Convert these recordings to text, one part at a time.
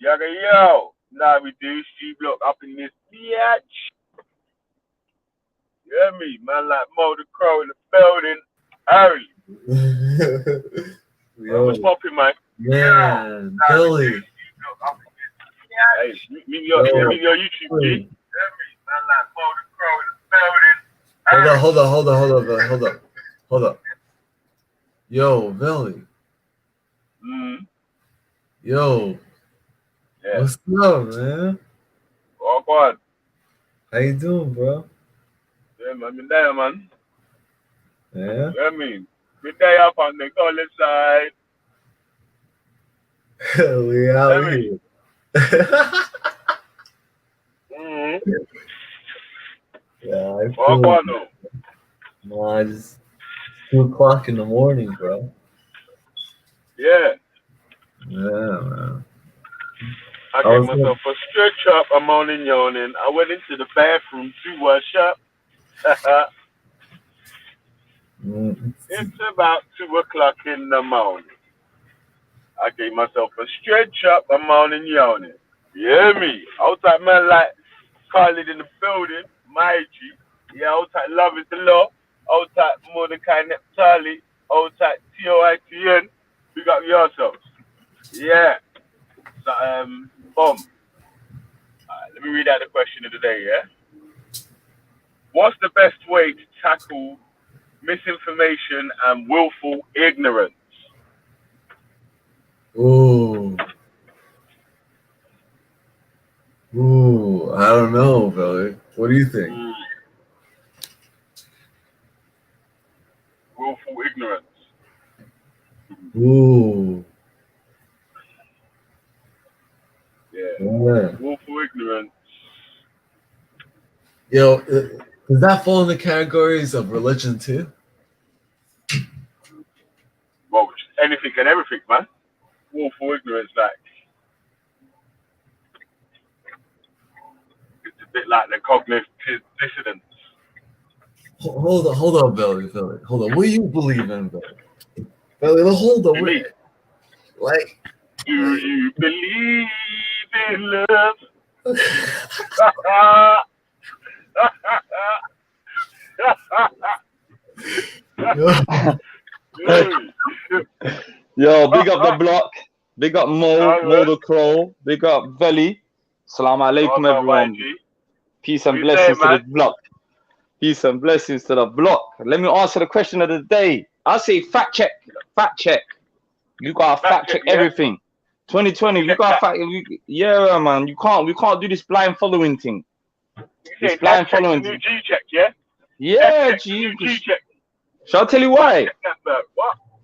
Yaga yo. Now we do C block up in this bitch. You hear me? Man like Mo the Crow in the building. Harry. What's popping, man? Man, Billy. Hey, meet your YouTube, G. Man like Mo the Crow in the building. Hold up. Yo, Billy. Yo. Yeah. What's up, man? Walk on. How you doing, bro? Yeah, man. I'm there, man. Yeah? You know what I mean? Good day up on the college side. We out here. Yeah, I feel it. Nah, it's 2 o'clock in the morning, bro. Yeah. Yeah, man. I gave myself a stretch up. I'm moaning, yawning. I went into the bathroom to wash up. It's about 2 o'clock in the morning. I gave myself a stretch up. I'm moaning, yawning. You hear me? Outside man like Khalid in the building. My G. Yeah, outside Love is the Law. Outside Mordecai Neptali. Outside TOITN. Big up yourselves. Yeah. So, boom. Let me read out the question of the day, yeah? What's the best way to tackle misinformation and willful ignorance? Ooh, I don't know, Billy. What do you think? Willful ignorance. Ooh. Yeah. Willful ignorance. Yo, does that fall in the categories of religion too? Well, anything and everything, man. Willful ignorance, like, it's a bit like the cognitive dissonance. Hold on, Billy. Hold on. What do you believe in, Billy? Billy, hold on. Believe. Like, do you believe in love? Yo, big up the block. Big up Mo the Crow. Big up Veli. Assalamu alaikum, everyone. Peace and blessings to the block. Peace and blessings to the block. Let me answer the question of the day. I say fact check. Fact check. You gotta fact check everything. 2020, you gotta fact. Yeah, man. We can't do this blind following thing. This blind following thing. G check, yeah. Yeah, G check. Shall I tell you why?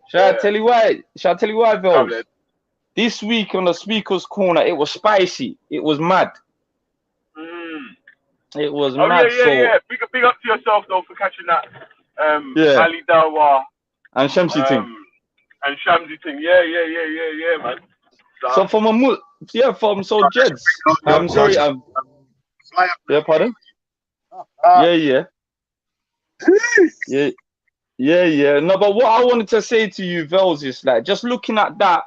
Shall I tell you why, Vels? This week on the Speaker's Corner, it was spicy. It was mad. It was mad. Yeah. Big up to yourself, though, for catching that. Ali Dawa. And Shamsi thing. And Shamsi thing. Yeah, man. So from Jeds. I'm sorry. Yeah, pardon? Yeah. No, but what I wanted to say to you, Vels, is like just looking at that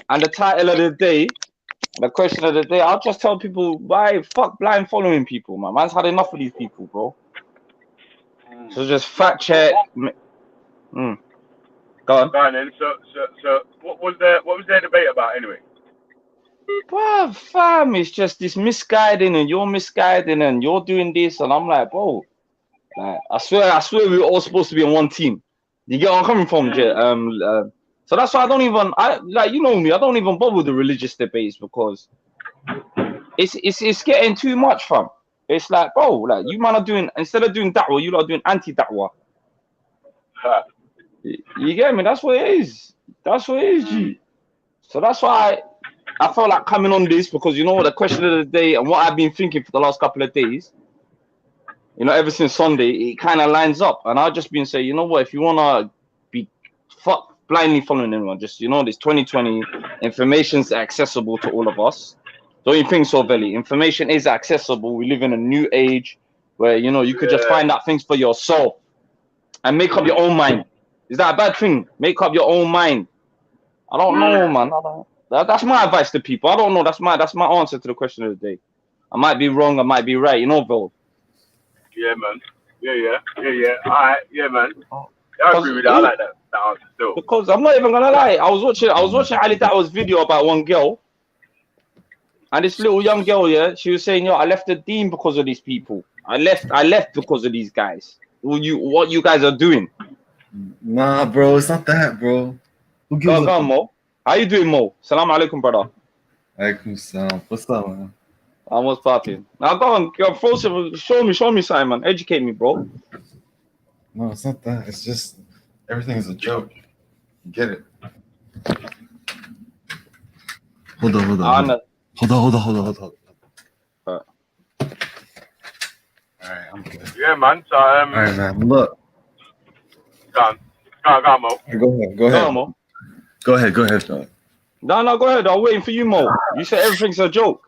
and the title of the day, the question of the day, I'll just tell people why fuck blind following people, man. Man's had enough of these people, bro. So just fact check. Go on. Then. So what was their debate about anyway? Well, fam, it's just this misguiding and you're misguiding and you're doing this, and I'm like, bro, like, I swear we were all supposed to be on one team. You get where I'm coming from, so that's why I don't even bother with the religious debates, because it's getting too much, fam. It's like, bro, like you man are doing, instead of doing da'wah, you lot are doing anti-da'wah. You get me? That's what it is. G. So that's why I felt like coming on this, because you know what, the question of the day and what I've been thinking for the last couple of days, you know, ever since Sunday, it kind of lines up. And I've just been saying, you know what, if you want to be blindly following anyone, just, you know, this 2020, information's accessible to all of us. Don't you think so, Veli? Information is accessible. We live in a new age where, you know, you could just find out things for yourself and make up your own mind. Is that a bad thing? Make up your own mind. I don't know, man. That's my advice to people. I don't know. That's my answer to the question of the day. I might be wrong. I might be right. You know, bro. Yeah, man. Yeah. All right, yeah, man. I agree with that. I like that answer still. Because I'm not even gonna lie. I was watching Ali Dawah's video about one girl, and this little young girl, yeah, she was saying, "Yo, I left the deen because of these people. I left because of these guys. What you guys are doing?" Nah, bro, it's not that, bro. Go on, Mo. How you doing, Mo? Salam alaikum, brother. Alaikum salam. What's up, man? I was popping. Now go on, show me, Simon. Educate me, bro. No, it's not that. It's just everything is a joke. You get it? Hold on. Hold on. All right, I'm good. Yeah, man. So, all right, man. Look. Go on, Mo. Go ahead, Mo. Go ahead, John. No, go ahead. I'm waiting for you, Mo. You said everything's a joke.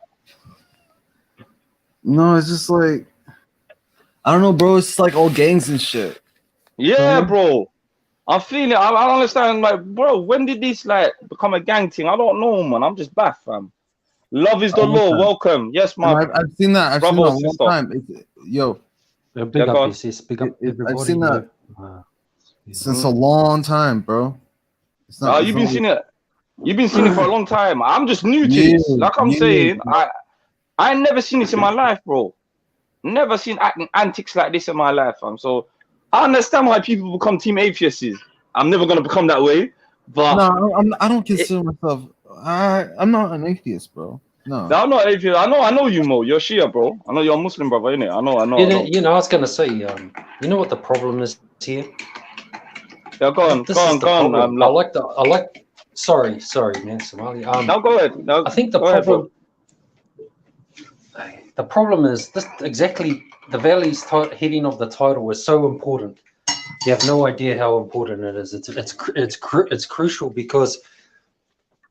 No, it's just like, I don't know, bro. It's like all gangs and shit. Yeah, bro. I'm feeling it. I don't understand. Like, bro, when did this like become a gang thing? I don't know, man. I'm just baff, fam. Love is the law. Welcome. Yes, man. I've seen that. I've seen that one time. Big up, BC. Big up, everybody. I've seen that since a long time, bro. It's not, you've been seeing it. You've been seeing it for a long time. I'm just new to this. Like I'm saying, I never seen this in my life, bro. Never seen antics like this in my life, fam. So I understand why people become team atheists. I'm never gonna become that way. But no, I don't consider myself. I'm not an atheist, bro. No, I'm not atheist. I know you, Mo. You're Shia, bro. I know you're a Muslim, brother, innit? I know. You know, I was gonna say, you know what the problem is here? Yeah, go on. I like. Sorry, man, Somali. No, go ahead. No, I think the problem is this exactly. The Valley's heading of the title is so important. You have no idea how important it is. It's crucial because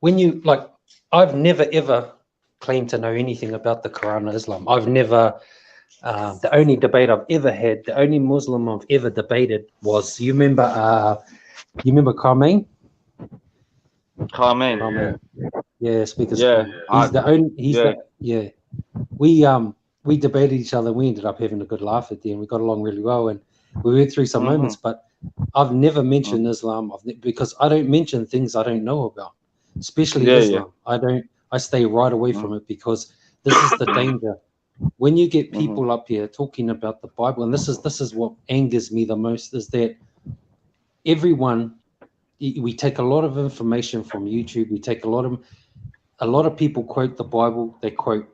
when you like, I've never ever claimed to know anything about the Quran or Islam. I've never. The only debate I've ever had, the only Muslim I've ever debated was you remember Carmaine? Carmaine. Yeah, speakers. Yeah. He's the only. We debated each other. We ended up having a good laugh at the end. We got along really well, and we went through some moments. But I've never mentioned Islam because I don't mention things I don't know about, especially Islam. I stay right away from it because this is the danger. When you get people up here talking about the Bible, and this is what angers me the most, is that we take a lot of information from YouTube. We take a lot of people quote the Bible. They quote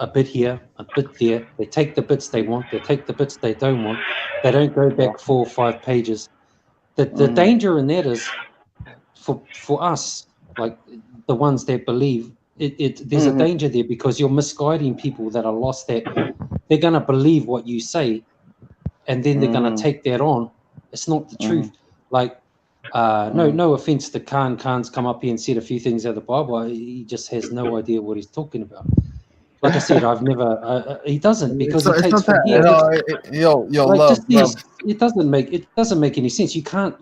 a bit here, a bit there. They take the bits they want. They take the bits they don't want. They don't go back 4 or 5 pages. The danger in that is for us, like the ones that believe. There's a danger there because you're misguiding people that are lost, that they're going to believe what you say and then they're going to take that on. It's not the truth. Like, no offense to Khan. Khan's come up here and said a few things out of the Bible. He just has no idea what he's talking about. Like I said, I've never. He doesn't because he takes from here. It doesn't make any sense. You can't.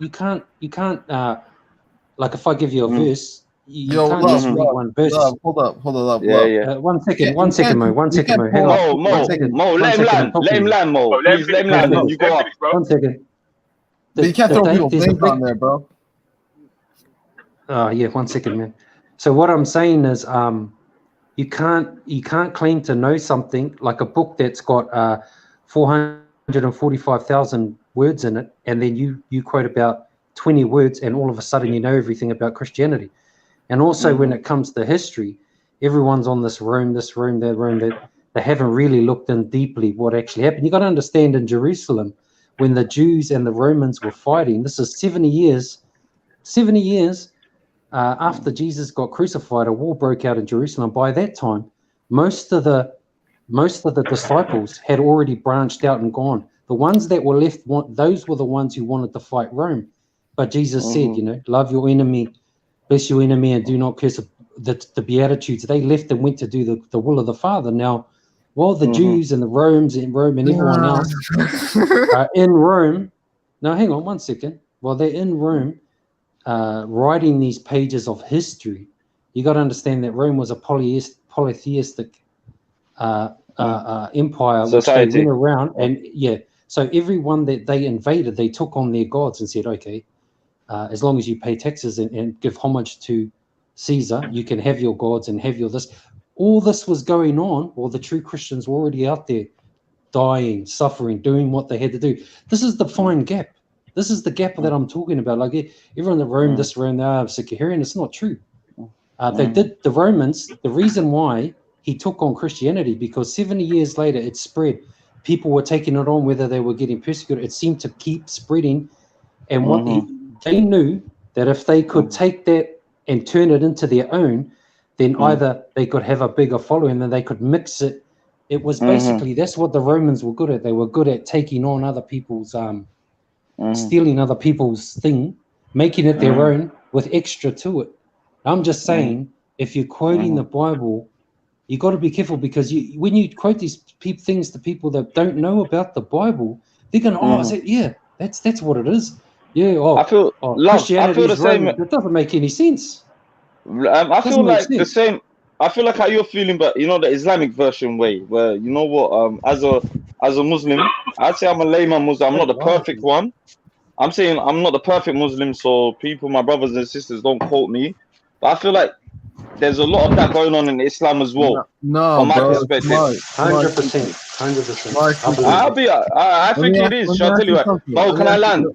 Like if I give you a verse. You can't just read one verse. Hold up. Yeah. One second, Mo. Hang on. Mo, let him land, Mo. Please let him land, and you go up. 1 second. But you can't throw people's names on there, bro. Yeah, 1 second, man. So what I'm saying is, you can't claim to know something like a book that's got 445,000 words in it, and then you quote about 20 words, and all of a sudden you know everything about Christianity. And also when it comes to history, everyone's on this Rome, that Rome, that they haven't really looked in deeply what actually happened. You got to understand in Jerusalem, when the Jews and the Romans were fighting, this is 70 years after Jesus got crucified, a war broke out in Jerusalem. By that time, most of the disciples had already branched out and gone. The ones that were left, those were the ones who wanted to fight Rome. But Jesus said, love your enemy, bless your enemy, and do not curse. The Beatitudes, they left and went to do the will of the Father. Now, while the Jews and the Romans in Rome and everyone else are in Rome, now hang on 1 second. While they're in Rome, writing these pages of history, You got to understand that Rome was a polytheistic empire, Society. which they went around and so everyone that they invaded, they took on their gods and said, okay, as long as you pay taxes and give homage to Caesar, you can have your gods and have your this. All this was going on while the true Christians were already out there dying, suffering, doing what they had to do. This is the fine gap. This is the gap that I'm talking about. Like everyone that roamed this around Sikaharian, it's not true. They did, the Romans, the reason why he took on Christianity, because 70 years later it spread. People were taking it on, whether they were getting persecuted. It seemed to keep spreading. And what they knew that if they could take that and turn it into their own, then either they could have a bigger following, then they could mix it. It was basically, that's what the Romans were good at. They were good at taking on other people's, stealing other people's thing, making it their own with extra to it. I'm just saying, if you're quoting the Bible, you got to be careful, because when you quote these things to people that don't know about the Bible, they're going, oh, I said, yeah, that's what it is. Yeah, Christianity is Roman. It doesn't make any sense. I feel like the same. I feel like how you're feeling, but you know, the Islamic version way, where you know what, as a Muslim, I'd say I'm a layman Muslim. I'm not the perfect one. I'm saying I'm not the perfect Muslim, so people, my brothers and sisters, don't quote me. But I feel like there's a lot of that going on in Islam as well. No, from my bro, perspective, 100%. I think it is. Shall I tell you what? Mo, can I land?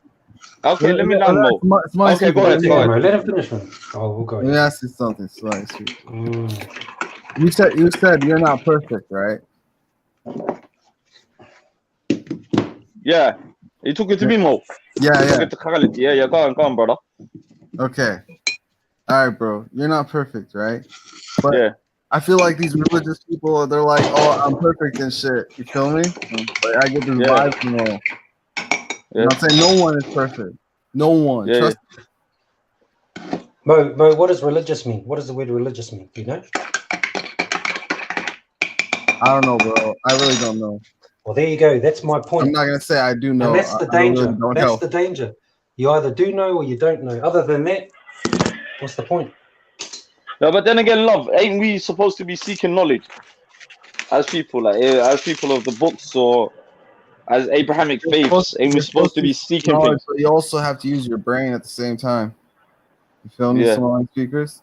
Okay, let me land, Mo. Okay, go ahead. Let him finish, man. Oh, we'll go. Let me ask you something. You said you're not perfect, right? Yeah. You took it to me, Mo. Yeah. Yeah. Go on, brother. Okay. All right, bro. You're not perfect, right? But yeah. I feel like these religious people, they're like, oh, I'm perfect and shit. You feel me? Like, I get this vibe from them. You know what I'm saying? No one is perfect. No one. Trust me. Mo, what does religious mean? What does the word religious mean? Do you know? I don't know, bro. I really don't know. Well, there you go. That's my point. I'm not going to say I do know. And that's the danger. That's the danger. You either do know or you don't know. Other than that, what's the point? No, but then again, love, ain't we supposed to be seeking knowledge as people, as people of the books, or as Abrahamic faiths? Ain't we supposed to be seeking things? But you also have to use your brain at the same time. You feel me? Some of my speakers.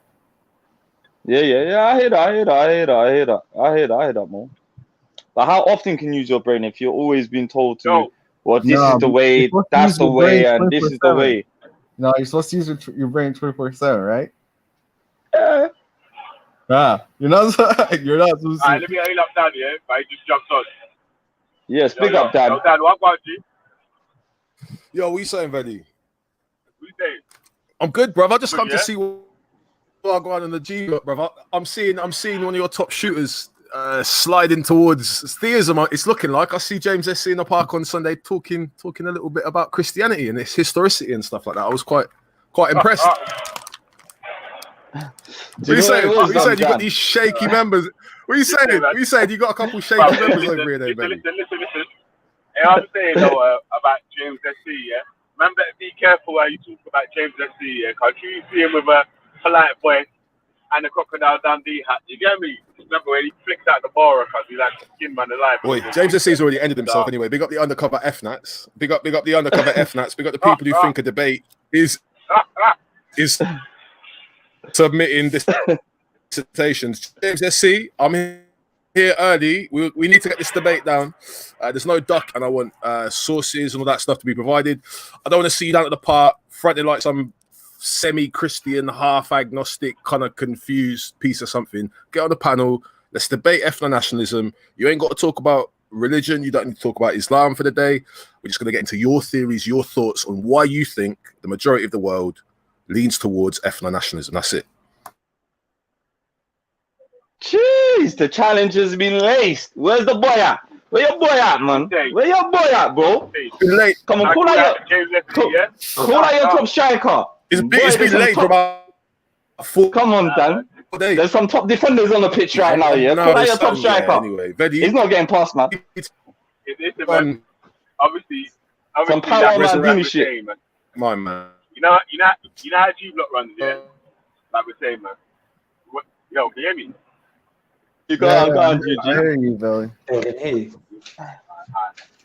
Yeah. I hear that, Mo. But how often can you use your brain if you're always being told to? Well, this is the way, that's the way, and this is the way. No, you're supposed to use your brain 24/7, right? Yeah. You're not supposed to. Alright, let me heal up Dan, yeah? But he just jumped on. Yes, big up, Dan. Yo, Dan, what about you? Yo, what you saying, Veddy? What you saying? I'm good, brother. I just come to see what I got on in the G, brother. I'm seeing one of your top shooters sliding towards theism. It's looking like I see James SC in the park on Sunday talking a little bit about Christianity and its historicity and stuff like that. I was quite impressed. What are you saying? You got these shaky members. What are you saying? You got a couple shaky members over here, then, baby. Listen. Hey, I'm saying though about James SC, yeah. Remember, be careful how you talk about James SC, yeah. Cause you see him with a polite voice and a Crocodile Dundee hat. You get me? Remember when he flicked out the bar because he like skin man alive. Wait, James SC's already ended himself anyway. Big up the undercover F-Nats. Big up the undercover F-Nats. Big up the people who think a debate is submitting dissertations. James SC, I'm here early. We need to get this debate down. There's no duck, and I want sources and all that stuff to be provided. I don't want to see you down at the park fronting like some semi-Christian, half-agnostic, kind of confused piece of something. Get on the panel. Let's debate ethno-nationalism. You ain't got to talk about religion. You don't need to talk about Islam for the day. We're just going to get into your theories, your thoughts on why you think the majority of the world leans towards ethno-nationalism. That's it. Jeez, the challenge has been laced. Where's the boy at? Where your boy at, man? Where your boy at, bro? Late. Come on, call out your top striker. It's been late for about 4 Come on, Dan. There's some top defenders on the pitch right now, yeah? Call out your top striker. Anyway, he's not getting past, man. Obviously, some power man shit. My man. You know how G-Block runs, yeah? Like we're saying, man. Yo, can you hear me? You go on, I Gigi. hear you, Billy. Hey,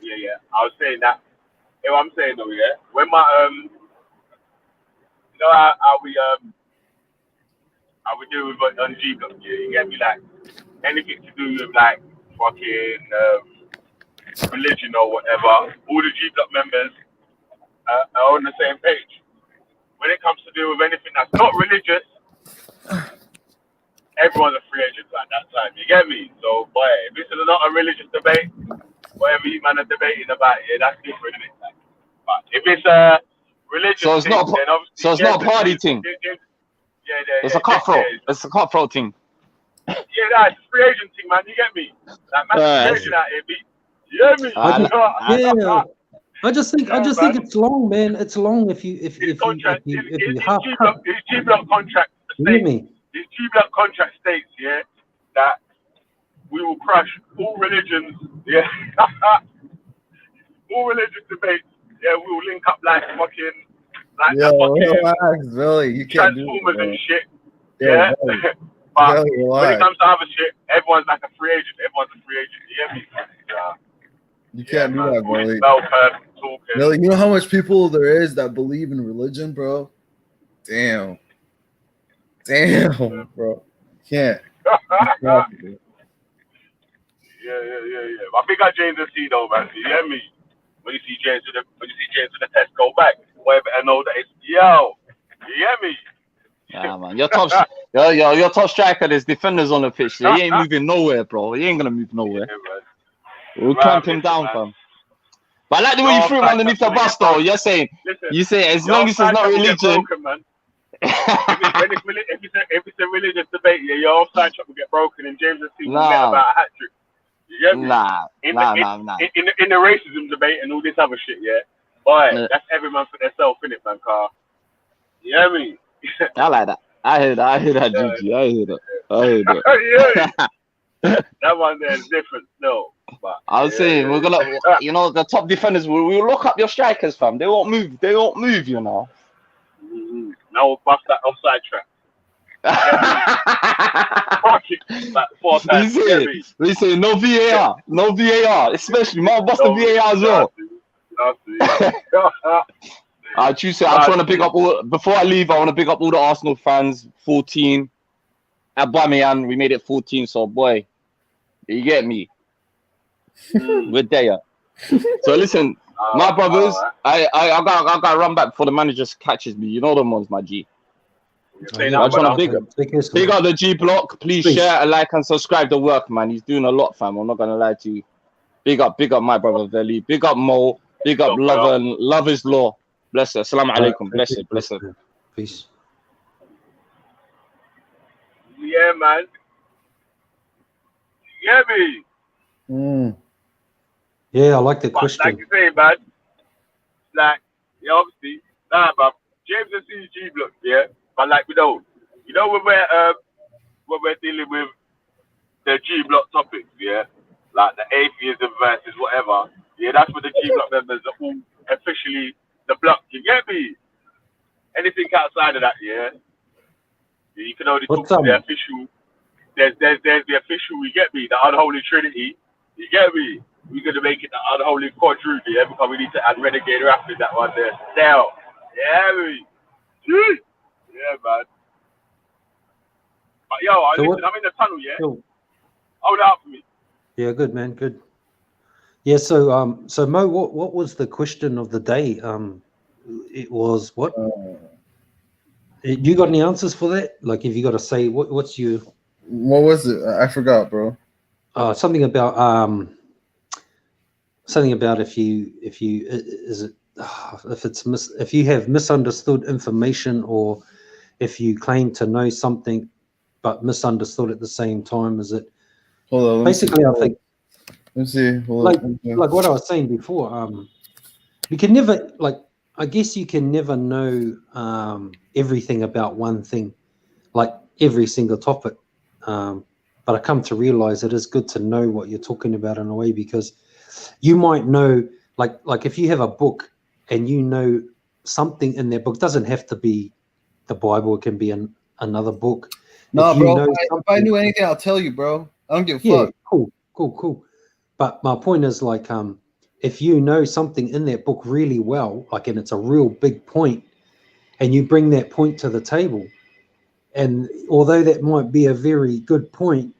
Yeah. I was saying that. You know what I'm saying though, yeah? When my you know how we do with on G Block, yeah, you get me, like anything to do with like fucking religion or whatever, all the G Block members are on the same page. When it comes to do with anything that's not religious, everyone's a free agent at that time. You get me? So, boy, if this is not a religious debate, whatever you man are debating about, yeah, that's different, isn't it? But if it's a religious So it's thing, not. then obviously, So it's not a party thing. It's a cutthroat. It's a cutthroat thing. Yeah, that's a free agent thing, man. You get me? Like, man, free agent out here, B. You get me? yeah. I just think it's long, man. It's long if you his half cut. His G-Block contract You hear states, me? his G-Block contract states, yeah, that we will crush all religions, yeah, all religious debates, yeah, we will link up like fucking, like Yo, the fucking relax, Billy. You can't do Transformers that, and shit, Yo, yeah. Billy. But Billy, when it relax. comes to other shit, everyone's like a free agent. Everyone's a free agent. You get me? You can't do that, Billy. Talking. Billy, you know how much people there is that believe in religion, bro? Damn, bro. Can't. Yeah. I think I James and C though, man. You hear me? When you see James to the test, go back. Whatever, I know that it's yo. You hear me? Yeah, man. Your top striker. There's defenders on the pitch. So he ain't moving nowhere, bro. He ain't gonna move nowhere. Yeah, We'll clamp him down, fam. But I like the way you threw him underneath the bus, though. You're saying, as long as it's not religion. Broken, man. if it's a religious debate, yeah, your offside shot will get broken, and James and C will get about a hat trick. You get me? Nah. In the racism debate and all this other shit, yeah. Boy, that's every man for themselves, innit, man, car. You hear me? I like that. I hear that, Gigi. I hear that. Yeah. That one there is different, no. But I was saying we're gonna, the top defenders. We'll lock up your strikers, fam. They won't move. You know. Now we'll bust that offside trap. Fuck it, like 4 times. We say no VAR, especially my bust the VAR as well. I want to pick up all. Before I leave, I want to pick up all the Arsenal fans. 14 at Aubameyang, we made it 14. So boy, you get me. We're there. So listen, my brothers, I gotta run back before the manager catches me. You know them ones, my G. I just want to big up the G Block. Please share, like, and subscribe to work, man. He's doing a lot, fam. I'm not gonna lie to you. Big up my brother Veli. Big up Mo. Big up Love is Law. Bless her. Assalamu alaikum. Bless her. Peace. Yeah, man. Yeah, me. Yeah, I like the question. Like you say, man. Like, yeah, obviously, but James and C G Block, yeah. But like when we're dealing with the G Block topics, yeah, like the atheism versus whatever, yeah, that's where the G Block members are all officially the block. You get me? Anything outside of that, yeah, you can only talk to the official. There's the official. You get me? The unholy trinity. You get me? We're gonna make it the unholy quadruple, yeah, because we need to add Renegade after that one there. Now, yeah, me. Yeah, man. But yo, I'm in the tunnel, yeah? Cool. Hold it up for me. Yeah, good, man, good. Yeah, so Mo, what was the question of the day? It was what? You got any answers for that? Like, if you got to say, what's your... What was it? I forgot, bro. Something about if you have misunderstood information, or if you claim to know something but misunderstood at the same time. Is it? Hold on. Basically, I think. Let's see. Like what I was saying before. You can never, I guess you can never know everything about one thing, like every single topic. But I come to realize it is good to know what you're talking about in a way, because you might know, like if you have a book and you know something in that book, doesn't have to be the Bible, it can be another book, No, if you bro. know If I knew anything, I'll tell you, bro. I don't give a fuck. Cool. But my point is like, if you know something in that book really well, like, and it's a real big point, and you bring that point to the table, and although that might be a very good point,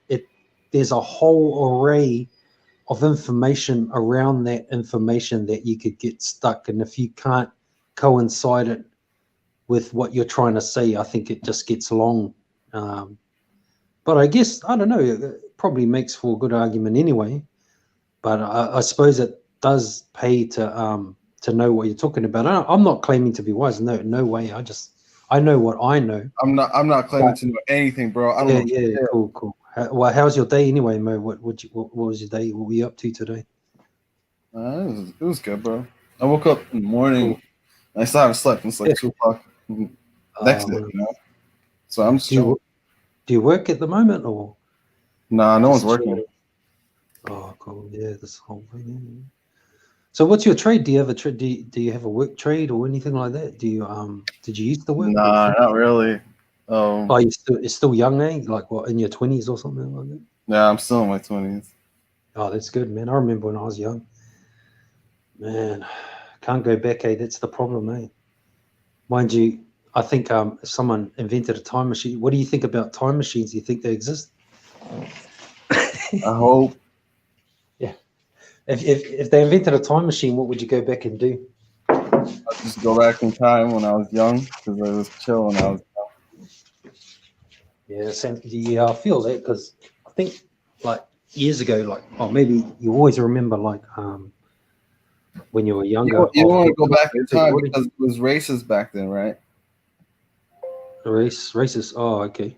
there's a whole array of information around that information that you could get stuck. And if you can't coincide it with what you're trying to say, I think it just gets long. But I guess, I don't know, it probably makes for a good argument anyway. But I suppose it does pay to know what you're talking about. I'm not claiming to be wise. No way. I know what I know. I'm not claiming to know anything, bro. I don't know. Yeah, cool. Well, how's your day anyway, Mo? What was your day? What were you up to today? It was good, bro. I woke up in the morning. Cool. I still haven't slept. It's like 2 o'clock. Next day, you know. So I'm just do you work at the moment or? Nah, no one's working. Oh, cool. Yeah, this whole thing. So, what's your trade? Do you have a trade? Do you have a work trade or anything like that? Do you did you used to work? Nah, not really. Oh, you're still young, eh? Like what, in your 20s or something like that? Yeah, I'm still in my 20s. Oh, that's good, man. I remember when I was young. Man, can't go back, eh? That's the problem, eh? Mind you, I think if someone invented a time machine, what do you think about time machines? Do you think they exist? I hope. Yeah. If they invented a time machine, what would you go back and do? I'd just go back in time when I was young, because I was chill when I was young. Yeah, I feel that, because I think like years ago, like, or maybe you always remember like when you were younger. You want to go back in time because it was racist back then, right? Racist. Oh, okay.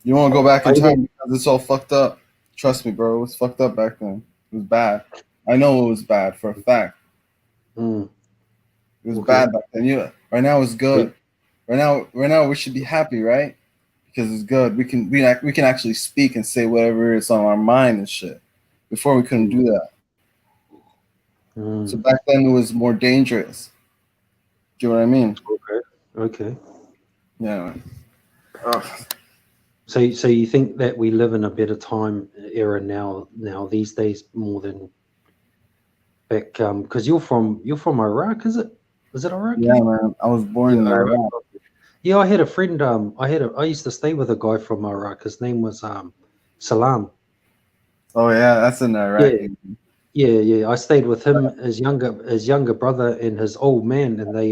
You want to go back in time because it's all fucked up. Trust me, bro. It was fucked up back then. It was bad. I know it was bad for a fact. It was bad back then. Right now it's good. Right now we should be happy, right? Because it's good. We can actually speak and say whatever is on our mind and shit. Before we couldn't do that. So back then it was more dangerous. Do you know what I mean? Okay. Yeah. So you think that we live in a better time era now these days more than back? Because you're from Iraq, is it? Is it Iraq? Yeah, man. I was born in Iraq. Yeah, I had a friend. I used to stay with a guy from Iraq. His name was Salam. Oh yeah, that's in Iraq. Yeah. I stayed with him, his younger brother, and his old man, and they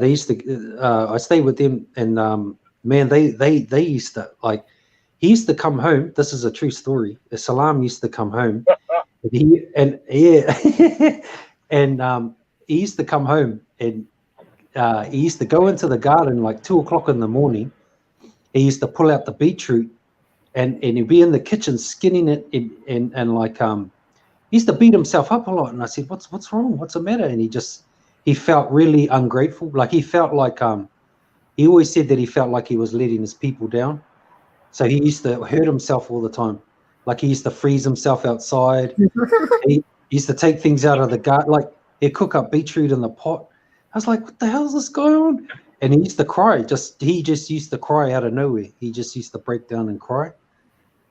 used to. I stayed with them, and man, they used to like. He used to come home. This is a true story. Salam used to come home, and he used to come home, and he used to go into the garden like 2 o'clock in the morning. He used to pull out the beetroot, and he'd be in the kitchen skinning it, and like he used to beat himself up a lot. And I said, "What's wrong? What's the matter?" And he felt really ungrateful. Like he felt like he always said that he felt like he was letting his people down. So he used to hurt himself all the time. Like he used to freeze himself outside. He used to take things out of the garden. Like he'd cook up beetroot in the pot. I was like, what the hell is this going on? And he used to cry. He just used to cry out of nowhere. He just used to break down and cry.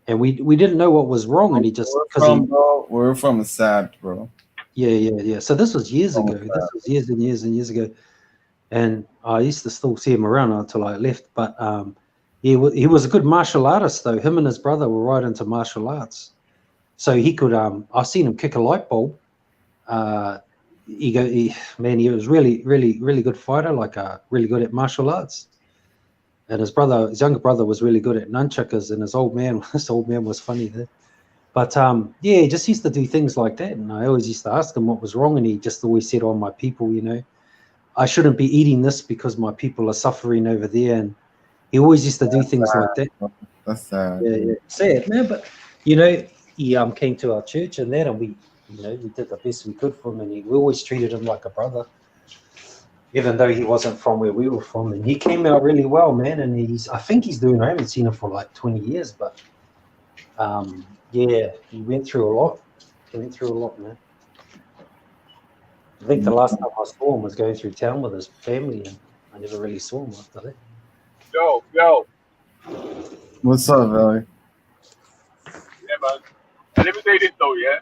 And we didn't know what was wrong. And he just where we're from is sad, bro. Yeah. So this was years ago. This was years and years and years ago. And I used to still see him around until I left. But he was a good martial artist, though. Him and his brother were right into martial arts. So he could. I've seen him kick a light bulb. He was really, really, really good fighter. Like really good at martial arts. And his younger brother, was really good at nunchuckers. And his old man was funny there. But he just used to do things like that. And I always used to ask him what was wrong, and he just always said, "Oh, my people, I shouldn't be eating this because my people are suffering over there." And he always used to do things like that. That's sad. Yeah, sad, man. But he came to our church and that, and we did the best we could for him, and we always treated him like a brother, even though he wasn't from where we were from. And he came out really well, man. And I think he's doing. I haven't seen him for like 20 years, but he went through a lot. Man. I think the last time I saw him was going through town with his family, and I never really saw him after that. Yo. What's up, Valley? Yeah, man. And let me say this though, yeah.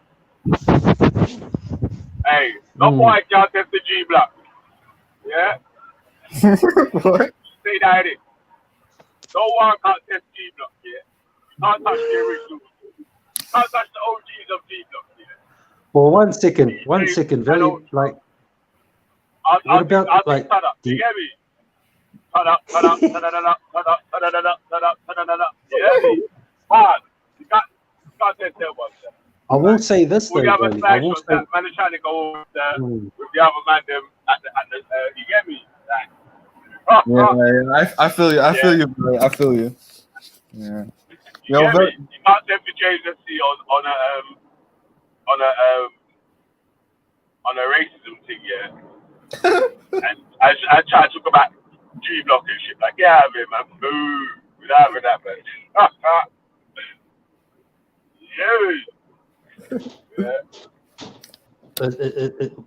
Hey, no boy can't test the G block. Yeah. What? Say that it. No one can't test G block. Yeah. You can't touch the original. You can't touch the OGs of G block. Yeah. Well, one second, Valley. Like, what about like? You hear me? Cut up. You hear me? Man, you can't test that one. I will say this though, Valley. I will say, man is trying to go with the other man them at the you get me? Like, Yeah, I feel you. I feel you, bro. I feel you. Yeah. You get me? You can't test the JSC on a racism thing, yeah. And I try to talk about G block and shit. Like, yeah, man, boo. We're not having that, man.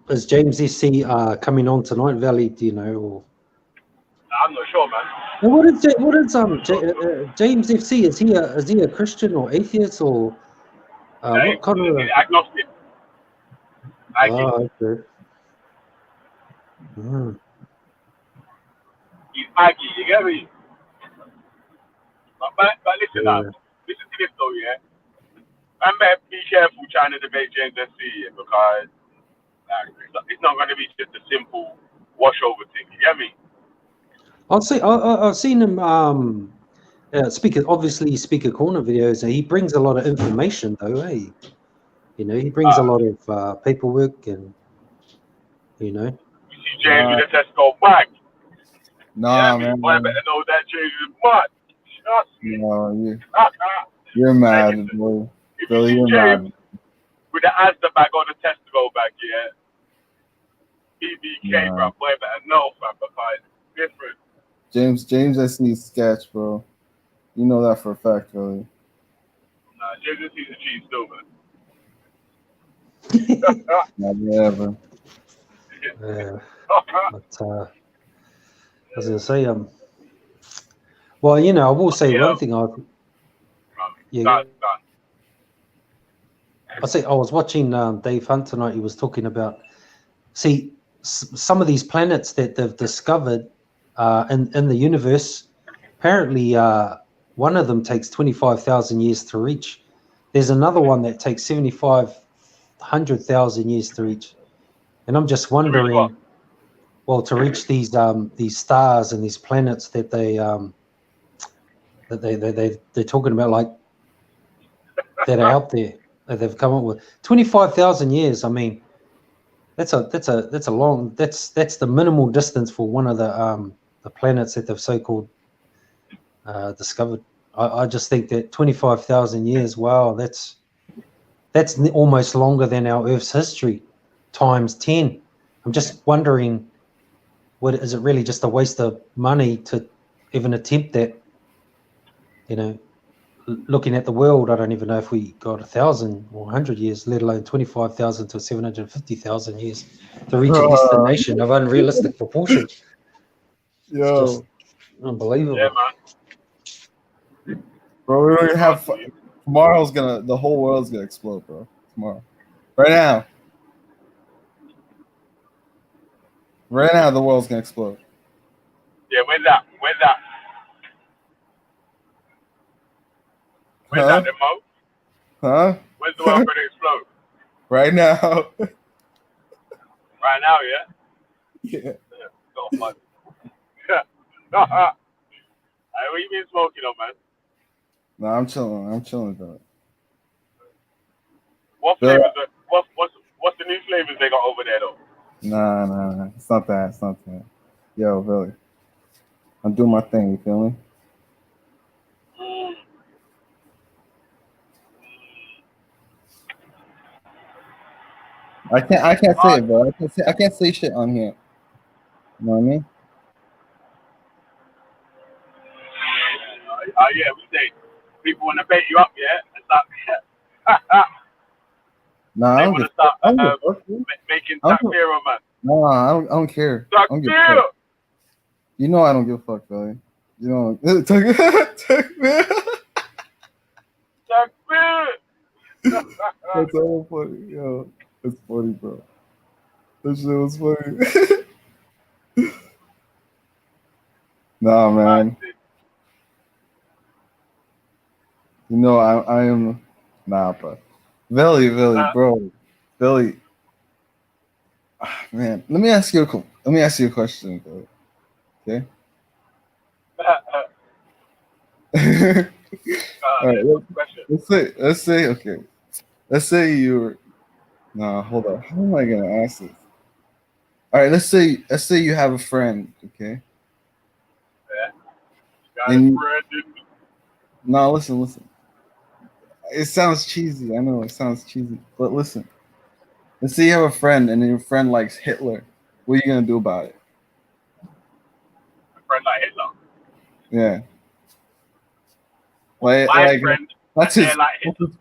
is James SC coming on tonight, Valley? Do you know? Or? I'm not sure, man. And what is James FC? Is he a Christian or atheist or what kind of? Agnostic. Okay. He's Aggie, you get me? But listen up. Listen to this though, yeah? Man better be careful trying to debate James SC, yeah, because it's not going to be just a simple washover thing, you get me? I've seen him speaker corner videos, and he brings a lot of information though, eh? You know, he brings a lot of paperwork, and you know. You see James with the Tesco bag. Nah, man. Boy, I better know that James is mad. Trust me. No, you're mad, boy. If you see James with the Asda bag or the Tesco bag, yeah, BBK, bro, boy, I better know, fam, because it's different. James SC sketch, bro. You know that for a fact, really. Nah, James SC is a G still, man. Never. Yeah. But I was gonna say, well, you know, I will say one thing. I was watching Dave Hunt tonight. He was talking about, some of these planets that they've discovered in the universe. Apparently, one of them takes 25,000 years to reach. There's another one that takes 7,500,000 years to reach. And I'm just wondering, well, to reach these stars and these planets that they're talking about, like that are out there that they've come up with 25,000 years. I mean, that's a long. That's the minimal distance for one of the planets that they've so-called discovered. I just think that 25,000 years. Wow, that's almost longer than our Earth's history times 10. I'm just wondering, is it really just a waste of money to even attempt that? You know, looking at the world, I don't even know if we got 1,000 or 100 years, let alone 25,000 to 750,000 years to reach a destination of unrealistic proportions. Yo, it's just unbelievable. Yeah, man. Bro, we don't even have fun. Tomorrow's the whole world's gonna explode, bro. Tomorrow. Right now, the world's gonna explode. Yeah, when's that? When's that, Mo? Huh? When's the world gonna explode? Right now. Right now, yeah? Yeah. So funny. What you been smoking on, man? No, I'm chilling, bro. What flavors? What's the new flavors they got over there, though? Nah. It's not that. Yo, really. I'm doing my thing, you feel me? I can't say it, bro. I can't say shit on here. You know what I mean? Yeah, we say people want to bait you up, yeah? And start, nah, I don't want to start making Takfiro, man. No, I don't care. Takfiro! You know I don't give a fuck, Billy. You know, Takbir. That's all funny. Yo, that's funny, bro. That shit was funny. Nah, man. You know, I am. Nah, bro. Velly, bro. Velly. Man, let me ask you a question, bro. Okay. All right. Let's say. Okay. Let's say you're. Nah, hold on. How am I gonna ask this? All right. Let's say you have a friend. Okay. And no, listen. It sounds cheesy. I know it sounds cheesy, but listen. Let's say you have a friend and your friend likes Hitler. What are you gonna do about it? A friend like Hitler. Yeah. Like friend. That's his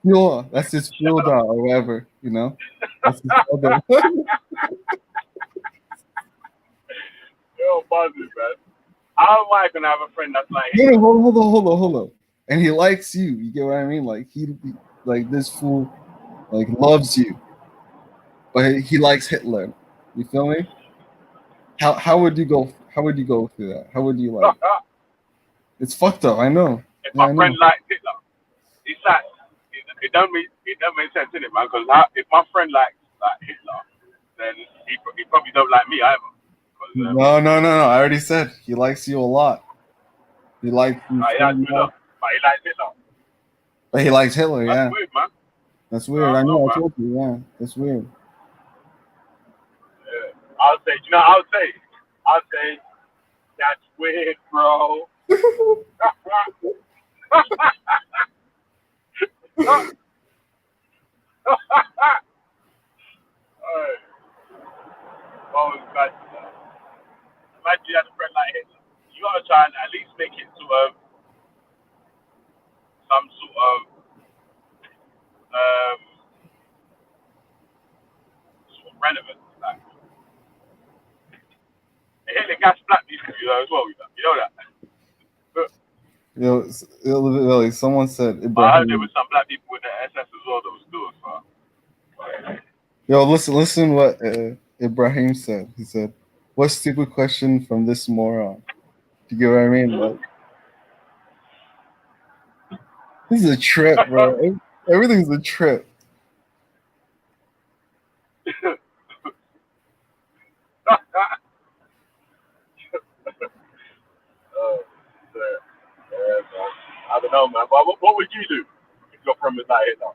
fuel. That's his fuel dot or whatever, you know. That's his fuel dot. Yo, buzzing, man. How am I gonna have a friend that's like Yeah, hold on. And he likes you. You get what I mean? Like like this fool, like loves you, but he likes Hitler. You feel me? How would you go? How would you go through that? How would you like? It's fucked up. I know. If my friend likes Hitler, it's like it don't make sense in it, man. Because if my friend likes Hitler, then he probably don't like me either. No. I already said he likes you a lot. He likes you. He likes Hitler. But he likes Hitler. But he likes Hitler. That's Yeah. weird, man. That's weird. I know. I told you. Yeah. That's weird. Yeah. I'll say. That's weird, bro. Alright. Imagine you had a friend like Hitler. You gotta try and at least make it to some sort of relevance. Like Hitler gas black people, as well. You know that. Yo, someone said I Ibrahim. heard there was some black people in the SS as well that was doing it. Yo, listen what Ibrahim said. He said, "What stupid question from this moron?" You get what I mean? Like, this is a trip, bro. Everything's a trip. I don't know, man. But what would you do if your friend was like Hitler?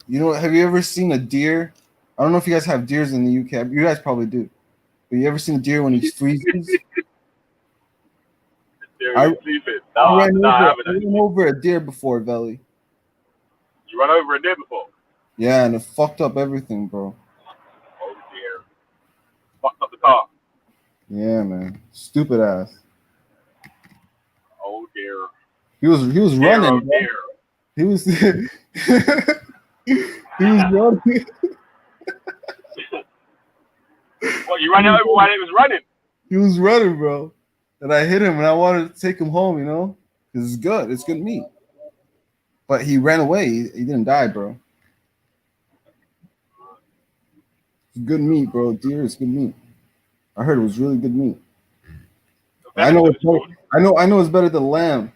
You know, have you ever seen a deer? I don't know if you guys have deers in the UK. You guys probably do. But you ever seen a deer when he freezes? I ran over a deer before, Velly. You run over a deer before? Yeah, and it fucked up everything, bro. Oh dear. Fucked up the car. Yeah, man. Stupid ass. Oh dear. He was running. Oh bro. dear. He was he was running. What, you ran over while he was running? He was running, bro. And I hit him and I wanted to take him home, you know? Because it's good. It's good meat. But he ran away. He didn't die, bro. It's good meat, bro. Deer is good meat. I heard it was really good meat. I know it's better than lamb.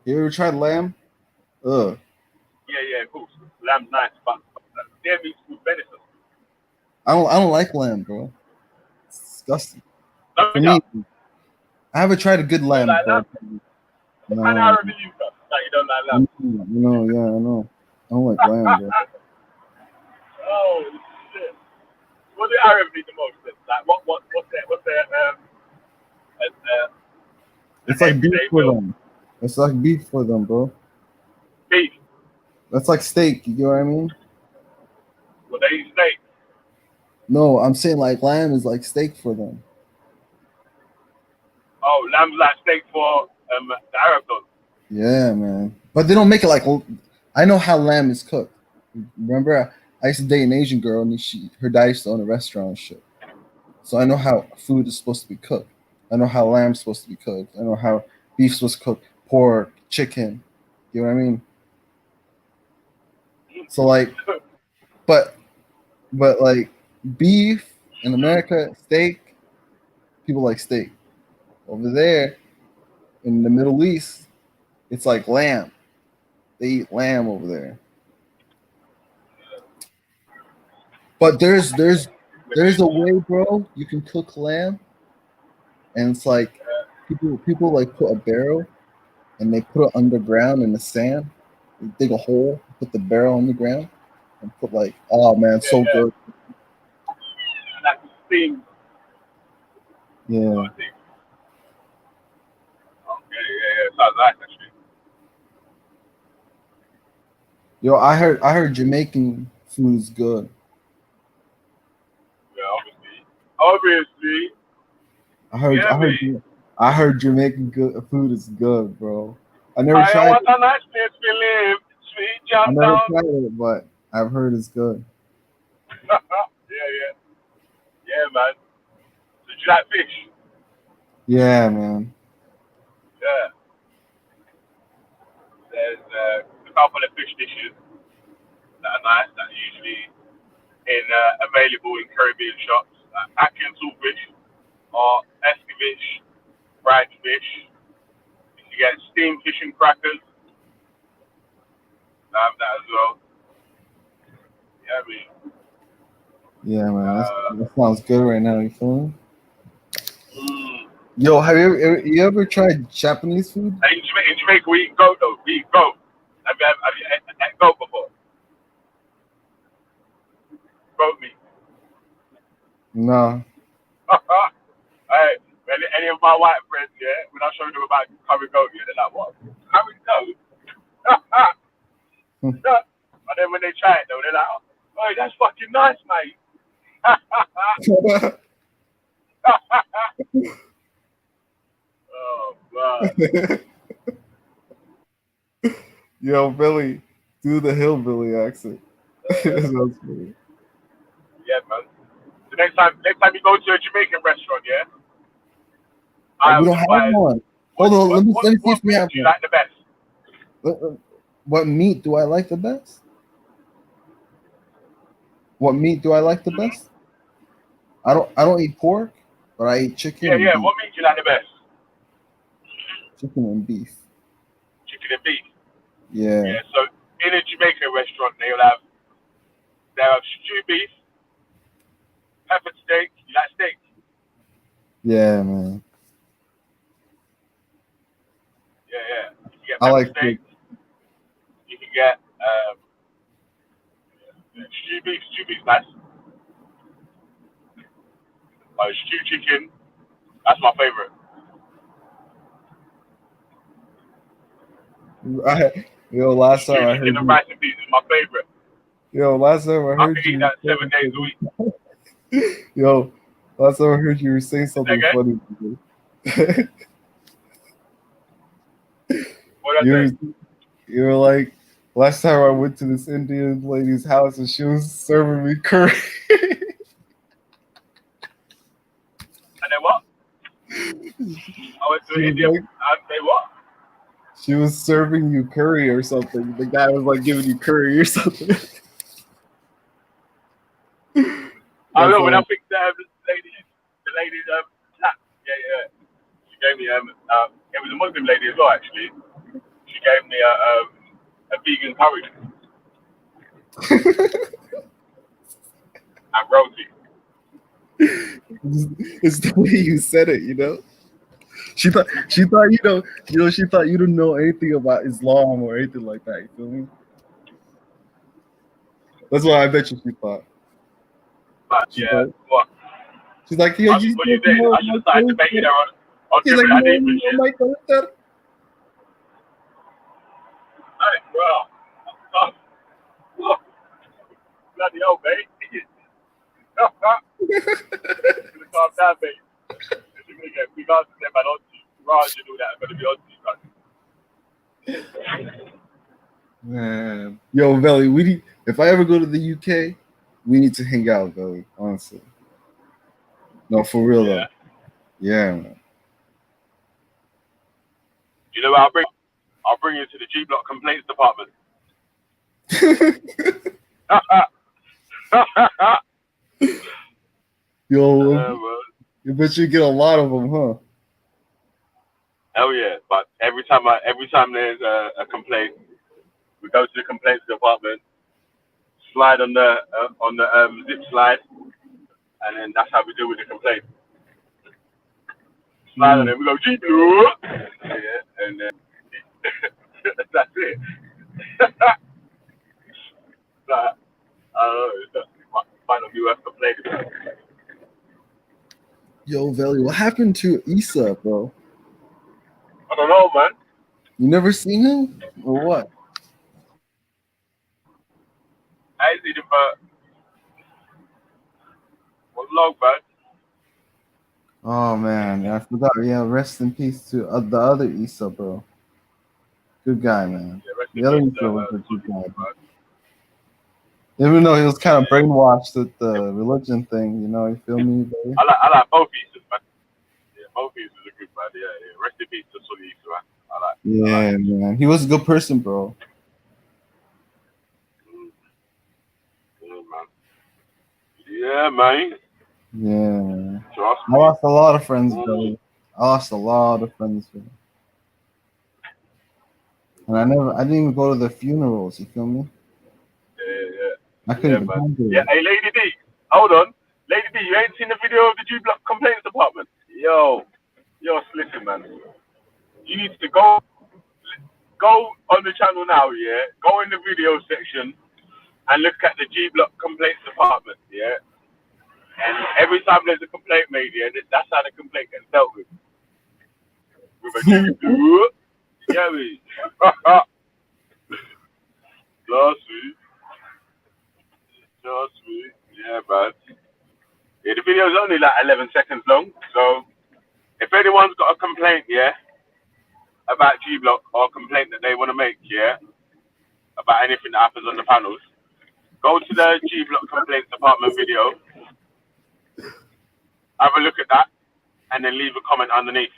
You ever tried lamb? Yeah, of course. Lamb's nice, but deer meat's with venison. I don't like lamb, bro. It's disgusting. No, For me, I haven't tried a good lamb. Like lamb? No. What kind of Arab are you, bro? Like you don't like lamb? You know, yeah, I know. I don't like lamb, bro. Oh shit! What do Arabs eat the most? Then? Like what's their It's like beef for them. It's like beef for them, bro. Beef. That's like steak. You get what I mean? Well, they eat steak. No, I'm saying like lamb is like steak for them. Oh, lamb's like steak for the Arab dogs. Yeah, man. But they don't make it like. I know how lamb is cooked. Remember, I used to date an Asian girl, and her dad used to own a restaurant and shit. So I know how food is supposed to be cooked. I know how lamb's supposed to be cooked. I know how beefs was cooked, pork, chicken. You know what I mean? So like, but like beef in America, steak, people like steak. Over there in the Middle East, it's like lamb. They eat lamb over there. But there's a way, bro. You can cook lamb, and it's like people like put a barrel and they put it underground in the sand. They dig a hole, put the barrel on the ground, and put like, oh man, so good. Like steam. Yeah. Okay, yeah. Sounds nice actually. Yo, I heard Jamaican food is good. Yeah, obviously. I heard Jamaican food is good, bro. I never tried want a nice place to live, sweet jam I never down. tried it, but I've heard it's good. Yeah, man. So do you like fish? Yeah, man. Yeah. There's a couple of fish dishes that are nice that are usually available in Caribbean shops. Atkins saltfish or escafish, fried fish. You get steamed fish and crackers. I have that as well. Yeah, I mean. Yeah, man. That sounds good right now. You feel me? Mm. Yo, have you ever tried Japanese food? In Jamaica, we eat goat though. We eat goat. Have you had goat before? Goat meat. No. Hey, any of my white friends, yeah, when I show them about curry goat, yeah, they're like, what? Curry goat? And then when they try it though, they're like, oh, that's fucking nice, mate. Oh, God. Yo, Billy, do the hillbilly accent. Sounds funny. Yeah, man. So next time you go to a Jamaican restaurant, yeah, We don't have one. Hold on, let me see if we have one. Do you one. like the best? What meat do I like the best? What meat do I like the best? I don't eat pork, but I eat chicken. Yeah. And beef. What meat do you like the best? Chicken and beef. Chicken and beef. Yeah. Yeah. So in a Jamaican restaurant, they'll have stew beef, peppered steak. You like steak? Yeah, man. Yeah. You can get I like steak. You can get stew beef. Stew beef, nice. Stew chicken. That's my favorite. Last time I heard chicken and rice and beans is my favorite. Last time I heard I can eat that 7 days a week. Yo, last time I heard you were saying something funny. You were like, last time I went to this Indian lady's house and she was serving me curry. And then what? I went to India and they what? She was serving you curry or something. The guy was like giving you curry or something. I know when I picked the lady tap. Yeah. She gave me it was a Muslim lady as well actually. She gave me a vegan curry and roti. It's the way you said it, you know. She thought she thought you didn't know anything about Islam or anything like that. You feel me? That's what I bet you she thought. But yeah, what? She's like, what you did? I should have started debating her on she's like, different hadith and shit. my culture. Hey, bro. Bloody hell, mate. Calm down, mate. We got to step on you. Raj, you do that. I'm going to be on you, man. Yo, Belly, if I ever go to the UK, we need to hang out, Belly. Honestly. No, for real though. Yeah, man. You know what I'll bring? I'll bring you to the G Block complaints department. Yo, you bet you get a lot of them, huh? Hell yeah! But every time there's a complaint, we go to the complaints department, slide on the zip slide, and then that's how we deal with the complaint. Slide on it, we go G Block, yeah, and then that's it. But, it might not be worth complaining about. Yo, Veli, what happened to Issa, bro? I don't know, man. You never seen him or what? I ain't seen him for long, man. Oh man, I forgot. Yeah, rest in peace to the other Issa, bro. Good guy, man. Yeah, The other Issa was a good guy. Even though he was kind of brainwashed with the religion thing, you know, you feel me, baby? I like both Isas, man. Yeah, both Isas are good, man. Yeah. Rest in peace to Sully Issa, man. Yeah, man. He was a good person, bro. Yeah, man. Yeah. Trust I me. lost a lot of friends, bro. I lost a lot of friends, bro. And I didn't even go to the funerals, you feel me? Yeah. I couldn't even handle it. Yeah, hey, Lady D. Hold on. Lady D, you ain't seen the video of the G Block complaints department? Yo, listen, man. You need to go on the channel now, yeah? Go in the video section and look at the G Block complaints department, yeah? And every time there's a complaint made, yeah, that's how the complaint gets dealt with. With a G Block. Yeah, me. Just me. Yeah, man. Yeah, the video's only like 11 seconds long, so if anyone's got a complaint, yeah, about G Block or a complaint that they want to make, yeah, about anything that happens on the panels, go to the G Block complaints department video, have a look at that, and then leave a comment underneath.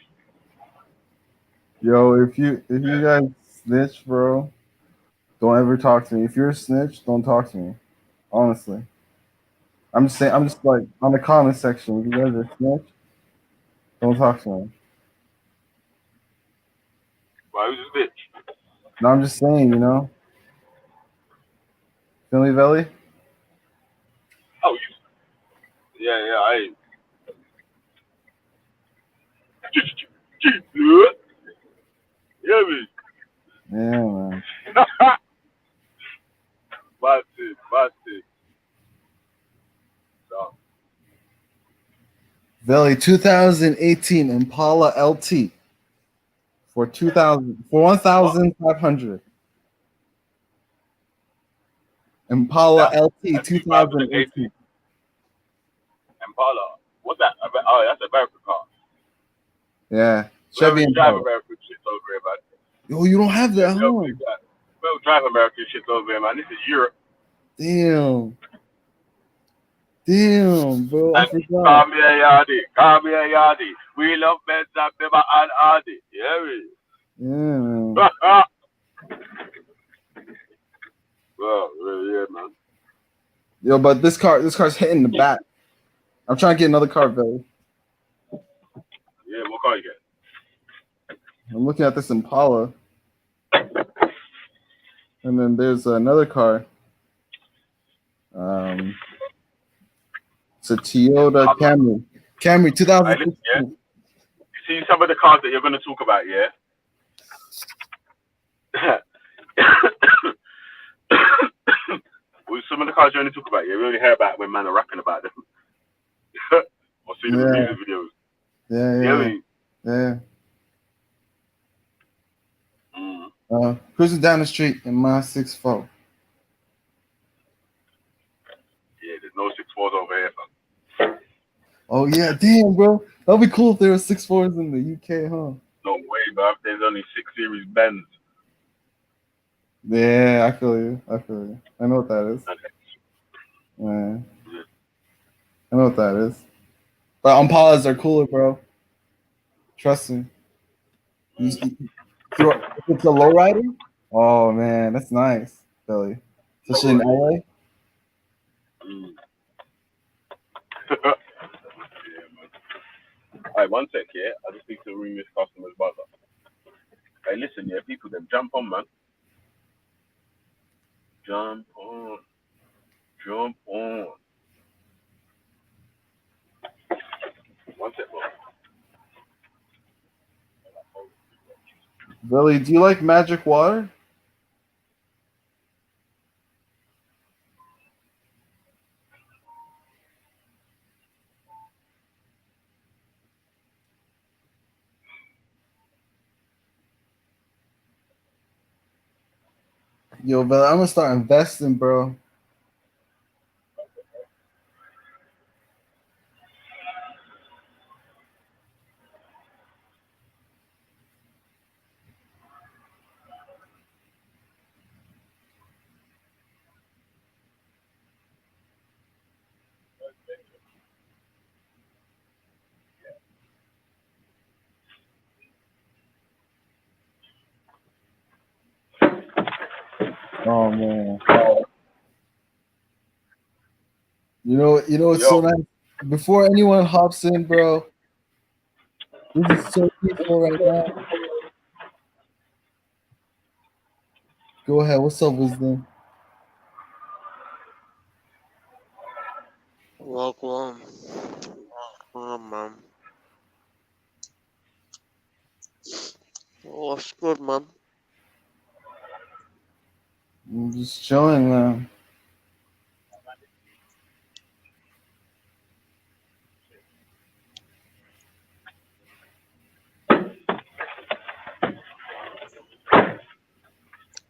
Yo, if you guys snitch, bro, don't ever talk to me. If you're a snitch, don't talk to me. Honestly. I'm just saying, I'm just like on the comment section. If you guys are snitch, don't talk to me. Why who's this bitch? No, I'm just saying, you know. Feel me, Veli? Oh, yeah, I. Yeah, me. Yeah, man. Bad it. So. Veli, 2018 Impala LT for 1,500. Impala LT 2018. Impala. What's that? Oh, that's a American car. Yeah, Chevy drive Impala. American shit over here, man. Yo, you don't have that, huh? We don't drive American shit over here, man. This is Europe. Damn, bro. I forgot. Come here, Yardi. We love men that never and Ardi. Yeah, we. Yeah, man. Well, yeah, man. Yo, but this car's hitting the back. I'm trying to get another car, Veli. Yeah, what car you get? I'm looking at this Impala. And then there's another car. It's a Toyota Camry. Camry 2016. Yeah. You see some of the cars that you're going to talk about, yeah? With some of the cars you're going to talk about, yeah? We only hear about when man are rapping about them. Or see them in music videos. Yeah. Cruising down the street in my 6'4". Yeah, there's no 6'4s over here, fam. Oh yeah, damn, bro. That'd be cool if there were 6'4s in the UK, huh? No way, bro. There's only 6 Series Benz. Yeah, I feel you. I know what that is. Man. I know what that is. But Impalas are cooler, bro. Trust me. So if it's a lowrider, oh man, that's nice, Billy. Especially in LA. Yeah, man. Alright, one sec, yeah. I just need to ring this customer's buzzer. Hey, listen, yeah, people, them jump on, man. Jump on. Jump on. One sec, bro. Billy, do you like magic water? Yo, Billy, I'm gonna start investing, bro. Oh man. You know it's so Yo. nice. Before anyone hops in, bro, this is so peaceful right now. Go ahead. What's up, Wisdom? Welcome. Man. What's good, man? I'm just chilling, man.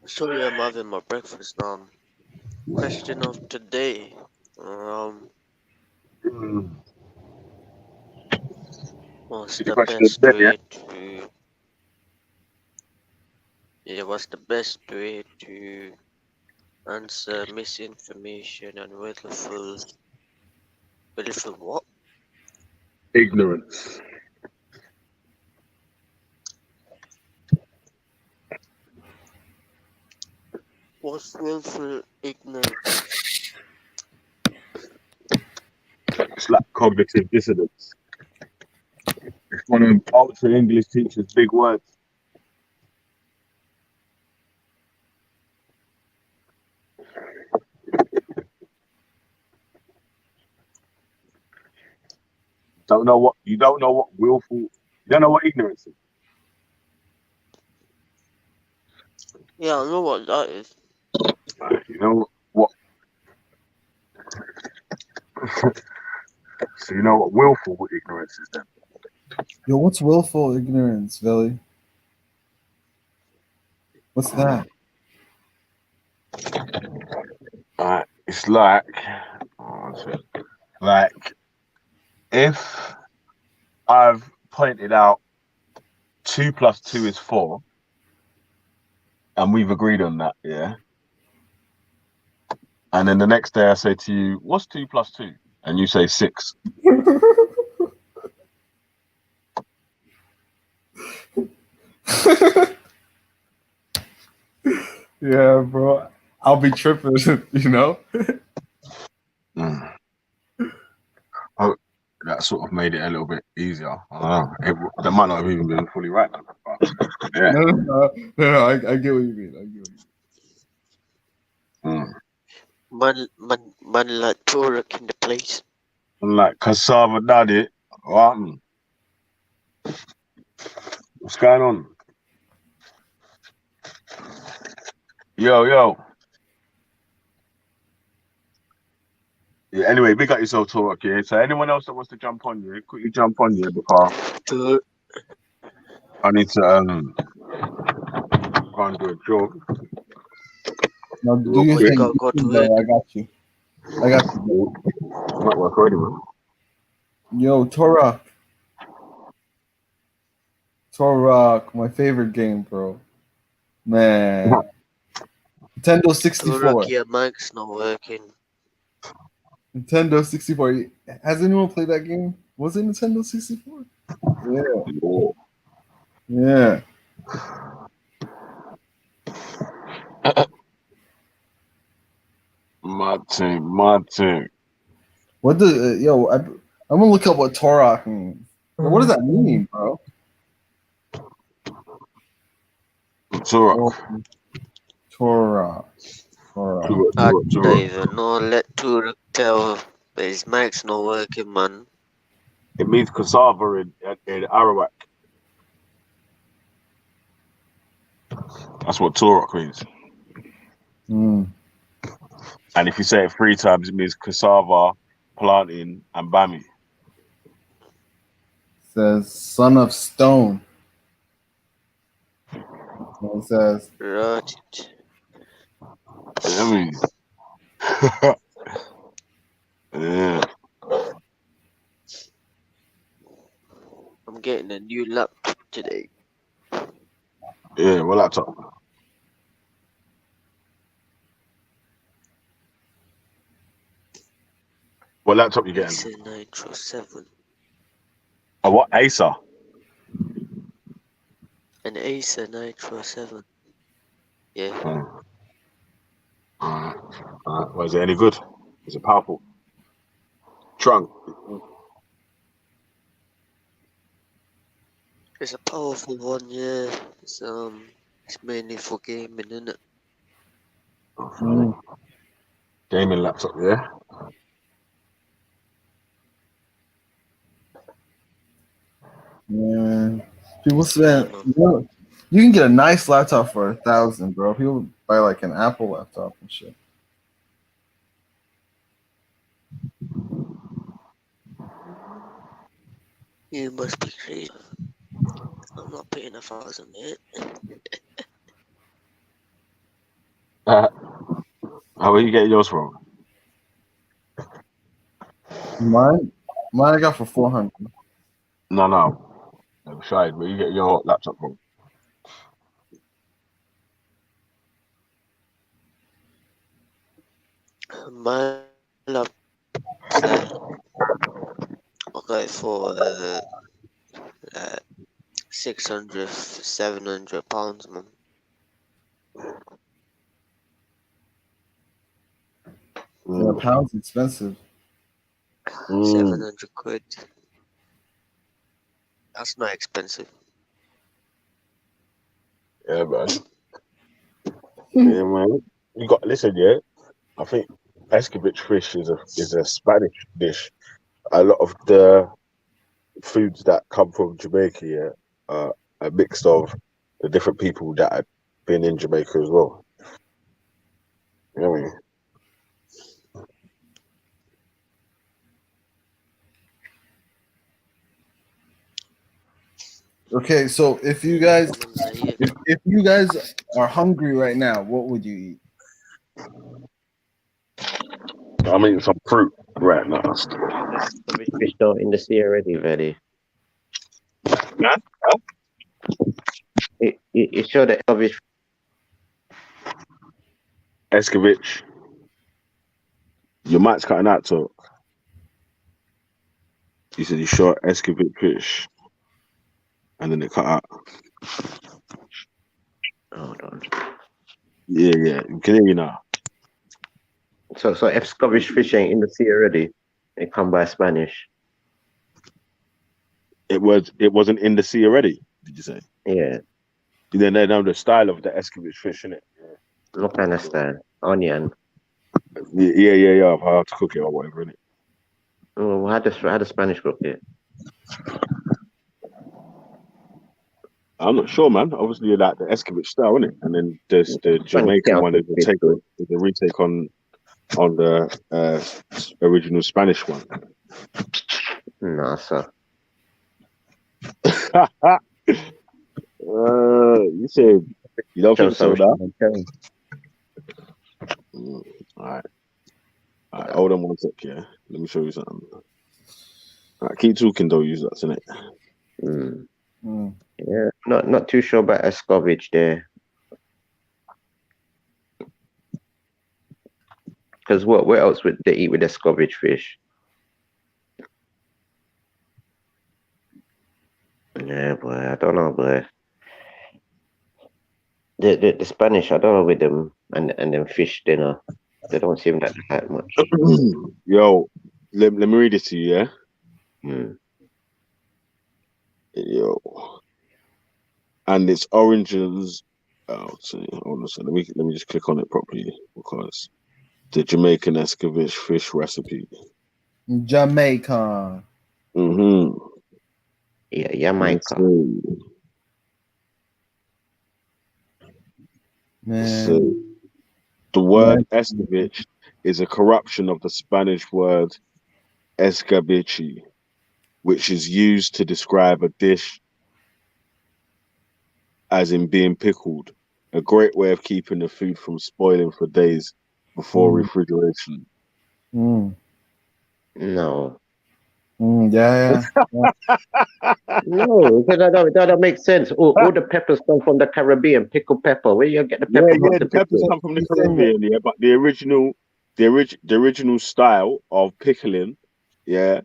Sorry, I'm having my breakfast now. Question of today. What's the best way to? Yeah, what's the best way to answer misinformation and willful what? Ignorance. What's willful ignorance? It's like cognitive dissonance. It's one of ultra English teachers' big words. You don't know what willful. You don't know what ignorance is. Yeah, I know what that is. You know what? So you know what willful ignorance is then. Yo, what's willful ignorance, Billy? What's that? It's like if I've pointed out 2 + 2 is 4, and we've agreed on that, yeah. And then the next day I say to you, "What's 2 + 2?" And you say 6. Yeah, bro. I'll be tripping, you know? Oh, that sort of made it a little bit easier. I don't know. That might not have even been fully right, but yeah. No, I get what you mean. Man like Turok in the place. Like cassava daddy. What's going on? Yo. Yeah, anyway, big up yourself, Turok, yeah. So anyone else that wants to jump on, yeah, quickly jump on, yeah, because I need to go and do a jog. No, do your thing. I got you. Might work already, man. Yo, Turok, my favorite game, bro. Man. Nintendo 64. Turok, your mic's not working. Nintendo 64. Has anyone played that game? Was it Nintendo 64? Yeah. My team. What the yo? I'm gonna look up what Turok means. What does that mean, bro? Turok. Turok. I don't even know. Let Turok tell. But his mic's not working, man. It means cassava in Arawak. That's what Turok means. And if you say it 3 times, it means cassava, planting, and bami. It says son of stone. It says Right. I mean, yeah. I'm getting a new laptop today. Yeah, what laptop? What laptop you getting? Acer Nitro 7. Oh, what? Acer? An Acer Nitro 7. Yeah. Well, is it any good? Is it powerful? Trunk. It's a powerful one, yeah. It's mainly for gaming, isn't it? Gaming laptop, yeah. yeah. People spend. You can get a nice laptop for 1,000, bro. People buy like an Apple laptop and shit. You must be crazy. I'm not paying 1,000, mate. How are you getting yours from? Mine I got for 400. No. I'm shy. Where you get your laptop from? My laptop, I got it for 600, 700 pounds, man. Yeah, pounds expensive. 700 quid. That's not expensive. Yeah, man. Yeah, man. You got listen, yeah. I think escovitch fish is a Spanish dish. A lot of the foods that come from Jamaica, yeah, are a mix of the different people that have been in Jamaica as well. You know what I mean? Okay, so if you guys are hungry right now, what would you eat? I'm eating some fruit right now. The fish don't in the sea already, Velly. Yeah? It showed that obvious. Escovitch. Your mic's cutting out, Talk. You said you shot escovitch fish, and then it cut out. Hold on. Yeah. You can hear you now. So if Scottish fish ain't in the sea already, it come by Spanish. It wasn't in the sea already. Did you say? Yeah. Then they know the style of the escovitch fish, innit? No kind of style. Onion. Yeah. How to cook it or whatever, innit? Oh, how the Spanish cook it? I'm not sure, man. Obviously, like the escovitch style, innit? And then there's the Jamaican one is a retake on the original Spanish one. No, sir. You said you don't think so, now? All right. Hold on one sec, yeah. Let me show you something. All right, keep talking though. Use that, innit? Yeah, not too sure about escovitch there. Because what else would they eat with escovitch fish? Yeah, boy, I don't know, boy. The Spanish, I don't know with them and them fish dinner. They don't seem that much. Yo, let me read it to you, yeah? Mm. Yo. And it's origins. Oh, see, hold on a second. Let me just click on it properly because the Jamaican escovitch fish recipe. Jamaica. Mm-hmm. Yeah, Jamaica. Man. So the word escovitch is a corruption of the Spanish word escabeche, which is used to describe a dish as in being pickled, a great way of keeping the food from spoiling for days before refrigeration. Mm. No. Yeah. No, that don't make sense. All the peppers come from the Caribbean, pickled pepper. Where you get the pepper? Yeah, the peppers come from the Caribbean, yeah, but the original style of pickling, yeah,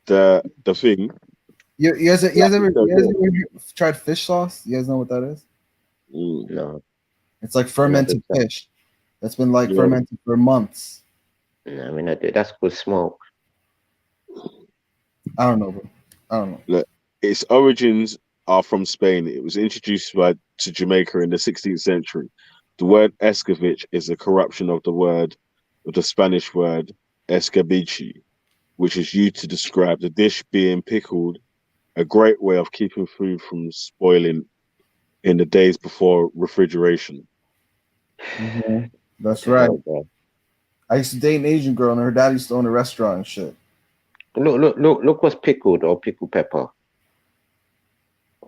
the thing. You guys ever tried fish sauce? You guys know what that is? No. It's like fermented fish that's been like fermented for months. No, I mean, that's good smoke. I don't know, bro. I don't know. Look, its origins are from Spain. It was introduced to Jamaica in the 16th century. The word escovitch is a corruption of the Spanish word escabeche, which is used to describe the dish being pickled, a great way of keeping food from spoiling in the days before refrigeration. Mm-hmm. That's right. I used to date an Asian girl, and her dad used to own a restaurant and shit. Look what's pickled or pickled pepper.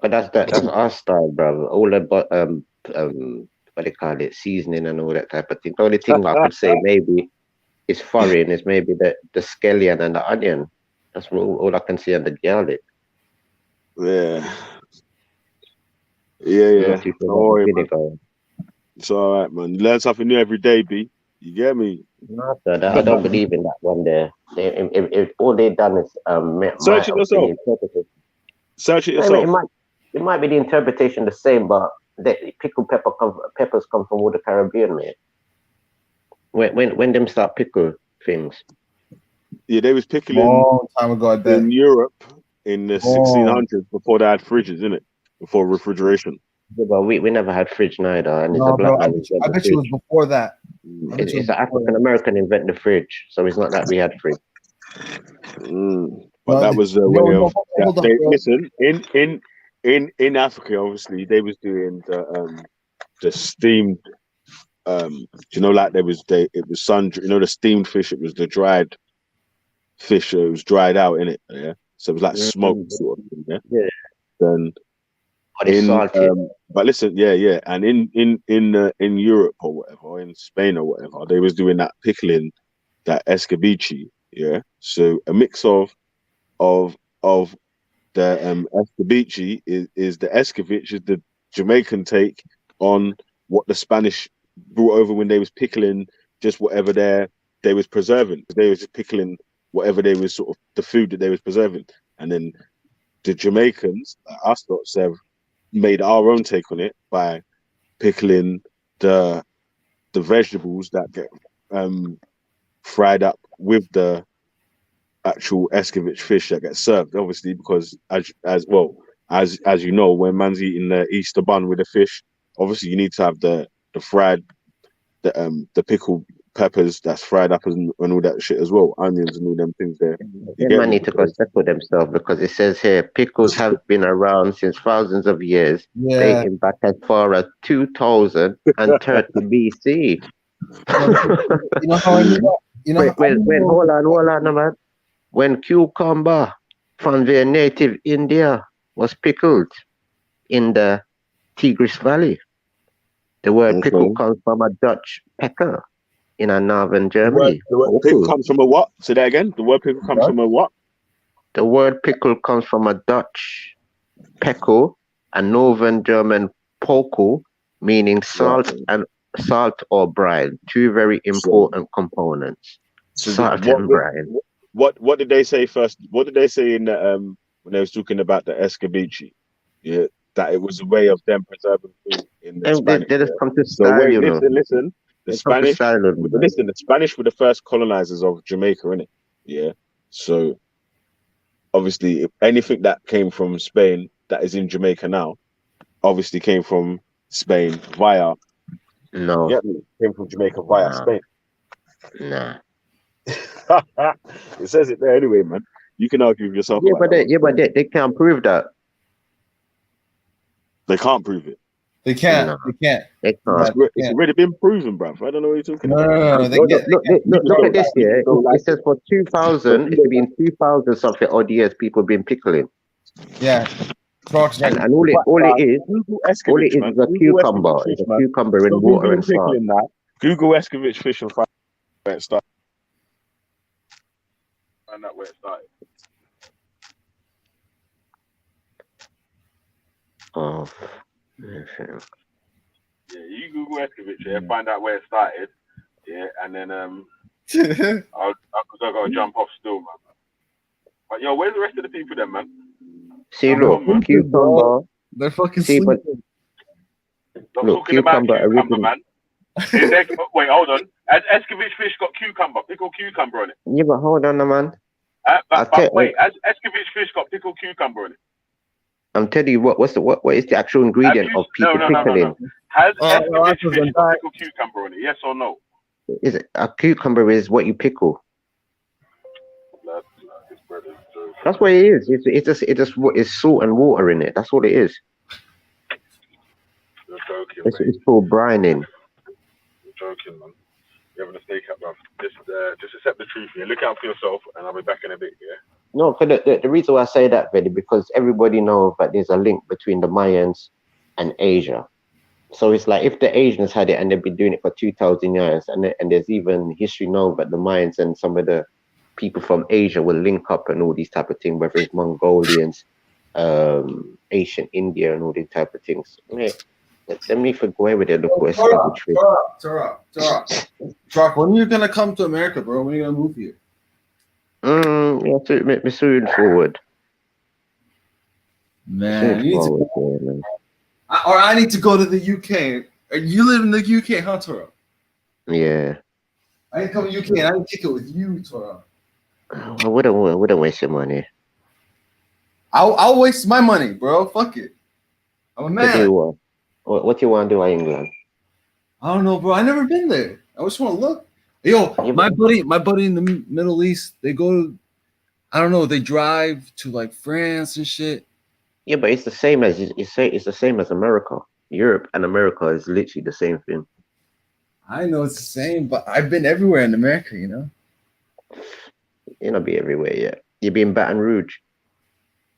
But that's our style, bro. All about what they call it, seasoning and all that type of thing. The only thing I could say maybe is foreign is maybe the scallion and the onion. That's all I can see on the garlic. Yeah. Don't worry, man. It's all right, man. You learn something new every day, B. You get me? No, I don't believe in that one there. If all they done is search it yourself. Search it yourself. It might be the interpretation the same, but the pickled peppers come from all the Caribbean, man. When them start pickle things. Yeah, they was pickling long time ago in Europe in the 1600s before they had fridges, innit? Before refrigeration. Yeah, but we never had fridge neither, and it's a black man. I bet you it was before that. It's an African American invented the fridge, so it's not that we had fridge. But that was a way of listen. In Africa, obviously, they was doing the steamed. You know, like it was sun. You know, the steamed fish. It was the dried fish. It was dried out in it. Yeah, so it was like smoked sort of thing. Yeah. Then. But listen, and in Europe or whatever, in Spain or whatever, they was doing that pickling, that escabeche, yeah. So a mix of the escabeche is the escovitch is the Jamaican take on what the Spanish brought over when they was pickling just whatever they was preserving. They was just pickling whatever they was sort of the food that they was preserving, and then the Jamaicans, us lots have made our own take on it by pickling the vegetables that get fried up with the actual escovitch fish that gets served. Obviously, because as you know, when man's eating the Easter bun with the fish, obviously you need to have the fried the pickled peppers that's fried up and all that shit as well, onions and all them things there. They might need to go settle themselves because it says here pickles have been around since thousands of years, dating back as far as 2030 BC. You know how I knew that? You know, wait, hold on, man. When cucumber from their native India was pickled in the Tigris Valley, the word pickle comes from a Dutch pecker in a northern Germany. The word pickle comes from a what? Say that again. The word pickle comes from a what? The word pickle comes from a Dutch peckle, a northern German pokel, meaning salt or brine. Two very important components. So salt and brine. What did they say first? What did they say in the when they was talking about the escabeche? Yeah, that it was a way of them preserving food in the Spanish. They just come to So style, wait, listen. The Spanish. Listen, the Spanish were the first colonizers of Jamaica, innit? Yeah. So obviously, anything that came from Spain that is in Jamaica now, obviously came from Spain via. No. Yeah, came from Jamaica via Spain. Nah. It says it there anyway, man. You can argue with yourself. Yeah, but they can't prove that. They can't prove it. They can't. No. They can't. They can't. It's already been proven, bruv. I don't know what you're talking about. No. Look at this here. It says for 2000, it should be in 2000 something odd years people been pickling. Yeah. And all it is a cucumber. It's a cucumber in water and salt. Google Escovitch fish and find where it started. Find out where it started. Oh. Yeah, you Google Escovitch, find out where it started. Yeah, and then because I got to jump off still, man. But yo, where's the rest of the people then, man? See, look, cucumber. They're fucking sleeping. Look, cucumber original. Man. Wait, hold on. Has Escovitch fish got cucumber? Pickled cucumber on it? Yeah, but hold on, man. But wait, has Escovitch fish got pickled cucumber on it? I'm telling you what is the actual ingredient of people pickling? No. Has Escovitch fish got pickled cucumber on it? Yes or no? Is it a cucumber? Is what you pickle? That's what it is. It's salt and water in it. That's all it is. You're joking, it's called brining. You're joking, man. You're having a snake up, bro. Just accept the truth here. Look out for yourself, and I'll be back in a bit, yeah? No, because the reason why I say that, Vedi, because everybody knows that there's a link between the Mayans and Asia. So it's like if the Asians had it and they've been doing it for 2,000 years, and there's even history known that the Mayans and some of the people from Asia will link up and all these type of things, whether it's Mongolians, ancient India and all these type of things. Mate, let me forget with it. Turok, when are you gonna come to America, bro? When are you gonna move here? Yeah, to me soon forward. Man, I need to go to the UK. You live in the UK, huh, Turok? Yeah. I need to come to UK and I need to kick it with you, Turok. I wouldn't waste your money. I'll waste my money, bro. Fuck it. I'm a man. What you want to do in England? I don't know, bro. I never been there. I just want to look. Yo, my buddy in the Middle East, they go, I don't know, they drive to like France and shit. Yeah, but it's the same as it's the same as America. Europe and America is literally the same thing. I know it's the same, but I've been everywhere in America, you know. You're not be everywhere yet. You've been Baton Rouge.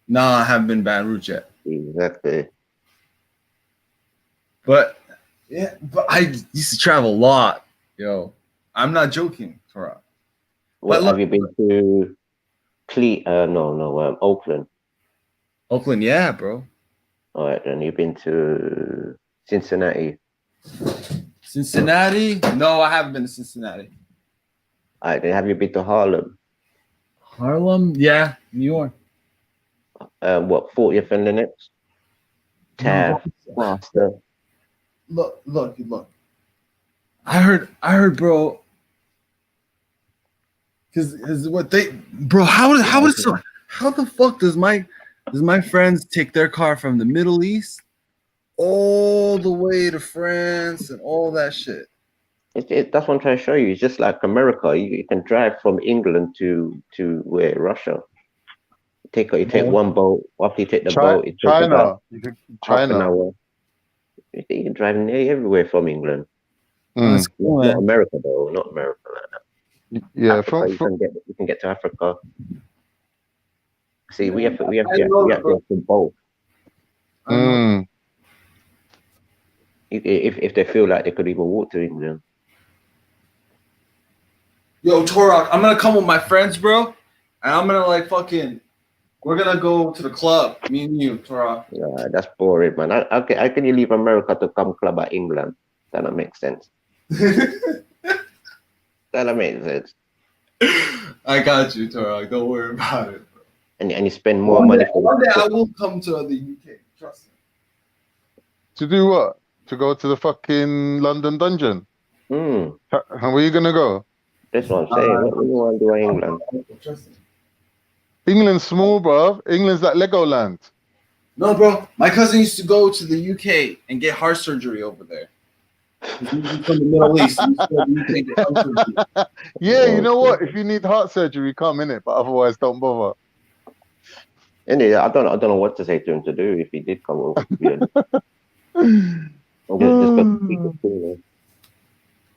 No, I haven't been Baton Rouge yet. Exactly. But yeah, but I used to travel a lot, yo. I'm not joking, Turok. Well, have you been to Oakland? Oakland, yeah, bro. All right, then you've been to Cincinnati. Cincinnati? No, I haven't been to Cincinnati. All right, then have you been to Harlem? Harlem? Yeah, New York. What, 40th and Lenox? Taft, Foster. Look. I heard, bro. Because what they, bro, how the fuck does my friends take their car from the Middle East all the way to France and all that shit? That's what I'm trying to show you. It's just like America. You can drive from England to where Russia. You take one boat. After you take the boat, it takes about half an hour. You can drive everywhere from England. That's cool, not America though. Not America like that. Yeah, Africa, you can get to Africa. See, we have to do both. If they feel like they could even walk to England. Yo, Turok, I'm gonna come with my friends, bro, and I'm gonna we're gonna go to the club, me and you, Turok. Yeah, that's boring, man. How can you leave America to come club at England? That don't make sense. That don't make sense. I got you, Turok. Don't worry about it, bro. And you spend more money. One day I will come to the UK. Trust me. To do what? To go to the fucking London dungeon? Mm. Where are you gonna go? That's what I'm saying. What do you want to do in England? England's small, bro. England's like Legoland. No, bro. My cousin used to go to the UK and get heart surgery over there. He's from the Middle East. He used to go to the UK and get heart surgery. Yeah, you know what? If you need heart surgery, come in it, but otherwise, don't bother. Anyway, I don't know what to say to him to do if he did come over. Just got to speak to him.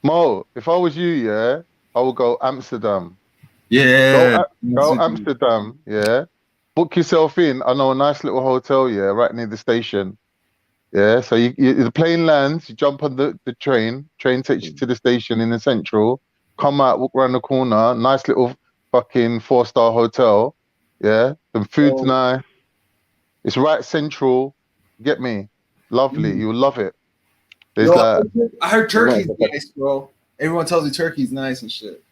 Mo, if I was you, yeah, I would go Amsterdam. Yeah. Go Amsterdam, yeah. Book yourself in. I know a nice little hotel, yeah, right near the station. Yeah, so the plane lands, you jump on the train takes you to the station in the central, come out, walk around the corner, nice little fucking 4-star hotel. Yeah, the food's nice. It's right central. Get me? Lovely. You'll love it. There's I heard Turkey's nice, bro. Everyone tells me Turkey's nice and shit.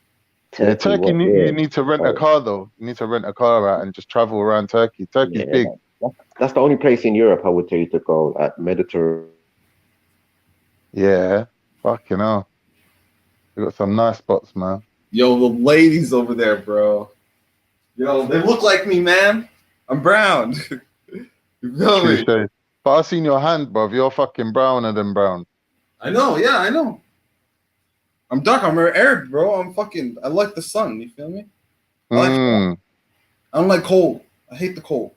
Yeah, Turkey, you need to rent a car though. You need to rent a car out and just travel around Turkey. Turkey's big. That's the only place in Europe I would tell you to go at Mediterranean. Yeah, fucking hell. We got some nice spots, man. Yo, the ladies over there, bro. Yo, they look like me, man. I'm brown. You feel me? But I seen your hand, bruv. You're fucking browner than brown. I know, yeah, I know. I'm dark. I'm Arab, bro. I like the sun. You feel me? I don't like cold. I hate the cold.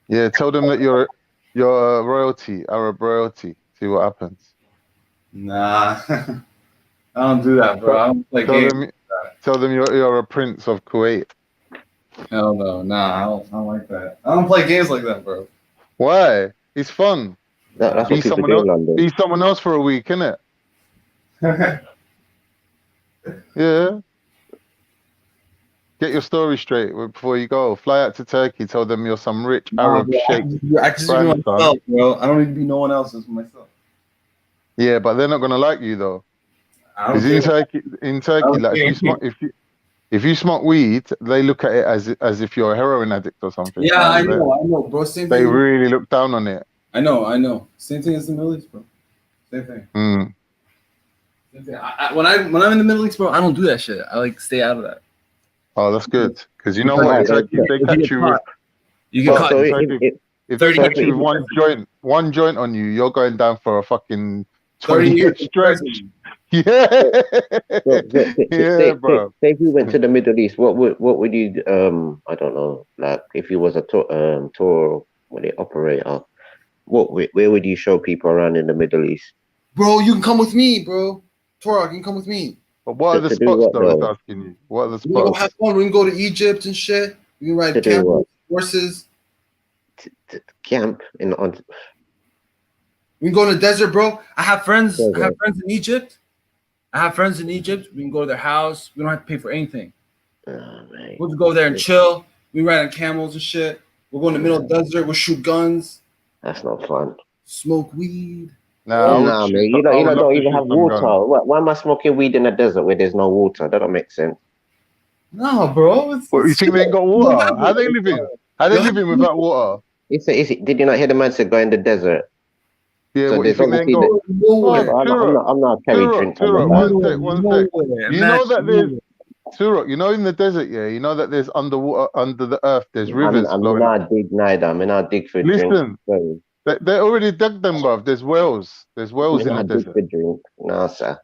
Yeah, tell them that you're royalty, Arab royalty. See what happens. Nah, I don't do that, bro. I don't play games. Tell them you're a prince of Kuwait. Hell no, nah, I don't like that. I don't play games like that, bro. Why? It's fun. That's be someone else for a week, innit? Yeah. Get your story straight before you go. Fly out to Turkey. Tell them you're some rich Arab sheikh. I just be myself, bro. I don't need to be no one else. Just myself. Yeah, but they're not gonna like you though. Because in Turkey, like if you smoke weed, they look at it as if you're a heroin addict or something. Yeah, I know, bro. Same they thing. They really look down on it. I know. Same thing as the Middle East, bro. Same thing. Mm. Same thing. When I'm in the Middle East, bro, I don't do that shit. I like stay out of that. Oh, that's good. Because you know what? In Turkey, if they catch you with, you get caught. If they catch you with one joint on you, you're going down for a fucking 20-year stretch. Yeah, yeah, bro. Say if you went to the Middle East, what would you I don't know, like if you was a tour operator, where would you show people around in the Middle East? Bro, you can come with me, bro. Turok, you can come with me. But what are the spots that I was asking you? What are the spots? We can go have fun. We can go to Egypt and shit. We can ride camels, horses. Camp in We can go to the desert, bro. I have friends. I have friends in Egypt. We can go to their house. We don't have to pay for anything. We'll just go there and chill. We ride on camels and shit. We'll go in the middle of the desert. We'll shoot guns. That's not fun. Smoke weed. Nah, man. You don't even have water. Why am I smoking weed in the desert where there's no water? That don't make sense. No, bro. You think they ain't got water? How they living? How they living without water? Did you not hear the man say go in the desert? Yeah, so what you think they ain't got? I'm not carrying drinks. One sec. You know that there's Turok, you know in the desert, yeah, you know that there's underwater, under the earth, there's rivers. I'm not dig neither. I'm not dig for drinks. Listen, they already dug them, bruv. There's wells. There's wells in the desert. For drink. No, sir.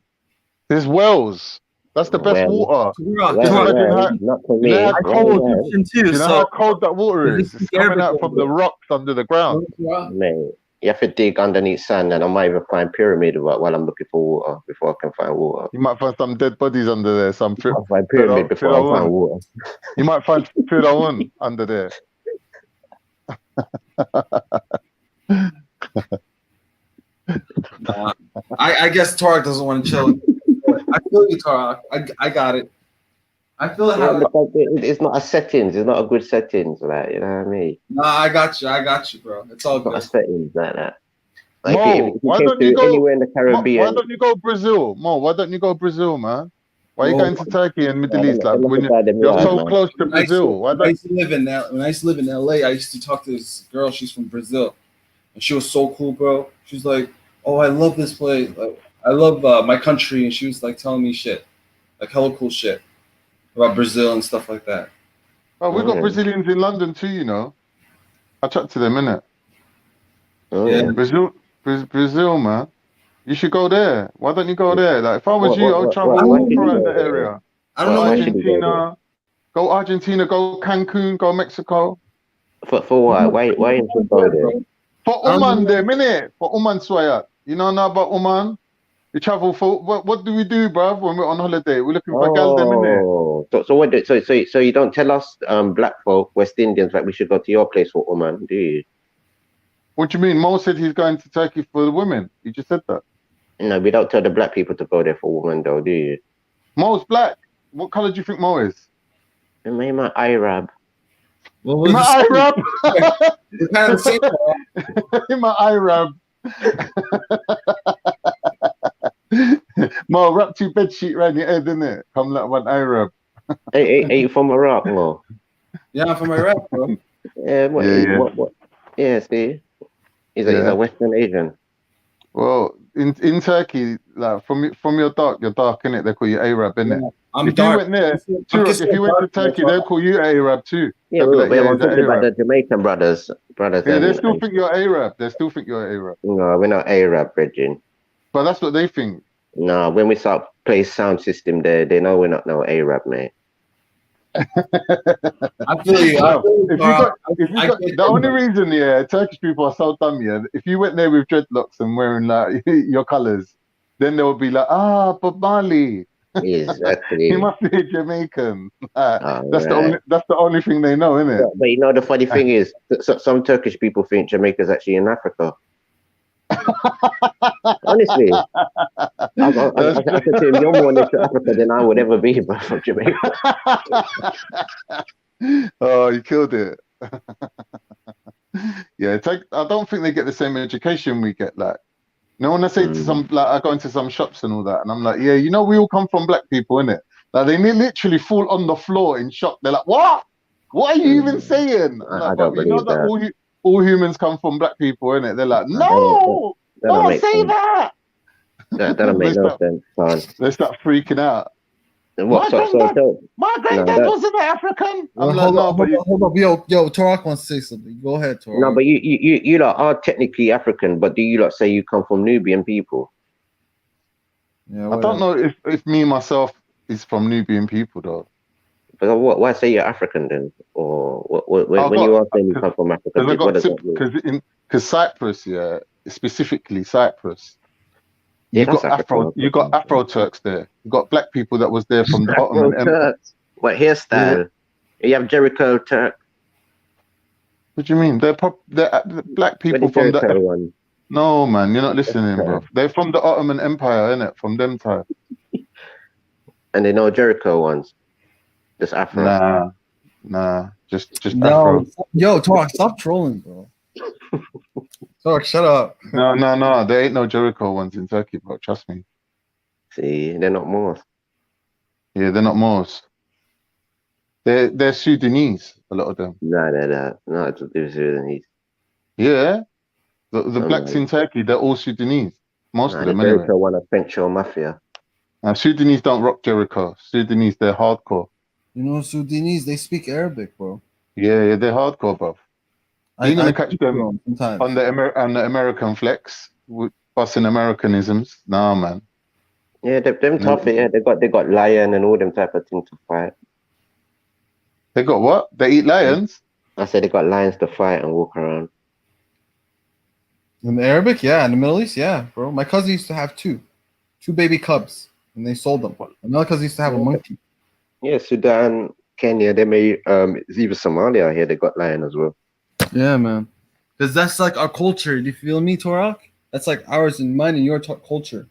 There's wells. That's the best water. Not for me. How cold that water is? It's coming out from the rocks under the ground. Man, you have to dig underneath sand, and I might even find pyramid while I'm looking for water before I can find water. You might find some dead bodies under there. Some pyramid before I find water. You might find Firaun under there. I guess Turok doesn't want to chill. I feel you, Turok. I got it. I feel it's not a settings. It's not a good settings, like, you know what I mean? Nah, I got you, bro. It's all good. Not a settings like that. Like Mo, why don't you go anywhere in the Caribbean? Why don't you go Brazil, Mo? Why don't you go Brazil, man? Why are you going to Turkey and Middle East? Like when you're so close to Brazil. When I used to live in LA, I used to talk to this girl. She's from Brazil, and she was so cool, bro. She's like, "Oh, I love this place. Like, I love my country, and she was like telling me shit, like hella cool shit about Brazil and stuff like that. Oh, we got Brazilians in London too, you know. I chat to them, innit? Yeah. Brazil, man. You should go there. Why don't you go there? Like, if I was you, I would travel all around the area. I don't know. Argentina, go Argentina, go Cancun, go Mexico. For what? Why you should go there? For Oman, there, innit? For Oman, Swayat. You know now about Oman? We travel for what do we do, bruv, when we're on holiday? We're looking for gal them, innit? So you don't tell us black folk, West Indians, like we should go to your place for Oman, do you? What do you mean? Mo said he's going to Turkey for the women. You just said that. No, we don't tell the black people to go there for women, though, do you? Mo's black. What color do you think Mo is? Am I my Arab? Am I Arab? We're kind of the same. Am I Arab? Mo, wrap two bed sheet around your head, innit? Come like one Arab. Hey, you from Iraq, Mo? Yeah, I'm from Iraq, bro. What? Yeah, see? He's a Western Asian. Well, in Turkey, like from your dark, you're dark, innit? They call you Arab, innit? Yeah, I'm if dark. You went there, if you went to Turkey, they'll call you Arab too. Yeah, I'm talking about the Jamaican brothers. Yeah, they still think you're Arab. They still think you're Arab. No, we're not Arab, Bridging. But that's what they think. No, when we start play sound system there, they know we're not no Arab, mate. I feel you. The only reason, Turkish people are so dumb, if you went there with dreadlocks and wearing like your colours, then they would be like, Bob Marley. Exactly. He must be a Jamaican. That's the only thing they know, isn't it? But you know, the funny thing is, some Turkish people think Jamaica's actually in Africa. Honestly, I said to him, you're more next to Africa than I would ever be, but from Jamaica. Oh, you killed it. Yeah, I don't think they get the same education we get. Like, when I say to some, like, I go into some shops and all that, and I'm like, yeah, you know, we all come from black people, innit? Like, they literally fall on the floor in shock. They're like, what? What are you even saying? I don't believe that. All humans come from black people, innit? They're like, no, don't say that. That doesn't make no sense, son. They start freaking out. What? My granddad wasn't African. Hold up. Yo, Turok wants to say something. Go ahead, Turok. No, but you lot are technically African, but do you lot say you come from Nubian people? Yeah, I don't know if me myself is from Nubian people though. But why say you're African then? Or when you are saying you come from Africa? Because Cyprus, specifically Cyprus. Yeah, you got Afro Turks there. You got black people that was there from the Ottoman Empire. What hairstyle? Yeah. You have Jericho Turk. What do you mean? They're black people from the one. No, man, you're not listening, bro. They're from the Ottoman Empire, innit? From them time. And they know Jericho ones. Just Afro. Nah. Just no. Afro. Yo, Turok, stop trolling, bro. Turok, shut up. No. There ain't no Jericho ones in Turkey, bro. Trust me. See, they're not Moors. Yeah, they're not Moors. They're Sudanese, a lot of them. No, they're not. They're Sudanese. Yeah. The blacks in Turkey, they're all Sudanese. Most of them, anyway. Jericho one of French or Mafia. Sudanese don't rock Jericho. Sudanese, they're hardcore. You know, Sudanese, they speak Arabic, bro. Yeah, they're hardcore, bro. You're gonna catch them on the American flex, busting Americanisms. Nah, man. Yeah, them tough. Yeah, they got lion and all them type of things to fight. They got what? They eat lions? I said they got lions to fight and walk around. In the Arabic, yeah. In the Middle East, yeah, bro. My cousin used to have two baby cubs, and they sold them. Another cousin used to have a monkey. Yeah, Sudan, Kenya, they may even Somalia here, they got lion as well. Yeah, man. Because that's like our culture. Do you feel me, Turok? That's like ours and mine and your culture.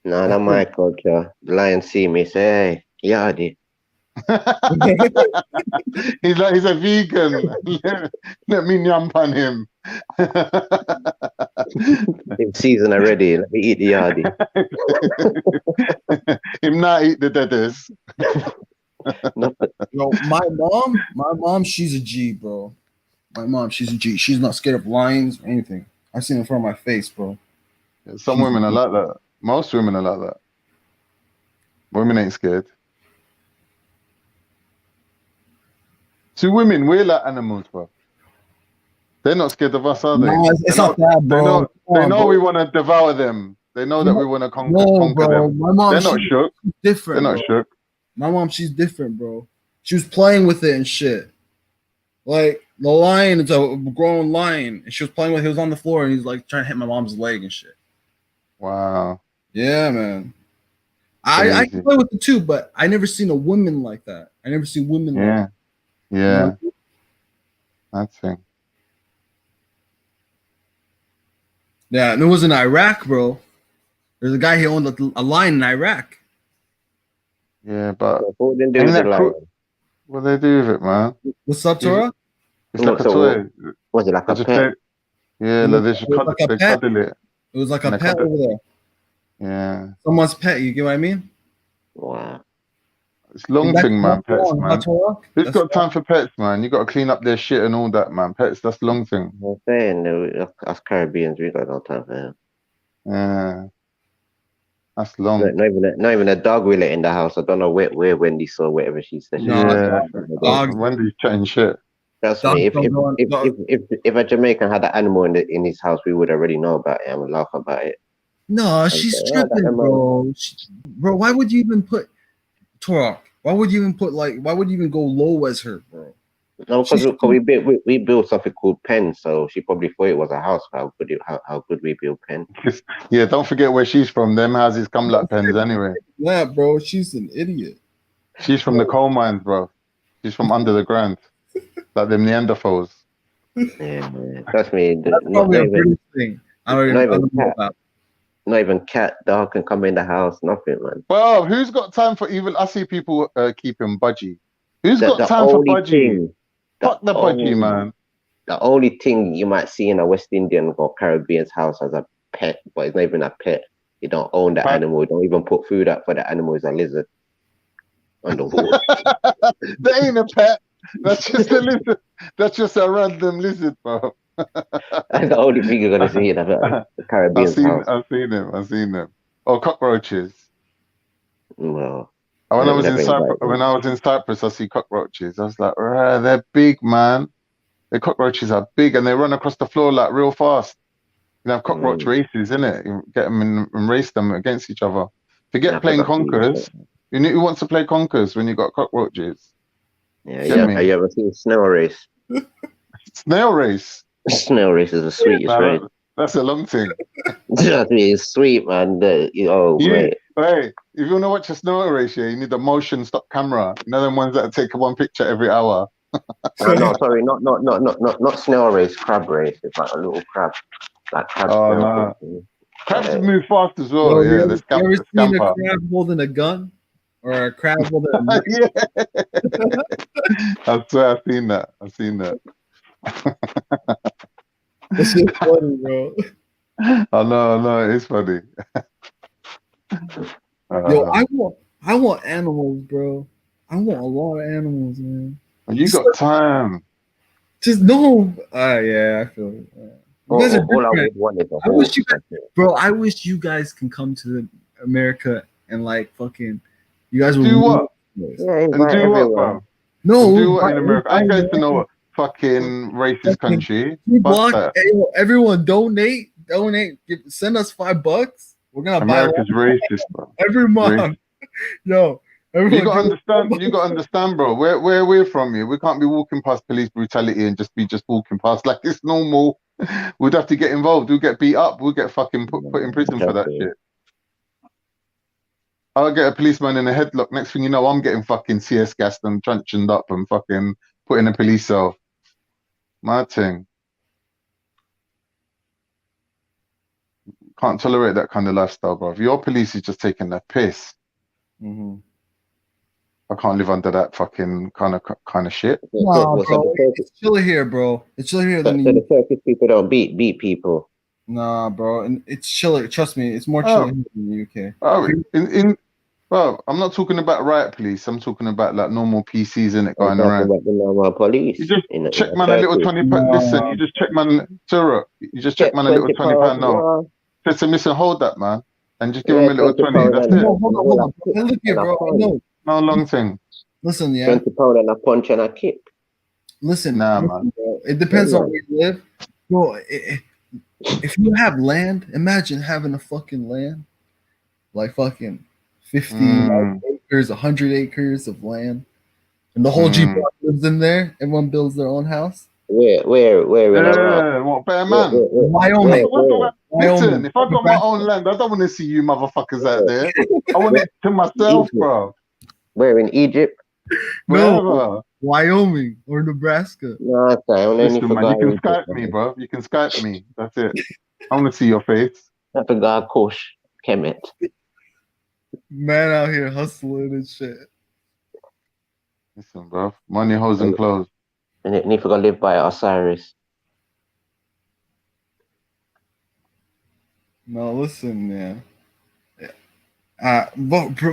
No, not my culture. The lion see me, say, hey, Yardi. he's a vegan. Let me yump on him. In season already. Let me eat the Yardi. Him not eat the deaders. Yo, my mom, she's a G, bro. My mom, she's a G. She's not scared of lions or anything. I've seen it in front of my face, bro. Some women are like that. Most women are like that. Women ain't scared. To women, we're like animals, bro. They're not scared of us, are they? No, it's not that, bro. They know we want to devour them. They know that we want to conquer bro. them. My mom, They're not shook. Different. They're not shook. My mom, she's different, bro. She was playing with it and shit. Like the lion is a grown lion, and she was playing with. He was on the floor, and he's like trying to hit my mom's leg and shit. Wow. Yeah, man. I can play with it too, but I never seen a woman like that. I never seen women. Yeah. Like that. Yeah. You know? That's it. Yeah, and it was in Iraq, bro. There's a guy who owned a lion in Iraq. Yeah, but what they do with the lion? What they do with it, man? What's up, Tora? It's like a toy. Was it like a pet? Yeah, they cuddle it. It was like a pet over there. Yeah. Someone's pet, you get what I mean? Wow. It's long thing, man, pets, man. Who's That's got time for pets, man? You got to clean up their shit and all that, man. Pets, that's long thing. I'm saying, us Caribbeans, we got no time for that. Yeah. That's long. Not even a dog we let in the house. I don't know where Wendy saw whatever she said. Yeah. Wendy's chatting shit. Trust me, if a Jamaican had an animal in his house, we would already know about it and would laugh about it. No, she's tripping, bro. Bro, why would you even put Turok? Why would you even go low as her, bro? No, because we built something called Pen, so she probably thought it was a house. How could we build Pen? Yeah, don't forget where she's from. Them houses come like pens anyway. Yeah, bro, she's an idiot. She's from the coal mines, bro. She's from under the ground, like them Neanderthals. Yeah, man. Trust me. That's probably a British thing. I don't know about. Not even cat, dog can come in the house. Nothing, man. Well, who's got time for even? I see people keeping budgie. Who's got time for budgie? Fuck the budgie, man. The only thing you might see in a West Indian or Caribbean's house as a pet, but it's not even a pet. You don't own the animal. You don't even put food up for the animal. It's a lizard on the wall. That ain't a pet. That's just a lizard. That's just a random lizard, bro. That's the only thing you're gonna see in a Caribbean house. I've seen them. Oh, cockroaches. No. When I was in Cyprus, I see cockroaches. I was like, they're big, man. The cockroaches are big and they run across the floor like real fast. You have cockroach races, innit? You get them and race them against each other. Forget playing Conkers. Who wants to play Conkers when you got cockroaches? Yeah, have you ever seen Snail Race? Snail Race? Snail Race is the sweetest race. That's a long thing. It's sweet, man. Mate. Hey, if you want to watch a snail race, you need a motion stop camera. You know them ones that take one picture every hour. No, sorry, not snail race, crab race. It's like a little crab, like crab. Oh no, crabs move fast as well. Bro, yeah, you ever seen a crab holding a gun or a crab holding a knife? Yeah. I swear, I've seen that. This is funny, bro. I know, it's funny. Yo, I want animals, bro. I want a lot of animals, man. You got time. Just no. Yeah, I feel it. You guys are different. I wish you guys can come to America and like fucking. You guys will do what? And do what, bro? No, do what in America? I'm going to know what fucking racist country. Everyone donate. Send us $5. We're gonna America's buy racist, bro. Every month. Yo, you gotta understand, bro. Where we're from here, we can't be walking past police brutality and just walking past like it's normal. We'd have to get involved. We'll get beat up. We'll get fucking put in prison for that shit. I'll get a policeman in a headlock. Next thing you know, I'm getting fucking CS gassed and truncheoned up and fucking put in a police cell. My thing. Can't tolerate that kind of lifestyle, bro. If your police is just taking the piss, I can't live under that fucking kind of shit. Nah, bro. It's chilly here, bro. It's chilly here than the Turkish people don't beat people. Nah, bro. And it's chilly. Trust me, it's more chilly in the UK. Well, I'm not talking about riot police. I'm talking about like normal PCs in it going around. About the normal police. You just check man a little £20. Listen, you just check man Turok. You just check man a little £20 note. Listen, hold that, man. and just give him a little 20. That's it. No, hold on. Look here, bro. I know. No long thing. Listen, yeah. 20 pound and a punch and a kick. Listen, man. Bro, it depends on where you live. Bro, if you have land, imagine having a fucking land, like fucking 50 acres, 100 acres of land, and the whole G block lives in there. Everyone builds their own house. Where? What better man? Wyoming. Listen, if I got my own land, I don't want to see you motherfuckers out there. I want it to myself, bro. Where, in Egypt? Wherever. Wyoming or Nebraska. No, listen, man, you can Skype me, bro. You can Skype me. That's it. I want to see your face. I forgot Kush, Kemet. Man out here hustling and shit. Listen, bro. Money, hoes, and clothes. And you forgot to live by Osiris. No, listen, man. But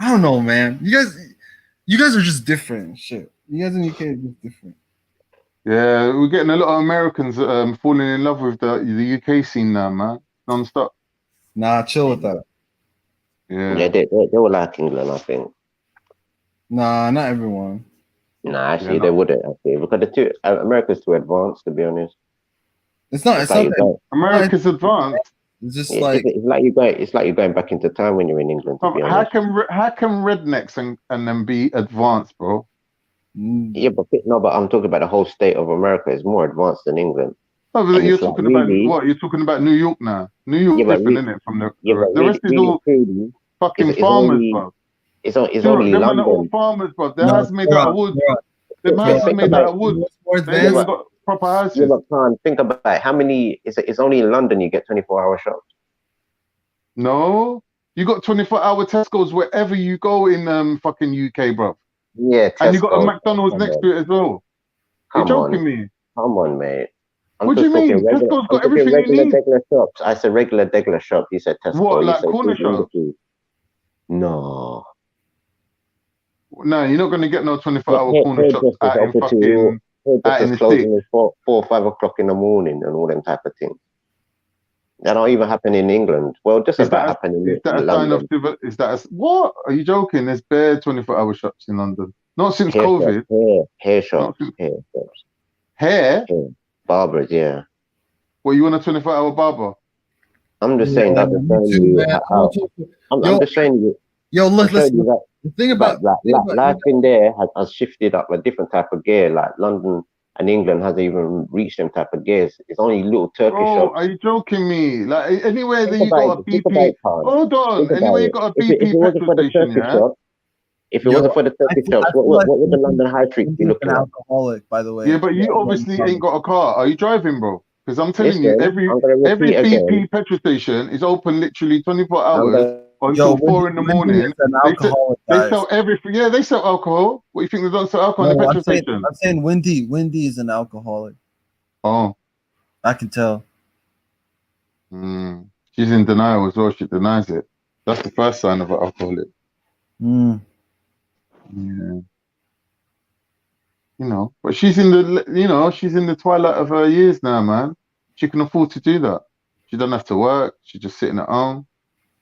I don't know, man. You guys are just different and shit. You guys in the UK are just different. Yeah, we're getting a lot of Americans falling in love with the UK scene now, man. Non-stop. Nah, chill with that. Yeah, they will like England, I think. Nah, not everyone. Nah, actually, they wouldn't. Actually, because America's too advanced, to be honest. It's not that America's advanced. It's just it's like you're going back into time when you're in England. To be honest. How can rednecks and then be advanced, bro? Yeah, but I'm talking about the whole state of America is more advanced than England. No, but you're talking about what? You're talking about New York now. New York different, isn't it? From the rest is all fucking farmers, bro. It's only them London. Are all farmers, bro. Their houses made out of wood. Their houses made out of wood. They haven't got proper houses. Yeah, but can't think about it. How many? It's only in London you get 24-hour shops. No, you got 24-hour Tesco's wherever you go in fucking UK, bro. Yeah, Tesco. And you got a McDonald's next to it as well. You're joking me? Come on, mate. What do you mean? Tesco's got everything you need. Regular shops. I said regular shop. You said Tesco. What, like corner shop? No. No, you're not going to get no 24-hour corner shops out in fucking out in the closing at 4 or 5 o'clock in the morning and all them type of things. That don't even happen in England. Well, just about happening in London. Is that what? Are you joking? There's bare 24-hour shops in London. Not since COVID. Hair shops. Hair? Barbers, yeah. Well, you want a 24-hour barber? I'm just saying that. I'm just saying you. Yo, listen. The thing about life in there has shifted up a different type of gear. Like London and England hasn't even reached them type of gears. It's only little Turkish shops. Are you joking me? Like anywhere that you got a BP. Hold on. Anywhere you got a BP petrol station, yeah? If it wasn't for the Turkish shops, what would the London High Street be looking like? Alcoholic, by the way. Yeah, but you obviously ain't got a car. Are you driving, bro? Because I'm telling you, every BP petrol station is open literally 24 hours until 4 in the morning. They sell everything. Yeah, they sell alcohol. What, you think they don't sell alcohol in the petrol station? I'm saying Wendy is an alcoholic. Oh. I can tell. She's in denial as well. She denies it. That's the first sign of an alcoholic. Yeah. You know, but she's in the twilight of her years now, man. She can afford to do that. She doesn't have to work. She's just sitting at home,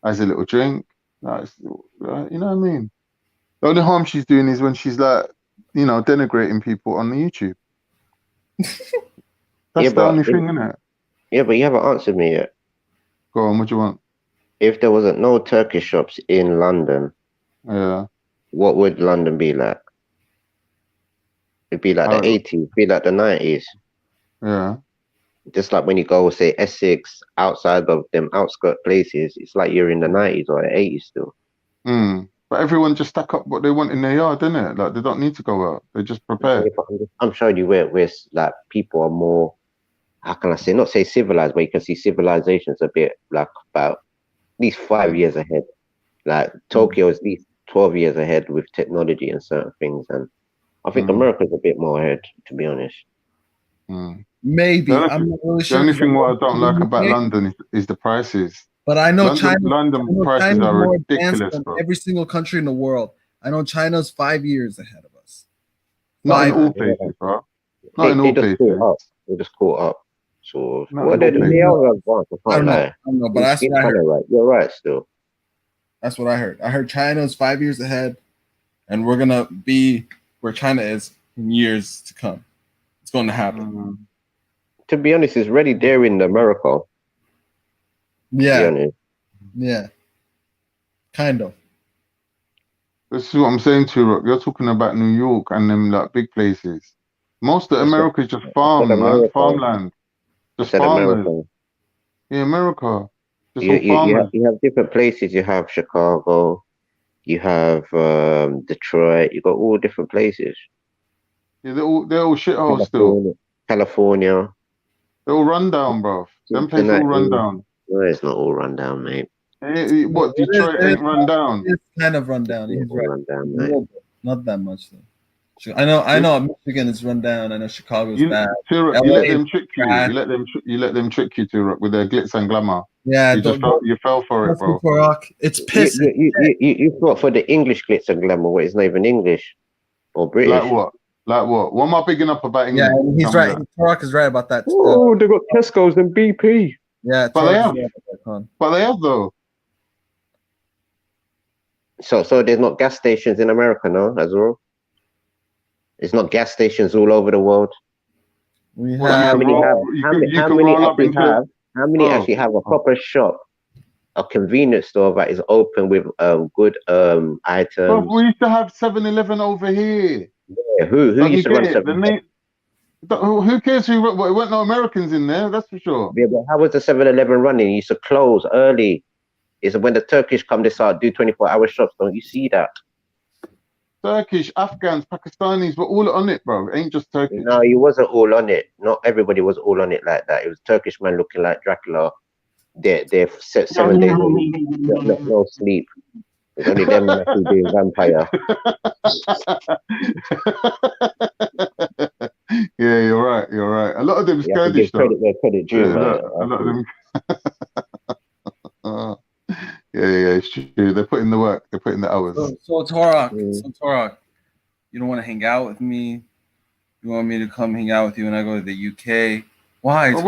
has a little drink. You know what I mean? The only harm she's doing is when she's like, denigrating people on the YouTube. That's the only thing, isn't it? Yeah, but you haven't answered me yet. Go on, what do you want? If there wasn't no Turkish shops in London, what would London be like? It'd be like the 80s, it'd be like the 90s. Yeah. Just like when you go, say, Essex, outside of them outskirt places, it's like you're in the 90s or the 80s still. But everyone just stack up what they want in their yard, don't it? Like, they don't need to go out. They just prepare. Yeah, I'm showing you where like people are more, how can I say, not say civilized, but you can see civilization's a bit like about at least 5 years ahead. Like Tokyo is at least 12 years ahead with technology and certain things. And I think America's a bit more ahead, to be honest. Maybe. I'm not really sure. The only thing what I don't like about London is the prices. But I know London prices are ridiculous, bro. Every single country in the world. I know China's 5 years ahead of us. Not in all places, bro. Not in all places. They just caught up. sort of. No, Well, no they place. are advanced. I I can't don't know. lie. I don't know, but that's what I heard. Right. You're right. Still, That's what I heard. I heard China's 5 years ahead, and we're gonna be where China is in years to come. It's going to happen. to be honest, it's already there in America. To be Yeah, honest. yeah, kind of. This is what I'm saying to you, Rock. You're talking about New York and them like big places. Most of America is just farm, man, America. farmland. I Just said farmers. America. Yeah, America. Just You, all farmers. you have different places. You have Chicago. You have Detroit. You got all different places. Yeah, they're all shitholes still. California. They're all run down, bro. Them places all run down. No, it's not all run down, mate. What, Detroit ain't run down? It's kind of run down. He's right. Run down, A mate. little bit. Not that much though. I know Michigan is run down. I know Chicago's bad. Turok, LA you let is them trick you. bad. You let them trick you, Turok, with their glitz and glamour. Yeah, you fell for it, bro. Turok. It's piss. You fought for the English glitz and glamour. Where it's not even English or British. Like what? Like what? What am I bigging up about England? Yeah, he's right. Turok is right about that. Oh, they got Tesco's and BP. Yeah, but they have. Right about that, but they have though. So there's not gas stations in America, no, as well. It's not gas stations all over the world. We How many actually have a proper shop, a convenience store that is open with good items? But we used to have 7-Eleven over here. Yeah, who used to run 7-Eleven? Who cares who? Well, it weren't no Americans in there, that's for sure. Yeah, but how was the 7-Eleven running? It used to close early. It's when the Turkish come, they start do 24-hour shops. Don't you see that? Turkish, Afghans, Pakistanis were all on it, bro. It ain't just Turkish. No, he wasn't all on it. Not everybody was all on it like that. It was Turkish man looking like Dracula. They're set 7 days a week, no sleep. It's only them actually being vampire. Yeah, you're right. You're right. A lot of them Kurdish though. Credit due, a lot of them. Yeah, it's true. They're putting the work. They're putting the hours. So Turok, you don't want to hang out with me? You want me to come hang out with you when I go to the UK? Why? Listen,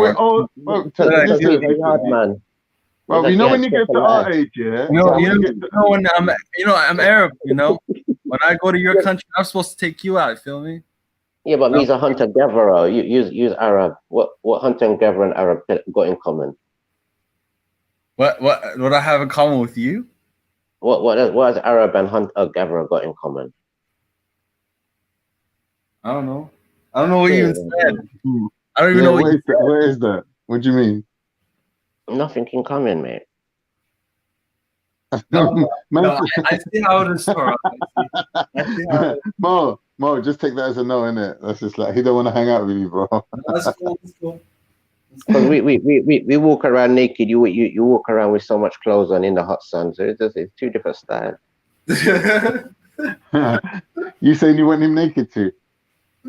man. Well, you know when you get to our age, yeah. I'm Arab. You know, when I go to your country, I'm supposed to take you out. You feel me? Yeah, but me's a hunter gatherer. You use Arab. What hunter and gatherer and Arab got in common? What I have in common with you? What has Arab and hunter gatherer got in common? I don't know. I don't know what you even said. I don't even know what you said. Where is that? What do you mean? Nothing can come in, mate. No, I see how it is. Mo, just take that as a no, innit? That's just like he don't want to hang out with you, bro. That's cool. Because we walk around naked. You walk around with so much clothes on in the hot sun. So it's two different styles. You saying you want him naked too?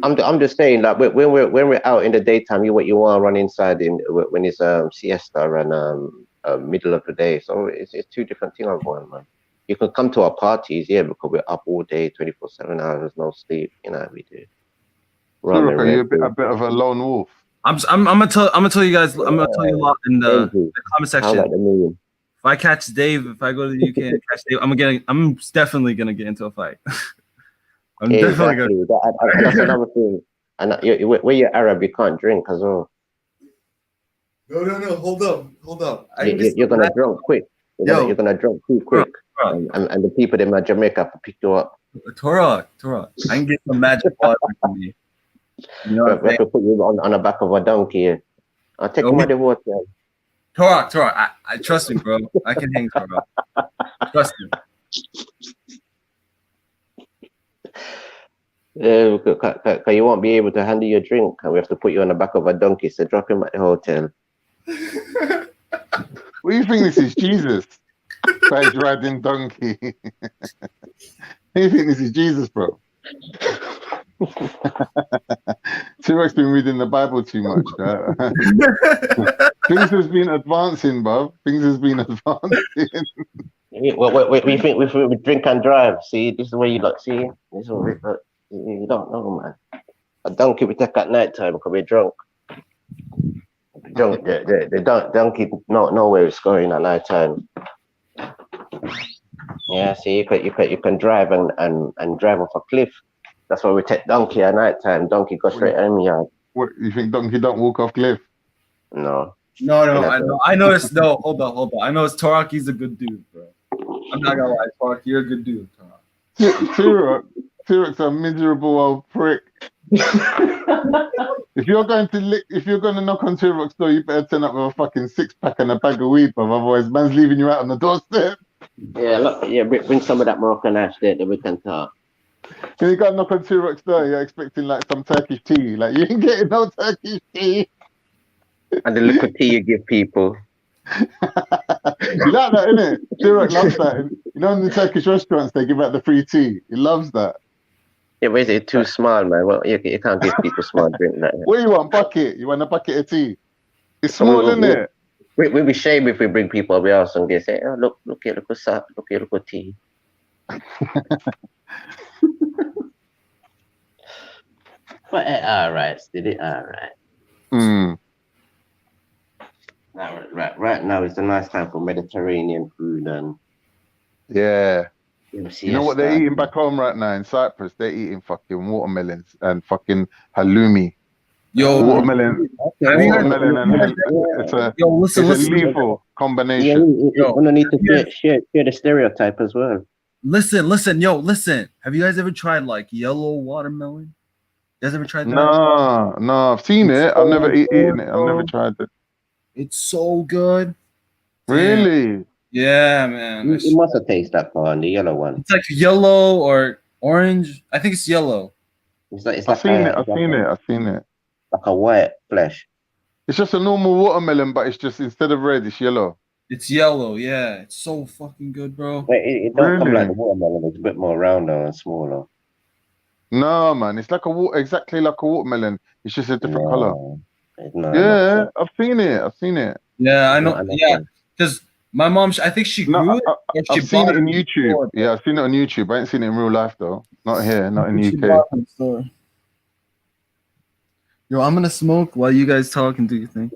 I'm just saying that when we're out in the daytime, you want to run inside when it's siesta and middle of the day. So it's two different things I'm going, man. You can come to our parties, yeah, because we're up all day, 24/7 hours, no sleep. You know how we do. Are you a bit of a lone wolf? I'm gonna tell you guys. I'm gonna tell you a lot in the comment section. If I catch Dave, if I go to the UK and catch Dave, I'm definitely gonna get into a fight. That's another thing. And when you're Arab, you can't drink as well. No. Hold up. You're gonna drunk quick. You're gonna drunk too quick. And the people in Jamaica will pick you up. Turok. I can get some magic water from me. You know we have to put you on the back of a donkey. I'll take you out the water. Turok, I trust me, bro. I can hang Turok. Trust me. Yeah, because you won't be able to handle your drink, and we have to put you on the back of a donkey. So drop him at the hotel. What do you think this is, Jesus? By riding donkey. Do you think this is Jesus, bro? Turok's been reading the Bible too much. Things has been advancing, bro. Things has been advancing. We think we drink and drive. See, this is where you look. See, this is what you don't know, man. A donkey we take at night time because we're drunk. the donkey know where it's going at night time. Yeah, see, you can drive and drive off a cliff. That's why we take donkey at night time. Donkey go straight in yard. What you think? Donkey don't walk off cliff? No. No. I noticed. No, hold on. I noticed Toroki's a good dude, bro. I'm not gonna lie, Torok, you're a good dude, Torok. Turok's a miserable old prick. If you're gonna knock on Turok's door, you better turn up with a fucking 6-pack and a bag of weed, bruv. Otherwise, man's leaving you out on the doorstep. Yeah, look, bring some of that Moroccan ash there that we can talk. You gotta knock on Turok's door, you're expecting like some Turkish tea. Like, you ain't getting no Turkish tea. And the liquid tea you give people. You like that, innit? Turok loves that. You know, in the Turkish restaurants, they give out the free tea. He loves that. Yeah, but is it too small, man? Well, you can't give people small drink like that. What do you want? Bucket? You want a bucket of tea? It's small, isn't it? We'll be shame if we bring people over here and they say, oh, look here, look what's up, look here, look what tea. But all right, still it all right. Right now it's a nice time for Mediterranean food and yeah. You know what they're eating back home right now in Cyprus? They're eating fucking watermelons and fucking halloumi. Yo, watermelon and it's a lethal combination. Yeah, we need to share the stereotype as well. Listen. Have you guys ever tried like yellow watermelon? You guys ever tried that? No, I've seen it. I've never eaten it. I've never tried it. It's so good. Really? Yeah, man. You must have tasted that one, the yellow one. It's like yellow or orange. I think it's yellow. I've seen it. Like a white flesh. It's just a normal watermelon, but it's just instead of red, it's yellow. It's yellow, yeah. It's so fucking good, bro. Wait, it don't come like the watermelon. It's a bit more rounder and smaller. No, man. It's like exactly like a watermelon. It's just a different color. Yeah, I've seen it. Yeah, I know. Yeah, because my mom, I think she grew it. I've seen it in YouTube. Yeah, I've seen it on YouTube. I ain't seen it in real life though. Not here, not in the UK. Yo, I'm gonna smoke while you guys talk and do your thing.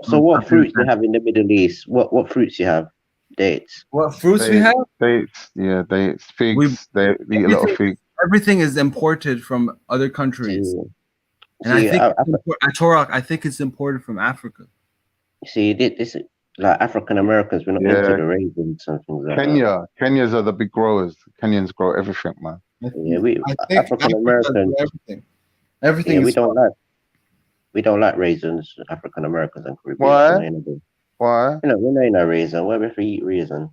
So what fruits you have in the Middle East? What fruits you have? Dates. What fruits we have? Dates. Yeah, dates. Figs. They eat a lot of figs. Everything is imported from other countries. And I think Turok, I think it's imported from Africa. See, this is like African Americans. We're not into the raisins and things like that. Kenyans are the big growers. Kenyans grow everything, man. Yeah, African Americans. Everything. Yeah, we don't like raisins. African Americans and Caribbean. Why? You know, we're not in a raisin. Why we have to eat raisin?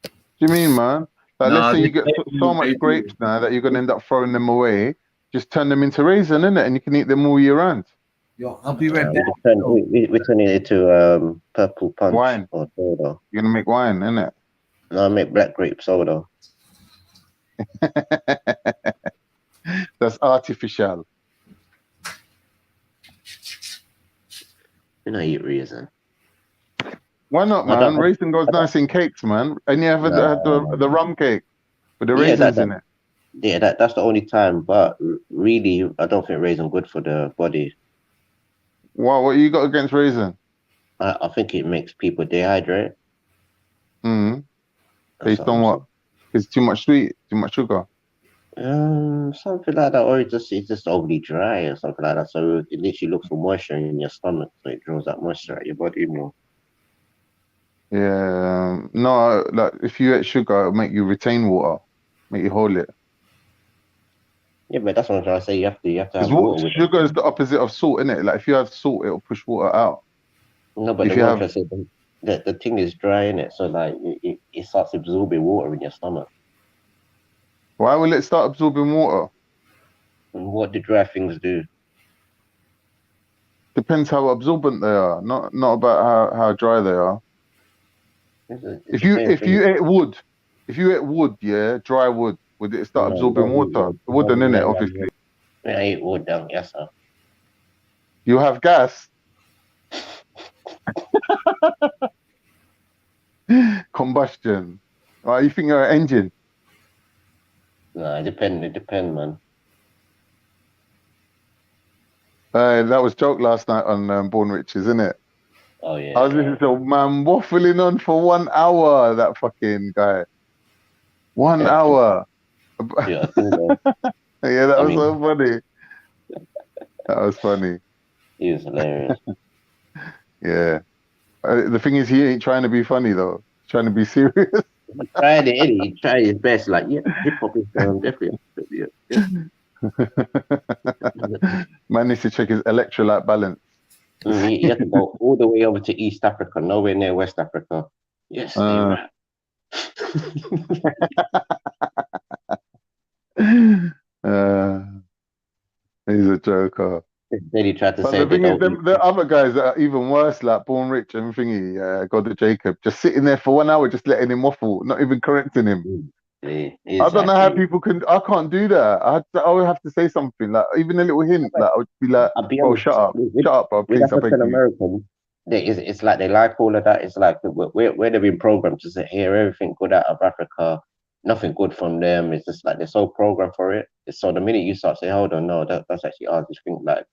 What do you mean, man? Like, let's say you get so much grapes now that you're gonna end up throwing them away. Just turn them into raisin, innit? And you can eat them all year round. Yo, I'll be right back. We turn it into purple punch wine or soda. You're gonna make wine, innit? No, I make black grape soda. That's artificial. You know, eat raisin. Why not, man? Raisin goes nice in cakes, man. And you have the rum cake with the raisins in it. Yeah, that's the only time. But really, I don't think raisin good for the body. Wow, what you got against raisin? I think it makes people dehydrate. Based on what? It's too much sweet, too much sugar. Something like that, or it's just overly dry or something like that. So it literally looks for moisture in your stomach, so it draws that moisture out your body more. Yeah, no, like if you ate sugar, it'll make you retain water, make you hold it. Yeah, but that's what I'm trying to say. You have to have water. Sugar is the opposite of salt, isn't it? Like if you have salt, it'll push water out. No, but the thing is dry, innit? So like it starts absorbing water in your stomach. Why will it start absorbing water? And what do dry things do? Depends how absorbent they are, not about how dry they are. If you ate wood, yeah, dry wood, would it start absorbing water? Wooden, innit, obviously. I eat wood down, yes, sir. You have gas. Combustion. You think you're an engine? No, it depends, man. That was joke last night on Born Riches, isn't it? Oh yeah. I was listening to man waffling on for 1 hour. That fucking guy. 1 hour. Yeah, I think so. Yeah, that I was mean, so funny. That was funny. he was hilarious. Yeah. The thing is, he ain't trying to be funny though. He's trying to be serious. He tried it, innit? He tried his best. Like, yeah, hip hop is definitely. Yeah. Man needs to check his electrolyte balance. You have to go all the way over to East Africa, nowhere near West Africa. Yes, they rap. He's a joker. Then he tried to But say the they thing is, don't. the other guys that are even worse, like Born Rich and Thingy, God of Jacob, just sitting there for 1 hour, just letting him waffle, not even correcting him. Exactly. I don't know how people can. I can't do that. I would have to say something, like even a little hint. Like I would be like, I'll be "Bro, honest, shut up, bro, with please, I beg African you." Americans, it's like they like all of that. It's like where they've been programmed to say, hear everything good out of Africa, nothing good from them. It's just like they're so programmed for it. So the minute you start saying, hold on, no, that's actually ours, just think like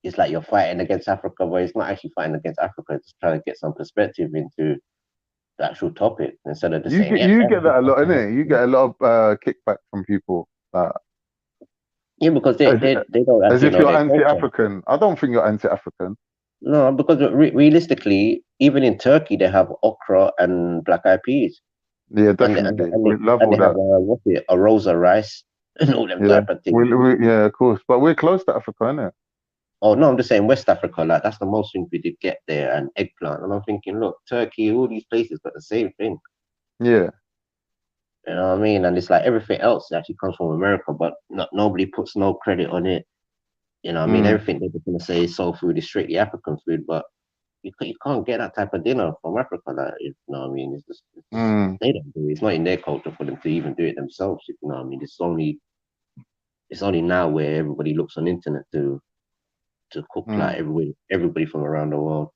it's like you're fighting against Africa, but it's not actually fighting against Africa. It's just trying to get some perspective into the actual topic instead of just saying, You get that a lot, innit? You get a lot of kickback from people. Yeah, because they don't as actually if know you're their culture. anti-African. I don't think you're anti-African. No, because realistically, even in Turkey, they have okra and black eyed peas. Yeah, definitely. We love all they have that. a rosa rice and all them Yeah, type of things. yeah, of course. But we're close to Africa, innit? Oh no, I'm just saying West Africa, like that's the most thing we did get there, and eggplant. And I'm thinking, look, Turkey, all these places got the same thing. Yeah. You know what I mean? And it's like everything else actually comes from America, but nobody puts no credit on it. You know what I mean? Everything they're just gonna say is soul food is strictly African food, but you can't get that type of dinner from Africa. Like, you know what I mean? It's just they don't do it. It's not in their culture for them to even do it themselves. You know what I mean? It's only now where everybody looks on the internet to cook like everybody from around the world.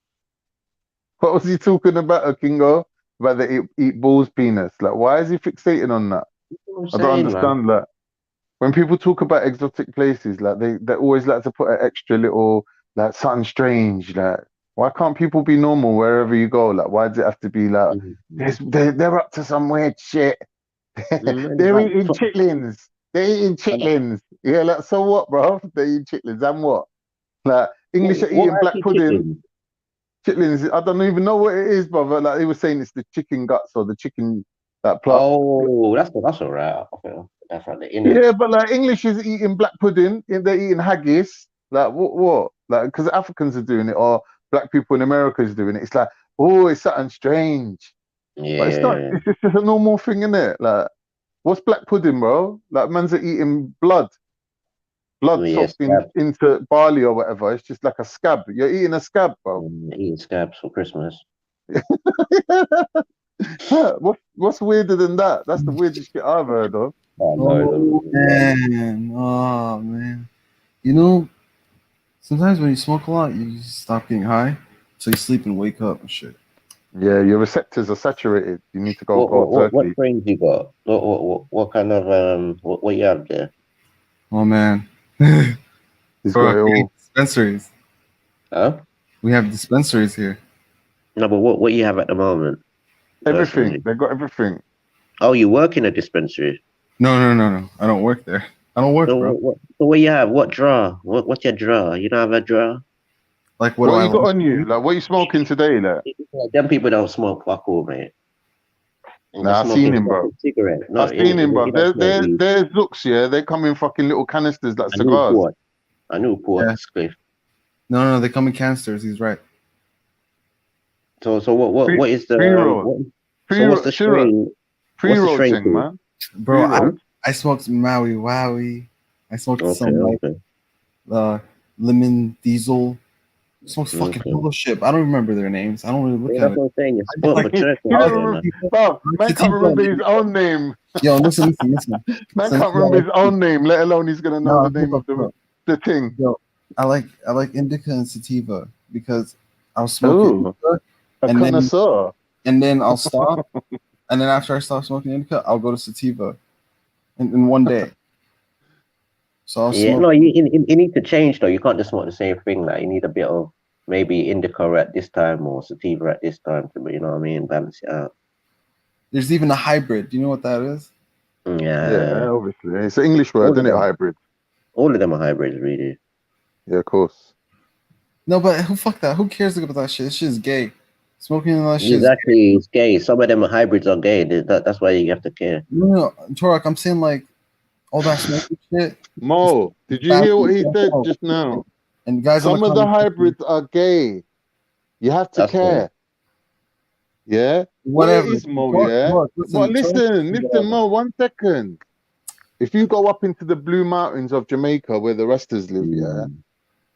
What was he talking about, Kingo? About the eat balls penis? Like, why is he fixating on that? I don't understand that. When people talk about exotic places, like they always like to put an extra little like something strange. Like, why can't people be normal wherever you go? Like, why does it have to be like they're up to some weird shit? They're eating chitlins. They're eating chitlins. Yeah, like so what, bro? They eat chitlins and what? Like English are eating black pudding. Chitlins. I don't even know what it is, brother. Like they were saying, it's the chicken guts or the chicken that plot. Oh, that's all right. That's right. Yeah, but like English is eating black pudding. They're eating haggis. Like what? Like because Africans are doing it, or black people in America is doing it. It's like, oh, it's something strange. Yeah, but it's not. It's just a normal thing, isn't it? Like, what's black pudding, bro? Like, man's are eating blood soaked into barley or whatever. It's just like a scab. You're eating a scab, bro. Eating scabs for Christmas. What's weirder than that? That's the weirdest shit I've heard of. Oh man. You know, sometimes when you smoke a lot, you just stop getting high, so you sleep and wake up and shit. Yeah, your receptors are saturated. You need to go What strains you got? What kind of what you have there? Oh man, he's got it all. Dispensaries. Huh? We have dispensaries here. No, but what you have at the moment? Everything. Personally? They got everything. Oh, you work in a dispensary? No. I don't work there. I don't work, bro. So what you have? What drawer? What's your drawer? You don't have a drawer? Like what you got on you? Like what are you smoking today? Like them people don't smoke fuck all, mate. Nah, I've seen him, bro. Cigarette. No, I've seen him, bro. There's looks, yeah. They come in fucking little canisters like cigars. I knew Port Cliff. No, they come in canisters. He's right. So what is the what's the strain? Pre-roll thing, man. Bro, I smoked Maui Wowie. I smoked some lemon diesel. Smokes fucking fellowship. I don't remember their names. I don't really look at it. That's what I'm saying. Man can't remember his own name. Yo, listen. Man can't remember his own name, let alone he's gonna know the name of the thing. Yo, I like indica and sativa because I was smoking indica, and then I'll stop, and then after I stop smoking indica, I'll go to sativa, in one day. So I'll smoke. No, you need to change though. You can't just smoke the same thing. Like you need a bit of maybe indica at this time or sativa at this time to, you know what I mean, balance it out. There's even a hybrid. Do you know what that is? Yeah, obviously. It's an English word, All of isn't it? them. Hybrid. All of them are hybrids, really. Yeah, of course. No, but who fuck that? Who cares about that shit? This shit is gay. Smoking and that shit is Exactly, it's gay. Some of them are hybrids are gay. That's why you have to care. no, Turok, I'm saying like all that smoking shit. Mo, did you hear what he said just now? And guys, some of the hybrids are gay. You have to care. Yeah? Whatever. What it is, Mo, Turok, yeah? Turok, But listen, listen, Mo, 1 second. If you go up into the Blue Mountains of Jamaica where the Rastas live, yeah,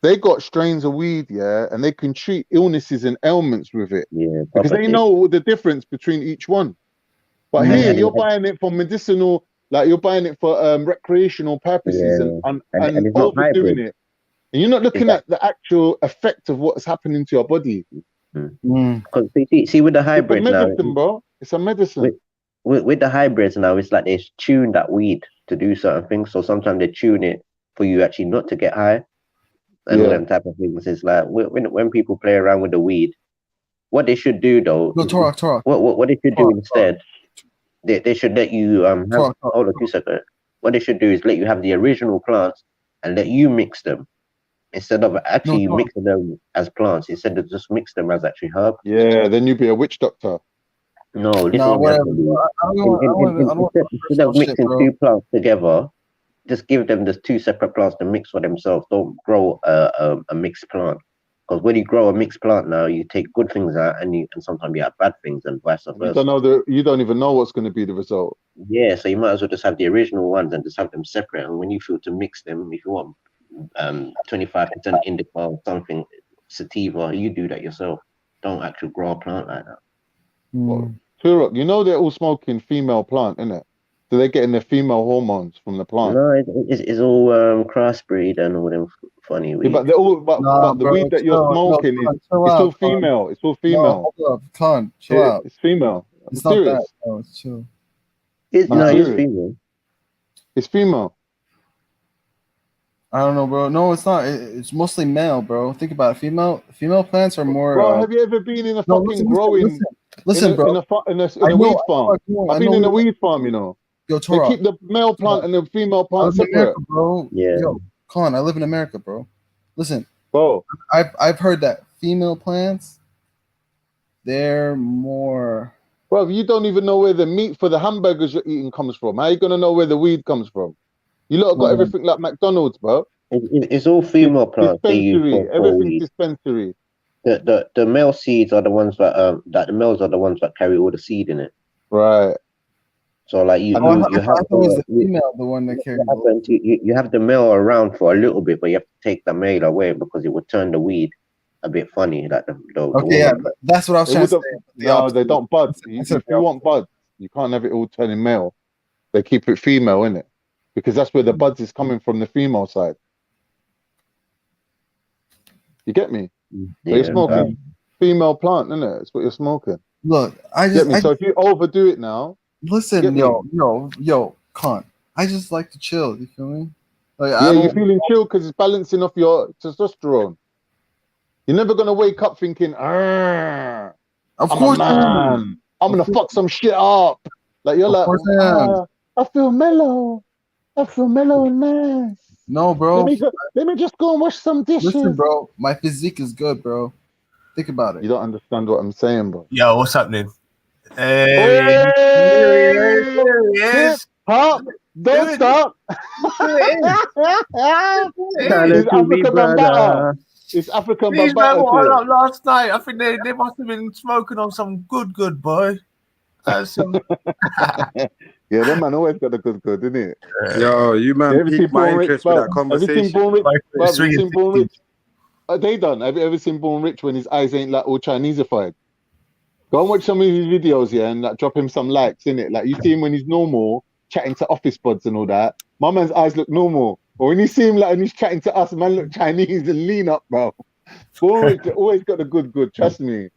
they got strains of weed, yeah, and they can treat illnesses and ailments with it. Yeah, because they know the difference between each one. But here, you're buying it for medicinal, like you're buying it for recreational purposes and it's not overdoing hybrid. it. And you're not looking at the actual effect of what's happening to your body. Because see, with the hybrids it's a now, medicine, bro. It's a medicine. With the hybrids now, it's like they tune that weed to do certain things. So sometimes they tune it for you actually not to get high and all them type of things. It's like when people play around with the weed, what they should do though, Turok. What they should do instead, they should let you hold on 2 seconds. What they should do is let you have the original plants and let you mix them instead of actually mixing them as plants. Instead of just mix them as actually herb. Yeah, then you'd be a witch doctor. No, listen. Instead of mixing two plants together, just give them the 2 separate plants to mix for themselves. Don't grow a mixed plant. Because when you grow a mixed plant now, you take good things out and sometimes you have bad things and vice versa. You don't even know what's going to be the result. Yeah, so you might as well just have the original ones and just have them separate. And when you feel to mix them, if you want 25% indica or something, sativa, you do that yourself. Don't actually grow a plant like that. Turok, you know they're all smoking female plant, innit? So they're getting their female hormones from the plant. No, it's all crossbreed and all them funny weed. Yeah, but they're all, but the weed that you're smoking is all female. It's all female. No, hold up, chill out. It's female. It's not that. No, it's chill. It's female. It's female. I don't know, bro. No, it's not. It's mostly male, bro. Think about it. Female plants are more. Bro, have you ever been in a fucking growing? Listen, bro. In a weed farm. I've been in a weed farm, you know. Yo, they keep the male plant and the female plant separate. America, bro. Yeah. Yo, Con, I live in America, bro. Listen, bro. I've heard that female plants, they're more. Bro, you don't even know where the meat for the hamburgers you're eating comes from. How are you gonna know where the weed comes from? You lot have got everything like McDonald's, bro. It's all female plants. Dispensary. Everything's dispensary. The male seeds are the ones that the males are the ones that carry all the seed in it. Right. So like you have the female, the one that carries. You have the male around for a little bit, but you have to take the male away because it would turn the weed a bit funny. Like that's what I was trying to say. No, they don't bud. If you want buds, you can't have it all turning male. They keep it female, innit? Because that's where the buds is coming from, the female side. You get me? Yeah, you're smoking female plant, innit? That's what you're smoking. Look, so if you overdo it now. Listen, yo, Con. I just like to chill. You feel me? Like, you're feeling chill because it's balancing off your testosterone. You're never gonna wake up thinking, "Of course, man, I'm gonna fuck some shit up." Like you're like, I feel mellow. I feel mellow and nice. No, bro. Let me just go and wash some dishes. Listen, bro. My physique is good, bro. Think about it. You don't understand what I'm saying, bro. Yo, what's happening? Hey! Yes. Huh? Don't stop. It's African These Bambata. man got up last night. I think they must have been smoking on some good boy. Yeah, that man always got a good, isn't it? Yo, you man piqued my interest with that conversation. Have you seen Born Rich? They done. Have you ever seen Born Rich when his eyes ain't like all Chinesified? Go and watch some of his videos, yeah, and like drop him some likes, innit? Like you see him when he's normal, chatting to office buds and all that. My man's eyes look normal. Or when you see him like when he's chatting to us, man look Chinese and lean up, bro. Born Rich always got the good, trust me.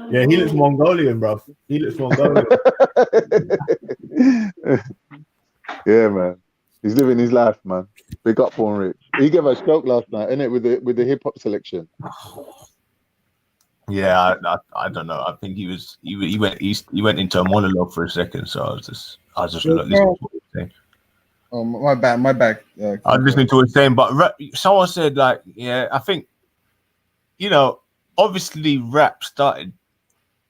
Yeah, he looks Mongolian, bro. He looks Mongolian. Yeah, man. He's living his life, man. Big up Born Rich. He gave a stroke last night, innit, with the hip hop selection. Yeah, I don't know. I think he went into a monologue for a second, so I was just listening to what he was saying. Oh, my bad. I was listening to what he was saying, but someone said like, yeah, I think, you know, obviously rap started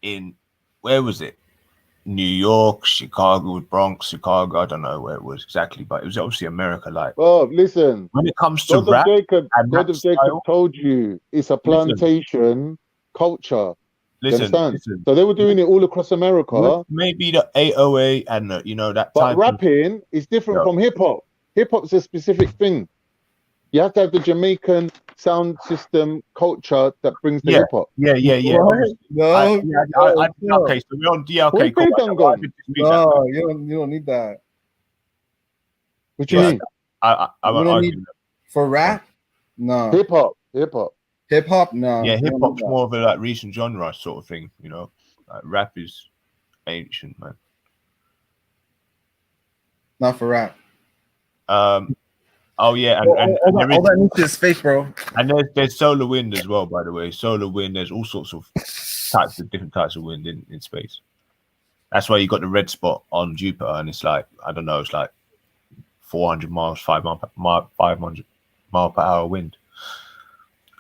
in, where was it? New York, Chicago, Bronx, Chicago. I don't know where it was exactly, but it was obviously America. Like, well, listen, when it comes to God rap, of Jacob told you it's a plantation culture. Listen, you understand? So they were doing it all across America. Maybe the 808 and the, you know, that. But rapping is different from hip hop. Hip hop's a specific thing. You have to have the Jamaican sound system culture that brings the hip hop. Yeah. No, okay, so we're on DLK. Where's Faison gone? No, you don't need that. What do you mean? I'm arguing for rap. No, hip hop. Hip hop. No. Yeah, hip hop's more of a like recent genre sort of thing. You know, like rap is ancient, man. Not for rap. Oh yeah, and all that music is fake, bro. And there's solar wind as well, by the way. Solar wind. There's all sorts of different types of wind in space. That's why you got the red spot on Jupiter, and it's like, I don't know, it's like 400 miles, 500 mile per hour wind.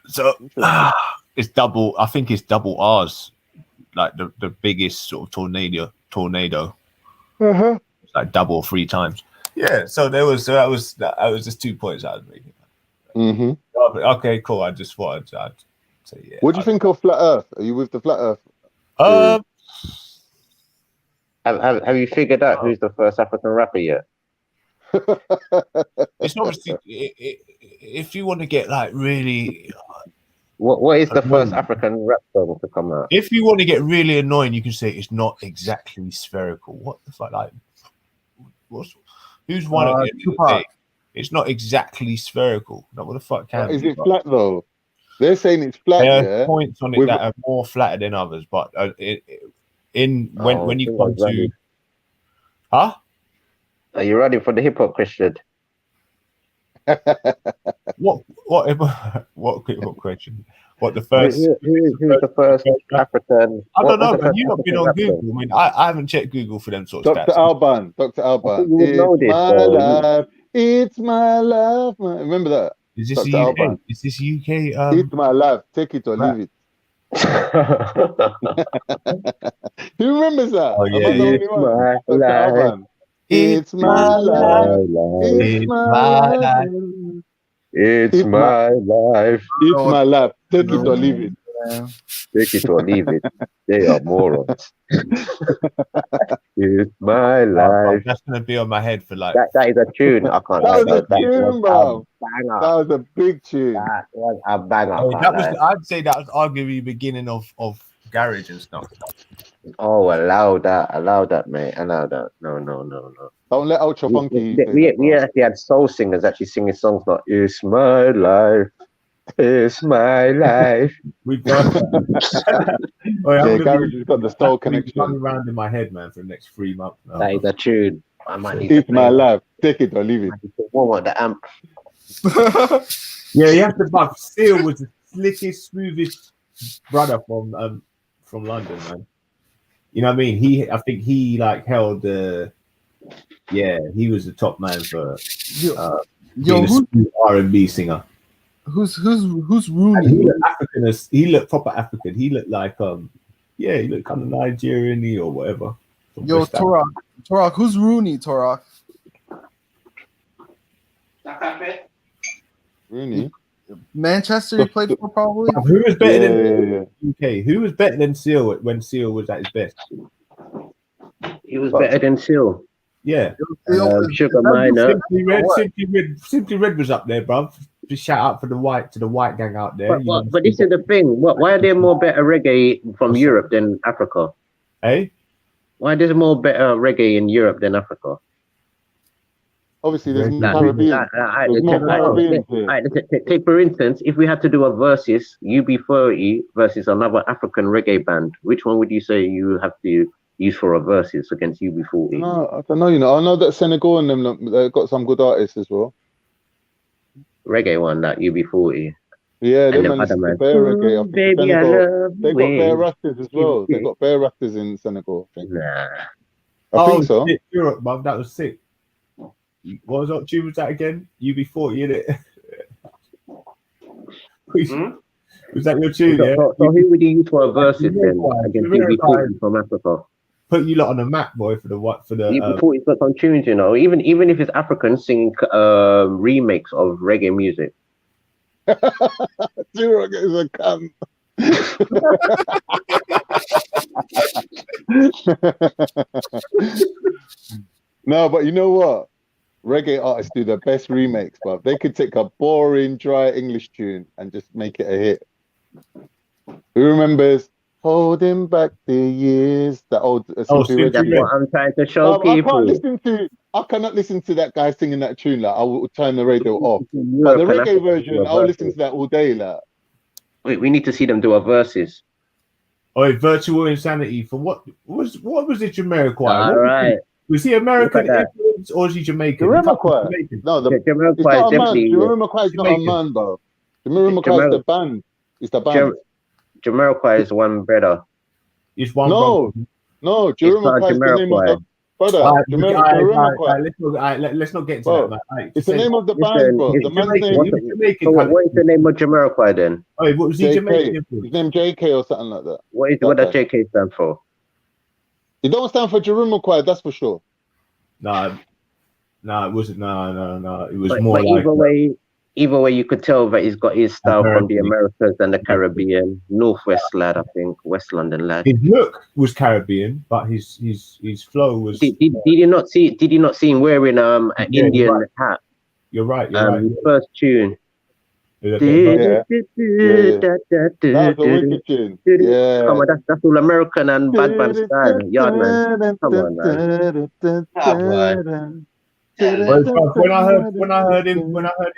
So it's double. I think it's double R's, like the biggest sort of tornado. It's like double or 3 times. Yeah, so that was just 2 points I was making. Mm-hmm. Okay, cool. I just wanted I'd say yeah. What do you think of flat Earth? Are you with the flat Earth? Have you figured out who's the first African rapper yet? It's obviously if you want to get like really. What is the first African rap song to come out? If you want to get really annoying, you can say it's not exactly spherical. What the fuck? Like, who's one of it? It's not exactly spherical. Like, what the fuck can is it flat though? They're saying it's flat. There are points on it that are more flatter than others, but when you come to, huh? Are you ready for the hip hop question? What hip hop question? What the first? Who's the first African? I don't know, man. You've not been on Google. I mean, I haven't checked Google for them sort of stats. Dr. Alban. It's my life. Remember that? Is this UK? Alban. Is this UK? It's my life. Take it or leave it. Who remembers that? Oh yeah, it's my life. It's my life. It's my life. It's my life. Take it or leave it. Take it or leave it. They are morons. It's my life. That's gonna be on my head for like. That is a tune. I can't. That was a tune, bro. That was a big tune. That was a banger. I'd say that was arguably the beginning of garage and stuff. Oh, allow that, mate. Allow that. No. Don't let Ultra Funky. We actually had soul singers actually singing songs like "It's my life, it's my life." We got that. Garage has got the soul connection. Running around in my head, man, for the next 3 months. Now. That is a tune. I might need. It's my life. Take it or leave it. What the amp? Yeah, you have to buff. Seal was the slickest, smoothest brother from London, man. You know what I mean? I think he like held he was the top man for being a R&B singer. Who's Rooney? He looked African. He looked proper African. He looked like he looked kind of Nigerian or whatever. Yo, Turok, who's Rooney? Turok. Rooney. Manchester he played for probably. Who was better than UK? Who was better than Seal when Seal was at his best? He was better than Seal. Yeah. Sugar Minor. Simply Red was up there, bruv. Just shout out to the white gang out there. But this is the thing. Why are there more better reggae from Europe than Africa? Hey? Why there's more better reggae in Europe than Africa? Obviously, there's Caribbean. Take for instance, if we had to do a versus UB40 versus another African reggae band, which one would you say you have to use for a versus against UB40? No, I don't know. You know, I know that Senegal and them they've got some good artists as well. Reggae one, that UB40. Yeah, and them them man other listen to man. bear reggae. I think in Baby, I Senegal, love they the got bear way. rastas as well. They got bear rastas in Senegal, I think. Nah. I think so. Shit, Europe, man, that was sick. What tune was that again? UB40, innit? Was that your tune? Yeah. So who would you use for a versus then against UB40 from Africa? Put you lot on the map, boy, for the what? For the UB40's got some tunes, you know. Even if it's African singing remakes of reggae music. Turok is a cunt. No, but you know what? Reggae artists do the best remakes, but they could take a boring, dry English tune and just make it a hit. Who remembers Holding Back the Years? That old Simply Red. That's what I'm trying to show people. I cannot listen to that guy singing that tune. Like I will turn the radio off. But the reggae version, I'll listen to that all day. Like, wait, we need to see them do a versus. Oh, Virtual Insanity for what was it? Jamiroquai. All right. Was he American influence or is he Jamaican? Jamiroquai. No, Jamiroquai it's not is definitely. Jamiroquai is not a man, bro. Jamiroquai is the band. It's the band. Jamiroquai is one better. It's one. No, Jamiroquai is the name of the brother. Jamiroquai. Let's not get into that. Man. It's the name of the band, bro. The man's name. So what is the name of Jamiroquai then? Oh, what was he Jamaican? His name JK or something like that. What does JK stand for? It don't stand for Jamiroquai, that's for sure. No, it wasn't. No. It was but more like. Either way, you could tell that he's got his style from the Americas and the Caribbean, Northwest lad, I think, West London lad. His look was Caribbean, but his flow was. Did you not see? Did you not see him wearing an Indian hat? You're right. His first tune. That's a wicked tune. Yeah. Come on, that's all American and bad man style. Yardman. Come on, man. When I heard him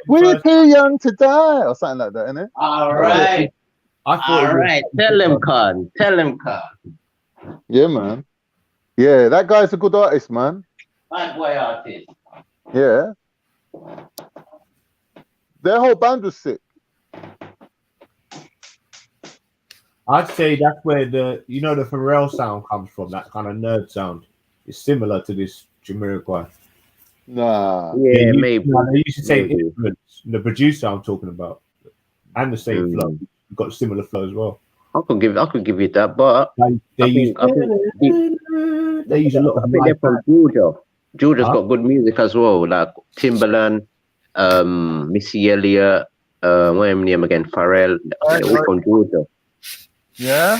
we're too young to die or something like that, innit? All right. Tell him, Khan. Yeah, man. Yeah, that guy's a good artist, man. Bad boy artist. Yeah. Their whole band was sick. I'd say that's where the Pharrell sound comes from, that kind of nerd sound. It's similar to this Jamiroquai. Nah. Yeah, maybe. They used to say influence. The producer I'm talking about, and the same flow. You've got a similar flow as well. I could give you that, but they use a lot of. I think they're from Georgia. Georgia's got good music as well, like Timbaland, Missy Elliott, what's his name again? Pharrell. They're all from Georgia. Yeah.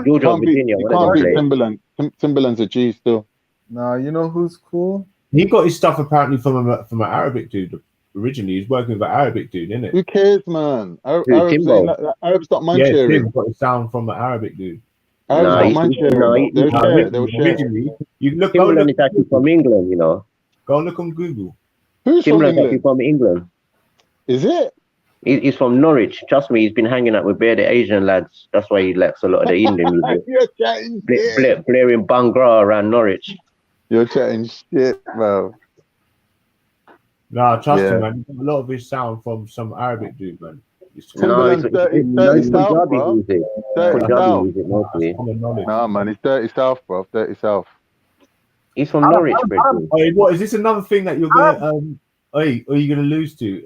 Georgia, Virginia. You can't beat Timbaland. Timbaland's a G still. No, you know who's cool? He got his stuff apparently from an Arabic dude. Originally, he's working with an Arabic dude, isn't it? Who cares, man? Arabs don't mind sharing. Tim got his sound from an Arabic dude. Arabs don't mind sharing. They'll share. You look. Timbaland is actually from England, you know. Go look on Google. Who's from England? From England. Is it? He's from Norwich. Trust me, he's been hanging out with the Asian lads. That's why he likes a lot of the Indian music. You're chatting shit. Blaring Bhangra around Norwich. You're chatting shit, bro. Nah, trust me, man. A lot of his sound from some Arabic dude, man. It's Punjabi music. Punjabi music mostly. Nah, man, it's Dirty South, bro. Dirty South. He's from Norwich, bro. Hey, what is this? Another thing that you're gonna are you gonna lose to?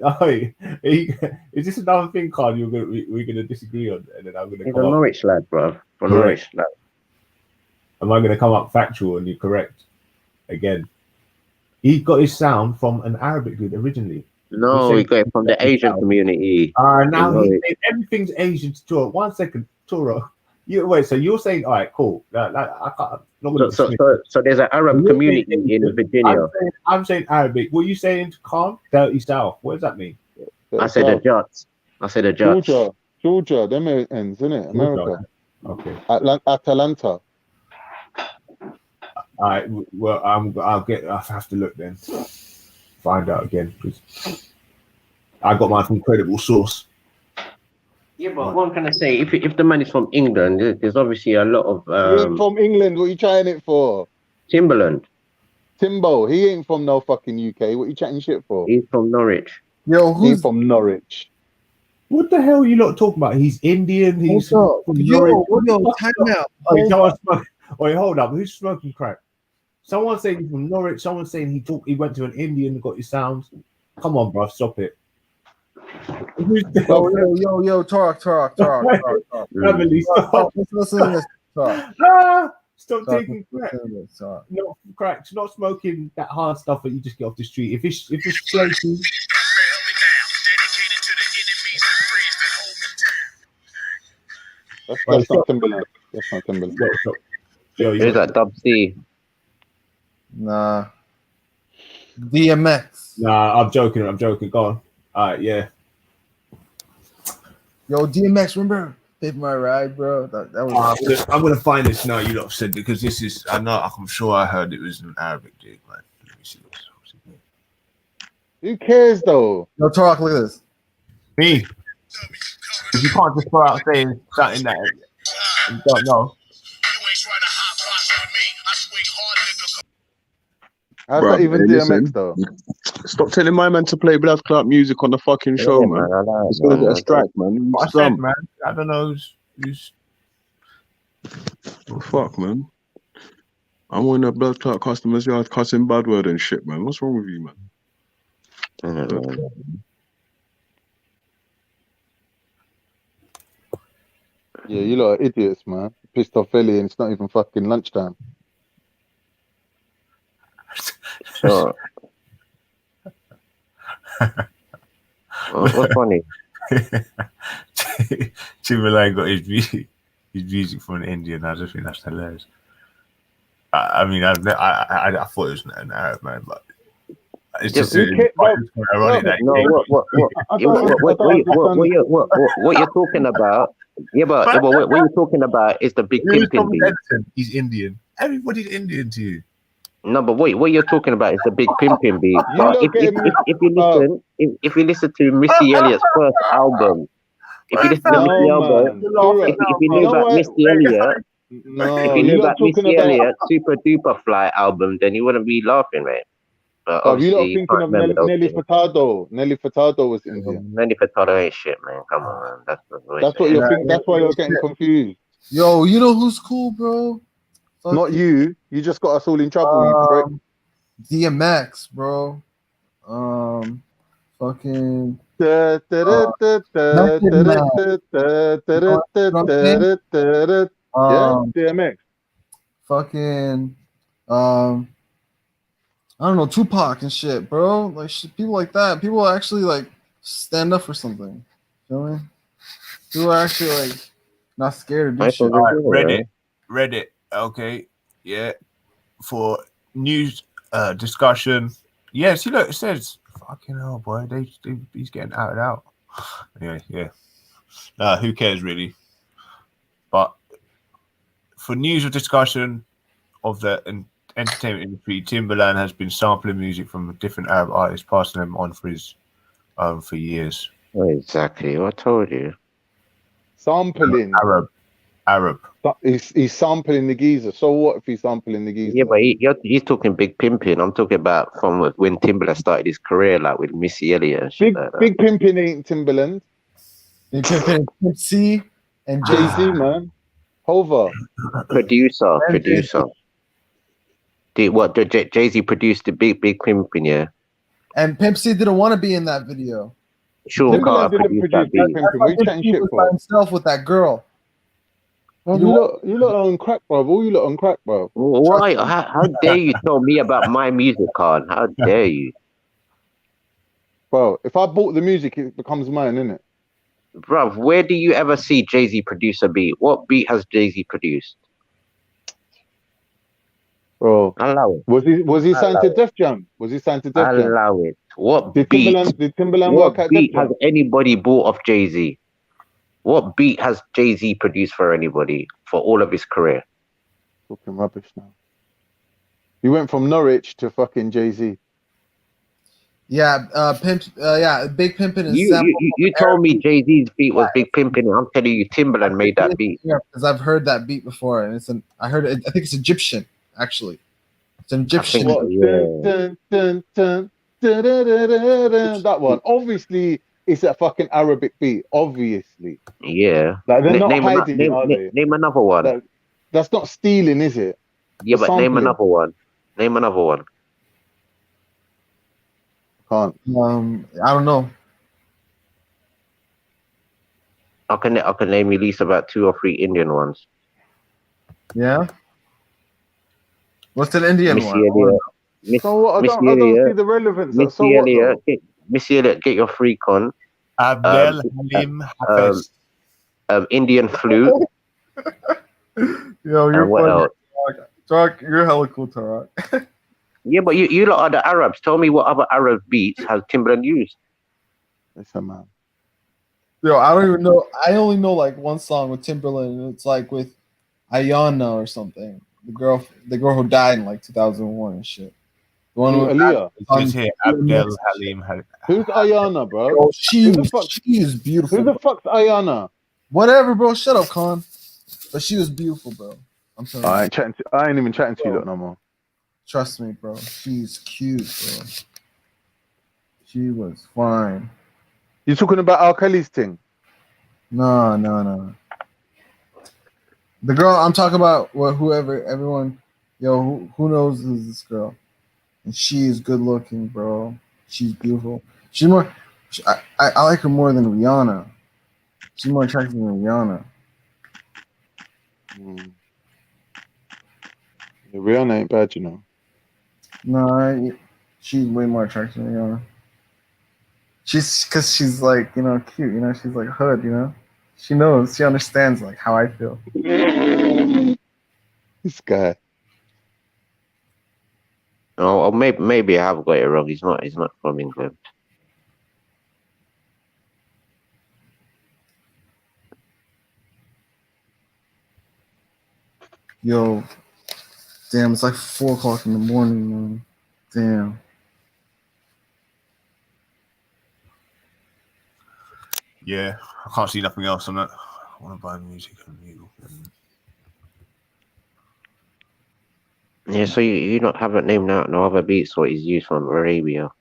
Is this another thing, Carl? We're gonna disagree on, and then I'm gonna. He's a Norwich lad, bro. From Norwich lad. Am I gonna come up factual and you're correct again? He got his sound from an Arabic dude originally. No, he got it from the Asian community. Now everything's Asian to Turok. 1 second, Turok. So you're saying, all right, cool. I can't. So there's an Arab community in Virginia. I'm saying Arabic. What are you saying, Khan? Dirty South. What does that mean? I said the Jats. Georgia, them ends, isn't it? America. Okay. Atlanta. All right. Well, I'll have to look then. Find out again, because I got mine from credible source. Yeah, but what I'm trying to say, if the man is from England, there's obviously a lot of. He's from England. What are you trying it for? Timbaland. Timbo. He ain't from no fucking UK. What are you chatting shit for? He's from Norwich. Yo, He's from Norwich. What the hell are you lot talking about? He's Indian. He's Yo, from Norwich. time out. Wait, hold up. Who's smoking crack? Someone saying he's from Norwich. Someone saying he went to an Indian and got his sounds. Come on, bro, stop it. Yo, Turok. Family, stop. Let's listen to this. Turok. Stop taking crack. Not crack. Not smoking that hard stuff that you just get off the street. If it's flaky. That's not Timberland. That's not Timberland. Who's that? Dub C. Nah. DMX. Nah, I'm joking. Go on. All right, yeah. Yo, DMX, remember Pay My Ride, bro? That was. I'm gonna find this now. You lot said because this is. I'm sure I heard it was an Arabic dude, man. Let me see this. Who cares though? No, Turok, look at this. Me. If you can't just go out saying something that you don't know. How's Bruh, that even hey, DMX listen. though? Stop telling my man to play blood clot music on the fucking show, Yeah, man. man, I like It's it, gonna man. get a strike, man. What I said, man. I don't know who's. Oh, fuck, man. I'm on the blood clot customers' yard cussing bad word and shit, man. What's wrong with you, man? Yeah, you lot are idiots, man. Pissed off Ellie and it's not even fucking lunchtime. Sure. What's funny? Timberland got his music from an Indian. I just think that's hilarious. I mean, I thought it was an Arab man, but it's just ironic that what you're talking about? Yeah, but what you're talking about is the big pimping beat. He's Indian. Everybody's Indian to you. No, but what you're talking about is the big pimping beat. But if you listen to Missy Elliott's first album, if you listen to Missy Elliott, if you knew about Missy Elliott, if you knew about Missy Elliott Super Duper Fly album, then you wouldn't be laughing, right? But Are you not obviously, thinking of Nelly Furtado? Nelly Furtado was Indian. Nelly Furtado ain't shit, man. Come on, man. That's what you're thinking. That's why you're getting confused. Yo, you know who's cool, bro? Not you. You just got us all in trouble, you prick. DMX, bro. Fucking. Yeah, DMX. Fucking. I don't know, Tupac and shit, bro. Like people like that. People actually like stand up for something. You know what I mean? People are actually like not scared to do shit. Reddit. Okay, yeah. For news discussion. Yes, look, it says fucking hell, boy. He's getting outed out. Anyway, yeah. Who cares really? But for news or discussion of the entertainment industry, Timberland has been sampling music from different Arab artists, passing them on for his for years. Exactly, I told you. Sampling. Arab. He's sampling the geezer. So what if he's sampling the geezer? Yeah, but he's talking big pimping. I'm talking about from when Timberland started his career, like with Missy Elliott and shit like that. Big pimping ain't Timberland. Big pimping Pimp C and Jay-Z, man. Hover. Producer. Jay-Z produced the big pimping, yeah. And Pimp C didn't want to be in that video. Sean Carter produced that beat. He was by himself with that girl. Well, you lot on crack, bro. All you lot on crack, bro. Why? How dare you tell me about my music card? How dare you? Bro, if I bought the music, it becomes mine, innit? Bruv, where do you ever see Jay-Z produce a beat? What beat has Jay-Z produced? Bro, allow it. Was he signed to Def Jam? Was he signed to Def Jam? Allow it. What did beat? Timberland what work at beat Def Jam? has anybody bought off Jay-Z? What beat has Jay-Z produced for anybody for all of his career? Talking rubbish now. He went from Norwich to fucking Jay-Z. Yeah, Big Pimpin' is you told me Jay-Z's beat was Big Pimpin'. I'm telling you, Timberland made that beat. Yeah, because I've heard that beat before, and I heard it. I think it's Egyptian, actually. It's an Egyptian. That one. Obviously, it's a fucking Arabic beat, obviously. Yeah. Like they're not Name, hiding it, are they? name another one. Like, that's not stealing, is it? Yeah, The but name sampling. another one. Name another one. Can't. I don't know. I can name at least about 2 or 3 Indian ones. Yeah. What's an Indian Missy one? Elliott. So what? I Missy don't Elliott. see the relevance. Missy So what Elliott. though? Missy Elliott, get your freak on. Abdel Halim Hafez. Indian flute. Yo, you're And what funny. else? Turok, you're hella cool, Turok. Yeah, but you lot are the Arabs. Tell me what other Arab beats has Timbaland used? Listen, man. Yo, I don't even know. I only know like one song with Timberland, and it's like with Ayana or something. The girl who died in like 2001 and shit. The one with Aaliyah. Just here, Abdel Halim Hafez. Who's Ayana, bro? Yo, she Who is beautiful. Who the fuck's Ayana? Whatever, bro. Shut up, Con. But she was beautiful, bro. I'm telling you. I ain't even chatting to you lot no more. Trust me, bro. She's cute, bro. She was fine. You talking about R. Kelly's thing? No. The girl I'm talking about, everyone, yo, who knows who's this girl? And she is good looking, bro. She's beautiful. She's more. I like her more than Rihanna. She's more attractive than Rihanna. Yeah, Rihanna ain't bad, you know. No, she's way more attractive than Rihanna. Because she's like, cute, she's like hood, She knows, she understands like how I feel. This guy. Oh, maybe I have got it wrong. He's not from England. Yo, damn, it's like 4 o'clock in the morning, man. Damn. Yeah, I can't see nothing else on that. I want to buy music and legal. Yeah, so you not haven't named out no other beats what he's used from Arabia.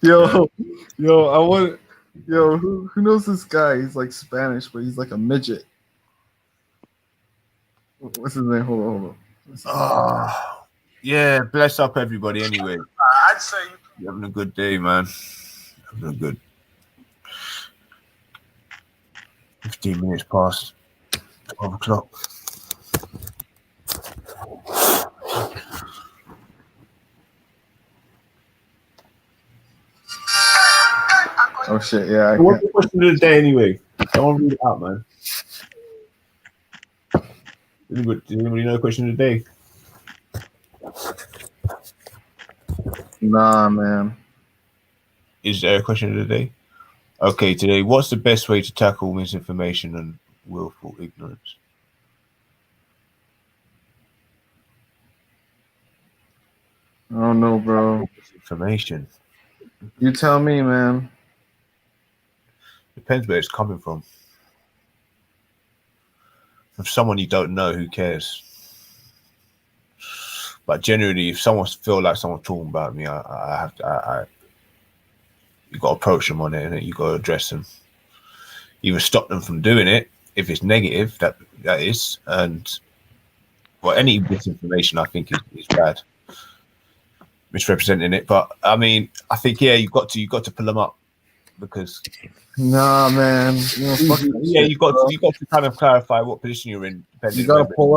Yo, who knows this guy? He's like Spanish, but he's like a midget. What's his name? Hold on. Yeah, bless up everybody anyway. I'd say You're having a good day, man. Having a good 15 minutes past 12 o'clock. Oh shit, yeah. What's the question of the day anyway? I want to read it out, man. Does anybody know the question of the day? Nah, man. Is there a question of the day? Okay, today, what's the best way to tackle misinformation and willful ignorance? I don't know, bro. Misinformation. You tell me, man. Depends where it's coming from. If someone you don't know, who cares? But generally, if someone feel like someone's talking about me, I have to. You got to approach them on it, and you got to address them. Either stop them from doing it if it's negative, that is, and well, any misinformation I think is bad, misrepresenting it. But I mean, I think you got to pull them up because. Nah, man. You got to kind of clarify what position you're in. You gotta pull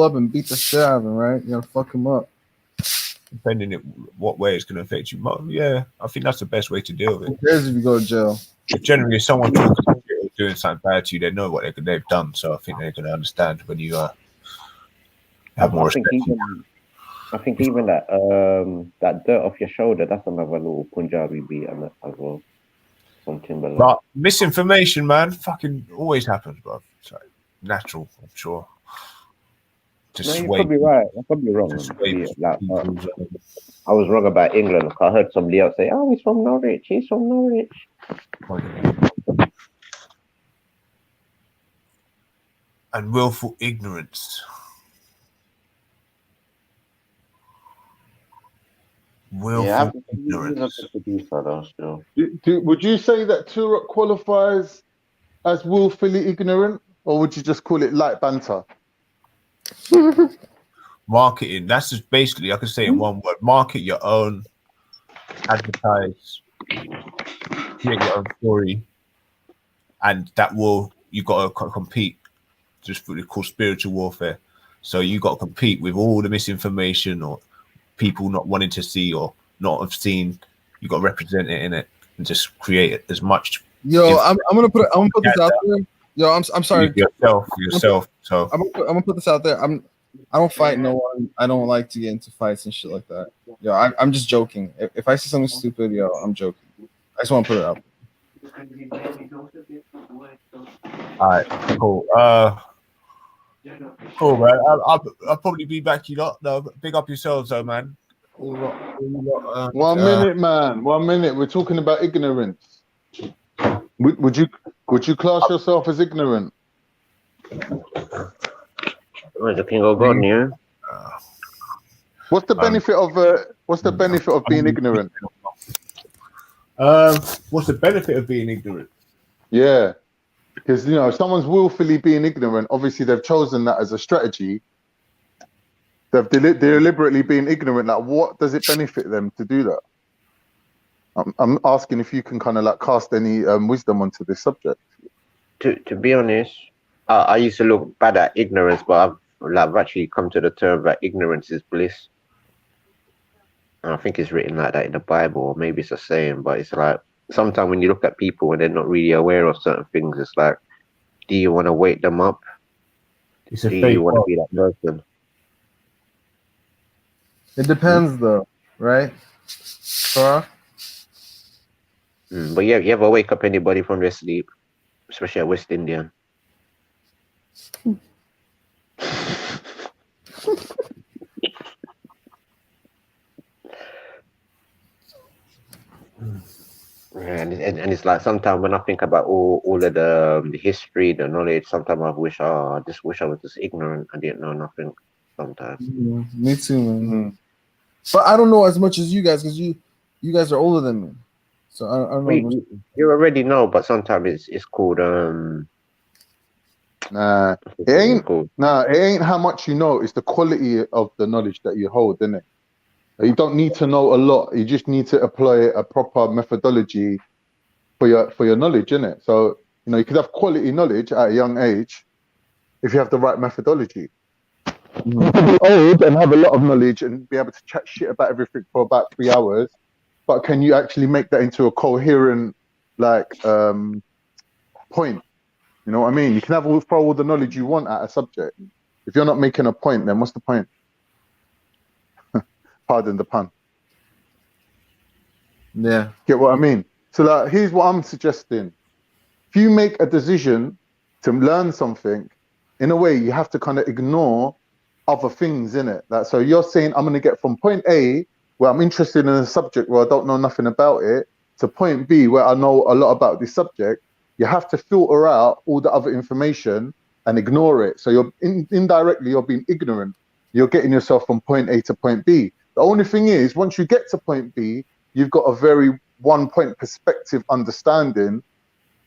up and beat the shit out of him, right? You gotta fuck him up. Depending on what way it's going to affect you. Yeah, I think that's the best way to deal with it. Who cares if you go to jail? But generally, if someone talking or doing something bad to you, they know what they've done. So I think they're going to understand when you have more respect. I think even that that dirt off your shoulder, that's another little Punjabi beat on that as well. From Timberland. But misinformation, man, fucking always happens, bro. It's like natural, I'm sure. You could be right. I could be wrong. I was wrong about England. I heard somebody else say, "Oh, he's from Norwich. He's from Norwich." And willful ignorance. willful he's ignorance. a good producer though, still. Would you say that Turok qualifies as willfully ignorant, or would you just call it light banter? Marketing. That's just basically, I could say in one word: market your own, advertise, create your own story, and that will you got to compete. Just what we call spiritual warfare. So you got to compete with all the misinformation or people not wanting to see or not have seen. You got to represent it in it and just create it as much. Yo, I'm gonna put this out there. Yo, I'm sorry. Yourself. So I'm gonna put this out there. I don't fight no one. I don't like to get into fights and shit like that. Yo, I'm just joking. If I see something stupid, yo, I'm joking. I just want to put it out. All right, cool. Cool, man. I'll probably be back. You lot, no, big up yourselves, though, man. 1 minute, man. 1 minute. We're talking about ignorance. Would you class yourself as ignorant? The king of God, yeah. What's the benefit of being ignorant? What's the benefit of being ignorant? Yeah, because if someone's willfully being ignorant, obviously they've chosen that as a strategy. They've deliberately been ignorant. Like, what does it benefit them to do that? I'm asking if you can kind of like cast any wisdom onto this subject. To be honest, I used to look bad at ignorance, but I've actually come to the term that ignorance is bliss. And I think it's written like that in the Bible, or maybe it's a saying, but it's like sometimes when you look at people and they're not really aware of certain things, it's like, do you want to wake them up? Do you want to be that person? It depends, though, right? But yeah, you ever wake up anybody from their sleep, especially a West Indian? And it's like sometimes when I think about all of the history, the knowledge, sometimes I just wish I was just ignorant. I didn't know nothing sometimes. Me too, man. But I don't know as much as you guys because you guys are older than me. So I don't know. You already know, but sometimes it's called Nah, it ain't how much you know, it's the quality of the knowledge that you hold, isn't it? You don't need to know a lot, you just need to apply a proper methodology for your knowledge, innit? So, you could have quality knowledge at a young age if you have the right methodology. You can be old and have a lot of knowledge and be able to chat shit about everything for about 3 hours, but can you actually make that into a coherent point? You know what I mean? You can have all the knowledge you want at a subject. If you're not making a point, then what's the point? Pardon the pun. Yeah. Get what I mean? So here's what I'm suggesting. If you make a decision to learn something, in a way you have to kind of ignore other things in it. So you're saying I'm going to get from point A, where I'm interested in a subject where I don't know nothing about it, to point B, where I know a lot about this subject. You have to filter out all the other information and ignore it. So you're indirectly you're being ignorant. You're getting yourself from point A to point B. The only thing is, once you get to point B, you've got a very one-point perspective understanding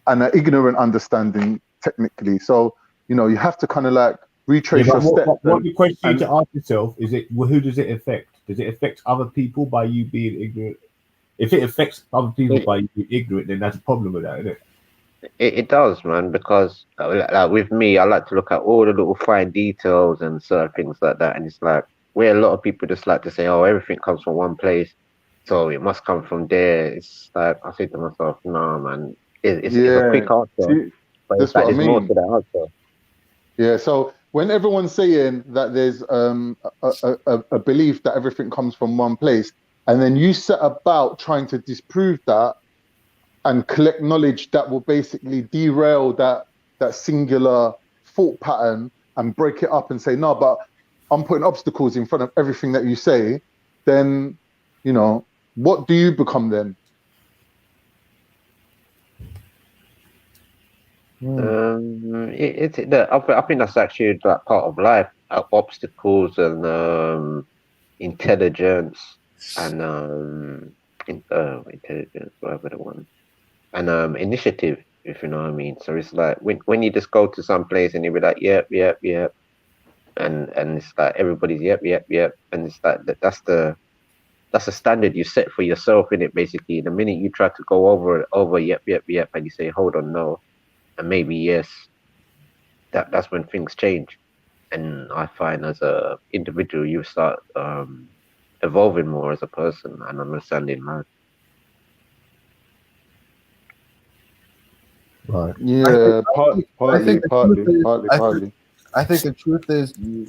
and an ignorant understanding technically. So, you have to kind of like retrace your steps. What the question you need to ask yourself is who does it affect? Does it affect other people by you being ignorant? If it affects other people by you being ignorant, then that's a problem with that, isn't it? It does, man, because like with me, I like to look at all the little fine details and certain things like that. And it's like where a lot of people just like to say, oh, everything comes from one place, so it must come from there. It's like I say to myself, no, man, it's a quick answer, but it's like there's more to the answer. Yeah, so when everyone's saying that there's a belief that everything comes from one place, and then you set about trying to disprove that and collect knowledge that will basically derail that singular thought pattern and break it up and say, no, but I'm putting obstacles in front of everything that you say, then, what do you become then? I think that's actually like part of life, obstacles and intelligence. and intelligence, whatever the one, and initiative, if you know what I mean. So it's like when you just go to some place and you be like, yep, yep, yep, and it's like everybody's yep, yep, yep, and it's like that's the standard you set for yourself in it. Basically, the minute you try to go over yep, yep, yep, and you say hold on, no, and maybe yes, that's when things change. And I find as a individual, you start evolving more as a person and understanding life. Right. Yeah, I think partly. I think the truth is you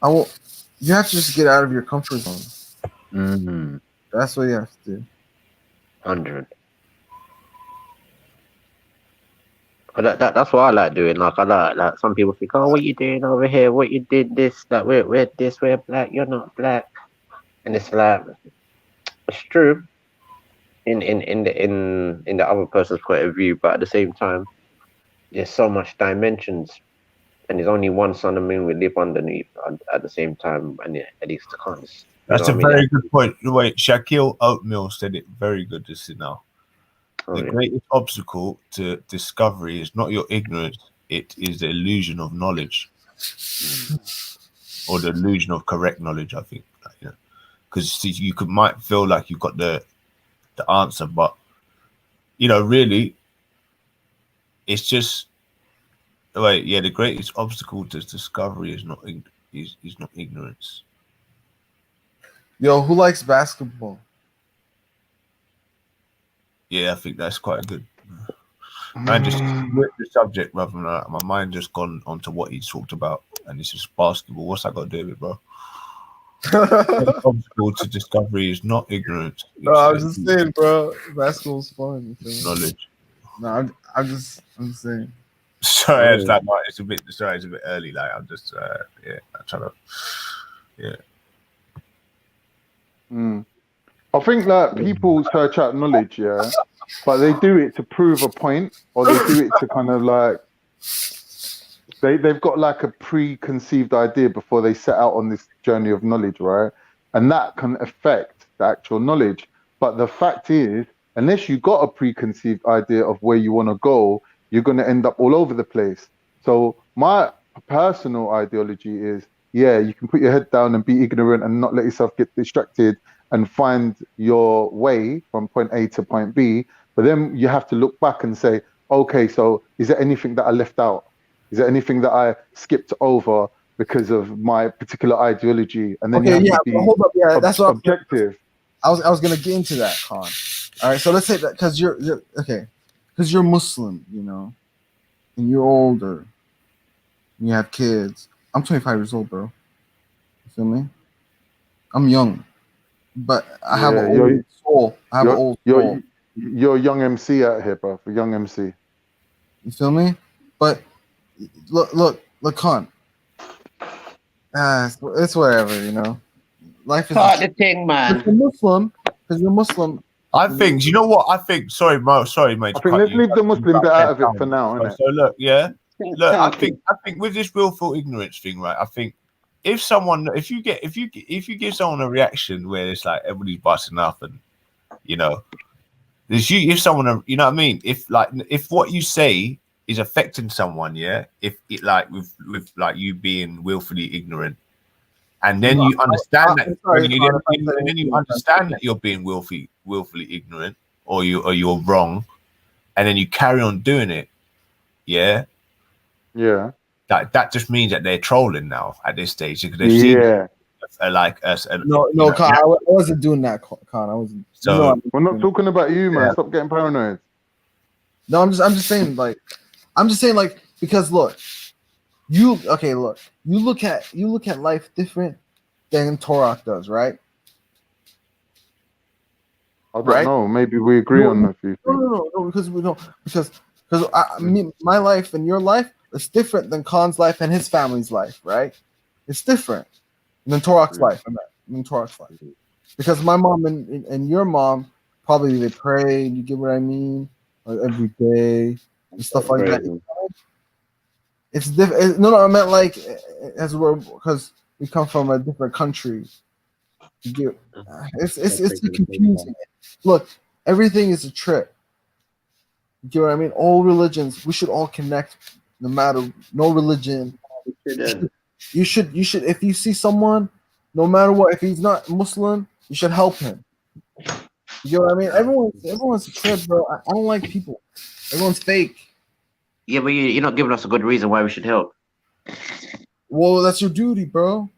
have to just get out of your comfort zone. Mm-hmm. That's what you have to do. 100. But that's what I like doing. Like I like some people think, oh, what you doing over here? What you did this? That we're this, we're black. You're not black. And it's like it's true in the other person's point of view, but at the same time, there's so much dimensions, and there's only one sun and moon we live underneath at the same time, and at least the cons. That's a very good point. Wait, Shaquille Oatmeal said it very good just now. The greatest obstacle to discovery is not your ignorance, it is the illusion of knowledge. Or the illusion of correct knowledge, I think. Because you might feel like you've got the answer, but really, it's just the greatest obstacle to discovery is not ignorance. Yo, who likes basketball? Yeah, I think that's quite good. Man, just with the subject, rather than my mind just gone onto what he talked about, and it's just basketball. What's that got to do with it, bro? The obstacle to discovery is not ignorance. Bro, I was just saying, bro. Basketball's fun. Knowledge. No, I'm just saying. Sorry, it's a bit early. Like I'm just I'm trying to I think that people search out knowledge, yeah, but they do it to prove a point, or they do it to kind of like they've got like a preconceived idea before they set out on this journey of knowledge, right? And that can affect the actual knowledge. But the fact is, unless you got a preconceived idea of where you want to go, you're going to end up all over the place. So my personal ideology is, yeah, you can put your head down and be ignorant and not let yourself get distracted and find your way from point A to point B. But then you have to look back and say, okay, so is there anything that I left out? Is there anything that I skipped over because of my particular ideology? And then you have to be hold up, that's what objective. I was gonna get into that, Khan. All right, so let's say that because you're okay, because you're Muslim, and you're older, and you have kids. I'm 25 years old, bro. You feel me? I'm young, but I have an old soul. I have an old soul. You're a young MC out here, bro. A young MC. You feel me? But look, Khan. It's whatever, Life is not the thing, man. Because you're Muslim. I think. You know what? I think. Sorry, mate. I think let's leave the Muslim bit out of it for now, innit? So look, I think with this willful ignorance thing, right? I think if you give someone a reaction where it's like everybody's busting up and if someone, you know what I mean? If what you say is affecting someone, if it like with like you being willfully ignorant, and then you understand that, and then you understand that you're being willfully ignorant, or you're wrong, and then you carry on doing it, that just means that they're trolling now at this stage because they've seen like us. No, Khan, I wasn't doing that, Khan. I wasn't. So we're not talking about you, man. Stop getting paranoid. No, I'm just saying, because look, you look at life different than Turok does, right? I don't know. Maybe we agree on a few things. No, because my life and your life is different than Khan's life and his family's life, right? It's different than Turok's life. Turok's life, because my mom and your mom probably they pray. You get what I mean? Every day and stuff like that. It's different. No, I meant like because we come from a different country. It's confusing. Look, everything is a trip. You know what I mean? All religions, we should all connect, no matter no religion. You should if you see someone, no matter what, if he's not Muslim, you should help him. You know what I mean? Everyone's a trip, bro. I don't like people. Everyone's fake. Yeah, but you're not giving us a good reason why we should help. Well, that's your duty, bro.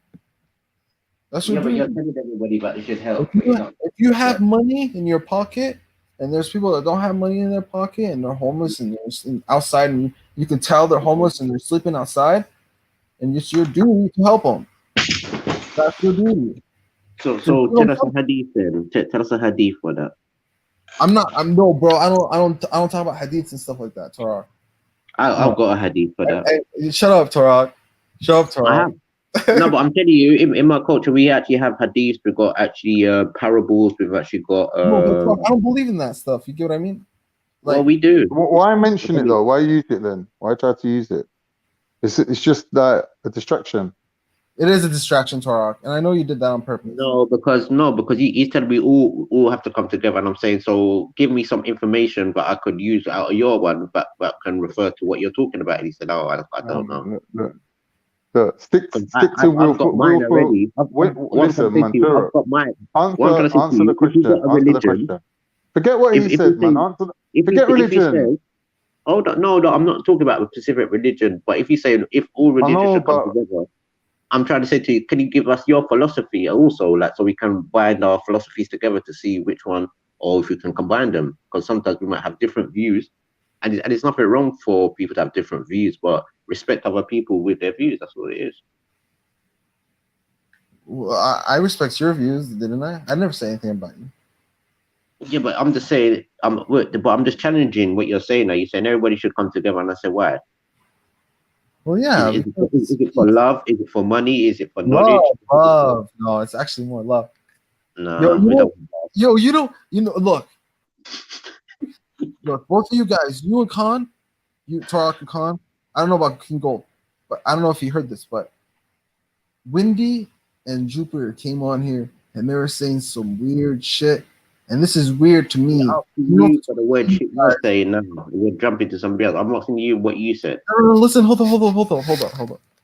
That's your But duty. you're telling everybody that they should help. If you have money in your pocket, and there's people that don't have money in their pocket and they're homeless and they're outside, and you can tell they're homeless and they're sleeping outside, and it's your duty to help them. That's your duty. So tell us a hadith then. Tell us a hadith for that. I'm no, bro. I don't talk about hadiths and stuff like that, Turok. I've got a hadith for that. Hey, shut up, Turok. Shut up, Turok. No, but I'm telling you, in my culture, we actually have hadiths. We've got actually parables. We've actually got. No, I don't believe in that stuff. You get what I mean? Like, well, we do. Why mention it though? Why use it then? Why try to use it? It's just that a distraction. It is a distraction, Turok, and I know you did that on purpose. No, because he's telling me all have to come together, and I'm saying, so give me some information that I could use out of your one, that can refer to what you're talking about. And he said, "Oh, I don't know." Look, stick to Willful. I've got mine already. Listen, man, I've got mine. Answer the question. Forget what he said, man. Forget religion. No, I'm not talking about a specific religion. But if you say if all religions should come together, I'm trying to say to you, can you give us your philosophy also, like, so we can bind our philosophies together to see which one, or if we can combine them? Because sometimes we might have different views, and it's nothing wrong for people to have different views, but respect other people with their views. That's what it is. Well, I respect your views, didn't I? I never say anything about you. Yeah, but I'm just saying, but I'm just challenging what you're saying now. You're saying everybody should come together, and I say why? Well, yeah. Is it for love? Is it for money? Is it for knowledge? Love. No, it's actually more love. No, look, both of you guys, you and Khan, Turok and Khan. I don't know about King Gold, but I don't know if you heard this, but Windy and Jupiter came on here and they were saying some weird shit, and this is weird to me. For the word shit you're saying now, you're jumping to somebody else. I'm asking you what you said. No, listen, hold on.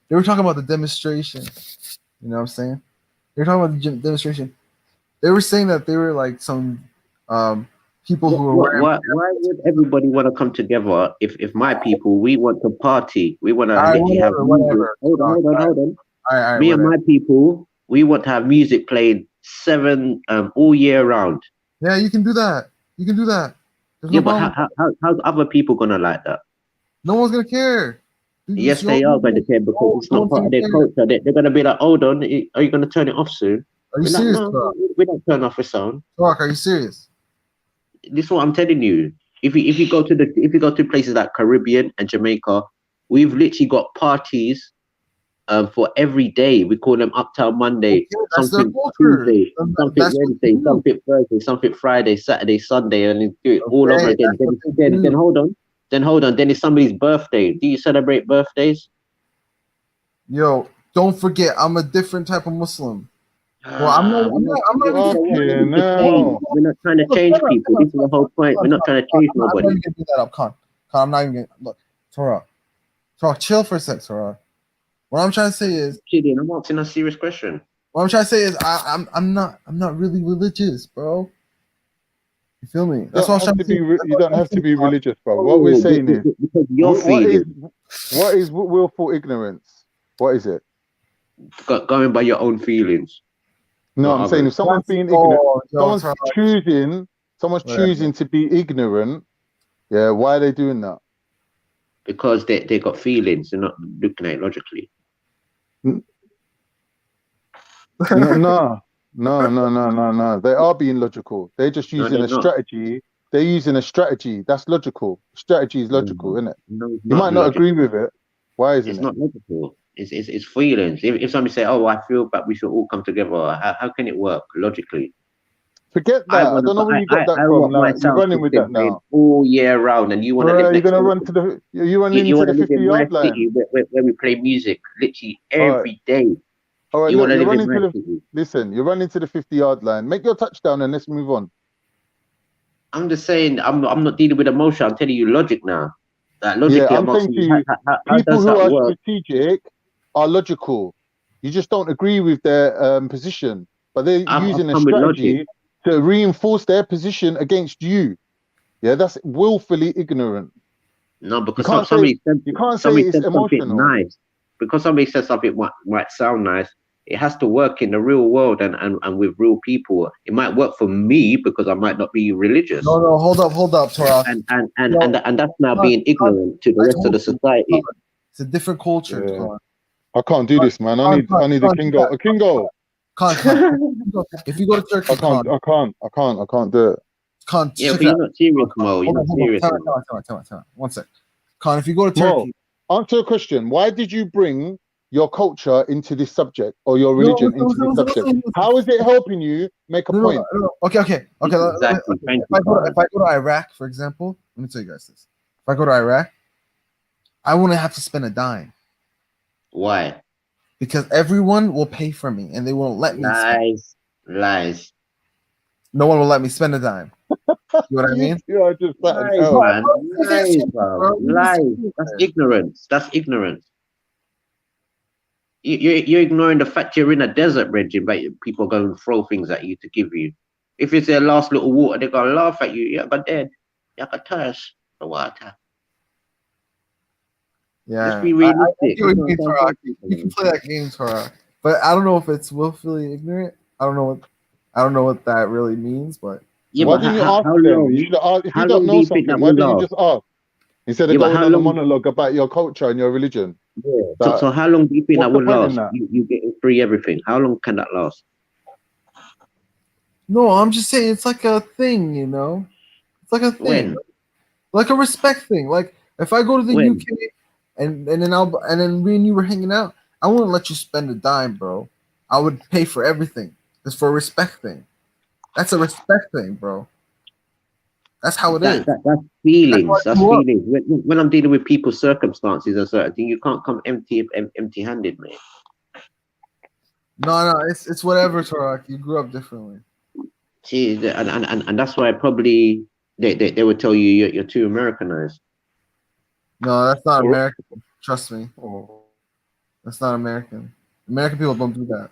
They were talking about the demonstration. You know what I'm saying? They were talking about the demonstration. They were saying that they were like some people who were. Why would everybody want to come together? If my people, we want to party, we want to literally have music. Hold on. Me and my people, we want to have music playing 7 all year round. Yeah, you can do that. There's but how's other people gonna like that? No one's gonna care. Yes, they are going to care because it's not part of their culture. They're gonna be like, hold on, are you gonna turn it off soon? Are you serious? We don't turn off a sound. Turok, are you serious? This is what I'm telling you. If you go to places like Caribbean and Jamaica, we've literally got parties for every day. We call them Uptown Monday, something Tuesday, something Wednesday, something Thursday, something Friday, Saturday, Sunday, and do it all over again. Then hold on. Then it's somebody's birthday. Do you celebrate birthdays? Yo, don't forget, I'm a different type of Muslim. Well, I'm not We're not trying to change people. This is the whole point. We're not trying to change nobody. I'm not even gonna do that up, Khan. I'm not even gonna look. Turok, chill for a sec, Turok. What I'm trying to say is, I'm asking a serious question. What I'm trying to say is, I'm not really religious, bro. You feel me? That's what I'm trying to say. You don't have to be religious, bro. What we're saying is, what is willful ignorance? What is it? Going by your own feelings. No, I'm saying if someone's being ignorant, someone's choosing to be ignorant. Yeah, why are they doing that? Because they got feelings. They're not looking at it logically. No. They are being logical. They're just using a strategy. They're using a strategy. That's logical. Strategy is logical, isn't it? You might not agree with it. Why isn't it? It's not logical. It's feelings. If somebody say, "Oh, I feel that we should all come together," how can it work logically? Forget that. I don't know where you got that from. Now you're running with that now. All year round, and you want to live you're gonna run to the. You run into the 50-yard line where we play music literally every day. All right, You look, want to you're live in running to red the city. listen. You're running to the 50-yard line. Make your touchdown and let's move on. I'm just saying, I'm not dealing with emotion. I'm telling you logic now. Like Yeah, logically, I'm I'm saying asking to you, you, how people does who that are work? strategic are logical. You just don't agree with their position, but they're I've using a come with logic. strategy to reinforce their position against you. Yeah, that's willfully ignorant. No, You because can't say somebody it's said something emotional. nice. Because somebody said something might sound nice. It has to work in the real world and with real people. It might work for me because I might not be religious. No, hold up, Turok. And that's now being ignorant to the rest of the society. It's a different culture. Yeah. I can't do this, man. I need a Kingo. A Kingo. If you go to Turkey, I can't do it. Yeah, but you're not serious, Mo. You're not serious. Tell me. 1 sec. Khan, if you go to Mo, Turkey. answer a question. Why did you bring your culture into this subject or your religion into this subject? How is it helping you make a point? Okay. Exactly. If I go to Iraq, for example, let me tell you guys this. If I go to Iraq, I wouldn't have to spend a dime. Why? Because everyone will pay for me and they won't let me Lies. No one will let me spend a dime. You know what I mean? You are just Lies, man. Lies. That's ignorance. You're ignoring the fact you're in a desert, Reggie, but people go and throw things at you to give you. If it's their last little water, they're going to laugh at you. You're dead. You're thirst for water. Yeah. Just be realistic. I get what you mean, Turok. You can play that game, Turok. But I don't know if it's willfully ignorant. I don't know what that really means, but yeah, why didn't you ask them? You should ask. If you don't know something, why didn't you just ask? Instead of going on a monologue about your culture and your religion. Yeah. So how long do you think that would last? That? You getting free everything. How long can that last? No, I'm just saying it's like a thing, you know? It's like a thing. When? Like a respect thing. Like if I go to the UK and then me and you were hanging out, I wouldn't let you spend a dime, bro. I would pay for everything. It's for a respect thing. That's a respect thing, bro. That's how it is. That's feelings. That's feelings. When I'm dealing with people's circumstances or certain thing, you can't come empty-handed, man. No, it's whatever, Turok. You grew up differently. See, and that's why probably they would tell you you're too Americanized. No, that's not American. Trust me. That's not American. American people don't do that.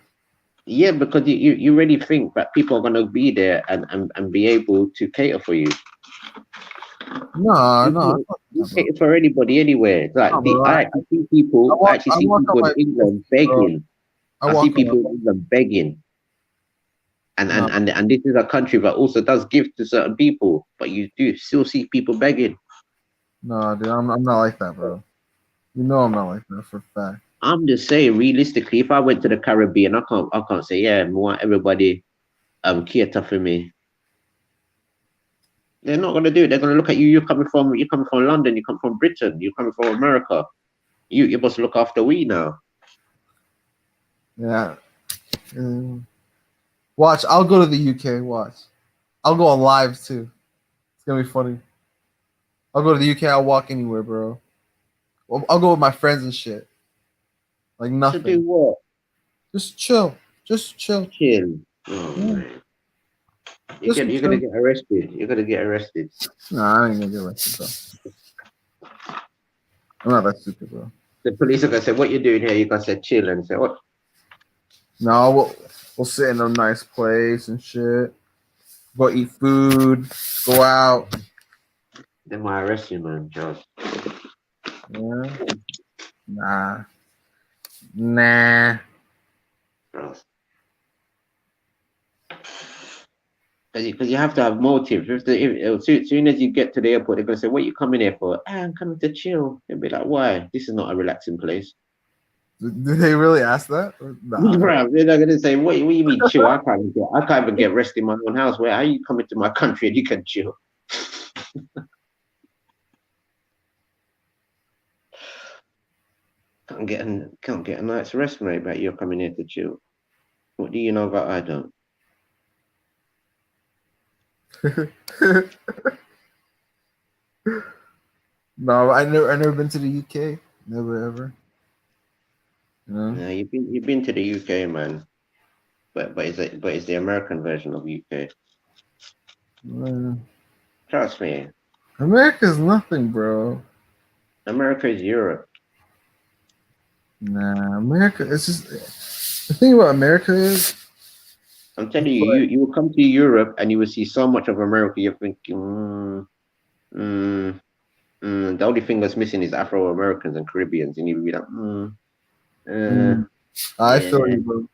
Yeah, because you really think that people are going to be there and be able to cater for you. No. You cater for anybody anywhere. Like I actually see people in England begging. I see people in England begging. And this is a country that also does give to certain people, but you do still see people begging. No, dude, I'm not like that, bro. You know I'm not like that for a fact. I'm just saying, realistically, if I went to the Caribbean, I can't say, yeah, I want everybody cater for me. They're not gonna do it. They're gonna look at you. You're coming from London. You come from Britain. You're coming from America. You must look after we now. Yeah. Watch. I'll go to the UK. Watch. I'll go on live too. It's gonna be funny. I'll go to the UK. I'll walk anywhere, bro. I'll go with my friends and shit. Like nothing. To do what? Just chill. Chill. Oh, man. You're gonna get arrested. You're gonna get arrested. Nah, I ain't gonna get arrested, bro. I'm not that stupid, bro. The police are gonna say, "What you doing here?" You gonna say, "Chill," and say, "What?" No, we'll sit in a nice place and shit. Go eat food. Go out. They might arrest you, man, Josh. Yeah. Nah. Because you have to have motive. As soon as you get to the airport, they're gonna say, "What are you coming here for?" I'm coming to chill. They'll be like, "Why? This is not a relaxing place." Did they really ask that? Nah. Bro, they're not gonna say, "What do you mean chill? I can't even get rest in my own house. Where are you coming to my country and you can chill?" Can't get a night's rest, mate. But you're coming here to chill. What do you know about I don't? No, I never been to the UK. Never ever. Yeah, you've been to the UK, man. But it's the American version of UK. Trust me. America's nothing, bro. America is Europe. Nah, America. It's just the thing about America is. I'm telling you, you will come to Europe and you will see so much of America. You're thinking, the only thing that's missing is Afro Americans and Caribbeans, and you'll be like, I feel you, bro.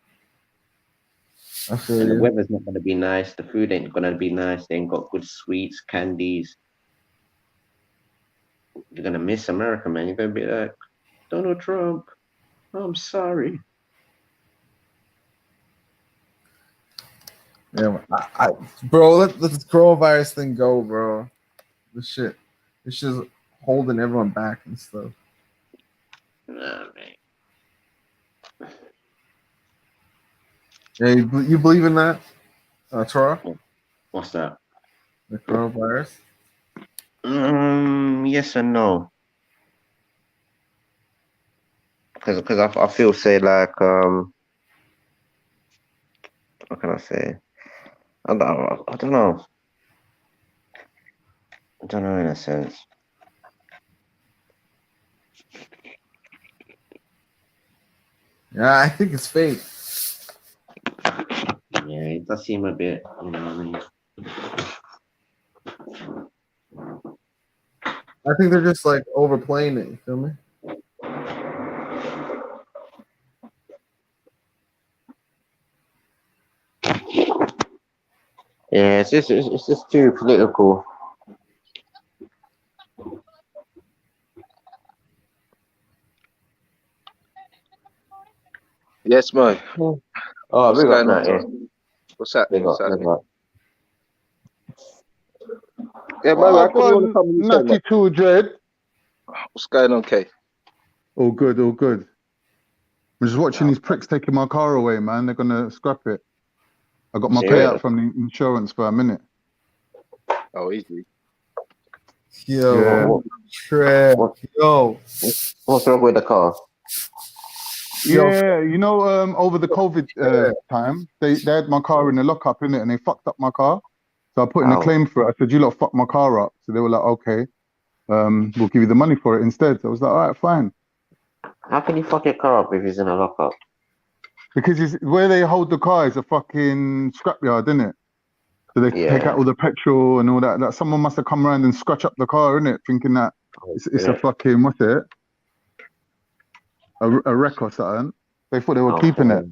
I feel and you. the weather's not gonna be nice. The food ain't gonna be nice. They ain't got good sweets, candies. You're gonna miss America, man. You're gonna be like, Donald Trump, I'm sorry. Yeah, bro, let this coronavirus thing go, bro. This shit, it's just holding everyone back and stuff. Nah, man. Yeah, you believe in that, Turok? What's that? The coronavirus? Yes and no. Because I feel say like what can I say? I don't know. I don't know in a sense. Yeah, I think it's fake. Yeah, it does seem a bit, you know what I mean? I think they're just like overplaying it. You feel me? Yeah, it's just too political. Yes, man. Oh, What's big up going on, now, yeah. Tom? What's happening? Big What's up, big happening? up. Yeah, man. Oh, How go come you want to on, come and say, man? Natty Two Dread. What's going on, Kay? All good, all good. I'm just watching these pricks taking my car away, man. They're gonna scrap it. I got my payout from the insurance for a minute. Oh, easy. Yo, Yeah. Trev. Yo. What's wrong with the car? Yeah, you know, over the COVID time, they had my car in the lockup, innit, and they fucked up my car. So I put in a claim for it. I said, you lot fucked my car up. So they were like, okay, we'll give you the money for it instead. So I was like, all right, fine. How can you fuck your car up if it's in a lockup? Because where they hold the car is a fucking scrapyard, isn't it? So they take out all the petrol and all that. That someone must have come around and scratch up the car, innit, thinking that it's a fucking, what's it? A wreck or something. They thought they were keeping it.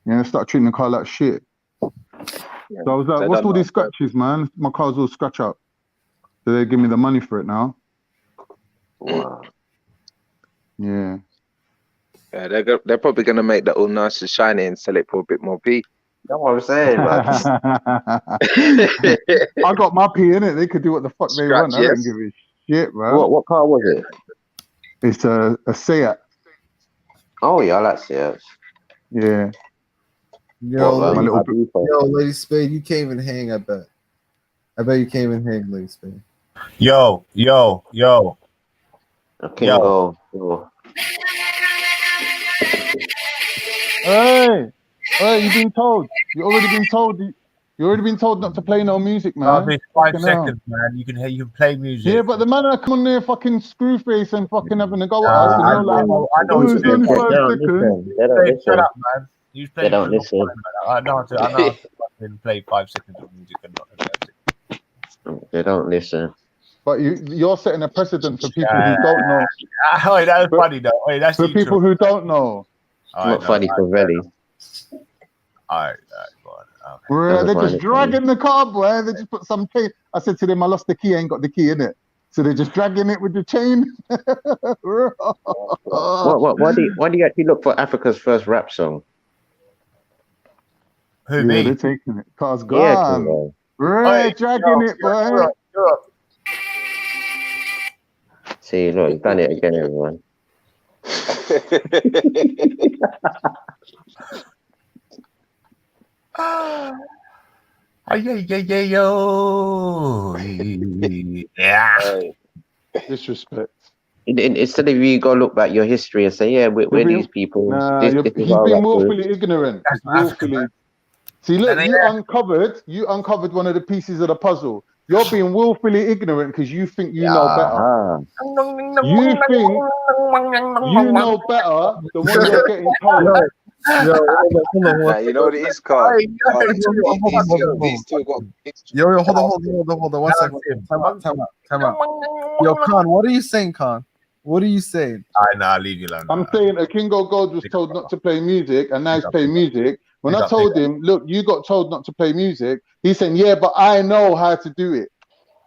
You know, start treating the car like shit. Yeah, so I was like, what's all these scratches, man? My car's all scratch up. So they give me the money for it now. Wow. Yeah. Yeah, they're probably gonna make that all nice and shiny and sell it for a bit more P. That's what I'm saying, man. I got my P in it. They could do what the fuck they want. I don't give a shit, bro. What car was it? It's a Seat. Oh yeah, I like Seats. Yeah. Yo, What, Lady Spade, you can't even hang. I bet you can't even hang, Lady Spade. Yo. Hey, you've been told. You already been told. You already been told not to play no music, man. It's 5 seconds, man. You can play music. Yeah, but the man that come on there fucking screw face and fucking having a go at us, and I you're like, know oh, it's only 5 seconds. Shut up, man. You They don't listen. I know how to fucking play 5 seconds of music and not. They don't listen. But you're setting a precedent for people who don't know. Oh, that was funny though. Wait, that's for people who don't know. Not funny for Velly. Alright, go on. Okay. They're just dragging the car, boy. They just put some tape. I said to them, I lost the key, I ain't got the key in it. So they're just dragging it with the chain. Why do you actually look for Africa's first rap song? Who, me? They're taking it. Car's gone. They're dragging it, boy. See, look, you've done it again, everyone. Yeah. Disrespect. Instead of you go look back your history and say, yeah, we're these people. This is he's our been rap group. willfully ignorant. Willfully. See, look, you uncovered one of the pieces of the puzzle. You're being willfully ignorant because you think you know better. You think you know better than what you're getting told. Yo, hold on. Nah, you know what it is, Carl? These two got. Yo, hold on. 1 second. Time out. Yo, Khan, what are you saying, Khan? What are you saying? I'll leave you alone. I'm saying a Kingo Gold was told not to play music, and now he's playing music. When I told him, look, you got told not to play music, he's saying, yeah, but I know how to do it.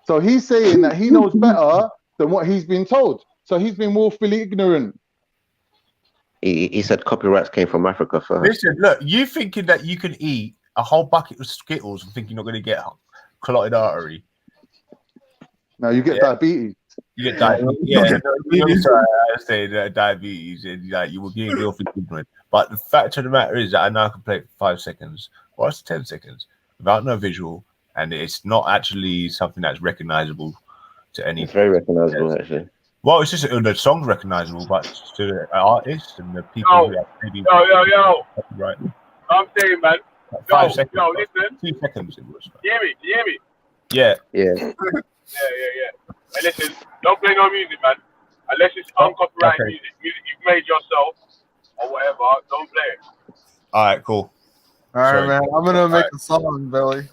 So he's saying that he knows better than what he's been told. So he's been willfully ignorant. He said copyrights came from Africa first. Listen, look, you thinking that you can eat a whole bucket of Skittles and think you're not going to get carotid artery? No, you get diabetes. You get diabetes. Yeah, I say that diabetes, and like you will be willfully ignorant. But the fact of the matter is that I now can play it for 5 seconds, or it's 10 seconds, without no visual, and it's not actually something that's recognizable to any. It's very recognizable, actually. Well, it's just the song's recognizable, but to the artists and the people who have maybe. Yo. Right. I'm saying, man. 5 seconds. Yo, listen. 2 seconds it was. You hear me? Yeah. Yeah. Hey, listen, don't play no music, man. Unless it's uncopyrighted music you've made yourself or whatever, don't play it. All right, cool. All right, man. I'm gonna make a song, Billy.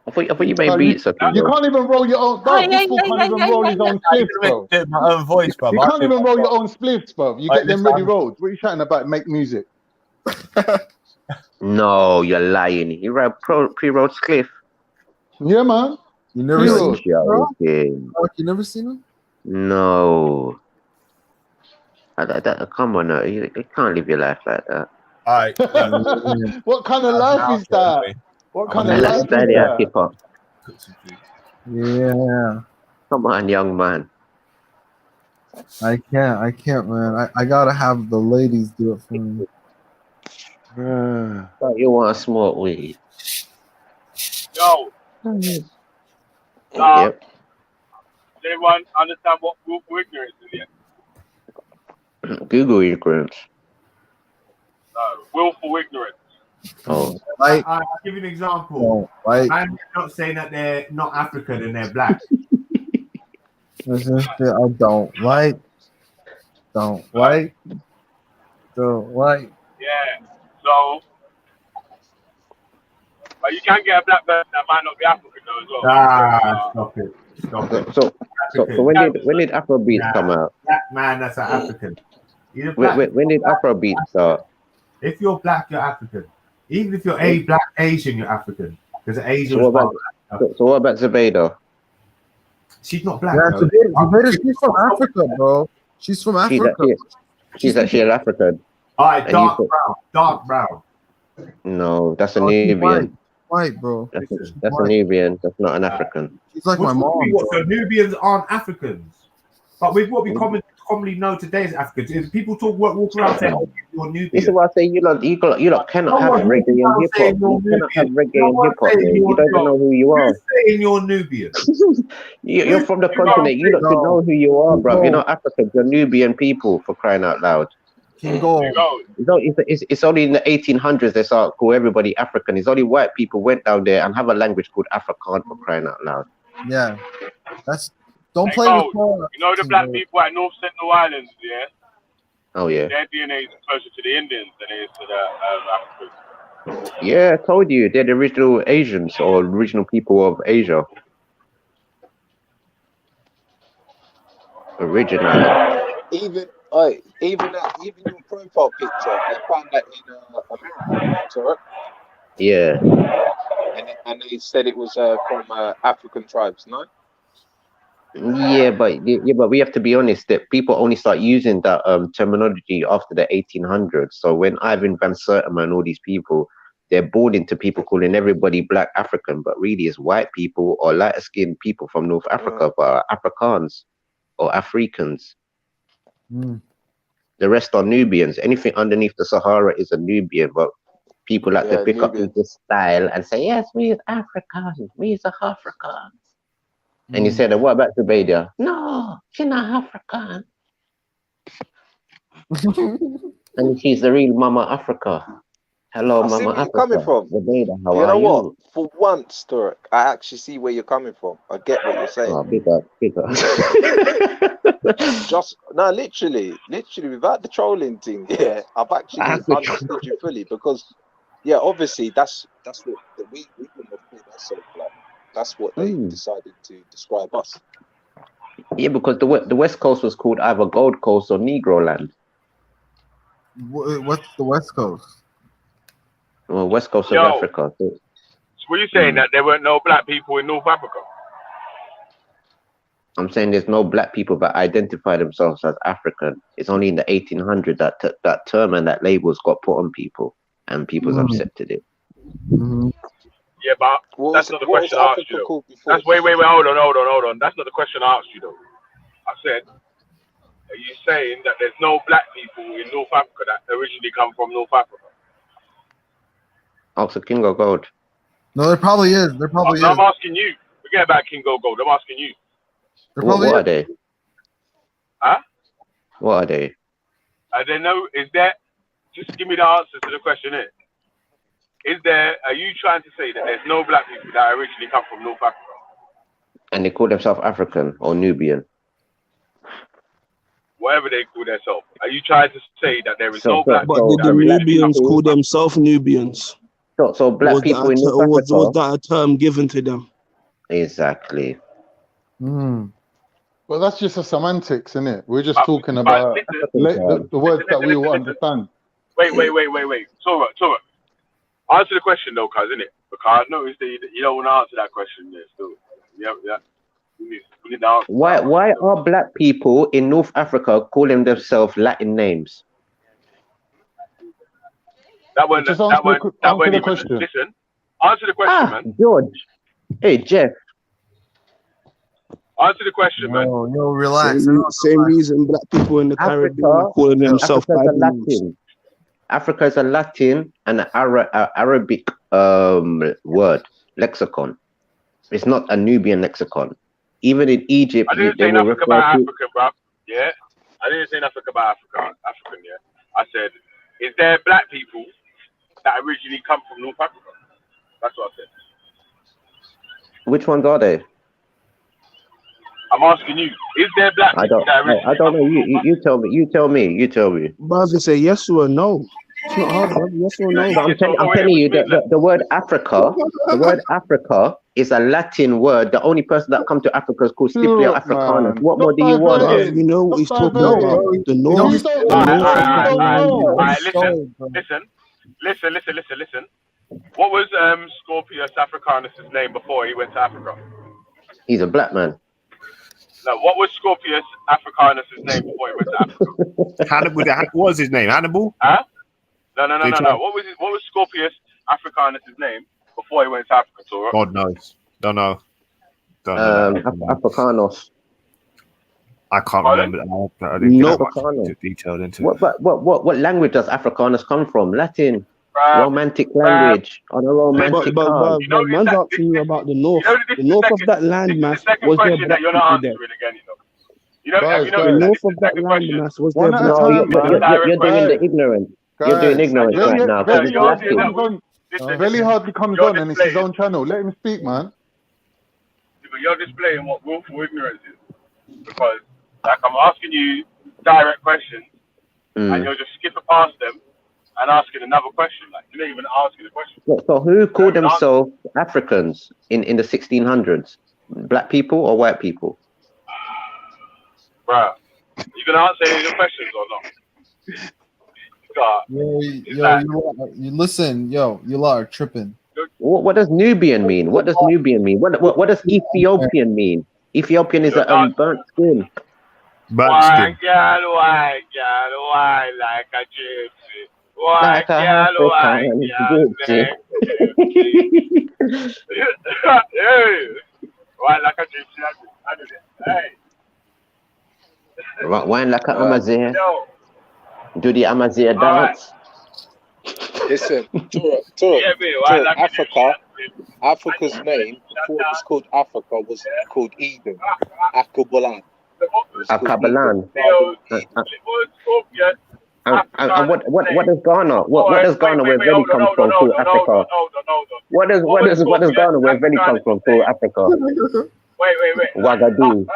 I thought you made beats. You can't even roll your own. Bro, this fool can't even roll his own spliffs, bro. My own voice, bro. You can't even roll your own spliffs, bro. You get them ready rolled. What are you chatting about? Make music. No, you're lying. You write pre-rolled spliff. Yeah, man. You never seen him? You never seen him? No. Come on, no. You can't live your life like that. All right. What kind of life is that? What kind of life is that? Yeah. Come on, young man. I can't, man. I gotta have the ladies do it for me. But you want to smoke weed? Yo. Yep. Does everyone understand what willful ignorance is yet? Google ignorance. Willful ignorance. Oh. I'll give you an example. I'm not saying that they're not African and they're black. I don't like. Yeah. So, but you can get a black person that might not be African though as well. Stop it. So when did Afrobeats come out? Black man, that's an African. When did Afrobeats start? If you're black, you're African. Even if you're black Asian, you're African. Because Asian. So what about Zubeda? She's not black. Yeah, she's from Africa, bro. She's from Africa. She's actually an African. All right, dark brown. No, that's a Nubian. White, bro. That's a Nubian. That's not an African. She's like my mom. So Nubians aren't Africans. But with what we commonly know today as Africans, is people walk around saying, "Oh, you're Nubian." This is why I say you lot cannot have reggae and hip hop. You cannot have reggae and hip hop. You don't even know who you are. You're saying you're Nubian. You're from the continent. You lot should know who you are, bro. You're not Africans. You're Nubian people, for crying out loud. It's only in the 1800s they start call everybody African. It's only white people went down there and have a language called Afrikaans, for crying out loud. Yeah, don't play with you know the black people at North Central Islands, yeah? Oh yeah. Their DNA is closer to the Indians than it is to the Africans. Yeah, I told you they're the original Asians or original people of Asia. Original. Even your profile picture, they found that in America, Turok. Yeah. And they said it was from African tribes, no? Yeah, but we have to be honest that people only start using that terminology after the 1800s. So when Ivan Van Sertima and all these people, they're born into people calling everybody black African, but really it's white people or lighter skinned people from North Africa, but are Afrikaans or Africans. The rest are Nubians. Anything underneath the Sahara is a Nubian, but people like to pick up this style and say, yes, we are Africans, we are Africans. And you said, what about Zubaydah? No, she's not African. And she's the real Mama Africa. Hello, I see Mama where you're coming Africa. from. The Vader, how You are know what? you? For once, Turok, I actually see where you're coming from. I get what you're saying. Oh, big up, big up. Just no, literally, without the trolling thing. Yeah, I've actually understood you fully because, yeah, obviously that's what we wouldn't have called ourselves black. That's what they decided to describe us. Yeah, because the West Coast was called either Gold Coast or Negro Land. What's the West Coast? Well, West Coast Yo. of Africa. So, were you saying that there weren't no black people in North Africa? I'm saying there's no black people that identify themselves as African. It's only in the 1800s that that term and that labels got put on people, and people's accepted it. Yeah, but that's not the question I asked you, though. That's wait, hold on. That's not the question I asked you, though. I said, are you saying that there's no black people in North Africa that originally come from North Africa? Ask the King of Gold. No, there probably is. There probably is. I'm asking you. Forget about King Gold. I'm asking you. What are they? Huh? What are they? I don't know. Is there? Just give me the answer to the question. Are you trying to say that there's no black people that originally come from North Africa? And they call themselves African or Nubian. Whatever they call themselves. Are you trying to say that there is no black But people? did the Nubians call themselves Nubians? So black people in North Africa. Was that a term given to them? Exactly. Well, that's just a semantics, isn't it? We're just talking about the words that we will understand. Wait. Turok. Answer the question though, cuz, innit? Because I noticed that you don't want to answer that question there still. Yeah. We need the answer. Why are black people in North Africa calling themselves Latin names? That wasn't even listen. Answer the question, man. George. Hey, Jeff. Answer the question, man. No, relax. Same reason black people in the Caribbean are calling themselves Latin. Africa is a Latin and an Arabic word lexicon. It's not a Nubian lexicon. Even in Egypt, I didn't say nothing about Africa, bro. Yeah, I didn't say nothing about African. Yeah, I said, is there black people that originally come from North Africa? That's what I said. Which ones are they? I'm asking you, is there black people that originally I don't know. You tell me. You tell me. Brother, say yes or no. It's not hard, brother. Yes or no. I'm telling you that the word Africa, is a Latin word. The only person that come to Africa is called Scipio Africanus. What more do you want? You know what he's talking about. The North. Listen. What was Scorpius Africanus' name before he went to Africa? He's a black man. No, what was Scorpius Africanus' name before he went to Africa? Hannibal. What was his name? Hannibal? Huh? No. What was Scorpius Africanus' name before he went to Africa, Turok? God knows. Don't know. Africanos. I can't remember. I didn't get much detailed into it. What language does Africanus come from? Latin. Romantic language on a romantic card. Man's asking you about the north. The north of that landmass was there black people there. The north of that landmass was there black people. You're doing the ignorant. You're doing ignorance right now. Velly hardly comes on and it's his own channel. Let him speak, man. But you're displaying what willful ignorance is. Because, like, I'm asking you direct questions, and you're just skipping past them and asking another question. Like, you're not even asking the question. So who called themselves Africans in the 1600s? Black people or white people? Bruh, you gonna answer any of the questions or not? You listen, you lot are tripping. What does Nubian mean? What does Nubian mean? What does Ethiopian mean? Ethiopian is a burnt skin. White girl, like a gypsy. White girl, gypsy. White like a gypsy. I did it. Hey. Wine like an Amazigh. Do the Amazigh dance. Listen, Africa's name before it was called Africa was called Eden, Akabolan. Kabalan. And what does Ghana? What does Ghana, where Veli comes from, called Africa? What does Ghana, where Veli comes from, called Africa? Wait. Ouagadougou.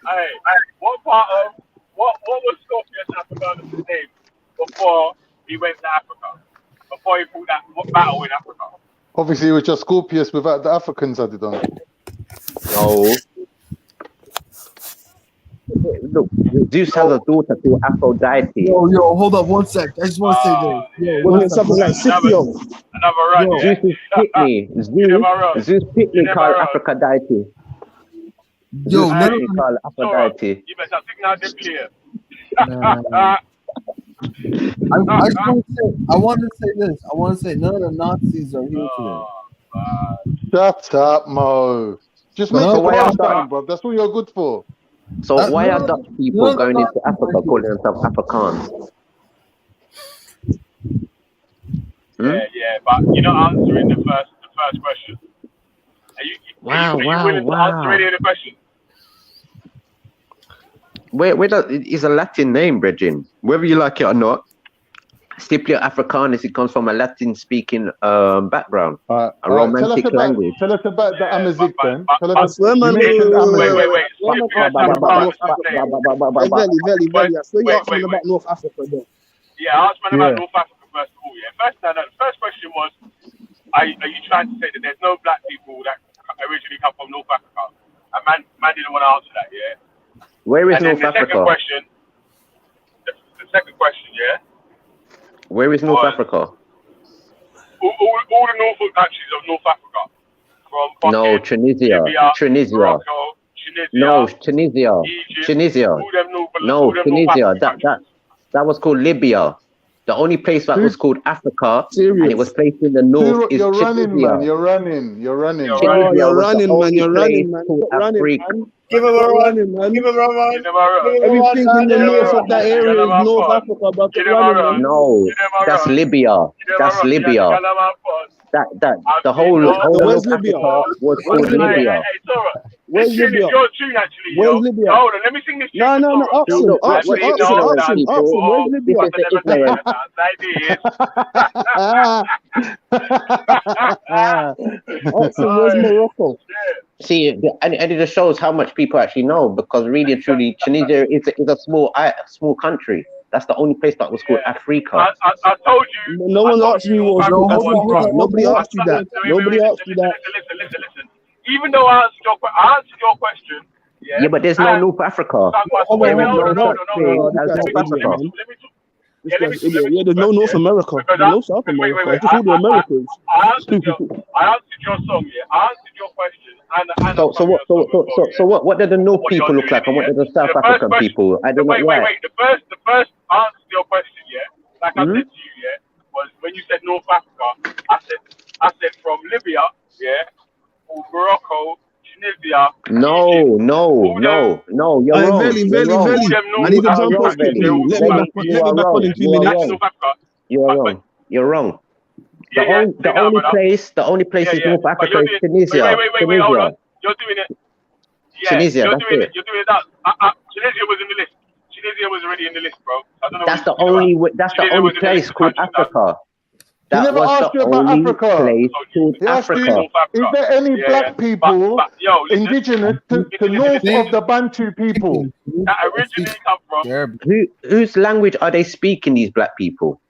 Hey, what part of what was Scorpius Africanus' name before he went to Africa? Before he fought that battle in Africa? Obviously, it was just Scorpius without the Africans added on. No. Look, Zeus has a daughter called Aphrodite. Yo, hold up 1 sec. I just want to say this. Wasn't it something like Scipio? Another run. Zeus is Pitney. Zeus Pitney called Aphrodite. Yo, Zeus Pitney called Aphrodite. You better think now they're clear. I want to say this. I want to say none of the Nazis are here today. Shut up, Mo. Just make a pass, bro. That's what you're good for. So why are Dutch people going into Africa calling themselves Afrikaans? Yeah, but you're not answering the first question. Are you willing to answer any of the questions? It's a Latin name, Bridging. Whether you like it or not, Scipio Africanus, it comes from a Latin-speaking background, a romantic language. Tell us about the Amazigh then. Wait. I swear you're asking about North Africa though. Yeah, I asked man about North Africa first of all. Yeah, the first question was, are you trying to say that there's no black people that originally come from North Africa? And man didn't want to answer that. Yeah. Where is North Africa? The second question, yeah. Where is North Africa? All the northern countries of North Africa. From no, Tunisia. Libya, Tunisia. Morocco, Tunisia. No, Tunisia. Egypt, Tunisia. No, Tunisia. That was called Libya. The only place that was called Africa, and it was placed in the north, is You're Tunisia. running, man. You're running. You're running, man. You're running, man. Give him a run. Give him a run. Everything in the north of that area is North Africa, but running. No, that's Libya. That's Libya. The whole where's North Libya? Africa was called Libya. Where's Libya? Where's Libya? Hold on, let me sing this tune. No, ask him. Where's Libya? Where's Morocco? See, and it just shows how much people actually know, because really and truly, Tunisia is a small country. That's the only place that was called Africa. I told you. No one asked you what was North Africa. Nobody asked you that. Nobody asked you that. Listen. Even though I answered your question. Yeah, but there's no North Africa. There's no North America. There's no South America. It's just all the Americans. I answered your song, yeah. I answered your question. So what did the North people look like, and what did the South African people? I don't know why. Wait. The first answer to your question, yeah, like I said to you, yeah, was when you said North Africa. I said from Libya, yeah, or Morocco, Tunisia. No, you're wrong. I need to jump off quickly. Let me back on in 2 minutes. You're wrong. The only place is North Africa is Tunisia. Wait, hold on. You're doing it. Yeah, Tunisia, you're that's doing it. You're doing that. Tunisia was in the list. Tunisia was already in the list, bro. I don't know. That's the only place called Africa. He never asked you about Africa. He asked you, is there any black people indigenous to north of the Bantu people? That originally come from. Whose language are they speaking, these black people?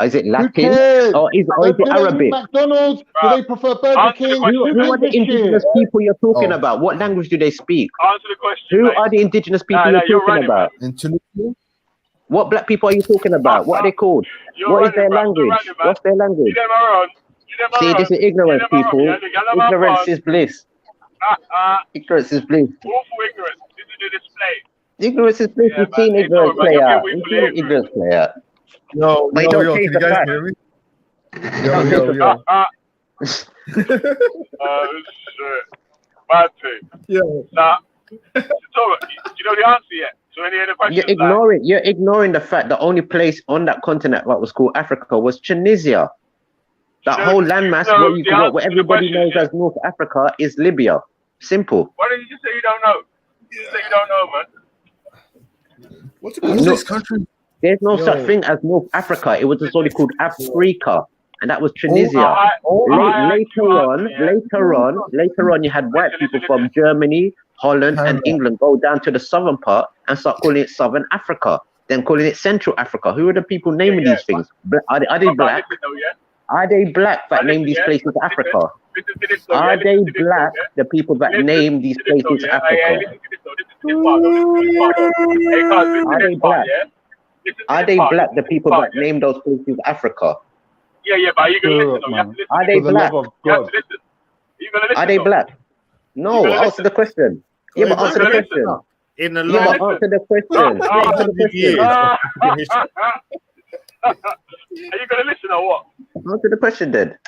Is it Latin or is it Arabic? McDonald's? Do they prefer Burger King? Who are the indigenous people you're talking about? What language do they speak? Answer the question. Who are the indigenous people you're talking about? What black people are you talking about? What are they called? What is their language? What's their language? See, this is ignorance, people. Ignorance is bliss. Ignorance is bliss. Awful ignorance. This is the display. Ignorance is bliss. We've seen ignorance play out. We've seen ignorance play out. Yo, can you guys hear me? Yo. Shit. Bad thing. Yo. Nah. Do you know the answer yet? So any other questions? You're ignoring the fact the only place on that continent that was called Africa was Tunisia. That whole landmass, what everybody knows as North Africa, is Libya. Simple. Why don't you just say you don't know? You say you don't know, man. What's this country? There's no such thing as North Africa. It was just only called Africa, and that was Tunisia. Later on, you had white people from Germany, Holland, and England go down to the southern part and start calling it Southern Africa, then calling it Central Africa. Who are the people naming these things? Are they black? Are they black that name these places Africa? Are they black, the people that name these places Africa? Are they black? Are they black, the people that name those places Africa? Yeah, but you gonna listen, though. You have to listen. Are they black? You have to listen. You gonna listen, Are they though. black? No, answer the question. Yeah, but answer the question. In the Yeah, but answer the question. Answer the question. Are you gonna listen or what? Answer the question then.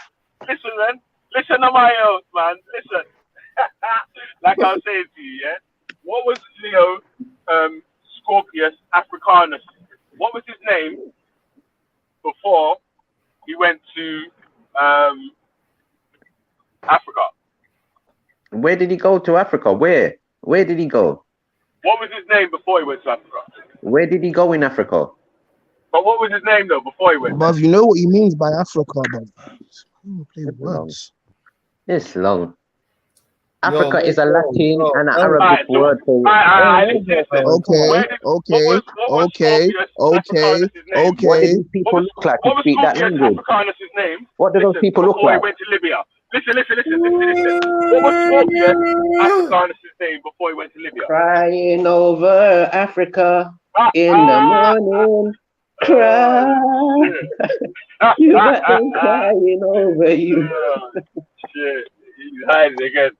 Listen, man. Listen to my own, man. Listen. Like I was saying to you, yeah. What was Leo Scorpius Africanus? What was his name before he went to Africa? Where did he go to Africa? Where? Where did he go? What was his name before he went to Africa? Where did he go in Africa? But what was his name though before he went? But you know what he means by Africa, but play with words. It's long. Africa is a Latin and an Arabic word for Okay. What did these people look like to speak that language? What do those people look like? He went to Libya. Listen. What was Scorpius Africanus' name before he went to Libya? Crying over Africa in the morning. Cry. You got them crying over you. Shit, he's hiding again.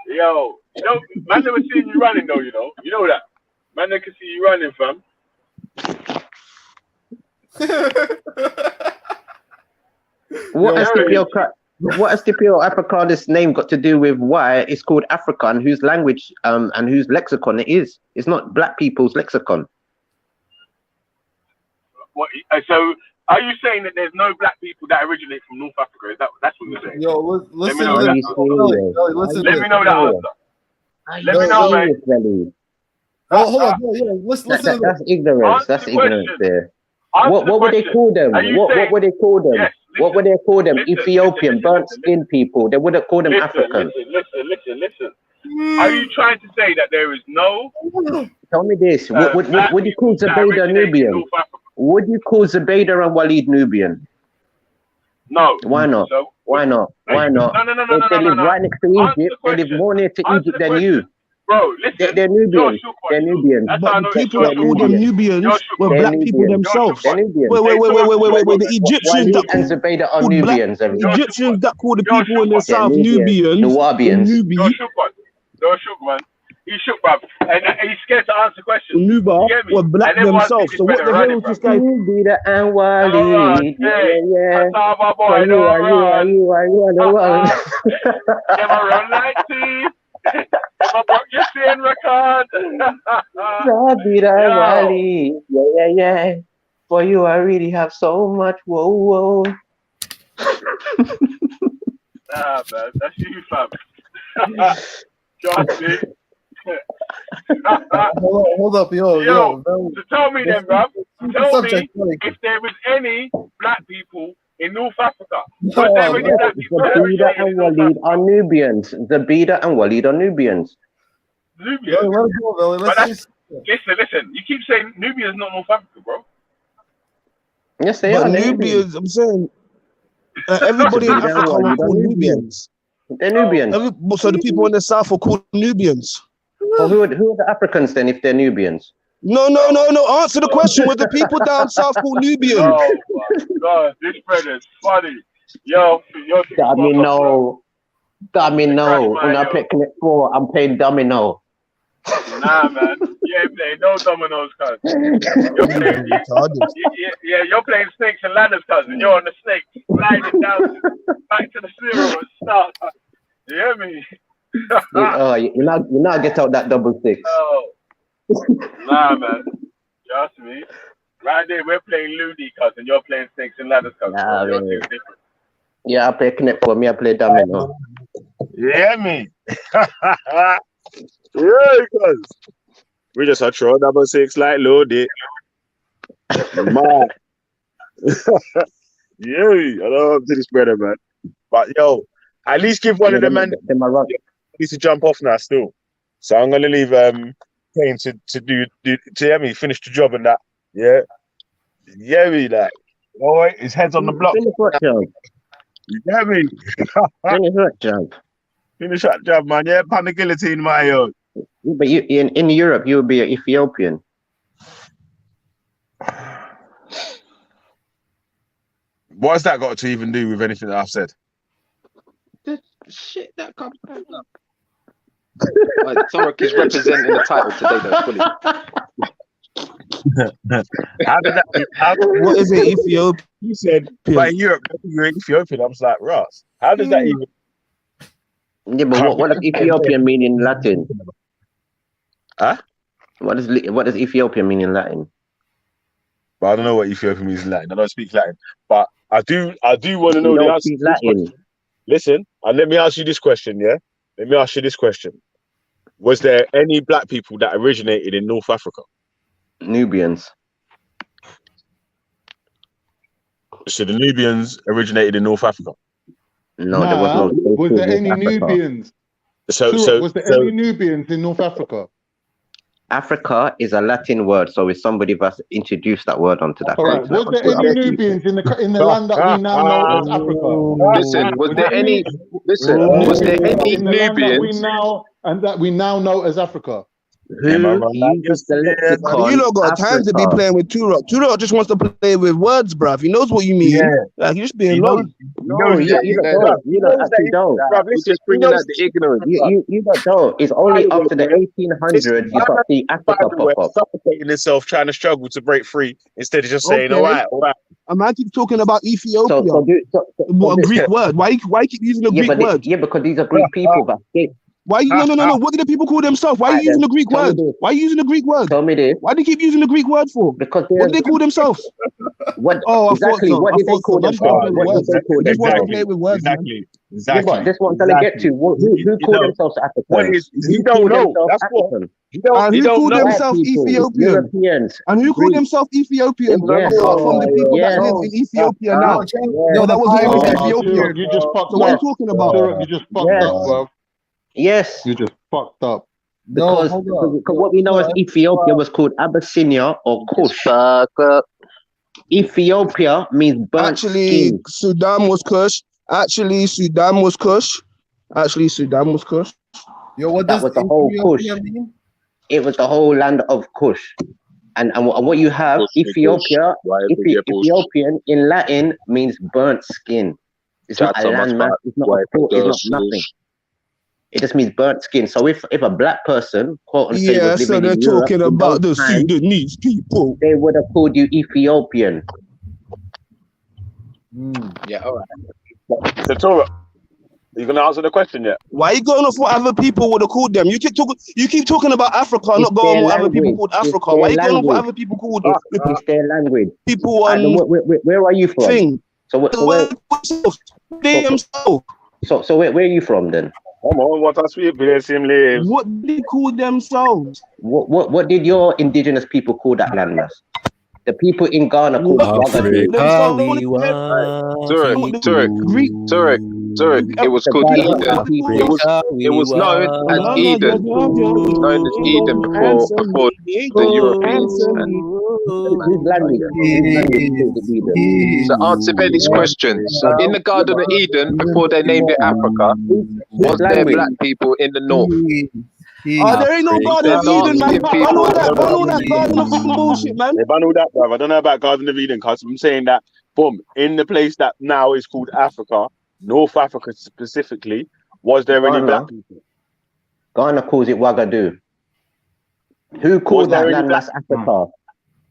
Yo, you know, man never seen you running though, you know. You know that. Man never can see you running, fam. What has Scipio Africanus' name got to do with why it's called Africa and whose language and whose lexicon it is? It's not black people's lexicon. What, so are you saying that there's no black people that originate from North Africa? Is that's what you're saying? Yo, listen. Let me know that answer. Let me know, man. Oh, hold on. Listen. That's ignorance. That's ignorance there. What would they call them? What would they call them? Yes, what would they call them? Ethiopian, burnt skin people. They wouldn't call them African. Listen. Are you trying to say that there is no? Tell me this. Would you call Zubaydah Nubian? Would you call Zubaydah and Walid Nubian? No. Why not? Why not? Why not? No. They live right next to Egypt. They live more near to Egypt than you. Bro, listen. They're Nubians. They're Nubians. But the people that call them Nubians were black people themselves. Wait. The Egyptians that and Zubaydah are Nubians. Egyptians that call the people in the south Nubians. The Wahabians. Don't shook, man. He shook, bruv. And he's scared to answer questions. Nuba were black themselves. So what the hell is this guy? Zubaydah and Walid. Yeah. Run like teeth. I broke your sin record. Zubaydah and Walid. Yeah. For you, I really have so much. Whoa. Nah, man. That's you, fam. Trust me. Hold up, yo. So tell me then, bruv. Tell me if there was any black people in North Africa. Was there any black people? Zubaydah and Walid are Nubians. Zubaydah and Walid are Nubians. Listen. You keep saying Nubia is not North Africa, bro. Yes, they are. Nubians, I'm saying everybody in Africa are called Nubians. They're Nubians. So the people in the south are called Nubians. Well, who are the Africans then if they're Nubians? No. Answer the question. Were the people down south called Nubians? Oh my God, this brother is funny. Yo. Domino. When I play Connect 4, I'm playing Domino. Nah, man. You ain't playing no dominoes, cuz. You're playing snakes and ladders, cousin. You're on the snake, sliding down back to the zero and start. You hear me? You now get out that 6. Oh. Nah, man. Trust me. Right there, we're playing Ludi, cousin. You're playing snakes and ladders, cousin. Nah, Yeah, I play Connect for me. I play Domino. Yeah, me. Yeah, because we just a throw 6 like loaded. Man. Yeah, I don't to this brother, man. But yo, at least give one of them man needs to jump off now still. So I'm gonna leave Kane to do to me finish the job and that. Yeah. Yeah, me that. All right, his head's on the block. Finish what job? You get me? Finish what job? Finish that job, man. Yeah, pan the guillotine, my yo. But you in Europe, you would be an Ethiopian. What's that got to even do with anything that I've said? The shit that comes up. Turok is representing the title today, though, fully. What is it, Ethiopia? You said by Europe, you're in Ethiopian. I was like, Ross, how does that even? Yeah, but what does Ethiopian mean in Latin? Huh? What does Ethiopian mean in Latin? But I don't know what Ethiopian means in Latin. I don't speak Latin, but I do want to know the answer. Latin. Listen, and let me ask you this question. Yeah, let me ask you this question: was there any black people that originated in North Africa? Nubians. So the Nubians originated in North Africa. No, there was no. Was there any Nubians? Was there any Nubians in North Africa? Africa is a Latin word, so it's somebody that's introduced that word onto that. All right. Was there any Nubians in the land that we now know as Africa? Listen, was there any Nubians that we now know as Africa? You lot got time to be playing with Turok. Turok just wants to play with words, bruv. He knows what you mean. Yeah. Like, you're just being low. You don't actually don't. He's just bringing out the ignorance. You don't. It's only up to the 1800s you got the Africa pop up. Suffocating itself, trying to struggle to break free instead of just saying, all right. A man keeps talking about Ethiopia. What a Greek word? Why keep using a Greek word? Yeah, because these are Greek people that escaped. Why you no? What do the people call themselves? Why are you using the Greek word? Why are you using the Greek word? Tell me this. Why do you keep using the Greek word for? Because what do they call themselves? What? Oh, exactly. What did they call themselves? Just want to play with words. Exactly. Yeah, but this one I'm trying to get to. Who call themselves Africans? He don't know. That's what. And who called themselves Ethiopian? Europeans. And who called themselves Ethiopian? Yes. Apart from the people that live in Ethiopia now. No, that wasn't even Ethiopia. You just fucked So what are you talking about? You just fucked up, bro. Yes. You just fucked up. Because what we know as Ethiopia was called Abyssinia or Kush. Ethiopia means burnt skin. Sudan was Kush. Sudan was Kush. Yo, what that was the whole Kush. Mean? It was the whole land of Kush. And what you have, Ethiopia, Ethiopian in Latin means burnt skin. It's not a landmass, it's not a port, it's not nothing. It just means burnt skin. So if a black person, quote unquote, was living they're in Europe, talking about the Sudanese people. They would have called you Ethiopian. Yeah, all right. So Turok, are you gonna answer the question yet? Why are you going off what other people would have called them? You keep talking about Africa, not going on what other people called Africa. Why are you going off what other people called? It's their language. People where are you from? Thing. So where are you from then? Come on, what else we bless him live? What did they call themselves? What did your indigenous people call that landmass? The people in Ghana called Turok, it was called Eden. It was known as Eden. Known as Eden before the Europeans. So answer Benny's questions. In the Garden of Eden, before they named it Africa, was there black people in the north? There ain't no Garden of Eden, man. Ban all that Garden of Eden bullshit, man. They ban all that, bruv. I don't know about Garden of Eden, because I'm saying that, boom, in the place that now is called Africa, North Africa specifically, was there any black people? Ghana calls it Ouagadougou. Who calls that landmass Africa?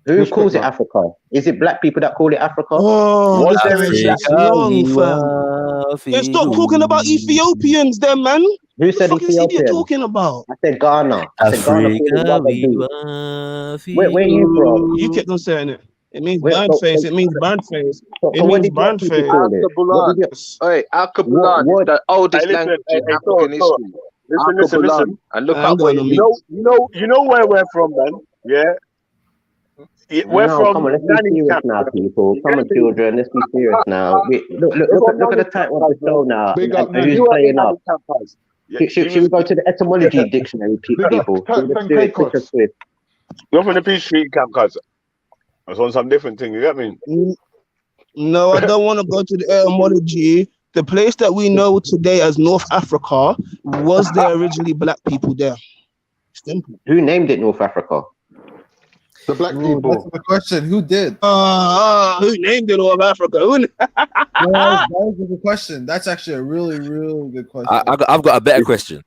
Who calls it Africa? Is it black people that call it Africa? Oh, was there any black people? Let's stop talking about Ethiopians then, man. Who said Ethiopian? Ethiopian? What are you talking about? I said Ghana. I said Ghana. Where are you from? You kept on saying it. It means bird face. It means bird face. It what means did bird you face. call it? What did you? Hey, Alkebulan is the oldest language in African history. Listen. And look I'm up what going it on means. mute. You know where we're from, man. Yeah. We're No, from come on, let's be Nanny's serious camp. now, people. Come on, children, let's be serious now. Look at the title of the show now. Big up, And who's Nanny. playing up? Yeah, Should we go to the etymology dictionary, Big up people? Turks Let's and do it quick and Caicos. swift. You're from the Peace Street camp, cuz. I was on some different thing, you get me? No, I don't want to go to the etymology. The place that we know today as North Africa, was there originally black people there? Simple. Who named it North Africa? The black That's people. the question. Who did? Who named it North Africa? That was a good question. That's actually a really, really good question. I've got a better question.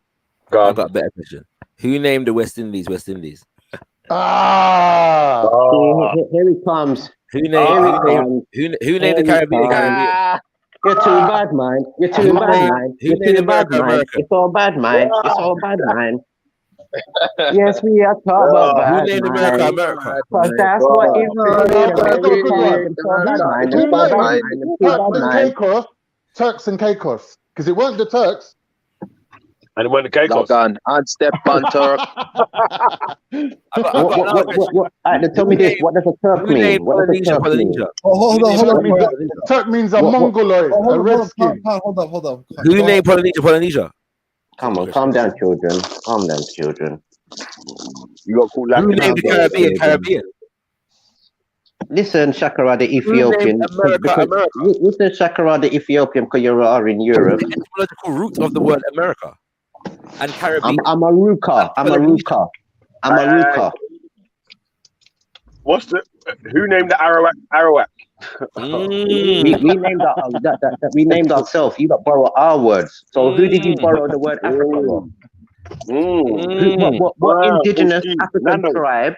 I've got a better question. Who named the West Indies West Indies? Here he comes. Who named the Caribbean Caribbean? You're too bad, man. You're too bad, man. You're too bad, man. It's all bad, man. It's all bad, man. Yes, we are talking about bad, Who named America America? Because that's what it's Turks and Caicos. Because it weren't the Turks. And it weren't the Caicos. Logan, and step on Turk. Tell me this. What does a Turk mean? What does a Turk mean? Hold on. Turk means a Mongoloid, a redskin. Hold on. Who named Polynesia? Come on, calm down, children. Calm down, children. You got cool Who named the Caribbean? Listen, Shakara the Ethiopian. Listen, Shakara the Ethiopian, because you are in Europe. The etymological root of the word America and Caribbean. I'm a Ruka. Who named the Arawak? We named ourselves. You got borrow our words. So who did you borrow the word Africa from? What indigenous African tribe?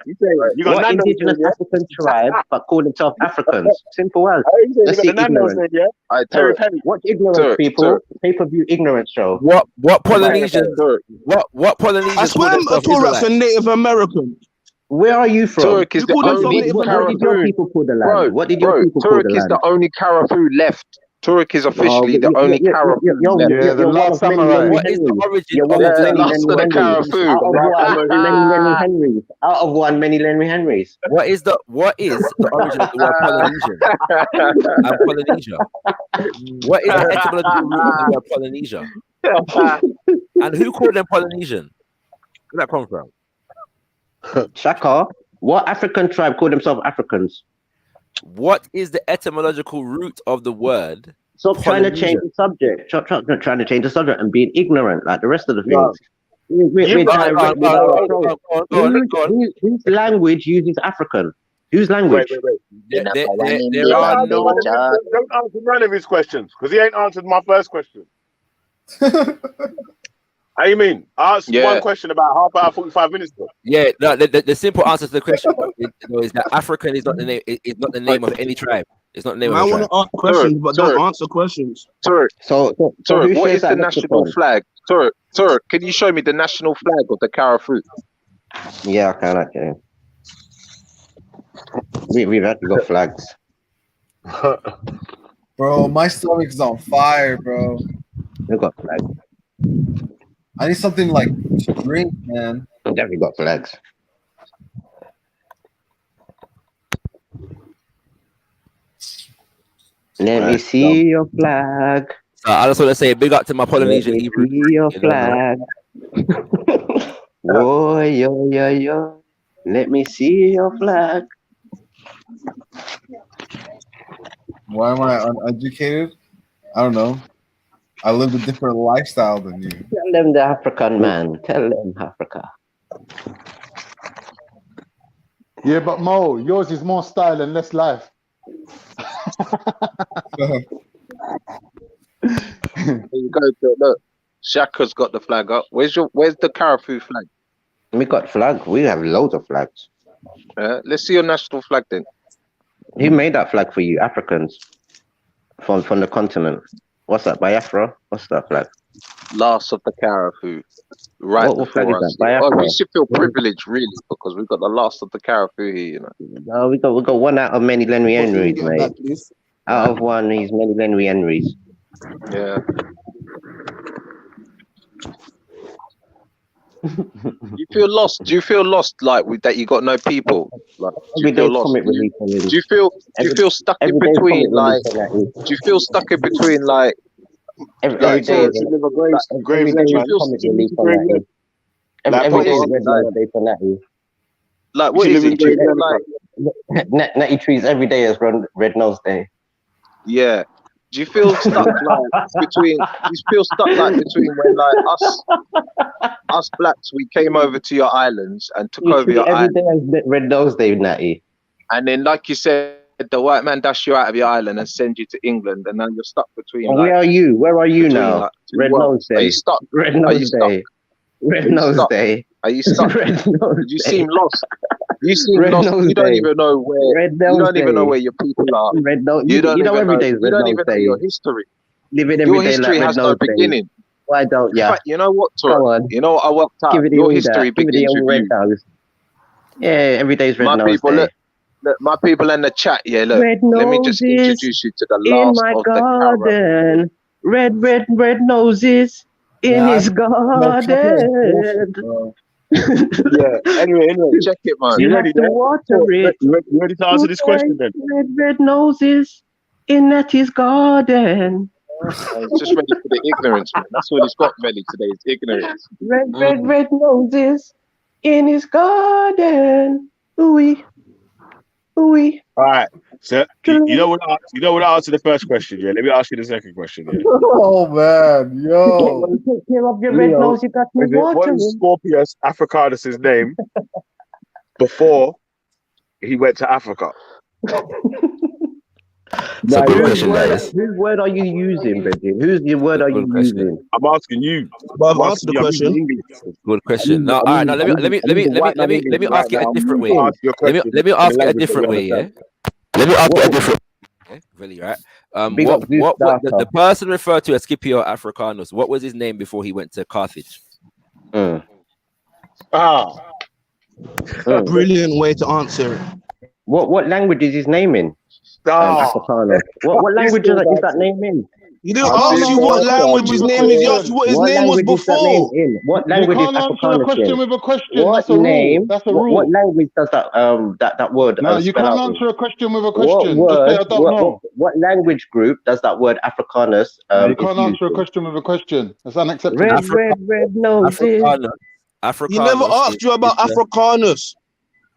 What indigenous African tribe but call themselves Africans? Simple as. Let's see ignorance. Watch ignorance, people. Pay-per-view ignorance show. What Polynesian? What Polynesian? I swear Turok's a Native American. Where are you from? Turk is the only What did your people call the land? What did your people call the land? Turk is the only Caribou left. Turk is officially the only Caribou left. Yeah, the last samurai. What is the origin of the Caribou? Out of one, many Henry Henrys. What is the origin of the word Polynesian and Polynesia? What is the etymological root of the word Polynesia? And who called them Polynesian? Where did that come from? Shaka, what African tribe called themselves Africans? What is the etymological root of the word? Stop trying to change the subject. Stop trying to change the subject and being ignorant like the rest of the things. Whose language uses African? Whose language? There are no. Don't answer none of his questions because he ain't answered my first question. How you mean? I asked one question about half hour, 45 minutes ago. Yeah, no, the simple answer to the question is that African is not the name. It's not the name of any tribe. It's not the name of a tribe. I want to ask questions, but don't answer questions. Turk, Turk, what is the national flag? Turk, can you show me the national flag of the Caribou? Yeah, I can. Okay. We've actually got flags. Bro, my stomach is on fire, bro. We've got flags. I need something like to drink, man. Definitely got flags. Let me see your flag. I just want to say big up to my Polynesian Hebrew. See your flag. Oh, yo. Let me see your flag. Why am I uneducated? I don't know. I lived a different lifestyle than you. Tell them the African man. Tell them Africa. Yeah, but Mo, yours is more style and less life. There you go. Look, Shaka's got the flag up. Where's the Caribou flag? We got flag. We have loads of flags. Let's see your national flag then. Who made that flag for you, Africans? From the continent. What's that, Biafra? What's that flag? Last of the Carafoo. Right What flag before is us. that? Oh, Biafra? we should feel privileged, really, because we've got the last of the Carafoo here, you know. No, we got one out of many Henry Henrys, mate. Out of one, he's many Henry Henrys. Yeah. You feel lost? Do you feel lost, like with that? You got no people. Like, do you feel lost? Do you feel stuck in between? Like, do you feel stuck in between? Like, every day is do you feel every day is Red Nose Day for Natty. Like, what is it? Do you feel like Natty trees every day is Red Nose Day. Yeah. Do you feel stuck like between? You feel stuck like between when like us blacks, we came over to your islands and took over your island. Every day is Red Nose Day, Natty. And then, like you said, the white man dash you out of your island and send you to England, and then you're stuck between. And where are you? Where are you now? Like, Red Nose Day. Are you stuck? Red Nose Day. Red Nose Day. Are you stuck? Red Nose You Day. seem lost. You seem Red lost. Nose You don't Day. even know where. Red You Nose don't even know Day. where your people are. Red Nose. You don't You know even every day is You Red don't Nose even know Day. your history. Living every Your day history like has Red no Nose Day. beginning. Why don't In ya? fact, you know what, Come Turok? on. You know what I worked out? Give it Your the history Give it the begins old with Red you. Nose. Yeah, every day is Red My Nose people, Day. look, my people in the chat. Yeah, look. Red Let me just noses introduce you to the in last my of the Carafoo. garden. Red noses in his garden. Yeah. Anyway, Check it, man. You have to water it. You ready to answer this question then? Red noses in Natty's garden. It's just ready for the ignorance, man. That's all he's got ready today is ignorance. Red noses in his garden. Ooey. Ooey. All right. So you know what? You know what? I answer the first question. Yeah. Let me ask you the second question. Yeah. Oh man, yo. Take care of your red nose. You got me What watering. is Scorpius Africanus' name before he went to Africa? That's a good question, guys. Whose word are you using, Reggie? Whose word are you using? I'm asking you. But I've answered the question. Good question. No, all right. Now let me ask it a different way. Let me ask it a different way. Yeah. Let me ask it a different. Okay, really, right? What the person referred to as Scipio Africanus? What was his name before he went to Carthage? Brilliant way to answer it. What language is his name in? Africanus. What language is that name in? You didn't ask you what language his name is. You asked you what his name was before. What language is Africanus in? You can't answer a question with a question. What That's a name? rule. That's a rule. What language does that word? No, you spell can't out answer a question with a What question. word? Just say I don't know. What language group does that word Africanus? You can't answer a question with a question. That's unacceptable. Red noses. He never asked you about Africanus.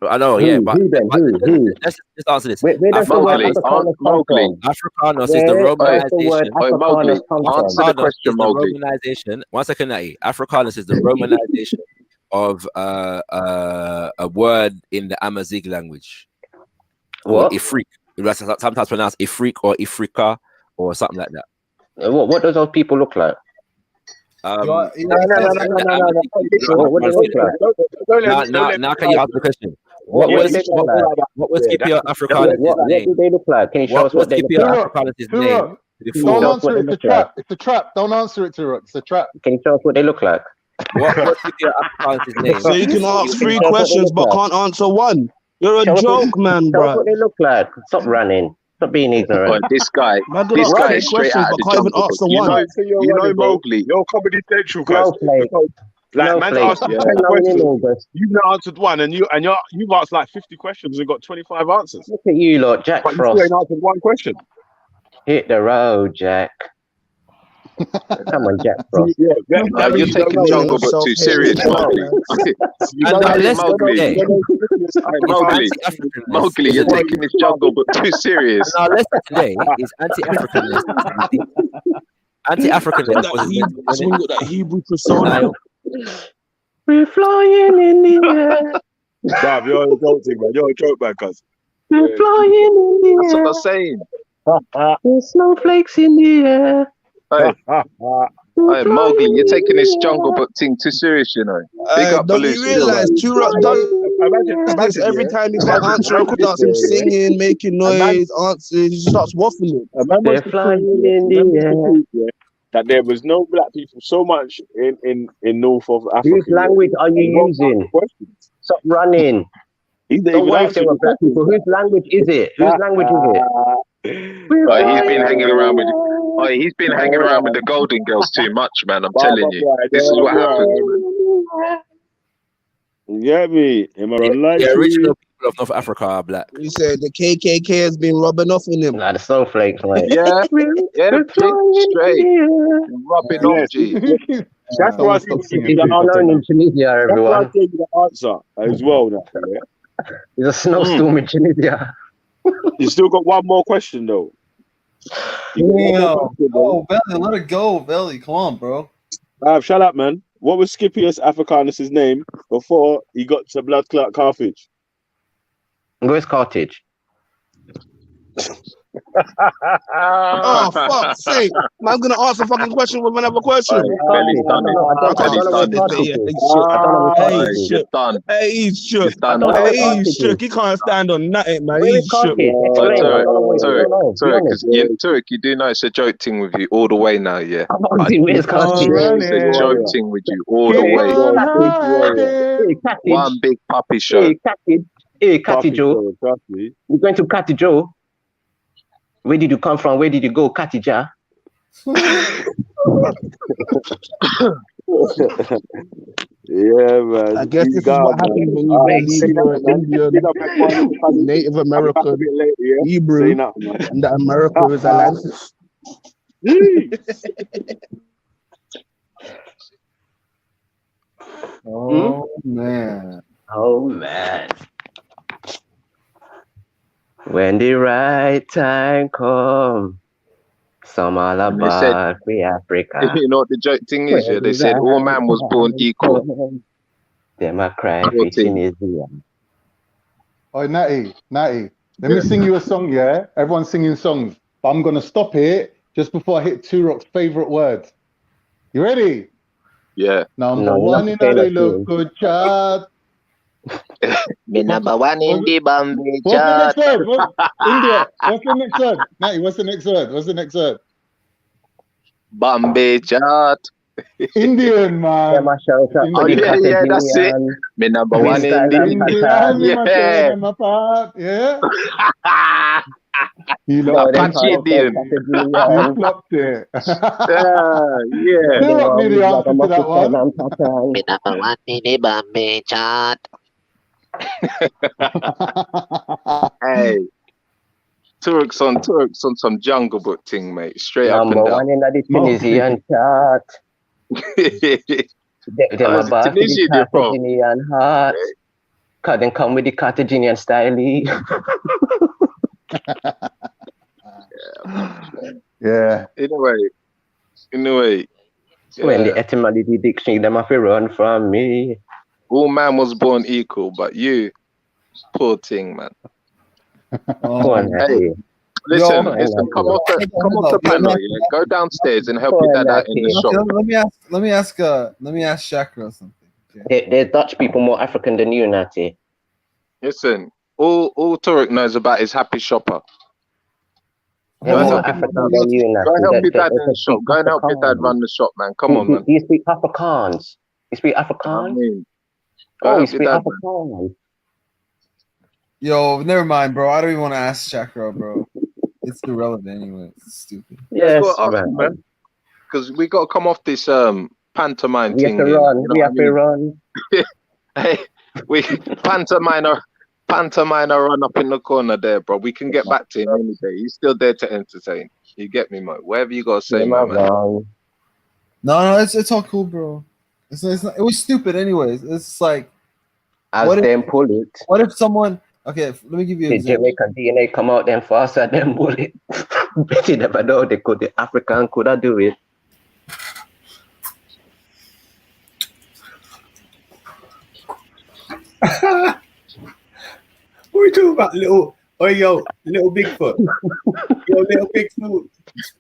I know, yeah, but who? Let's answer this. Where does the word Africanus come from? Africanus is the romanization. Answer the question, Mowgli. Romanization. 1 second, Natty. Africanus is the romanization of a word in the Amazigh language. What? Ifrik. That's sometimes pronounced Ifrik or Ifrika or something like that. What does those people look like? No. What do they look like? Now can you ask the question? What was Scipio Africanus' name? What do they look like? Can you show us what they look like? Name before? Don't answer it. It's a trap. It's a trap. Don't answer it, Turok. It's a trap. Can you show us what they look like? What Scipio Africanus' name? So you can ask 3 questions but can't answer 1. You're a joke, man, bro. Show us bro. what they look like. Stop running. Stop being ignorant. This guy is straight out of the jungle. You know Mowgli. You're Comedy Central, guys. Like, man asked you 10 questions. You've not answered one, and you've asked like 50 questions and got 25 answers. Look at you, lot, Jack but Frost. You ain't answered one question. Hit the road, Jack. Come on, Jack Frost. You're taking Jungle Book too serious, Mowgli. Mowgli, you're taking this Jungle Book too serious. Our lesson today is anti-Africanism. Anti-Africanism was that Hebrew persona. We're flying in the air. Bob, you're a joke thing, man. You're a joke man, cuz. We're flying in the air. That's what I'm saying. There's snowflakes in the air. Hey, Mowgli, you're taking this Jungle Book thing too serious, you know. Big up Don't you realize Turok does every time he can't answer a question, him singing, making noise, answering, he starts waffling. They're flying in the air. that there was no black people so much in North of Africa. Whose language are you using? Stop running. Don't worry if there were black people. Whose language is it? Whose language is it? He's been hanging around with. He's been hanging around with the Golden Girls too much, man. I'm telling you, this is what happens. You get me? Am I right? The original people of North Africa are black. He said the KKK has been rubbing off on him. Nah, the snowflakes, mate. Yeah, straight. Rubbing off, G. That's why I think It's snowing in Tunisia, everyone. That's why I gave you the answer as well. Now, yeah? There's a snowstorm in Tunisia. You still got one more question though. Oh, Belly, let it go, Belly. Come on, bro. Shut up, man. What was Scipius Africanus' name before he got to blood clot Carthage? Where's Carthage? Oh, fuck's sake. I'm going to ask a fucking question with another question. He's shook. He's shook. He can't stand on nothing, man. He's shook. Turok, you do know it's a joke thing with you all the way now, yeah? It's a joke thing with you all the way. One big puppy show. Hey, Catty Joe. You're going to Catty Joe? Where did you come from? Where did you go, Katija? Yeah, man. I guess this is what happens when you leave Indian, Native American, Hebrew, and that America is a land. Oh, man. Oh, man. When the right time comes, some all about free Africa. You know what the joke thing is? Yeah, they said all man was born equal. Democratic Tunisia. Oh, Natty. Let me sing you a song, yeah? Everyone's singing songs. But I'm going to stop it just before I hit Turok's favourite word. You ready? Yeah. Number one in the look good chart. Me number one in the Bombay chart. chart. India. What's the next word? Natty, what's the next word? Bombay chart. Indian, man. Yeah, that's it. Me number one in the Yeah. You know, Apache Indian. You flopped it. Yeah. Turok knew the answer to that one. Me number one in the Bombay chart. Hey, Turok's on some Jungle Book thing, mate. Straight up and down. Number one in the Tunisian chart. Them about the Carthaginian heart. Cause them come with the Carthaginian style. Yeah. In a way. Yeah. When the etymology dictionary, them have to run from me. All man was born equal, but you, poor thing, man. Hey, listen, come off the panel, yeah. Go downstairs and help your dad out in the shop. Let me ask Chakra something. Okay. There's Dutch people more African than you, Natty. Listen, all Turok knows about is happy shopper. Go and help your dad in the shop. Go and help your dad run the shop, man. Come on, man. You speak Afrikaans. You speak Afrikaans? You speak Afrikaans. Yo, never mind, bro. I don't even want to ask Chakra, bro. It's irrelevant anyway. It's stupid. Yes, man. Because we got to come off this pantomime we thing. We have to run. Hey, we pantomime run up in the corner there, bro. We can get back to him any day. He's still there to entertain. You get me, mate? Whatever you got to say, man. No, it's all cool, bro. It's not, it was stupid anyways. It's like, what if someone... Okay, let me give you an example. Jamaican DNA come out then faster than bullet. Bet you never know the African could have do it. What are we talking about? Little Bigfoot.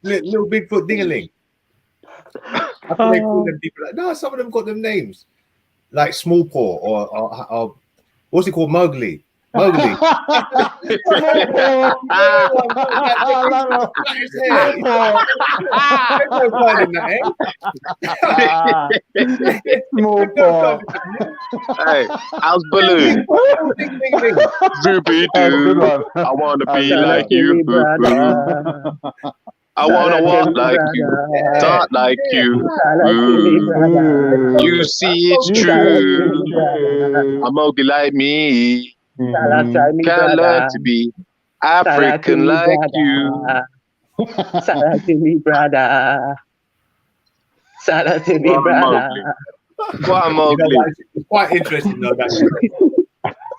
Little Bigfoot ding-a-ling. I think they call them people like, no, some of them got them names. Like Small Paw or what's it called? Mowgli. Mowgli. Hey, how's Baloo? Zooby doo. I wanna be like you. I wanna walk like you, talk like you. You see it's true. I'm Mowgli like me. Can't learn to be African like you. Salah to me, brother. Salah to me, brother. What a Mowgli. You know, it's quite interesting though that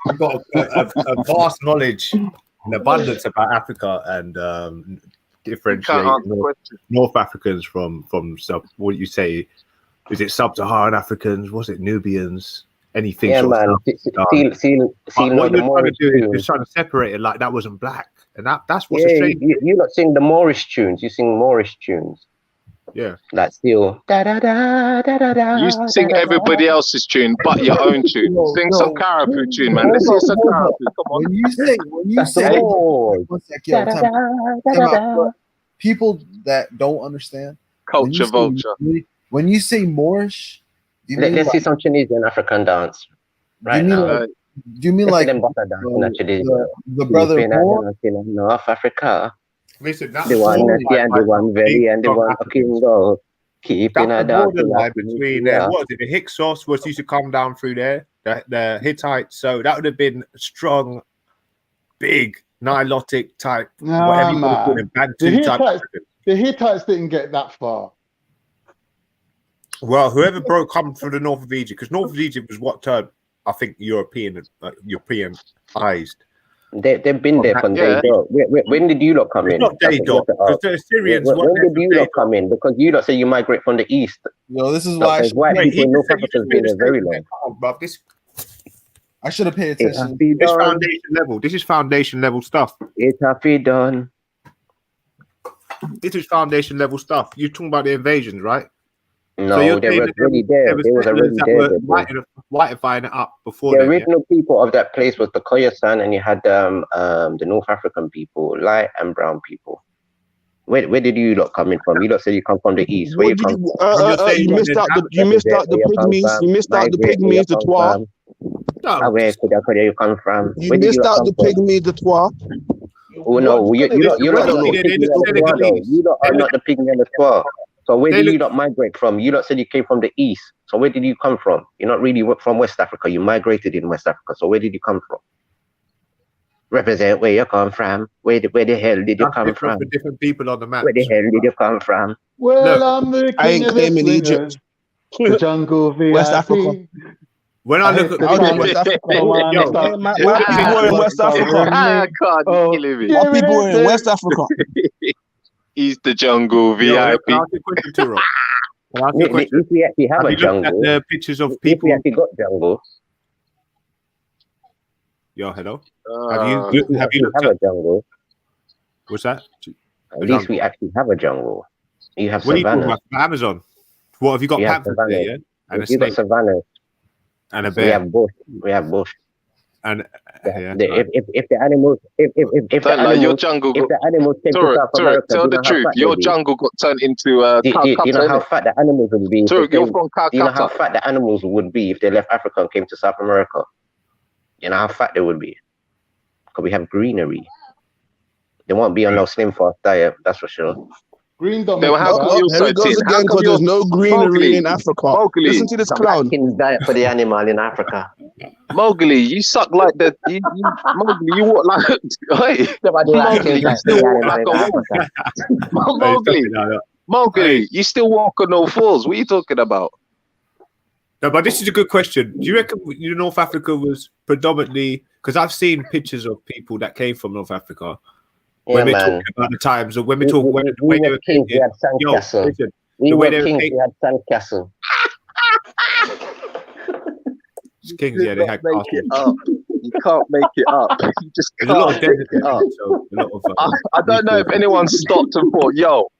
you've got a vast knowledge and abundance about Africa and differentiate North Africans from what you say, is it sub-Saharan Africans? Was it Nubians? Anything? Yeah, sort man. of what you're trying to do is you're trying to separate it like that wasn't black, and that's what's a shame. You not sing the Moorish tunes. You sing Moorish tunes. Yeah. Like still. Da, da, da, da, da, da, You sing everybody else's tune but your own tune. Sing some Caribou tune, man. Let's hear some Caribou. Come on. When you say, one sec, yo, time out. People that don't understand. Culture vulture. When you say Moorish, let's see some Tunisian African dance. Right now. Do you mean like the brother Moor? North Africa? Listen, that's the one and the one very and the one Kingo. Keeping a borderline between what is it? The Hyksos was used to come down through there, the Hittites. So that would have been strong, big, Nilotic type, whatever you want to call it, Bantu type. The Hittites didn't get that far. Well, whoever come from the north of Egypt, because north of Egypt was what turned, I think, Europeanized. They've been there from day dot. When did you lot come in? Not day dot, because the Assyrians. When did you lot come in? Because you lot say you migrate from the east. No, this is why white people in North Africa have been there very long. I should have paid attention. This foundation level. This is foundation level stuff. It has been done. This is foundation level stuff. You're talking about the invasions, right? No, so they were already there. They was already there. Whitifying it up before. The original people of that place was the Khorasan, and you had the North African people, light and brown people. Where did you lot come in from? You lot said you come from the east. Where you come from? You missed out the pygmies. You missed out the pygmies, the Twa. Where could you come from? You missed out the pygmies, the Twa. Oh no, you're not the pygmy and the Twa. So where did you not migrate from? You lot said you came from the east. So where did you come from? You're not really from West Africa. You migrated in West Africa. So where did you come from? Represent where you come from. Where the hell did you come from? For different people on the map. Where the hell did you come from? Well, I'm the I ain't claiming Egypt. The jungle VIP. West Africa. When I look at West Africa, where people were in West Africa. I can't kill him. What people were in West Africa. He's the jungle VIP. If we actually have a jungle, the pictures of people. If we actually got jungle. Yo, hello. Have you looked at a jungle? What's that? At least we actually have a jungle. You have what savannah. Are you talking about? Amazon. What have you got? Panthers there, yeah? And you got savannah. And a bear. We have bush. And if the animals, if the animals, your jungle if the animals came to South America, tell the truth. Your jungle got turned into do you know how fat the animals would be? Turok, you're from do you know how fat the animals would be if they left Africa and came to South America? You know how fat they would be? Because we have greenery. They won't be on no slim fast diet, that's for sure. Green don't Here it goes again because there's no greenery in Africa. Listen to this clown. Diet for the animal in Africa. Mowgli, you suck like the Mowgli. You walk like Mowgli. You still walk on all fours. What are you talking about? No, but this is a good question. Do you reckon North Africa was predominantly, because I've seen pictures of people that came from North Africa. When we're talking about the times of when we talk, when the way they were kings, we had sandcastle. We were kings, we had sandcastle. Kings, yeah, they had castles. You can't make it up. You just can't. There's a lot of desert there, so a lot of, I don't know if anyone stopped and thought, "Yo,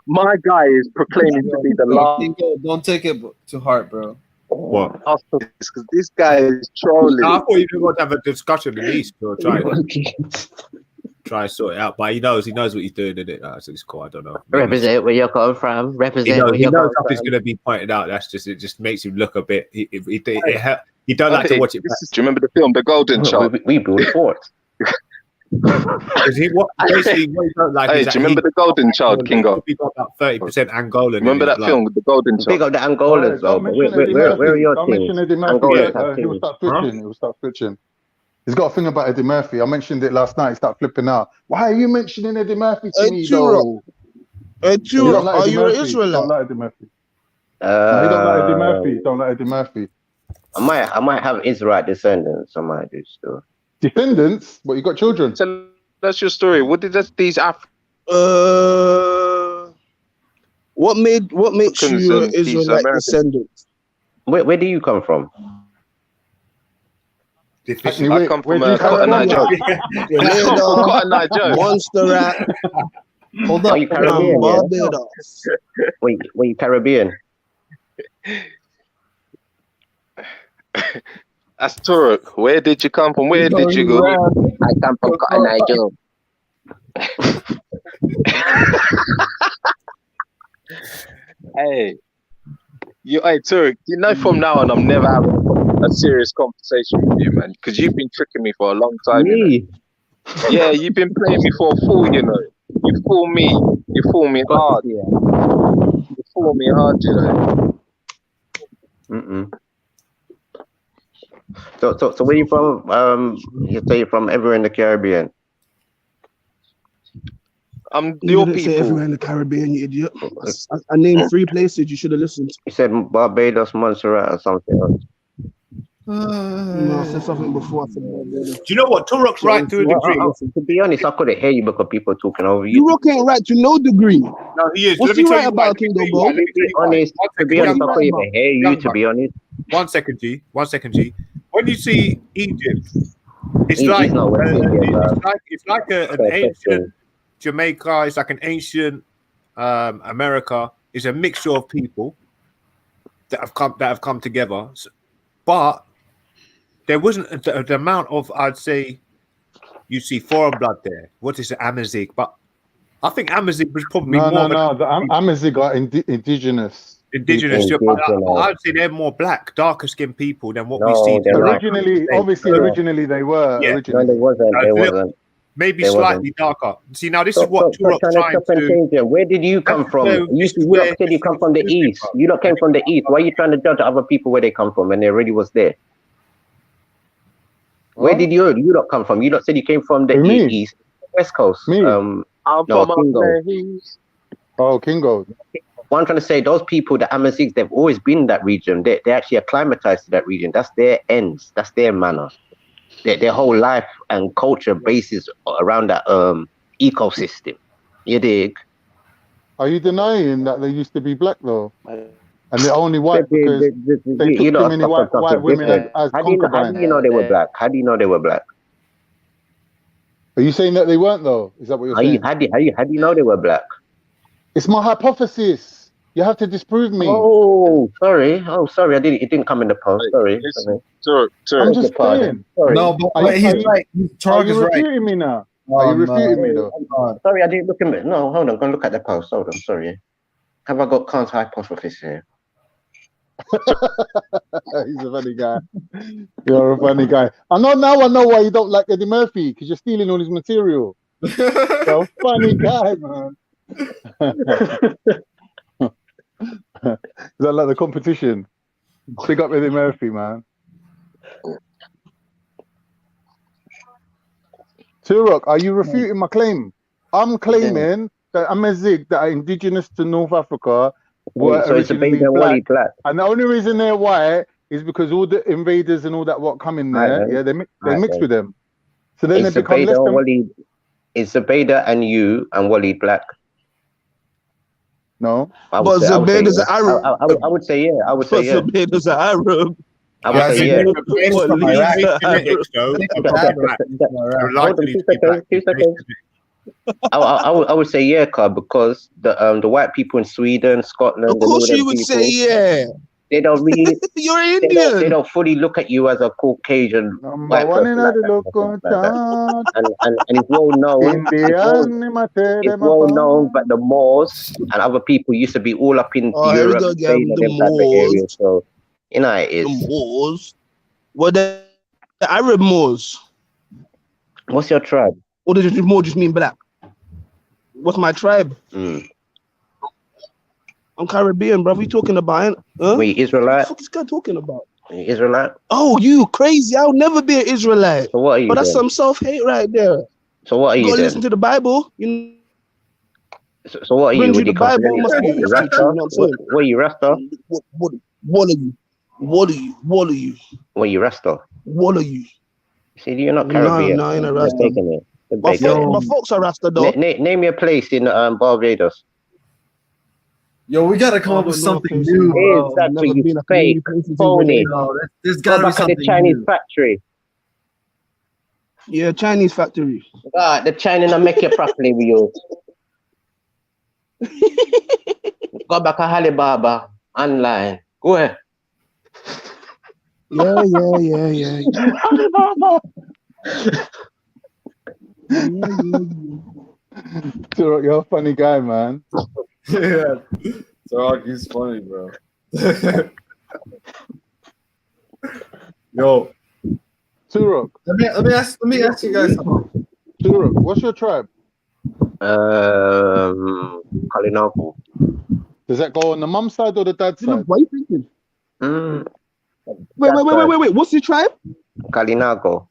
my guy is proclaiming to be the last." Don't take it to heart, bro. What? Because this guy is trolling. I thought you were going to have a discussion in the East or try and sort it out. But he knows what he's doing, isn't it? So it's cool. I don't know. Represent where you're coming from. Represent where He you're knows coming something's from. going to be pointed out. That's just, it just makes him look a bit. He don't like to watch it. Do you remember the film The Golden Child? We build forts. Basically, what he don't like is do you remember The Golden Child, Kingo? He got about 30% Angolan. Remember that film with The Golden Child? Big up the Angolans, though. Where are your Don't teams? mention Eddie Murphy. Angolans have He will teams. start switching. He will start switching. He's got a thing about Eddie Murphy. I mentioned it last night. He started flipping out. Why are you mentioning Eddie Murphy to me, though? Turok, are you an Israelite? Don't like Eddie Murphy. No, he don't like Eddie Murphy. Don't like Eddie Murphy. I might have Israelite descendants. I might do still. Descendants? What, you got children? That's your story. What did these What makes you an Israelite descendant? Where do you come from? I come from Cotton Eye Joe. Cotton Eye Joe. Monster Rat. Hold up. Are you Caribbean? Barbados. Were you Caribbean? That's Turok. Where did you come from? Where did you go? I come from Cotton Eye Joe. Hey, Turok. You know, from now on, I'm never having a serious conversation with you, man, because you've been tricking me for a long time. Me? Yeah, you've been playing me for a fool. You know, you fool me. You fool me hard. You fool me hard. You know. So where you from? You say you're from everywhere in the Caribbean. I'm your people. Say everywhere in the Caribbean, you idiot. I named 3 places. You should have listened. You said Barbados, Montserrat, or something else. No, I said something before. I said Barbados. Do you know what? Turok's right to a degree. To be honest, I couldn't hear you because people talking over you. Turok ain't right to no degree. No, he is. What's he right about, Kingo Bo? To be honest, I couldn't even hear you. To be honest. 1 second, G. 1 second, G. When you see Egypt, it's like an ancient Jamaica. It's like an ancient America. It's a mixture of people that have come together. But there wasn't the amount of, I'd say, you see foreign blood there. What is it, Amazigh? But I think Amazigh was probably more. No. The Amazigh are indigenous. Indigenous. I'd say they're more black, darker skinned people than what we see. Originally they were. Yeah. No, they wasn't. Maybe slightly darker. See, now this is what Turok's trying to do. Where did you come from? You said you come from the east. You lot came from the east. Why are you trying to judge other people where they come from when they already was there? Where did you lot come from? You lot said you came from the east, west coast. Me? I'm from Kingo. Oh, Kingo. What I'm trying to say, those people, the Amazighs, they've always been in that region. They actually acclimatized to that region. That's their ends. That's their manner. Their whole life and culture bases around that ecosystem. You dig? Are you denying that they used to be black though? And they're only white because they took too many white women as concubines. How do you know they were black? How do you know they were black? Are you saying that they weren't though? Is that what you're saying? How do you know they were black? It's my hypothesis. You have to disprove me. Oh, sorry. It didn't come in the post. Sorry. I'm just saying. Sorry. No, but he's right. Are you refuting me now? Are you refuting me though? Sorry, I didn't look at it. No, hold on. I'm going to look at the post. Hold on. Sorry. Have I got Khan's hypothesis here? He's a funny guy. You're a funny guy. I know why you don't like Eddie Murphy, because you're stealing all his material. You're a funny guy, man. Is that like the competition? Big up Eddie Murphy, man. Turok, are you refuting my claim? I'm claiming that Amazigh that are indigenous to North Africa were originally black. And the only reason they're white is because all the invaders and all that what come in there, they mix with them. So then they become less than... Is Zubaydah and you and Waleed black? No. But Zubaydah's an Arab. I would say yeah. Zubaydah's an Arab. I would say yeah. I would say yeah, because the white people in Sweden, Scotland. Of course, you would say yeah. They don't really. You're They Indian. don't fully look at you as a Caucasian Number white one person in like the that, local like that. town. And it's well known. It's well known that the Moors and other people used to be all up in Oh, here we Europe, go Spain, again. and The them type of areas. Moors. So you know how it is. The Moors. Well, the Arab Moors. What's your tribe? Or does the Moor just mean black? What's my tribe? I'm Caribbean, bro. What you talking about? Huh? Wait, Israelite? What the fuck is this guy talking about? Israelite? Oh, you crazy. I'll never be an Israelite. So what are you But that's then? some self-hate right there. So what are You you gotta then? listen to the Bible. You So what are you? brings Would you you the come from Bible, any must be tribe? you Rasta? know what I'm saying? What are you, Rasta? What are you? What are you? What are you? What are you, Rasta? What are you? See, you're not No, Caribbean. no, I ain't a They're Rasta. taking it. They're taking it. My folks are Rasta though. Name your place in Barbados. Yo, we gotta come I up with don't know a something place new, in bro. Exactly, never you been like fake, many places in phony. Grenada. There's Go gotta be back to the something Chinese new. factory. Yeah, Chinese factory. God, the Chinese don't make you properly with you. Go back to Alibaba online. Go ahead. Yeah. Alibaba. Turok, you're a funny guy, man. Yeah, Turok, he's funny, bro. Yo, Turok. let me ask you guys something. Turok, what's your tribe? Kalinago. Does that go on the mum side or the dad side? What are you thinking? Wait. What's your tribe? Kalinago.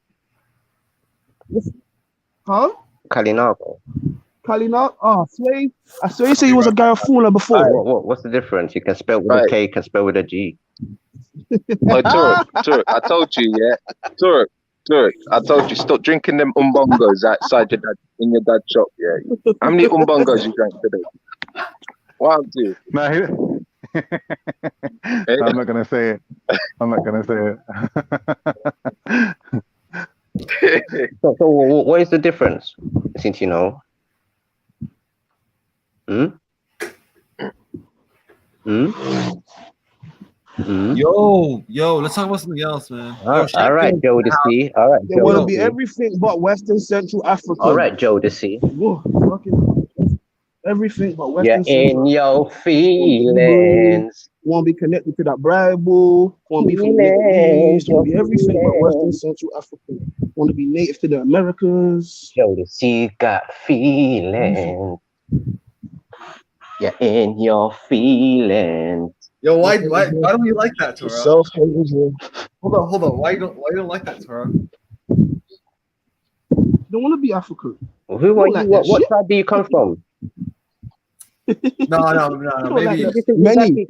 Huh? Kalinago. Kalina? Oh, I swear you say he was a Garifuna before. What's the difference? You can spell with a K, you can spell with a G. Oh, Turok, I told you, yeah. Turok, I told you, stop drinking them umbongos outside your dad in your dad's shop, yeah. How many umbongos you drank today? 1, 2. No, I'm not gonna say it. So what is the difference? Since you know. Yo, let's talk about something else, man. All right, Joe to see. All right, They Joe want to to be see. everything but Western Central Africa. All right, Joe to see. Everything but You're Western Central. in your feelings. Want to be connected to that Bible. Want to be from the Middle East. Want to be everything but Western Central Africa. Want to be native to the Americas. Joe to see got feelings. You're in your feelings. Yo, why don't you like that, Turok? Self-hate Israel. Hold on. Why you don't like that, Turok? Don't want to be African. Who are you? What tribe do you come from? No. Maybe Many,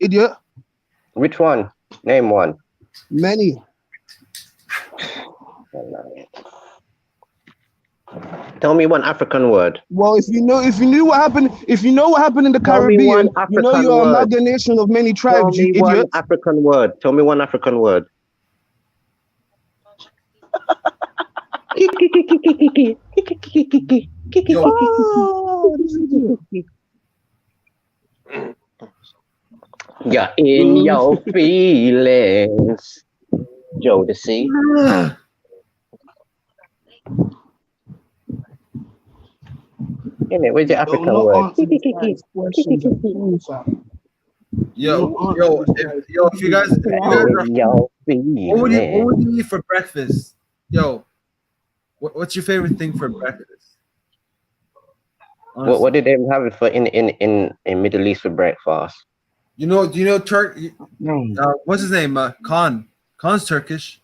idiot. Which one? Name one. Many. Tell me one African word. Well, if you know what happened in the Caribbean, you know you're an amalgamation of many tribes. Tell me one African word. Tell me one African word. You're in your feelings. Joe to see. Where's your African word? Yo, if you guys what would you eat for breakfast? Yo, what's your favorite thing for breakfast? What did they have it for in Middle East for breakfast? Do you know Turk? What's his name? Khan. Khan's Turkish.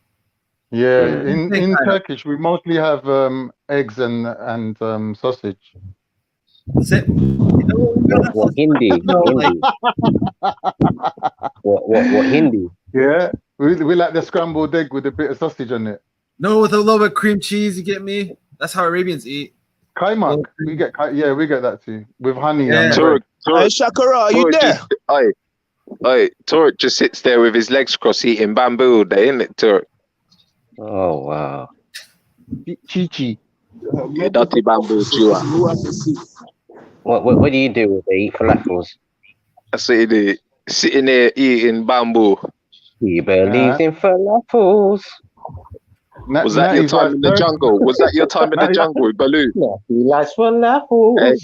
Yeah, in Turkish we mostly have eggs and sausage. What Hindi? What Hindi? Yeah, we like the scrambled egg with a bit of sausage on it. No, with a little bit of cream cheese. You get me? That's how Arabians eat. Kaimak. We get that too with honey. Yeah. Turok, Shakara, are you there? Turok just sits there with his legs crossed eating bamboo all day, isn't it, Turok? Oh wow. Chichi. You dirty bamboo chewer. What do you do? They eat falafels. Sitting there eating bamboo. He believes in falafels. Was that your time in the jungle? Was that your time in the jungle with Baloo? No, he likes falafels. Hey,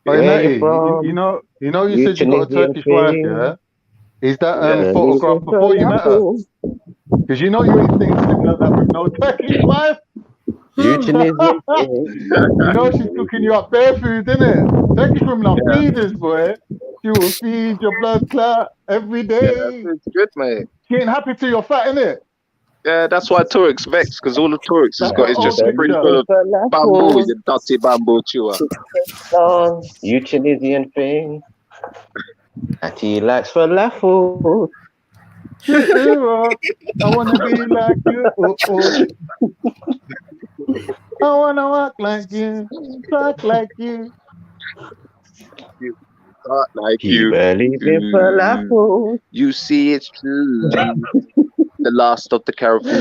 Where you Natty, from? you said you got a Tunisian Turkish wife, thing. yeah? Is that Believes photograph in before you met her? falafels. Because you ain't saying something like that with no Turkish wife. You Tunisian thing. She's cooking you up bare food, innit? Turkish women are feeders, boy. She will feed your blood clot every day. It's good, mate. She ain't happy till you're fat, innit? Yeah, that's why Turok's vexed, because all the Turok's has That's got the is whole just free picture. full of bamboo, you dirty bamboo chewer. You Tunisian thing. And he likes falafel. I wanna be like you. I wanna walk like you, talk like you. Like He you. believes in falafel. You see, it's true. The last of the Carrefour.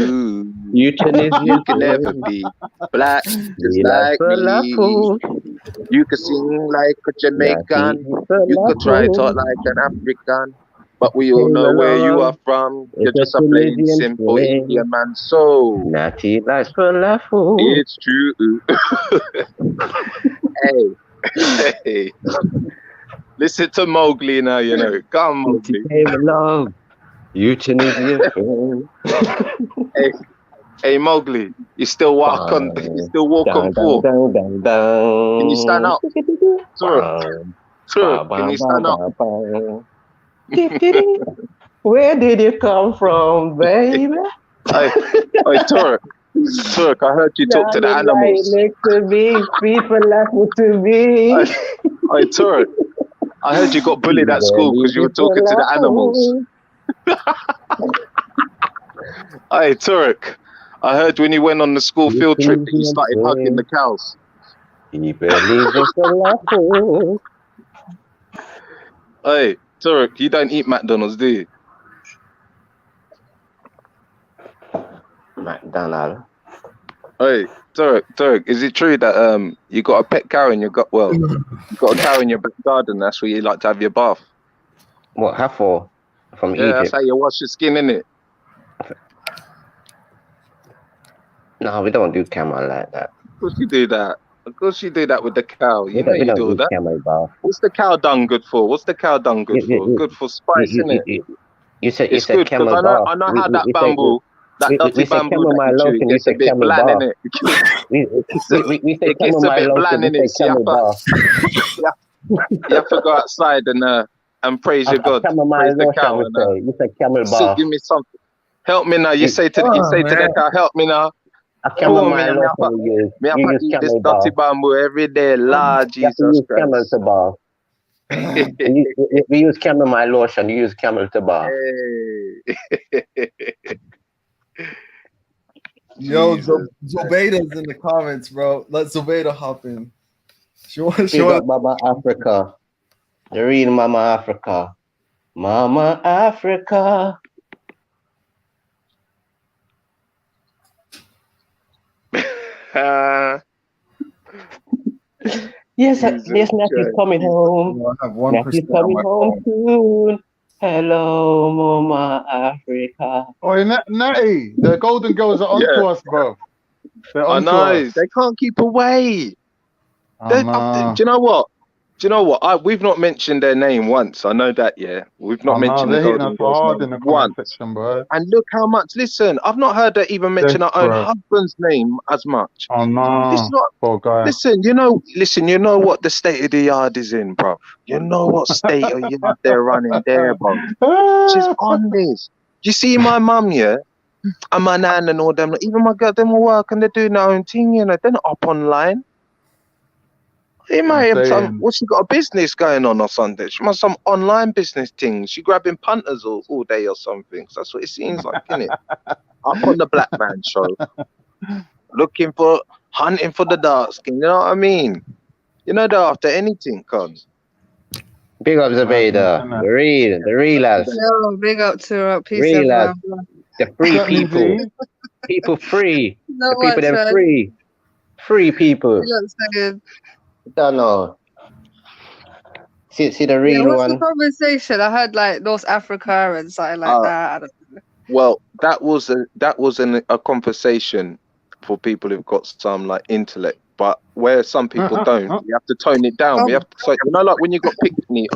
You Tunisian You can thing. never be black just He likes like me. falafel. You can sing like a Jamaican. You could try talk like an African. But we all know where you are from. You're just a plain simple Indian man. So Natty likes falafel. it's true. Hey. Listen to Mowgli now, Come, Mowgli. Came along. You Tunisian thing. Hey, Mowgli. You still walk on 4. Can you stand up? Turok, can you stand up? Where did you come from, baby? Hey, Turok, I heard you talk to the animals. Right next to me, feed falafel to me. Hey, Turok, I heard you got bullied at school because you were talking to the animals. Hey, Turok, I heard when you went on the school field trip that you started hugging the cows. He believes in falafel. Hey, Turok, you don't eat McDonald's, do you? McDonald. Hey, Turok, is it true that you got a pet cow in your you got a cow in your back garden? That's where you like to have your bath. What? How for? From Yeah, Egypt? that's how you wash your skin, innit? No, we don't do camel like that. Of course you do that. Of course you do that with the cow. You know We you don't do that. camel bath. What's the cow dung good for? Good for spice, innit? You said good camel because bath. I know how that bamboo, that dirty bamboo that you chew, it gets a bit bland, innit? We said It gets a bit bland, innit? So you have to go outside and praise your God. Praise the cow. You said camel bath. Give me something. Help me now. You say to the cow, help me now. Camel me have to eat this dirty bamboo every day. Lord Jesus Christ. Camel to bath. We use chamomile lotion. You use camel to bath. Yo, Zobaida's in the comments, bro. Let Zobaida hop in. Big up Mama Africa. The real Mama Africa. Mama Africa. Yes, Natty's coming home. Natty's coming home soon. Hello, Mama Africa. Oh, Natty, the Golden Girls are onto us, bro. They're I onto know. us. They can't keep away. Do you know what? We've not mentioned their name once. I know that, yeah. We've not mentioned the Golden Girls name once. Bro. And look how much. Listen, I've not heard her even mention her own husband's name as much. Oh no, poor guy. Listen, you know what the state of the yard is in, bro. You know what state of yard they're running there, bro. She's on this. You see my mum, yeah, and my nan and all them. Even my girl, them will work and they're doing their own thing, you know. They're not up online. They might have she got a business going on or something? She must have some online business thing. She grabbing punters all day or something. So that's what it seems like, isn't it? Up on the Black Man show. Hunting for the dark skin, you know what I mean? You know they're after anything, cuz. Big up Zabeda. The real as. Yo, big up Turok. Peace Real as. everyone. The free people. People free. The people them free. Free people. You know what I'm saying? Don't know. See the Yeah, real what's the one. conversation? I heard like North Africa and something like that. I don't know. Well, that was a conversation for people who've got some like intellect, but where some people don't, we have to tone it down. We have to, so like when you got Pickney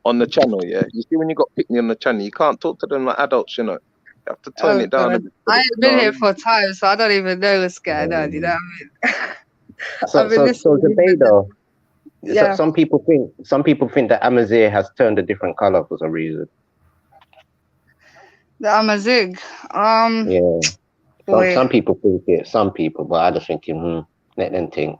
on the channel, yeah. You see when you got Pickney on the channel, you can't talk to them like adults, you know. You have to tone Oh it down a God, bit. I You ain't know been what I here mean? for time, so I don't even know what's going on. You know what I mean? I've been So listening. debate though. Yeah. Some people think that Amazigh has turned a different color for some reason. The Amazigh. Yeah. Boy. Some people think it. Some people, but I just thinking, let them think.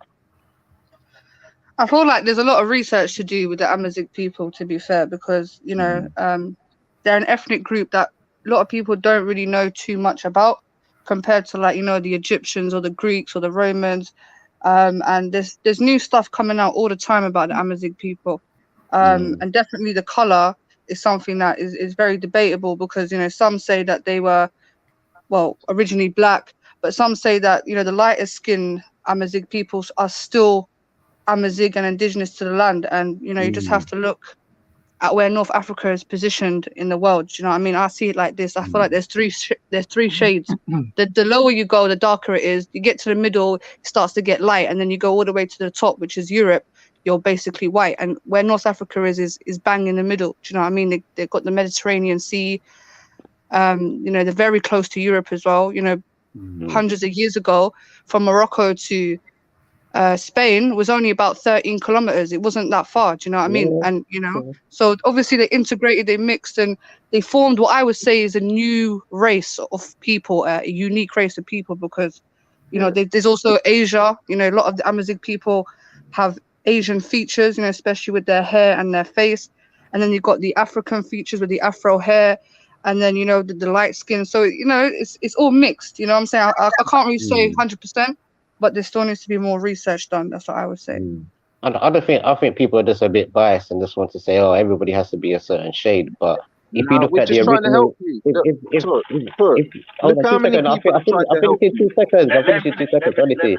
I feel like there's a lot of research to do with the Amazigh people, to be fair, because you know, they're an ethnic group that a lot of people don't really know too much about, compared to like the Egyptians or the Greeks or the Romans, and there's new stuff coming out all the time about the Amazigh people, and definitely the color is something that is very debatable because some say that they were originally black, but some say that the lighter skinned Amazigh peoples are still Amazigh and indigenous to the land, and you just have to look at where North Africa is positioned in the world. Do you know what I mean? I see it like this. I feel like there's three shades. The lower you go, the darker it is. You get to the middle, it starts to get light, and then you go all the way to the top, which is Europe. You're basically white, and where North Africa is bang in the middle. Do you know what I mean? They've got the Mediterranean Sea. They're very close to Europe as well. Hundreds of years ago, from Morocco to Spain was only about 13 kilometers. It wasn't that far. Do you know what I mean? And so obviously they integrated, they mixed, and they formed what I would say is a new race of people, a unique race of people, because there's also Asia. A lot of the Amazigh people have Asian features, especially with their hair and their face, and then you've got the African features with the Afro hair, and then the light skin. So it's all mixed. You know what I'm saying? I can't really say 100%. But there still needs to be more research done. That's what I would say. I think people are just a bit biased and just want to say, oh, everybody has to be a certain shade. But if you look we're at the just trying to original, help you. hold Look on, how 2 many seconds. people are trying I to help finished in 2 seconds. I finished in 2 seconds. Honestly,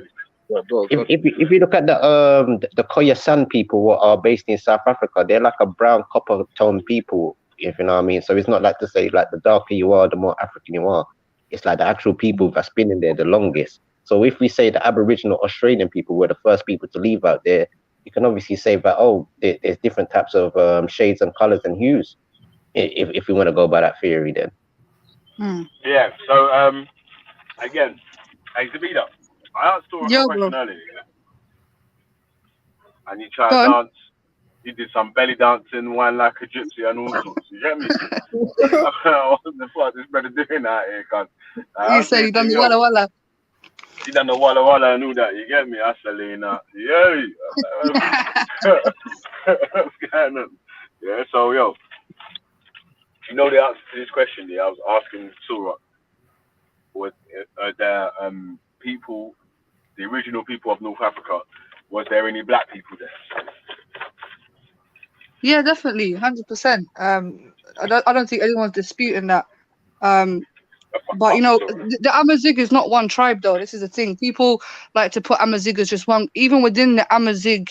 if you look at the Koya San people who are based in South Africa, they're like a brown copper tone people. If you know what I mean. So it's not like to say like the darker you are, the more African you are. It's like the actual people that's been in there the longest. So if we say the Aboriginal Australian people were the first people to leave out there, you can obviously say that, there's different types of shades and colors and hues, if we want to go by that theory then. Yeah, so again, hey Zabida, I asked Turok a question earlier, and you tried to dance. You did some belly dancing, wine like a gypsy, and all sorts. You get me? What the fuck this brother doing out here, cuz? You say you done the walla walla. You done the walla walla and all that. You get me? I Selena. Yeah. What's going on? Yeah. So yo, you know the answer to this question? Yeah, I was asking Turok. Was there people, the original people of North Africa? Was there any black people there? Yeah, definitely, 100%. I don't think anyone's disputing that. But the Amazigh is not one tribe, though. This is the thing. People like to put Amazigh as just one. Even within the Amazigh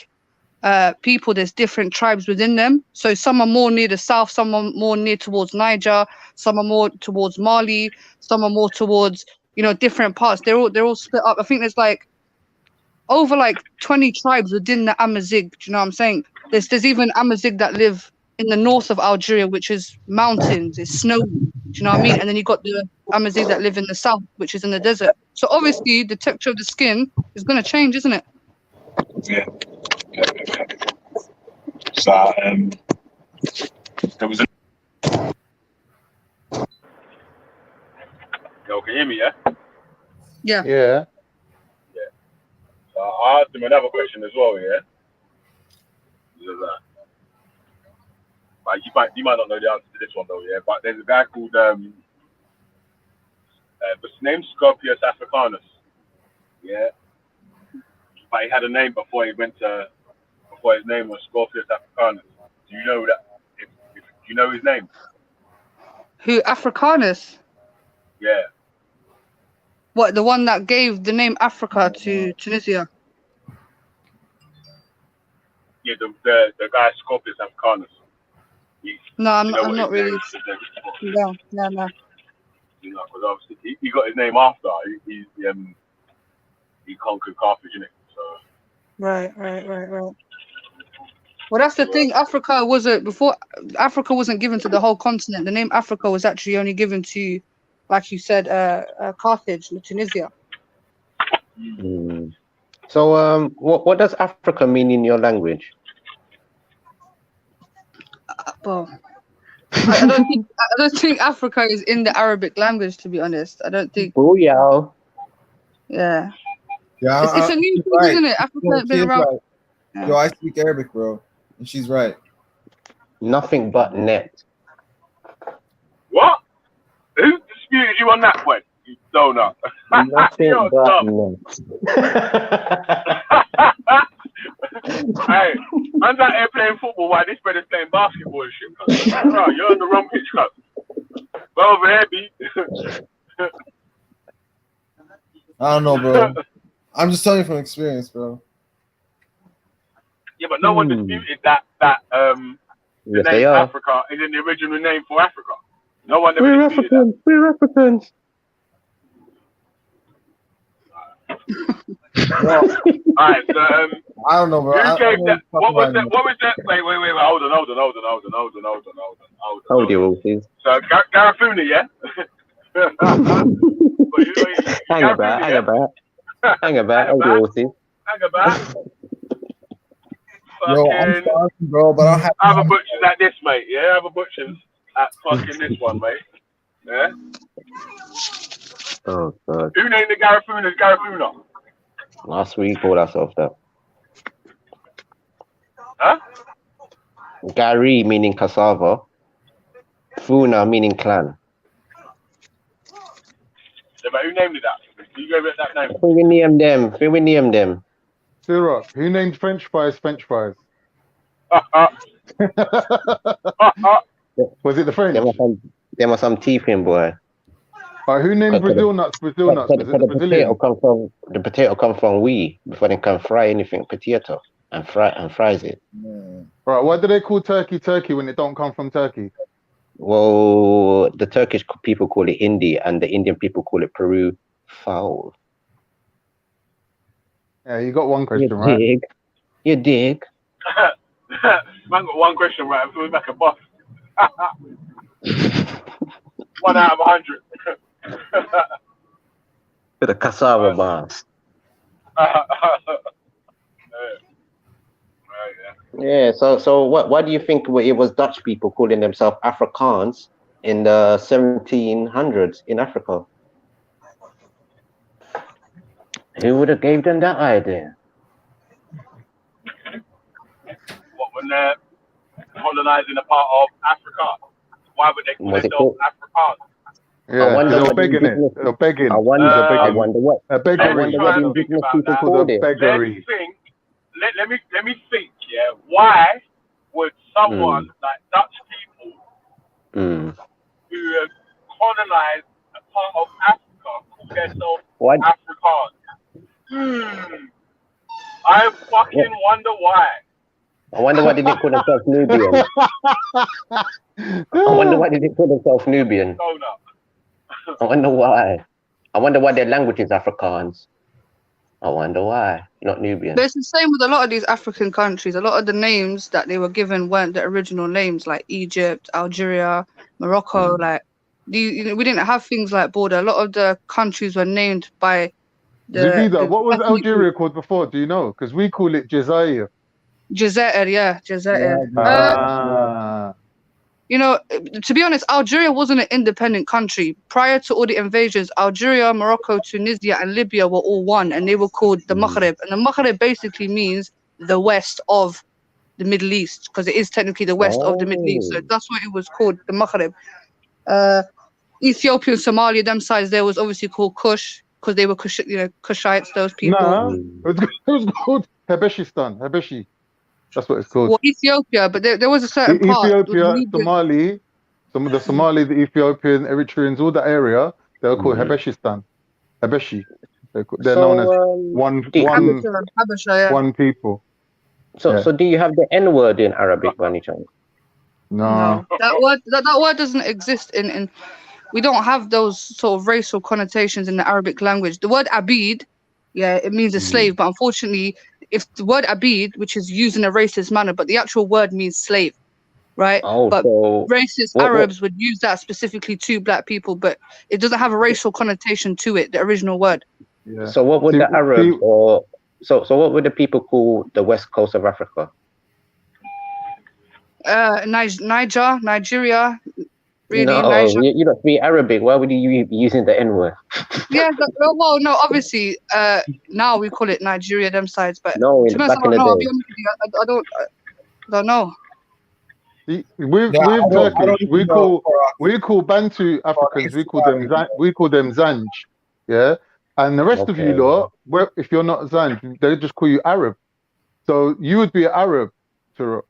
people, there's different tribes within them. So some are more near the south, some are more near towards Niger, some are more towards Mali, some are more towards different parts. They're all split up. I think there's like over 20 tribes within the Amazigh. Do you know what I'm saying? There's even Amazigh that live in the north of Algeria, which is mountains, it's snowy. Do you know what I mean? And then you got the Amazigh that live in the south, which is in the desert. So obviously the texture of the skin is going to change, isn't it? Yeah. So there was Yo, can you hear me? Yeah. Yeah. I asked him another question as well. Yeah. But you might not know the answer to this one though. Yeah. But there's a guy called his name's Scorpius Africanus. Yeah. But he had a name before his name was Scorpius Africanus. Do you know that? If you know his name? Who, Africanus? Yeah. What, the one that gave the name Africa to Tunisia? Yeah, the guy Scorpius Africanus. No, I'm You not. know I'm what not his name really. is? No, no, no. You know, because obviously he got his name after he conquered Carthage, innit? So Right. Well, that's the thing. Africa wasn't before. Africa wasn't given to the whole continent. The name Africa was actually only given to, like you said, Carthage, Tunisia. So, what does Africa mean in your language? Well, I don't think Africa is in the Arabic language, to be honest. I don't think. Booyah. Yeah. Yeah, It's a new she's thing, right. isn't it? Africa Yo, has she been is around. right. Yeah. Yo, I speak Arabic, bro, and she's right. Nothing but net. what? Who disputed you on that point? You donut. Nothing You're but dumb. Hey, man's out here playing football while this brother's playing basketball and shit. Bro, you're on the wrong pitch, cuz. Go over here, B. I don't know, bro. I'm just telling you from experience, bro. Yeah, but no one disputed that the Yes, name they are. Africa is in the original name for Africa. No one ever We're disputed Africans. We're Africans. Well, Alright, so I don't know, bro. who gave that? What was that? that? What was that? Wait. Hold on. Hold your horses. So Garifuna, yeah. Hang about. Hold your horses. Hang about. Yo, I'm sorry, bro, but I'll have a butchers at this, mate. Yeah, have a butchers at fucking this one, mate. Yeah. Oh God. Who named the Garifuna Garifuna? Last week, called ourselves that. Huh? Gary meaning cassava. Funa meaning clan. Yeah, but who named it that? Who gave it that name? Who we name them? Turok, who named French fries French fries? Was it the French? There was some teeth in, boy. Who named Brazil nuts Brazil nuts? Was it the Brazilian? The potato come from we before they can fry anything potato and fries it. Right, why do they call turkey turkey when it don't come from Turkey? Well, the Turkish people call it Hindi and the Indian people call it Peru fowl. Yeah, you got one question, right? You dig. Man got one question right. I'm feeling like a boss. 1 out of 100. The cassava bars. Yeah, so what do you think it was Dutch people calling themselves Afrikaans in the 1700s in Africa? Who would have gave them that idea? What, when they're colonizing a part of Africa? Why would they call themselves Afrikaans? Yeah, they're begging it. They're begging. I wonder what indigenous people called it. Beggery. Let me think. Yeah, why would someone like Dutch people who have colonized a part of Africa call themselves Afrikaans? I fucking wonder why. I wonder why they didn't call themselves Nubian. I wonder why they didn't call themselves Nubian. I wonder why. I wonder why their language is Afrikaans. I wonder why, not Nubian. But it's the same with a lot of these African countries. A lot of the names that they were given weren't the original names, like Egypt, Algeria, Morocco. Like, we didn't have things like border. A lot of the countries were named by Zivida, what was Algeria called before? Do you know? Because we call it Jazair. Jazair, yeah, Jazair. You know, to be honest, Algeria wasn't an independent country. Prior to all the invasions, Algeria, Morocco, Tunisia, and Libya were all one, and they were called the Maghreb. And the Maghreb basically means the west of the Middle East, because it is technically the west of the Middle East. So that's what it was called, the Maghreb. Ethiopia and Somalia, them sides there was obviously called Kush, because they were Kushites, those people. Nah, it was called Habeshistan, Habeshi. That's what it's called. Well, Ethiopia, but there was a certain part. Ethiopia, Somali, some of the Somali, the Ethiopian, Eritreans, all that area, they were called Habeshistan. Habeshi. They're known as one people. So do you have the N word in Arabic by any chance? No. That word doesn't exist in. We don't have those sort of racial connotations in the Arabic language. The word abid, it means a slave, but unfortunately, if the word abid, which is used in a racist manner, but the actual word means slave, right? But racist Arabs would use that specifically to black people, but it doesn't have a racial connotation to it, the original word. Yeah. So what would the Arabs so what would the people call the west coast of Africa? Nigeria. Really, no, you don't speak Arabic. Why would you be using the N word? Yeah, well, no, obviously, now we call it Nigeria, them sides, but no, to be honest, back in the I'll day. be honest with you, I don't know. With Turkish, we call Bantu Africans, we call them Zanj, yeah. And the rest of you lot, if you're not Zanj, they just call you Arab. So you would be an Arab, Turok,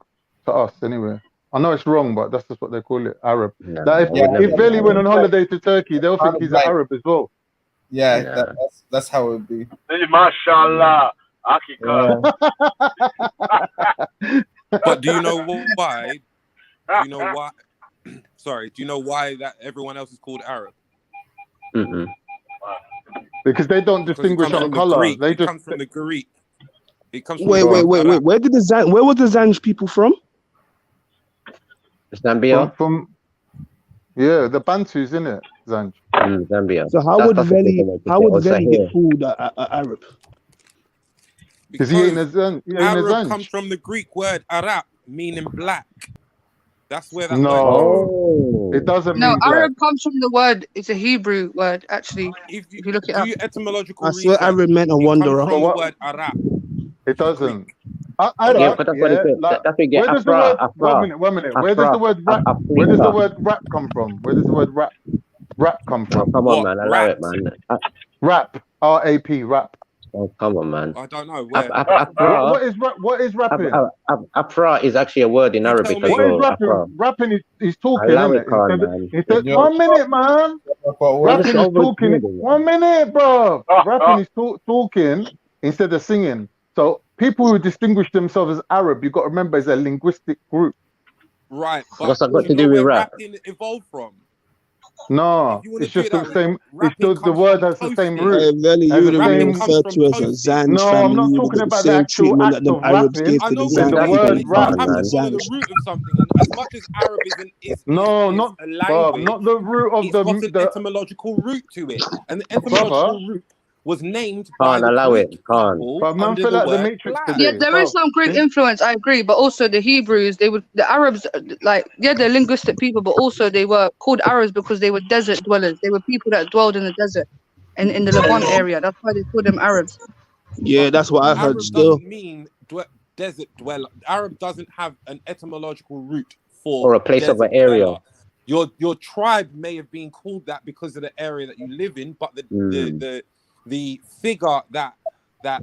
to us anyway. I know it's wrong, but that's just what they call it, Arab. No, like if Veli went on holiday to Turkey, they'll think he's an Arab as well. Yeah, that's how it would be. Mashallah. But do you know why? Do you know why? Sorry, do you know why that everyone else is called Arab? Because they don't distinguish on color. They just comes from the Greek. It comes from wait. Where was the Zanj people from? Zambia. From the Bantus, isn't it? Zanj. Zambia. So how would Veli get called Arab? Because he ain't a Zanj. Arab comes from the Greek word Arab, meaning black. That's where that word it doesn't mean Arab black. comes from the word, it's a Hebrew word, actually. If you look it up. Etymological I swear Arab meant a wanderer. From the word Arab. It doesn't. But that's what it is. That's where you get Afra. One minute. Where does the word rap? Where does the word rap come from? Where does the word rap come from? Come on, man. Allow it, man. Rap. R-A-P. Rap. Oh, come on, man. I don't know. What is rapping? Afra is actually a word in Arabic as well. What is rapping? Rapping is talking, Allow isn't it, Khan, man. it? 1 minute, man. Rapping is talking. 1 minute, bro. Rapping is talking instead of singing. So people who distinguish themselves as Arab, you've got to remember, is a linguistic group. Right. What's that got to do with rap? Rapping evolved from? No, it's just the same. The word has the same root. Veli, you would have been referred to as a Zanj No, I'm not talking about the actual act of rapping. The word rap. The root of something, and as much as Arab is not a language, not the root of it's got an etymological root to it, and the etymological root was named by the Greek people under the word black. Yeah, there is some Greek influence, I agree, but also the Hebrews, the Arabs, they're linguistic people, but also they were called Arabs because they were desert dwellers. They were people that dwelled in the desert and in the Levant area. That's why they called them Arabs. Yeah, that's what I heard. Arab doesn't mean desert dweller. Arab doesn't have an etymological root for a place of an area. Your tribe may have been called that because of the area that you live in, but the figure that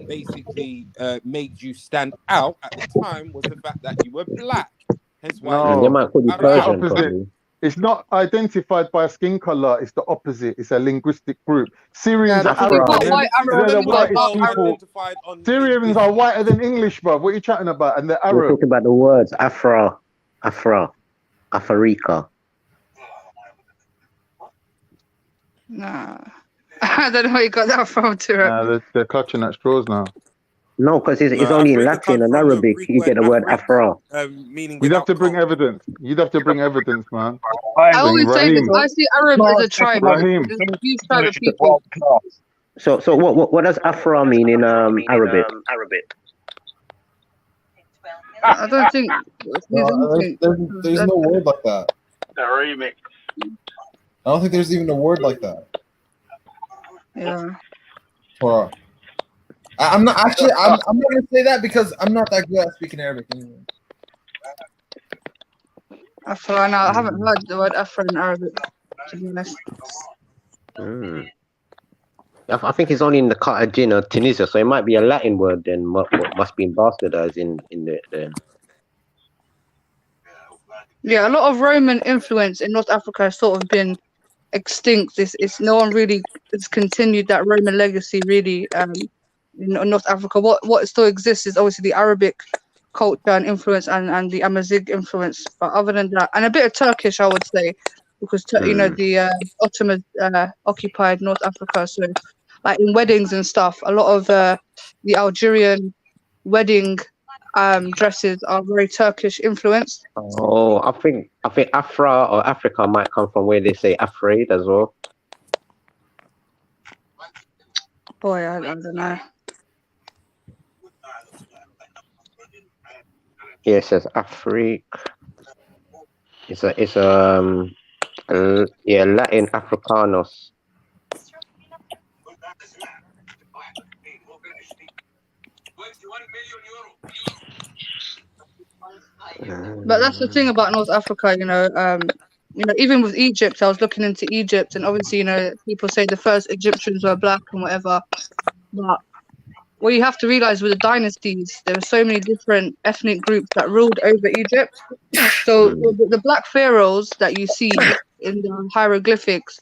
basically made you stand out at the time was the fact that you were black. Hence why they might call you Persian. It's not identified by a skin color. It's the opposite. It's a linguistic group. Syrians are Arab. Syrians are whiter than English, bro. What are you chatting about? And they're Arab. We're talking about the words Afra, Afrika. Nah. I don't know where you got that from, Turok. Nah, they're clutching at straws now. No, because it's only in Latin and Arabic you get the word Afra. You'd have to bring evidence. Man. I always say this. I see Arab as a tribe. It's a huge tribe of people. So what does Afra mean in Arabic? I don't think there's no word like that. The remix. I don't think there's even a word like that. Yeah. Or I'm not actually. I'm not gonna say that because I'm not that good at speaking Arabic anyway. Afra, no, I haven't heard the word Afra in Arabic, to be honest. I think it's only in the Cartagena, Tunisia, so it might be a Latin word then. What must be bastardized in the. Yeah, a lot of Roman influence in North Africa has sort of been extinct. It's no one really has continued that Roman legacy really in North Africa. What still exists is obviously the Arabic culture and influence, and the Amazigh influence. But other than that, and a bit of Turkish, I would say, because the Ottomans occupied North Africa. So, like in weddings and stuff, a lot of the Algerian wedding dresses are very Turkish influenced. Oh, I think Afra or Africa might come from where they say afraid as well. Boy, I don't know. Yeah, it says Afrique. It's Latin Africanos. But that's the thing about North Africa, even with Egypt, I was looking into Egypt, and obviously, people say the first Egyptians were black and whatever. But what you have to realize with the dynasties, there were so many different ethnic groups that ruled over Egypt. So the black pharaohs that you see in the hieroglyphics,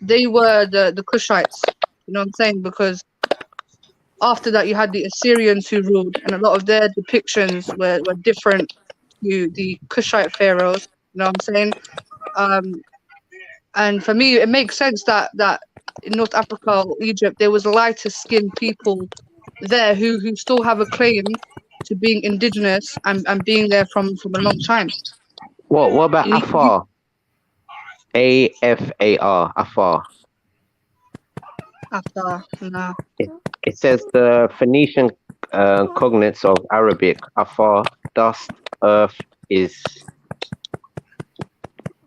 they were the Kushites. You know what I'm saying? Because after that, you had the Assyrians who ruled, and a lot of their depictions were different to the Kushite pharaohs. You know what I'm saying? And for me, it makes sense that in North Africa or Egypt, there was lighter skinned people there who still have a claim to being indigenous and being there from a long time. What about Afar? Afar. Afar. After, no. It says the Phoenician cognates of Arabic. Afar, dust, earth is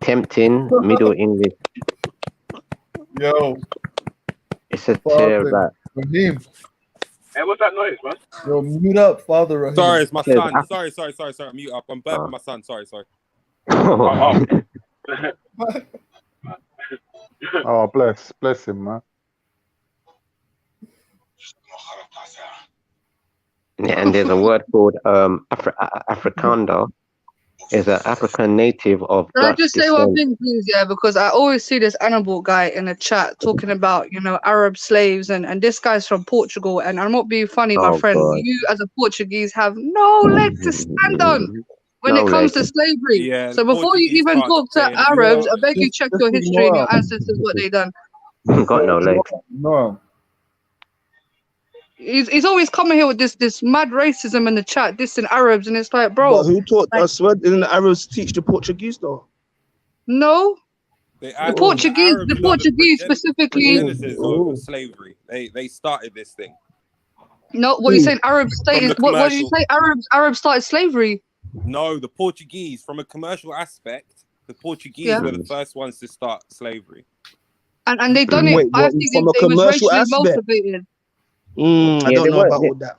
tempting. Middle English. Yo. It's a tear that. Raheem. Hey, what's that noise, man? Yo, mute up, Father Raheem. Sorry, it's my son. Sorry. Mute up. I'm burping my son. Sorry. Oh, bless him, man. Yeah, and there's a word called Afrikaner. Is an African native of Can I Dutch just say descent. one thing, please? Yeah, because I always see this Annibal guy in the chat talking about, Arab slaves, and this guy's from Portugal. And I'm not being funny, my friend. God. You, as a Portuguese, have no leg to stand on when No it comes leg. to slavery. Yeah, So before you Portuguese even part talk to saying Arabs, I beg you Just- check just your history and ignore your him. ancestors, what they done. Got no leg. No. He's always coming here with this mad racism in the chat, dissing Arabs, and it's like, bro. But who taught like, us? What didn't the Arabs teach the Portuguese though? No. The Portuguese specifically. progenitors of slavery. They started this thing. No, what are you saying? Arabs stated. the What did you commercial- say? Arabs started slavery. No, the Portuguese, from a commercial aspect, the Portuguese were the first ones to start slavery. And they done it. Wait, I what, think from a they was commercial racially aspect? motivated. I don't know about all that.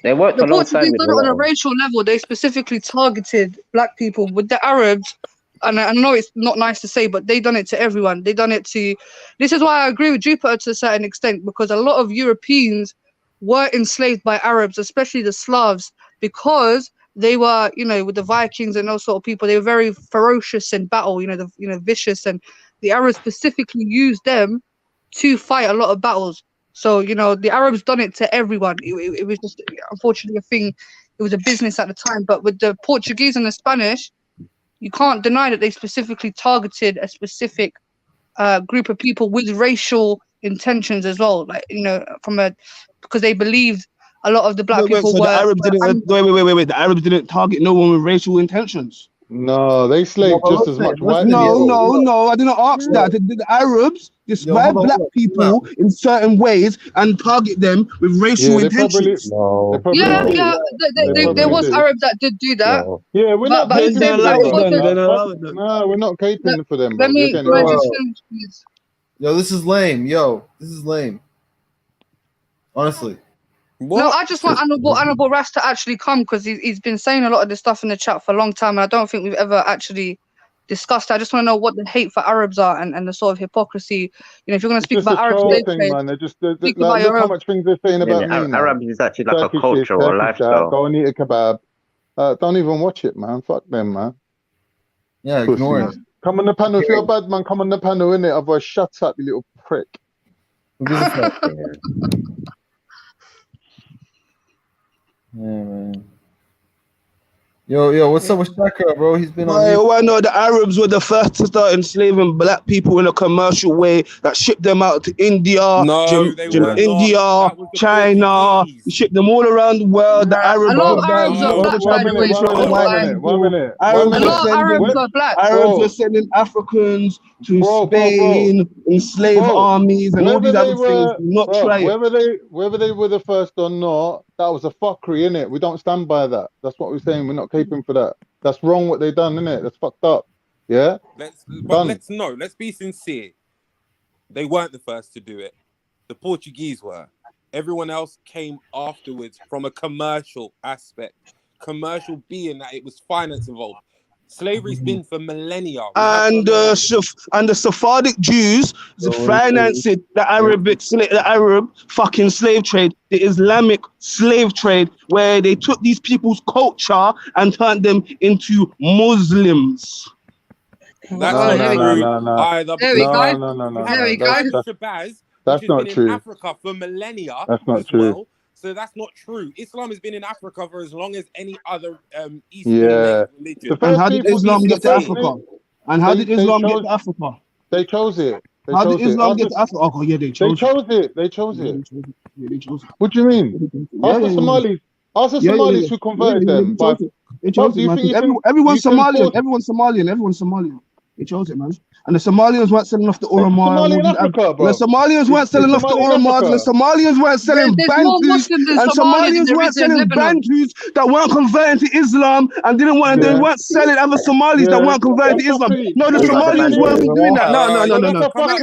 They worked The alongside Portuguese with done it on a racial level. They specifically targeted black people. With the Arabs, and I know it's not nice to say, but they done it to everyone. They done it to. This is why I agree with Jupiter to a certain extent, because a lot of Europeans were enslaved by Arabs, especially the Slavs, because they were, with the Vikings and those sort of people, they were very ferocious in battle. Vicious, and the Arabs specifically used them to fight a lot of battles. So, the Arabs done it to everyone. It was just, unfortunately, a thing. It was a business at the time. But with the Portuguese and the Spanish, you can't deny that they specifically targeted a specific group of people with racial intentions as well. Like, because they believed a lot of the black people so were. the Arabs didn't. Wait. The Arabs didn't target no one with racial intentions. No, they slaved just as much white No, people. I didn't ask that. The Arabs describe black people in certain ways and target them with racial intentions. There was Arabs that did do that. Yeah, we're not but caping for them. them. No, we're not caping for them, bro. Let me You're getting it just wrong. finish, please. Yo, this is lame. This is lame. Honestly. No, I just want Honorable Ras to actually come, because he's been saying a lot of this stuff in the chat for a long time, and I don't think we've ever actually discussed it. I just want to know what the hate for Arabs are and the sort of hypocrisy. If you're going to speak about Arab slave trade, speak about your look how own. much things they're saying about me now. Arabs is actually like Turkish a culture this, or Turkish lifestyle. that, go and eat a kebab. Don't even watch it, man. Fuck them, man. Yeah, ignore Pussies. it. Come on the panel. If you're a bad man, come on the panel, innit? Otherwise, shut up, you little prick. Yeah, man. Yo, what's up with Shaka, bro? He's been on. I know the Arabs were the first to start enslaving black people in a commercial way that shipped them out to India, China, shipped them all around the world. The Arabs a lot were of there. Arabs are black, by the way. One minute. A lot of Arabs are black. Arabs were sending Africans to Spain, enslave armies, and all these other things. Not try it. Whether they were the first or not, that was a fuckery, innit? We don't stand by that. That's what we're saying. We're not caping for that. That's wrong what they done, innit? That's fucked up. Yeah? Let's be sincere. They weren't the first to do it. The Portuguese were. Everyone else came afterwards from a commercial aspect. Commercial being that it was finance involved. Slavery's been for millennia. And the Sephardic Jews financed the Arab fucking slave trade, the Islamic slave trade, where they took these people's culture and turned them into Muslims. That's not true. There we go. That's not true. In Africa for millennia. That's not true. Well. So that's not true. Islam has been in Africa for as long as any other Eastern religion. And how did Islam get to Africa? And how did Islam get to Africa? They chose it. How did Islam get to Africa? Oh, yeah, they chose it. They chose it. What do you mean? Ask the Somalis. Ask the Somalis who converted them. They chose it, man. Everyone's Somalian. Everyone's Somalian. They chose it, man. And the Somalians weren't selling off the Oromo. The Somalians weren't selling off the Oromo. The Somalians weren't selling Bantus. And Somalians weren't selling Bantus that weren't converting to Islam and they weren't selling other Somalis that weren't converting to Islam. No, the Somalians weren't doing that. No.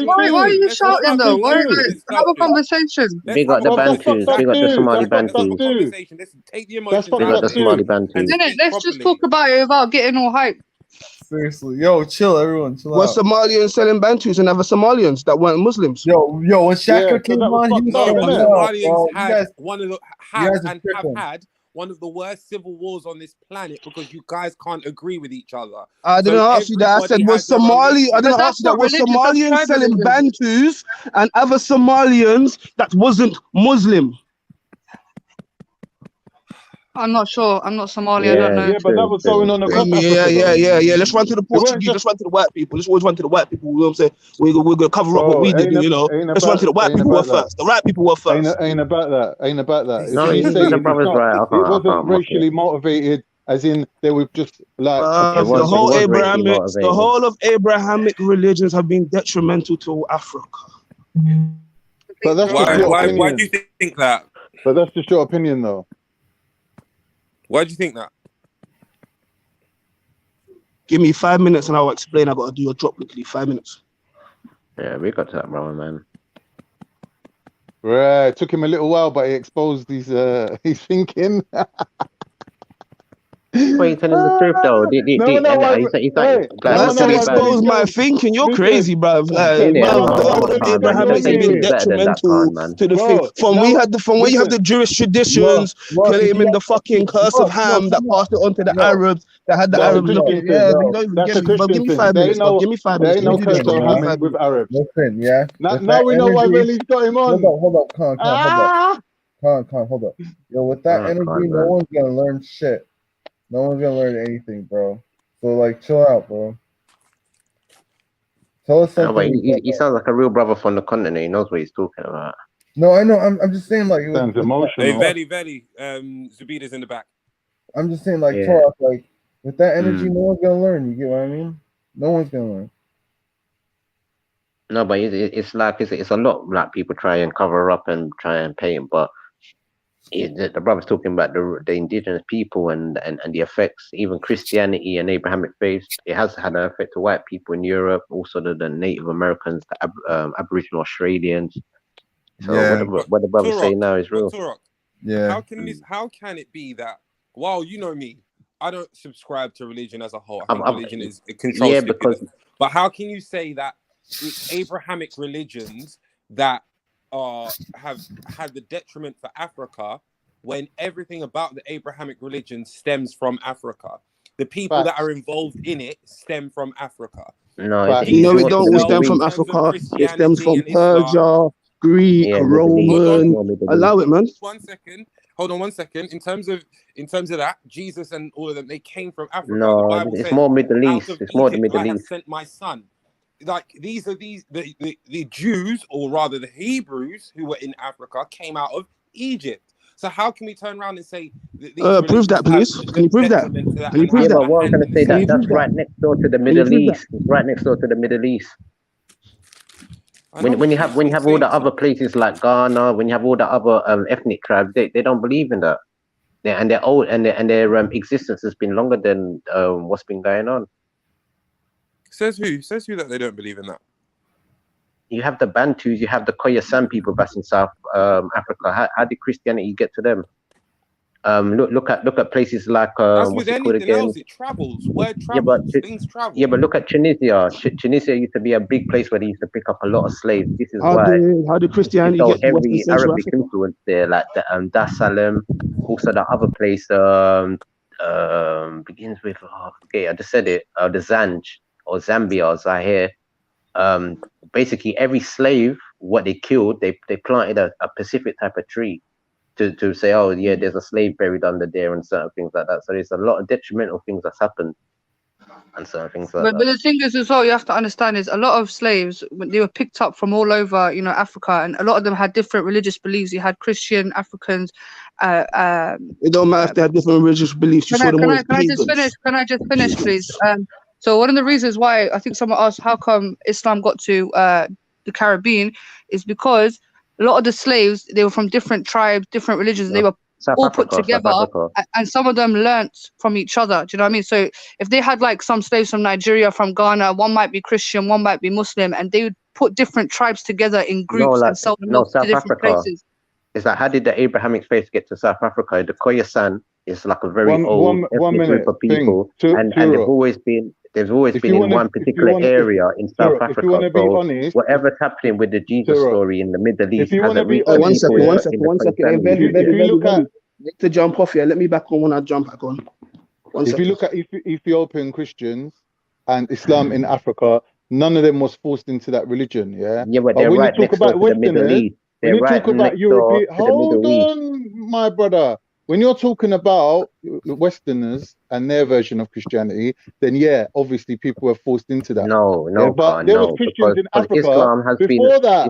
Why are you shouting though? Have a conversation. Big up the Bantus. Big up the Somali Bantus. Take the emotions. Big up the Somali Bantus. Let's just talk about it without getting all hyped. Seriously, yo, chill, everyone, chill were out. Somalians selling Bantus and other Somalians that weren't Muslims? When Shaka came on, Somalians had one of the worst civil wars on this planet because you guys can't agree with each other. I didn't ask you that. I said, was Somalians selling Bantus and other Somalians that wasn't Muslim? I'm not sure. I'm not Somali. I don't know. Yeah, but that was going on across Africa. Yeah. Let's run to the Portuguese. Let's run to the white people. Let's always run to the white people. You know what I'm saying? We're gonna cover up what we did. Let's run to the white people first. The right people were first. Ain't about that. No, the brother's right. It wasn't racially motivated. As in, they were just like the whole of Abrahamic religions have been detrimental to Africa. But that's why do you think that? But that's just your opinion, though. Why do you think that? Give me 5 minutes and I'll explain. I got to do a drop quickly. 5 minutes. Yeah, we got to that, brother, man. Right, it took him a little while, but he exposed his thinking. Why you telling the truth though? I said expose my thinking. You're crazy, bruv. Abraham has been detrimental to the thing. From where you have the Jewish traditions claiming the fucking curse of Ham that passed it on to the Arabs, that had the Arabs looking. Give me 5 minutes. Give me 5 minutes. There ain't no curse of Ham with Arabs. Listen, yeah. Now we know why Willie's got him on. Hold up. Hold up. Yo, with that energy, no one's gonna learn shit. No one's gonna learn anything, bro. So like, chill out, bro. Tell us something. He sounds like a real brother from the continent. He knows what he's talking about. No, I know. I'm just saying, like, sounds emotional. Hey, very. Zubida's in the back. I'm just saying, like, Turok, like, with that energy, no one's gonna learn. You get what I mean? No one's gonna learn. No, but it's like it's a lot like people try and cover up and try and paint, but. The brother's talking about the indigenous people and the effects, even Christianity and Abrahamic faiths. It has had an effect to white people in Europe, also the Native Americans, the Aboriginal Australians. So what the brother's saying now is real. Turok, how can it be that? Well, you know me, I don't subscribe to religion as a whole. I think religion is a control. But how can you say that it's Abrahamic religions that have had the detriment for Africa when everything about the Abrahamic religion stems from Africa? The people that are involved in it stem from Africa. No, it don't stem from Africa. It stems from Persia, Greek, Roman. Allow it, man. 1 second. hold on 1 second. In terms of that, Jesus and all of them, they came from Africa. No, The Bible it's says, more Middle out East. of It's more the Egypt I Middle have East. sent my son. Like the Jews, or rather the Hebrews who were in Africa, came out of Egypt. So how can we turn around and say that these Prove that, please. Can you prove that? Can you prove Yeah, that? but what I'm trying to say, Can you prove that's that? right next door to the Can you Middle prove that? East. It's right next door to the Middle East. When you have saying, all the other places like Ghana, when you have all the other ethnic tribes, they don't believe in that. And they're old, and their existence has been longer than what's been going on. Says who that they don't believe in that? You have the Bantus, you have the Khoisan people back in South Africa. How did Christianity get to them? Look at places like As what's with it called anything again? else, it travels. Word Yeah, but travels. Things travel. yeah, but look at Tunisia. Tunisia used to be a big place where they used to pick up a lot of slaves. This is How why did Christianity it's so get to Western heavy Central Arabic Africa? influence there, like the Dar es Salaam. Also, the other place begins with okay, I just said it. The Zanj or Zambia, as I hear. Basically, every slave, what they killed, they planted a specific type of tree to say, oh yeah, there's a slave buried under there and certain things like that. So there's a lot of detrimental things that's happened and certain things like But that. the thing is as well, you have to understand is a lot of slaves, when they were picked up from all over, Africa, and a lot of them had different religious beliefs. You had Christian Africans. It don't matter if they had different religious beliefs. You saw them all as Can I just finish? pagans. Can I just finish, please? So one of the reasons why I think someone asked how come Islam got to the Caribbean is because a lot of the slaves, they were from different tribes, different religions, and they were all put together, and some of them learnt from each other. Do you know what I mean? So if they had like some slaves from Nigeria, from Ghana, one might be Christian, one might be Muslim, and they would put different tribes together in groups and sell them off to South different Africa. places. It's like, how did the Abrahamic faith get to South Africa? The Khoisan is like a very old ethnic group of people, and they've always been in one particular area in South Africa. So whatever's happening with the Jesus story in the Middle East has a reason. One second. Velly. To jump off here. Let me back on when I jump back on. If you look at Ethiopian Christians and Islam in Africa, none of them was forced into that religion. Yeah. Yeah, but they're right next door to the Middle East. When you talk about European, hold on, my brother. When you're talking about Westerners and their version of Christianity, then yeah, obviously people were forced into that. But there was Christians in Africa Islam has before that.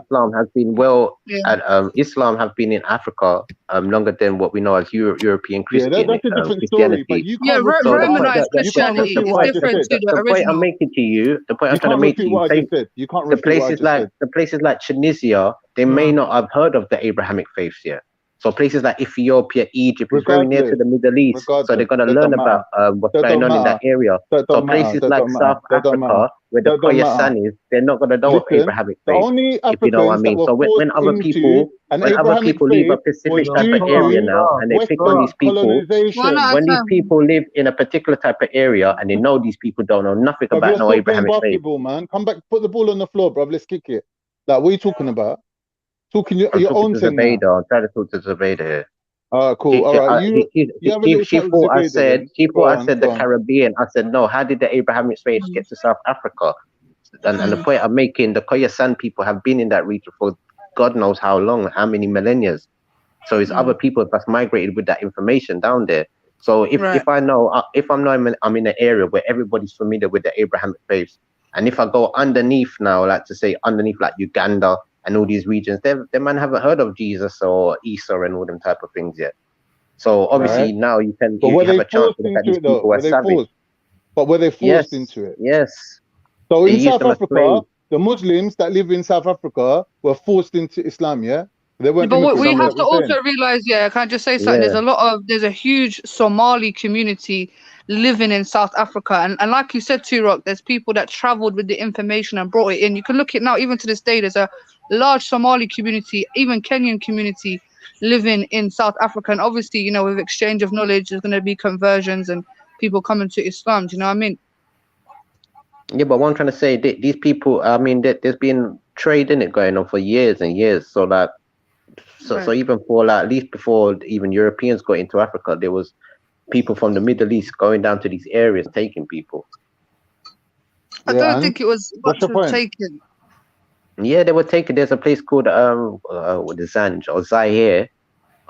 Islam have been in Africa longer than what we know as European Christianity. That's a different story. But you can't Romanized Christianity is different to the point I'm making to you. The point I'm trying to make to you. You can't the places like Tunisia, they may not have heard of the Abrahamic faiths yet. So places like Ethiopia, Egypt is very near to the Middle East, so they're going to learn about what's going on in that area. So places like South Africa, where the Khoisan is, they're not going to know of Abrahamic faith, if you know what I mean. So when other people leave a specific type of area now, and they pick on these people, when these people live in a particular type of area, and they know these people don't know nothing about no Abrahamic faith. Man, come back, put the ball on the floor, bro. Let's kick it. Like, what are you talking about? Talking your own thing. I'm trying to talk to Zubaydah here. Cool. All right. She thought I said the Caribbean. I said no. How did the Abrahamic faith get to South Africa? And the point I'm making, the Khoisan people have been in that region for God knows how long, how many millennia. So it's other people that's migrated with that information down there. So if I know, if I'm in an area where everybody's familiar with the Abrahamic faith, and if I go underneath now, like to say underneath like Uganda and all these regions, they man haven't heard of Jesus or Isa and all them type of things yet. So obviously now you can you have a chance to look at these people who are savage. But were they forced into it? Yes. So in South Africa, the Muslims that live in South Africa were forced into Islam, yeah? They weren't. But we have to also realize, can I just say something? There's a huge Somali community living in South Africa, and like you said, Turok, there's people that traveled with the information and brought it in. You can look at now, even to this day, there's a large Somali community, even Kenyan community living in South Africa, and obviously, with exchange of knowledge, there's going to be conversions and people coming to Islam. Do you know what I mean? Yeah, but what I'm trying to say, these people, I mean, there's been trade in it going on for years and years. So that, so even for at least before even Europeans got into Africa, there was people from the Middle East going down to these areas taking people. I don't think it was much of taken. Yeah, they were taken. There's a place called the Zanj or Zaire.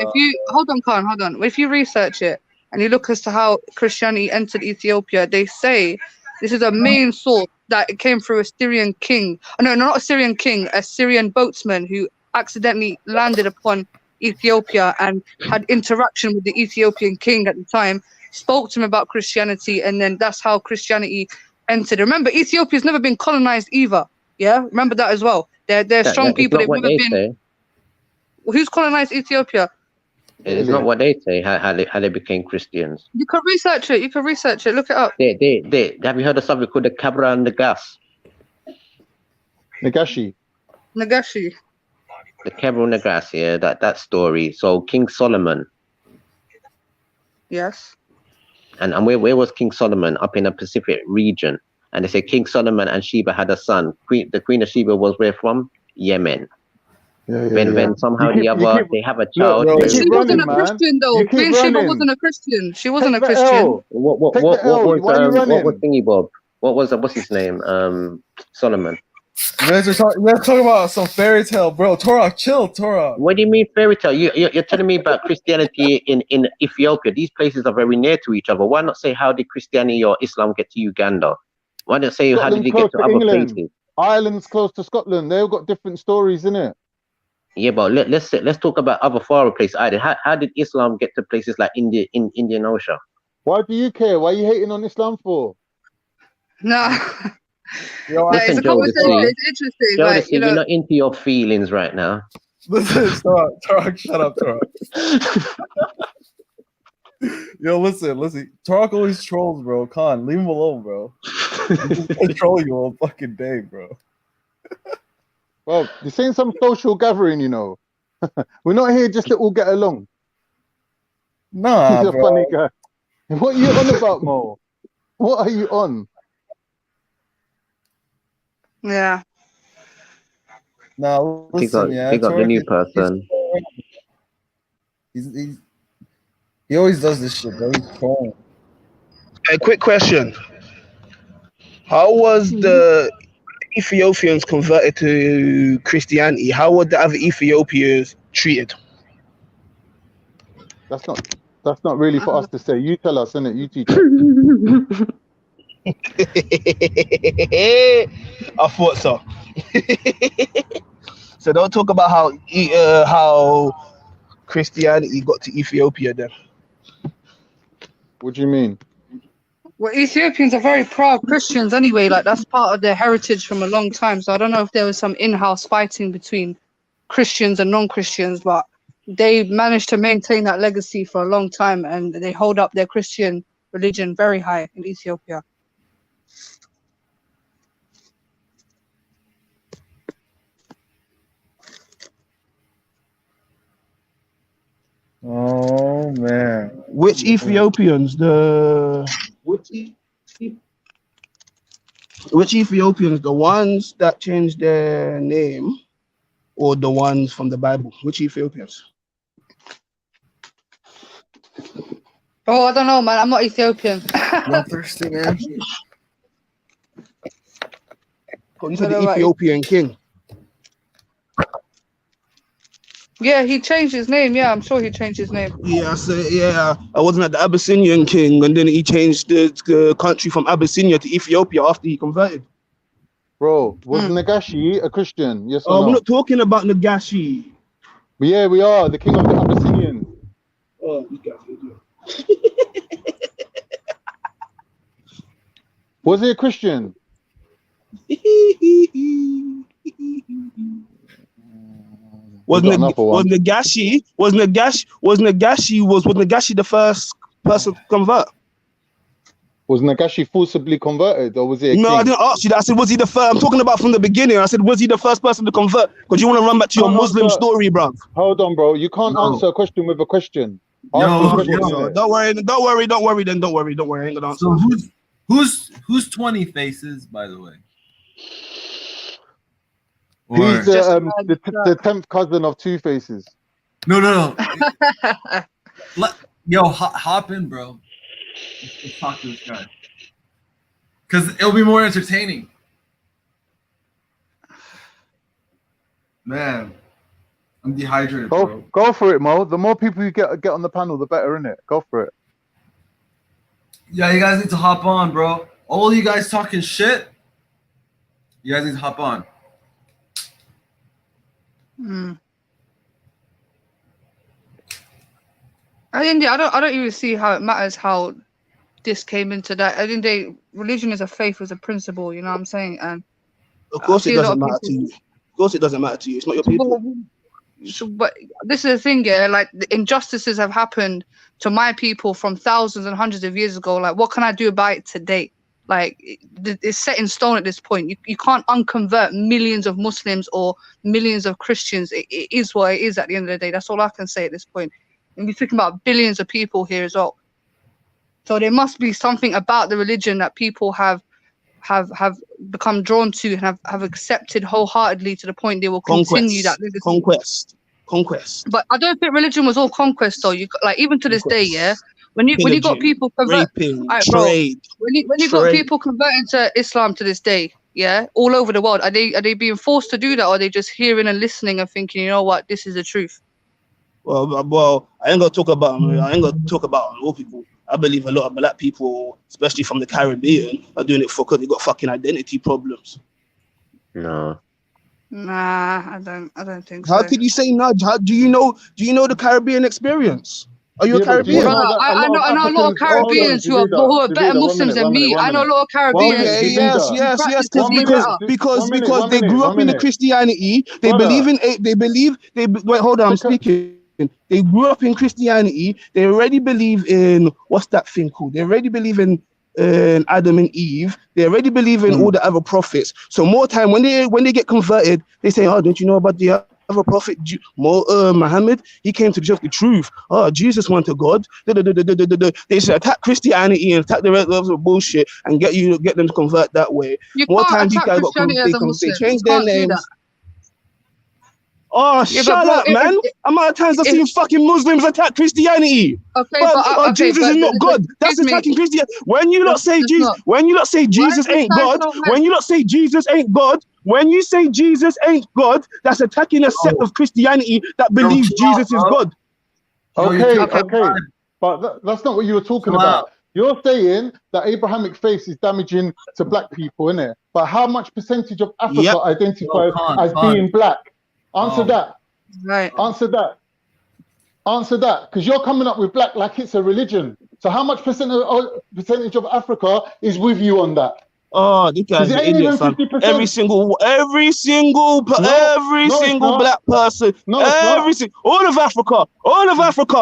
If you hold on, Khan, hold on. If you research it and you look as to how Christianity entered Ethiopia, they say this is a main source that it came through a Syrian king. Oh, no, not a Syrian king, a Syrian boatsman who accidentally landed upon Ethiopia and had interaction with the Ethiopian king at the time, spoke to him about Christianity, and then that's how Christianity entered. Remember, Ethiopia's never been colonized either. Yeah, remember that as well. They're strong people. They've never been. Say. Who's colonized Ethiopia? It's not what they say. How they became Christians. You can research it. You can research it. Look it up. They have you heard of something called the Cabra and the Gas? Nagashi. The Cabra and the Gas, yeah, that story. So King Solomon. Yes. And where was King Solomon? Up in the Pacific region. And they say King Solomon and Sheba had a son. The Queen of Sheba was where from? Yemen. When somehow they have a child. She wasn't a Christian though. Queen Sheba wasn't a Christian. She wasn't a Christian. What was Thingy Bob? What's his name? Solomon. You guys are talking about some fairy tale, bro. Turok, chill, Turok. What do you mean fairy tale? You're telling me about Christianity in Ethiopia. These places are very near to each other. Why not say how did Christianity or Islam get to Uganda? Why not say how did it get to other places? Ireland's close to Scotland. They've got different stories, innit? Yeah, but let's talk about other far places. How did Islam get to places like India in Indian Ocean? Why do you care? Why are you hating on Islam for? No. Listen, it's a conversation. It's interesting. Like, you're not into your feelings right now. Listen, Turok, shut up, Turok. Yo, listen. Turok always trolls, bro. Khan, leave him alone, bro. He's troll you all fucking day, bro. Well, this ain't some social gathering, you know. We're not here just to all get along. Nah, He's a bro. funny guy. What are you on about, Mo? What are you on? Yeah. Now listen, Pick up the new person. He always does this shit, bro. He's trolling. A quick question: how was the Ethiopians converted to Christianity? How were the other Ethiopians treated? That's not really for us to say. You tell us, innit? You teach us. I thought so. So don't talk about how Christianity got to Ethiopia then. What do you mean? Well, Ethiopians are very proud Christians anyway. Like that's part of their heritage from a long time. So I don't know if there was some in-house fighting between Christians and non-Christians, but they managed to maintain that legacy for a long time, and they hold up their Christian religion very high in Ethiopia. Oh man. Which Ethiopians? Which Ethiopians? The ones that changed their name, or the ones from the Bible? Which Ethiopians? Oh, I don't know, man. I'm not Ethiopian. Not thirsty, man. According to the Ethiopian king. Yeah, he changed his name. Yeah, I'm sure he changed his name. Yeah, I wasn't at the Abyssinian king, and then he changed the country from Abyssinia to Ethiopia after he converted. Bro, was Nagashi a Christian? Yes or no? We're not talking about Nagashi. Yeah, we are. The king of the Abyssinians. Oh, was he a Christian? Was Nagashi the first person to convert? Was Nagashi forcibly converted, or was he a king? I didn't ask you that. I said, was he the first? I'm talking about from the beginning. I said, was he the first person to convert? Because you want to run back to your Muslim story, bro. Hold on, bro. You can't answer a question with a question. Don't worry. Don't worry. I ain't gonna answer. So who's 20 faces, by the way? He's the 10th cousin of Two Faces. No. Yo, hop in, bro. Let's talk to this guy. Because it'll be more entertaining. Man, I'm dehydrated, bro. Go for it, Mo. The more people you get on the panel, the better, innit? Go for it. Yeah, you guys need to hop on, bro. All you guys talking shit, you guys need to hop on. At the end of the day, I don't even see how it matters how this came into that. At the end of the day, religion is a faith, is a principle. You know what I'm saying? And Of course, it doesn't matter to you. Of course, it doesn't matter to you. It's not your people. But this is the thing, yeah. Like the injustices have happened to my people from thousands and hundreds of years ago. Like, what can I do about it today? Like, it's set in stone at this point. You can't unconvert millions of Muslims or millions of Christians. It is what it is at the end of the day. That's all I can say at this point. And we're talking about billions of people here as well. So there must be something about the religion that people have become drawn to and have accepted wholeheartedly to the point they will continue that legacy. Conquest. But I don't think religion was all conquest though. You like even to this day, yeah. When you got people raping, trade, when you got people converting to Islam to this day, yeah, all over the world, are they being forced to do that, or are they just hearing and listening and thinking, you know what, this is the truth? Well, I ain't gonna talk about all people. I believe a lot of black people, especially from the Caribbean, are doing it because they got fucking identity problems. No. Nah, I don't think so. How could you say nudge? How do you know the Caribbean experience? Are you a Caribbean? I know a lot of Caribbeans who are better Muslims than me. I know a lot of Caribbeans. Okay, yes, because they grew up in the Christianity. They wait, hold on, I'm speaking. They grew up in Christianity. They already believe in what's that thing called? They already believe in Adam and Eve. They already believe in all the other prophets. So more time when they get converted, they say, "Oh, don't you know about the other prophet Muhammad? He came to just the truth. Oh, Jesus went to God." They should attack Christianity and attack the rest of the bullshit and get them to convert that way. More time these guys they change their names. Oh, Yeah, shut up, man! Amount of times I've seen fucking Muslims attack Christianity. Okay, Jesus is not God. That's attacking Christianity. When you not say Jesus, when you not say Jesus ain't God, when you not say Jesus ain't God, when you say Jesus ain't God, that's attacking a set of Christianity that believes Jesus is God. Okay. But that's not what you were talking about. You're saying that Abrahamic faith is damaging to black people, innit? But how much percentage of Africa identifies as being black? Answer that. Right. Answer that. Because you're coming up with black like it's a religion. So how much percentage of Africa is with you on that? Oh, this guy's an idiot, fam. Every single black person, all of Africa.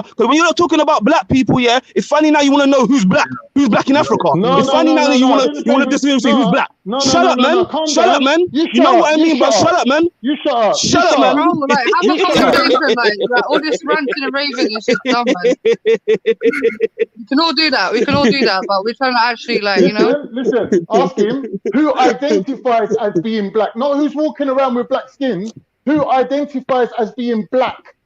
Because when you're not talking about black people, yeah, it's funny now you want to know who's black in Africa. It's funny now that you want to disagree say who's black. Shut up, man. Shut up, man. You know what I mean, but shut up, man. You shut up. Shut up, man. Bro, like, like all this ranting and raving is just dumb, man. We can all do that, but we're trying to actually, like, you know. Listen, ask him who identifies as being black, not who's walking around with black skin, who identifies as being black.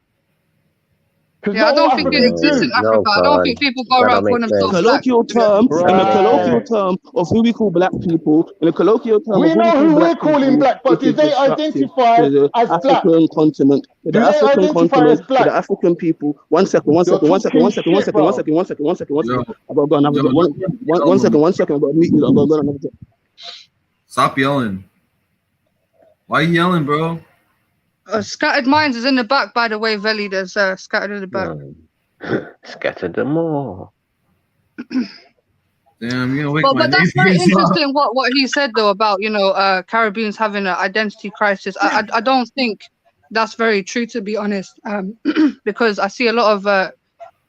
Yeah, I don't think it exists in Africa. I don't think people go around calling themselves black. Colloquial term, in the colloquial term of who we call black people, in the colloquial term we know who we're calling black, but do they identify as black? African continent, the African continent, the African people. One second. I gotta go another one second. I gotta meet you. I gotta go another day. Stop yelling. Why are you yelling, bro? Scattered Minds is in the back, by the way, Veli. There's scattered in the back. Scattered them all. Damn, you know, but that's very interesting what he said though about, you know, Caribbeans having an identity crisis. I don't think that's very true, to be honest, because I see a lot of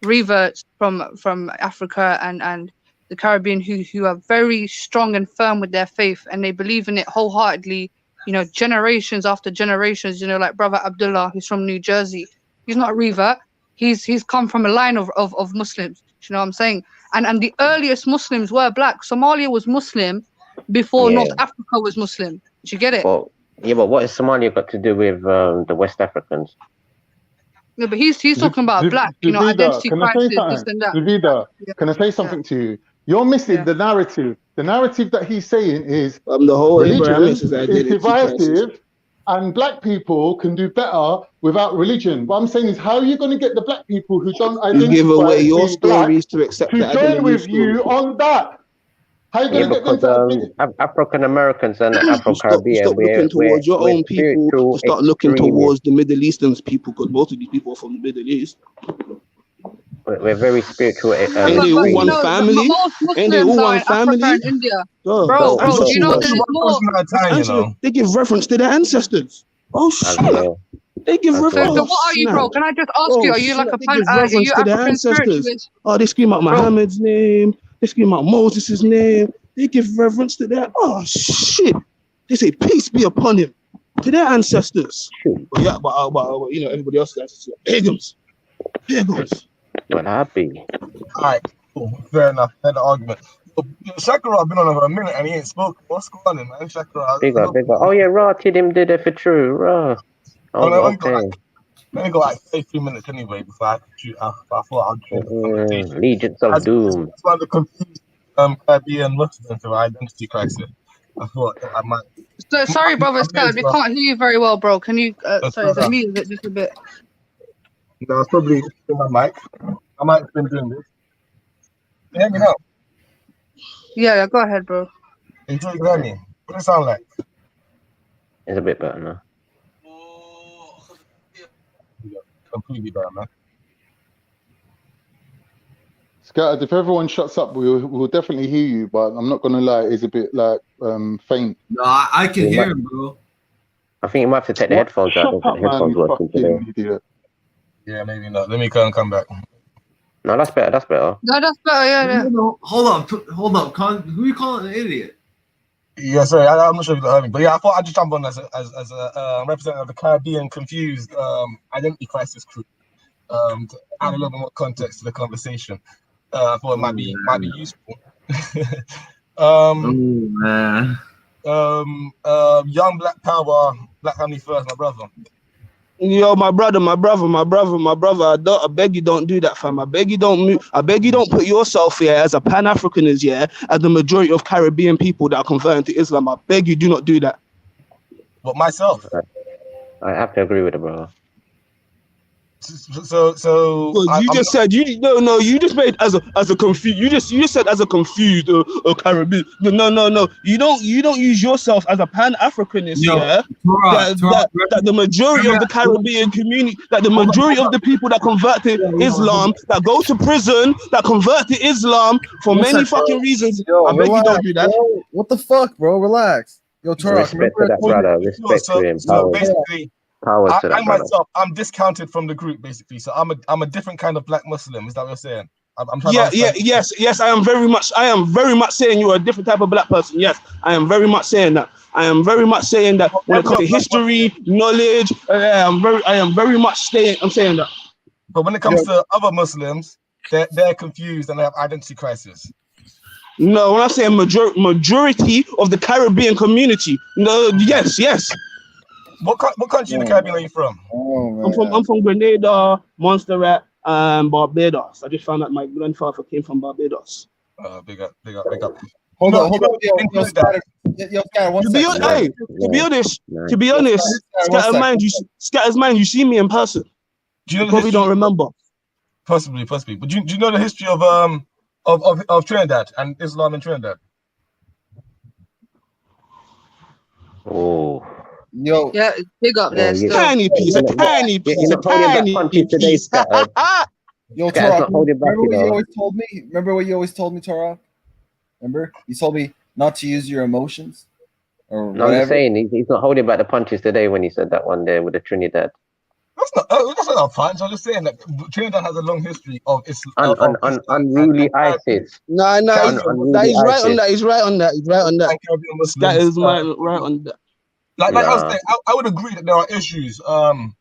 reverts from Africa and the Caribbean who are very strong and firm with their faith, and they believe in it wholeheartedly. You know, generations after generations. You know, like Brother Abdullah, he's from New Jersey. He's not a revert. He's come from a line of Muslims. You know what I'm saying? And the earliest Muslims were black. Somalia was Muslim before North Africa was Muslim. Did you get it? Well, yeah, but what has Somalia got to do with the West Africans? Yeah, but he's talking about black. You know, identity crisis, this and that. Davida, can I say something to you? You're missing the narrative. The narrative that he's saying is the whole religion is divisive, and black people can do better without religion. What I'm saying is, how are you going to get the black people who don't identify give away your stories to accept to join with you on that? How are you going to get them? African Americans and Afro-Caribbean, stop looking towards your own people to start looking towards the Middle Eastern people, because both of these people are from the Middle East. We're very spiritual. Ain't Ain't they all but one family? most Ain't they Muslims all are one in Africa family? and India. Bro, Bro, do you know there's more? They give reference to their ancestors. Oh shit. They give So reference. Oh, what are you, bro? snap. Can I just ask you? Oh Are you like snap. a They give are reference you to their African ancestors. spiritualist? Oh, they scream out Bro, Muhammad's name. They scream out Moses' name. They give reverence to their. Oh shit. They say peace be upon him, to their ancestors. But yeah, but you know everybody else's ancestors. Pagans. But happy. All right, cool. Fair enough. Had the argument. Shakira, I've been on over a minute and he ain't spoken. What's going on, man? Shakira. Big up. Oh yeah, Raw Tidim did it for true. Raw. Oh, okay. Let me go like 33 minutes anyway before I shoot. I thought I'd join the conversation. Legions of Doom. That's why the confused Caribbean Muslims of identity crisis. I thought I might. So sorry, brother Scott, we can't hear you very well, bro. Can you? Sorry, is it me? Is it just a bit? No, it's probably my mic. I might have been doing this. Can you hear me now? Yeah, go ahead, bro. You can hear me. What does it sound like? It's a bit better now. Completely better, man. Scattered, if everyone shuts up, we'll definitely hear you, but I'm not gonna lie, it's a bit like faint. No, I can hear him, bro. I think you might have to take the headphones out. The headphones working today. Yeah, maybe not. Let me come back. No, that's better. That's better. No, that's better. Yeah. No, hold up. Who you calling an idiot? Yeah, sorry, I'm not sure if you heard me, but yeah, I thought I'd just jump on as a representative of the Caribbean confused identity crisis crew to add a little bit more context to the conversation. I thought it might be useful. Man. Young Black Power, Black Family First, my brother. Yo, my brother. I beg you, don't do that, fam. I beg you, don't move. I beg you, don't put yourself here as a Pan-Africanist, yeah, as the majority of Caribbean people that are converting to Islam. I beg you, do not do that. But myself, I have to agree with it, bro. So you just said you just made as a confused. You just said as a confused Caribbean. No. You don't use yourself as a Pan-Africanist. Yeah, that the majority of the Caribbean community, that the majority of the people that convert to Islam, that go to prison, that convert to Islam for many fucking reasons. Yo, I beg you, don't do that. Bro. What the fuck, bro? Relax. Yo, Turok, respect to that brother. Respect to him. So basically, I myself, I'm discounted from the group, basically. So I'm a different kind of Black Muslim. Is that what you're saying? I'm trying to yes. I am very much saying you are a different type of Black person. Yes, I am very much saying that. I am very much saying that when it comes to history, knowledge, I am very much saying that. But when it comes to other Muslims, they're confused and they have identity crisis. No, when I say majority of the Caribbean community, no, yes. What country in the Caribbean are you from? I'm from Grenada, Montserrat, and Barbados. I just found out my grandfather came from Barbados. Big up. Hold on. To be honest, Scatter's mind, you see me in person. You probably don't remember. Possibly. But do you know the history of Trinidad and Islam in Trinidad? Oh. Yo. Yeah, big up there. Still. Tiny piece. You're not holding back punches today, Scattered. Yo, Turok, remember what you always told me, Turok? Remember? You told me not to use your emotions? Or no, I'm just saying, he's not holding back the punches today when he said that one there with the Trinidad. That's not a punch. I'm just saying that Trinidad has a long history of Islam. Unruly ISIS. No, he's right on that. He's right on that. That is right on that. Like I was saying, I would agree that there are issues among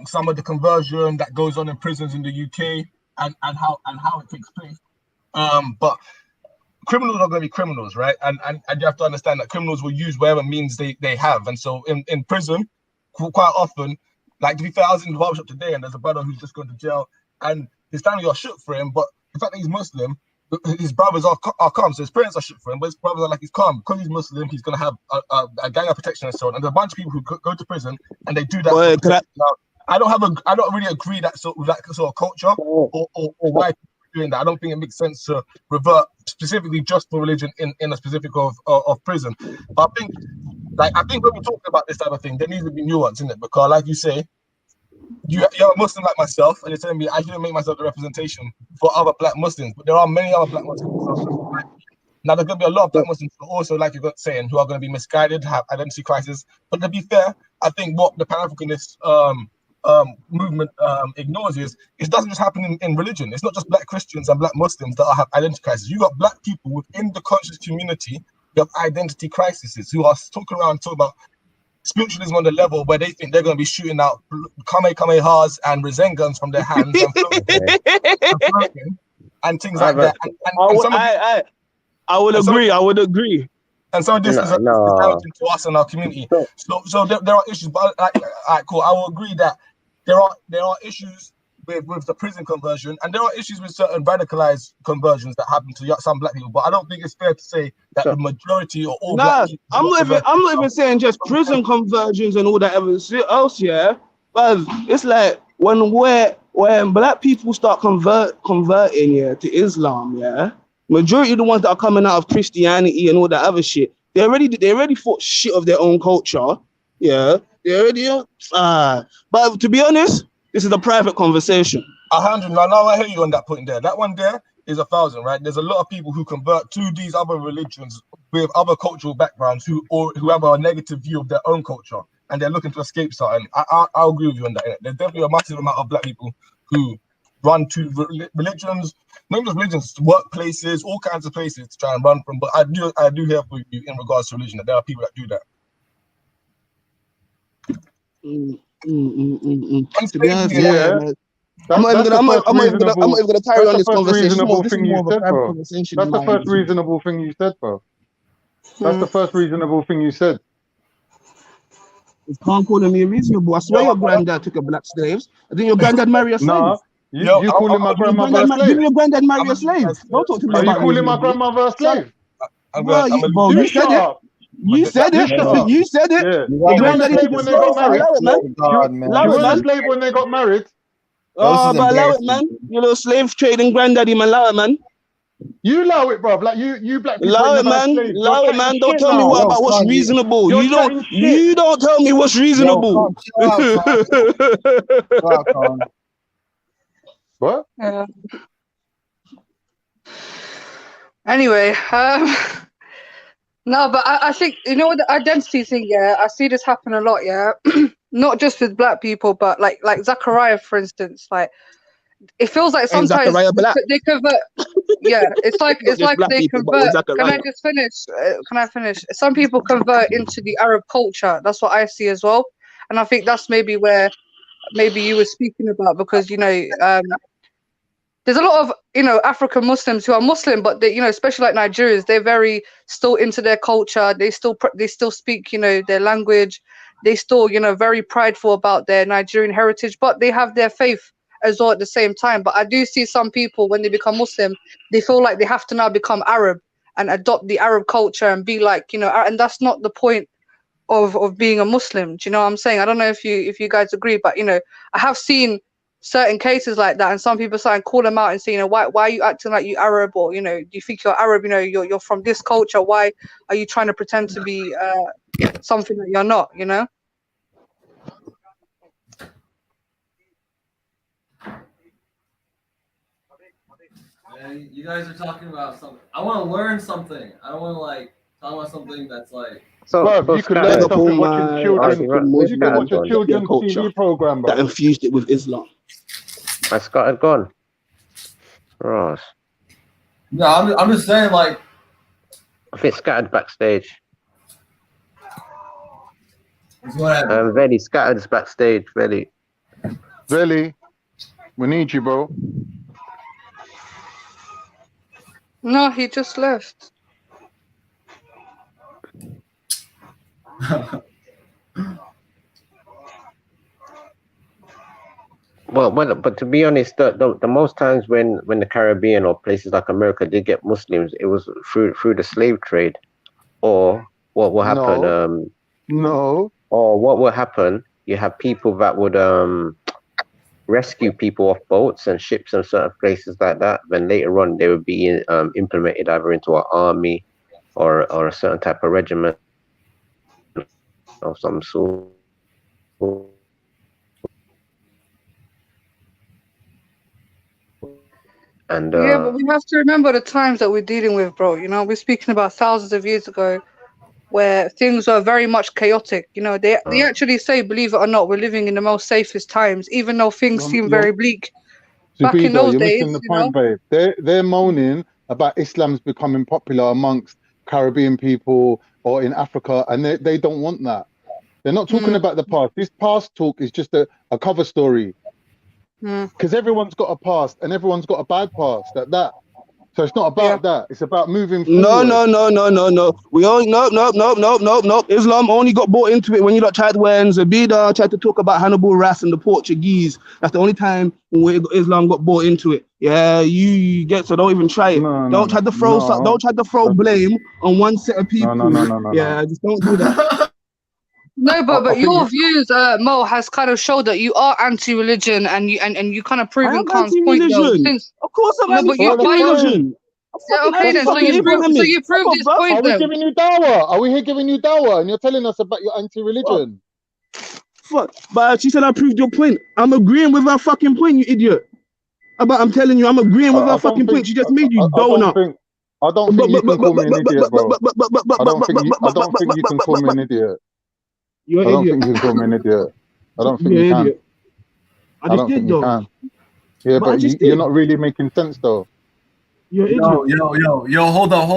some of the conversion that goes on in prisons in the UK and how it takes place. But criminals are going to be criminals, right? And you have to understand that criminals will use whatever means they have. And so in prison, quite often, like to be fair, I was in the barbershop today and there's a brother who's just gone to jail and his family are shook for him, but the fact that he's Muslim, his brothers are calm, so his parents are shook for him, but his brothers are like, he's calm. Because he's Muslim, he's going to have a gang of protection and so on. And there's a bunch of people who go to prison and they do that. Now, I don't really agree that sort of culture or why people are doing that. I don't think it makes sense to revert specifically just for religion in a specific of prison. But I think when we talk about this type of thing, there needs to be nuance in it, because like you say, you're a Muslim like myself, and you're telling me I shouldn't make myself the representation for other black Muslims, but there are many other black Muslims. Now, there's going to be a lot of black Muslims who also, like you're saying, who are going to be misguided, have identity crisis. But to be fair, I think what the Pan-Africanist movement ignores is it doesn't just happen in religion. It's not just black Christians and black Muslims that have identity crisis. You got black people within the conscious community who have identity crises, who are talking about spiritualism on the level where they think they're going to be shooting out kamehamehas and Rizengans from their hands and things like that. I would agree. And some of this is damaging to us and our community. So there are issues, but cool. I will agree that there are issues with the prison conversion, and there are issues with certain radicalized conversions that happen to some black people. But I don't think it's fair to say that the majority or all black people. I'm not even saying just prison conversions and all that else, yeah. But it's like when black people start converting, yeah, to Islam, yeah. Majority of the ones that are coming out of Christianity and all that other shit, they already thought shit of their own culture, yeah. They already but to be honest, this is a private conversation. 100. Now I hear you on that point there. That one there is 1,000, right? There's a lot of people who convert to these other religions with other cultural backgrounds who have a negative view of their own culture, and they're looking to escape something. I'll agree with you on that. There's definitely a massive amount of black people who run to religions, not just religions, workplaces, all kinds of places to try and run from. But I do hear from you in regards to religion that there are people that do that. To be honest, I'm not even gonna carry on this conversation. That's the first reasonable thing you said, bro. That's the first reasonable thing you said. You can't call me reasonable. I swear your granddad took a black slaves. I think your granddad married a slave. You calling my grandmother a slave? Didn't your granddad marry a slave? Don't talk to me about Are you calling my grandmother a slave? You said it. You said it. You said it. Your granddad slave when they got married. You were a slave when they got married. Oh, but allow it, man. You know, slave trading granddaddy, man. Allow it, man. You allow it, bro. Like you black people. Allow it, man. Allow it, man. Don't tell me what about what's reasonable. You don't tell me what's reasonable. What? Anyway, no, but I think, you know, the identity thing, yeah, I see this happen a lot, yeah. Not just with black people, but like Zachariah, for instance, like it feels like sometimes they convert. Yeah, it's like they convert. Can I just finish? Can I finish? Some people convert into the Arab culture. That's what I see as well, and I think that's maybe where you were speaking about, because you know there's a lot of, you know, African Muslims who are Muslim, but they, you know, especially like Nigerians, they're very still into their culture. They still speak, you know, their language. They still, you know, very prideful about their Nigerian heritage, but they have their faith as well at the same time. But I do see some people, when they become Muslim, they feel like they have to now become Arab and adopt the Arab culture and be like, you know, and that's not the point of being a Muslim. Do you know what I'm saying? I don't know if you guys agree, but you know, I have seen certain cases like that, and some people start call them out and say, you know, why are you acting like you Arab, or you know, do you think you're Arab? You know, you're from this culture. Why are you trying to pretend to be something that you're not? You know. You guys are talking about something. I want to learn something. I don't want to like talk about something that's like. Bro, you could learn something watching children. You can watch a children's TV program, bro. That infused it with Islam. I scattered gone. Ross. No, I'm just saying, like. I think scattered backstage. Whatever. Veli scattered's backstage. Veli, we need you, bro. No, he just left. Well, but to be honest, the most times when the Caribbean or places like America did get Muslims, it was through the slave trade, or what will happen? Or what will happen? You have people that would rescue people off boats and ships and certain places like that. Then later on, they would be implemented either into an army or a certain type of regiment of some sort. And yeah, but we have to remember the times that we're dealing with, bro. You know, we're speaking about thousands of years ago, where things are very much chaotic. You know, they actually say, believe it or not, we're living in the most safest times, even though things seem very bleak. Back in Subido, those you're days, missing the you know. point, babe. They're moaning about Islam's becoming popular amongst Caribbean people or in Africa, and they don't want that. They're not talking about the past. This past talk is just a cover story. Because everyone's got a past and everyone's got a bad past at that. So it's not about that. It's about moving forward. No. We all nope. Islam only got bought into it when you tried when Zabida tried to talk about Hannibal Ras and the Portuguese. That's the only time when Islam got bought into it. Yeah, you get so don't even try it. Don't try to throw blame on one set of people. No. Just don't do that. No, but your views, Mo, has kind of showed that you are anti-religion, and you kind of proven Khan's point though. Since of course I'm anti-religion. Yeah, okay then. So you proved his point. Are we giving you dawah? Are we here giving you dawah? And you're telling us about your anti-religion? Fuck. But she said I proved your point. I'm agreeing with her fucking point, you idiot. But I'm telling you, I'm agreeing with her fucking point. She just made you donut. I don't think you can call me an idiot, bro. I don't think you can call me an idiot. You're I don't an idiot. think you can call me an idiot. I don't think you can. I just did though. Can. Yeah, but you're not really making sense though. You're an idiot. Yo, hold on.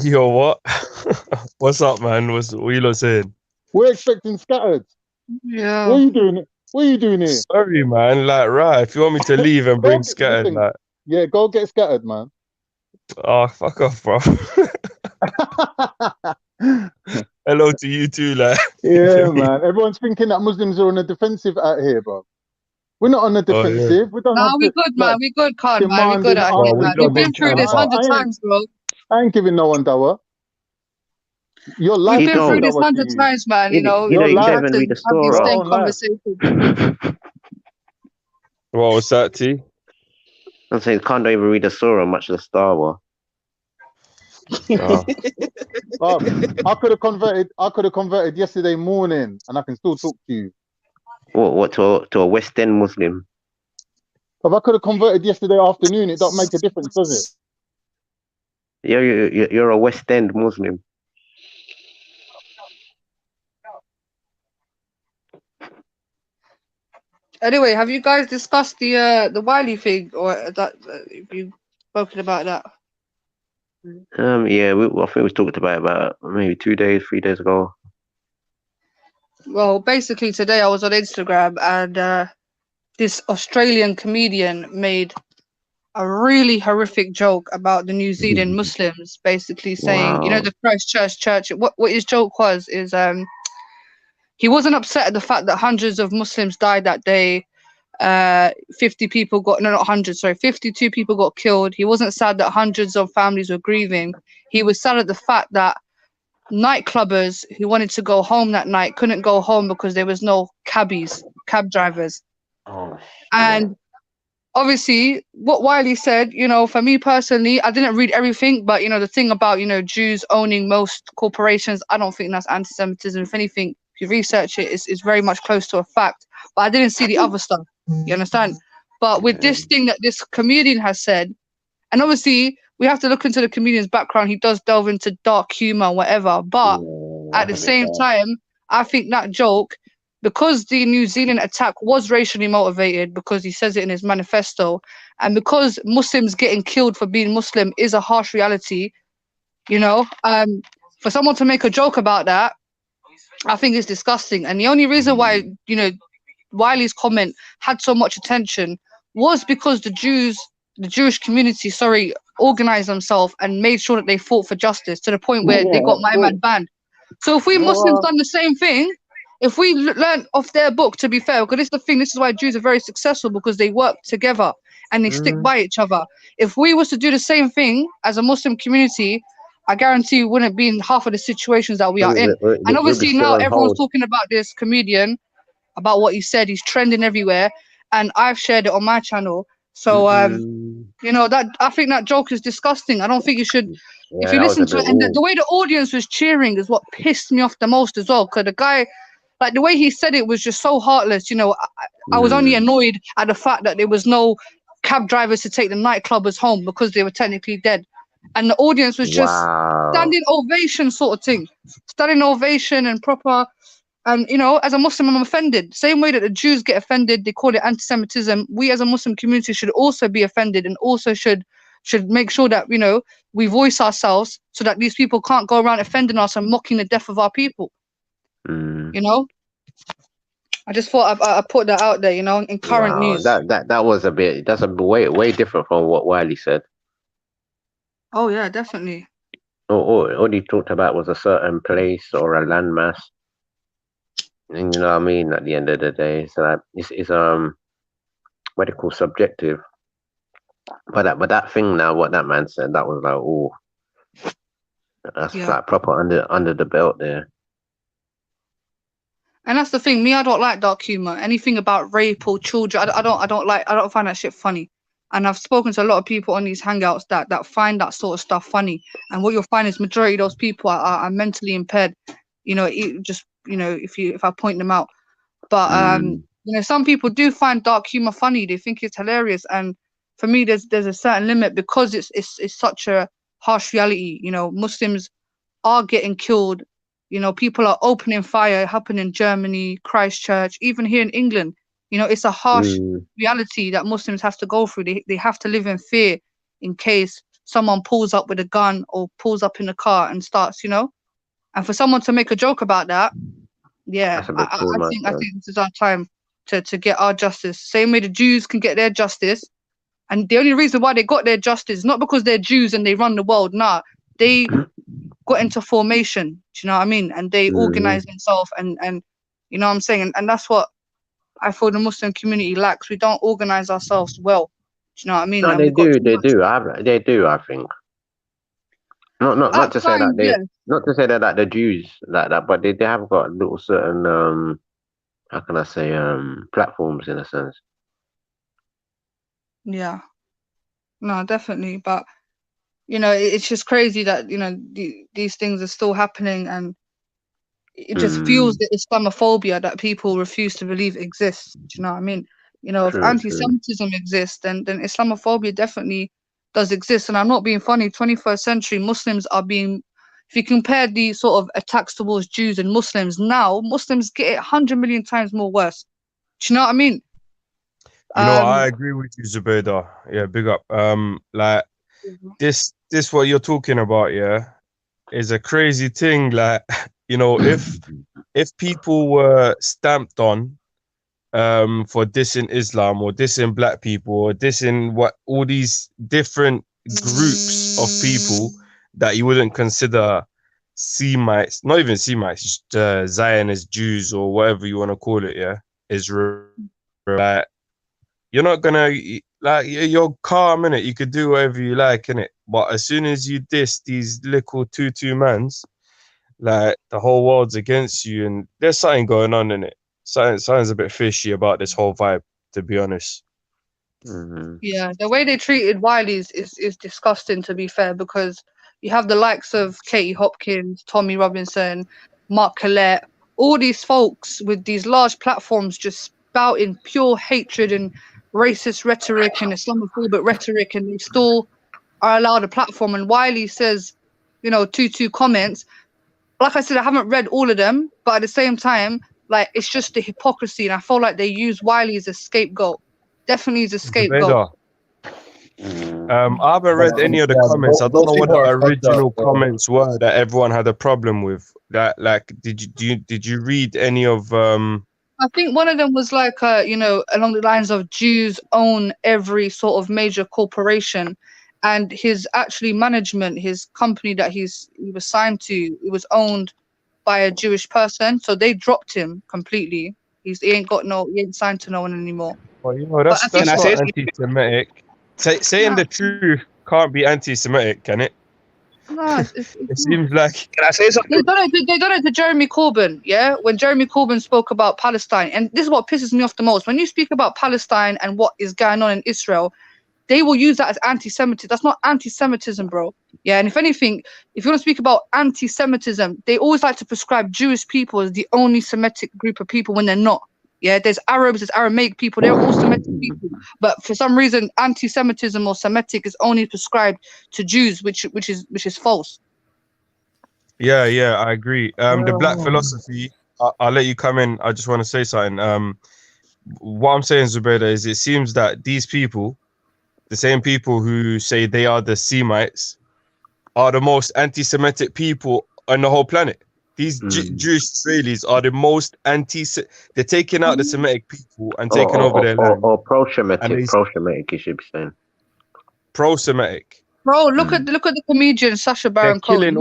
Yo, what? What's up, man? What you lot saying? We're expecting scattered. Yeah. What are you doing here? Sorry, man. Like, right, if you want me to leave and bring scattered, like, yeah, go get scattered, man. Oh, fuck off, bro. Hello to you too, like. Yeah, man. Everyone's thinking that Muslims are on the defensive out here, bro. We're not on the defensive. Yeah. We don't Nah, have we to, good, man. We good, Khan, man. We good out here, man. We've been through this 100 times, bro. I ain't giving no one dawah. Your life. We've been through this 100 times, man. You know, you we don't have even to read the have these Surah. same conversations. What was that, T? I'm saying can't even read the Surah, much less Star Wars. I could have converted yesterday morning, and I can still talk to you. What to a West End Muslim? If I could have converted yesterday afternoon, it don't make a difference, does it? Yeah, you're a West End Muslim. Anyway, have you guys discussed the Wiley thing, or that have you spoken about that? Yeah, I think we talked about maybe 3 days ago. Well, basically today I was on Instagram and this Australian comedian made a really horrific joke about the New Zealand Muslims, basically saying, you know, the Christchurch church. What his joke was is he wasn't upset at the fact that hundreds of Muslims died that day. 52 people got killed. He wasn't sad that hundreds of families were grieving. He was sad at the fact that nightclubbers who wanted to go home that night couldn't go home because there was no cab drivers. And obviously what Wiley said, you know, for me personally, I didn't read everything, but you know, the thing about, you know, Jews owning most corporations, I don't think that's anti-Semitism. If anything, if you research it, it's very much close to a fact. But I didn't see the other stuff. You understand? But with this thing that this comedian has said, and obviously we have to look into the comedian's background. He does delve into dark humor, whatever. But at the same time, I think that joke, because the New Zealand attack was racially motivated, because he says it in his manifesto, and because Muslims getting killed for being Muslim is a harsh reality, you know, for someone to make a joke about that, I think it's disgusting. And the only reason why, you know, Wiley's comment had so much attention was because the Jewish community, organized themselves and made sure that they fought for justice to the point where they got my man banned. So if we Muslims done the same thing, if we learn off their book, to be fair, because this is the thing, this is why Jews are very successful, because they work together and they stick by each other. If we was to do the same thing as a Muslim community, I guarantee we wouldn't be in half of the situations that we are in. And obviously now everyone's talking about this comedian, about what he said. He's trending everywhere, and I've shared it on my channel. So you know, that I think that joke is disgusting. I don't think you should. If you listen to it, and the way the audience was cheering is what pissed me off the most as well. Because the guy, like the way he said it was just so heartless. You know, I was only annoyed at the fact that there was no cab drivers to take the nightclubbers home because they were technically dead, and the audience was just standing ovation sort of thing, standing ovation and proper. And you know, as a Muslim, I'm offended. Same way that the Jews get offended, they call it anti-Semitism. We as a Muslim community should also be offended, and also should make sure that, you know, we voice ourselves so that these people can't go around offending us and mocking the death of our people. You know, I just thought I put that out there. You know, in current news. That was a bit. That's a way different from what Wiley said. Oh yeah, definitely. All he talked about was a certain place or a landmass. And you know what I mean? At the end of the day, it's like it's what they call subjective. But that thing now, what that man said, that was like, oh, that's like proper under the belt there. And that's the thing. Me, I don't like dark humor. Anything about rape or children, I don't find that shit funny. And I've spoken to a lot of people on these hangouts that find that sort of stuff funny. And what you'll find is majority of those people are mentally impaired. You know, if I point them out. But you know, some people do find dark humor funny. They think it's hilarious. And for me, there's a certain limit, because it's such a harsh reality. You know, Muslims are getting killed. You know, people are opening fire. It happened in Germany, Christchurch, even here in England. You know, it's a harsh reality that Muslims have to go through. They have to live in fear in case someone pulls up with a gun or pulls up in a car and starts, you know. And for someone to make a joke about that, yeah, I think this is our time to get our justice. Same way the Jews can get their justice. And the only reason why they got their justice is not because they're Jews and they run the world. Nah, they got into formation. Do you know what I mean? And they organize themselves, and you know what I'm saying? And that's what I feel the Muslim community lacks. We don't organize ourselves well. Do you know what I mean? No, they do. They do. I think. Not to say that not to say that like the Jews like that, but they have got little certain how can I say platforms in a sense. Yeah. No, definitely. But you know, it's just crazy that, you know, these things are still happening, and it just fuels the Islamophobia that people refuse to believe exists. Do you know what I mean? You know, if anti-Semitism exists, then Islamophobia definitely does exist. And I'm not being funny. 21st century Muslims are being, if you compare the sort of attacks towards Jews and Muslims now, Muslims get it 100 million times more worse. Do you know what I mean? You know, I agree with you, Zubaida. Yeah, big up. Like this what you're talking about, yeah, is a crazy thing. Like, you know, if people were stamped on for dissing Islam or dissing black people or dissing all these different groups of people that you wouldn't consider Semites, not even Semites, just Zionist Jews or whatever you want to call it, yeah, Israel, like, you're not gonna, like, you're calm, innit? You could do whatever you like, innit? But as soon as you diss these little tutu mans, like, the whole world's against you, and there's something going on, innit? Something's a bit fishy about this whole vibe, to be honest. Yeah, the way they treated Wiley is disgusting, to be fair, because you have the likes of Katie Hopkins, Tommy Robinson, Mark Collette, all these folks with these large platforms just spouting pure hatred and racist rhetoric and Islamophobic rhetoric, and they still are allowed a platform. And Wiley says, you know, two comments. Like I said, I haven't read all of them, but at the same time, like, it's just the hypocrisy, and I feel like they use Wiley as a scapegoat. Definitely as a scapegoat. I haven't read any of the comments. I don't know what the original comments were that everyone had a problem with. That, like, did you read any of? I think one of them was like, you know, along the lines of Jews own every sort of major corporation, and his actually management, his company that he was signed to, it was owned by a Jewish person, so they dropped him completely. He ain't signed to no one anymore. Well, you know, that's not anti-Semitic. Saying the truth can't be anti-Semitic, can it? No, it seems like. Can I say something? They done it to Jeremy Corbyn, yeah? When Jeremy Corbyn spoke about Palestine, and this is what pisses me off the most. When you speak about Palestine and what is going on in Israel, they will use that as anti-Semitism. That's not anti-Semitism, bro. Yeah, and if anything, if you want to speak about anti-Semitism, they always like to prescribe Jewish people as the only Semitic group of people when they're not. Yeah, there's Arabs, there's Aramaic people, they're all Semitic people. But for some reason, anti-Semitism or Semitic is only prescribed to Jews, which is false. Yeah, I agree. The black philosophy, I'll let you come in. I just want to say something. What I'm saying, Zubaida, is it seems that these people, the same people who say they are the Semites, are the most anti-Semitic people on the whole planet. These Jewish Israelis are the most they're taking out the Semitic people and taking over their land. Or pro-Semitic, pro-Semitic, you should be saying. Pro-Semitic. Bro, look at the comedian Sacha Baron Cohen.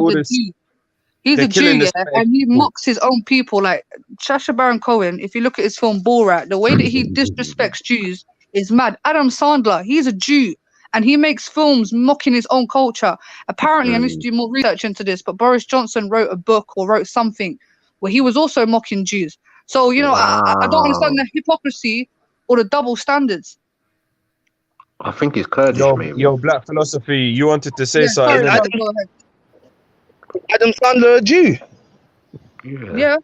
He's a Jew, yeah, and he mocks his own people. Like Sacha Baron Cohen, if you look at his film Borat, the way that he disrespects Jews is mad. Adam Sandler, he's a Jew, and he makes films mocking his own culture. Apparently, I need to do more research into this, but Boris Johnson wrote a book or wrote something where he was also mocking Jews. So, you know, I don't understand the hypocrisy or the double standards. I think it's Kurdish, maybe. Yo, black philosophy, you wanted to say something. Sorry, Adam, go ahead. Adam Sandler a Jew? Yeah.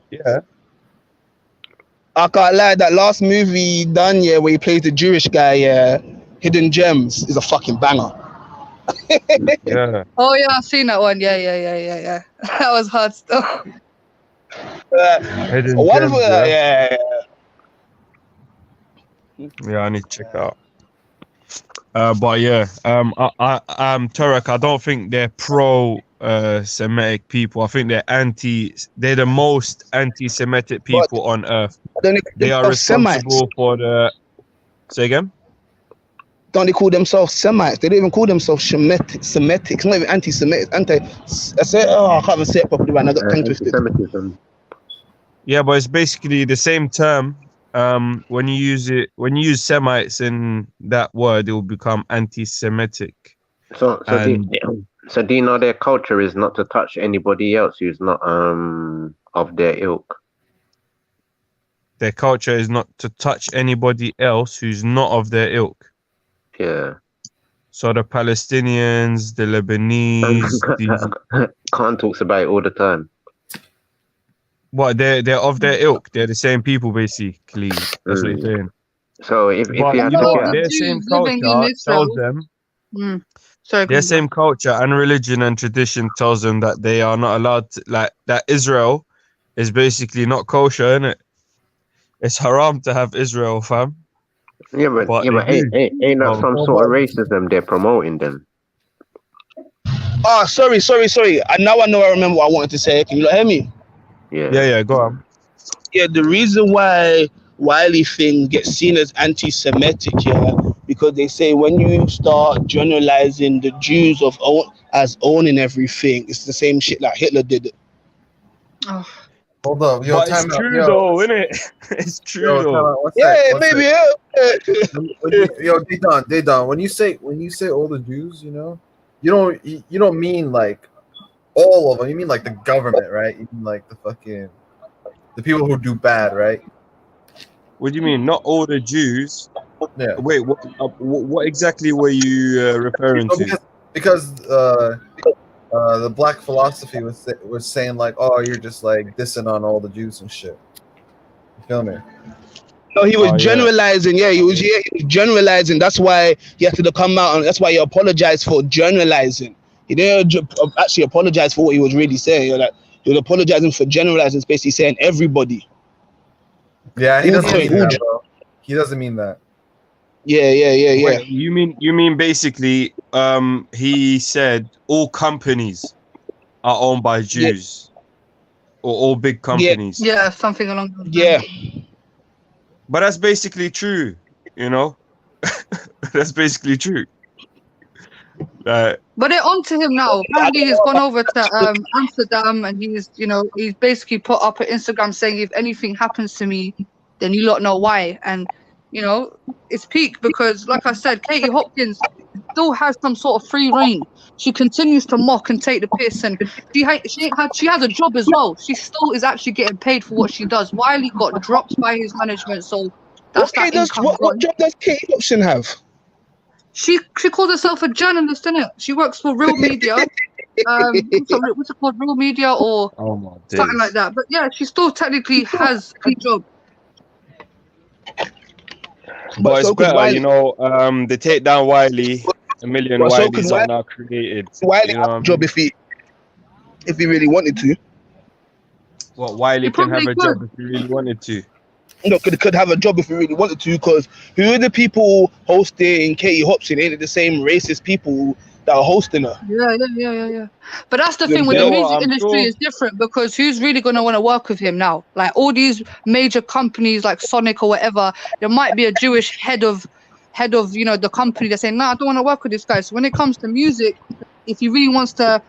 I can't lie, that last movie he done, yeah, where he plays the Jewish guy, yeah, Hidden Gems, is a fucking banger. Yeah. Oh yeah, I've seen that one. Yeah. That was hard stuff. Hidden Gems, yeah. Yeah, I need to check that out. But yeah, Turok, I don't think they're pro-Semitic people. I think they're the most anti-Semitic people on earth. They are responsible for the. Say again? Don't they call themselves Semites? They don't even call themselves Semitic. It's not even anti-Semitic. I can't even say it properly right now. I got tongue twisted. Yeah, but it's basically the same term. When you use Semites in that word, it will become anti-Semitic. So do you know their culture is not to touch anybody else who's not of their ilk? Their culture is not to touch anybody else who's not of their ilk. Yeah. So the Palestinians, the Lebanese, Khan talks about it all the time. What they're of their ilk. They're the same people, basically. That's what you're saying. So if you have their same culture tells them. Their same culture and religion and tradition tells them that they are not allowed to, like that. Israel is basically not kosher, innit? It's haram to have Israel, fam. Yeah, but ain't that some sort of racism they're promoting then? Oh, sorry. And now I remember what I wanted to say. Can you hear me? Yeah, go on. Yeah, the reason why Wiley thing gets seen as anti-Semitic, because they say when you start generalizing the Jews as owning everything, it's the same shit like Hitler did it. Oh. Hold up, yo, but it's true though, isn't it? It's true though. Maybe. Yo, Dedan, when you say all the Jews, you don't mean like all of them. You mean like the government, right? You mean like the people who do bad, right? What do you mean? Not all the Jews? Yeah. Wait, what exactly were you referring to? Because the black philosophy was saying like, oh, you're just like dissing on all the Jews and shit. You feel me? No, he was generalizing. Yeah, he was generalizing. That's why he had to come out, and that's why he apologized for generalizing. He didn't actually apologize for what he was really saying. He was apologizing for generalizing. It's basically saying everybody. Yeah, he doesn't mean that, bro. He doesn't mean that. Yeah. Wait, you mean basically he said all companies are owned by Jews or all big companies. Yeah, something along those lines. Yeah. But that's basically true, That's basically true. But they're on to him now. Apparently he's gone over to Amsterdam and he's basically put up an Instagram saying if anything happens to me, then you lot know why. And it's peak because, like I said, Katie Hopkins still has some sort of free reign. She continues to mock and take the piss, and she has a job as well. She still is actually getting paid for what she does. Wiley got dropped by his management, so that's what job does Katie Hopkins have? She calls herself a journalist, innit? She works for Real Media. What's it called? Real Media or something like that. But yeah, she still technically has a job. But it's so could better, Wiley. you know. They take down Wiley. A million But so could Wileys are now created. Wiley You know have what a I mean? job if he really wanted to. What Wiley He can have probably a could. job if he really wanted to. You know, could have a job if he really wanted to, because who are the people hosting Katie Hopson? Ain't it the same racist people that are hosting her? Yeah. But that's the You thing with know the what, music I'm industry sure- is different, because who's really going to want to work with him now? Like all these major companies like Sonic or whatever, there might be a Jewish head of you know, the company that's saying, I don't want to work with this guy. So when it comes to music, if he really wants to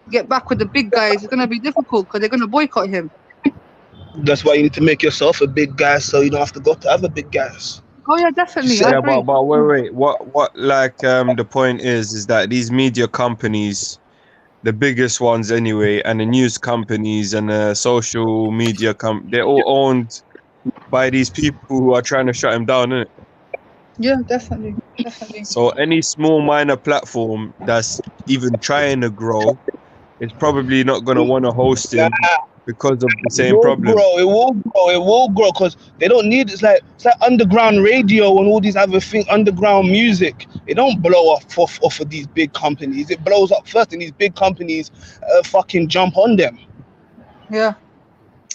get back with the big guys, it's going to be difficult because they're going to boycott him. That's why you need to make yourself a big guy so you don't have to go to other big guys. Oh yeah, definitely. I Yeah, agree. but wait. What like the point is that these media companies, the biggest ones anyway, and the news companies and the social media they're all owned by these people who are trying to shut him down, innit? Yeah, definitely. So any small minor platform that's even trying to grow is probably not gonna want to host him because of the same problem. It will grow because they don't need it's like underground radio and all these other things, underground music. It don't blow off of these big companies. It blows up first, and these big companies fucking jump on them. Yeah.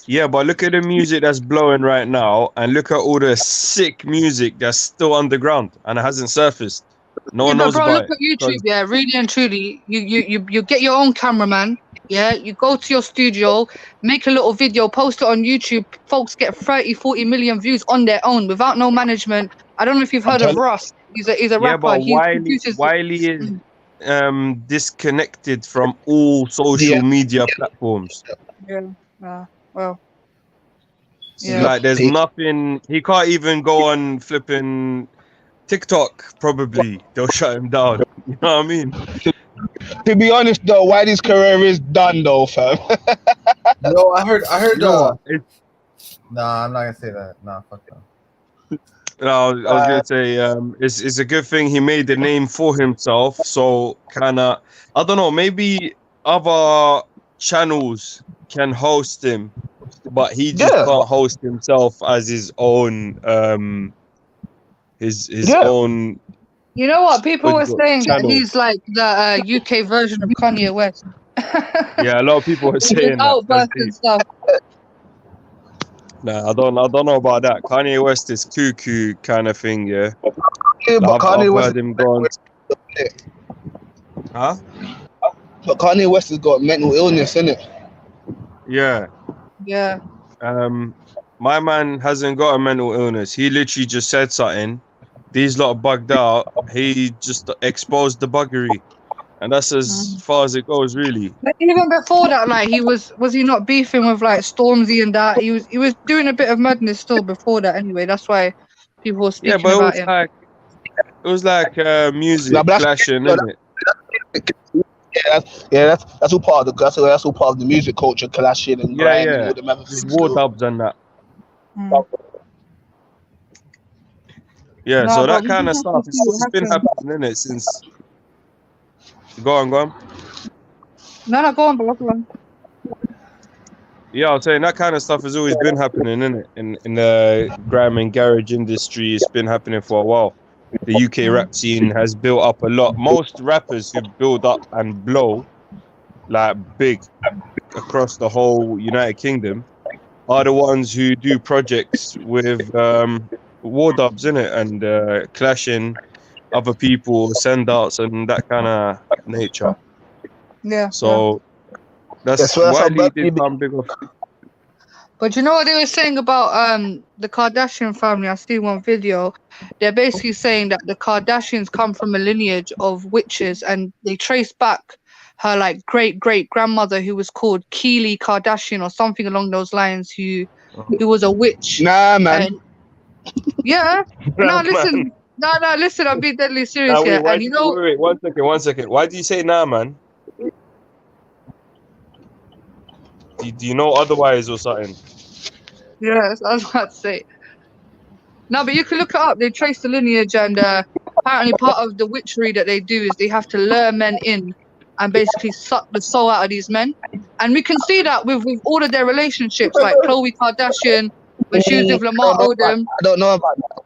Yeah, but look at the music that's blowing right now, and look at all the sick music that's still underground and it hasn't surfaced. No one But knows bro, about look it. at YouTube, yeah, really and truly. You get your own cameraman, yeah, you go to your studio, make a little video, post it on YouTube. Folks get 30, 40 million views on their own without no management. I don't know if you've heard of Russ. He's a Yeah, rapper. but He produces Wiley is disconnected from all social media platforms. Yeah. Well. Like there's nothing. He can't even go on flipping TikTok. Probably they'll shut him down. You know what I mean? To be honest though, Wiley's career is done though, fam. No, I heard. You know what? Nah, I'm not gonna say that. Nah, fuck that. No, I was gonna say it's a good thing he made the name for himself. So kind of, I don't know, maybe other channels can host him, but he just can't host himself as his own his own. You know what? People were saying that channel. he's like the UK version of Kanye West. Yeah, a lot of people are saying that. Outbursts and stuff. Nah, I don't know about that. Kanye West is cuckoo kind of thing, yeah. Yeah, but Kanye I've West heard him go on. Huh? But Kanye West has got mental illness, innit? Yeah. Yeah. My man hasn't got a mental illness. He literally just said something. These lot bugged out. He just exposed the buggery, and that's as far as it goes, really. But even before that, like was he not beefing with like Stormzy and that? He was doing a bit of madness still before that. Anyway, that's why people were speaking Yeah, but about him. it was like music clashing, isn't it? That's all part of that's all part of the music culture, clashing and grinding and all them other Just things. war dubs and that. Yeah, No, so but that we kind of just stuff, have to see it's what been happens. happening, innit, since. Go on. No, go on, bro. Go on. Yeah, I was saying that kind of stuff has always been happening, innit? In the grime and garage industry, it's been happening for a while. The UK rap scene has built up a lot. Most rappers who build up and blow, like big, across the whole United Kingdom, are the ones who do projects with war dubs, innit? And clashing other people, send outs, and that kind of nature. Yeah. So that's how why he did come big off. But you know what they were saying about the Kardashian family? I see one video. They're basically saying that the Kardashians come from a lineage of witches, and they trace back her like great grandmother, who was called Keely Kardashian or something along those lines, who was a witch. Nah, man. And, yeah. No, listen. No, listen. I'm being deadly serious here. And you know, Wait, 1 second. Why do you say nah, man? Do you know otherwise or something? yes, I was about to say. No, but you can look it up. They trace the lineage, and apparently part of the witchery that they do is they have to lure men in and basically suck the soul out of these men. And we can see that with all of their relationships, like Khloe Kardashian, when she was with Lamar Odom. I don't know about that.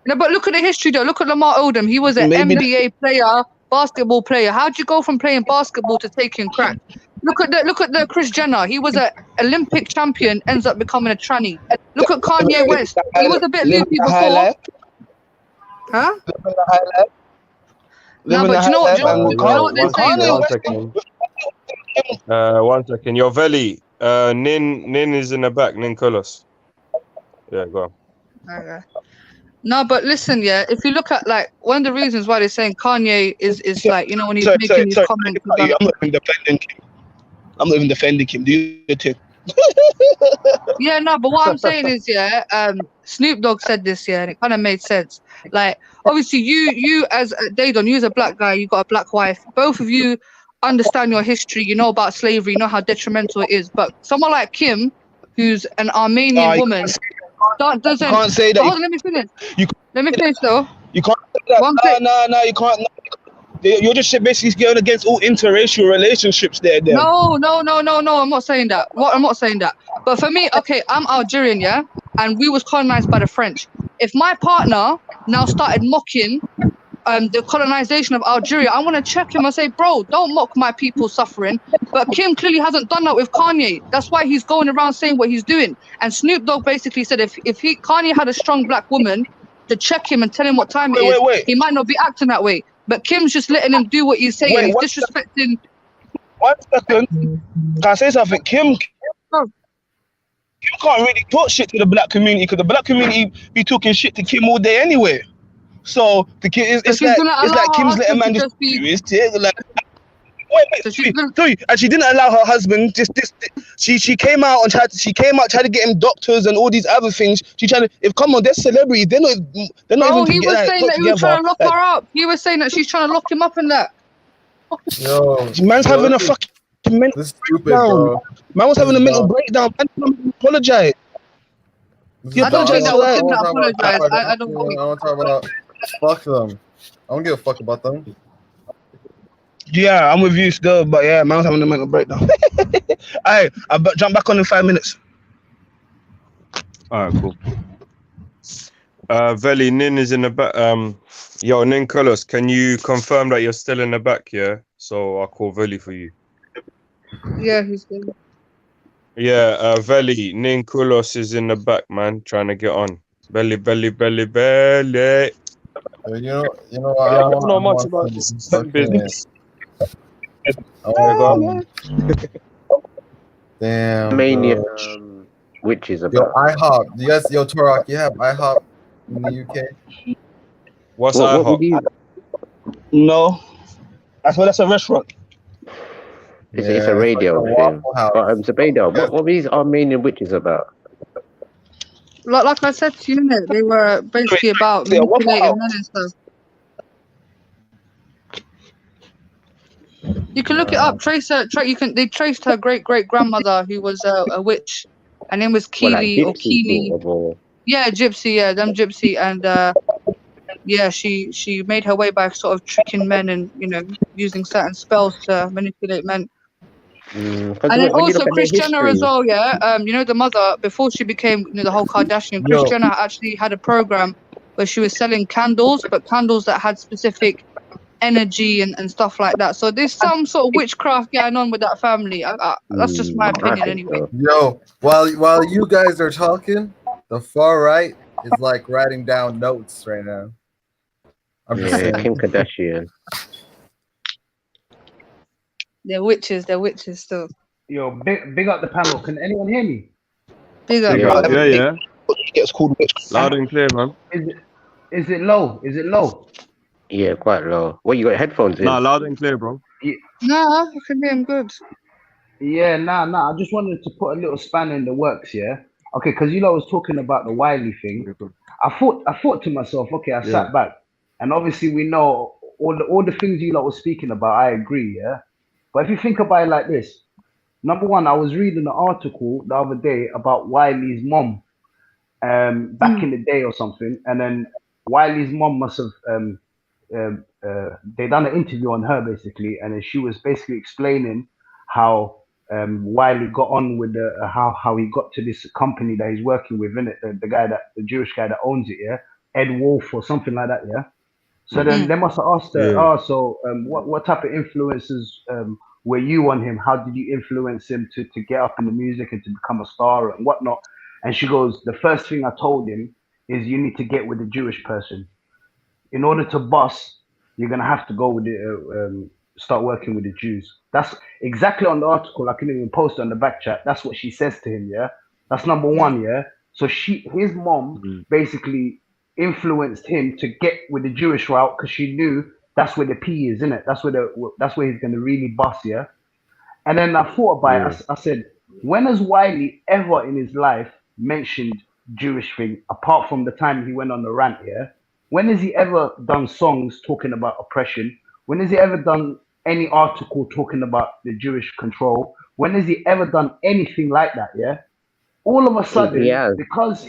No, but look at the history though. Look at Lamar Odom. He was an NBA player, basketball player. How'd you go from playing basketball to taking crack? Look at the Kris Jenner. He was an Olympic champion, ends up becoming a tranny. Look at Kanye West. He was a bit loopy before. Huh? No, but you know what? One second. Your Veli, Nin is in the back. Nin Kulos. Yeah, go on. Okay. No, but listen, yeah. If you look at like one of the reasons why they're saying Kanye is like, you know, when he's making these comments. I'm not even defending him. I'm not even defending him. Do you think? Yeah, no, but what I'm saying is, yeah, Snoop Dogg said this, yeah, and it kind of made sense. Like, obviously, you as Daydon, you as a black guy, you got a black wife. Both of you understand your history. You know about slavery. You know how detrimental it is. But someone like Kim, who's an Armenian woman, doesn't. You can't say that. Hold on, let me finish. Let me finish though. You can't say that. No, you can't. You're just basically going against all interracial relationships there. Then. No. I'm not saying that. I'm not saying that. But for me, okay, I'm Algerian, yeah, and we was colonized by the French. If my partner now started mocking the colonization of Algeria, I want to check him and say, bro, don't mock my people suffering. But Kim clearly hasn't done that with Kanye. That's why he's going around saying what he's doing. And Snoop Dogg basically said if Kanye had a strong black woman to check him and tell him what time it is, he might not be acting that way. But Kim's just letting him do what he's saying. He's disrespecting. 1 second. Can I say something? Kim can't really talk shit to the black community because the black community be talking shit to Kim all day anyway. So the kid it's like Kim's letting man just do it. Like, wait, and she didn't allow her husband. She came out and tried to get him doctors and all these other things. She tried to. Come on, they're celebrities. They're not even. He was saying that he was trying to lock her up. He was saying that she's trying to lock him up and that. Yo, man's having a fucking mental breakdown. Man was having a mental breakdown. Man, apologize. I don't think that was him that apologized. I don't want to talk about. Fuck them. I don't give a fuck about them. Yeah, I'm with you still, but yeah, man was having a mental breakdown. Alright, I'll jump back on in 5 minutes. Alright, cool. Veli, Nin is in the back. Yo, Nin Kulos, can you confirm that you're still in the back, yeah? So I'll call Veli for you. Yeah, he's good. Yeah, Veli, Nin Kulos is in the back, man, trying to get on. Belly. You know, I don't know much about this business. Damn. Mania, which is about. Yo, IHOP. You guys, Turok, you have IHOP in the UK? What's IHOP? No. That's a restaurant. It's a radio thing. Zabeda, what are these Armenian witches about? Like I said to you, they were basically about manipulating men and stuff. You can look it up. They traced her great grandmother, who was a witch. Her name was Keely or Keely. Yeah, gypsy. Yeah, them gypsy, and yeah, she made her way by sort of tricking men and using certain spells to manipulate men. And then also Kris Jenner as well, yeah. The mother, before she became the whole Kardashian, Kris Jenner actually had a program where she was selling candles, but candles that had specific energy and stuff like that. So there's some sort of witchcraft going on with that family. That's just my opinion anyway. Yo, while you guys are talking, the far right is like writing down notes right now. I'm just saying. Kim Kardashian. They're witches still. Yo, big up the panel. Can anyone hear me? Big up. Yeah. It's called witchcraft. Loud and clear, man. Is it low? Yeah, quite low. What, you got headphones in? Nah, loud and clear, bro. Yeah. Nah, I can hear him good. Yeah, nah. I just wanted to put a little spanner in the works, yeah? Okay, because I was talking about the Wiley thing. I thought to myself, okay, I sat back. And obviously we know all the things you lot were speaking about, I agree, yeah? But if you think about it like this, number one, I was reading an article the other day about Wiley's mom back in the day or something. And then Wiley's mom must have they done an interview on her basically, and then she was basically explaining how Wiley got on with how he got to this company that he's working with, innit? The Jewish guy that owns it, yeah, Ed Wolf or something like that, yeah. So then they must have asked her, what type of influences were you on him? How did you influence him to get up in the music and to become a star and whatnot? And she goes, the first thing I told him is you need to get with a Jewish person. In order to boss, you're gonna have to go with start working with the Jews. That's exactly on the article. I can even post it on the back chat. That's what she says to him. Yeah, that's number one. Yeah. So his mom basically influenced him to get with the Jewish route because she knew that's where the P is, isn't it? That's where he's gonna really bust. Yeah. And then I thought about it. I said, when has Wiley ever in his life mentioned Jewish thing apart from the time he went on the rant? Yeah. When has he ever done songs talking about oppression? When has he ever done any article talking about the Jewish control? When has he ever done anything like that? Yeah. All of a sudden, because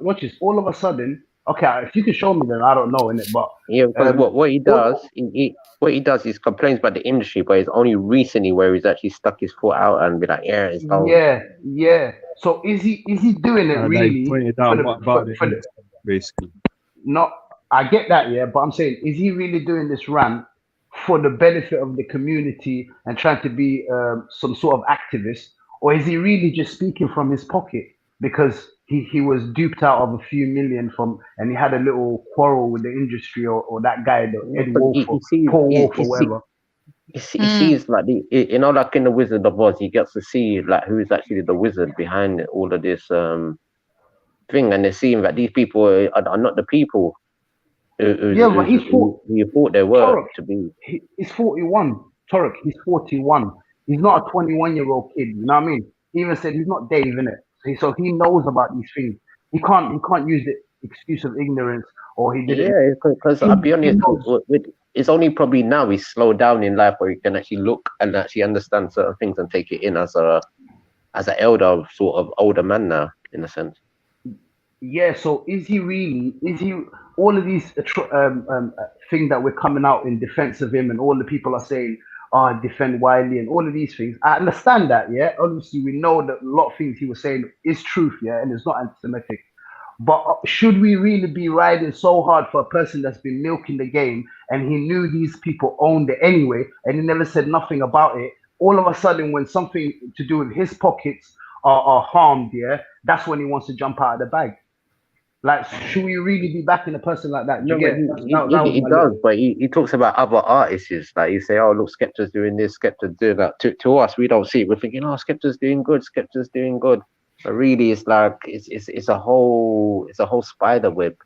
watch this. All of a sudden, okay, if you can show me, then I don't know, innit? But yeah, because what he does is complains about the industry, but it's only recently where he's actually stuck his foot out and be like, yeah, it's going. Yeah. So is he doing it really? Pointed down basically. No, I get that, yeah, but I'm saying, is he really doing this rant for the benefit of the community and trying to be some sort of activist, or is he really just speaking from his pocket because he was duped out of a few million and he had a little quarrel with the industry or that guy, Ed Wolf or Paul Wolf or whatever? He sees like like in the Wizard of Oz, he gets to see like who is actually the wizard behind all of this thing, and they're seeing that these people are not the people who he thought they were Turok, to be. He's 41. Turok, he's 41. He's not a 21-year-old kid. You know what I mean? He even said he's not Dave, innit? So he knows about these things. He can't use the excuse of ignorance or he didn't. Yeah, because I'll be honest, it's only probably now he's slowed down in life where he can actually look and actually understand certain things and take it in as an elder, sort of older man now, in a sense. Yeah, so is he all of these things that we're coming out in defense of him and all the people are saying, defend Wiley and all of these things. I understand that, yeah. Obviously, we know that a lot of things he was saying is truth, yeah, and it's not anti-Semitic. But should we really be riding so hard for a person that's been milking the game and he knew these people owned it anyway and he never said nothing about it? All of a sudden, when something to do with his pockets are harmed, yeah, that's when he wants to jump out of the bag. Like, should we really be backing a person like that? No, he does, but he talks about other artists. Like, you say, oh, look, Skepta's doing this, Skepta's doing that. To us, we don't see it. We're thinking, oh, Skepta's doing good, Skepta's doing good. But really, it's like it's a whole spider web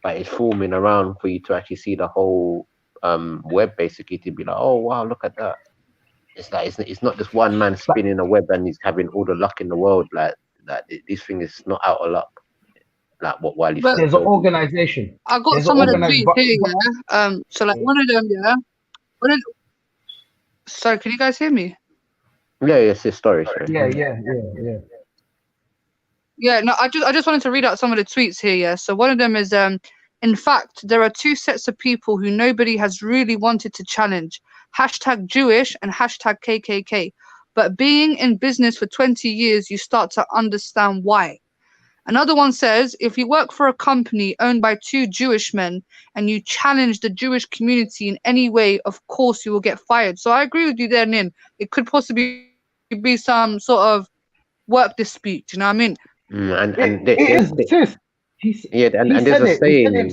that is forming around for you to actually see the whole web, basically, to be like, oh wow, look at that. It's like it's not just one man spinning a web and he's having all the luck in the world. Like this thing is not out of luck. Like what Wiley said. There's an organization. I got some of the tweets here, yeah. So like one of them, yeah. Sorry, can you guys hear me? Yeah, it's his story. Yeah. Yeah, no, I just wanted to read out some of the tweets here, yeah. So one of them is in fact, there are two sets of people who nobody has really wanted to challenge. #Jewish and #KKK. But being in business for 20 years, you start to understand why. Another one says, if you work for a company owned by two Jewish men and you challenge the Jewish community in any way, of course you will get fired. So I agree with you there, Nin. It could possibly be some sort of work dispute, you know what I mean? And there's a saying,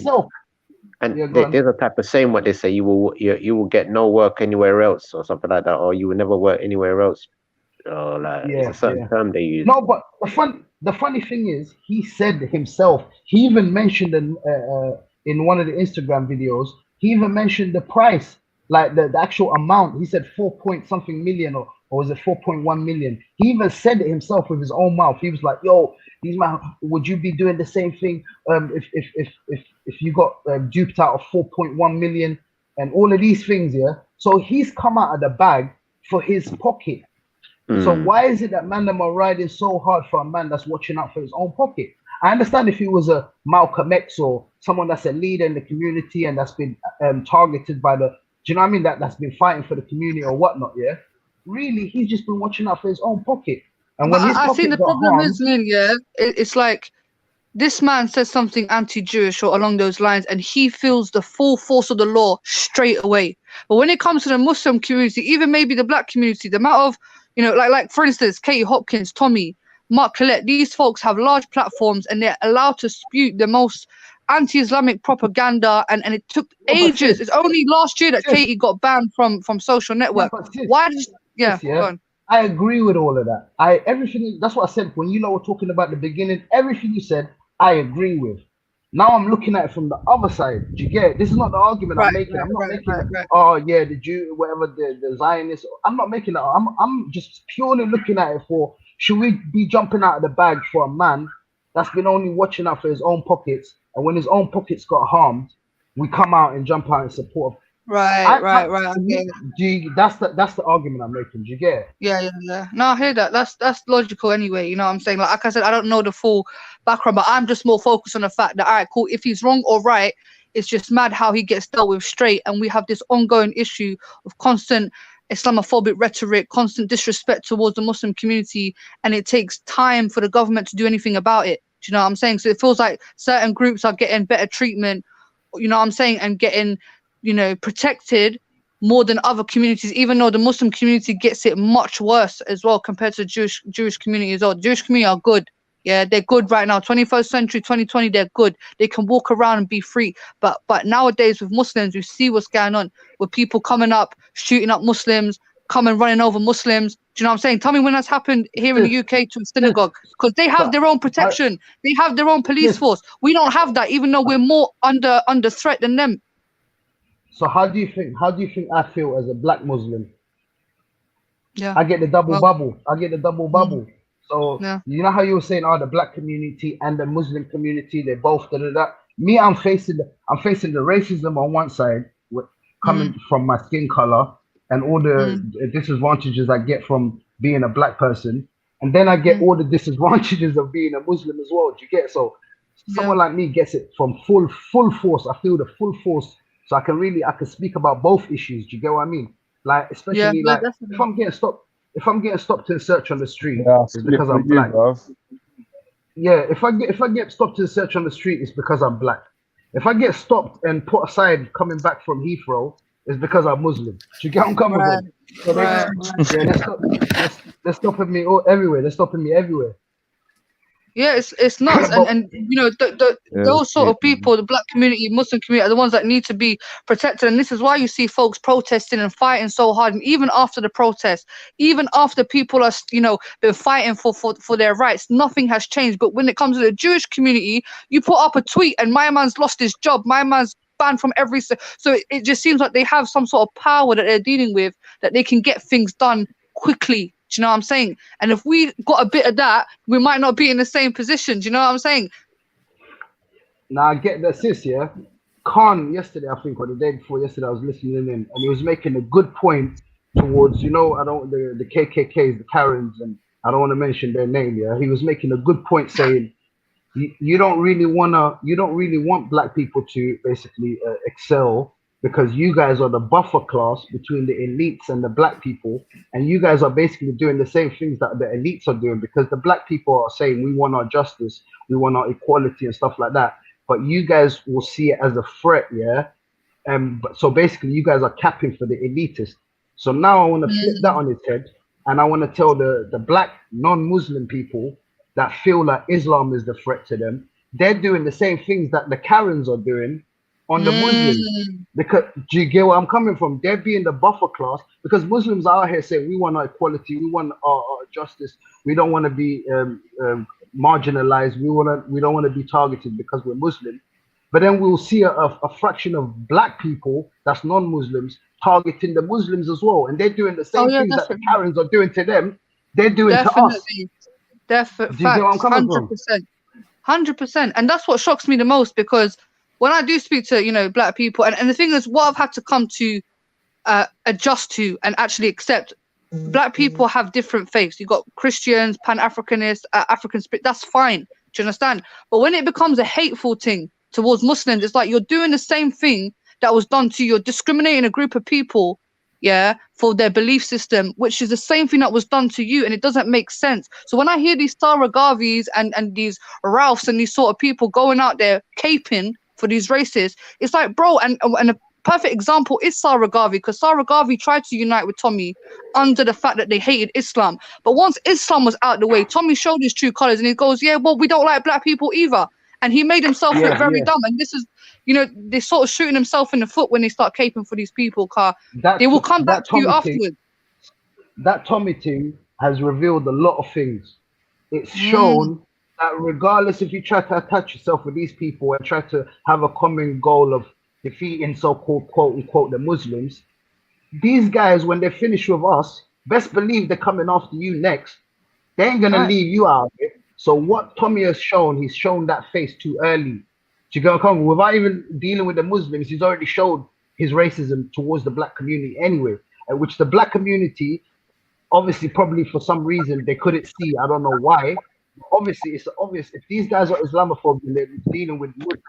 and there's a type of saying what they say, you will get no work anywhere else or something like that, or you will never work anywhere else. It's a certain term they use. No, but the funny thing is, he said himself, he even mentioned in one of the Instagram videos, he even mentioned the price, like the actual amount. He said 4-point-something million or was it 4.1 million? He even said it himself with his own mouth. He was like, yo, these man, would you be doing the same thing if you got duped out of 4.1 million and all of these things, yeah? So he's come out of the bag for his pocket. So why is it that man are riding so hard for a man that's watching out for his own pocket? I understand if he was a Malcolm X or someone that's a leader in the community and that's been targeted by the, do you know what I mean? That's been fighting for the community or whatnot. Yeah, really, he's just been watching out for his own pocket. And when his I think pocket the got problem harmed, is, Lynn, yeah, it's like this man says something anti-Jewish or along those lines, and he feels the full force of the law straight away. But when it comes to the Muslim community, even maybe the black community, the amount of, you know, like for instance, Katie Hopkins, Tommy, Mark Collette, these folks have large platforms and they're allowed to spew the most anti-Islamic propaganda, and it took ages. It's only last year that Katie got banned from social network. Why did go on. I agree with all of that. Everything, that's what I said when you were talking about the beginning, everything you said, I agree with. Now I'm looking at it from the other side. Do you get it? This is not the argument I'm making. I'm not making oh yeah, the Jew, whatever, the Zionists. I'm not making that. I'm just purely looking at it for, should we be jumping out of the bag for a man that's been only watching out for his own pockets, and when his own pockets got harmed, we come out and jump out in support of. Right. That's the argument I'm making. Do you get it? Yeah. No, I hear that. That's logical anyway. You know what I'm saying? Like I said, I don't know the full background, but I'm just more focused on the fact that, all right, cool. If he's wrong or right, it's just mad how he gets dealt with straight. And we have this ongoing issue of constant Islamophobic rhetoric, constant disrespect towards the Muslim community, and it takes time for the government to do anything about it. Do you know what I'm saying? So it feels like certain groups are getting better treatment, you know what I'm saying, and getting, you know, protected more than other communities, even though the Muslim community gets it much worse as well compared to the Jewish community as well. The Jewish community are good. Yeah, they're good right now. 21st century, 2020, they're good. They can walk around and be free. But nowadays with Muslims, we see what's going on with people coming up, shooting up Muslims, coming running over Muslims. Do you know what I'm saying? Tell me when that's happened here in the UK to a synagogue, because they have their own protection. They have their own police force. We don't have that, even though we're more under threat than them. So how do you think I feel as a black Muslim? Yeah. I get the double bubble. So you know how you were saying, the black community and the Muslim community, they both that. Me, I'm facing the racism on one side, coming from my skin color and all the disadvantages I get from being a black person, and then I get all the disadvantages of being a Muslim as well. Do you get it? So someone like me gets it from full force. I feel the full force. So I can speak about both issues. Do you get what I mean? Like, especially like if I'm getting stopped in search on the street, it's because I'm black. Yeah, if I get stopped in search on the street, it's because I'm black. If I get stopped and put aside coming back from Heathrow, it's because I'm Muslim. Do you get what I'm coming from? So they're stopping me everywhere. They're stopping me everywhere. Yeah, it's nuts, and you know those sort of people, the black community, Muslim community, are the ones that need to be protected, and this is why you see folks protesting and fighting so hard. And even after the protest, even after people are been fighting for their rights, nothing has changed. But when it comes to the Jewish community, you put up a tweet and my man's lost his job, my man's banned from every. So it just seems like they have some sort of power that they're dealing with, that they can get things done quickly. Do you know what I'm saying? And if we got a bit of that, we might not be in the same position. Do you know what I'm saying? Now I get that, sis. Yeah, Khan yesterday, I think, or the day before yesterday, I was listening in, and he was making a good point towards, the KKKs, the Karens, and I don't want to mention their name. Yeah, he was making a good point, saying you don't really want black people to basically excel, because you guys are the buffer class between the elites and the black people, and you guys are basically doing the same things that the elites are doing, because the black people are saying we want our justice, we want our equality and stuff like that, but you guys will see it as a threat, yeah? So basically you guys are capping for the elitist. So now I want to flip that on its head, and I want to tell the black non-Muslim people that feel like Islam is the threat to them, they're doing the same things that the Karens are doing on the Muslims. Because do you get where I'm coming from? They're being the buffer class, because Muslims are out here saying we want our equality, we want our justice, we don't want to be marginalized, we don't want to be targeted because we're Muslim. But then we'll see a fraction of black people that's non-Muslims targeting the Muslims as well, and they're doing the same things that the Karens are doing to them. They're doing to us. Definitely, do you get where I'm coming 100%, 100%, and that's what shocks me the most, because when I do speak to, black people, and the thing is, what I've had to come to adjust to and actually accept, black people have different faiths. You've got Christians, Pan-Africanists, African spirit, that's fine. Do you understand? But when it becomes a hateful thing, towards Muslims. It's like you're doing the same thing that was done to you. You're discriminating a group of people, yeah, for their belief system, which is the same thing that was done to you, and it doesn't make sense. So when I hear these Sarah Garveys and these Ralphs and these sort of people going out there caping for these races, it's like, bro, and a perfect example is Sarah Garvey, because Sarah Garvey tried to unite with Tommy under the fact that they hated Islam. But once Islam was out the way, Tommy showed his true colors and he goes, yeah, well, we don't like black people either. And he made himself look very dumb. And this is, you know, they're sort of shooting himself in the foot when they start caping for these people, car. They will come back to you afterwards. That Tommy thing has revealed a lot of things. It's shown that regardless if you try to attach yourself with these people and try to have a common goal of defeating so-called quote-unquote the Muslims, these guys, when they finish with us, best believe they're coming after you next. They ain't going to leave you out of it. So what Tommy has shown, he's shown that face too early. Do you go come without even dealing with the Muslims? He's already showed his racism towards the black community anyway, which the black community, obviously, probably for some reason they couldn't see. I don't know why. Obviously, it's obvious if these guys are Islamophobes and they're dealing with Muslims,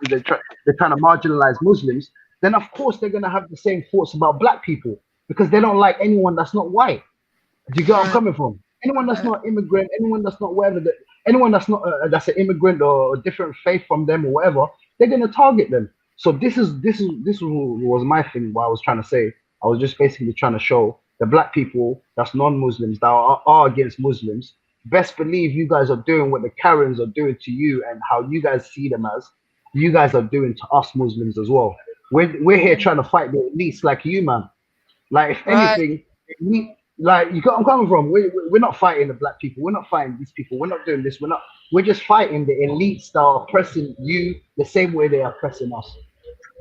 they're trying to marginalize Muslims, then of course they're going to have the same thoughts about black people because they don't like anyone that's not white. Do you get where I'm coming from? Anyone that's not immigrant, anyone that's not whatever, anyone that's not that's an immigrant or a different faith from them or whatever, they're going to target them. So this was my thing. What I was trying to say, I was just basically trying to show the black people that's non-Muslims that are against Muslims. Best believe you guys are doing what the Karens are doing to you and how you guys see them as, you guys are doing to us Muslims as well. We're here trying to fight the elites like you, man. Like if anything, like you got I'm coming from. We're not fighting the black people. We're not fighting these people. We're not doing this. We're just fighting the elites that are oppressing you the same way they are oppressing us.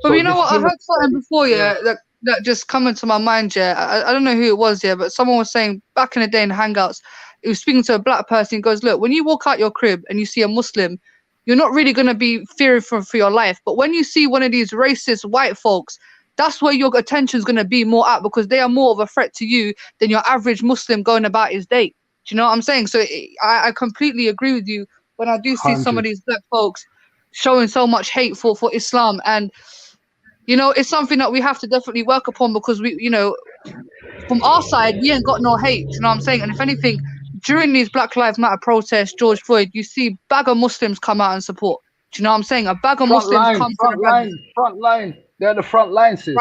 But so you know what? I heard something before, that just come into my mind, I don't know who it was, but someone was saying back in the day in Hangouts, he was speaking to a black person. He goes, look, when you walk out your crib and you see a Muslim, you're not really going to be fearing for your life. But when you see one of these racist white folks, that's where your attention is going to be more at, because they are more of a threat to you than your average Muslim going about his day. Do you know what I'm saying? So I completely agree with you when I do see 100. Some of these black folks showing so much hate for Islam. And, you know, it's something that we have to definitely work upon, because we, you know, from our side, we ain't got no hate. You know what I'm saying? And if anything, during these Black Lives Matter protests, George Floyd, you see bag of Muslims come out and support. Do you know what I'm saying? A bag of Muslims come to the front line. They're the front line, sis.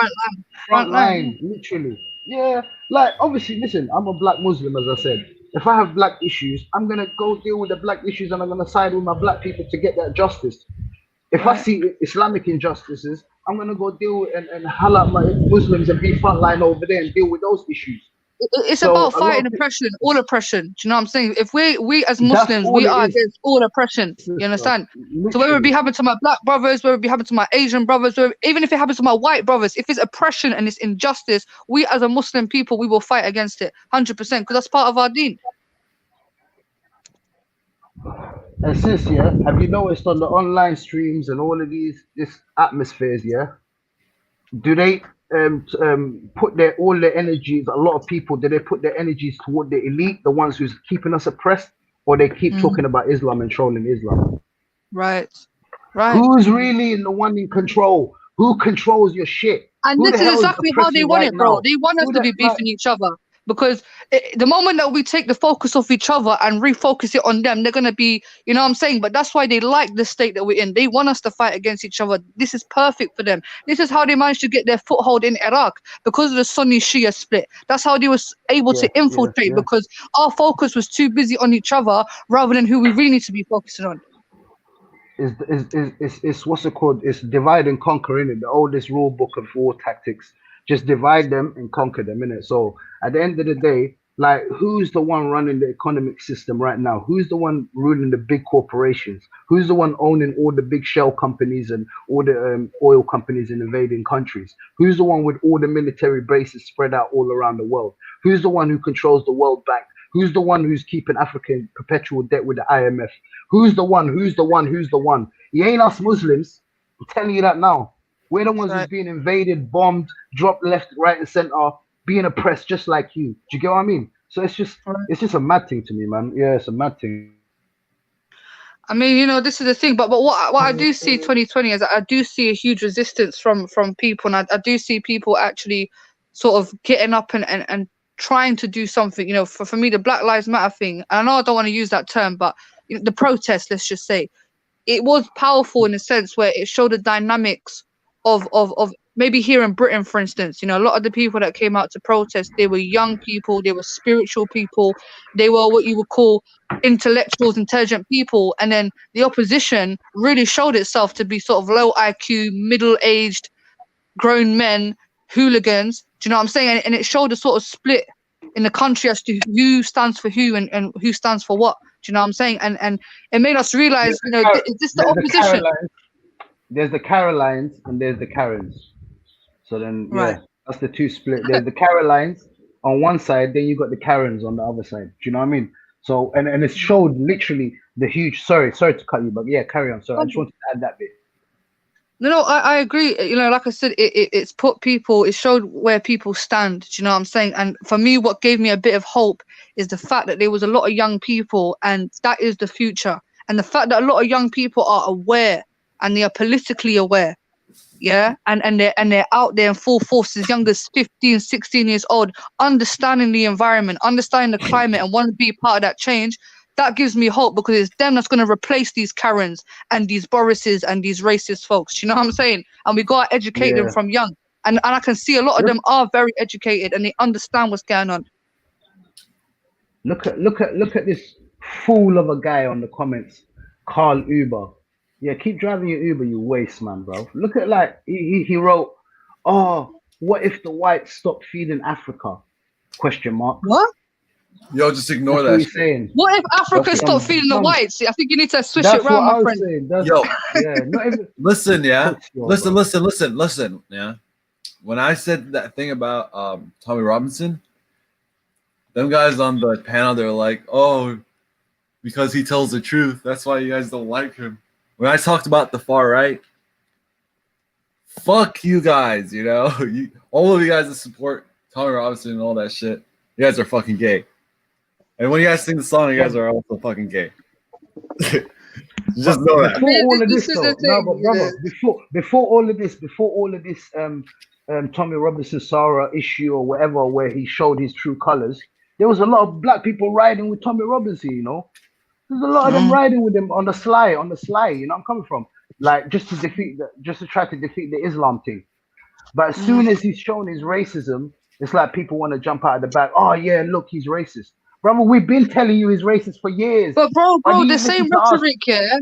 Front line, literally. Yeah, like obviously, listen, I'm a black Muslim, as I said. If I have black issues, I'm gonna go deal with the black issues, and I'm gonna side with my black people to get that justice. If I see Islamic injustices, I'm gonna go deal with and highlight my Muslims and be front line over there and deal with those issues. It's about fighting oppression, all oppression. Do you know what I'm saying? If we as Muslims, we are against all oppression. You understand? Literally. So whether it be happening to my black brothers, whether it be happening to my Asian brothers, even if it happens to my white brothers, if it's oppression and it's injustice, we as a Muslim people, we will fight against it 100%, because that's part of our deen. And sis, have you noticed on the online streams and all of these atmospheres, do they put all their energies, a lot of people, do they put their energies toward the elite, the ones who's keeping us oppressed, or they keep talking about Islam and trolling Islam? Right. Who's really the one in control? Who controls your shit? And this is exactly how they want it, bro. They want us to be beefing each other. Because the moment that we take the focus off each other and refocus it on them, they're going to be, you know what I'm saying? But that's why they like the state that we're in. They want us to fight against each other. This is perfect for them. This is how they managed to get their foothold in Iraq, because of the Sunni Shia split. That's how they were able to infiltrate, because our focus was too busy on each other rather than who we really need to be focusing on. It's what's it called? It's divide and conquer, innit? The oldest rule book of war tactics. Just divide them and conquer them, innit? So at the end of the day, like, who's the one running the economic system right now? Who's the one ruling the big corporations? Who's the one owning all the big shell companies and all the oil companies in invading countries? Who's the one with all the military bases spread out all around the world? Who's the one who controls the World Bank? Who's the one who's keeping Africa in perpetual debt with the IMF? Who's the one? It ain't us Muslims. I'm telling you that now. We're the ones who's being invaded, bombed, dropped left, right, and center, being oppressed just like you. Do you get what I mean? So it's just a mad thing to me, man. Yeah, it's a mad thing. I mean, you know, this is the thing, but what I do see 2020 is I do see a huge resistance from people, and I do see people actually sort of getting up and trying to do something. You know, for me, the Black Lives Matter thing, and I know I don't want to use that term, but you know, the protest, let's just say, it was powerful in a sense where it showed the dynamics of maybe here in Britain, for instance. You know, a lot of the people that came out to protest, they were young people, they were spiritual people, they were what you would call intellectuals, intelligent people, and then the opposition really showed itself to be sort of low IQ, middle-aged, grown men, hooligans. Do you know what I'm saying? And it showed a sort of split in the country as to who stands for who and who stands for what. Do you know what I'm saying? And it made us realize, you know, is this the opposition? There's the Carolines and there's the Karens. So then, yeah, Right. that's the two split. There's the Carolines on one side, then you got the Karens on the other side. Do you know what I mean? So, and it showed literally the huge. Sorry to cut you, but yeah, carry on. Sorry, I just wanted to add that bit. No, I agree. You know, like I said, it's put people, it showed where people stand. Do you know what I'm saying? And for me, what gave me a bit of hope is the fact that there was a lot of young people, and that is the future. And the fact that a lot of young people are aware and they are politically aware. Yeah, and they're out there in full force, as young as 15, 16 years old, understanding the environment, understanding the climate, and want to be part of that change. That gives me hope, because it's them that's going to replace these Karens and these Borises and these racist folks. You know what I'm saying? And we got to educate them from young. And I can see a lot of them are very educated and they understand what's going on. Look at this fool of a guy on the comments, Carl Uber. Yeah, keep driving your Uber, you waste man, bro. Look at, like, he wrote, oh, what if the whites stop feeding Africa? Question mark. What? Yo, just ignore That's what that he's shit. saying. What if Africa stopped feeding the whites? I think you need to switch it around, my friend. Yo, yeah, not even, listen, yeah. Listen, yeah. When I said that thing about Tommy Robinson, them guys on the panel, they're like, oh, because he tells the truth, that's why you guys don't like him. When I talked about the far right, fuck you guys, you know? All of you guys that support Tommy Robinson and all that shit, you guys are fucking gay. And when you guys sing the song, you guys are also fucking gay. Just know that. Before all of this, though, no, but brother, before all of this, Tommy Robinson Sarah issue or whatever, where he showed his true colors, there was a lot of black people riding with Tommy Robinson. You know, there's a lot of them riding with him on the sly. You know, I'm coming from, like, just to try to defeat the Islam thing. But as soon as he's shown his racism, it's like people want to jump out of the back. Oh yeah, look, he's racist. Brother, we've been telling you he's racist for years. But bro, the same rhetoric, yeah.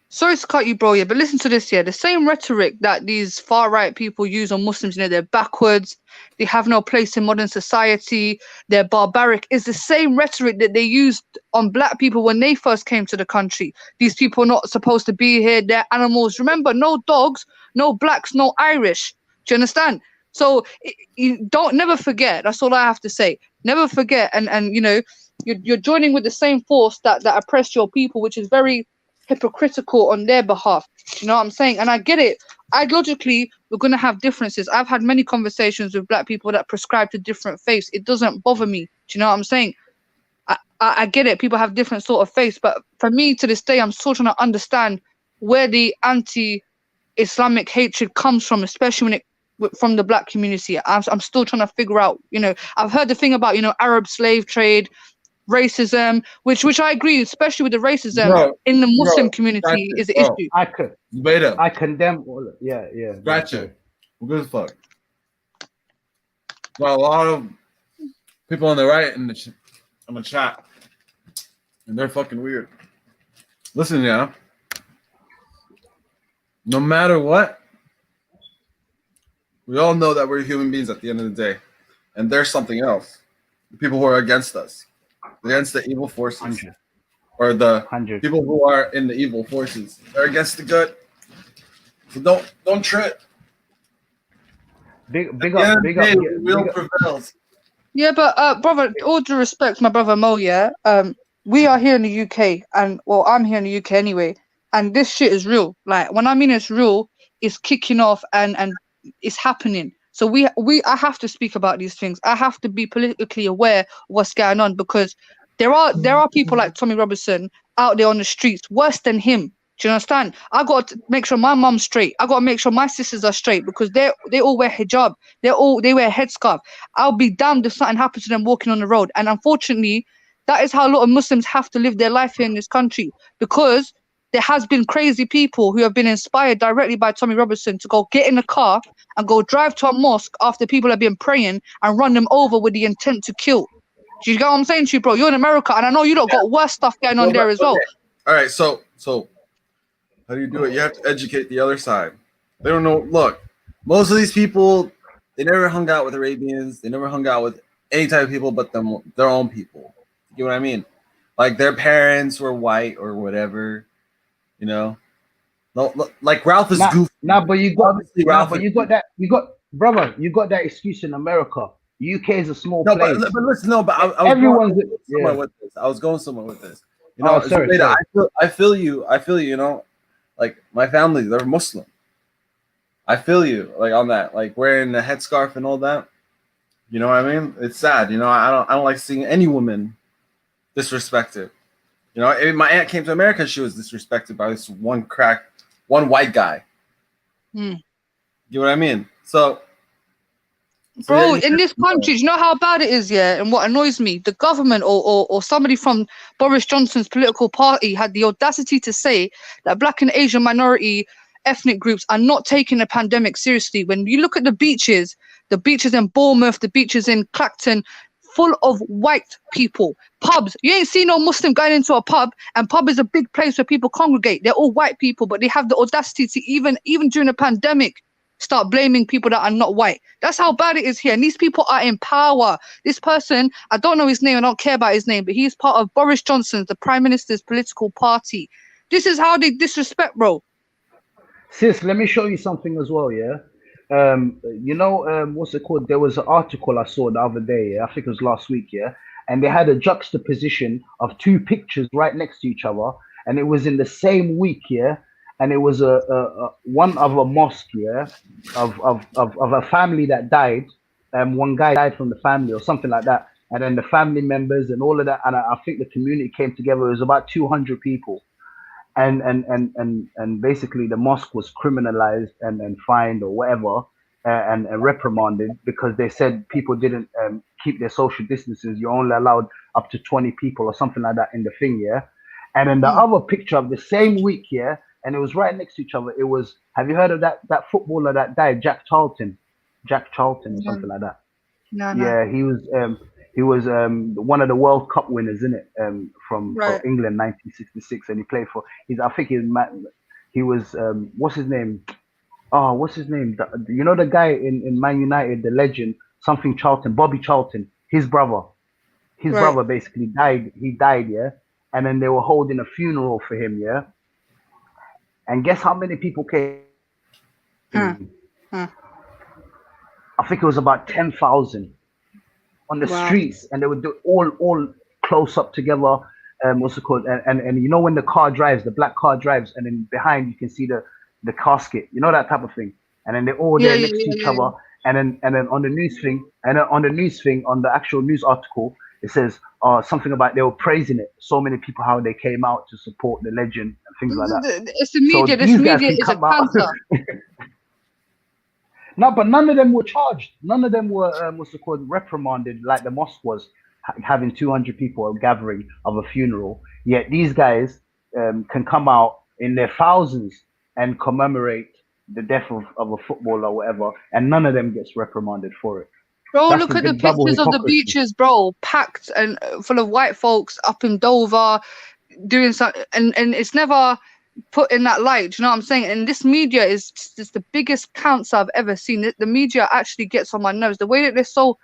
Sorry to cut you, bro, yeah, but listen to this, yeah. The same rhetoric that these far-right people use on Muslims, you know, they're backwards, they have no place in modern society, they're barbaric, is the same rhetoric that they used on black people when they first came to the country. These people are not supposed to be here, they're animals. Remember, no dogs, no blacks, no Irish. Do you understand? So you never forget. That's all I have to say. Never forget, and you know, you're joining with the same force that oppressed your people, which is very hypocritical on their behalf. You know what I'm saying? And I get it. Ideologically, we're going to have differences. I've had many conversations with black people that prescribe to different faiths. It doesn't bother me. Do you know what I'm saying? I get it. People have different sort of faiths, but for me, to this day, I'm still trying to understand where the anti-Islamic hatred comes from, especially when it from the black community. I'm still trying to figure out, you know, I've heard the thing about, you know, Arab slave trade, racism, which I agree, especially with the racism in the Muslim community is an issue. I condemn all of it. Yeah. Gotcha. We're good as fuck. Got a lot of people on the right on the chat, and they're fucking weird. Listen, yeah. No matter what, we all know that we're human beings at the end of the day, and there's something else. The people who are against us, against the evil forces, or the people who are in the evil forces, they're against the good. So don't trip. Big up. The will prevails. Yeah, but brother, all due respect, my brother Mo, yeah, we are here in the UK, and well, I'm here in the UK anyway, and this shit is real. Like, when I mean it's real, it's kicking off and it's happening. So I have to speak about these things. I have to be politically aware of what's going on, because there are people like Tommy Robinson out there on the streets, worse than him. Do you understand? I got to make sure my mum's straight. I got to make sure my sisters are straight because they all wear hijab. They wear headscarf. I'll be damned if something happens to them walking on the road. And unfortunately, that is how a lot of Muslims have to live their life here in this country, because there has been crazy people who have been inspired directly by Tommy Robinson to go get in a car and go drive to a mosque after people have been praying and run them over with the intent to kill. Do you get what I'm saying to you, bro? You're in America, and I know you don't got worse stuff going on there as well. All right, so how do you do it? You have to educate the other side. They don't know. Look, most of these people, they never hung out with Arabians. They never hung out with any type of people but their own people. You know what I mean? Like their parents were white or whatever. You know, no, like Ralph is goofy. But you got that excuse in America. UK is a small place. But listen, I was going somewhere with this. You know, sorry. I feel you. You know, like my family, they're Muslim. I feel you, like on that, like wearing the headscarf and all that. You know what I mean? It's sad. You know, I don't like seeing any woman disrespected. You know, my aunt came to America, she was disrespected by this one white guy. You know what I mean? So, bro, in this country, do you know how bad it is, yeah? And what annoys me, the government or somebody from Boris Johnson's political party had the audacity to say that Black and Asian minority ethnic groups are not taking the pandemic seriously. When you look at the beaches in Bournemouth, the beaches in Clacton, full of white people. Pubs, you ain't seen no Muslim going into a pub, and pub is a big place where people congregate. They're all white people, but they have the audacity to even during the pandemic start blaming people that are not white. That's how bad it is here. And these people are in power. This person, I don't know his name, I don't care about his name, but he's part of Boris Johnson's, the Prime Minister's political party. This is how they disrespect, bro. Sis, let me show you something as well, yeah? You know, what's it called? There was an article I saw the other day, I think it was last week, yeah? And they had a juxtaposition of two pictures right next to each other, and it was in the same week, yeah? And it was one of a mosque, yeah, of a family that died. One guy died from the family or something like that, and then the family members and all of that, and I think the community came together. It was about 200 people, and basically the mosque was criminalized and fined or whatever, and reprimanded because they said people didn't keep their social distances. You're only allowed up to 20 people or something like that in the thing, yeah. And then the other picture of the same week, yeah. And it was right next to each other. It was, have you heard of that footballer that died, Jack Charlton or something like that? No. Yeah, he was one of the World Cup winners, isn't it? From England, 1966, and he played for. He was what's his name? Oh, what's his name? You know the guy in Man United, the legend, something Charlton, Bobby Charlton, his brother. His brother basically died. He died, yeah. And then they were holding a funeral for him, yeah. And guess how many people came? I think it was about 10,000 on the streets, and they would do all close up together. What's it called? And you know when the car drives, the black car drives, and then behind you can see the casket. You know that type of thing. And then they're all there next to each other. And then on the news thing, on the actual news article, it says something about they were praising it. So many people, how they came out to support the legend and things like that. It's the media. This media is a cancer. No, but none of them were charged. None of them were reprimanded like the mosque was, having 200 people gathering of a funeral. Yet these guys can come out in their thousands and commemorate the death of a footballer or whatever, and none of them gets reprimanded for it. Bro, look at the pictures of the beaches, bro, packed and full of white folks up in Dover doing something, and it's never put in that light. Do you know what I'm saying? And this media is just the biggest cancer I've ever seen. The media actually gets on my nerves. The way that they're so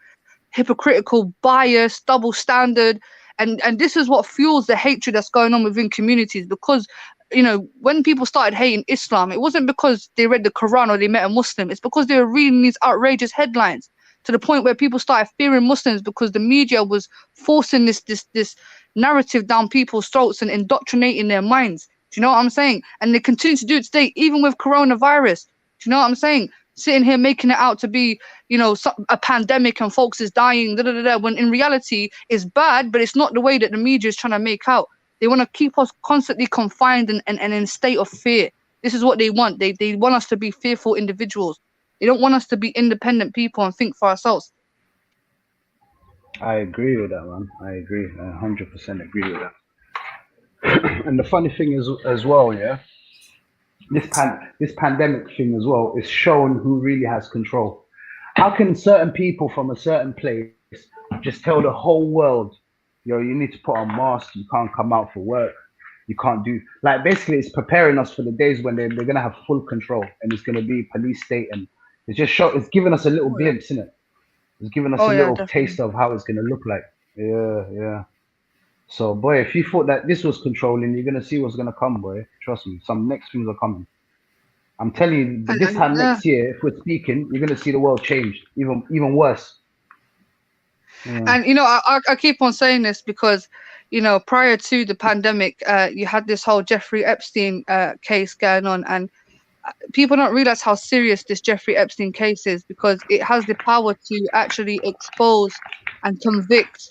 hypocritical, biased, double standard, and this is what fuels the hatred that's going on within communities. Because, you know, when people started hating Islam, it wasn't because they read the Quran or they met a Muslim. It's because they were reading these outrageous headlines, to the point where people started fearing Muslims because the media was forcing this narrative down people's throats and indoctrinating their minds. Do you know what I'm saying? And they continue to do it today, even with coronavirus. Do you know what I'm saying? Sitting here making it out to be, you know, a pandemic and folks is dying, when in reality it's bad, but it's not the way that the media is trying to make out. They want to keep us constantly confined and in a state of fear. This is what they want. They want us to be fearful individuals. They don't want us to be independent people and think for ourselves. I agree with that, man. I agree. I 100% agree with that. And the funny thing is, as well, yeah, this pandemic thing as well is showing who really has control. How can certain people from a certain place just tell the whole world, yo, you need to put on masks, you can't come out for work, you can't do, like, basically it's preparing us for the days when they're gonna have full control and it's gonna be police state, and it's giving us a little glimpse, innit? It's giving us a little taste of how it's gonna look like. Yeah. So, boy, if you thought that this was controlling, you're gonna see what's gonna come, boy. Trust me, some next things are coming. I'm telling you, this time next year, if we're speaking, you're gonna see the world change, even worse. Yeah. And you know, I keep on saying this because, you know, prior to the pandemic, you had this whole Jeffrey Epstein case going on, and people don't realize how serious this Jeffrey Epstein case is, because it has the power to actually expose and convict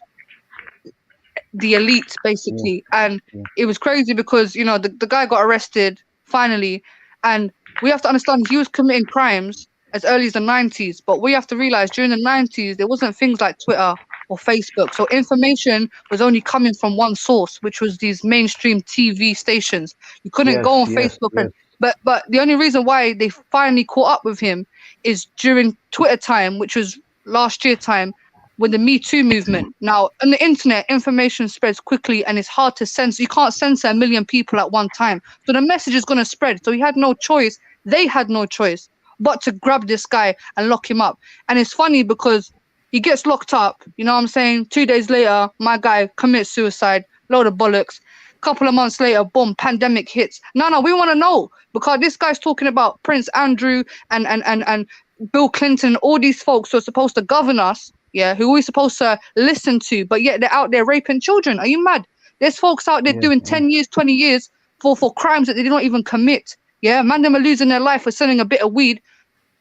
the elite, basically. And it was crazy because, you know, the guy got arrested finally, and we have to understand he was committing crimes as early as the 90s, but we have to realize during the 90s there wasn't things like Twitter or Facebook, so information was only coming from one source, which was these mainstream TV stations. You couldn't go on Facebook. And but the only reason why they finally caught up with him is during Twitter time, which was last year time, with the Me Too movement. Now, on the internet, information spreads quickly and it's hard to censor. You can't censor 1 million people at one time. So the message is going to spread. So he had no choice. They had no choice but to grab this guy and lock him up. And it's funny because he gets locked up, you know what I'm saying? 2 days later, my guy commits suicide, load of bollocks. Couple of months later, boom, pandemic hits. No, we want to know, because this guy's talking about Prince Andrew and Bill Clinton, all these folks who are supposed to govern us, yeah, who we're supposed to listen to, but yet they're out there raping children. Are you mad? There's folks out there doing 10 years, 20 years for crimes that they did not even commit. Yeah, man, them are losing their life for selling a bit of weed.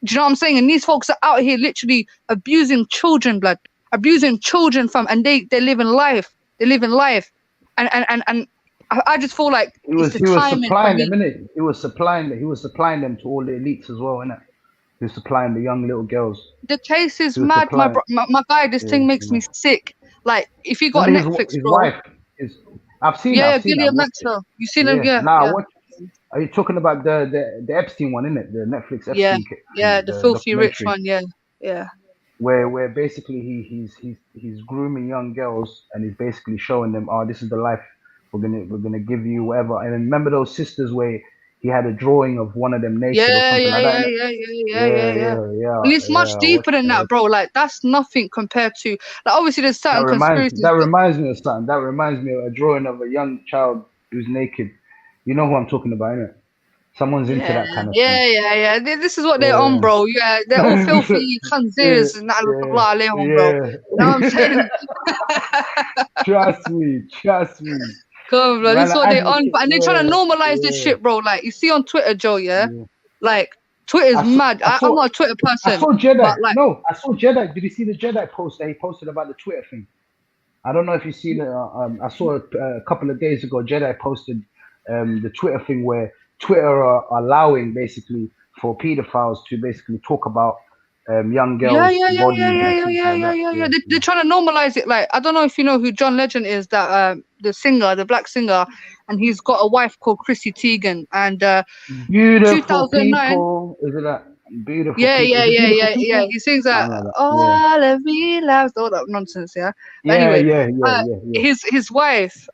Do you know what I'm saying? And these folks are out here literally abusing children, blood, abusing children and they're living life. They're living life. And I just feel like he was supplying them, innit? He was supplying them to all the elites as well, innit? He was supplying the young little girls. The case is mad, my guy. This thing makes me sick. Like, if you got Netflix, his bro. Wife is. I've seen. Gillian Maxwell. You seen him? Yeah. Are you talking about the Epstein one, innit? The Netflix Epstein. The filthy rich one. Yeah. Where basically he's grooming young girls and he's basically showing them, oh, this is the life we're gonna give you, whatever. And remember those sisters where he had a drawing of one of them naked or something like that. Yeah. And it's much deeper than that, bro. Like, that's nothing compared to, like, obviously there's certain conspiracies. That reminds me of something. That reminds me of a drawing of a young child who's naked. You know who I'm talking about, innit? Someone's into that kind of thing. Yeah. This is what they're on, bro. Yeah, they're all filthy khanzirs and that, blah, bro. You know what I'm saying? Trust me. Come on, bro. This is what they're on. And they're trying to normalize this shit, bro. Like, you see on Twitter, Joe, like, Twitter's mad. I'm not a Twitter person. I saw Jedi. I saw Jedi. Did you see the Jedi post that he posted about the Twitter thing? I don't know if you've seen it. I saw it a couple of days ago. Jedi posted the Twitter thing where Twitter are allowing basically for pedophiles to basically talk about young girls. Yeah. They're trying to normalize it. Like, I don't know if you know who John Legend is, that the singer, the black singer, and he's got a wife called Chrissy Teigen. And beautiful 2009. People. Is it that beautiful? Yeah. He sings that all of me loves all that nonsense. Yeah. His wife.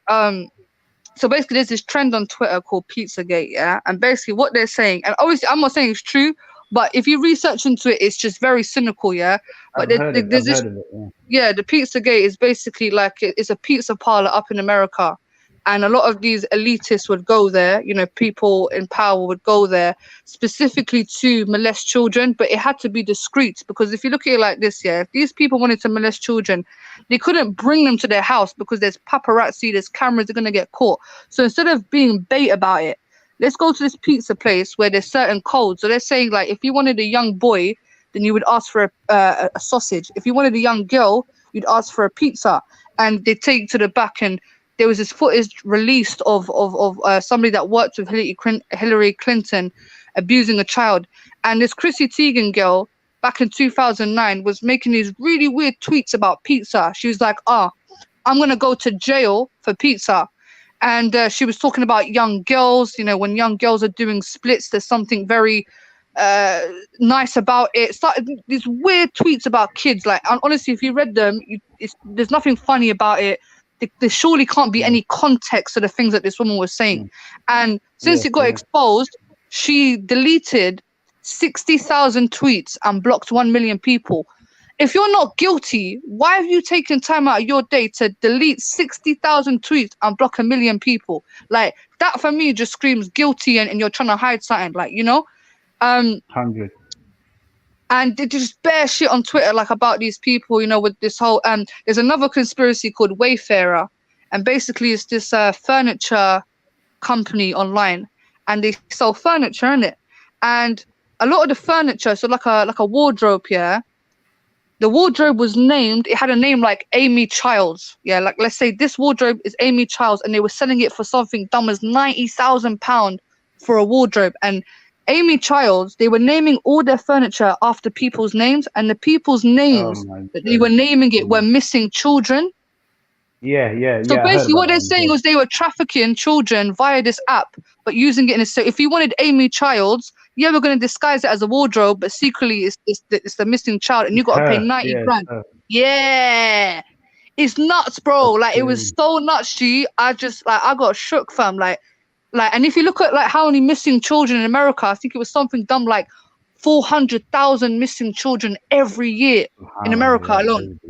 So basically, there's this trend on Twitter called Pizzagate, yeah? And basically what they're saying, and obviously I'm not saying it's true, but if you research into it, it's just very cynical, yeah? But the Pizzagate is basically like, it's a pizza parlor up in America. And a lot of these elitists would go there, you know, people in power would go there specifically to molest children, but it had to be discreet, because if you look at it like this, yeah, if these people wanted to molest children, they couldn't bring them to their house because there's paparazzi, there's cameras, they're going to get caught. So instead of being bait about it, let's go to this pizza place where there's certain codes. So they're saying, like, if you wanted a young boy, then you would ask for a sausage. If you wanted a young girl, you'd ask for a pizza. And they take you to the back and there was this footage released of somebody that worked with Hillary Clinton abusing a child, and this Chrissy Teigen girl back in 2009 was making these really weird tweets about pizza. She was like, I'm gonna go to jail for pizza. And she was talking about young girls. You know, when young girls are doing splits, there's something very nice about it. Started these weird tweets about kids. Like, honestly, if you read them, there's nothing funny about it. There surely can't be any context to the things that this woman was saying. And since it got exposed, she deleted 60,000 tweets and blocked 1 million people. If you're not guilty, why have you taken time out of your day to delete 60,000 tweets and block 1 million people? Like, that for me just screams guilty, and you're trying to hide something, like, you know? 100. And they just bear shit on Twitter, like, about these people, you know, with this whole there's another conspiracy called Wayfarer, and basically it's this furniture company online, and they sell furniture in it. And a lot of the furniture, so like a wardrobe, yeah. The wardrobe was named, it had a name like Amy Childs. Yeah, like, let's say this wardrobe is Amy Childs, and they were selling it for something dumb as £90,000 for a wardrobe. And Amy Childs, they were naming all their furniture after people's names, and the people's names that they were naming it were missing children. So basically what they're saying was they were trafficking children via this app, but using it in so if you wanted Amy Childs, yeah, we're going to disguise it as a wardrobe, but secretly it's the missing child, and you got to pay 90 grand. Yeah, it's nuts, bro. Like, it was so nuts, G. I got shook, fam. Like, and if you look at like how many missing children in America, I think it was something dumb like 400,000 missing children every year in America alone.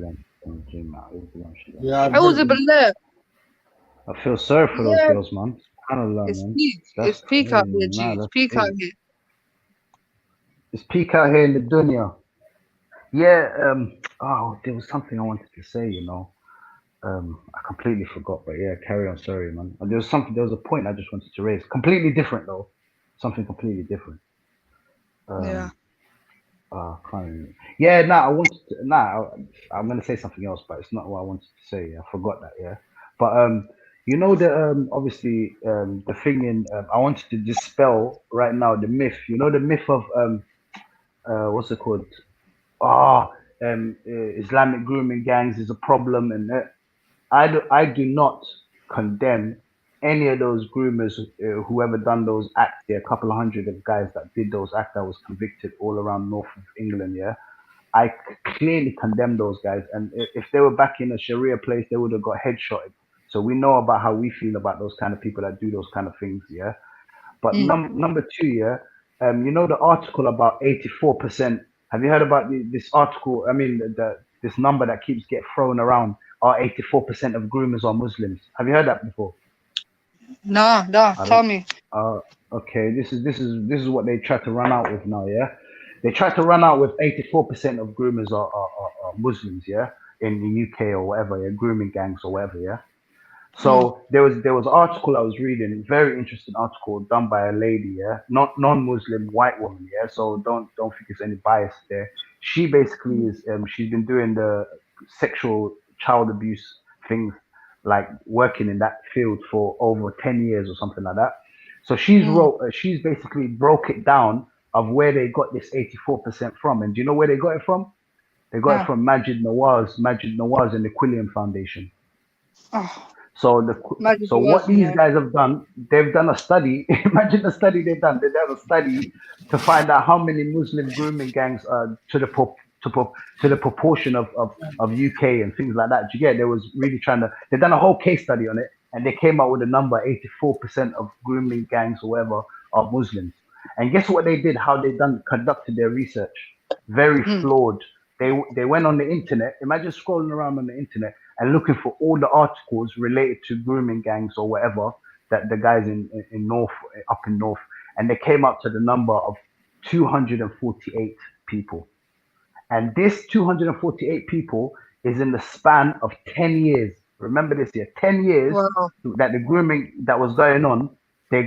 Yeah, I was a believer. I feel sorry for those girls, man. It's peak. It's peak out here, G. It's peak out here. It's peak out here in the dunya. Yeah. There was something I wanted to say. You know, I completely forgot. But yeah, carry on. Sorry, man. There was a point I just wanted to raise. Completely different though. Something completely different. Yeah. Can't remember. Yeah, I'm gonna say something else, but it's not what I wanted to say. I forgot that. Yeah, but you know the obviously the thing in I wanted to dispel right now the myth. You know the myth of what's it called? Islamic grooming gangs is a problem, and I do not condemn any of those groomers, whoever done those acts. There, a couple of hundred of guys that did those acts that was convicted all around north of England. Yeah, I clearly condemn those guys, and if they were back in a Sharia place, they would have got headshotted. So we know about how we feel about those kind of people that do those kind of things. Yeah, but number two, yeah, you know the article about 84%. Have you heard about this article? I mean, this number that keeps getting thrown around. Are 84% of groomers are Muslims? Have you heard that before? No, tell me. Okay, this is what they try to run out with now. Yeah, they try to run out with 84% of groomers are Muslims. Yeah, in the UK or whatever. Yeah, grooming gangs or whatever. Yeah. So there was an article I was reading, very interesting article done by a lady, yeah, non-Muslim white woman, yeah. So don't think there's any bias there. She basically is she's been doing the sexual child abuse things, like working in that field for over 10 years or something like that. So she's basically broke it down of where they got this 84% from. And do you know where they got it from? They got it from Majid Nawaz and the Quillian Foundation. So what these guys have done, they've done a study. Imagine the study they've done. They've done a study to find out how many Muslim grooming gangs are to the proportion of UK and things like that. Do you get? They was really they've done a whole case study on it, and they came out with a number: 84% of grooming gangs or whatever are Muslims. And guess what they did? How they conducted their research? Very flawed. They went on the internet. Imagine scrolling around on the internet and looking for all the articles related to grooming gangs or whatever that the guys up in North, and they came up to the number of 248 people. And this 248 people is in the span of 10 years. Remember this year, 10 years that the grooming that was going on, they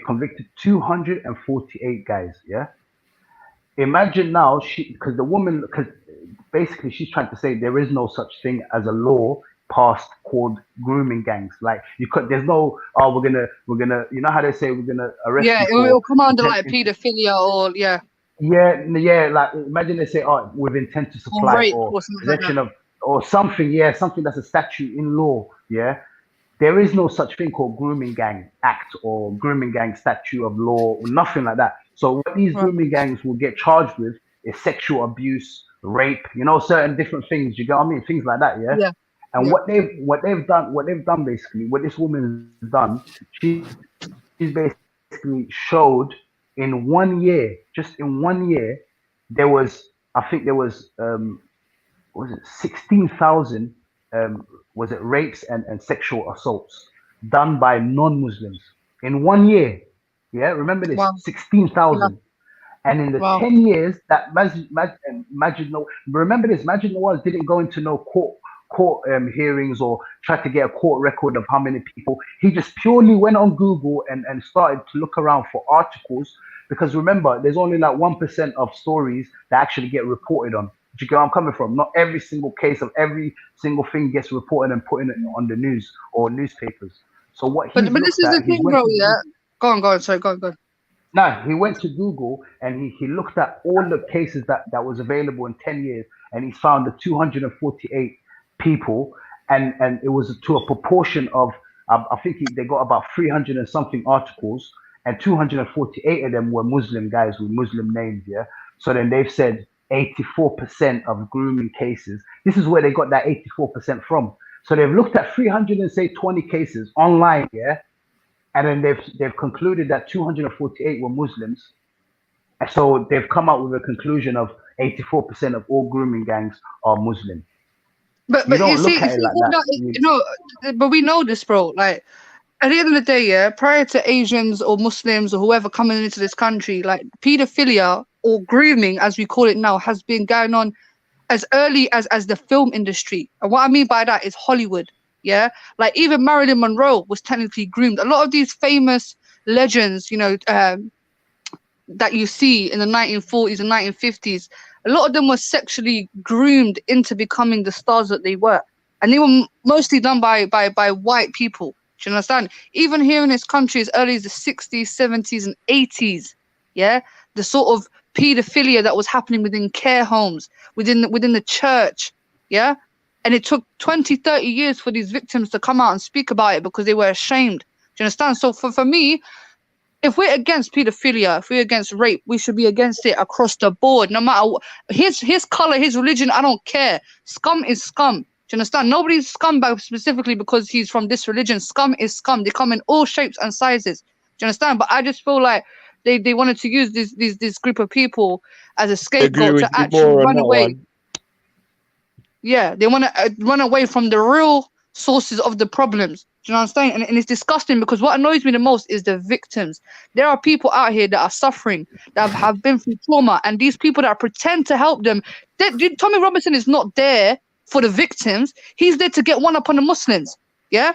convicted 248 guys. Yeah. Imagine now, because basically she's trying to say there is no such thing as a law past called grooming gangs. Like you could, there's no, oh, we're gonna, you know how they say we're gonna arrest Yeah, you it will for come under intent, like pedophilia or yeah, yeah, like imagine they say, oh, with intent to or supply rape or or something like that. possession of or something, yeah, something that's a statute in law, yeah. There is no such thing called grooming gang act or grooming gang statute of law or nothing like that. So what these Right. grooming gangs will get charged with is sexual abuse, rape, you know, certain different things. You get what I mean? Things like that, yeah. Yeah. And Yeah. what they've done basically, what this woman's done, she's basically showed in 1 year, just in 1 year, there was, I think there was what was it 16,000 was it rapes and sexual assaults done by non-Muslims in 1 year. Yeah, remember this, Wow. 16,000. And in the Wow. 10 years that remember this, Majid Nawaz didn't go into no court hearings or try to get a court record of how many people. He just purely went on Google and started to look around for articles, because remember, there's only like 1% of stories that actually get reported on. Do you get where I'm coming from? Not every single case of every single thing gets reported and put in it on the news or newspapers. So what But he's this looked is the at, he's thing, went bro. to Yeah. Google. Go on. Sorry, go on. No, he went to Google and he looked at all the cases that was available in 10 years, and he found the 248 people, and it was to a proportion of, I think they got about 300 and something articles, and 248 of them were Muslim guys with Muslim names, yeah? So then they've said 84% of grooming cases, this is where they got that 84% from. So they've looked at 320 cases online, yeah? And then they've concluded that 248 were Muslims. And so they've come up with a conclusion of 84% of all grooming gangs are Muslim. But You don't you look see, at it like that. but we know this, bro. Like at the end of the day, yeah, prior to Asians or Muslims or whoever coming into this country, like pedophilia or grooming, as we call it now, has been going on as early as the film industry. And what I mean by that is Hollywood. Yeah, like even Marilyn Monroe was technically groomed. A lot of these famous legends, that you see in the 1940s and 1950s, a lot of them were sexually groomed into becoming the stars that they were, and they were mostly done by white people. Do you understand? Even here in this country, as early as the 60s, 70s, and 80s, yeah, the sort of pedophilia that was happening within care homes, within the church, yeah. And it took 20, 30 years for these victims to come out and speak about it because they were ashamed. Do you understand? So for me, if we're against pedophilia, if we're against rape, we should be against it across the board. No matter what, his color, his religion, I don't care. Scum is scum. Do you understand? Nobody's scumbag specifically because he's from this religion. Scum is scum. They come in all shapes and sizes. Do you understand? But I just feel like they wanted to use this group of people as a scapegoat to actually run away. Yeah, they want to run away from the real sources of the problems. Do you know what I'm saying? And it's disgusting because what annoys me the most is the victims. There are people out here that are suffering, that have been through trauma, and these people that pretend to help them. Tommy Robinson is not there for the victims. He's there to get one up on the Muslims. Yeah?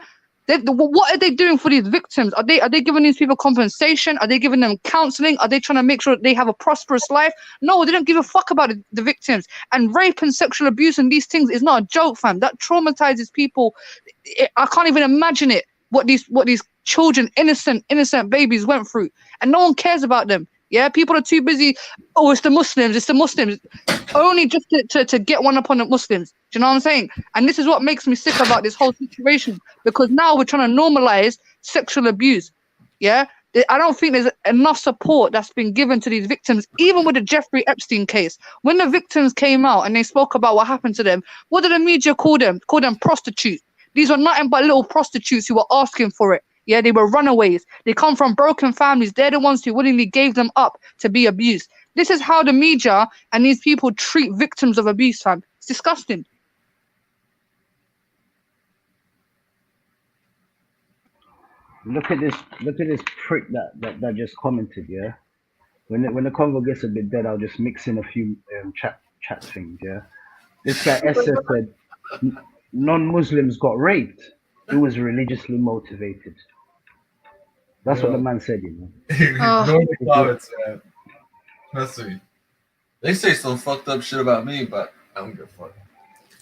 What are they doing for these victims? Are they giving these people compensation? Are they giving them counseling? Are they trying to make sure they have a prosperous life? No, they don't give a fuck about the victims. And rape and sexual abuse and these things is not a joke, fam. That traumatizes people. I can't even imagine it. What these children, innocent babies went through, and no one cares about them. Yeah, people are too busy. Oh, it's the Muslims. It's the Muslims. Only just to get one up on the Muslims. Do you know what I'm saying? And this is what makes me sick about this whole situation, because now we're trying to normalize sexual abuse. Yeah, I don't think there's enough support that's been given to these victims, even with the Jeffrey Epstein case. When the victims came out and they spoke about what happened to them, what did the media call them? Call them prostitutes. These were nothing but little prostitutes who were asking for it. Yeah, they were runaways. They come from broken families. They're the ones who willingly gave them up to be abused. This is how the media and these people treat victims of abuse, fam. It's disgusting. Look at this prick that just commented, yeah? When the convo gets a bit dead, I'll just mix in a few chat things, yeah? This guy Esther said non-Muslims got raped. It was religiously motivated. That's what the man said, you know. Ignore the comments, man. Trust me. They say some fucked up shit about me, but I don't give a fuck.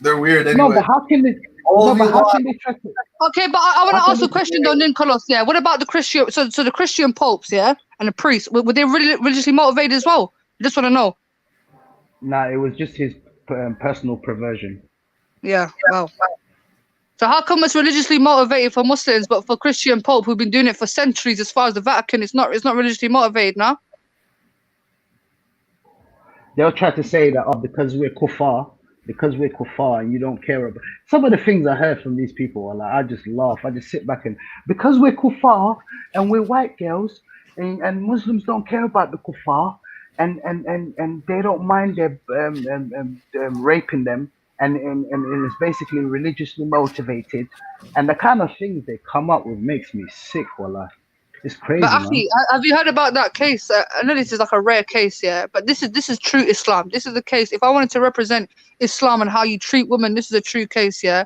They're weird anyway. No, but how can No, but how can they try to? Okay, but I want to ask a question though, Nicholas. Yeah, what about the Christian? So the Christian popes, yeah, and the priests, were they really religiously motivated as well? I just want to know. Nah, it was just his personal perversion. Yeah. Wow. So how come it's religiously motivated for Muslims, but for Christian Pope who've been doing it for centuries, as far as the Vatican, it's not religiously motivated now? They'll try to say that because we're kuffar and you don't care about some of the things I heard from these people are like, I just laugh. I just sit back and because we're kuffar and we're white girls and Muslims don't care about the kuffar and they don't mind their raping them and it's basically religiously motivated, and the kind of things they come up with makes me sick, wallah. It's crazy, But man. Akhi, have you heard about that case? I know this is like a rare case, yeah, but this is true Islam. This is the case. If I wanted to represent Islam and how you treat women, this is a true case, yeah.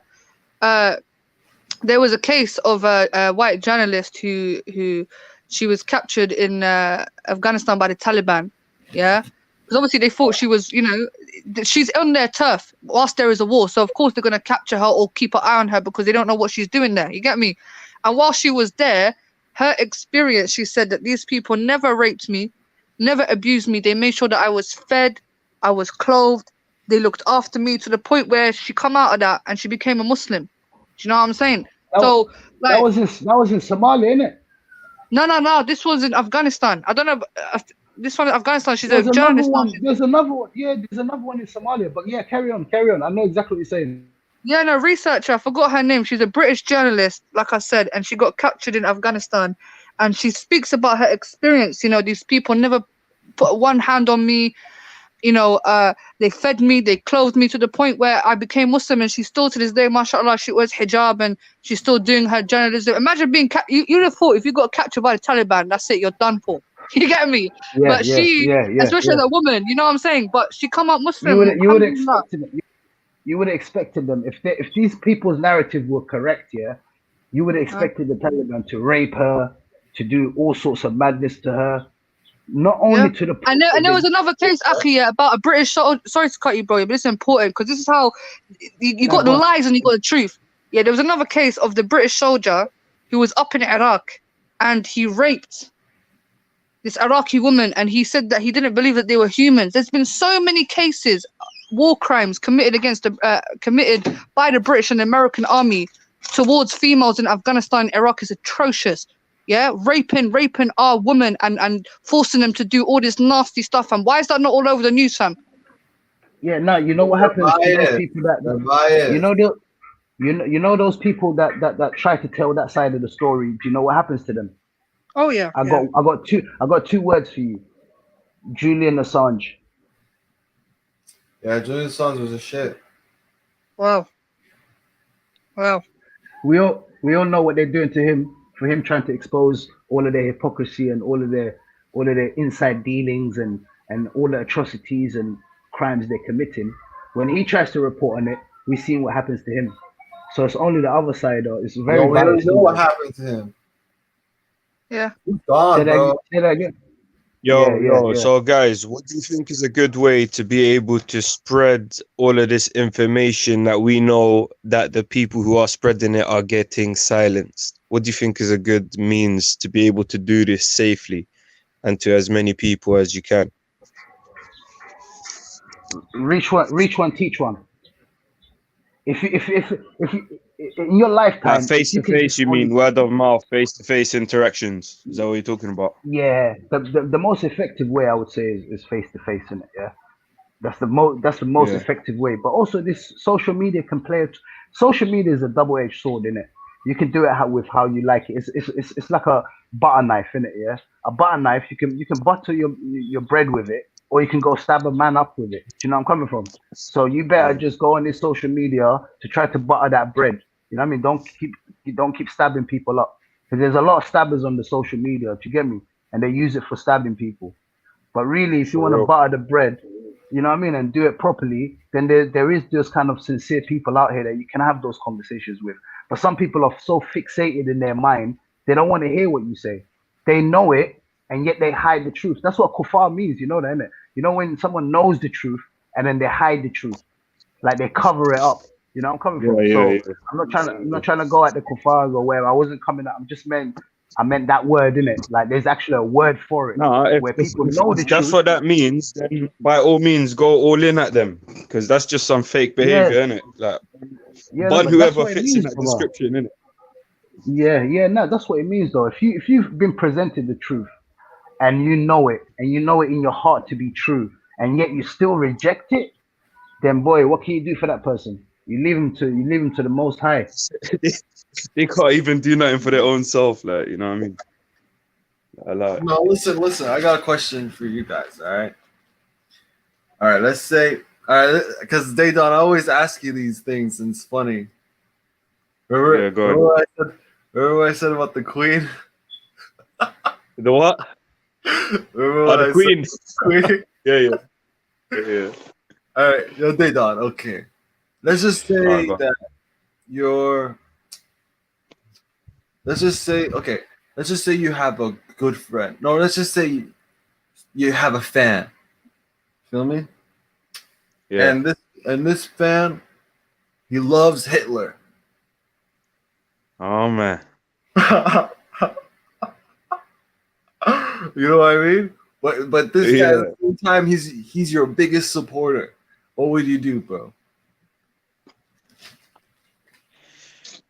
There was a case of a white journalist who she was captured in Afghanistan by the Taliban, yeah. Because obviously they thought she was, she's on their turf whilst there is a war. So of course they're gonna capture her or keep an eye on her because they don't know what she's doing there. You get me? And while she was there, her experience, she said that these people never raped me, never abused me. They made sure that I was fed, I was clothed, they looked after me to the point where she come out of that and she became a Muslim. Do you know what I'm saying? That was in Somalia, innit? No. This was in Afghanistan. I don't know. This one in Afghanistan. She's a There's journalist. there's another one. Yeah, there's another one in Somalia. But yeah, carry on. I know exactly what you're saying. Yeah, no, researcher. I forgot her name. She's a British journalist, like I said, and she got captured in Afghanistan. And she speaks about her experience. These people never put one hand on me. They fed me, they clothed me to the point where I became Muslim, and she still to this day, mashallah, she wears hijab and she's still doing her journalism. Imagine being you'd have thought if you got captured by the Taliban, that's it, you're done for. You get me? Yeah, but especially as a woman, you know what I'm saying? But she come up Muslim. You would expect them. You would have expected them if these people's narrative were correct, yeah. You would have expected the Taliban to rape her, to do all sorts of madness to her. Not only to the and there was another case, Akhi, about a British soldier. Sorry to cut you, bro, but it's important because this is how you got the lies and you got the truth. Yeah, there was another case of the British soldier who was up in Iraq and he raped this Iraqi woman, and he said that he didn't believe that they were humans. There's been so many cases, war crimes committed committed by the British and the American army towards females in Afghanistan and Iraq is atrocious. Yeah, raping our women and forcing them to do all this nasty stuff. And why is that not all over the news, fam? Yeah, no, you know what happens to those people you know those people that try to tell that side of the story. Do you know what happens to them? Oh yeah. I got two words for you. Julian Assange. Yeah, Julian Assange was a shit. Wow. We all know what they're doing to him. For him trying to expose all of their hypocrisy and all of their inside dealings and all the atrocities and crimes they're committing. When he tries to report on it, we see what happens to him. So it's only the other side, though. It's very we don't know what happened to him. Yeah. He's gone, bro. Say that again. Yo. So guys, what do you think is a good way to be able to spread all of this information that we know that the people who are spreading it are getting silenced? What do you think is a good means to be able to do this safely and to as many people as you can? Reach one, teach one. If in your lifetime, face to face, you mean word of mouth, face to face interactions? Is that what you're talking about? Yeah, the most effective way I would say is face to face, in it. Yeah, that's the most effective way. But also, this social media can play. Social media is a double-edged sword, in it. You can do it with how you like it. It's like a butter knife, in it. Yeah, a butter knife. You can butter your bread with it, or you can go stab a man up with it. Do you know where I'm coming from? So you better just go on this social media to try to butter that bread. You know what I mean? Don't keep stabbing people up, because there's a lot of stabbers on the social media. Do you get me? And they use it for stabbing people. But really, if you want to butter the bread, you know what I mean, and do it properly, then there is just kind of sincere people out here that you can have those conversations with. But some people are so fixated in their mind, they don't want to hear what you say. They know it, and yet they hide the truth. That's what kuffar means, you know that, innit? You know when someone knows the truth and then they hide the truth, like they cover it up. You know, I'm coming from. I'm not trying to go at the kuffars or where I wasn't coming at. I meant that word, innit? Like there's actually a word for it. No, where people know the that's truth. what that means, then by all means go all in at them, because that's just some fake behavior, innit? Like, bun whoever fits in that description, innit? Yeah, no, that's what it means though. If you've been presented the truth and you know it in your heart to be true, and yet you still reject it, then boy, what can you do for that person? You leave him to the Most High. They can't even do nothing for their own self, like, you know what I mean? No, listen. I got a question for you guys. All right. Let's say, because Daydon, I always ask you these things, and it's funny. Remember what I said about the Queen? The what? Remember the Queen. Queen? Yeah. All right, yo, Daydon. Okay, let's just say that you're. Let's just say you have a good friend. No, let's just say you have a fan. Feel me? Yeah. And this fan, he loves Hitler. Oh man. You know what I mean? But this guy at the same time, he's your biggest supporter. What would you do, bro?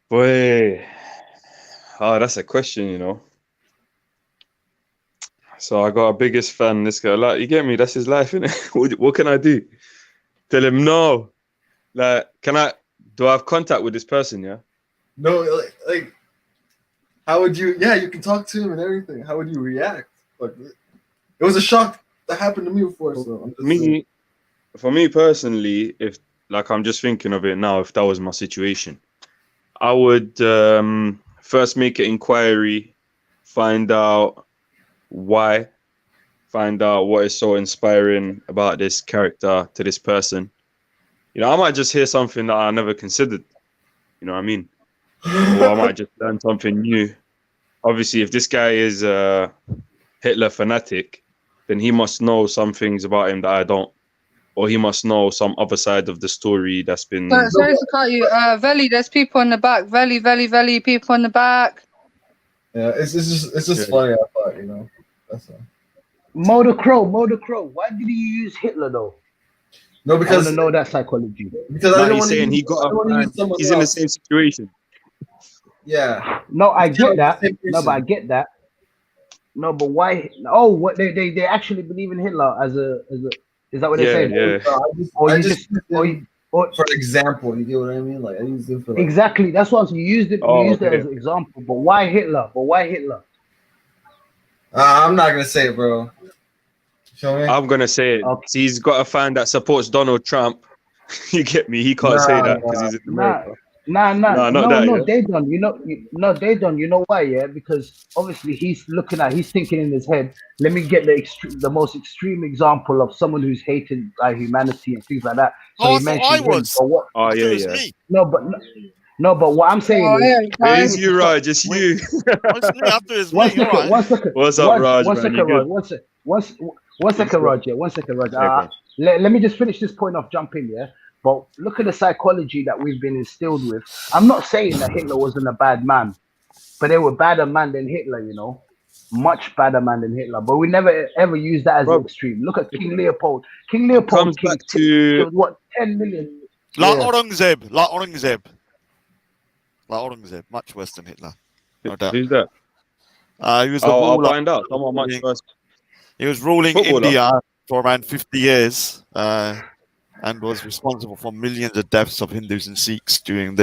Boy. Oh, that's a question, you know. So I got a biggest fan, this guy. Like, you get me? That's his life, innit? What can I do? Tell him no. Like, do I have contact with this person, yeah? No, like how would you? Yeah, you can talk to him and everything. How would you react? Like, it was a shock that happened to me before. So for me personally, if like I'm just thinking of it now, if that was my situation, I would first make an inquiry, find out why, find out what is so inspiring about this character to this person. You know, I might just hear something that I never considered. You know what I mean? Or I might just learn something new. Obviously, if this guy is a Hitler fanatic, then he must know some things about him that I don't. Or he must know some other side of the story that's been... Sorry to cut you. Veli, there's people in the back. Veli, people in the back. Yeah, it's just funny, I thought, you know. That's all. Mo the Crow. Why did he use Hitler though? No, because I want to know that psychology. Because I don't he's saying he got a he's in the same situation. Yeah. No, I get that. No, but I get that. No, but why? Oh, what they actually believe in Hitler as a is that what they're saying? Yeah. For example, you get what I mean? Like I used it for exactly. That's what you used it. You used it as an example. But why Hitler? I'm not gonna say it, bro. Show me. I'm gonna say it. Okay. He's got a fan that supports Donald Trump. You get me? He can't say that because he's in America. No, they don't. They don't. You know why? Yeah, because obviously he's thinking in his head. Let me get the most extreme example of someone who's hated by humanity and things like that. So he mentioned him. What? Oh yeah. No, but what I'm saying is, it's you, Raj. It's you. One second. What's up, Raj? One second, Raj. Yeah, 1 second, Raj. Let me just finish this point off. Jump in, yeah. But look at the psychology that we've been instilled with. I'm not saying that Hitler wasn't a bad man, but they were badder man than Hitler, you know, much badder man than Hitler. But we never ever use that as an extreme. Look at King Leopold. King Leopold killed what 10 million. Like Aurangzeb. Much worse than Hitler. No doubt. Who's that? He was the ruler. I'll find out. Someone much worse. He was ruling India for around 50 years. And was responsible for millions of deaths of Hindus and Sikhs during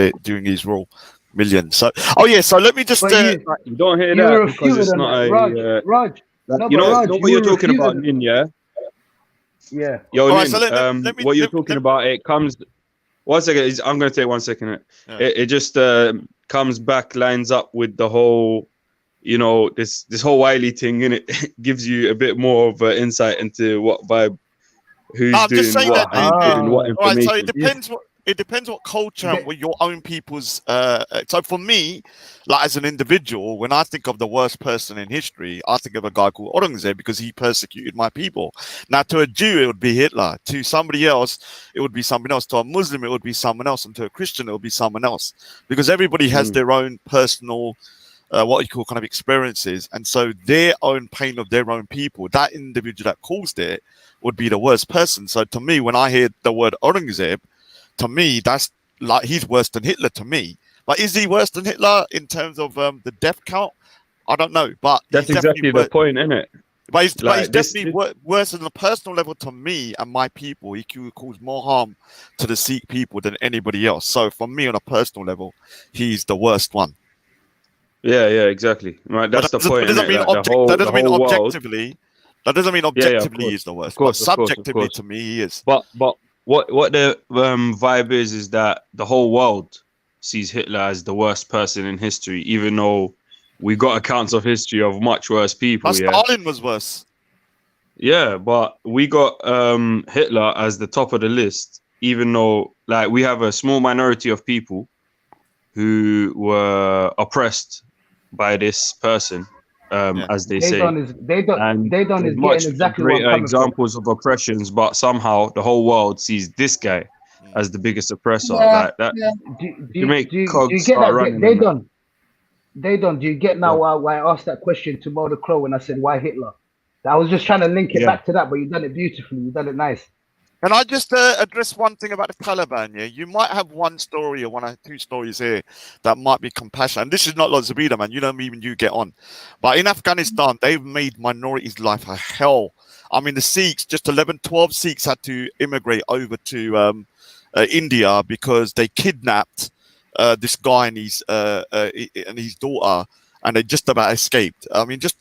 his rule. Millions. So, so let me just. You don't hear that because it's not a. Raj. You know what you're talking about, Nin, yeah? Yeah. Yo, Nin, so what you're talking about, it comes. 1 second. I'm going to take 1 second. Yeah. It just comes back, lines up with the whole, you know, this whole Wiley thing, and it gives you a bit more of an insight into what vibe. Who's doing what and giving what information. Right, so it it depends what culture and what your own people's. So for me, like as an individual, when I think of the worst person in history, I think of a guy called Aurangzeb because he persecuted my people. Now, to a Jew, it would be Hitler. To somebody else, it would be someone else. To a Muslim, it would be someone else, and to a Christian, it would be someone else. Because everybody has their own personal, what you call kind of experiences, and so their own pain of their own people. That individual that caused it would be the worst person. So to me, when I hear the word Aurangzeb, to me, that's like he's worse than Hitler to me. But is he worse than Hitler in terms of the death count? I don't know. But that's exactly the point, isn't it? But he's definitely worse on a personal level to me and my people. He could cause more harm to the Sikh people than anybody else. So for me, on a personal level, he's the worst one. Yeah, exactly. Right, that's the point. That doesn't mean objectively. That doesn't mean objectively he's the worst. But subjectively, to me, he is. But what the vibe is that the whole world sees Hitler as the worst person in history, even though we got accounts of history of much worse people. But Stalin was worse. Yeah, but we got Hitler as the top of the list, even though like we have a small minority of people who were oppressed by this person. As they say, they done is much getting exactly greater examples of oppressions, but somehow the whole world sees this guy as the biggest oppressor. Like that, Do you get that? They done. Do you get now why I asked that question to Mo the Crow when I said why Hitler? I was just trying to link it back to that, but you've done it beautifully. You've done it nice. Can I just address one thing about the Taliban? Yeah, you might have one story or one or two stories here that might be compassionate. And this is not like Zabida, man. You don't even you get on. But in Afghanistan, they've made minorities' life a hell. I mean, the Sikhs, just 12 Sikhs had to immigrate over to India because they kidnapped this guy and his daughter. And they just about escaped. I mean, just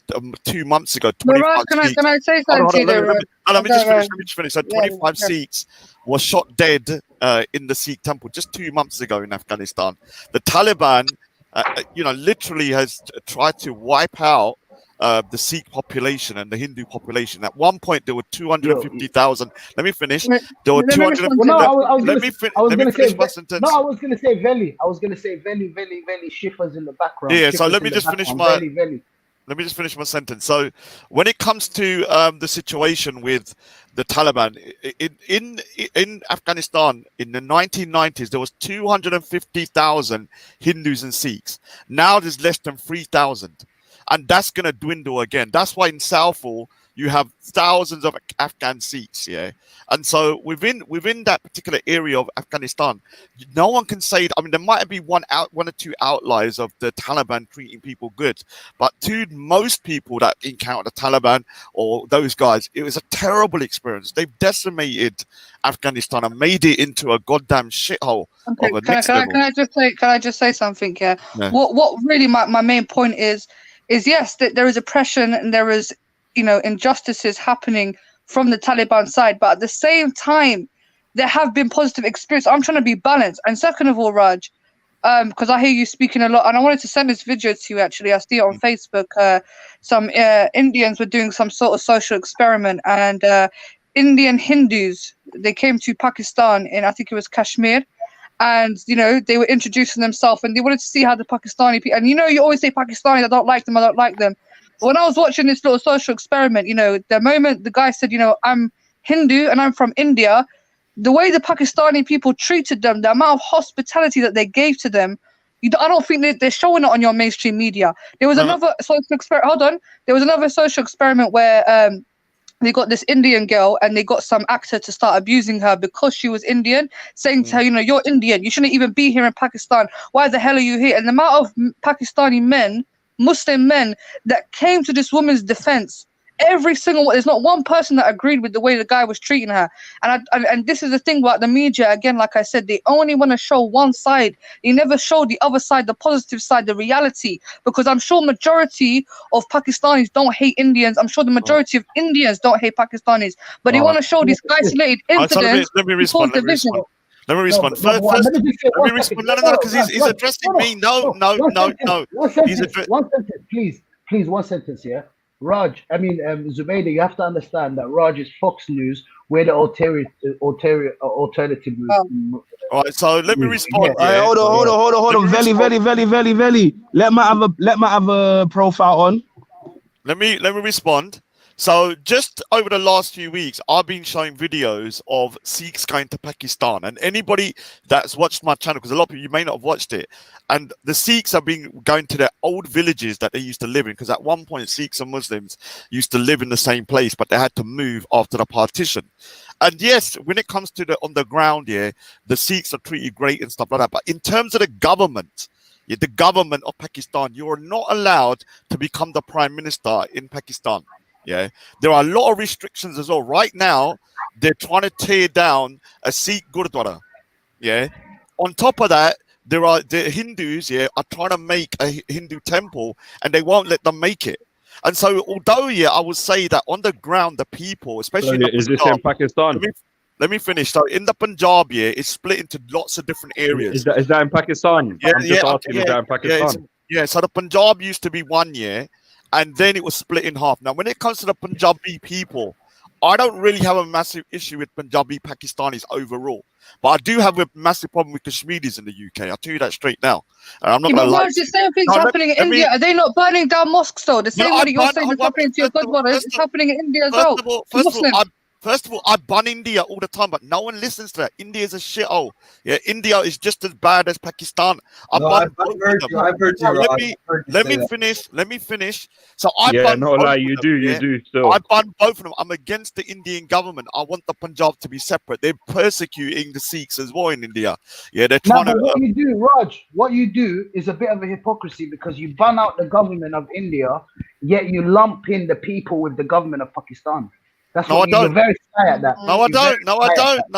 2 months ago, 25 Sikhs. Can I say something to you? Let me just finish. So 25 Sikhs were shot dead in the Sikh temple just 2 months ago in Afghanistan. The Taliban, literally has tried to wipe out the Sikh population and the Hindu population. At one point, there were 250,000. Let me finish. There were 250,000. Let me finish my sentence. No, I was going to say Veli. I was going to say Veli Shiffers in the background. Yeah, so let me just finish my sentence. So when it comes to the situation with the Taliban in Afghanistan in the 1990s, there was 250,000 Hindus and Sikhs. Now there's less than 3,000. And that's going to dwindle again. That's why in Southall, you have thousands of Afghan Sikhs, yeah? And so within that particular area of Afghanistan, no one can say, I mean, there might be one or two outliers of the Taliban treating people good, but to most people that encounter the Taliban or those guys, it was a terrible experience. They've decimated Afghanistan and made it into a goddamn shithole of a next level. Can I just say something here? Yeah. What really my main point is yes, that there is oppression and there is, injustices happening from the Taliban side, but at the same time, there have been positive experiences. I'm trying to be balanced. And second of all, Raj, because I hear you speaking a lot, and I wanted to send this video to you, actually. I see it on Facebook. Some Indians were doing some sort of social experiment, and Indian Hindus, they came to Pakistan in, I think it was Kashmir, and they were introducing themselves, and they wanted to see how the Pakistani people, and you always say Pakistanis, I don't like them. But when I was watching this little social experiment, the moment the guy said, I'm Hindu and I'm from India, the way the Pakistani people treated them, the amount of hospitality that they gave to them, I don't think they're showing it on your mainstream media. There was another social experiment. Hold on, there was another social experiment where they got this Indian girl and they got some actor to start abusing her because she was Indian, saying to her, you're Indian, you shouldn't even be here in Pakistan. Why the hell are you here? And the amount of Pakistani men, Muslim men, that came to this woman's defense, every single one, there's not one person that agreed with the way the guy was treating her. And this is the thing about the media, again, like I said, they only want to show one side. They never show the other side, the positive side, the reality. Because I'm sure majority of Pakistanis don't hate Indians. I'm sure the majority of Indians don't hate Pakistanis. But they want to show these isolated incidents. Let me respond. Let me respond. First, let me respond. No, because he's addressing me. No. One sentence, please. Please, one sentence, yeah? Raj, Zubaydah, you have to understand that Raj is Fox News, we're the alternative. All right, so let me respond. Alright, hold on. Veli. Let me have a profile on. Let me respond. So just over the last few weeks, I've been showing videos of Sikhs going to Pakistan, and anybody that's watched my channel, because a lot of people, you may not have watched it, and the Sikhs have been going to their old villages that they used to live in, because at one point Sikhs and Muslims used to live in the same place, but they had to move after the partition. And yes, when it comes to the on the ground here, the Sikhs are treated great and stuff like that. But in terms of the government of Pakistan, you are not allowed to become the prime minister in Pakistan. Yeah, there are a lot of restrictions as well. Right now, they're trying to tear down a Sikh Gurdwara. Yeah, on top of that, the Hindus are trying to make a Hindu temple, and they won't let them make it. And so, although I would say that on the ground, the people, especially in the is this Punjab, in Pakistan? Let me finish. So in the Punjab, it's split into lots of different areas. Is that in Pakistan? I'm just asking, is that in Pakistan? So the Punjab used to be one year, and then it was split in half. Now, when it comes to the Punjabi people, I don't really have a massive issue with Punjabi Pakistanis overall. But I do have a massive problem with Kashmiris in the UK. I'll tell you that straight now. And I'm not going to lie. The same thing's happening in India. Are they not burning down mosques though? The same way you're saying is happening to your Gurdwaras, it's happening in India as well. First of all, I ban India all the time, but no one listens to that. India is a shithole. Yeah, India is just as bad as Pakistan. I've heard you. Let me finish. So I ban no lie, you do. So I ban both of them. I'm against the Indian government. I want the Punjab to be separate. They're persecuting the Sikhs as well in India. Yeah, they're trying to. What you do, Raj? What you do is a bit of a hypocrisy because you ban out the government of India, yet you lump in the people with the government of Pakistan. That's no, I don't. You're very sly at that. No,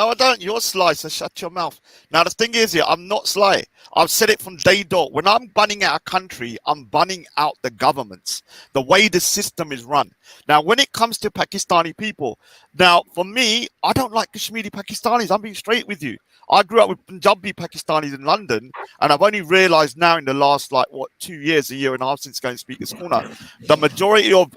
I don't. You're sly, so shut your mouth. Now, the thing is, I'm not sly. I've said it from day dot. When I'm banning out a country, I'm banning out the governments, the way the system is run. Now, when it comes to Pakistani people, now, for me, I don't like Kashmiri Pakistanis. I'm being straight with you. I grew up with Punjabi Pakistanis in London, and I've only realised now in the last, 2 years, a year and a half since going to Speaker's Corner, the majority of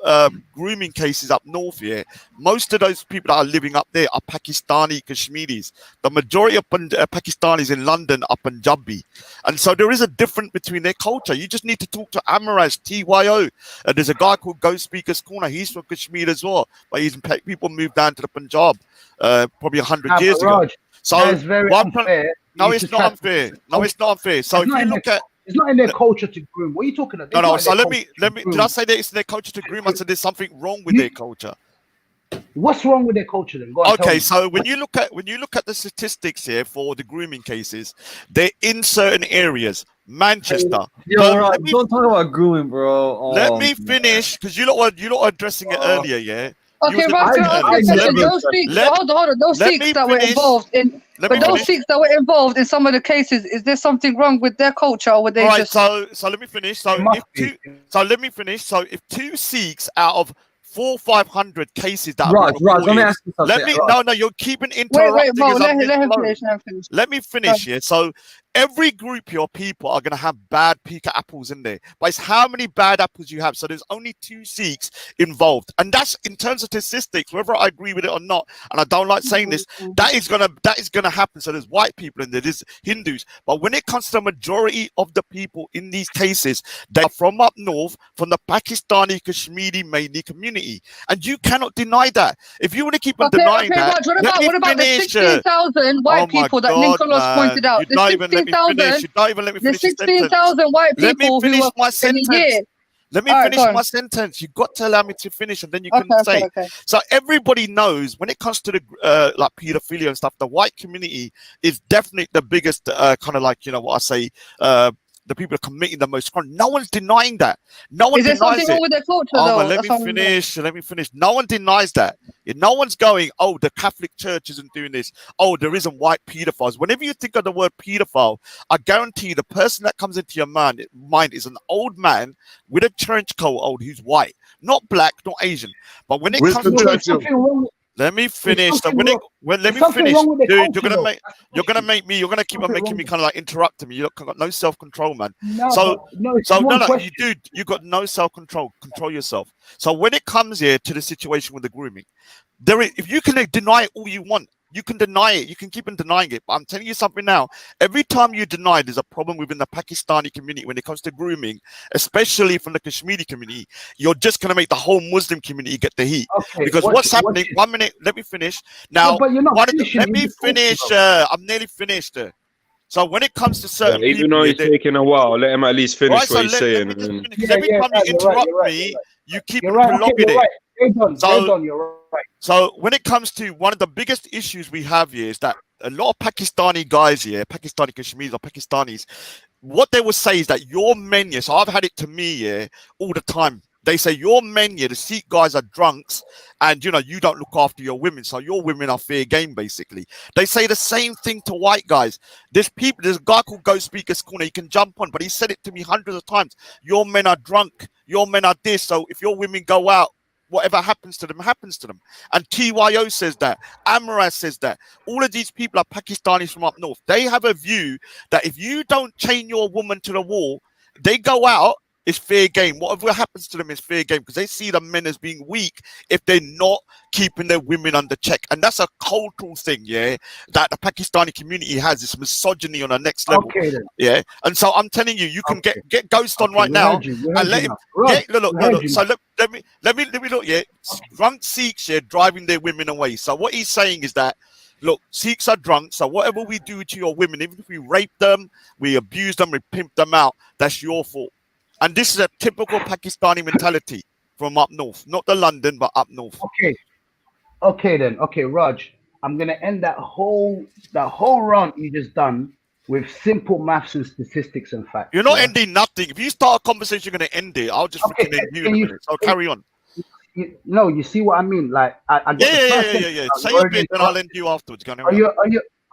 grooming cases up north here, most of those people that are living up there are Pakistani Kashmiris. The majority of Pakistanis in London are Punjabi. And so there is a difference between their culture. You just need to talk to Amaraj, TYO. There's a guy called Go Speaker's Corner. He's from Kashmir as well. But people moved down to the Punjab probably 100 years ago. So it's very unfair. No, it's not unfair. No, it's not unfair. So if you look at, it's not in their culture to groom. What are you talking about? No. So let me. Did I say that it's in their culture to groom? I said there's something wrong with their culture. What's wrong with their culture then? Go on, okay, so when you look at the statistics here for the grooming cases, they're in certain areas. Manchester. Don't talk about grooming, bro. Let me finish because you lot were addressing it earlier, yeah. Okay, Raj, those Sikhs, hold on. Those Sikhs that were involved in, those Sikhs that were involved in some of the cases, is there something wrong with their culture, or were they just? So let me finish. So if two Sikhs out of 400 or 500 cases that Raj, let me ask you something. No, you're keeping interrupting. Wait, let him finish. Let me finish here. So every group of your people are going to have bad pika apples in there, but it's how many bad apples you have. So there's only 2 Sikhs involved, and that's in terms of statistics, whether I agree with it or not, and I don't like saying this, that is gonna happen. So there's white people in there, there's Hindus, but when it comes to the majority of the people in these cases, they're from up north, from the Pakistani Kashmiri mainly community, and you cannot deny that. If you want to keep on denying that, Raj, what about the 16,000 white people that Nicholas pointed out? You don't even let me finish. The 16,000 white people who were my sentence. Let me finish my sentence. You've got to allow me to finish, and then you can say. Okay. So everybody knows when it comes to the pedophilia and stuff, the white community is definitely the biggest kind of what I say. The people are committing the most crime. No one's denying that. No one denies it. Is there something wrong with their culture, though? Let me finish. No one denies that. No one's going, oh, the Catholic Church isn't doing this. Oh, there isn't white pedophiles. Whenever you think of the word pedophile, I guarantee you the person that comes into your mind is an old man with a trench coat, who's white, not black, not Asian. But when it comes to Let me finish. So let me finish, dude. You're gonna keep on making me kind of like interrupting me. You've got no self-control, man. No, you got no self-control. Control yourself. So when it comes here to the situation with the grooming, if you can deny it all you want, you can deny it. You can keep on denying it. But I'm telling you something now. Every time you deny, there's a problem within the Pakistani community when it comes to grooming, especially from the Kashmiri community. You're just going to make the whole Muslim community get the heat. Because what's happening? 1 minute. Let me finish. Now, let me finish. I'm nearly finished. So when it comes to certain even though he's taking a while, let him at least finish what he's saying. Every time you interrupt me, you keep prolonging it. So when it comes to one of the biggest issues we have here is that a lot of Pakistani guys here, Pakistani Kashmiris or Pakistanis, what they will say is that your men here, so I've had it to me here all the time. They say your men here, the Sikh guys are drunks and, you don't look after your women. So your women are fair game, basically. They say the same thing to white guys. There's a guy called Ghost Speaker's Corner. He can jump on, but he said it to me hundreds of times. Your men are drunk. Your men are this. So if your women go out, whatever happens to them, happens to them. And TYO says that. Amaraz says that. All of these people are Pakistanis from up north. They have a view that if you don't chain your woman to the wall, they go out, it's fair game. Whatever happens to them is fair game because they see the men as being weak if they're not keeping their women under check. And that's a cultural thing, yeah, that the Pakistani community has, this misogyny on the next level. Yeah. And so I'm telling you, you can get Ghost on right now and let him look. So let me look, yeah. Drunk Sikhs, yeah, driving their women away. So what he's saying is that, look, Sikhs are drunk, so whatever we do to your women, even if we rape them, we abuse them, we pimp them out, that's your fault. And this is a typical Pakistani mentality from up north, not the London, but up north. Okay, then. Okay, Raj, I'm gonna end that whole rant you just done with simple maths and statistics and facts. You're not ending nothing. If you start a conversation, you're gonna end it. I'll just freaking end you in a minute. So carry on. You see what I mean? Like I yeah. Say a bit, then I'll end you afterwards.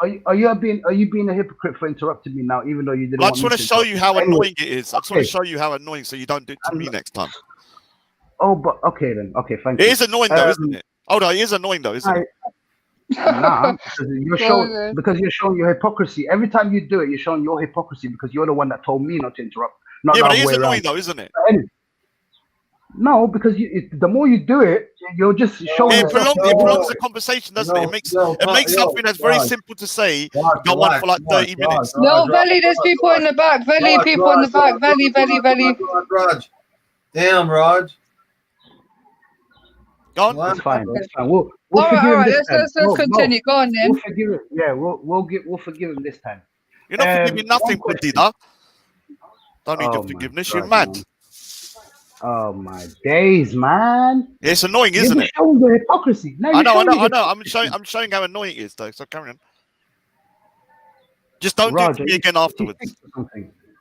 Are you being a hypocrite for interrupting me now, even though you didn't? I just want to show you how annoying it is. I just want to show you how annoying, so you don't do it to me next time. Oh, but okay then. Okay, thank you. It is annoying though, isn't it? Oh no, it is annoying though, isn't it? Nah, because you're showing your hypocrisy. Every time you do it, you're showing your hypocrisy because you're the one that told me not to interrupt. Yeah, but it is annoying though, isn't it? No, because the more you do it, you're just showing. It prolongs the conversation, doesn't it? It makes something that's very simple to say go on for like 30 minutes. No, Valley, there's people in the back. Valley, people in the back. Valley. Raj. Damn, Raj. Go on. That's fine. We'll forgive him this time. Let's continue. Go on then. We'll forgive him. Yeah, we'll forgive him this time. You're not forgiving nothing, Padina. Don't need your forgiveness. You're mad. Oh my days, man! It's annoying, isn't it? Showing the hypocrisy. I know. I'm showing how annoying it is, though. So carry on. Just don't do it to me again afterwards.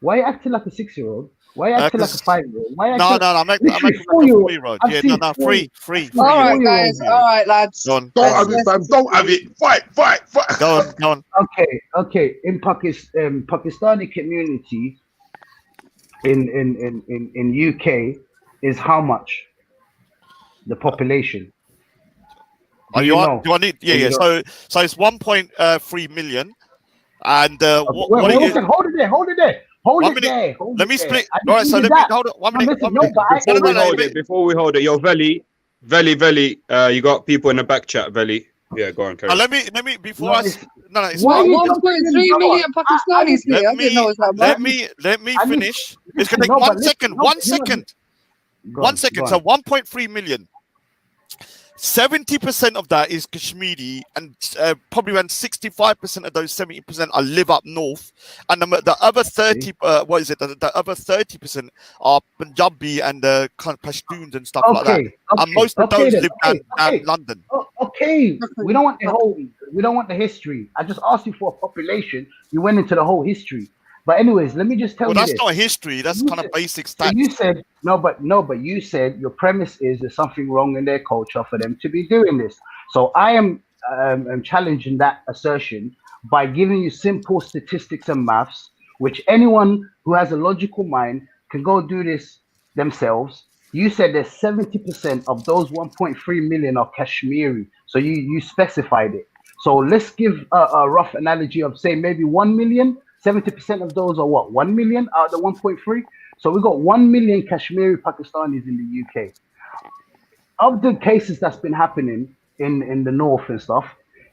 Why are you acting like a 6-year-old? Why are you acting like a 5-year-old? No, I'm acting like a 4-year-old. Yeah, no, free. All right, guys. All right, lads. Don't have it, fam. Don't have it. Fight. Go on. Okay. In Pakistani community in UK is how much? The population. Do I need? Yeah. So it's 1.3 million. And hold it there. Let me split. All right, so let me hold it. 1 minute. Before we hold it, yo, Veli, you got people in the back chat, Veli. Yeah, go on, carry on. Let me before it's 1.3 million Pakistanis here. I didn't know it was that much. Let me finish. It's gonna take 1 second. 1 second. 1 second. So 1.3 million. 70% of that is Kashmiri, and probably around 65% of those 70% are live up north, and the other 30, the other 30% are Punjabi and kind of Pashtuns and stuff like that. And most of those live down London. Okay, we don't want the history. I just asked you for a population. You went into the whole history. But anyways, let me just tell you that's this. Not history. That's kind of basic stats. So you said but you said your premise is there's something wrong in their culture for them to be doing this. So I am challenging that assertion by giving you simple statistics and maths, which anyone who has a logical mind can go do this themselves You said that 70% of those 1.3 million are Kashmiri. So you specified it. So let's give a rough analogy of say maybe 1 million. 70% of those are what? 1 million out of the 1.3. So we got 1 million Kashmiri Pakistanis in the UK. Of the cases that's been happening in the north and stuff,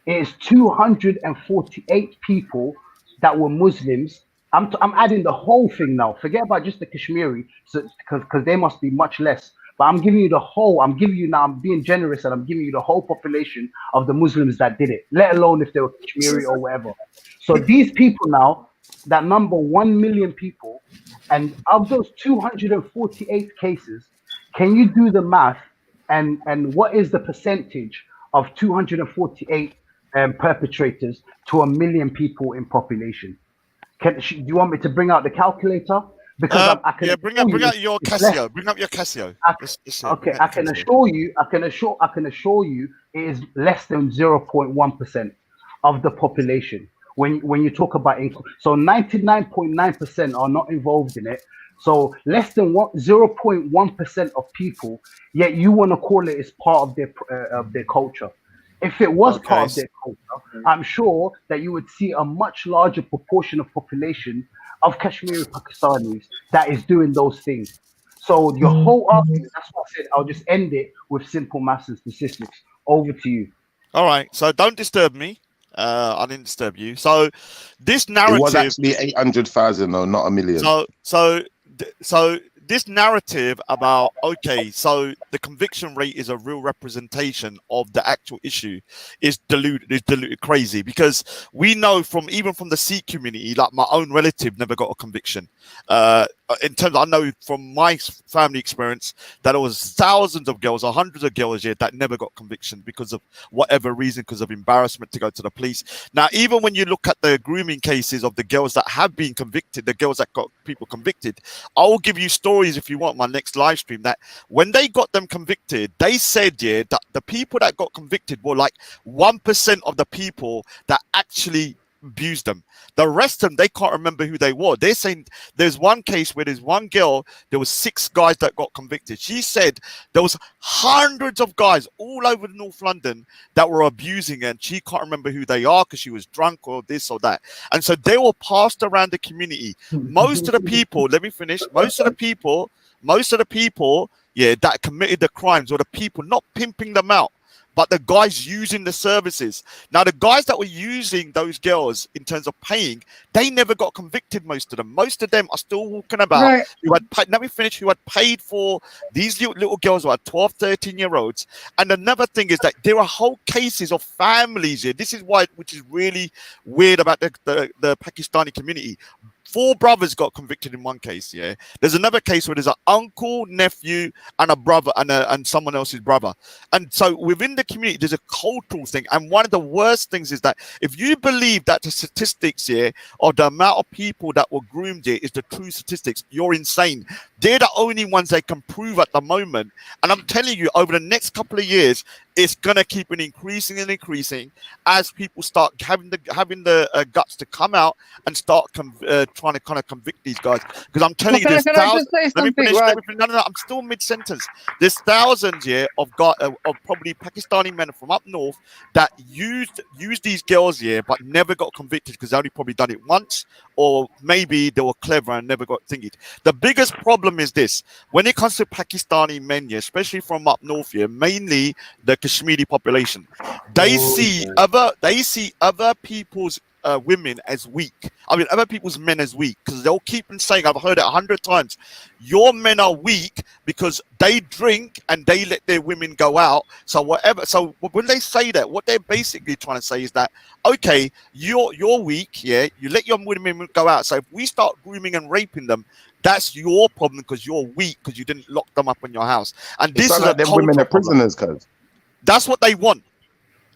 it is 248 people that were Muslims. I'm adding the whole thing now. Forget about just the Kashmiri, so because they must be much less. But I'm giving you the whole. I'm giving you now. I'm being generous, and I'm giving you the whole population of the Muslims that did it. Let alone if they were Kashmiri or whatever. So these people now, that number 1 million people, and of those 248 cases, can you do the math? And what is the percentage of 248 perpetrators to 1 million people in population? Do you want me to bring out the calculator? Because I can bring out your Casio. Bring up your Casio. Okay, I can assure you. I can assure you, it is less than 0.1% of the population. When you talk about so 99.9% are not involved in it. So less than 0.1% of people, yet you want to call it as part of their culture. If it was part of their culture, I'm sure that you would see a much larger proportion of population of Kashmiri Pakistanis that is doing those things. So your whole argument, that's what I said, I'll just end it with simple maths and statistics. Over to you. All right, so don't disturb me. I didn't disturb you. So this narrative... It was actually 800,000 though, not a million. So this narrative about, okay, so the conviction rate is a real representation of the actual issue is diluted crazy, because we know even from the Sikh community, like my own relative never got a conviction. In terms, I know from my family experience that there was thousands of girls or hundreds of girls here that never got conviction because of whatever reason, because of embarrassment to go to the police. Now, even when you look at the grooming cases of the girls that have been convicted, the girls that got people convicted, I will give you stories if you want my next live stream, that when they got them convicted, they said, yeah, that the people that got convicted were like 1% of the people that actually abused them. The rest of them, they can't remember who they were. They're saying there's one case where there's one girl, there was 6 guys that got convicted. She said there was hundreds of guys all over North London that were abusing her, and she can't remember who they are because she was drunk or this or that. And so they were passed around the community. Most of the people, let me finish, most of the people, yeah, that committed the crimes were the people not pimping them out, but the guys using the services. Now, the guys that were using those girls in terms of paying, they never got convicted, most of them. Most of them are still walking about, who had paid, let me finish, who had paid for these little girls who are 12, 13-year-olds. And another thing is that there are whole cases of families here. This is why, which is really weird about the Pakistani community. 4 brothers got convicted in one case. Yeah, there's another case where there's an uncle, nephew, and a brother, and someone else's brother. And so within the community, there's a cultural thing. And one of the worst things is that if you believe that the statistics here of the amount of people that were groomed here is the true statistics, you're insane. They're the only ones they can prove at the moment. And I'm telling you, over the next couple of years, it's gonna keep on increasing and increasing as people start having the guts to come out and start trying to kind of convict these guys. Because I'm telling you, there's thousands. Let me finish. No, I'm still mid-sentence. There's thousands here of probably Pakistani men from up north that used these girls here, but never got convicted because they only probably done it once, or maybe they were clever and never got thingied. The biggest problem is this: when it comes to Pakistani men here, especially from up north here, mainly the Kashmiri population, they see other people's women as weak. I mean, other people's men as weak, because they'll keep on saying, I've heard it 100 times, your men are weak because they drink and they let their women go out. So whatever. So when they say that, what they're basically trying to say is that, okay, you're weak, yeah, you let your women go out. So if we start grooming and raping them, that's your problem because you're weak because you didn't lock them up in your house. And this is like them women are prisoners, cuz. That's what they want.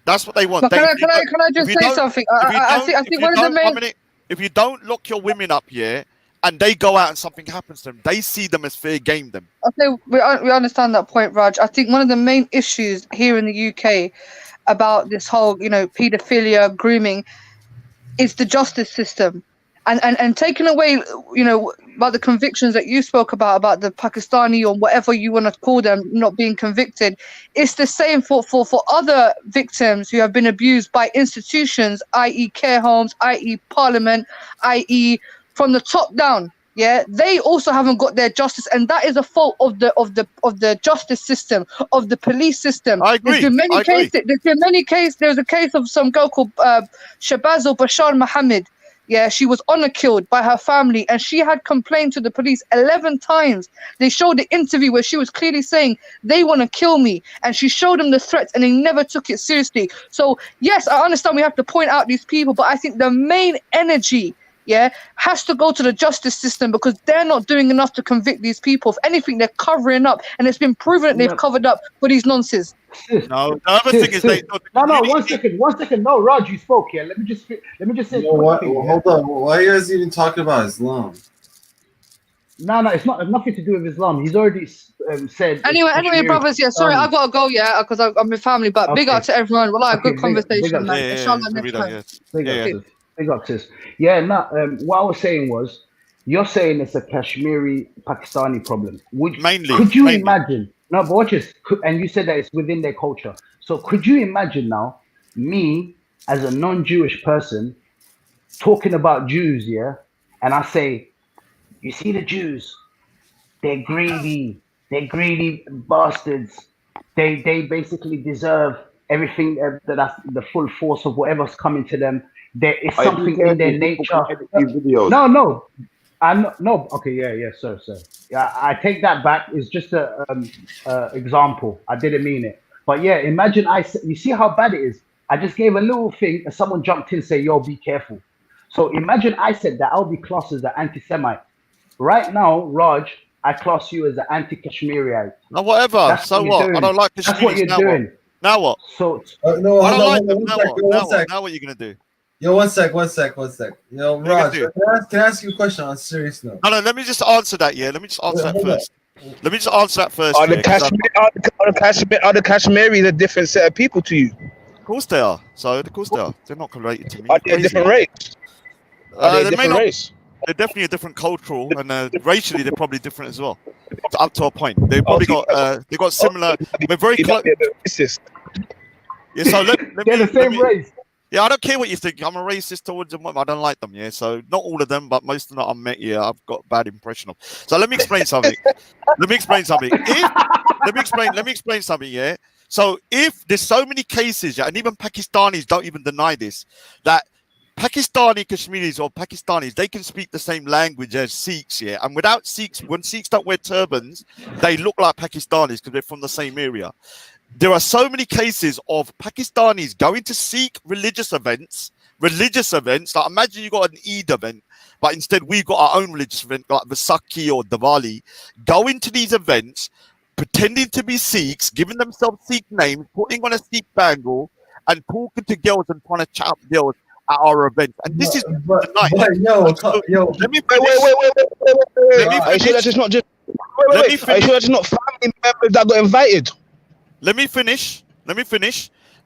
That's what they want. But can I just say something? I think one of the main... If you don't lock your women up here and they go out and something happens to them, they see them as fair game them. Okay, we understand that point, Raj. I think one of the main issues here in the UK about this whole, paedophilia, grooming, is the justice system. and taking away, you know, about the convictions that you spoke about the Pakistani or whatever you want to call them not being convicted, it's the same for other victims who have been abused by institutions, i.e. care homes, i.e. parliament, i.e. from the top down. Yeah, they also haven't got their justice, and that is a fault of the justice system, of the police system. I agree. There's been many cases. There's been many cases. There was a case of some girl called Shabazz or Bashar Mohammed. Yeah, she was honor killed by her family, and she had complained to the police 11 times. They showed the interview where she was clearly saying they want to kill me, and she showed them the threats, and they never took it seriously. So yes, I understand we have to point out these people, but I think the main energy, yeah, has to go to the justice system, because they're not doing enough to convict these people. If anything, they're covering up, and it's been proven that they've covered up for these nonsense. No, the other thing is they. No, 1 second. No, Raj, you spoke here. Let me just say. What? Hold on. Why are you guys even talking about Islam? No, it's not. It's nothing to do with Islam. He's already said. Anyway, brothers. Yeah, sorry, I gotta go. Yeah, because I'm with family. But big up to everyone. Well, good conversation, man. Inshallah, next time. Big up, sis. Yeah, what I was saying was, you're saying it's a Kashmiri Pakistani problem. Could you imagine? No, but watch this. And you said that it's within their culture. So could you imagine now, me as a non-Jewish person talking about Jews, yeah? And I say, you see the Jews, they're greedy bastards. They basically deserve everything, that's the full force of whatever's coming to them. There is something in their nature. No. Okay, yeah, sir. Yeah, I take that back. It's just a example. I didn't mean it. But yeah, imagine you see how bad it is. I just gave a little thing and someone jumped in and say, yo, be careful. So imagine I said that I'll be classed as an anti-Semite. Right now, Raj, I class you as an anti-Kashmiriite. No, whatever. So what? I don't like Kashmiris. That's what you're doing. Now what? So no, I don't like them. Now what are you gonna do? Yo, one sec. Yo, Raj, can I ask you a question on a serious note? No, let me just answer that. Yeah, let me just answer that first. Let me just answer that first. Are the Kashmiris a different set of people to you? Of course they are. So of course they are. They're not related to me. Are they a different race? Race? They're definitely a different cultural, and racially they're probably different as well. Up to a point, they probably got similar. We're very close. Yeah, so they're the same race. Yeah, I don't care what you think. I'm a racist towards them. I don't like them. Yeah, so not all of them, but most of them that I've met. Yeah, I've got a bad impression of. So let me explain something. Let me explain something. Yeah. So if there's so many cases, yeah, and even Pakistanis don't even deny this, that Pakistani Kashmiris or Pakistanis, they can speak the same language as Sikhs, yeah. And without Sikhs, when Sikhs don't wear turbans, they look like Pakistanis because they're from the same area. There are so many cases of Pakistanis going to Sikh religious events. Like imagine you got an Eid event, but instead we've got our own religious event like Vaisakhi or Diwali. Going to these events, pretending to be Sikhs, giving themselves Sikh names, putting on a Sikh bangle, and talking to girls and trying to chat up girls at our events. And this is the night. Let me finish. Are you sure that's not just? Are you sure that's not family members that got invited? Let me finish.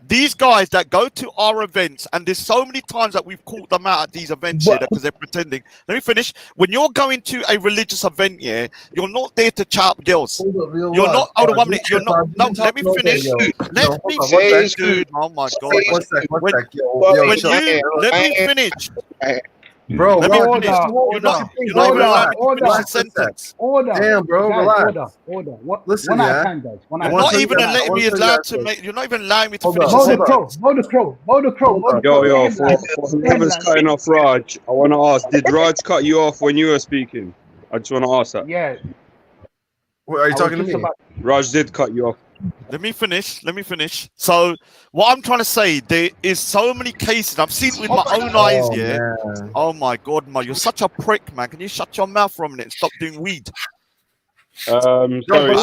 These guys that go to our events, and there's so many times that we've caught them out at these events here because they're pretending. Let me finish. When you're going to a religious event, yeah, you're not there to chat up girls. You're not. Hold on 1 minute. You're not. No, let me finish. Let me finish, dude. Oh my god. Let me finish. Bro, let me finish. You're not even allowed me to finish the sentence. Damn, bro, relax. Order. Listen, You're not even allowing me to finish the sentence. Mow the crow. Yo, for whoever's cutting off Raj, I want to ask, did Raj cut you off when you were speaking? I just want to ask that. Yeah. Wait, are you talking to me? Raj did cut you off. Let me finish. So what I'm trying to say, there is so many cases I've seen with my own eyes. Yeah. Man. Oh my god, you're such a prick, man. Can you shut your mouth for a minute and stop doing weed? Sorry. Belly.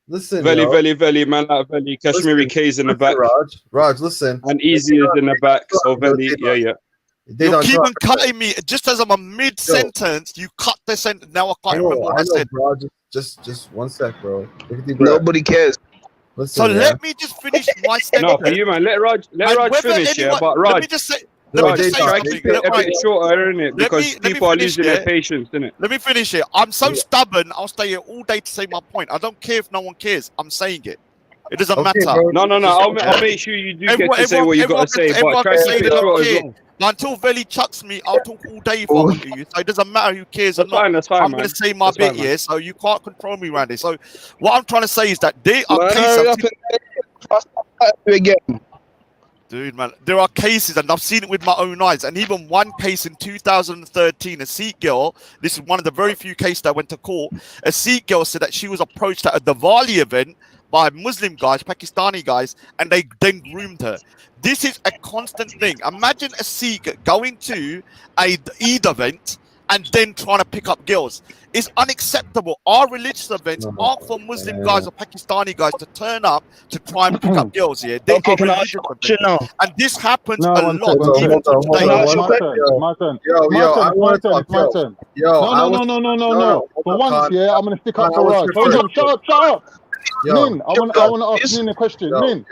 Listen, Belly, man, like Belly. Kashmiri K's in the back. Raj, listen. And Easy is in the back. So Belly, yeah. You keep on cutting me just as I'm a mid-sentence. You cut the sentence. Now I can't remember what I said. Bro, just 1 sec, bro. Nobody cares. Listen, let me just finish my sentence. No, for you, man. Let Raj finish. But Raj, Let me Raj, just say try something. keep it a bit shorter, innit? Let Because me people are finish losing their here. patience, innit? Let me finish it. I'm so stubborn. I'll stay here all day to say my point. I don't care if no one cares. I'm saying it. It doesn't matter. No. I'll make sure you do get to say what you got to say, but everyone try can keep say they it don't short as care. well. But until Veli chucks me, I'll talk all day if I want to. So it doesn't matter who cares or not. That's fine, I'm man. going to say my That's bit fine, man. here, so you can't control me around it. So what I'm trying to say is that there are Man, cases. hurry up and again. Dude, man, there are cases, and I've seen it with my own eyes. And even one case in 2013, a Sikh girl, this is one of the very few cases that went to court. A Sikh girl said that she was approached at a Diwali event by Muslim guys, Pakistani guys, and they then groomed her. This is a constant thing. Imagine a Sikh going to a Eid event and then trying to pick up girls. It's unacceptable. Our religious events aren't for Muslim guys or Pakistani guys to turn up to try and pick up girls here. They Okay, are can I ask religious you a question events. now? And this happens No, a one lot, second. even to today. Can I ask you a My question? turn. It's my turn. Yo, It's my yo, turn. I It's my want to turn. talk. It's my turn. Yo, No. For once, yeah, I'm gonna stick up Khan, I for was Raj. here Hold on, first. shut up. Yo, Nin, I want to ask Nin a question. Nin,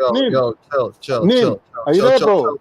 chill, Nin, are you there, bro? Chill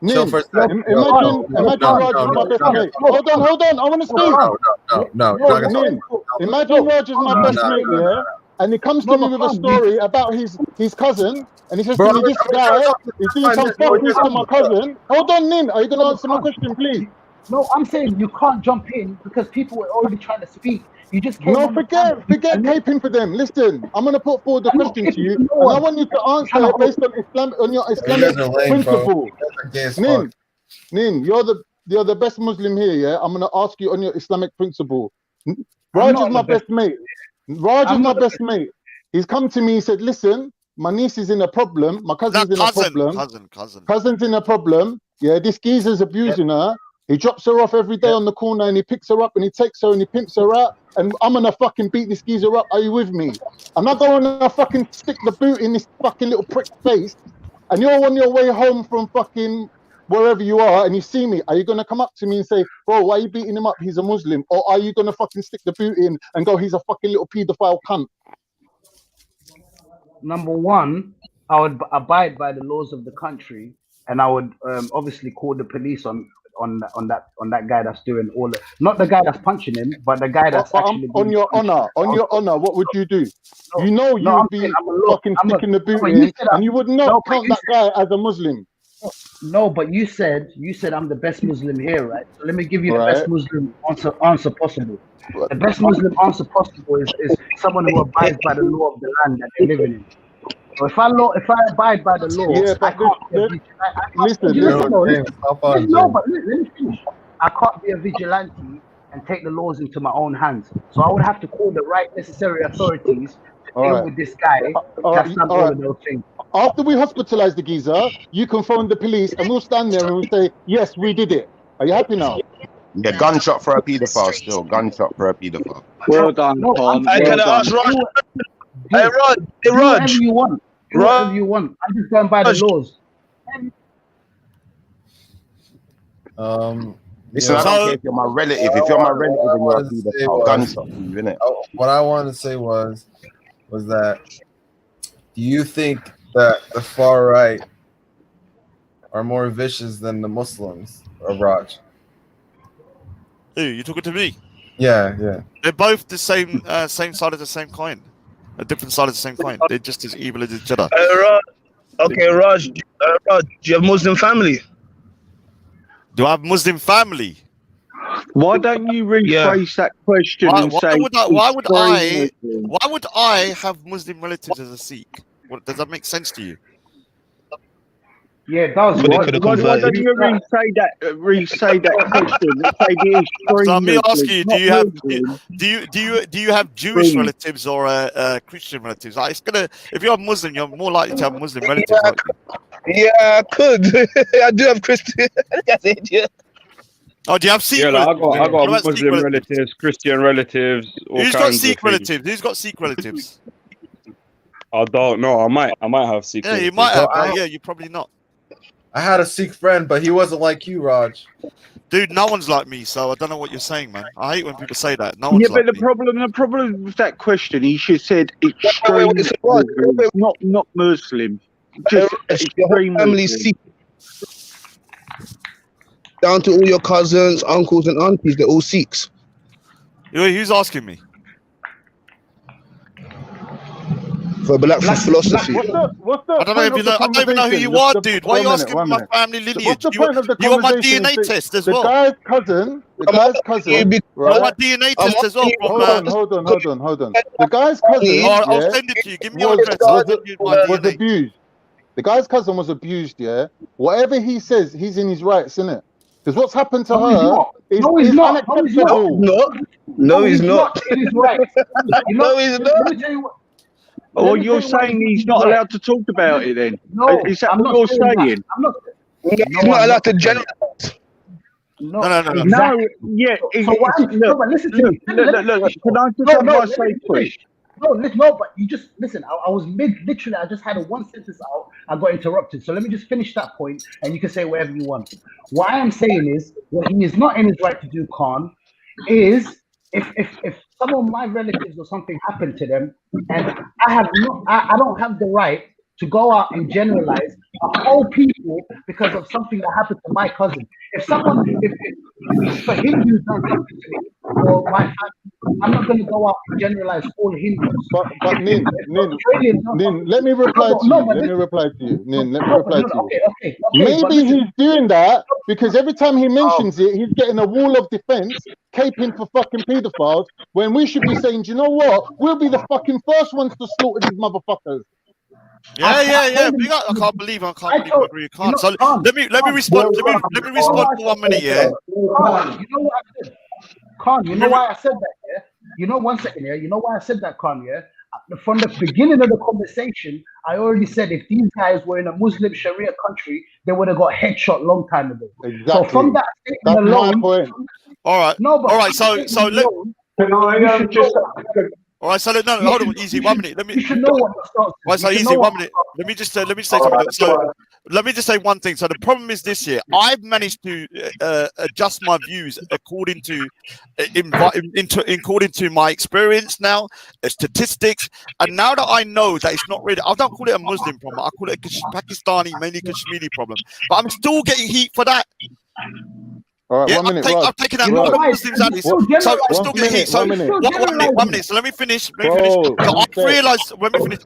Nin, for a second. Yo, imagine Raj is my best mate. Hold on, I want to speak. No. Nin, imagine Raj is my best mate, yeah, and he comes to me with a story about his cousin, and he says to me, this guy is doing some fuckery to my cousin. Hold on, Nin, are you gonna answer my question, please? No, I'm saying you can't jump in because people were already trying to speak. You just came No, on forget caping for them. Listen, I'm gonna put forward the question to you, and I want you to answer it based on your Islamic principle. Nin, you're the best Muslim here, yeah. I'm gonna ask you on your Islamic principle. Raj is my best mate. Raj is my best mate. He's come to me. He said, "Listen, my niece is in a problem. My cousin's in a problem. Cousin's in a problem. Yeah, this geezer's abusing her. He drops her off every day on the corner, and he picks her up, and he takes her, and he pimps her out. And I'm gonna fucking beat this geezer up. Are you with me? I'm not gonna fucking stick the boot in this fucking little prick's face. And you're on your way home from fucking wherever you are, and you see me. Are you gonna come up to me and say, bro, why are you beating him up? He's a Muslim. Or are you gonna fucking stick the boot in and go, he's a fucking little paedophile cunt? Number one, I would abide by the laws of the country, and I would obviously call the police on that guy that's doing all the, not the guy that's punching him, but the guy that's actually on your honor, what would you do? You know you would be fucking sticking the boot in, and you would not count that guy as a Muslim. No, but you said I'm the best Muslim here, right? So let me give you the best Muslim answer possible. The best Muslim answer possible is someone who abides by the law of the land that they're living in. So if I abide by the law, I can't let me finish. I can't be a vigilante and take the laws into my own hands. So I would have to call the right necessary authorities to deal with this guy that's done all of those things. After we hospitalize the geezer, you can phone the police, and we'll stand there and we'll say, yes, we did it. Are you happy now? Yeah, gunshot for a paedophile still. Gunshot for a paedophile. Well done, Con. Can I ask Raj? Hey, Raj. Do whatever you want. Do whatever you want. I'm just going by the laws. Listen, I don't care if you're my relative. If you're my relative, then you're a paedophile. Gunshot, innit? What I wanted to say was that, do you think that the far right are more vicious than the Muslims, or Raj? Who, you talking to me? Yeah. They're both the same side of the same coin. A different side of the same coin. They're just as evil as each other. Raj. Okay, Raj, do you have Muslim family? Do I have Muslim family? Why don't you rephrase that question and say? Why would I have Muslim relatives as a Sikh? Does that make sense to you? Yeah, it does. Why don't you re-say that question? So me asking you, do you have Jewish relatives or Christian relatives? Like, if you're a Muslim, you're more likely to have Muslim relatives. Yeah, I could. I do have Christian. Yeah. Oh, do you have Sikh relatives? I got Muslim relatives, Christian relatives. Who's got Sikh relatives? Who's got Sikh relatives? I don't know. I might have Sikh. Yeah, you might have. Yeah, you probably not. I had a Sikh friend, but he wasn't like you, Raj. Dude, no one's like me, so I don't know what you're saying, man. I hate when people say that. No one's but the problem with that question, he should have said extreme, not Muslim. Just extreme family Sikh. down to all your cousins, uncles, and aunties. They're all Sikhs. Who's asking me? For black philosophy. What's the I don't know if you know. I don't even know who you are, dude. Why are you asking me my family lineage? What's the point of the you want my conversation? DNA test as well? The guy's cousin, You want my right? DNA test as well? Hold on. The guy's cousin, I'll send it to you. Give me your address. I'll send you my was DNA. abused. The guy's cousin was abused, yeah? Whatever he says, he's in his rights, innit? Because what's happened to her is unacceptable. No, he's not. It is right. No, he's not. Let me tell you what. Or you're saying he's not allowed to talk about it then? No, is that I'm what not you're saying saying? that. I'm not. He's not allowed to generalize. No. Yeah. So why? No, but listen to me. Look. Can I just have my say, please? No, but you just listen. I was literally. I just had a one sentence out. I got interrupted. So let me just finish that point, and you can say whatever you want. What I am saying is, what he is not in his right to do, Khan, is if some of my relatives or something happened to them, and I don't have the right to go out and generalize a whole people because of something that happened to my cousin. If for Hindus done something to me or my family, I'm not going to go out and generalize all Hindus. But Nin, let me reply to you. Let me reply to you. Okay, Maybe he's doing that because every time he mentions it, he's getting a wall of defense, caping for fucking pedophiles, when we should be saying, do you know what? We'll be the fucking first ones to slaughter these motherfuckers. Yeah. I can't believe I agree. Can't. So let me respond. Let me respond for 1 minute. Yeah. You know what I said? Khan, you know why I said that? Yeah. You know, 1 second. Yeah. You know why I said that, Khan? Yeah. From the beginning of the conversation, I already said if these guys were in a Muslim Sharia country, they would have got headshot long time ago. Exactly. So from that statement alone, All right. No, but all right. So let. All right, so no, hold on, easy. 1 minute. Let me. You should know what the start. Right, so easy. 1 minute. Let me say something. So let me just say one thing. So the problem is this year, I've managed to adjust my views according to my experience now, statistics, and now that I know that it's not really, I don't call it a Muslim problem. I call it a Pakistani, mainly Kashmiri problem. But I'm still getting heat for that. All right, 1 minute. I've taken out all the Muslims out of this, so I'm still getting heat. So 1 minute. So let me finish. So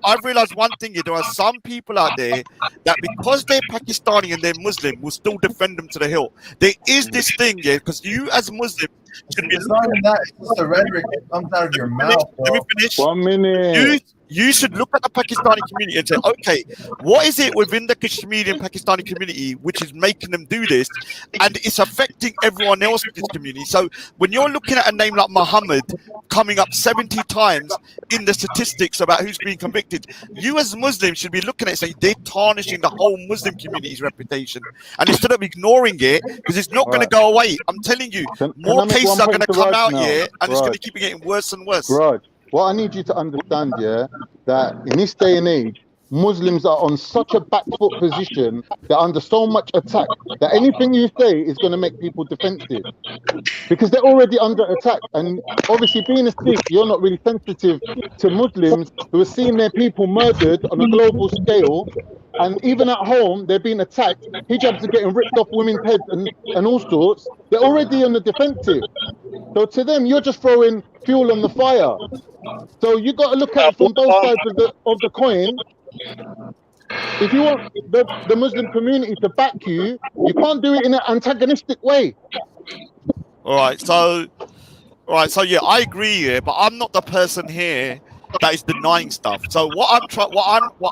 I've realized one thing here. There are some people out there that because they're Pakistani and they're Muslim will still defend them to the hilt. There is this thing, yeah, because you as Muslim should be. It's not even that. It's just the rhetoric that comes out of your mouth. Let me finish. 1 minute. You should look at the Pakistani community and say, okay, what is it within the Kashmiri and Pakistani community which is making them do this? And it's affecting everyone else in this community. So when you're looking at a name like Muhammad coming up 70 times in the statistics about who's being convicted, you as Muslims should be looking at it and saying they're tarnishing the whole Muslim community's reputation. And instead of ignoring it, because it's not going to go away, I'm telling you, more cases are going to come out here and it's going to keep getting worse and worse. Right. What I need you to understand, yeah, that in this day and age, Muslims are on such a back foot position, they're under so much attack that anything you say is going to make people defensive because they're already under attack. And obviously, being a Sikh, you're not really sensitive to Muslims who are seeing their people murdered on a global scale. And even at home, they're being attacked. Hijabs are getting ripped off women's heads and all sorts. They're already on the defensive. So to them, you're just throwing fuel on the fire. So you got to look at it from both sides of the coin. If you want the Muslim community to back you, you can't do it in an antagonistic way. All right, so yeah, I agree here, but I'm not the person here that is denying stuff. So what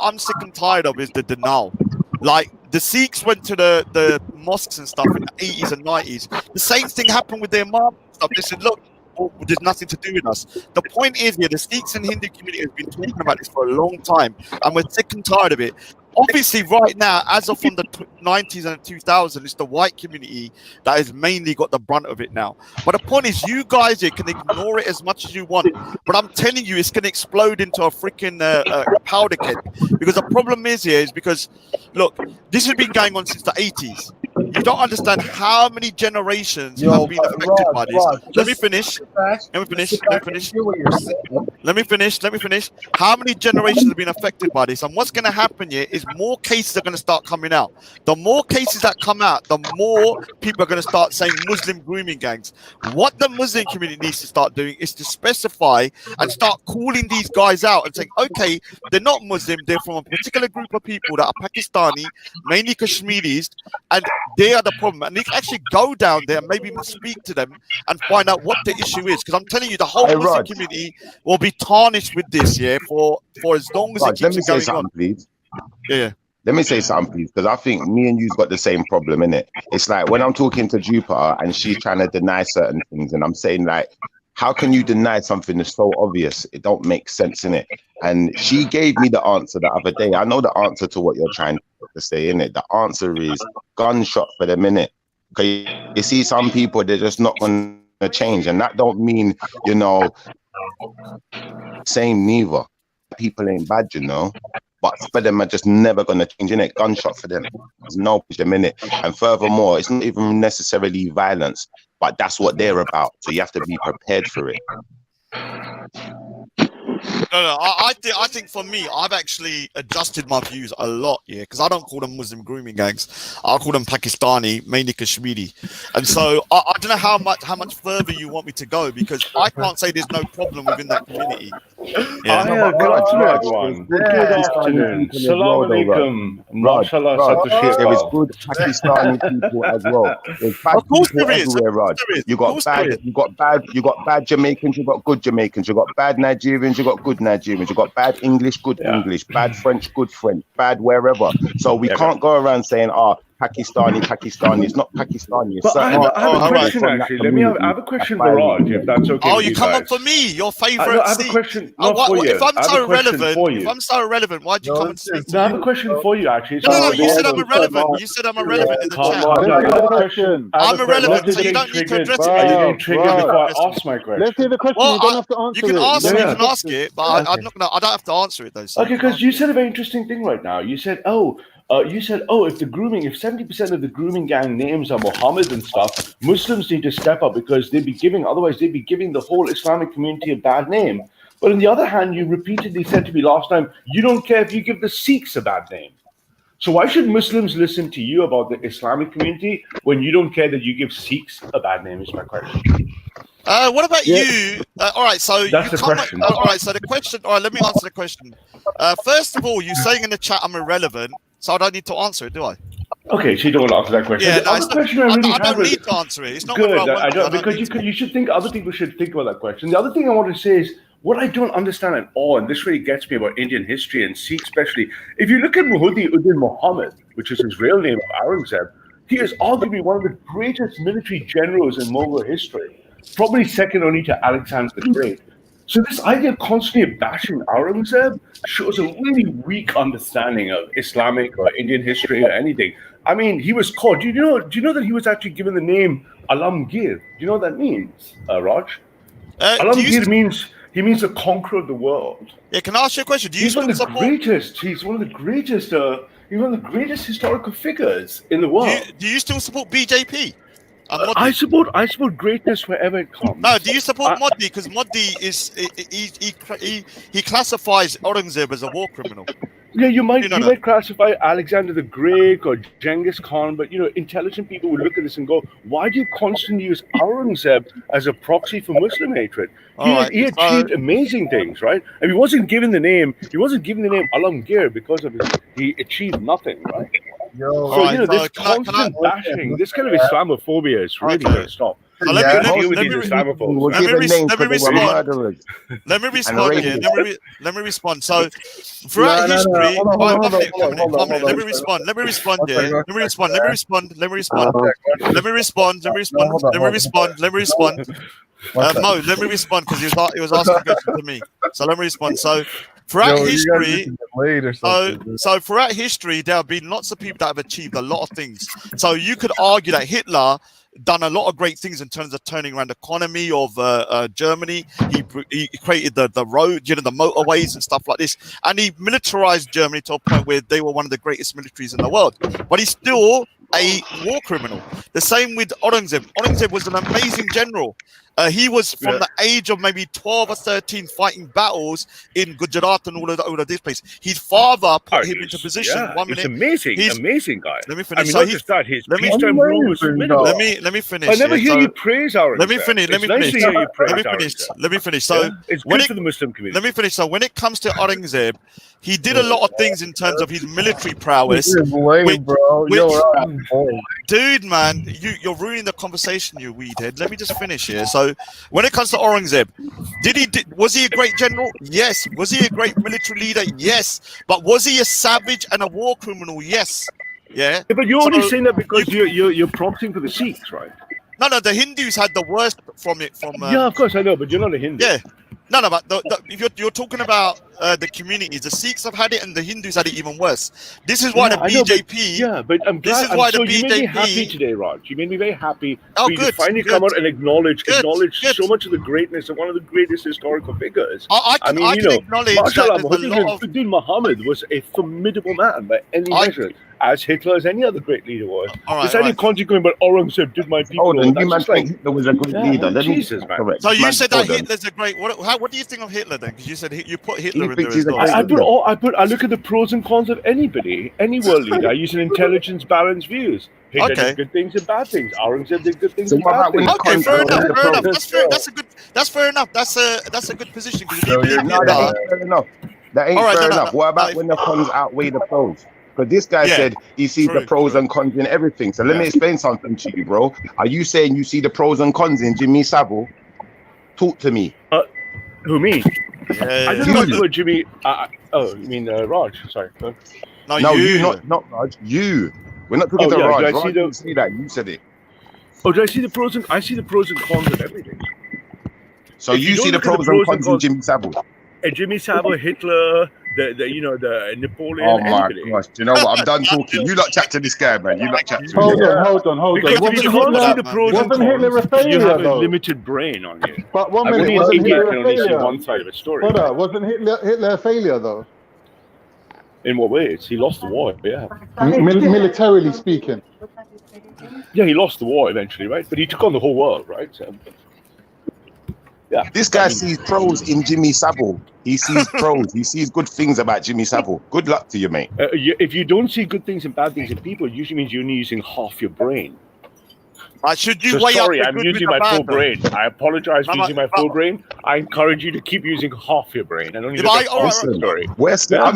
I'm sick and tired of is the denial. Like the Sikhs went to the mosques and stuff in the 80s and 90s. The same thing happened with their mom stuff. They said, look, there's nothing to do with us. The point is here, the Sikhs and Hindu community has been talking about this for a long time, and we're sick and tired of it. Obviously, right now, as of from the 90s and 2000s, it's the white community that has mainly got the brunt of it now. But the point is, you guys here can ignore it as much as you want, but I'm telling you, it's going to explode into a freaking powder keg. Because the problem is here is because, look, this has been going on since the 80s. You don't understand how many generations have been affected by this. Let me finish. Hear what you're saying. Let me finish. How many generations have been affected by this? And what's going to happen here is more cases are going to start coming out. The more cases that come out, the more people are going to start saying Muslim grooming gangs. What the Muslim community needs to start doing is to specify and start calling these guys out and saying, okay, they're not Muslim, they're from a particular group of people that are Pakistani, mainly Kashmiris, and they are the problem. And they can actually go down there and maybe even speak to them and find out what the issue is. Because I'm telling you, the whole Hey, Muslim Rod. community will be tarnished with this, for as long as Rod, it let keeps me it say going something, on. please. Yeah. Let me say something, please, because I think me and you've got the same problem, innit? It's like when I'm talking to Jupiter and she's trying to deny certain things, and I'm saying, like, how can you deny something that's so obvious? It don't make sense, innit? And she gave me the answer the other day. I know the answer to what you're trying to say, innit? The answer is gunshot for the minute. Okay, you see, some people, they're just not going to change, and that don't mean, you know, same neither. People ain't bad, you know, but for them are just never going to change, innit? Gunshot for them. There's no push them in it. And furthermore, it's not even necessarily violence, but that's what they're about. So you have to be prepared for it. No, I think for me, I've actually adjusted my views a lot, because I don't call them Muslim grooming gangs. I call them Pakistani, mainly Kashmiri. And so I don't know how much further you want me to go, because I can't say there's no problem within that community. Yeah. Good afternoon, everyone. Good afternoon. Salam alaikum. Mashallah, Satoshi. There is good Pakistani people as well. There's bad people everywhere, Rod. You got bad Jamaicans, you got good Jamaicans, you got bad Nigerians, you got good Nigerians, you got bad English, good English, bad French, good French, bad wherever. So we can't go around saying, Pakistani. It's not Pakistani. It's But I have a question, actually. I have a question for Raj, if that's okay. Oh, you come up for me, your favorite. I have a question for you. If I'm so irrelevant, why'd you come and speak to me? I have a question for you, actually. No, you said I'm irrelevant. You said I'm irrelevant in the chat. I'm irrelevant, so you don't need to address it. Are you getting triggered before I ask my question? Let's hear the question. You don't have to answer it. You can ask it, but I don't have to answer it though. So. Okay, because you said a very interesting thing right now. You said, if 70% of the grooming gang names are Muhammad and stuff, Muslims need to step up because otherwise they'd be giving the whole Islamic community a bad name. But on the other hand, you repeatedly said to me last time, you don't care if you give the Sikhs a bad name. So why should Muslims listen to you about the Islamic community when you don't care that you give Sikhs a bad name is my question. What about you? All right, so that's the question. All right, so the question. All right, let me answer the question. First of all, you're saying in the chat I'm irrelevant, so I don't need to answer it, do I? Okay, so you don't want to answer that question. Yeah, the other question I don't need to answer it. It's not good. I don't because you should think other people should think about that question. The other thing I want to say is what I don't understand at all, and this really gets me about Indian history and Sikh especially. If you look at Muhyiddin Muhammad, which is his real name of Aurangzeb, he is arguably one of the greatest military generals in Mughal history, probably second only to Alexander the Great. So this idea of constantly bashing Aurangzeb shows a really weak understanding of Islamic or Indian history or anything. I mean, he was called. Do you know that he was actually given the name Alamgir? Do you know what that means, Raj? Alamgir means the conqueror of the world. Yeah, can I ask you a question? He's one of the greatest. He's one of the greatest. He's one of the greatest historical figures in the world. Do you still support BJP? I support greatness wherever it comes. No, do you support Modi? Because Modi he classifies Aurangzeb as a war criminal. Yeah, you might classify Alexander the Great or Genghis Khan, but intelligent people will look at this and go, "Why do you constantly use Aurangzeb as a proxy for Muslim hatred?" He achieved amazing things, right? And he wasn't given the name Alamgir because of he achieved nothing, right? This constant bashing, this kind of Islamophobia is really going to stop. Let me respond. So, throughout history, let me respond because he was asking a question to me. So let me respond. So throughout history, throughout history, there have been lots of people that have achieved a lot of things. So you could argue that Hitler done a lot of great things in terms of turning around the economy of Germany. He created the road, the motorways and stuff like this, and he militarized Germany to a point where they were one of the greatest militaries in the world. But he's still a war criminal. The same with Aurangzeb. Aurangzeb was an amazing general, He was from the age of maybe 12 or 13 fighting battles in Gujarat and all of this place. His father put him into position. Yeah, 1 minute. He's amazing, amazing guy. Let me finish. I mean, So not just that, his peacetime rule was formidable. Let me finish. I never hear you praise Aurangzeb. Let me finish. It's nice to hear you praise Let me finish. So it's good for the Muslim community. Let me finish. So when it comes to Aurangzeb, he did a lot of things in terms of his military prowess. Dude, man, you're ruining the conversation, you weedhead. Let me just finish here. So when it comes to Aurangzeb, was he a great general? Yes. Was he a great military leader? Yes. But was he a savage and a war criminal? Yes. Yeah. But you're only saying that because you're prompting for the Sikhs, right? No, the Hindus had the worst from it. Yeah, of course I know, but you're not a Hindu. Yeah. No, but if you're talking about the communities, the Sikhs have had it and the Hindus had it even worse. This is why the BJP. But I'm glad. You made me happy today, Raj. You made me very happy for you to finally come out and acknowledge so much of the greatness of one of the greatest historical figures. I can acknowledge that Muhammad Muhammad was a formidable man by any measure. As Hitler, as any other great leader was. There's any consequence, but Aurangzeb did my people. Hold on, you man think Hitler was a good leader. Jesus, man. So you said that Hitler's a great. What do you think of Hitler then? Because you said you put Hitler in there as well. I look at the pros and cons of anybody, any world leader. I use an intelligence balanced views. Hitler did good things and bad things. Aurangzeb did good things and bad things. Okay, fair enough. That's fair enough. That's a good position. That ain't fair enough. What about when the cons outweigh the pros? Because this guy said he sees the pros and cons in everything. So let me explain something to you, bro. Are you saying you see the pros and cons in Jimmy Savile? Talk to me. Who, me? I just talked about Jimmy. You mean Raj? Sorry. No, you, not Raj. You. We're not talking to Raj. Raj didn't see that. You said it. Oh, do I see the pros and I see the pros and cons of everything. So you see the pros and cons in Jimmy Savile? Jimmy Savile, Hitler, the Napoleon. Oh my gosh! Do you know what? I'm done talking. You lot chat to this guy, man. You lot chat to him. Hold on. Because if you can't see the pros and cons, you have a limited brain on you. But 1 minute, wasn't Hitler can only see one side of a story. Hold on, wasn't Hitler a failure though? In what ways? He lost the war. Yeah. Militarily speaking. Yeah, he lost the war eventually, right? But he took on the whole world, right? So, yeah. This guy sees pros in Jimmy Savile. He sees pros. He sees good things about Jimmy Savile. Good luck to you, mate. If you don't see good things and bad things in people, it usually means you're only using half your brain. Should you sorry, I'm using my full brain. I apologize for using my full brain. I encourage you to keep using half your brain and only look at half the story.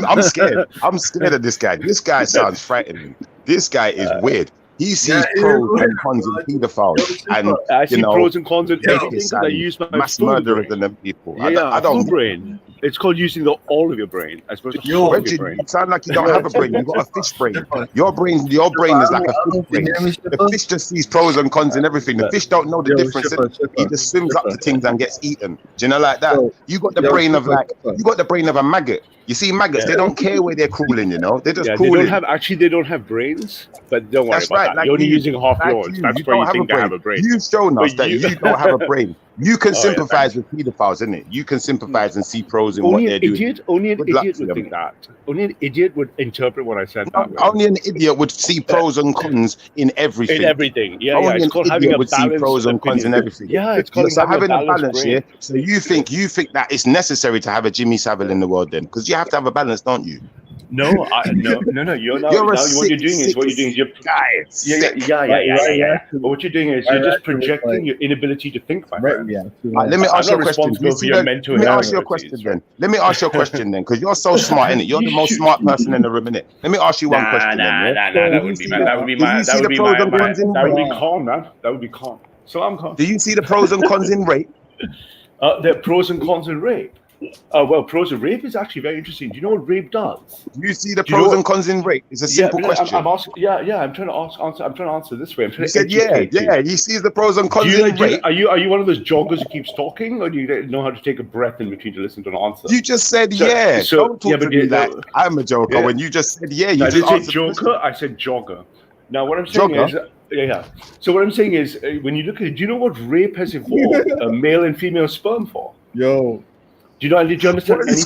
I'm scared. I'm scared of this guy. This guy sounds frightening. This guy is weird. He sees pros and cons in pedophiles, and I see pros and cons in everything because I use my mass murderers and them people. I don't. Full brain. It's called using all of your brain as opposed to half your brain. You sound like you don't have a brain. You've got a fish brain. Your brain is like a fish brain. The fish just sees pros and cons in everything. The fish don't know the difference. He just swims up to things and gets eaten. Do you know like that? You got the brain of a maggot. You see maggots, they don't care where they're crawling, you know. They're just crawling. They don't have brains, but don't worry about that. Like you're only using half yours. That's why you think they have a brain. You've shown us that you don't have a brain. You can sympathize with pedophiles, isn't it? You can sympathize and see pros in what they're doing. Only an idiot would think that. Only an idiot would interpret what I said that way. Only an idiot would see pros and cons in everything. In everything, yeah. Only It's called an having idiot a would see pros and cons in everything. Yeah, it's called having a balance here. So you think that it's necessary to have a Jimmy Savile in the world then? Because you have to have a balance, don't you? No. You're now what you're doing is yeah. What you're doing is you're just projecting your inability to think, my friend. Let me ask you a question. Let me ask you a question then, because you're so smart, innit? You're the most smart person in the room, innit? Let me ask you one question. That would be calm, man. That would be calm. So I'm calm. Do you see the pros and cons in rape? There are pros and cons in rape. Well, pros of rape is actually very interesting. Do you know what rape does? Do you see the pros and cons in rape? It's a simple question. I'm asking. I'm trying to answer this way. You said he sees the pros and cons in rape. Are you one of those joggers who keeps talking, or do you know how to take a breath in between to listen to an answer? You just said Don't talk to me like I'm a joker when you just said you I just didn't say joker. I said jogger. Now what I'm saying is. So what I'm saying is, when you look at it, do you know what rape has evolved a male and female sperm for? Yo. Did you understand anything?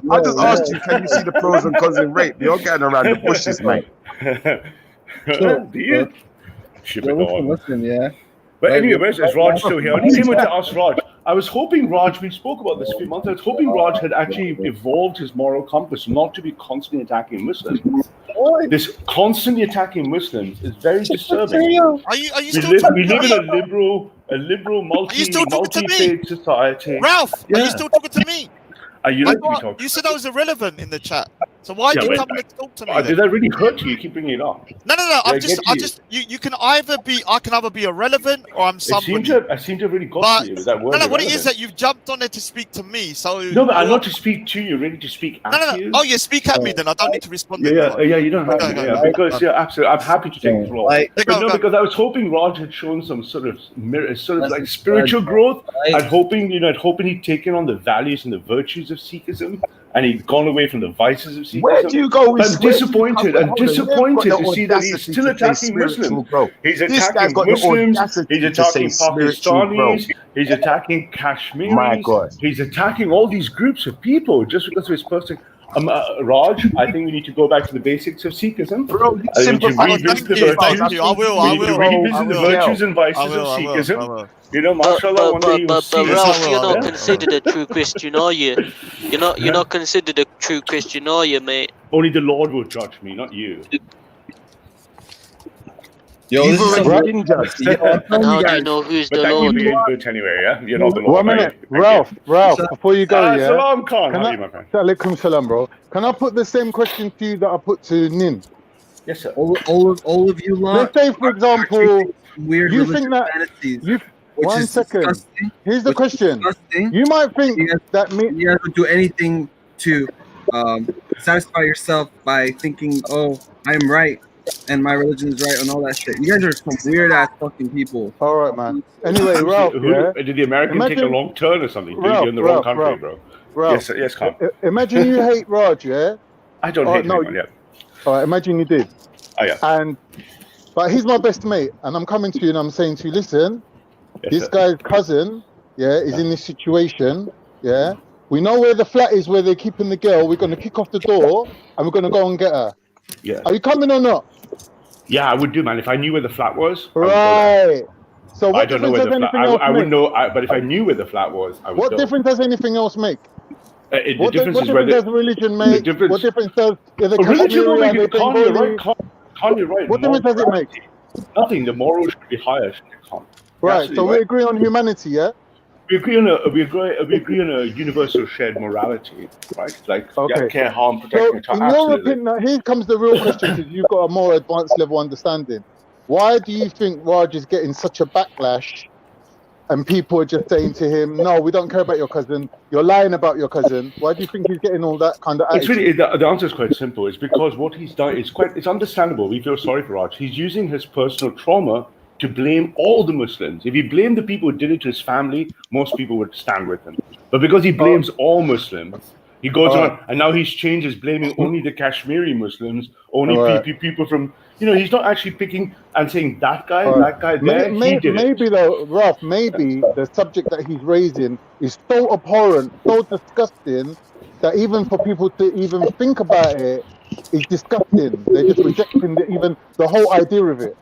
I just asked you, can you see the pros and cons in rape? You're getting around the bushes, mate. Do you? Listen, yeah. But anyway, where's is Raj still here? I only came to ask Raj. I was hoping Raj, we spoke about this a few months ago, I was hoping Raj had actually evolved his moral compass not to be constantly attacking Muslims. This constantly attacking Muslims is very disturbing. We live in a liberal, multi-faith society. Ralph, are you still talking to me? You said I was irrelevant in the chat. So why do you come and talk to me? Did that really hurt you? You keep bringing it up. No. You can either be irrelevant or I'm somebody. I seem to have really got to you with that word. No, what it is that you've jumped on it to speak to me. So no, but I'm not to speak to you, really to speak at you. Oh, yeah, speak at me then. I don't need to respond. Yeah, you don't have to. Because absolutely, I'm happy to take the floor. Because I was hoping Raj had shown some sort of like spiritual growth. I'm hoping he'd taken on the values and the virtues of Sikhism, and he'd gone away from the vices of Sikhism. Where do you go with I'm disappointed to see that he's still attacking Muslims. He's attacking Muslims, he's attacking Pakistanis, he's attacking Kashmiris, My God. He's attacking all these groups of people just because of his person. Raj, I think we need to go back to the basics of Sikhism. Bro, I need to revisit the virtues. I will. Revisit the virtues and vices of Sikhism. Mashallah, one day you'll see. But Ralph, you're not considered a true Christian, are you? You're not considered a true Christian, are you, mate? Only the Lord will judge me, not you. Yo, this is and how do you know who's the Lord? Anyway, yeah? You're not the Lord. 1 minute. Ralph, before you go, yeah? Salam Khan, how are you, my friend? Alaikum salam, bro. Can I put the same question to you that I put to Nin? Yes, sir. All of you lot. Let's say, for example, weird you think that fantasies. One second. Disgusting. Here's the question. You might think that you guys would do anything to satisfy yourself by thinking, "Oh, I'm right, and my religion is right," and all that shit. You guys are some weird ass fucking people. All right, man. Anyway, Ralph, did the American take a long turn or something? You're in the wrong country, bro. Ralph, yes, Khan. Imagine you hate Raj, yeah? I don't hate anyone, yeah. All right, imagine you did. Oh, yeah. But he's my best mate, and I'm coming to you and I'm saying to you, listen. This guy's cousin, is in this situation, We know where the flat is where they're keeping the girl. We're going to kick off the door and we're going to go and get her. Yeah. Are you coming or not? Yeah, I would do, man. If I knew where the flat was. Right. So what I don't know where the flat. I wouldn't know. But if I knew where the flat was, I would. What difference does anything else make? What difference does religion make? What difference does religion will make it? Khan, you're right. What difference does it make? Nothing. The morals should be higher. Right, so we agree on humanity, yeah? We agree on a universal shared morality, right? Like care, harm, protection. So, in your opinion, here comes the real question, because you've got a more advanced level understanding. Why do you think Raj is getting such a backlash, and people are just saying to him, "No, we don't care about your cousin. You're lying about your cousin"? Why do you think he's getting all that kind of attitude? It's really the answer is quite simple. It's because what he's done is it's understandable. We feel sorry for Raj. He's using his personal trauma to blame all the Muslims. If he blamed the people who did it to his family, most people would stand with him. But because he blames all Muslims, he goes on, and now he's changed his blaming only the Kashmiri Muslims, only people from, he's not actually picking and saying that guy, there, maybe though, Ralph, maybe the subject that he's raising is so abhorrent, so disgusting, that even for people to even think about it, it's disgusting. They're just rejecting even the whole idea of it.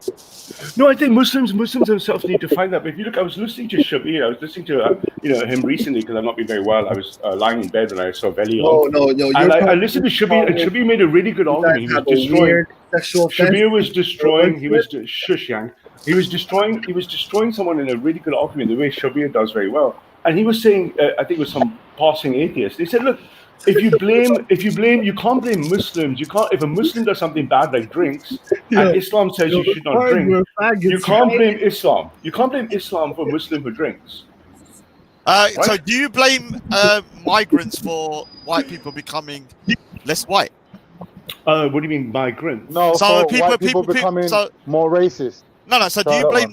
No, I think Muslims themselves need to find that. But if you look, I was listening to Shabir. I was listening to him recently because I've not been very well. I was lying in bed when I saw Veli on. And I listened to Shabir, and Shabir made a really good argument. He was destroying. Shabir was destroying. He was Shushang. He was destroying someone in a really good argument, the way Shabir does very well. And he was saying, I think it was some passing atheist. He said, look. If you blame, you can't blame Muslims. You can't. If a Muslim does something bad like drinks, and Islam says you should not drink, you can't blame Islam. You can't blame Islam for a Muslim who drinks. So do you blame migrants for white people becoming less white? What do you mean migrants? No, so people becoming more racist. No. So do you blame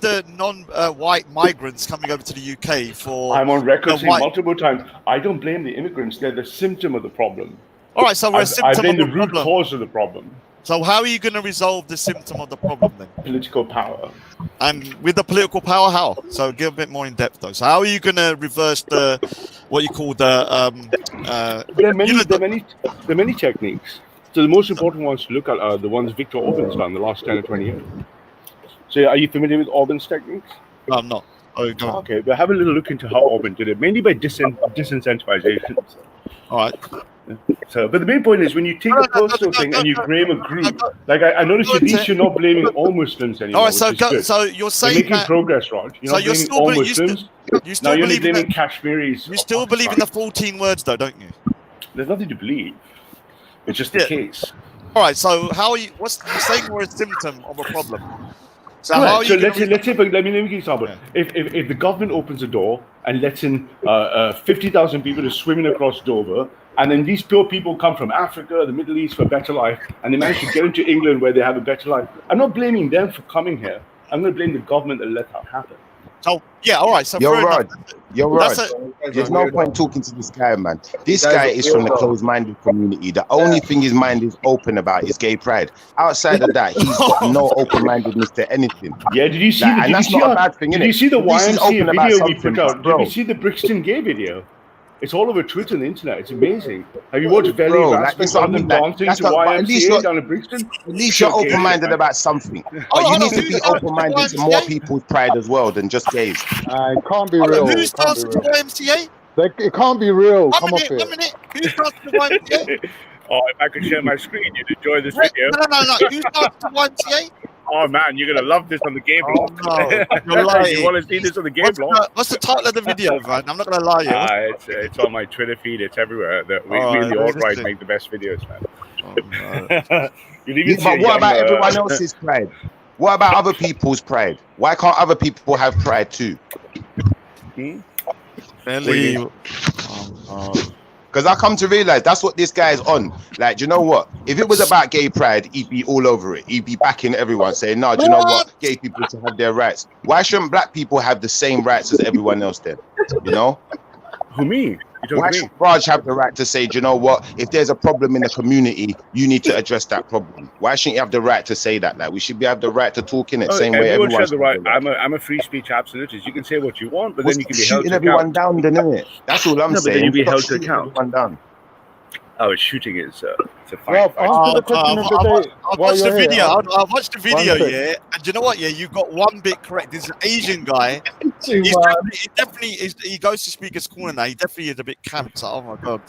the non-white migrants coming over to the UK for? I'm on record saying multiple times. I don't blame the immigrants. They're the symptom of the problem. All right, so we're a symptom. I blame of the root cause of the problem. So how are you going to resolve the symptom of the problem then? Political power. And with the political power, how? So give a bit more in depth though. So how are you going to reverse what you call the? There are many techniques. So the most important ones to look at are the ones Viktor Orban's done the last 10 or 20 years. So are you familiar with Orban's techniques? No, I'm not. Oh, go on. Okay, but have a little look into how Orban did it, mainly by disincentivization. All right. So, but the main point is when you take a personal thing and you blame a group, like I noticed at least you're not blaming all Muslims anymore. All right, so which is good. so you're saying you're making that, progress, Raj. You're not blaming all Muslims. You still now you're only believe blaming that, Kashmiris. You still believe in the 14 words, though, don't you? There's nothing to believe. It's just the case. All right, so how are you? What's you're saying? We're a symptom of a problem. So Right. how are you? Let's say, let me give you an example. If the government opens a door and lets in 50,000 people to swimming across Dover, and then these poor people come from Africa, the Middle East for a better life, and they manage to get into England where they have a better life, I'm not blaming them for coming here. I'm going to blame the government that let that happen. So yeah, all right. So You're right. You're right. That's There's no point talking to this guy, man. This guy is from the closed-minded community. The only thing his mind is open about is gay pride. Outside of that, he's got no open-mindedness to anything. Yeah, did you see? And that's not a bad thing, Did innit? you see the At least he's open YMCA about video we something, put out? bro. Did you see the Brixton gay video? It's all over Twitter and the internet. It's amazing. Have you watched Valley Bro, like, Rasmus that's what I on them mean, like, dancing that's to not- but at least YMCA you're- down in Brixton? At least you're open-minded about something. But you need to be open-minded to more people's pride as well than just gays. It can't be real. Who's It can't be dancing to real. YMCA? It can't be real. Come off One it. minute. Who's dancing to YMCA? Oh, if I could share my screen, you'd enjoy this No, video. no. Who's dancing to YMCA? Oh man, you're gonna love this on the game blog. No, you're lying. You want to see this on the game blog? What's the title of the video, man? I'm not gonna lie to you. It's on my Twitter feed. It's everywhere. We Alright, the alt-right listen. make the best videos, man. You Yeah, even see but a what young, about everyone else's pride? What about other people's pride? Why can't other people have pride too? Because I come to realize that's what this guy is on. Like, do you know what? If it was about gay pride, he'd be all over it. He'd be backing everyone, saying, "No, do you know what? Gay people should have their rights. Why shouldn't black people have the same rights as everyone else then? You know?" Who, me? Why should Raj have the right to say, "Do you know what? If there's a problem in the community, you need to address that problem"? Why shouldn't you have the right to say that? Like, we should have the right to talk in it, same way everyone everyone should have the right. I'm a free speech absolutist. You can say what you want, but then you can be held shooting to everyone account. down, then, isn't it? That's all I'm No, but saying. then you'll be Stop held to shooting account. everyone down. Oh, shooting is it's a Rob, fight. answer the question of the day. I've while watched the you're here. video. I've watched the video, One sec. yeah. And do you know what? Yeah, you got one bit correct. There's an Asian guy. He definitely is. He goes to Speaker's Corner now. He definitely is a bit camped. Oh my god,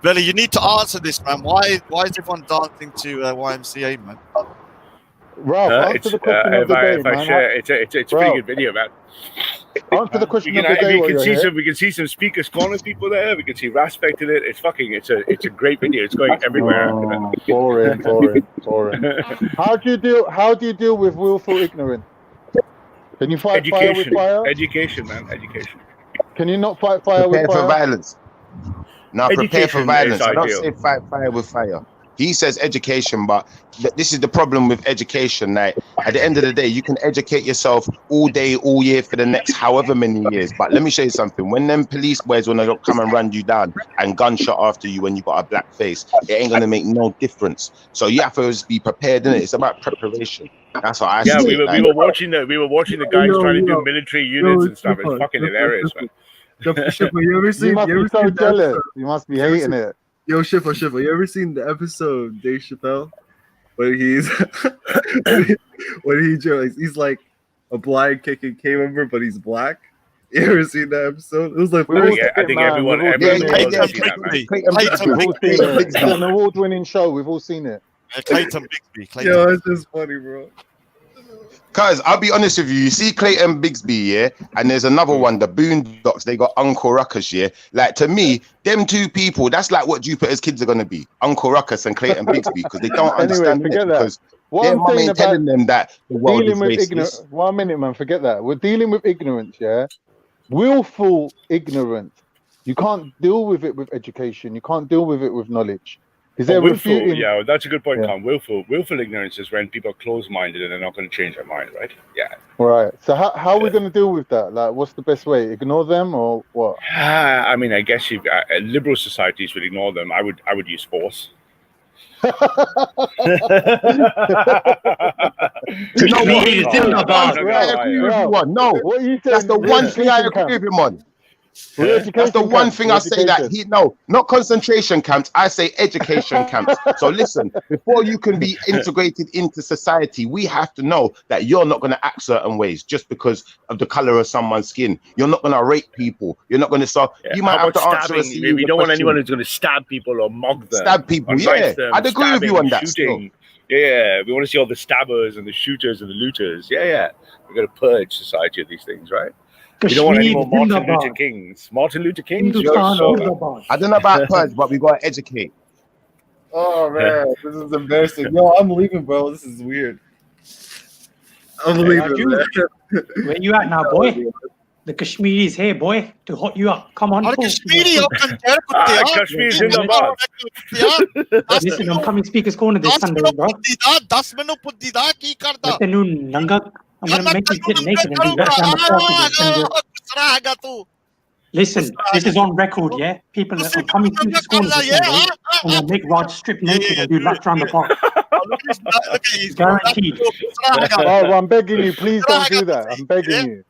Belly, you need to answer this, man. Why is everyone dancing to YMCA, man? Rob, answer the question of the day, if I man. share, it's a pretty Rob, good video, man. answer the question We of the day while you're here. we can see some Speaker's Corner people there. We can see Raspect in it. It's a great video. It's going everywhere. Oh, boring. How do you deal with willful ignorance? Can you fight fire with fire? Education, man. Education. Can you not fight fire with Prepare fire? for violence. No, prepare for Education violence. is I don't ideal. say fight fire with fire. He says education, but this is the problem with education. Like, at the end of the day, you can educate yourself all day, all year for the next however many years. But let me show you something. When them police boys want to come and run you down and gunshot after you when you got a black face, it ain't going to make no difference. So you have to just be prepared, innit? It's about preparation. That's what I Yeah, see. we were watching the guys trying to do military units and stuff. It's fucking hilarious, man. Shipper, you ever seen? You must be so jealous. You must be hating it. Yo, Shipper, you ever seen the episode of Dave Chappelle when he's when he jokes? He's like a blind KKK member, but he's black. You ever seen that episode? It was like I think everyone We've all seen it. It's an award-winning show. We've all seen it. Clayton Bigsby. Yo, it's just funny, bro. Cause I'll be honest with you, you see Clayton Bigsby, yeah, and there's another one, the Boondocks. They got Uncle Ruckus, yeah. Like, to me, them two people, that's like what Jupiter's kids are gonna be, Uncle Ruckus and Clayton Bigsby, because they don't understand forget it. that. Because What their I'm mum saying ain't telling them that the world is dealing with racist. ignorance. 1 minute, man. Forget that. We're dealing with ignorance, yeah. Willful ignorance. You can't deal with it with education. You can't deal with it with knowledge. Is there willful? Yeah, that's a good point, Tom. Willful ignorance is when people are close-minded and they're not going to change their mind, right? Yeah. Right. So how are we going to deal with that? Like, what's the best way? Ignore them or what? I mean, I guess if liberal societies would ignore them, I would use force. No, what you that's the one thing I agree with him on. That's the one thing I say that not concentration camps. I say education camps. So listen, before you can be integrated into society, we have to know that you're not going to act certain ways just because of the color of someone's skin. You're not going to rape people. You're not going to start. You might have to answer. We don't want anyone who's going to stab people or mock them. Stab people. Yeah, I'd agree with you on that. Shooting. Yeah, we want to see all the stabbers and the shooters and the looters. Yeah. We're going to purge society of these things, right? You don't want any more Martin Luther Kings. Martin Luther Kings? I don't know about purge, but we got to educate. Oh, man. This is embarrassing. Yo, I'm leaving, bro. This is weird. I'm leaving, man. Where you at now, boy? The Kashmiri's here, boy, to hot you up. Come on. Kashmiri's in the bar. Listen, I'm coming Speaker's Corner this Sunday, bro. I'm going to make you get naked and do laps around the park. Listen, this is on record, yeah? People are coming through this corner this Sunday and they'll make Raj strip naked and do laps around the park. Guaranteed. Oh, I'm begging you, please don't do that. I'm begging you.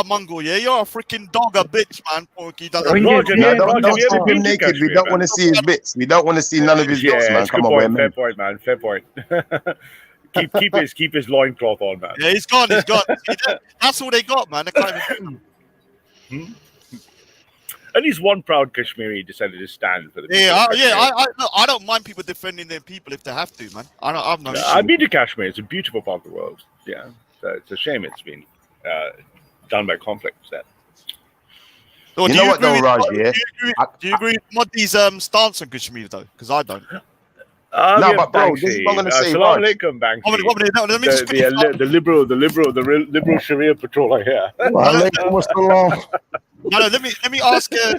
Mango, you're a freaking dog, a bitch, man. Porky doesn't. Don't strip him naked. We don't want to see his bits. We don't want to see none of his bits, man. Come on, fair point, man. Fair point. keep his loincloth on, man. Yeah, he's gone. That's all they got, man. They can't even At least one proud Kashmiri decided to stand for the people. I don't mind people defending their people if they have to, man. I've no issue. I've been to Kashmir. It's a beautiful part of the world. Yeah, so it's a shame it's been done by conflict. So you know what, though, Raj? Do you agree with Modi's stance on Kashmir, though? Because I don't. No, but bro, this is what I'm going to say. Assalamu alaikum, Banksy. The liberal Sharia patroller here. No, let me ask. Can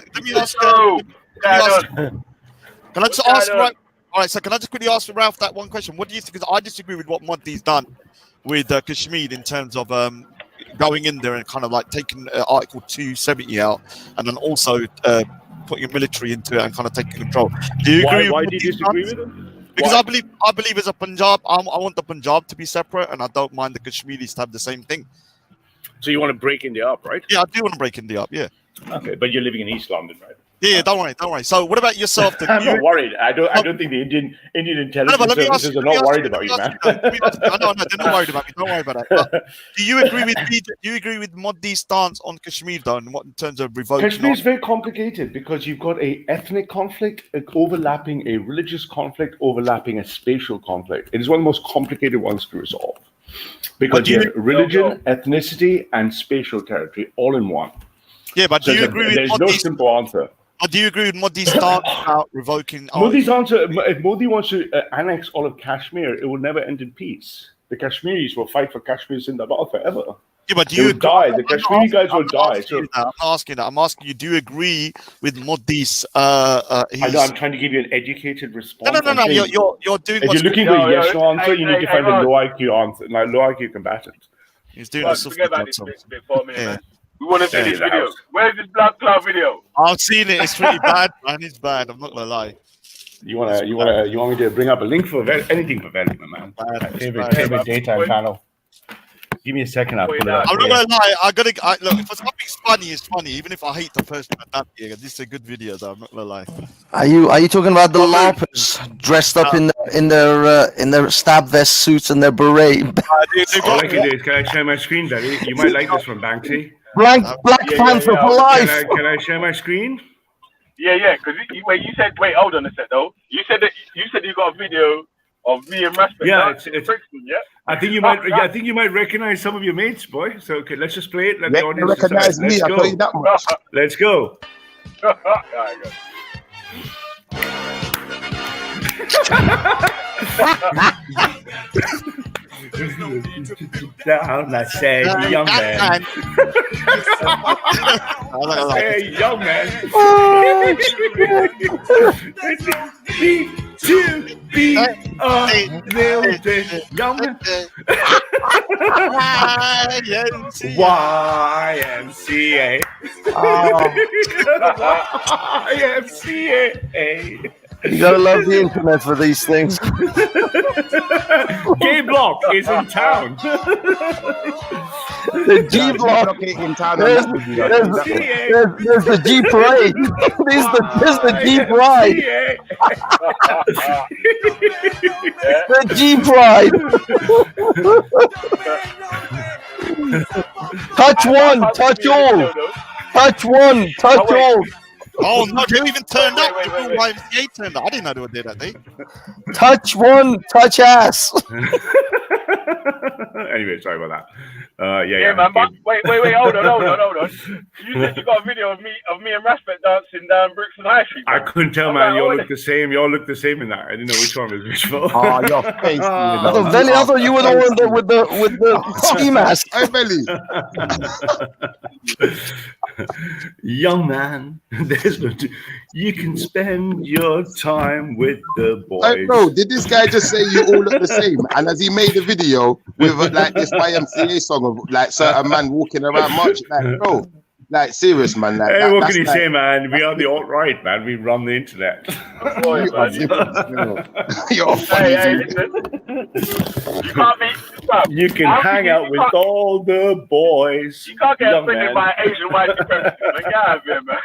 I just ask? Right, all right. So can I just quickly ask Ralph that one question? What do you think? Because I disagree with what Modi's done with Kashmir in terms of going in there and kind of like taking Article 270 out, and then also putting a military into it and kind of taking control. Do you agree? Why do you disagree with him? Because I believe as a Punjab, I want the Punjab to be separate, and I don't mind the Kashmiris to have the same thing. So you want to break India up, right? Yeah, I do want to break India up. Yeah. Okay, but you're living in East London, right? Yeah, don't worry. So what about yourself? I'm not worried. I don't think the Indian intelligence services are not worried about you, man. No, they're not worried about me. Don't worry about that. Do you agree with Modi's stance on Kashmir, though, in terms of revoking? Kashmir is very complicated because you've got a ethnic conflict overlapping a religious conflict overlapping a spatial conflict. It is one of the most complicated ones to resolve because you have religion, ethnicity, and spatial territory all in one. Yeah, but do you agree with Modi's? There's no simple answer. Do you agree with Modi's stance about revoking? Modi's answer: if Modi wants to annex all of Kashmir, it will never end in peace. The Kashmiris will fight for Kashmir Zindabad forever. Yeah, but do you die? The Kashmiri guys will die. I'm not asking that. I'm asking you: do you agree with Modi's? I know. I'm trying to give you an educated response. No. You're doing. If you're looking for a yes/no answer, you need to find a low IQ answer, like low IQ combatant. He's doing this. Forget about this bit for a minute, man. We want to see this video. Where's this Black Cloud video? I've seen it. It's pretty bad, man. It's bad. I'm not gonna lie. You want me to bring up a link for anything for Valley, my man? Favorite daytime panel. Give me a second. I'll pull it up. I'm not gonna lie. Look. If something's funny, it's funny. Even if I hate the person at that, this is a good video, though. I'm not gonna lie. Are you talking about the LARPers dressed up in their stab vest suits and their beret? All I can do is, can I share my screen, Daddy? You might like this from Banksy. Black Panther for life. Can I share my screen? Yeah. Because you said, wait, hold on a sec, though. You said you got a video of me and Rasper. Yeah, it's yeah. I think you might recognize some of your mates, boy. So okay, let's just play it. Let the audience recognize me. I'll tell you that much. Let's go. Down, I say, young man. Hey, young man. To be a little bit young. YMCA. YMCA. You gotta love the internet for these things. Gay block is in town. The G block in town. There's the G parade. There's the G pride. The G pride. Touch one, touch all. Touch one, touch all. Oh no, they even turned up. YMCA turned up. I didn't know they were there that day. Touch one, touch ass. Anyway, sorry about that. Yeah, man. But wait, hold on. You said you got a video of me and Raspet dancing down Brixton High Street. I couldn't tell, man. Y'all look the same. Y'all look the same in that. I didn't know which one was which one. Oh, your face. I thought you were the one with the ski mask. Hey, Belly. Young man, there's no. You can spend your time with the boys. Hey, bro, did this guy just say you all look the same? And as he made the video with like this YMCA song of like certain man walking around marching, like bro, like serious man. Like, hey, what can you say, man? We are the alt-right, man. We run the internet. You're funny, You can hang out with all the boys. You can't get offended by Asian white supremacy. Man, get out of here, man.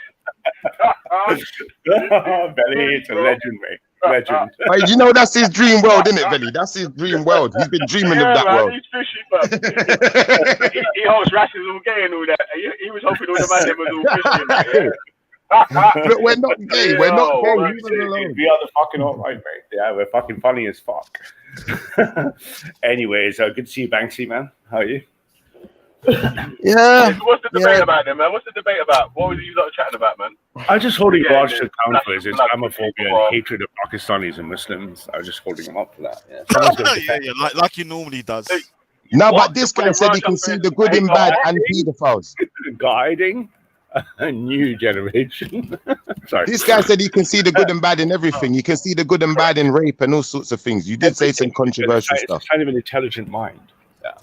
Belly, it's a legend, mate. Legend. Hey, you know that's his dream world, isn't it, Belly? That's his dream world. He's been dreaming of that world. He's fishy, but he holds racism gay and all that. He was hoping all the man was all fishy. But we're not gay. We're not gay. We are the fucking alt-right, mate. Yeah, we're fucking funny as fuck. Anyways, good to see you, Banksy, man. How are you? Yeah. What's the debate about then, man? What's the debate about? What was you lot chatting about, man? I was just holding Raj to account for his Islamophobia and hatred of Pakistanis and Muslims. I was just holding him up for that. Yeah, like he normally does. No, but this guy said he can see the good in bad and pedophiles. Guiding a new generation. Sorry. This guy said he can see the good and bad in everything. You can see the good and bad in rape and all sorts of things. You did say some controversial stuff. It's kind of an intelligent mind. Yeah.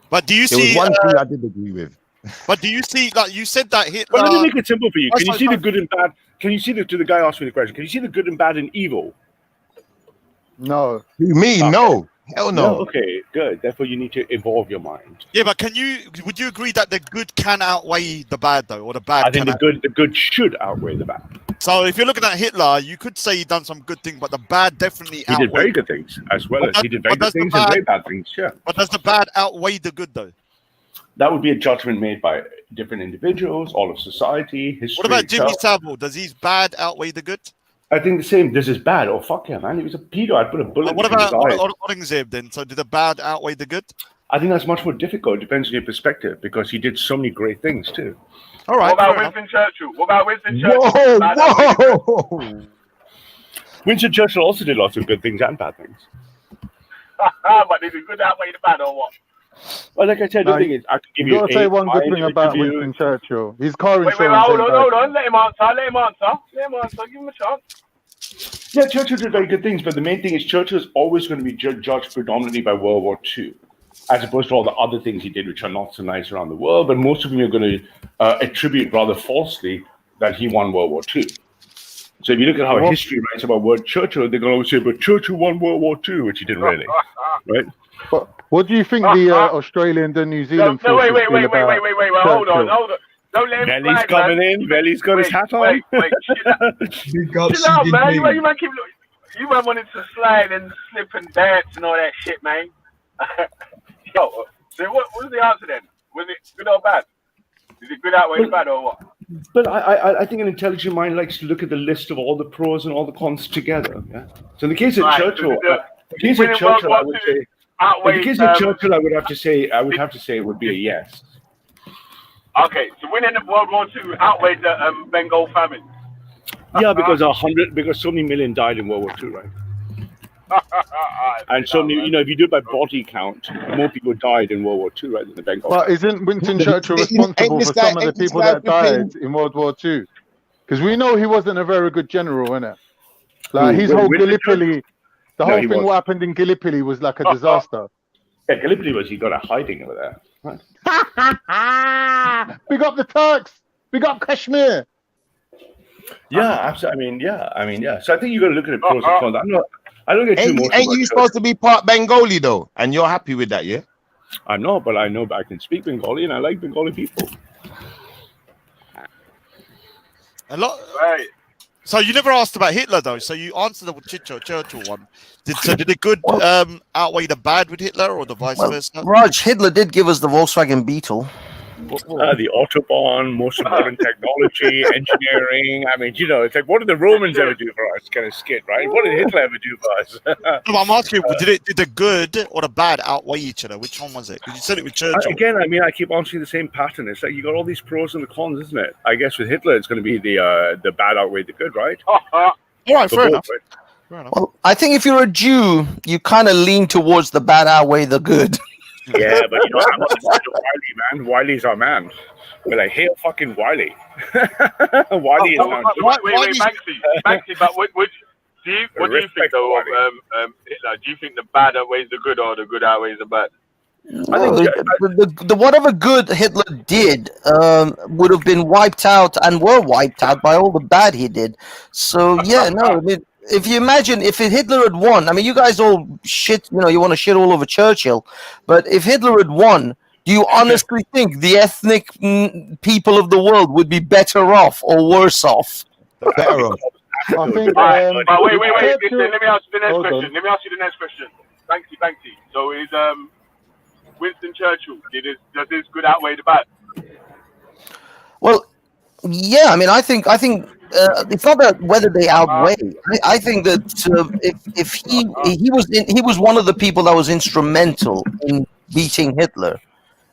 But do you there see? Was one thing I did agree with. But do you see? Like you said that Hitler. Well, let me make it simple for you. Can you see the good and bad? Can you see the? To the guy asking me the question. Can you see the good and bad in evil? No. Me? No. Hell no. Okay, good. Therefore, you need to evolve your mind. Yeah, but would you agree that the good can outweigh the bad though, or the bad? I think the good should outweigh the bad. So if you're looking at Hitler, you could say he done some good things, but the bad definitely he did very good things as well as he did very good things and very bad things. Sure. But does the bad outweigh the good though? That would be a judgment made by different individuals, all of society, history. What about Jimmy Savile? Does his bad outweigh the good? I think the same. This is bad. Oh fuck yeah, man! He was a pedo. I'd put a bullet. What about in his eye. Aurangzeb then? So did the bad outweigh the good? I think that's much more difficult. It depends on your perspective because he did so many great things too. All right. What about Winston Churchill? What about Winston Churchill? Whoa! Winston Churchill also did lots of good things and bad things. But did the good outweigh the bad or what? Well, like I said, the thing is, I could give you. You gotta say one good thing about Winston Churchill. His car insurance. Wait, hold on. Let him answer. Give him a chance. Yeah, Churchill did very good things, but the main thing is Churchill is always going to be judged predominantly by World War II, as opposed to all the other things he did, which are not so nice around the world. But most of them are going to attribute rather falsely that he won World War II. So if you look at how history writes about Churchill, they're going to always say, "But Churchill won World War II," which he didn't really, right? But what do you think the Australian and New Zealand? Wait, hold on. Don't let him Belly's coming in. Belly's got his hat on. Chill out, man. You man keep looking. You man wanted to slide and slip and dance and all that shit, man. Yo, so what was the answer then? Was it good or bad? Is it good outweigh bad or what? But I think an intelligent mind likes to look at the list of all the pros and all the cons together. Yeah. So in the case of Churchill, I would say. In the case of Churchill, I would have to say it would be a yes. Okay, so winning the World War II outweighed the Bengal famine. Yeah, because so many million died in World War II, right? And so many, if you do it by body count, more people died in World War II, right, than the Bengal. But isn't Winston Churchill responsible for some of the people that died in World War II? Because we know he wasn't a very good general, innit? Like his whole Gallipoli, the whole thing what happened in Gallipoli was like a disaster. Yeah, Gallipoli he got a hiding over there. Right. Big up the Turks. Big up Kashmir. Yeah, absolutely. I mean, yeah. So I think you got to look at it pros and cons. I don't get too emotional. Ain't you supposed to be part Bengali though? And you're happy with that, yeah? I'm not, but I know I can speak Bengali and I like Bengali people. A lot. Right. So you never asked about Hitler though. So you answered the Churchill one. Did the good outweigh the bad with Hitler, or the vice versa? Raj, Hitler did give us the Volkswagen Beetle. The Autobahn, most modern technology, engineering. I mean, it's like, what did the Romans ever do for us? Kind of skit, right? What did Hitler ever do for us? No, I'm asking, did the good or the bad outweigh each other? Which one was it? You said it with Churchill. Again, I mean, I keep answering the same pattern. It's like you got all these pros and the cons, isn't it? I guess with Hitler, it's going to be the bad outweigh the good, right? All right, fair enough. Well, I think if you're a Jew, you kind of lean towards the bad outweigh the good. Yeah, but I'm on the side of Wiley, man. Wiley's our man. We're like, hail fucking Wiley. Wiley is now. Wait, Banksy, but what do you think though of Hitler? Do you think the bad outweighs the good, or the good outweighs the bad? No, the whatever good Hitler did would have been wiped out and were wiped out by all the bad he did. So yeah, no, I mean, if you imagine if Hitler had won, I mean, you guys all shit, you want to shit all over Churchill, but if Hitler had won, do you honestly think the ethnic people of the world would be better off or worse off? Better off. I think. But wait. Listen, let me ask you the next question. Banksy. So is Winston Churchill does his good outweigh the bad? Well, yeah. I mean, I think it's not that whether they outweigh. I think that if he was one of the people that was instrumental in beating Hitler,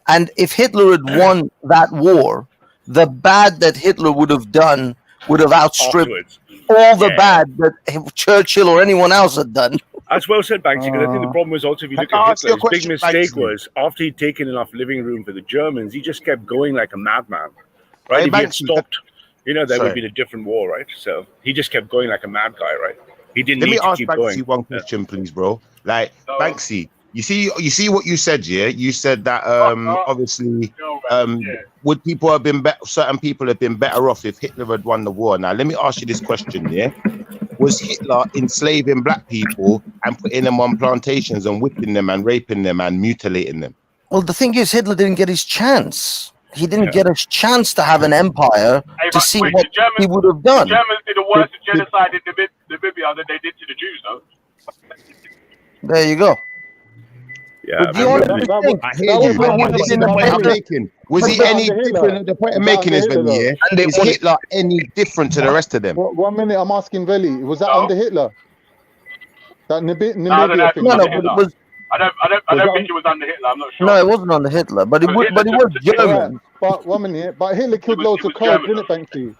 and if Hitler had won that war, the bad that Hitler would have done would have outstripped all the bad that Churchill or anyone else had done. That's well said, Banksy, because I think the problem was also, if you look at Hitler, his big mistake was, after he'd taken enough living room for the Germans, he just kept going like a madman. Right? If he had stopped, there would be a different war, right? So he just kept going like a mad guy, right? He didn't need to keep going. Let me ask Banksy one question, please, bro. Like, Banksy, you see what you said, yeah? You said that obviously would people have been certain people have been better off if Hitler had won the war. Now let me ask you this question, yeah? Was Hitler enslaving black people and putting them on plantations and whipping them and raping them and mutilating them? Well, the thing is, Hitler didn't get his chance. He didn't get a chance to have an empire to see what he would have done. The Germans did the worst genocide in Namibia that they did to the Jews, though. There you go. Yeah, was he any different? The point I'm making is, is Hitler any different to the rest of them? 1 minute, I'm asking Veli. Was that under Hitler? That Namibia thing? No, I don't think it was under Hitler. I'm not sure. No, it wasn't under Hitler, but it was German. But 1 minute, but Hitler killed loads of Kurds, didn't it, Banksy?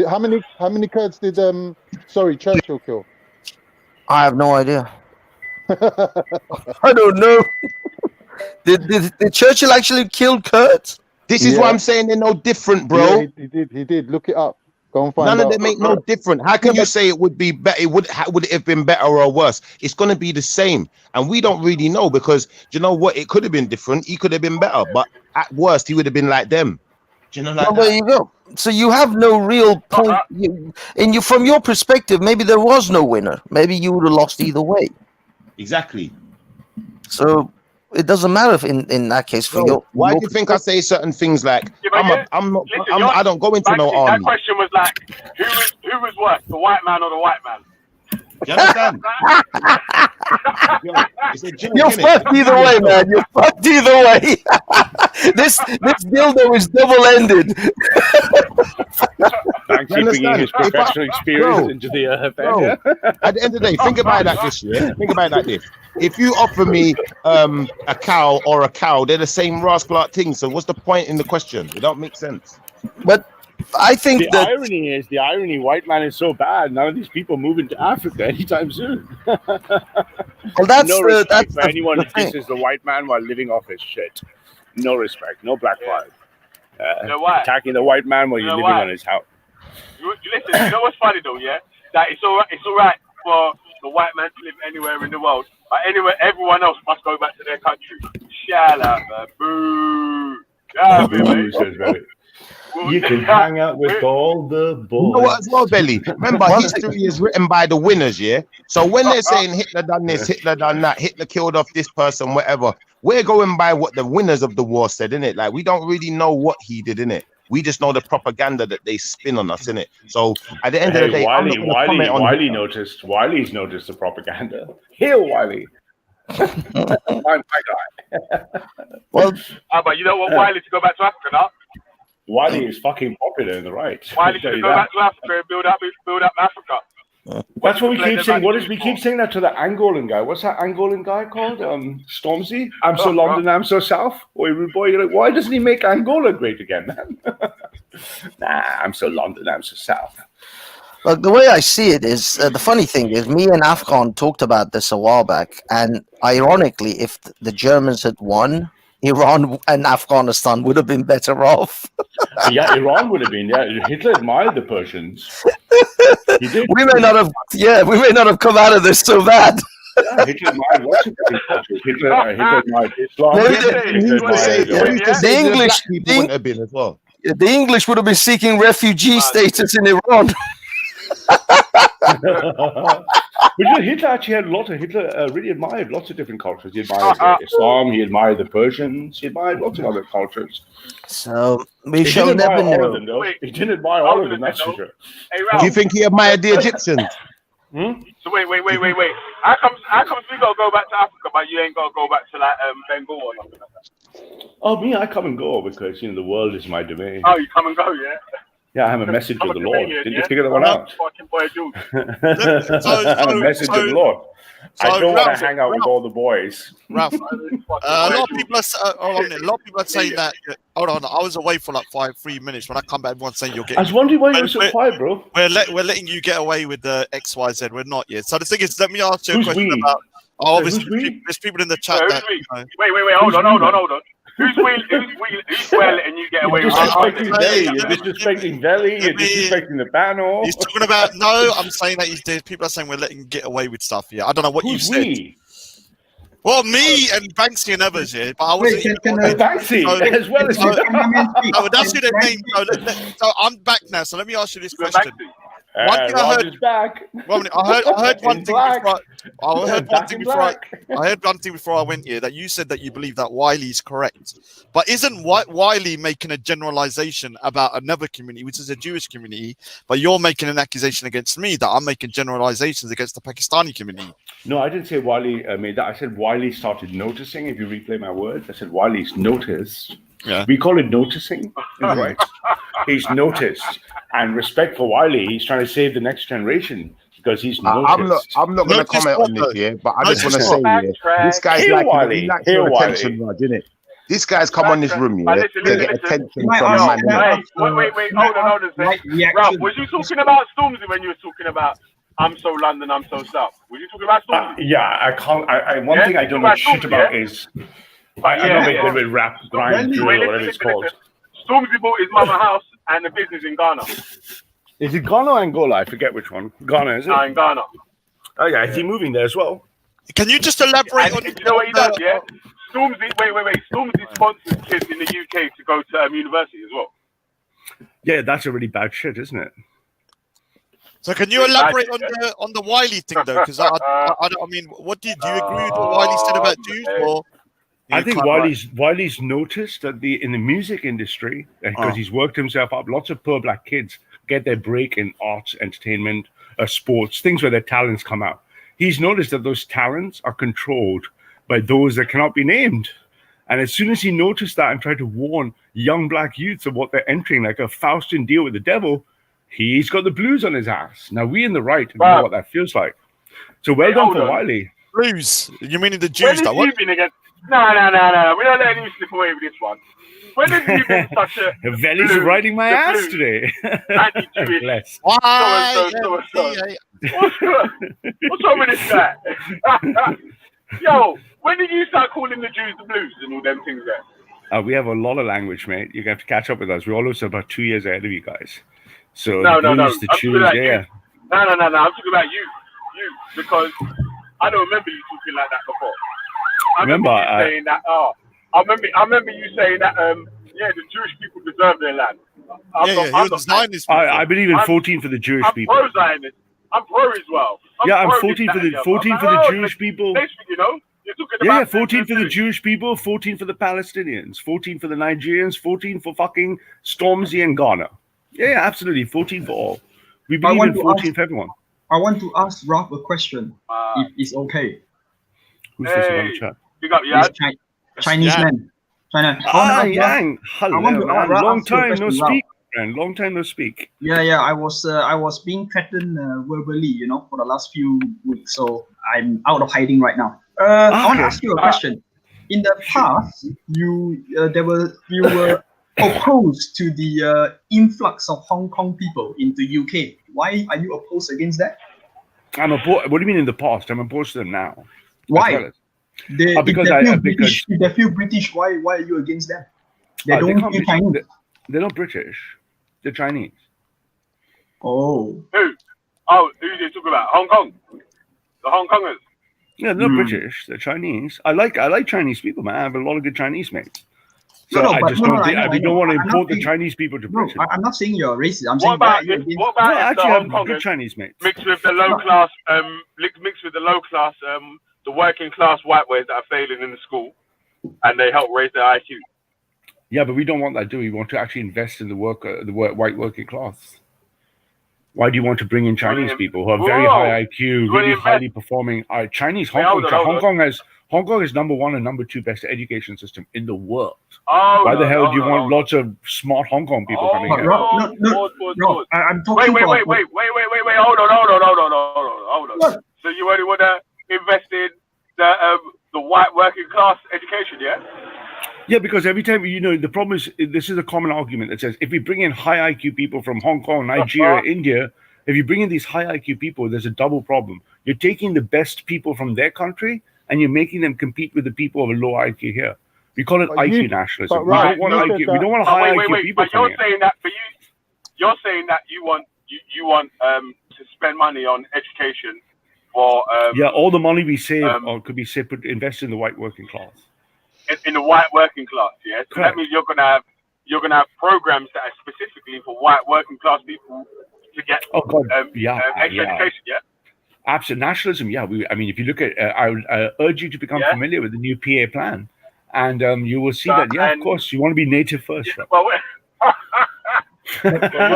How many Kurds did Churchill kill? I have no idea. I don't know. Did Churchill actually kill Kurds? This is what I'm saying. They're no different, bro. Yeah, he did. Look it up. Go and find None out. of them make no different. How can you say it would be better? Would it have been better or worse? It's going to be the same, and we don't really know because you know what? It could have been different. He could have been better, but at worst, he would have been like them. Do you know like There you go. So you have no real point. From your perspective, maybe there was no winner. Maybe you would have lost either way. Exactly. So it doesn't matter if in that case for you. Why do you think I say certain things like I don't go into no army? That question was like, who was worse, the white man or the white man? You understand? You're fucked either way, man. You're fucked either way. This dildo is double-ended. Banksy bringing his professional experience into the affair. At the end of the day, think about it like this, yeah? Think about it like this. If you offer me a cow or a cow, they're the same rascal thing. So what's the point in the question? It don't make sense. But I think the irony, white man is so bad. None of these people move into Africa anytime soon. Well, that's no respect for that's anyone the who thing. disses the white man while living off his shit. No respect, no black flag. Attacking the white man while you're living on his house. Listen, you know what's funny though, yeah? That it's all right for the white man to live anywhere in the world, but anywhere, everyone else must go back to their country. Shout out, man. Boo. Yeah, You can hang out with all the boys. You know what as well, Belly? Remember, history is written by the winners, yeah? So when they're saying Hitler done this, Hitler done that, Hitler killed off this person, whatever, we're going by what the winners of the war said, innit? Like, we don't really know what he did, innit? We just know the propaganda that they spin on us, innit? So at the end of the day, Wiley's noticed the propaganda. Hail Wiley. I'm my guy. Well, but you know what, Wiley, to go back to Africa now. Wiley is fucking popular in the right. Wiley should go back to Africa and build up Africa. That's what we keep saying. What is we keep saying that to the Angolan guy? What's that Angolan guy called? Stormzy. I'm so London, I'm so South. Boy, you're like, why doesn't he make Angola great again, man? Nah, I'm so London, I'm so South. Look, the way I see it is, the funny thing is, me and Afghan talked about this a while back, and ironically, if the Germans had won, Iran and Afghanistan would have been better off. Yeah, Iran would have been. Yeah, Hitler admired the Persians. He did. We may not have come out of this so bad. Yeah, Hitler admired lots of different cultures. Hitler admired Islam. The English would have been seeking refugee status in Iran. But Hitler actually had a lot of really admired lots of different cultures. He admired Islam, he admired the Persians, he admired lots of other cultures. So we shall never know. He didn't admire all of them, that's for sure. Hey, Ralph. Do you think he admired the Egyptians? So wait. How comes we gotta go back to Africa, but you ain't gotta go back to like Bengal or something like that? Oh, me, I come and go because the world is my domain. Oh, you come and go, yeah. Yeah, I have a message of the Lord. Didn't you figure that one out? Fucking boy, dude. I'm a message of the Lord. I don't want to hang out with all the boys. Ralph, a lot of people are saying that. Hold on, I was away for like 3 minutes. When I come back, everyone's saying you're getting. I was wondering why you were so quiet, bro. We're letting you get away with the XYZ. We're not yet. So the thing is, let me ask you a question about. Oh, obviously, there's people in the chat. Wait, hold on. Who's letting you get away with that? You're disrespecting Belly. You're disrespecting the panel. He's talking about I'm saying that people are saying we're letting him get away with stuff. Yeah, I don't know what you said. Well, me and Banksy and others, yeah, but I wasn't. Banksy as well as no, that's who they mean. So I'm back now. So let me ask you this question. One thing I heard back. I heard one thing before I went here that you said that you believe that Wiley's correct, but isn't Wiley making a generalization about another community, which is a Jewish community? But you're making an accusation against me that I'm making generalizations against the Pakistani community. No, I didn't say Wiley made that. I said Wiley started noticing. If you replay my words, I said Wiley's noticed. Yeah. We call it noticing, right? He's noticed. And respect for Wiley, he's trying to save the next generation because he's noticed. I'm not going to comment on this here, but I just want to say, this guy's like your attention, Rod, isn't it? This guy's come on this room, yeah, to get attention from man. Wait, hold on. Ralph, was you talking about Stormzy when you were talking about I'm so London, I'm so South? Were you talking about Stormzy? Yeah, I can't. One thing I don't know shit about is I don't make good with rap, grind, drill, or whatever it's called. Stormzy bought his mama house and the business in Ghana. Is it Ghana or Angola? I forget which one. Ghana, is it? In Ghana. Oh yeah, is he moving there as well? Can you just elaborate on? You know what he does? Yeah. Stormzy. Wait. Stormzy sponsors kids in the UK to go to university as well. Yeah, that's a really bad shit, isn't it? So can you elaborate on the Wiley thing though? Because I mean, what do you agree with what Wiley said about Jews or? I think Wiley's noticed that in the music industry, because he's worked himself up, lots of poor black kids get their break in arts, entertainment, sports, things where their talents come out. He's noticed that those talents are controlled by those that cannot be named. And as soon as he noticed that and tried to warn young black youths of what they're entering, like a Faustian deal with the devil, he's got the blues on his ass. Now, we in the right know what that feels like. So well done for Wiley. Blues? You meaning the Jews? No. We're not letting you slip away with this one. When have you been such a... Veli's riding my ass today. Anti-Jewish. What's wrong with this guy? Yo, when did you start calling the Jews the blues and all them things there? We have a lot of language, mate. You have to catch up with us. We're always about 2 years ahead of you guys. So No. The I'm talking Jews, about yeah. you. No. I'm talking about you, because I don't remember you talking like that before. I remember you saying that. I remember you saying that. The Jewish people deserve their land. I believe in 14 for the Jewish people. I'm pro-Zionist. I'm pro as well. I'm 14 for the Jewish people. You know, you're talking Yeah, about 14 for the Jewish people, 14 for the Palestinians, 14 for the Nigerians, 14 for fucking Stormzy and Ghana. Yeah, absolutely, 14 for all. We believe in 14 for everyone. I want to ask Ralph a question, if it's okay. Who's this on the chat? Big up, Yang. Chinese man. Yang. Hello, man. Long time no speak, man. Long time no speak. Yeah. I was being threatened verbally, you know, for the last few weeks. So I'm out of hiding right now. I want to ask you a question. In the past, you were opposed to the influx of Hong Kong people into UK. Why are you opposed against that? I'm opposed. What do you mean in the past? I'm opposed to them now. Why? Because if they feel British, why are you against them? They don't feel Chinese. They're not British. They're Chinese. Oh. Who? Oh, who are you talking about? Hong Kong. The Hong Kongers. Yeah, they're not British. They're Chinese. I like Chinese people, man. I have a lot of good Chinese mates. So I don't want to import the Chinese people to Britain. I'm not saying you're racist. I'm What saying about what about I if actually the have Hong good Kongers Chinese mates. mixed with the low class, the working class white boys that are failing in the school, and they help raise their IQ? Yeah, but we don't want that, do we? We want to actually invest in the white working class. Why do you want to bring in Chinese people who are very high IQ, really highly performing? Chinese Hong Kong is number 1 and number 2 best education system in the world. Why the hell do you want lots of smart Hong Kong people coming here? No, I'm talking wait, hold on. So you only want to invest in the white working class education, yeah? Yeah, because every time, the problem is, this is a common argument that says, if we bring in high IQ people from Hong Kong, Nigeria, India, if you bring in these high IQ people, there's a double problem. You're taking the best people from their country, and you're making them compete with the people of a low IQ here. We call it IQ nationalism. We don't want high IQ people. But you're saying that for you, you're saying that you want to spend money on education for all the money we save could be invested in the white working class. In the white working class, yeah. So that means you're gonna have programs that are specifically for white working class people to get education, yeah. Absolute nationalism, yeah. If you look at, I urge you to become familiar with the new PA plan, and you will see that. Yeah, of course, you want to be native first. Yeah, well, You said that.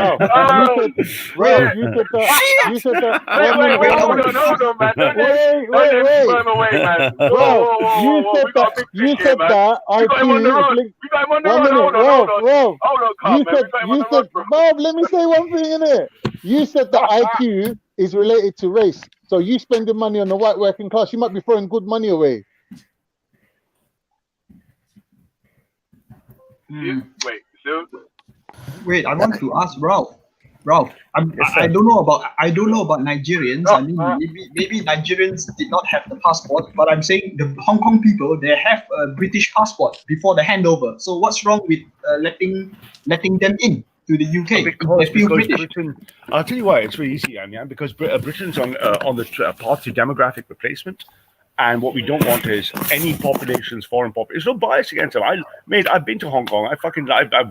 You said that. Bob, let me say one thing in it. You said that IQ is related to race. So you spending money on the white working class, you might be throwing good money away. Wait, I want to ask Ralph. I don't know about Nigerians. I mean, maybe Nigerians did not have the passport, but I'm saying the Hong Kong people, they have a British passport before the handover. So what's wrong with letting them in to the UK? Because Britain, I'll tell you why. It's very easy, because Britain's on the path to demographic replacement. And what we don't want is any populations, foreign population. There's no bias against them. I've been to Hong Kong. I've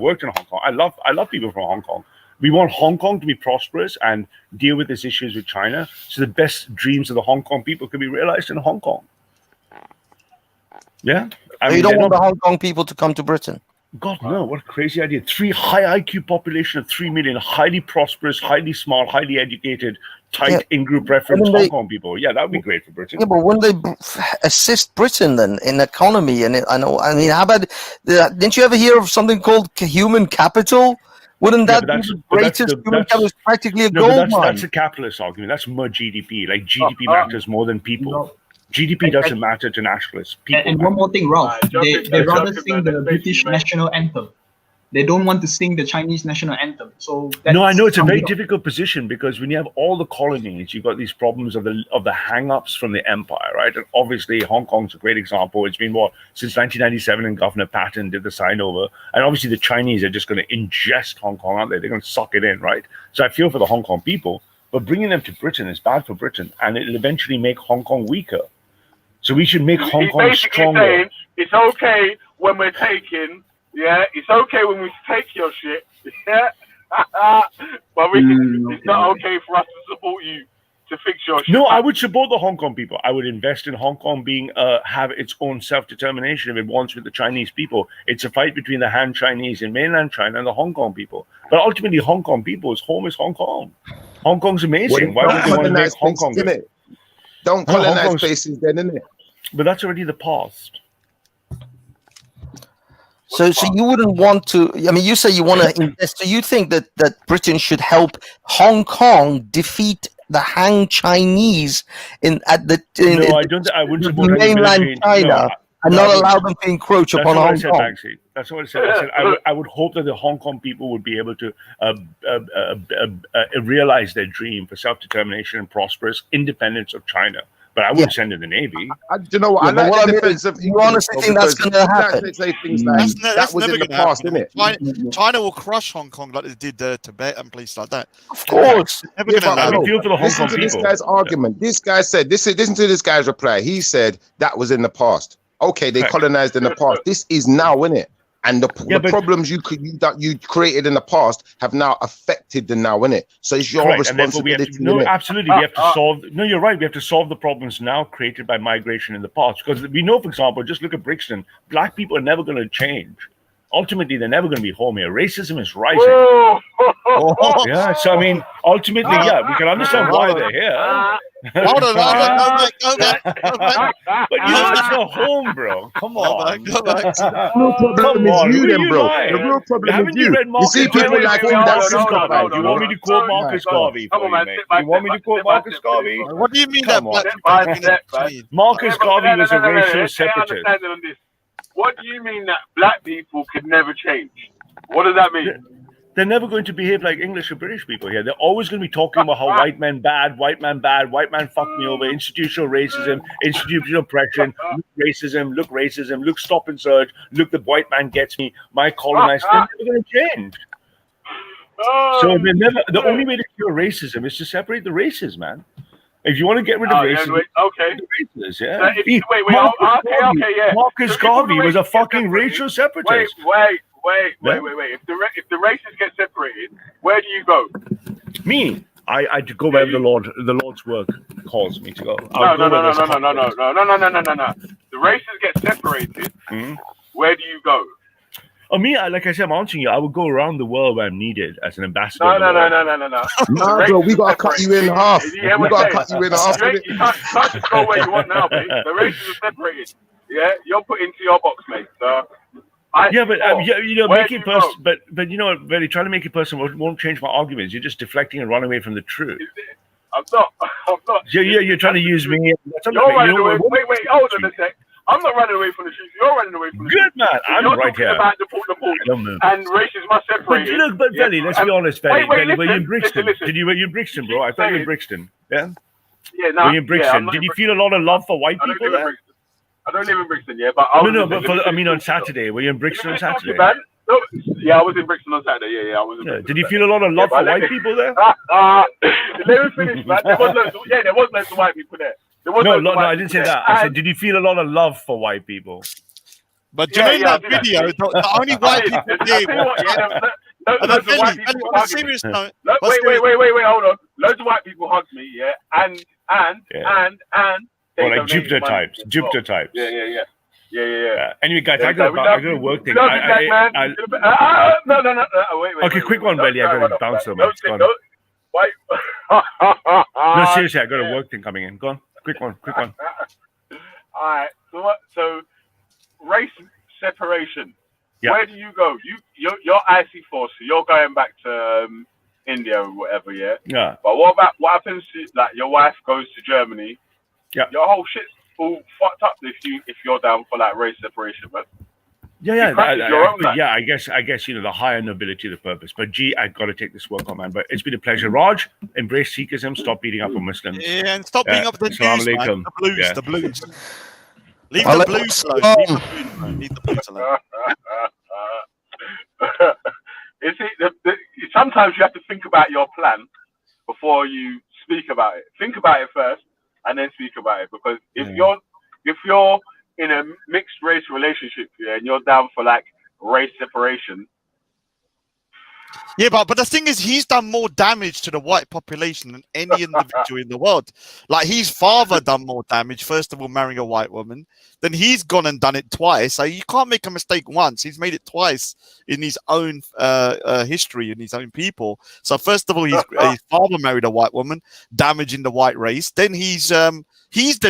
worked in Hong Kong. I love people from Hong Kong. We want Hong Kong to be prosperous and deal with these issues with China, so the best dreams of the Hong Kong people can be realized in Hong Kong. Yeah, you don't want the Hong Kong people to come to Britain. God, no, what a crazy idea. High IQ population of 3 million, highly prosperous, highly smart, highly educated, tight in-group reference Hong Kong people. Yeah, that would be great for Britain. Yeah, but wouldn't they assist Britain then in economy? And how about, didn't you ever hear of something called human capital? Wouldn't that be the greatest human capital? Is practically a gold mine. That's a capitalist argument. That's more GDP. Like GDP matters more than people. GDP doesn't matter to nationalists. And one more thing, Ralph. They rather sing the British national anthem. They don't want to sing the Chinese national anthem. So no, I know it's a very difficult position, because when you have all the colonies, you've got these problems of the hang-ups from the empire, right? And obviously, Hong Kong's a great example. It's been since 1997, and Governor Patton did the sign over. And obviously, the Chinese are just going to ingest Hong Kong, aren't they? They're going to suck it in, right? So I feel for the Hong Kong people, but bringing them to Britain is bad for Britain, and it'll eventually make Hong Kong weaker. So we should make Hong Kong stronger. Saying it's okay when we're taking Yeah, it's okay when we take your shit. Yeah, but it's not okay for us to support you to fix your shit. No, I would support the Hong Kong people. I would invest in Hong Kong being have its own self-determination if it wants with the Chinese people. It's a fight between the Han Chinese in mainland China and the Hong Kong people. But ultimately, Hong Kong people's home is Hong Kong. Hong Kong's amazing. Why would they want to make Hong Kong good? Don't colonize places then, innit? But that's already the past. So you wouldn't want to. I mean, you say you want to invest. So you think that Britain should help Hong Kong defeat the Han Chinese in I don't. I wouldn't support mainland China and not allow them to encroach upon Hong Kong. That's what I said. I would hope that the Hong Kong people would be able to realize their dream for self-determination and prosperous independence of China. But I wouldn't send in the Navy. Do you know what? I like the defense of you honestly think that's going to happen? Say things like that was in the past, isn't it? China will crush Hong Kong like they did Tibet and places like that. Of course. Listen to this guy's argument. This guy said, listen to this guy's reply. He said that was in the past. Okay, they colonized in the past. This is now, innit? And the problems you created in the past have now affected the now, innit? So it's your responsibility. Absolutely. We have to solve. No, you're right. We have to solve the problems now created by migration in the past. Because we know, for example, just look at Brixton. Black people are never going to change. Ultimately, they're never going to be home here. Racism is rising. Yeah. So I mean, ultimately, we can understand why they're here. Hold on, go back. But you know it's not home, bro. Come on. Go back. No problem is you then, bro. The real problem is you. You see people like him that you want me to quote Marcus Garvey? You want me to quote Marcus Garvey? What do you mean that? Marcus Garvey was a racial separatist. What do you mean that black people could never change? What does that mean? They're never going to behave like English or British people here. They're always going to be talking about how white man bad, white man fucked me over, institutional racism, institutional oppression, look racism, look stop and search, look the white man gets me, my colonized. They're never going to change. So the only way to cure racism is to separate the races, man. If you want to get rid of racism, Marcus Garvey was a fucking racial separatist. Wait. If the races get separated, where do you go? Me? I go wherever the Lord's work calls me to go. No. The races get separated. Where do you go? Like I said, I'm answering you. I would go around the world where I'm needed as an ambassador. No. No, bro, we gotta cut you in half. You can't just go where you want now, mate. The races are separated. Yeah, you're put into your box, mate. So. Make it personal. But you know, really trying to make it personal won't change my arguments. You're just deflecting and running away from the truth. I'm not. You're trying to use me. You're running away. Wait, hold on a sec. I'm not running away from the truth. You're running away from the truth. Good man. I'm right here. You're talking about the and races must separate. But Velly, let's be honest, Velly. Were you in Brixton? Were you in Brixton, bro? I thought you were in Brixton. Yeah. Yeah. No. Were you in Brixton? Did you feel a lot of love for white people there? I don't live in Brixton, but on Saturday. Were you in Brixton on Saturday? No, I was in Brixton on Saturday. Yeah, I was in Brixton. Did you feel a lot of love for white people there? Let me finish, man. There was loads of white people there. No, I didn't say that. I said, did you feel a lot of love for white people? But during that video, the only white people Wait, hold on. Loads of white people hugged me, and Jupiter types. Yeah. Anyway, guys, I got a work thing. No, wait. Okay, quick one, Belly. I got to bounce so much. Wait. No, seriously, I got a work thing coming in. Go on. Quick one. All right. So race separation. Yeah. Where do you go? You're IC4, so you're going back to India or whatever, yeah? Yeah. But what happens to, like, your wife goes to Germany? Yeah. Your whole shit's all fucked up if you're down for like race separation, man. Yeah. I guess the higher nobility, the purpose. But I got to take this work on, man. But it's been a pleasure. Raj, embrace Sikhism. Stop beating up on Muslims. Yeah, and stop beating up the blues, the blues. Leave I'll the blues alone. Leave the blues alone. You see, sometimes you have to think about your plan before you speak about it. Think about it first, and then speak about it. Because if you're in a mixed race relationship, and you're down for like race separation. Yeah, but the thing is, he's done more damage to the white population than any individual in the world. Like, his father done more damage, first of all, marrying a white woman. Then he's gone and done it twice. So you can't make a mistake once. He's made it twice in his own history, in his own people. So first of all, his father married a white woman, damaging the white race. Then he's then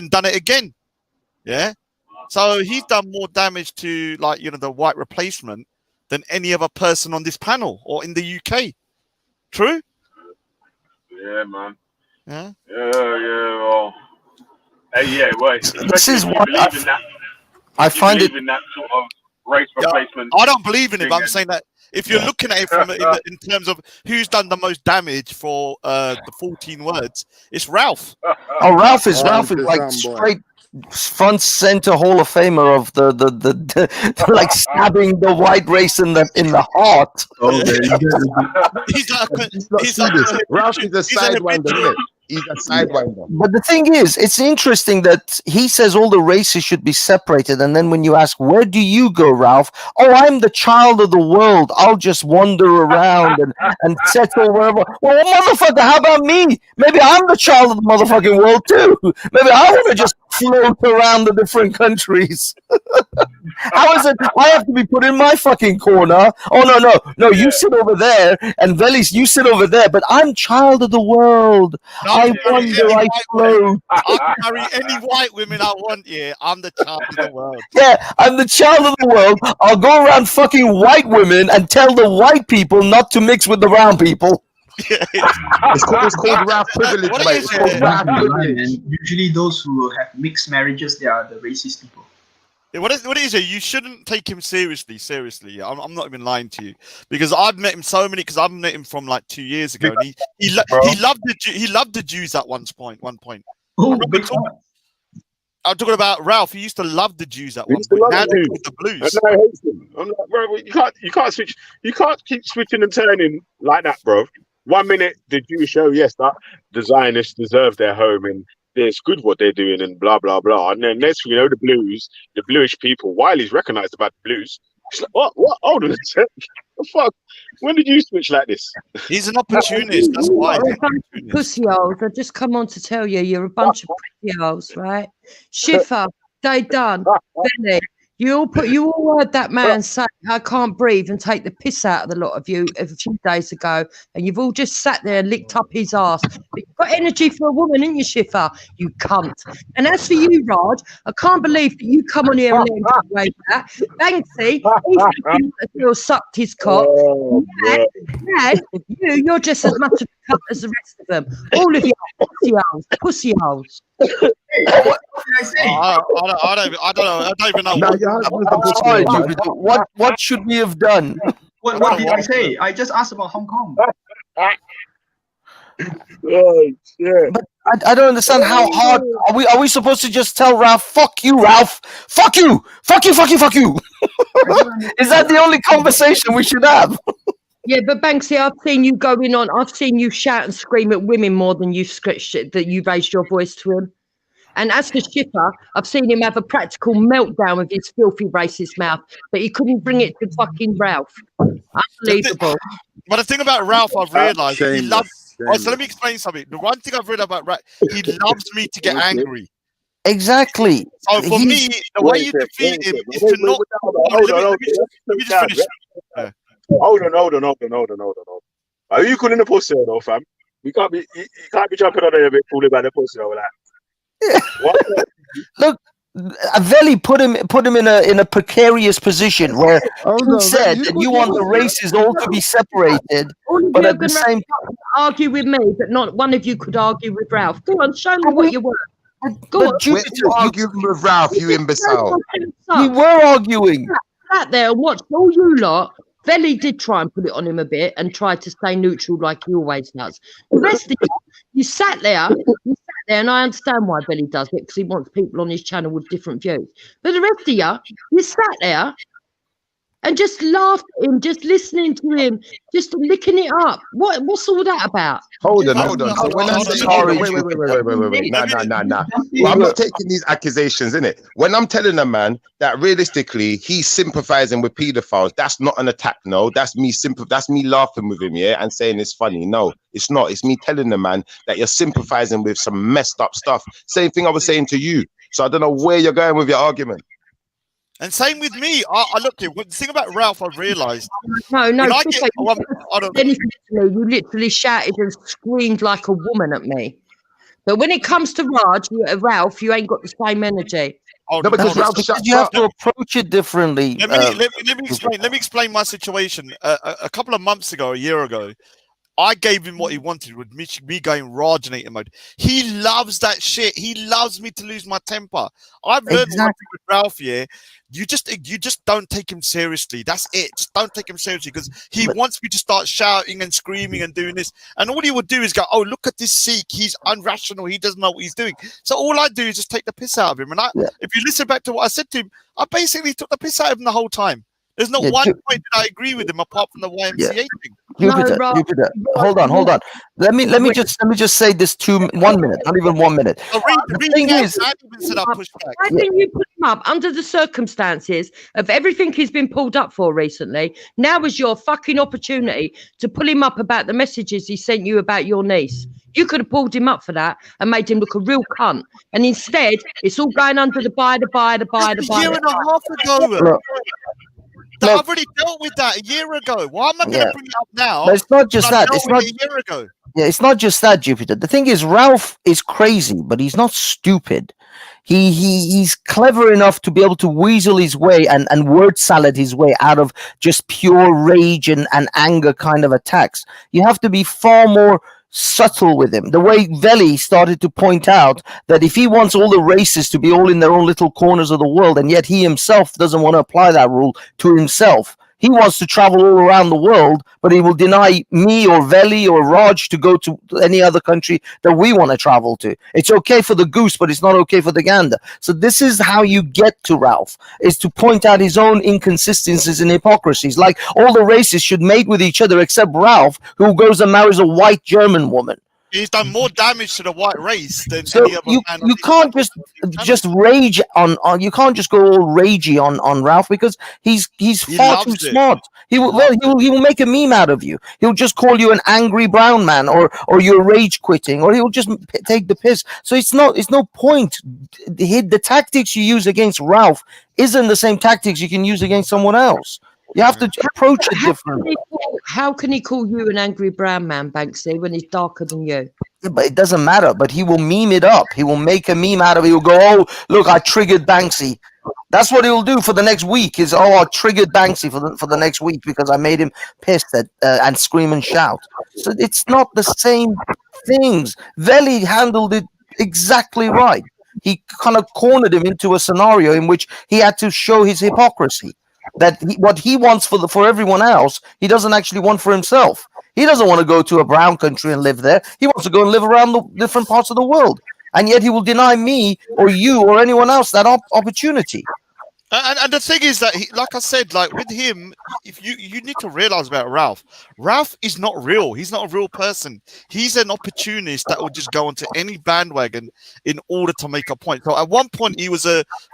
done it again. Yeah. So he's done more damage to, like, you know, the white replacement than any other person on this panel or in the UK. True? Yeah, man. Yeah. Well, yeah. Well, This is what I find it. In that sort of race replacement. I don't believe in it, but I'm saying that if you're looking at it from in terms of who's done the most damage for the 14 words, it's Ralph. Oh, Ralph is like straight front center Hall of Famer of the like stabbing the white race in the heart. Oh, Ralph is a sidewinder, isn't it? He's a sidewinder. But the thing is, it's interesting that he says all the races should be separated, and then when you ask, where do you go, Ralph? Oh, I'm the child of the world. I'll just wander around and settle wherever. Well, motherfucker, how about me? Maybe I'm the child of the motherfucking world too. Maybe I want to just float around the different countries. How is it I have to be put in my fucking corner? Oh, no, you sit over there, and Velis, you sit over there, but I'm child of the world. I wonder, I float. I can marry any white women I want, yeah. I'm the child of the world. Yeah, I'm the child of the world. I'll go around fucking white women and tell the white people not to mix with the brown people. It's called Ralph privilege, mate. It's called Ralph privilege. Usually those who have mixed marriages, they are the racist people. Yeah, what is it? You shouldn't take him seriously. Seriously, I'm not even lying to you, because I've met him because I've met him from like 2 years ago, and he loved the Jews at one point. Oh, I'm talking about Ralph. He used to love the Jews at one point. Now they're called the Blues. And I hate them. I'm like, bro, you can't switch. You can't keep switching and turning like that, bro. 1 minute the Jewish show, yes, that the Zionists deserve their home and it's good what they're doing and blah blah blah. And then next, the Blues, the bluish people. Wiley's recognized about the Blues. It's like, what? Hold on a sec. The fuck? When did you switch like this? He's an opportunist. That's why. Pussy holes. I just come on to tell you, you're a bunch of pussy holes, right? Schiffer, they done. Benny, you all heard that man say, I can't breathe, and take the piss out of the lot of you a few days ago, and you've all just sat there and licked up his ass. But you've got energy for a woman, ain't you, Schiffer? You cunt. And as for you, Raj, I can't believe that you come on here and let him get away with that. Banksy, he still sucked his cock. And you're just as much of a cunt as the rest of them. All of you pussy holes. What did I say? I don't even know. What should we have done? What did I say? I just asked about Hong Kong. Oh, shit. But I don't understand how hard are we supposed to just tell Ralph, fuck you, Ralph, fuck you. Is that the only conversation we should have? Yeah, but Banksy, I've seen you going on. I've seen you shout and scream at women more than you that you raised your voice to him. And as for Schiffer, I've seen him have a practical meltdown with his filthy racist mouth, but he couldn't bring it to fucking Ralph. Unbelievable. But the thing about Ralph, I've realised he loves. Oh, so let me explain something. The one thing I've read about Ralph, he loves me to get angry. Exactly. So for me, the way you defeat him is to not. Let me just finish. Hold on. Are you calling the pussy or no, fam? You can't be jumping on there a bit fooling about the pussy or that. Look, Veli put him in a precarious position where he said that you want the races all to be separated, but at the same time argue with me, but not one of you could argue with Ralph. Go on, show me what you were. Go on. We're arguing with Ralph, you imbecile. We were arguing. Sat there and watched all you lot. Veli did try and put it on him a bit and tried to stay neutral like he always does. The rest of you sat there, and I understand why Veli does it, because he wants people on his channel with different views. But the rest of you sat there and just laugh at him, just listening to him, just licking it up. What's all that about? Hold on. So when I say, wait. Nah. Well, I'm not taking these accusations, innit? When I'm telling a man that realistically he's sympathizing with pedophiles, that's not an attack. No, that's me that's me laughing with him, yeah, and saying it's funny. No, it's not. It's me telling the man that you're sympathizing with some messed up stuff. Same thing I was saying to you. So I don't know where you're going with your argument. And same with me. I look at the thing about Ralph. I've realised. No. You literally shouted and screamed like a woman at me. But when it comes to Ralph, you ain't got the same energy. Oh, no, because you have to approach it differently. Let me explain my situation. A couple of months ago, a year ago, I gave him what he wanted with me going Rajanator mode. He loves that shit. He loves me to lose my temper. I've learned one thing with Ralph, yeah. You just don't take him seriously. That's it. Just don't take him seriously because he wants me to start shouting and screaming and doing this. And all he would do is go, "Oh, look at this Sikh. He's irrational. He doesn't know what he's doing." So all I do is just take the piss out of him. And if you listen back to what I said to him, I basically took the piss out of him the whole time. There's not one point that I agree with him apart from the YMCA thing. Jupiter. Hold on. Let me just say this 1 minute, not even 1 minute. The thing is, why didn't you put him up under the circumstances of everything he's been pulled up for recently? Now is your fucking opportunity to pull him up about the messages he sent you about your niece. You could have pulled him up for that and made him look a real cunt. And instead, it's all going under the by. A year and a half ago. I've already dealt with that a year ago. Why am I going to bring it up now? But it's not just that. It's not a year ago. Yeah, it's not just that, Jupiter. The thing is, Ralph is crazy, but he's not stupid. He's clever enough to be able to weasel his way and word salad his way out of just pure rage and anger kind of attacks. You have to be far more subtle with him. The way Veli started to point out that if he wants all the races to be all in their own little corners of the world, and yet he himself doesn't want to apply that rule to himself. He wants to travel all around the world, but he will deny me or Veli or Raj to go to any other country that we want to travel to. It's okay for the goose, but it's not okay for the gander. So this is how you get to Ralph, is to point out his own inconsistencies and hypocrisies. Like all the races should mate with each other except Ralph, who goes and marries a white German woman. He's done more damage to the white race than so any other man. You can't just rage on you can't just go all ragey on Ralph because he's far too smart. He will make a meme out of you. He'll just call you an angry brown man or you're rage quitting, or he'll just take the piss. So it's no point. The tactics you use against Ralph isn't the same tactics you can use against someone else. You have to approach it differently. How can he call you an angry brown man, Banksy, when he's darker than you? Yeah, but it doesn't matter. But he will meme it up. He will make a meme out of it. He'll go, "Oh, look, I triggered Banksy." That's what he'll do for the next week. Is I triggered Banksy for the next week because I made him pissed and scream and shout. So it's not the same things. Veli handled it exactly right. He kind of cornered him into a scenario in which he had to show his hypocrisy. That what he wants for everyone else, he doesn't actually want for himself. He doesn't want to go to a brown country and live there. He wants to go and live around the different parts of the world. And yet he will deny me or you or anyone else that opportunity. And the thing is that, like I said, like with him, if you need to realize about Ralph. Ralph is not real. He's not a real person. He's an opportunist that will just go onto any bandwagon in order to make a point. So at one point he was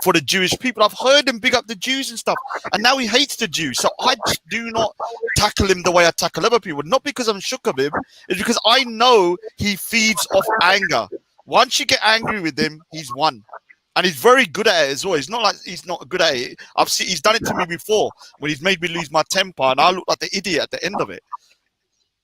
for the Jewish people. I've heard him big up the Jews and stuff, and now he hates the Jews. So I just do not tackle him the way I tackle other people. Not because I'm shook of him, it's because I know he feeds off anger. Once you get angry with him, he's won. And he's very good at it as well. It's not like he's not good at it. He's done it to me before when he's made me lose my temper, and I look like the idiot at the end of it.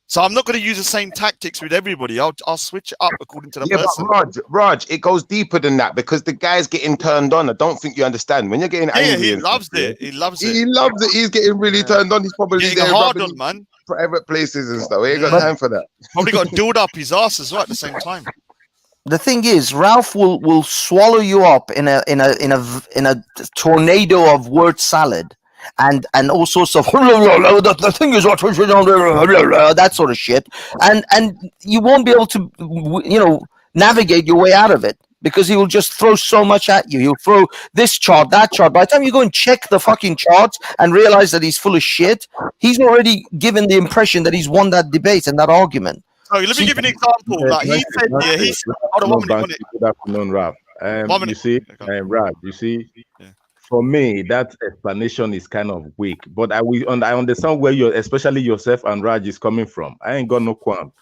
So I'm not going to use the same tactics with everybody. I'll switch it up according to the person. But Raj, it goes deeper than that because the guy's getting turned on. I don't think you understand. When you're getting angry, he loves it. He loves it. He loves it. He's getting really turned on. He's probably getting hard on, man. Private places and stuff. He ain't got time for that. Probably got dilled up his ass as well at the same time. The thing is, Ralph will swallow you up in a tornado of word salad and all sorts of the thing is that sort of shit, and you won't be able to navigate your way out of it. because he will just throw so much at you. He'll throw this chart, that chart. By the time you go and check the fucking charts and realize that he's full of shit, he's already given the impression that he's won that debate and that argument. Oh, let me give you an example. Like he said, yeah, he's. Hold on, 1 minute. Good afternoon, Raf. You see, Raf, you see, for me, that explanation is kind of weak. But I understand where you're, especially yourself and Raj, is coming from. I ain't got no qualm.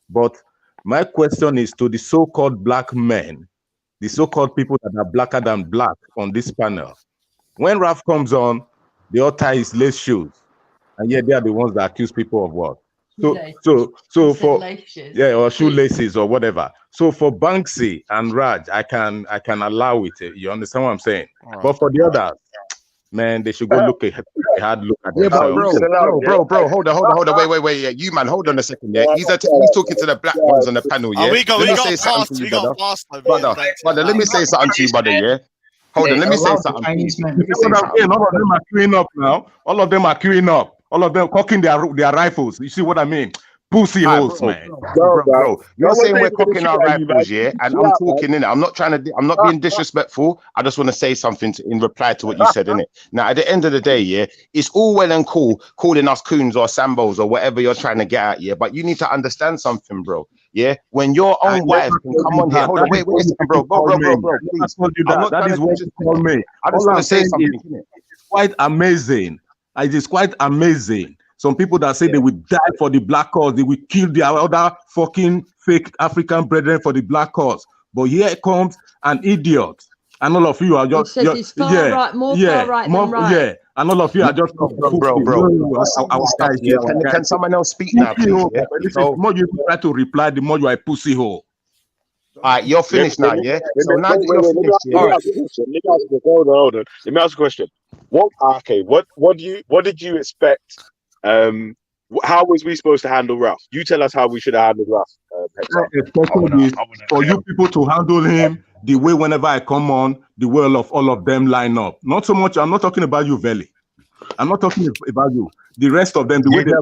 But my question is to the so-called black men, the so-called people that are blacker than black on this panel. When Raf comes on, they all tie his lace shoes, and yet they are the ones that accuse people of what? So for or shoelaces or whatever. So for Banksy and Raj, I can allow it. You understand what I'm saying? But for the others, man, they should go look a hard look at themselves. Bro, hold on, wait, yeah, you man, hold on a second, yeah. He's talking to the black ones on the panel, yeah. We got past, brother, let me say something to you, brother, yeah. Hold on, let me say something. All of them are queuing up now. All of them are queuing up. All of them cocking their rifles. You see what I mean? Pussy holes, man. Bro, you're saying we're cocking our rifles, yeah? And I'm talking in it. I'm not being disrespectful. I just want to say something in reply to what you said, innit? Now, at the end of the day, yeah, it's all well and cool calling us coons or sambos or whatever you're trying to get at, yeah? But you need to understand something, bro. Yeah, when your own wife can come on here. Hold on, wait a second, bro, please. That is what you call me. I just want to say something. It's quite amazing. It is quite amazing. Some people that say they will die for the black cause, they will kill their other fucking fake African brethren for the black cause. But here comes an idiot, and all of you are just far right than right. Yeah, and all of you are just bro. Can someone else speak now, please? Yeah? The more you try to reply, the more you are a pussy hole. All right, you're finished now, yeah? So now that you're finished, yeah? Hold on. Let me ask a question. What did you expect? How was we supposed to handle Ralph? You tell us how we should have handled Ralph. For you people to handle him the way whenever I come on, the way all of them line up. Not so much, I'm not talking about you, Veli. I'm not talking about you. The rest of them, the way they...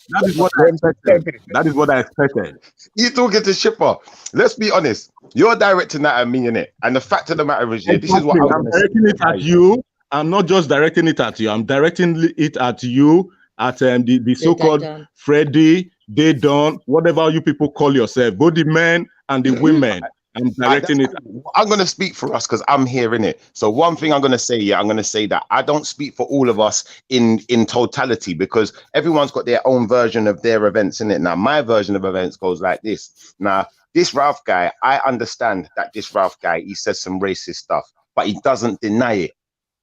That is what I expected. That is what I expected. You talking to Shipper. Let's be honest. You're directing that at me, innit? And the fact of the matter is, yeah, this is what I'm directing it at you. I'm not just directing it at you. I'm directing it at you, at the so-called Freddie, they don't, whatever you people call yourself, both the men and the women. I'm directing it. I'm going to speak for us because I'm here in it. So one thing I'm going to say, yeah, I'm going to say that I don't speak for all of us in totality because everyone's got their own version of their events in it. Now, my version of events goes like this. Now, this Ralph guy, I understand that this Ralph guy, he says some racist stuff, but he doesn't deny it.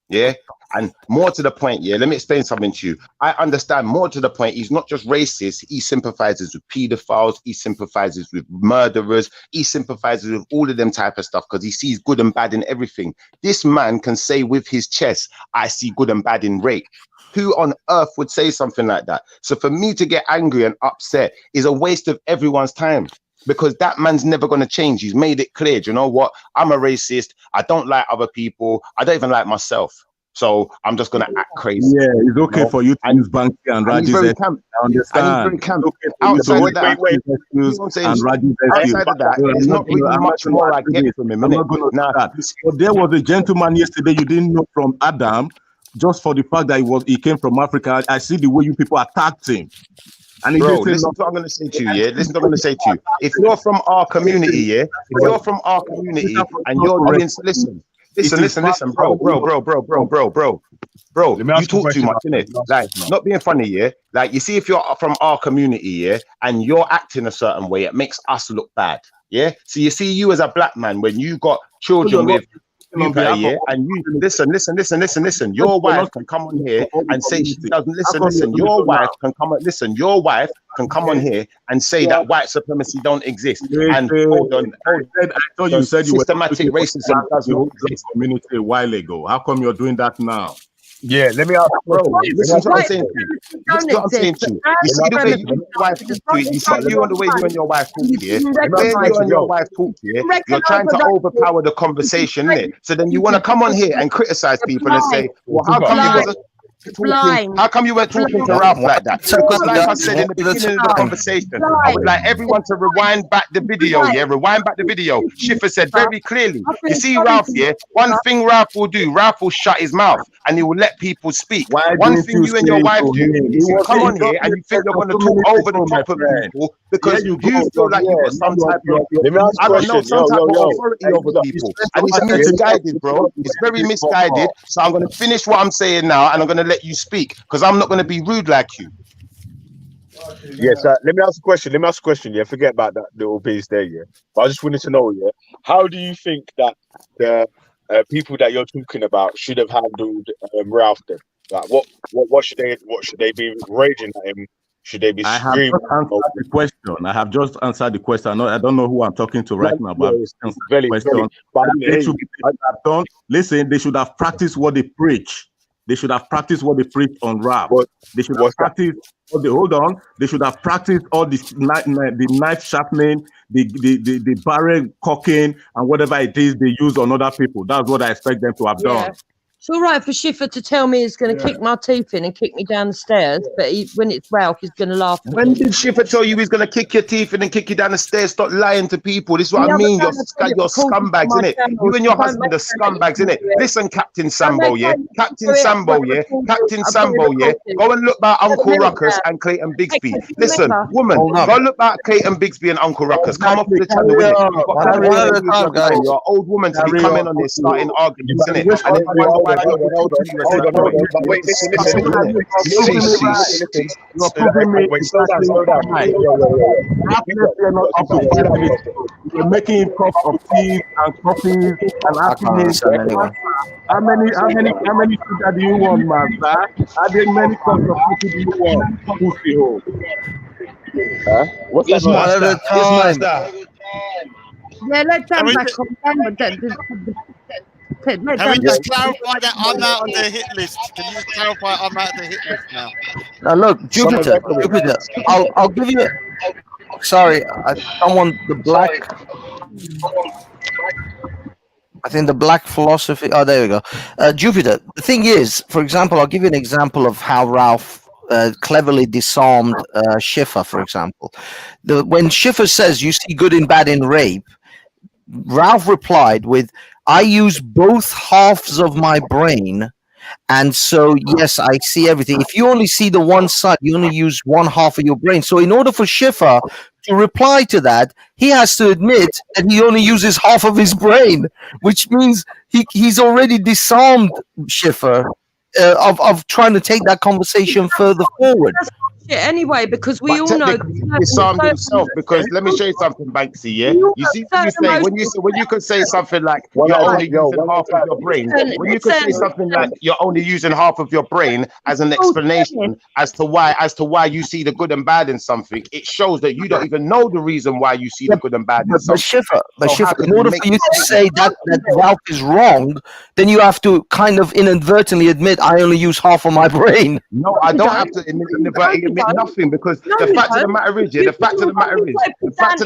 Yeah. And more to the point, yeah, let me explain something to you. I understand more to the point. He's not just racist. He sympathizes with pedophiles. He sympathizes with murderers. He sympathizes with all of them type of stuff because he sees good and bad in everything. This man can say with his chest, I see good and bad in rape. Who on earth would say something like that? So for me to get angry and upset is a waste of everyone's time. Because that man's never going to change. He's made it clear. Do you know what? I'm a racist. I don't like other people. I don't even like myself. So I'm just going to act crazy. Yeah, it's okay for you to use Banksy and Raji's. I understand. Outside of that, there's not really much more I get from him. But there was a gentleman yesterday you didn't know from Adam, just for the fact that he came from Africa. I see the way you people attacked him. And bro, listen to what I'm going to say to you, yeah? Listen to what I'm going to say to you. If you're from our community, yeah? If you're from our community and you're doing... Listen, bro. You talk too much, innit? Like, not being funny, yeah? Like, you see, if you're from our community, yeah? And you're acting a certain way, it makes us look bad, yeah? So you see, you as a black man, when you got children with... yeah, and you listen. Your wife can come on here and say she doesn't listen. Your wife can come on. Listen, your wife can come on here and say that white supremacy don't exist. And hold on. I thought you said you were systematic racism doesn't exist. Community a while ago. How come you're doing that now? Yeah, let me ask. Bro, listen to what I'm saying to you. Listen to what I'm saying to you. You see the way you and your wife talk to you. You see you on the way you and your wife talk here. The way you and your wife talk here. You're trying to overpower the conversation, innit? So then you want to come on here and criticize people and say, well, how come you wasn't? Blind. How come you weren't talking to Ralph like that? Because like I said in the beginning of the conversation, I would like everyone to rewind back the video, yeah? Rewind back the video. Schiffer said very clearly, you see Ralph, yeah? One thing Ralph will do, Ralph will shut his mouth and he will let people speak. One thing you and your wife do is you come on here and you think you're going to talk over the top of people because you feel like you've got some type of, I don't know, some type of authority over people. And it's misguided, bro. It's very misguided. So I'm going to finish what I'm saying now and I'm going to let you speak because I'm not going to be rude like you. Yes, let me ask a question. Yeah, forget about that little piece there. Yeah, but I just wanted to know. Yeah, how do you think that the people that you're talking about should have handled Ralph then? Like, what should they be raging at him? Should they be screaming? I have just answered the question. I don't know who I'm talking to right now, but listen, they should have practiced what they preach. They should have practiced what they preach on Ralph. They should have practiced. They should have practiced all the knife sharpening, the barrel cocking, and whatever it is they use on other people. That's what I expect them to have done. It's all right for Schiffer to tell me he's going to kick my teeth in and kick me down the stairs, but when it's Ralph, he's going to laugh. When did Schiffer tell you he's going to kick your teeth in and kick you down the stairs? Stop lying to people. This is what I mean. You're scumbags, innit? You and your husband are scumbags, innit? Listen, Captain Sambo, yeah? Captain Sambo, yeah? Captain Sambo, yeah? Go and look back Uncle Ruckus and Clayton Bigsby. Listen, woman, go look back Clayton Bigsby and Uncle Ruckus. Come up with the channel, innit? You're an old woman to be coming on this starting arguments, innit? Wait, listen. You're making cups of tea and coffees and asking me how many sugar do you want, master? How many cups of coffee do you want? Pussy hole. What's that? Yeah, let's have that. Can we just clarify that I'm out of the hit list? Can you just clarify I'm out of the hit list now? Now look, Jupiter. I'll give you. Sorry, I want the black. I think the black philosophy. Oh, there we go. Jupiter. The thing is, for example, I'll give you an example of how Ralph cleverly disarmed Schiffer. For example, when Schiffer says you see good and bad in rape, Ralph replied with, I use both halves of my brain, and so yes, I see everything. If you only see the one side, you only use one half of your brain. So in order for Schiffer to reply to that, he has to admit that he only uses half of his brain, which means he's already disarmed Schiffer of trying to take that conversation further forward. Anyway, because we all know disarmed himself. Because let me show you something, Banksy. Yeah, you see when you could say something like you're only using half of your brain. When you could say something like you're only using half of your brain as an explanation as to why you see the good and bad in something, it shows that you don't even know the reason why you see the good and bad in something. But Schiffer, in order for you to say that Ralph is wrong, then you have to kind of inadvertently admit I only use half of my brain. No, I don't have to admit nothing, because the fact of the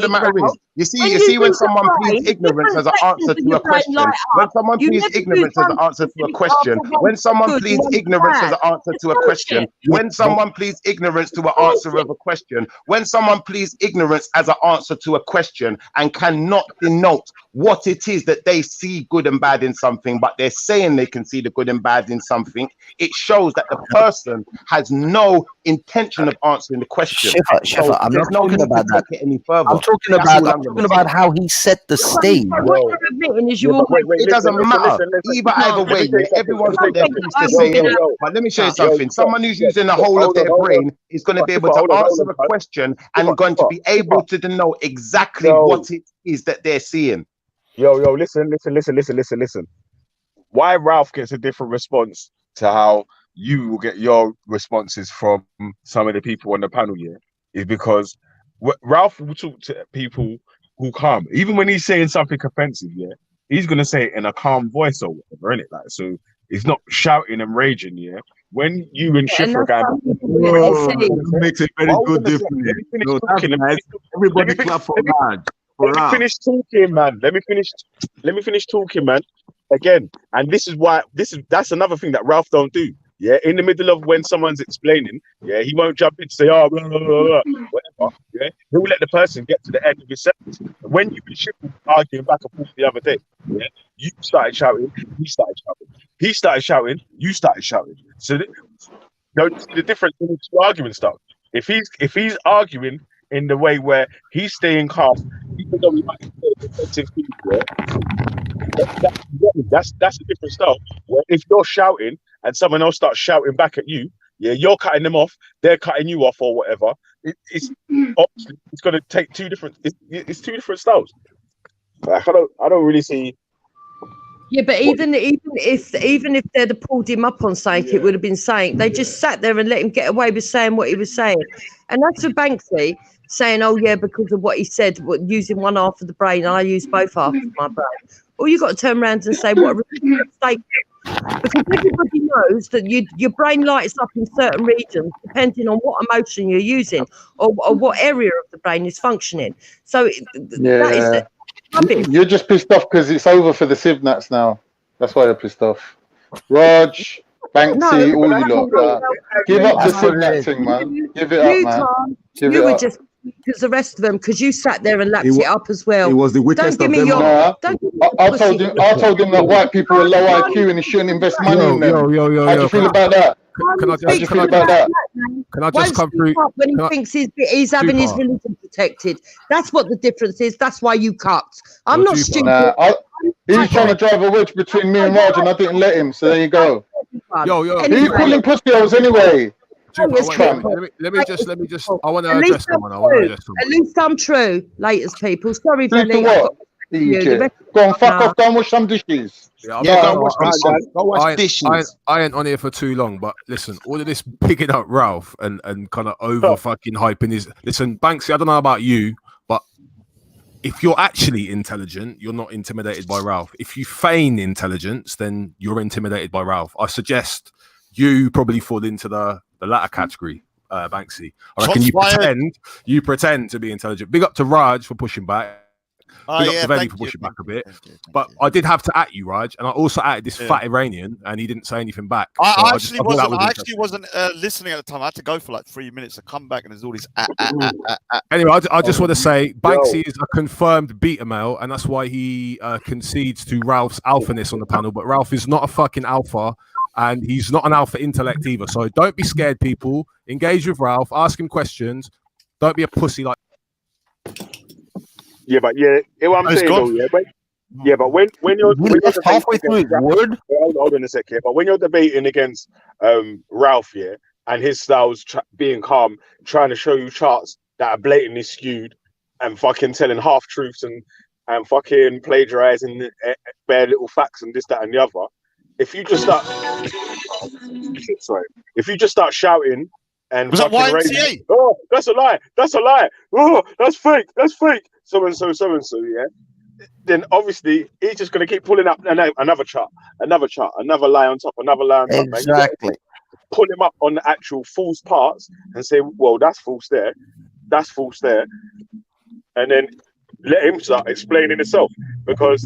matter is, you see when someone pleads ignorance as an answer to a question, when someone pleads ignorance as an answer to a question, when someone pleads ignorance as an answer to a question, when someone pleads ignorance to an answer of a question, when someone pleads ignorance as an answer to a question and cannot denote what it is that they see good and bad in something, but they're saying they can see the good and bad in something, it shows that the person has no intention of answering the question. Schiffer, I'm not talking about that. Any further. I'm talking about how he set the stage. It doesn't matter. Either way, everyone's got their piece to say. But let me show you something. Someone who's using the whole of their brain is going to be able to answer a question and going to be able to denote exactly what it is that they're seeing. Listen. Why Ralph gets a different response to how you will get your responses from some of the people on the panel here is because Ralph will talk to people who calm, even when he's saying something offensive. Yeah, he's gonna say it in a calm voice or whatever, innit? Like, so he's not shouting and raging. Yeah, when you and Schiffer makes a very good difference. Everybody clap for Raj. Let me finish talking, man. Let me finish talking, man. Again, and that's another thing that Ralph don't do. Yeah, in the middle of when someone's explaining, yeah, he won't jump in to say, oh, blah, blah, blah, blah, whatever. Yeah, he'll let the person get to the end of his sentence. When you and Ship were arguing back and forth the other day, yeah, you started shouting, he started shouting. He started shouting, you started shouting. So the difference in his argument style. If he's arguing in the way where he's staying calm, even though he might say defensive things, that's a different style. Where if you're shouting and someone else starts shouting back at you, yeah, you're cutting them off, they're cutting you off or whatever. It's obviously it's going to take two different. It's two different styles. Like, I don't really see. Yeah, but even if they'd have pulled him up on something, it would have been saying they just sat there and let him get away with saying what he was saying. And that's for Banksy saying, "Oh yeah, because of what he said, using one half of the brain, I use both halves of my brain." Or you got to turn around and say, "What a ridiculous statement!" Because everybody knows that your brain lights up in certain regions depending on what emotion you're using or what area of the brain is functioning. So that is rubbish. You're just pissed off because it's over for the Civnats now. That's why you're pissed off. Raj, Banksy, all you lot. Give up the Civnat thing, man. Give it up, man. You were just because the rest of them, because you sat there and lapped it up as well. It was the weakest Don't give of me them. I told him that white people are low IQ and he shouldn't invest money in them. How do you feel about that? Can I just come through? When he thinks he's having his religion protected, that's what the difference is. That's why you cut. I'm not stupid. He's trying to drive a wedge between me and Raj, and I didn't let him. So there you go. He's pulling pussy holes anyway. Let me just. I want to address someone. At least I'm true. Laters, people. Sorry, Billy. Go on, fuck off. Go and wash some dishes. Go wash dishes. I ain't on here for too long, but listen, all of this picking up Ralph and kind of over fucking hyping his. Listen, Banksy, I don't know about you, but if you're actually intelligent, you're not intimidated by Ralph. If you feign intelligence, then you're intimidated by Ralph. I suggest you probably fall into the latter category, Banksy. I reckon you pretend to be intelligent. Big up to Raj for pushing back. Big up to Veli for pushing back a bit. But I did have to at you, Raj, and I also atted this fat Iranian, and he didn't say anything back. I actually wasn't listening at the time. I had to go for like 3 minutes to come back, and there's all these. Anyway, I just want to say Banksy is a confirmed beta male, and that's why he concedes to Ralph's alphaness on the panel. But Ralph is not a fucking alpha. And he's not an alpha intellect either. So don't be scared, people. Engage with Ralph. Ask him questions. Don't be a pussy like. Yeah, but what I'm saying though, but when you're halfway through it, word. Hold on a sec here. But when you're debating against Ralph, and his style's being calm, trying to show you charts that are blatantly skewed, and fucking telling half truths and fucking plagiarizing bare little facts and this, that, and the other. If you just start shouting and was that YMCA? Oh, that's a lie, oh, that's fake, so and so, yeah. Then obviously he's just gonna keep pulling up another chart, another lie on top, Exactly. Pull him up on the actual false parts and say, well, that's false there, and then let him start explaining himself, because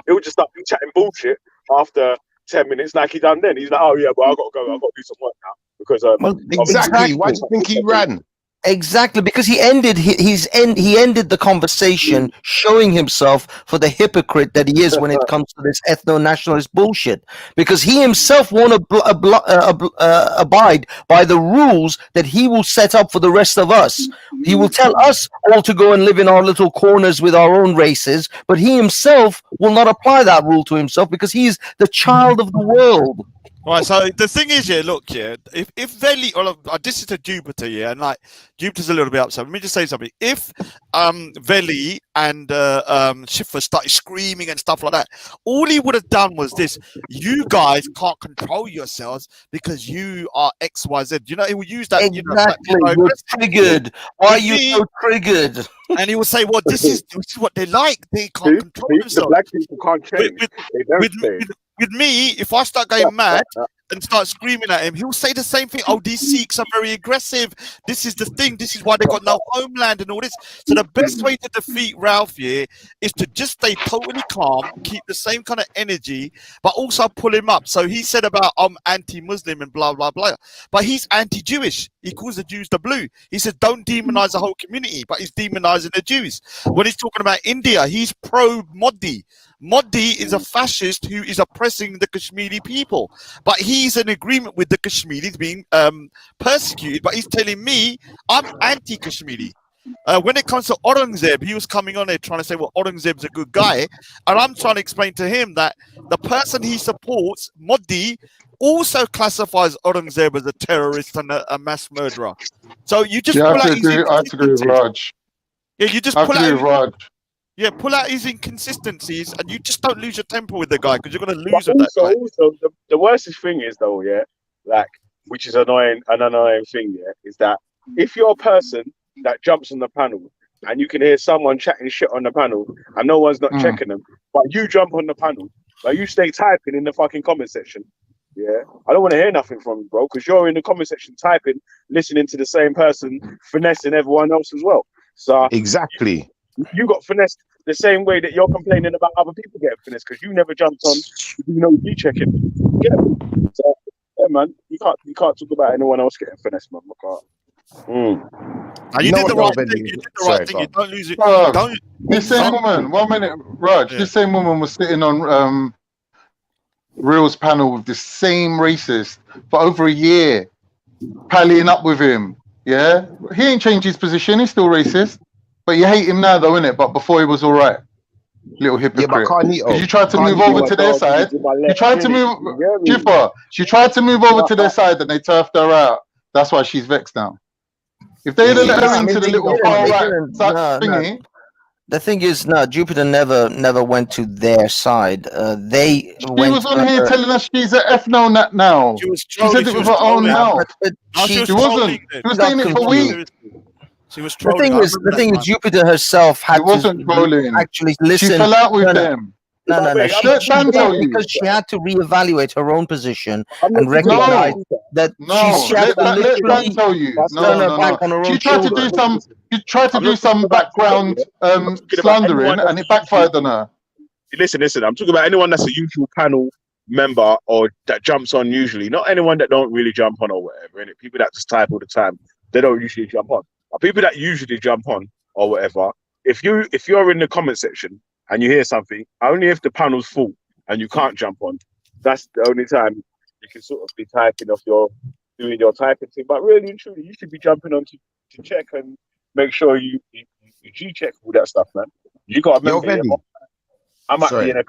he'll just start chatting bullshit after 10 minutes, like he done then. He's like, oh yeah, but I gotta go, I've got to do some work now because exactly. Why do you think he ran? Exactly, because he ended the conversation showing himself for the hypocrite that he is when it comes to this ethno-nationalist bullshit. Because he himself won't abide by the rules that he will set up for the rest of us. He will tell us all to go and live in our little corners with our own races, but he himself will not apply that rule to himself because he is the child of the world. Right, so the thing is, if Veli, this is to Jupiter, and like Jupiter's a little bit upset. Let me just say something. If Veli and Schiffer started screaming and stuff like that, all he would have done was this: you guys can't control yourselves because you are X, Y, Z. You know, he would use that. Exactly, you're triggered. Why are you so triggered? And he will say, "Well, this is what they like. They can't control themselves. The black people can't change. They don't change." with me, if I start going mad and start screaming at him, he'll say the same thing. Oh, these Sikhs are very aggressive. This is the thing. This is why they got no homeland and all this. So the best way to defeat Ralph here is to just stay totally calm, keep the same kind of energy, but also pull him up. So he said about I'm anti-Muslim and blah, blah, blah. But he's anti-Jewish. He calls the Jews the blue. He says don't demonize the whole community, but he's demonizing the Jews. When he's talking about India, he's pro-Modi. Modi is a fascist who is oppressing the Kashmiri people, but he's in agreement with the Kashmiris being persecuted. But he's telling me I'm anti-Kashmiri. When it comes to Aurangzeb, he was coming on there trying to say, well, Aurangzeb's a good guy, and I'm trying to explain to him that the person he supports, Modi, also classifies Aurangzeb as a terrorist and a mass murderer. So you just pull out his I have to agree with Raj. Yeah, you just pull out. Yeah, pull out his inconsistencies, and you just don't lose your temper with the guy because you're going to lose with that guy. Also, the worst thing is though, yeah, like, which is an annoying thing, yeah, is that if you're a person that jumps on the panel and you can hear someone chatting shit on the panel and no one's not checking them, but you jump on the panel, like you stay typing in the fucking comment section, yeah, I don't want to hear nothing from you, bro, because you're in the comment section typing, listening to the same person, finessing everyone else as well. So exactly, you got finessed the same way that you're complaining about other people getting finessed because you never jumped on, you checking. Yeah. So, yeah, man, you can't talk about anyone else getting finessed, man. You did the right thing. You did the right thing. You don't lose it. This same woman, 1 minute, Raj. This same woman was sitting on Real's panel with the same racist for over a year, pallying up with him. Yeah, he ain't changed his position. He's still racist, but you hate him now, though, innit? But before he was all right, little hypocrite. Yeah, but Because you tried to move over to their side. You tried to move, Jiffa. She tried to move over to their side, and they turfed her out. That's why she's vexed now. If they had let her into the little far right thingy. The thing is, no, Jupiter never went to their side. She was on here telling us she's an ethno nut now. She said it with her own mouth. She wasn't. She was saying it for weeks. She was trolling. The thing is, Jupiter herself had to actually listen. She fell out with them. No. She did because she had to reevaluate her own position and recognize that she had to literally tell you. No. She tried to do some. She tried to do some background slandering, and it backfired on her. Listen. I'm talking about anyone that's a usual panel member or that jumps on usually. Not anyone that don't really jump on or whatever. And people that just type all the time, they don't usually jump on. But people that usually jump on or whatever, if you're in the comment section and you hear something, only if the panel's full and you can't jump on, that's the only time you can sort of be typing doing your typing thing. But really and truly, you should be jumping on to check and make sure you G-check all that stuff, man. You got to remember, I might be in I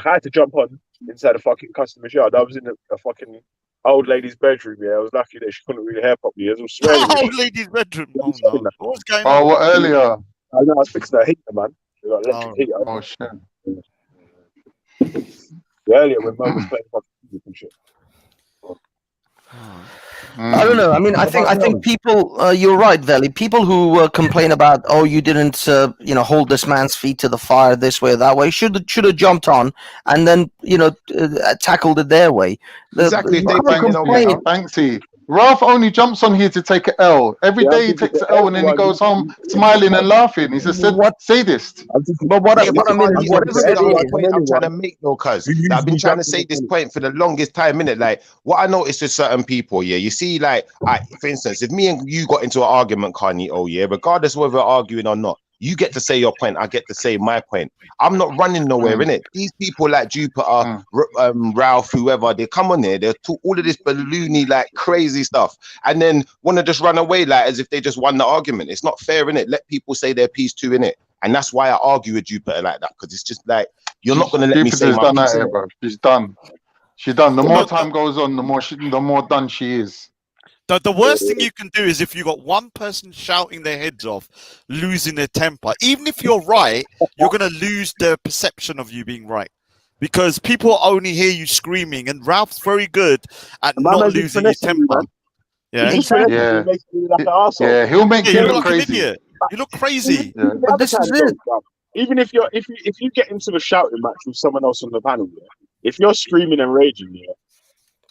had to jump on inside the fucking customer's yard. I was in a fucking old lady's bedroom, yeah. I was lucky that she couldn't read her hair properly. I was swearing. Old lady's bedroom? Oh, no. What was going on? Oh, what, earlier? I know, I was fixing her heater, man. Electric heater. Oh, shit. Earlier when Mo was playing fucking and shit. I don't know. I mean, I think people. You're right, Veli. People who complain about, oh, you didn't, hold this man's feet to the fire this way or that way, should have jumped on and then, tackled it their way. Exactly. Banksy. Ralph only jumps on here to take an L. Every day he takes an L and then he goes home smiling and laughing. He's a sadist. But what I mean, I'm trying to make though, cuz I've been trying to say this point for the longest time, innit? Like, what I noticed with certain people, yeah, you see, like, for instance, if me and you got into an argument, Carney, regardless of whether we're arguing or not, you get to say your point, I get to say my point. I'm not running nowhere, innit? These people like Jupiter, Ralph, whoever, they come on there, they talk all of this balloony, like crazy stuff, and then want to just run away like as if they just won the argument. It's not fair, innit? Let people say their piece too, innit? And that's why I argue with Jupiter like that, because it's just like, you're not going to let me say my piece. Bro. She's done. She's done. The more time goes on, the more done she is. The worst thing you can do is if you got one person shouting their heads off, losing their temper. Even if you're right, you're going to lose their perception of you being right. Because people only hear you screaming, and Ralph's very good at not losing his temper. Yeah, he'll make you look like crazy. An idiot. You look crazy. Yeah. But this is it. Even if you get into a shouting match with someone else on the panel, if you're screaming and raging, yeah,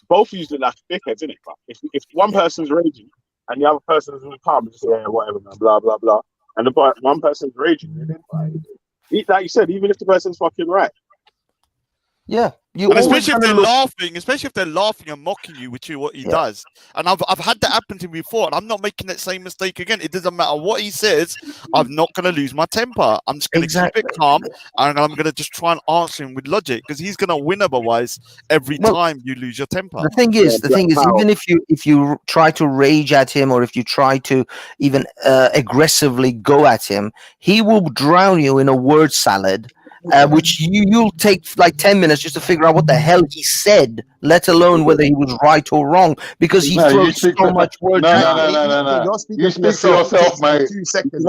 both of you look like dickheads, innit? But if one person's raging and the other person's calm, just say, yeah, whatever, man, blah blah blah, and one person's raging, like you said, even if the person's fucking right. Yeah, and especially if they're laughing and mocking you, which is what he does. And I've had that happen to me before, and I'm not making that same mistake again. It doesn't matter what he says, I'm not going to lose my temper. I'm just going to keep it calm, and I'm going to just try and answer him with logic, because he's going to win otherwise every time you lose your temper. The thing is, even if you try to rage at him, or if you try to even aggressively go at him, he will drown you in a word salad. Which you'll take like 10 minutes just to figure out what the hell he said, let alone whether he was right or wrong, because he throws so much words. No. You speak for yourself, mate. 2 seconds.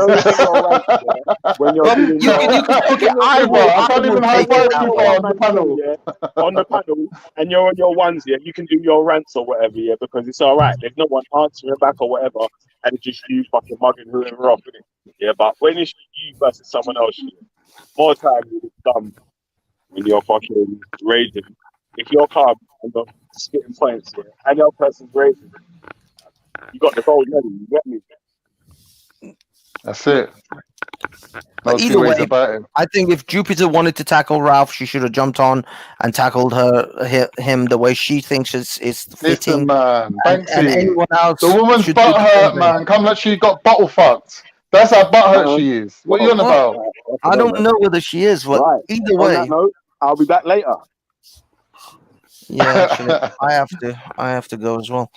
When you're doing I can't even high five people on the panel. On the panel, and you're on your ones, yeah, you can do your rants or whatever, yeah, because it's all right. There's no one answering back or whatever, and it's just you fucking mugging whoever off, isn't it? Yeah, but when it's you versus someone else, more time you're dumb when you're fucking raging. If you're calm and not spitting points, yeah, and the other person's raging, you got the gold medal. You get me? That's it. But either way, I think if Jupiter wanted to tackle Ralph, she should have jumped on and tackled him the way she thinks is fitting. Listen, man, and anyone else, the woman's butt hurt, man. Come like she got bottle fucked. That's how butthurt she is. What are you on about? I don't know whether she is. But either way, on that note, I'll be back later. Yeah, actually, I have to go as well.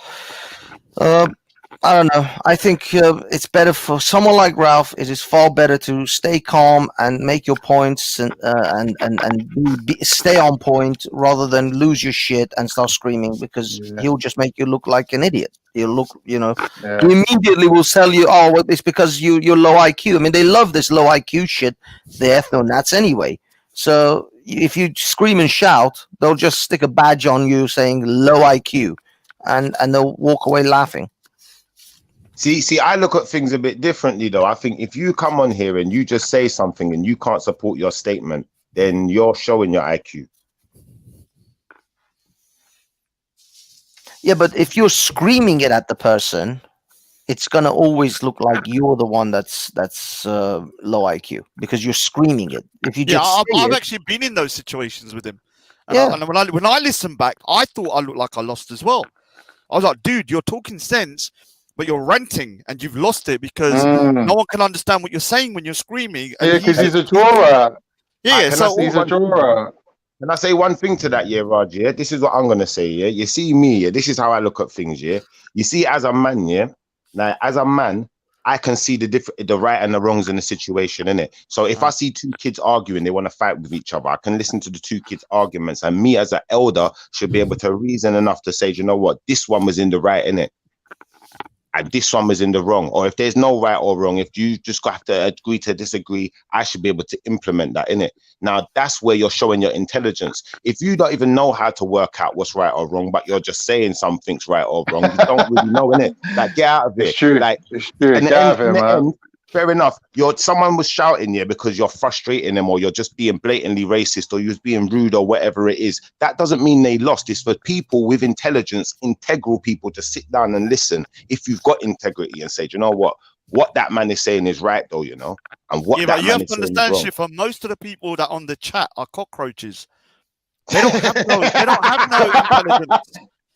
I don't know. I think it's better for someone like Ralph. It is far better to stay calm and make your points and stay on point rather than lose your shit and start screaming, because he'll just make you look like an idiot. He'll look, he immediately will sell you, oh, well, it's because you're low IQ. I mean, they love this low IQ shit. They're ethno-nats anyway. So if you scream and shout, they'll just stick a badge on you saying low IQ, and they'll walk away laughing. See, I look at things a bit differently, though. I think if you come on here and you just say something and you can't support your statement, then you're showing your IQ. Yeah, but if you're screaming it at the person, it's gonna always look like you're the one that's low IQ, because you're screaming it. If you just I've actually been in those situations with him. And when I listen back, I thought I looked like I lost as well. I was like, dude, you're talking sense, but you're ranting and you've lost it, because no one can understand what you're saying when you're screaming. Yeah, because he's a drawer. Yeah, so he's a drawer. Can I say one thing to that, yeah, Raj? Yeah, this is what I'm gonna say. Yeah, you see me. Yeah, this is how I look at things. Yeah, you see, as a man, yeah, now as a man, I can see the right and the wrongs in the situation, innit? So if I see two kids arguing, they want to fight with each other, I can listen to the two kids' arguments, and me as an elder should be able to reason enough to say, you know what, this one was in the right, innit? And this one was in the wrong. Or if there's no right or wrong, if you just have to agree to disagree, I should be able to implement that, innit? Now, that's where you're showing your intelligence. If you don't even know how to work out what's right or wrong, but you're just saying something's right or wrong, you don't really know, innit? Like, get out of it. It's true. Like, it's true. Get out of it, man. Fair enough. Someone was shouting because you're frustrating them, or you're just being blatantly racist, or you're being rude, or whatever it is. That doesn't mean they lost. It's for people with intelligence, integral people, to sit down and listen. If you've got integrity and say, you know what that man is saying is right, though, you know, and what that man is saying is wrong. You have to understand, shit, for most of the people that on the chat are cockroaches. They don't have no intelligence.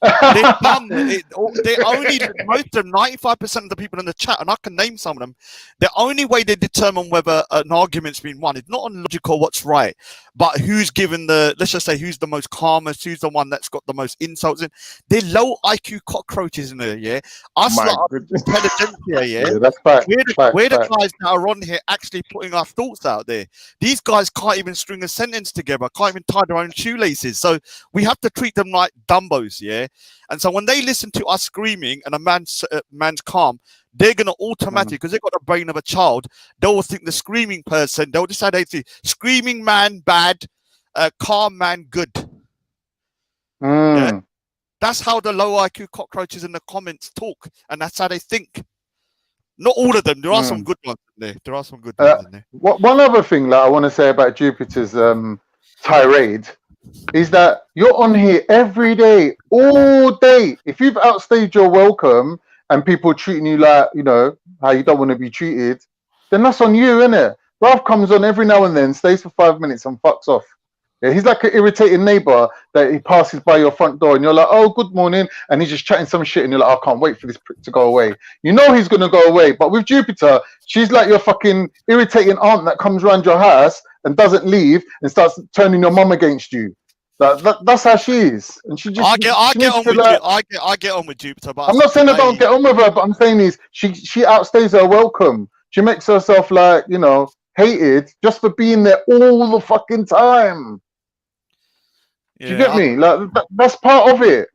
They're dumb. They only, most of 95% of the people in the chat, and I can name some of them, the only way they determine whether an argument's been won is not on logical what's right, but who's given let's just say, who's the most calmest, who's the one that's got the most insults in. They're low IQ cockroaches in there, yeah? Us lot are intelligent here, yeah? That's fact. We're the guys that are on here actually putting our thoughts out there. These guys can't even string a sentence together, can't even tie their own shoelaces. So we have to treat them like dumbos, yeah? And so when they listen to us screaming and a man's calm, they're going to automatically, because they've got the brain of a child, they'll think the screaming person, they'll decide they see screaming man bad, calm man good. Yeah? That's how the low IQ cockroaches in the comments talk, and that's how they think. Not all of them. There are some good ones in there. There are some good ones in there. One other thing that I want to say about Jupiter's tirade is that you're on here every day, all day. If you've outstayed your welcome and people treating you like, you know, how you don't want to be treated, then that's on you, innit? Ralph comes on every now and then, stays for 5 minutes and fucks off. Yeah, he's like an irritating neighbor that he passes by your front door and you're like, oh, good morning. And he's just chatting some shit and you're like, I can't wait for this prick to go away. You know he's going to go away. But with Jupiter, she's like your fucking irritating aunt that comes around your house and doesn't leave and starts turning your mum against you. That's how she is. And she just... I get on with Jupiter. But I'm not saying I don't get on with her, but I'm saying is she outstays her welcome. She makes herself like, you know, hated just for being there all the fucking time. Do you get me? Like that's part of it.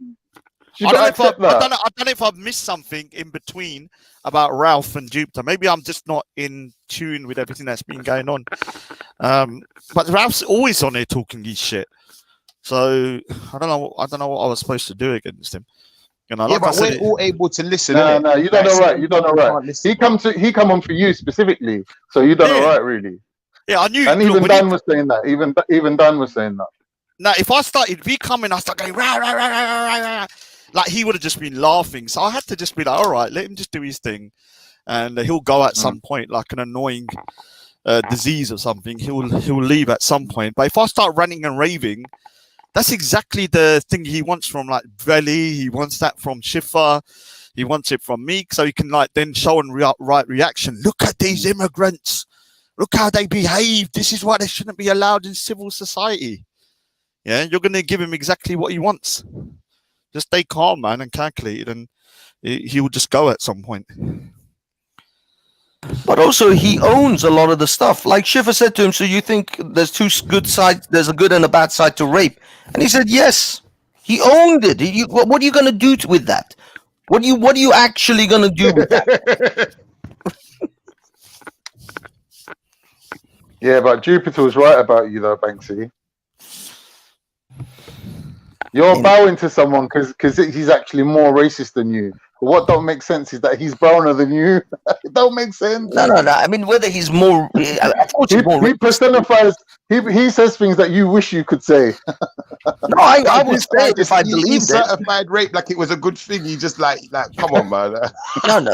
I don't know if I've missed something in between about Ralph and Jupiter. Maybe I'm just not in tune with everything that's been going on. But Ralph's always on there talking his shit. So I don't know what I was supposed to do against him. You know, like but we're all able to listen. No, you don't know right. You don't know right. He come on for you specifically, so you don't know right, really. Yeah, I knew. And even Dan was saying that. Even Dan was saying that. Now, if he come in, I start going rah, rah, rah, rah, rah, rah, like he would have just been laughing. So I had to just be like, all right, let him just do his thing, and he'll go at some point, like an annoying disease or something. He'll leave at some point. But if I start ranting and raving, that's exactly the thing he wants from like Veli. He wants that from Schiffer. He wants it from me, so he can like then show and right reaction. Look at these immigrants. Look how they behave. This is why they shouldn't be allowed in civil society. Yeah, you're going to give him exactly what he wants. Just stay calm, man, and calculated, and he will just go at some point. But also, he owns a lot of the stuff. Like Schiffer said to him, so you think there's two good sides, there's a good and a bad side to rape? And he said, yes. He owned it. What are you going to do with that? What are you actually going to do with that? Yeah, but Jupiter was right about you, though, Banksy. You're bowing to someone because he's actually more racist than you. But what don't make sense is that he's browner than you. It don't make sense. No. I mean, whether he's more... He personifies... He says things that you wish you could say. No, I would say it if I believed he it. certified rape like it was a good thing. He just like come on, man. No.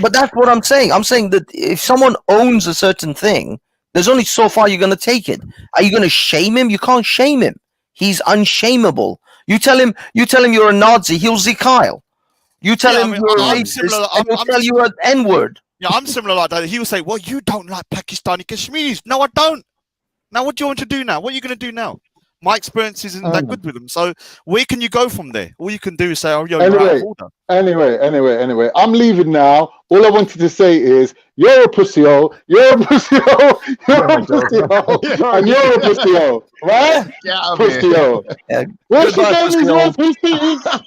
But that's what I'm saying. I'm saying that if someone owns a certain thing, there's only so far you're going to take it. Are you going to shame him? You can't shame him. He's unshameable. You tell him you're a Nazi, he'll see Kyle. You tell him you're a racist, and he'll tell you an N-word. Yeah, I'm similar like that. He will say, well, you don't like Pakistani Kashmiris. No, I don't. Now, what do you want to do now? What are you going to do now? My experience isn't that good with them. So where can you go from there? All you can do is say, oh, you're out of order. Anyway. I'm leaving now. All I wanted to say is, you're a pussy-hole, you're a pussy-hole, you're a pussy-hole, and you're a pussy-hole, right? Pussy-hole. Where's she getting these words?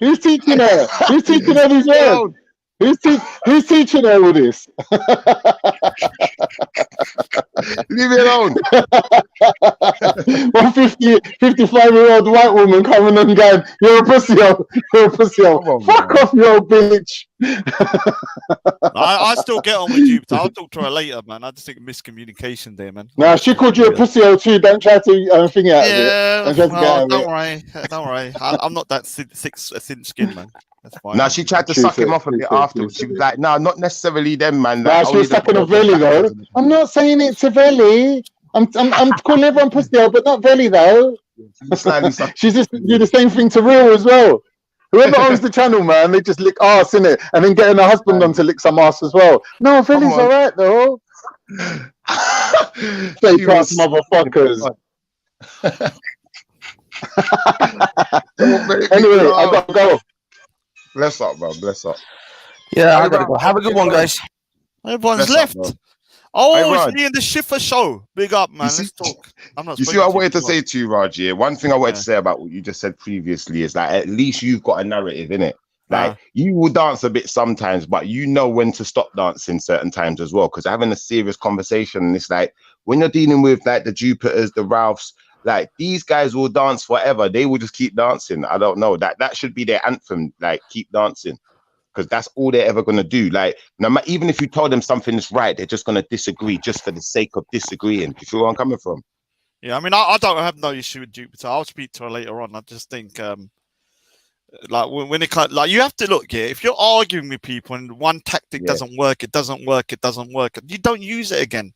Who's teaching her? Who's teaching her these words? Who's teaching her all this? Leave me alone. 55-year-old white woman coming and going, you're a pussy-hole, you're a pussy-hole. Fuck off, you old bitch. I still get on with you. I'll talk to her later, man. I just think miscommunication there, man. Nah, she called you a pussy-hole too. Don't try to figure out of it. Don't worry. I'm not that thin skin, man. That's fine. Now she tried to suck him off a bit afterwards. She was like, "No, not necessarily them, man." Nah, she was sucking a Veli though. I'm not saying it's a Veli. I'm calling everyone pussy, but not Veli though. She's just do the same thing to Real as well. Whoever owns the channel, man, they just lick ass in it, and then getting her husband on to lick some ass as well. No, Veli's alright though. Fake ass motherfuckers. Anyway, I gotta go. Bless up, bro. Bless up. Yeah, I gotta go. Have a good one, guys. Everyone's left. It's me and the Schiffer show. Big up, man. Let's talk. You see what I wanted to say to you, Raj? Yeah? One thing I wanted to say about what you just said previously is that at least you've got a narrative, innit? Like, you will dance a bit sometimes, but you know when to stop dancing certain times as well. Because having a serious conversation, and it's like, when you're dealing with like the Jupiters, the Ralphs, like these guys will dance forever. They will just keep dancing. I don't know. That should be their anthem. Like, keep dancing, because that's all they're ever gonna do. Like, no matter, even if you told them something is right, they're just gonna disagree just for the sake of disagreeing. Do you feel where I'm coming from? Yeah, I mean, I don't have no issue with Jupiter. I'll speak to her later on. I just think, like when it comes, like you have to look here. If you're arguing with people and one tactic doesn't work, it doesn't work. You don't use it again.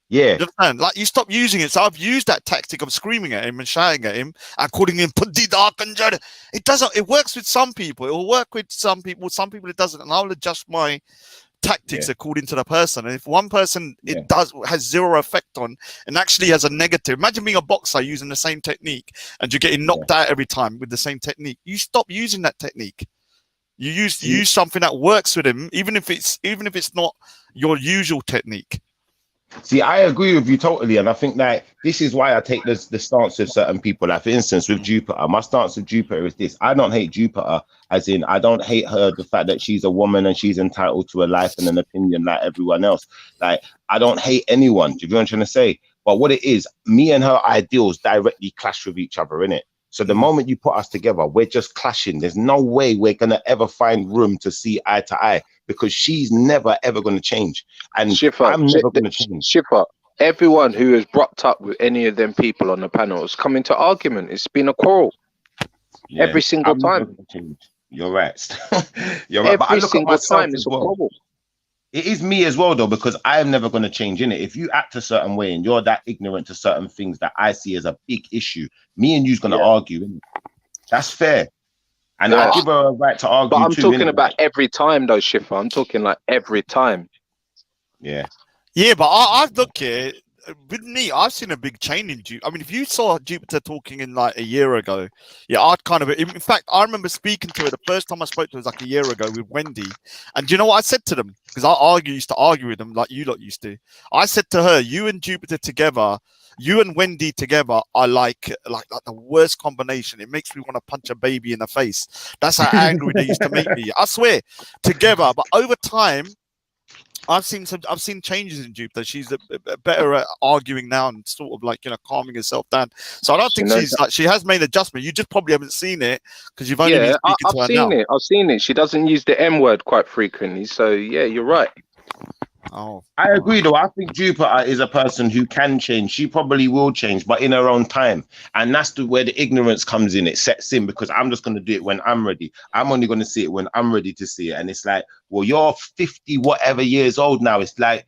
Yeah. You understand? Like you stop using it. So I've used that tactic of screaming at him and shouting at him and calling him Puddi Darkanjar. It doesn't. It works with some people. It will work with some people. Some people it doesn't. And I'll adjust my tactics according to the person. And if one person has zero effect on and actually has a negative, imagine being a boxer using the same technique and you're getting knocked out every time with the same technique. You stop using that technique. You use something that works with him, even if it's not your usual technique. See, I agree with you totally, and I think that this is why I take the stance with certain people. Like, for instance, with Jupiter, my stance with Jupiter is this: I don't hate Jupiter, as in I don't hate her the fact that she's a woman and she's entitled to a life and an opinion like everyone else. Like, I don't hate anyone. Do you know what I'm trying to say? But what it is, me and her ideals directly clash with each other, innit? So the moment you put us together, we're just clashing. There's no way we're gonna ever find room to see eye to eye, because she's never ever going to change, and I'm never going to change. Shipper, everyone who has brought up with any of them people on the panel has come into argument. It's been a quarrel every single time. You're right. You're right. But I look at myself as well. It is me as well, though, because I am never going to change in it. If you act a certain way and you're that ignorant to certain things that I see as a big issue, me and you's going to argue. Innit? That's fair. And I give her a right to argue. But I'm too, talking about every time, though, Shiffer. I'm talking like every time. Yeah. Yeah, but I look here. With me, I've seen a big change in Jupiter. I mean, if you saw Jupiter talking in like a year ago, I'd kind of. In fact, I remember speaking to her the first time I spoke to her was like a year ago with Wendy. And do you know what I said to them? Because I used to argue with them like you lot used to. I said to her, "You and Jupiter together, you and Wendy together are like the worst combination. It makes me want to punch a baby in the face. That's how angry they used to make me. I swear, together. But over time, I've seen changes in Jupiter. She's better at arguing now and sort of like calming herself down. So I don't think she has made an adjustment. You just probably haven't seen it because you've only been speaking to her now. I've seen it. She doesn't use the M word quite frequently. So yeah, you're right. Oh, I agree, though. I think Jupiter is a person who can change. She probably will change, but in her own time. And that's where the ignorance comes in. It sets in, because I'm just going to do it when I'm ready. I'm only going to see it when I'm ready to see it. And it's like, well, you're 50 whatever years old now. It's like,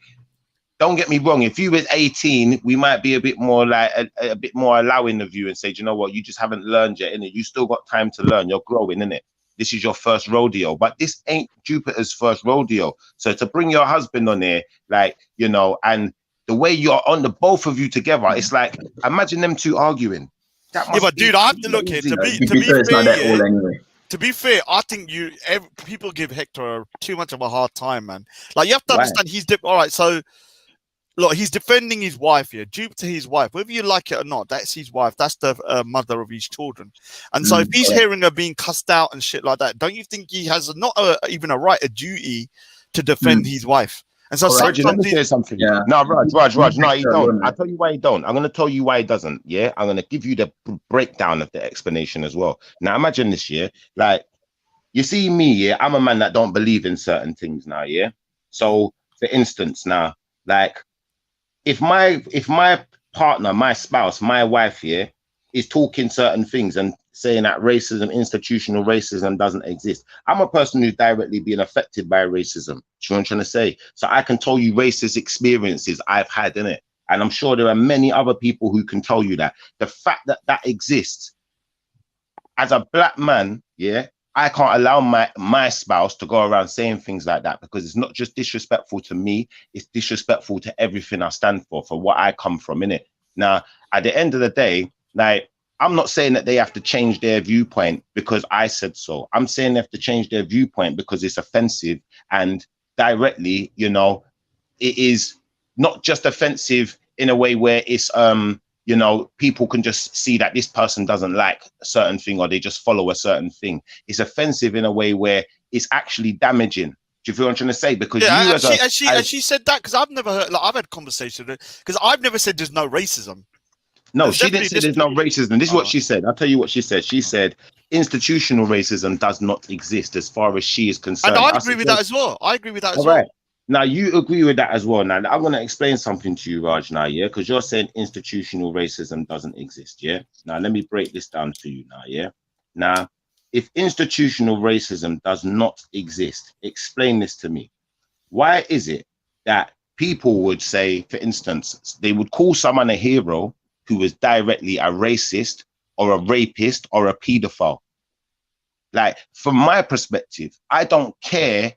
don't get me wrong. If you were 18, we might be a bit more like a bit more allowing of you and say, do you know what? You just haven't learned yet, innit? You still got time to learn. You're growing, innit? This is your first rodeo, but this ain't Jupiter's first rodeo. So to bring your husband on there, like, and the way you're on the both of you together, it's like, imagine them two arguing. But dude, I have to look here to be fair. I think people give Hector too much of a hard time, man. Like, you have to understand he's all right. So look, he's defending his wife here. Jupiter, his wife, whether you like it or not, that's his wife. That's the mother of his children. And so if he's hearing her being cussed out and shit like that, don't you think he has not even a right, a duty to defend his wife? And so sometimes let me say something. Yeah. No, Raj. No, he don't. I'll tell you why he don't. I'm going to tell you why he doesn't. Yeah. I'm going to give you the breakdown of the explanation as well. Now, imagine this, yeah. Like, you see me, yeah. I'm a man that don't believe in certain things now, yeah. So, for instance, now, like, if my partner, my spouse, my wife here is talking certain things and saying that racism, institutional racism doesn't exist, I'm a person who's directly being affected by racism. Do you know what I'm trying to say? So I can tell you racist experiences I've had in it. And I'm sure there are many other people who can tell you that. The fact that that exists, as a black man, yeah, I can't allow my spouse to go around saying things like that, because it's not just disrespectful to me, it's disrespectful to everything I stand for what I come from, innit? Now, at the end of the day, like, I'm not saying that they have to change their viewpoint because I said so. I'm saying they have to change their viewpoint because it's offensive, and directly, it is not just offensive in a way where it's people can just see that this person doesn't like a certain thing or they just follow a certain thing. It's offensive in a way where it's actually damaging. Do you feel what I'm trying to say? Because she said that, because I've never heard, like, I've had conversations with her, because I've never said there's no racism. No, she didn't say there's no racism. This is what she said. I'll tell you what she said. She said institutional racism does not exist as far as she is concerned. And I agree with that as well. I agree with that as well. Now you agree with that as well. Now I'm going to explain something to you, Raj. Now, yeah, because you're saying institutional racism doesn't exist. Yeah. Now let me break this down to you. Now, yeah. Now, if institutional racism does not exist, explain this to me. Why is it that people would say, for instance, they would call someone a hero who was directly a racist or a rapist or a pedophile? Like, from my perspective, I don't care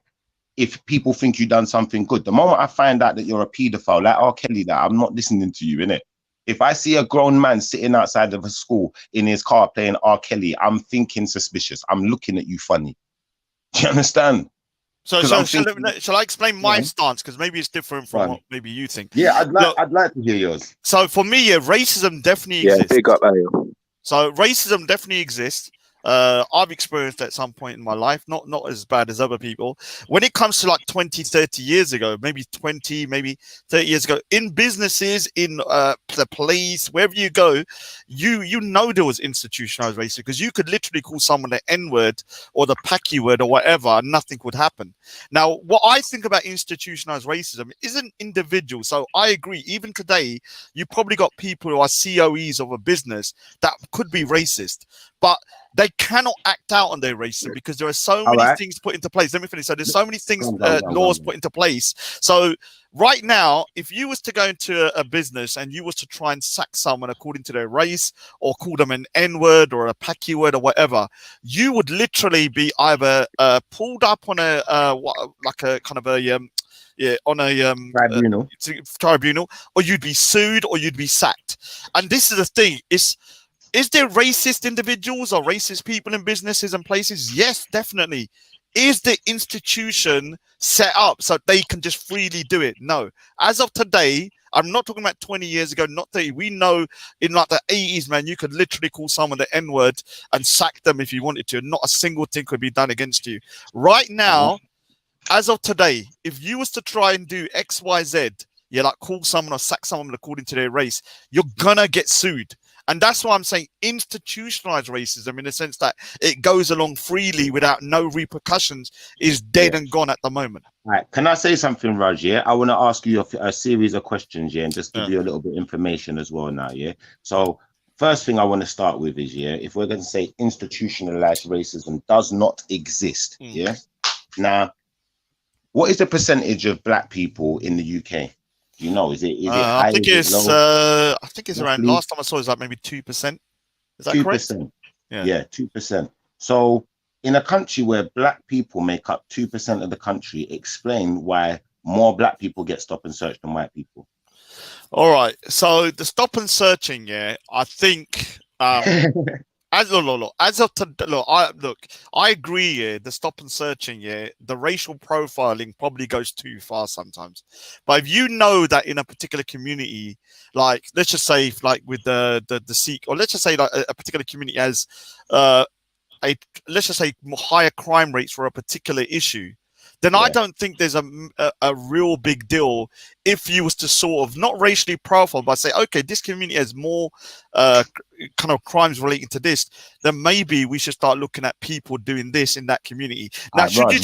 if people think you've done something good. The moment I find out that you're a pedophile, like R. Kelly, that I'm not listening to you, innit? If I see a grown man sitting outside of a school in his car playing R. Kelly, I'm thinking suspicious. I'm looking at you funny. Do you understand? So shall I explain my stance? Because maybe it's different from what maybe you think. Yeah, I'd like to hear yours. So for me, yeah, racism definitely exists. Big up, Ariel. So racism definitely exists. I've experienced at some point in my life, not as bad as other people. When it comes to like 20, 30 years ago, maybe 20, maybe 30 years ago, in businesses, in the police, wherever you go, you know there was institutionalized racism, because you could literally call someone the N-word or the Paki word or whatever, and nothing would happen. Now, what I think about institutionalized racism isn't individual. So I agree, even today, you probably got people who are COEs of a business that could be racist, but they cannot act out on their racism because there are so many things put into place. Let me finish. So there's so many things, laws put into place. So right now, if you was to go into a business and you was to try and sack someone according to their race, or call them an N-word or a Paki word or whatever, you would literally be either pulled up on a like a kind of a on a tribunal, or you'd be sued, or you'd be sacked. And this is the thing: is there racist individuals or racist people in businesses and places? Yes, definitely. Is the institution set up so they can just freely do it? No. As of today, I'm not talking about 20 years ago, not 30. We know in like the 80s, man, you could literally call someone the N-word and sack them if you wanted to. Not a single thing could be done against you. Right now, as of today, if you was to try and do X, Y, Z, like call someone or sack someone according to their race, you're gonna get sued. And that's why I'm saying institutionalized racism, in the sense that it goes along freely without no repercussions, is dead and gone at the moment. All right. Can I say something, Raj? Yeah, I want to ask you a series of questions, and just give you a little bit of information as well now. Yeah. So first thing I want to start with is, if we're going to say institutionalized racism does not exist, now, what is the percentage of black people in the UK? You know, is it high? I think it's around. Last time I saw it was like maybe 2%. Is that 2%? Correct? Yeah, 2%. So in a country where black people make up 2% of the country, explain why more black people get stop and search than white people. All right. So the stop and searching, I think I agree. The stop and searching, the racial profiling probably goes too far sometimes. But if you know that in a particular community, like let's just say, like with the Sikh, or let's just say like a particular community has let's just say higher crime rates for a particular issue, then I don't think there's a real big deal if you was to sort of not racially profile, but say, okay, this community has more kind of crimes relating to this, then maybe we should start looking at people doing this in that community. Now, should you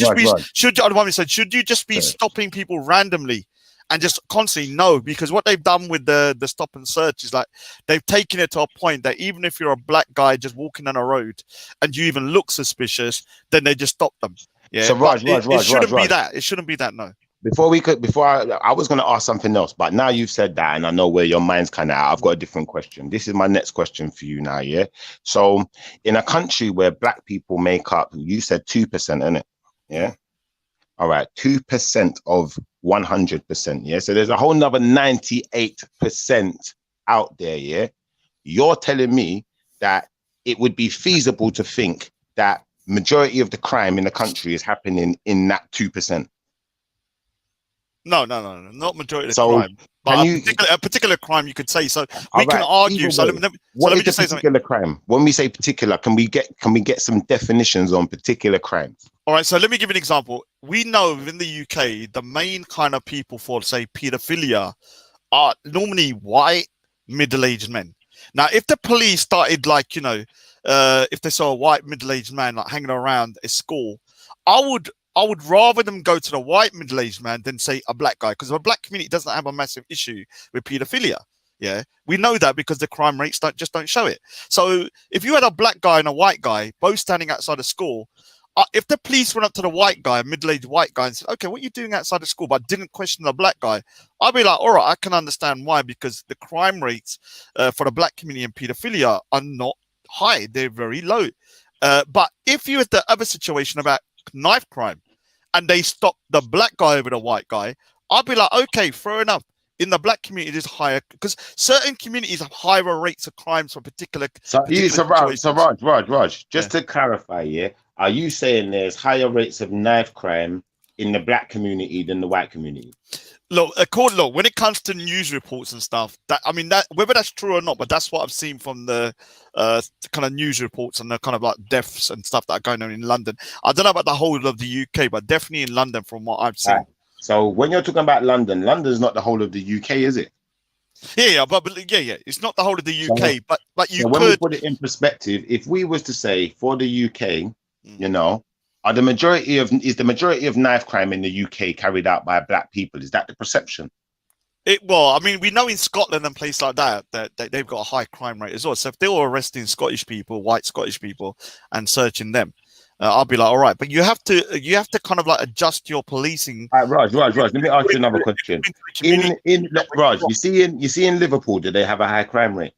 just be stopping people randomly and just constantly? No, because what they've done with the stop and search is like they've taken it to a point that even if you're a black guy just walking on a road and you even look suspicious, then they just stop them. Yeah, so Raj, it shouldn't be that. It shouldn't be that. No. I was going to ask something else, but now you've said that, and I know where your mind's kind of at. I've got a different question. This is my next question for you now. Yeah. So, in a country where black people make up, you said 2%, innit? Yeah. All right, 2% of 100%. Yeah. So there's a whole nother 98% out there. Yeah. You're telling me that it would be feasible to think that majority of the crime in the country is happening in that 2%. No, not majority of the crime. But a particular crime, you could say. So we can argue. So let me just say something. Particular crime? When we say particular, can we get some definitions on particular crimes? All right. So let me give you an example. We know within the UK, the main kind of people for, say, paedophilia are normally white, middle-aged men. Now, if the police started, like, if they saw a white middle-aged man like hanging around a school, I I would rather them go to the white middle-aged man than say a black guy, because the black community doesn't have a massive issue with pedophilia. Yeah, we know that because the crime rates don't show it. So if you had a black guy and a white guy both standing outside a school, if the police went up to the white guy, a middle-aged white guy, and said, "Okay, what are you doing outside the school?" but didn't question the black guy, I'd be like, "All right, I can understand why, because the crime rates for the black community and pedophilia are not high; they're very low." But if you had the other situation about knife crime, and they stop the black guy over the white guy, I'd be like, "Okay, fair enough." In the black community, it is higher because certain communities have higher rates of crimes for particular. So Raj, just to clarify, yeah, are you saying there's higher rates of knife crime in the black community than the white community? Look, when it comes to news reports and stuff, that whether that's true or not, but that's what I've seen from the kind of news reports and the kind of like deaths and stuff that are going on in London. I don't know about the whole of the UK, but definitely in London from what I've seen. Right. So when you're talking about London, London's not the whole of the UK, is it? Yeah, but it's not the whole of the UK, but you so when we put it in perspective, if we was to say for the UK, you know, is the majority of knife crime in the UK carried out by black people? Is that the perception? Well, I mean, we know in Scotland and places like that they've got a high crime rate as well. So if they were arresting Scottish people, white Scottish people, and searching them, I'll be like, all right, but you have to kind of like adjust your policing. Raj, let me ask you another question. Raj, you see in Liverpool, do they have a high crime rate?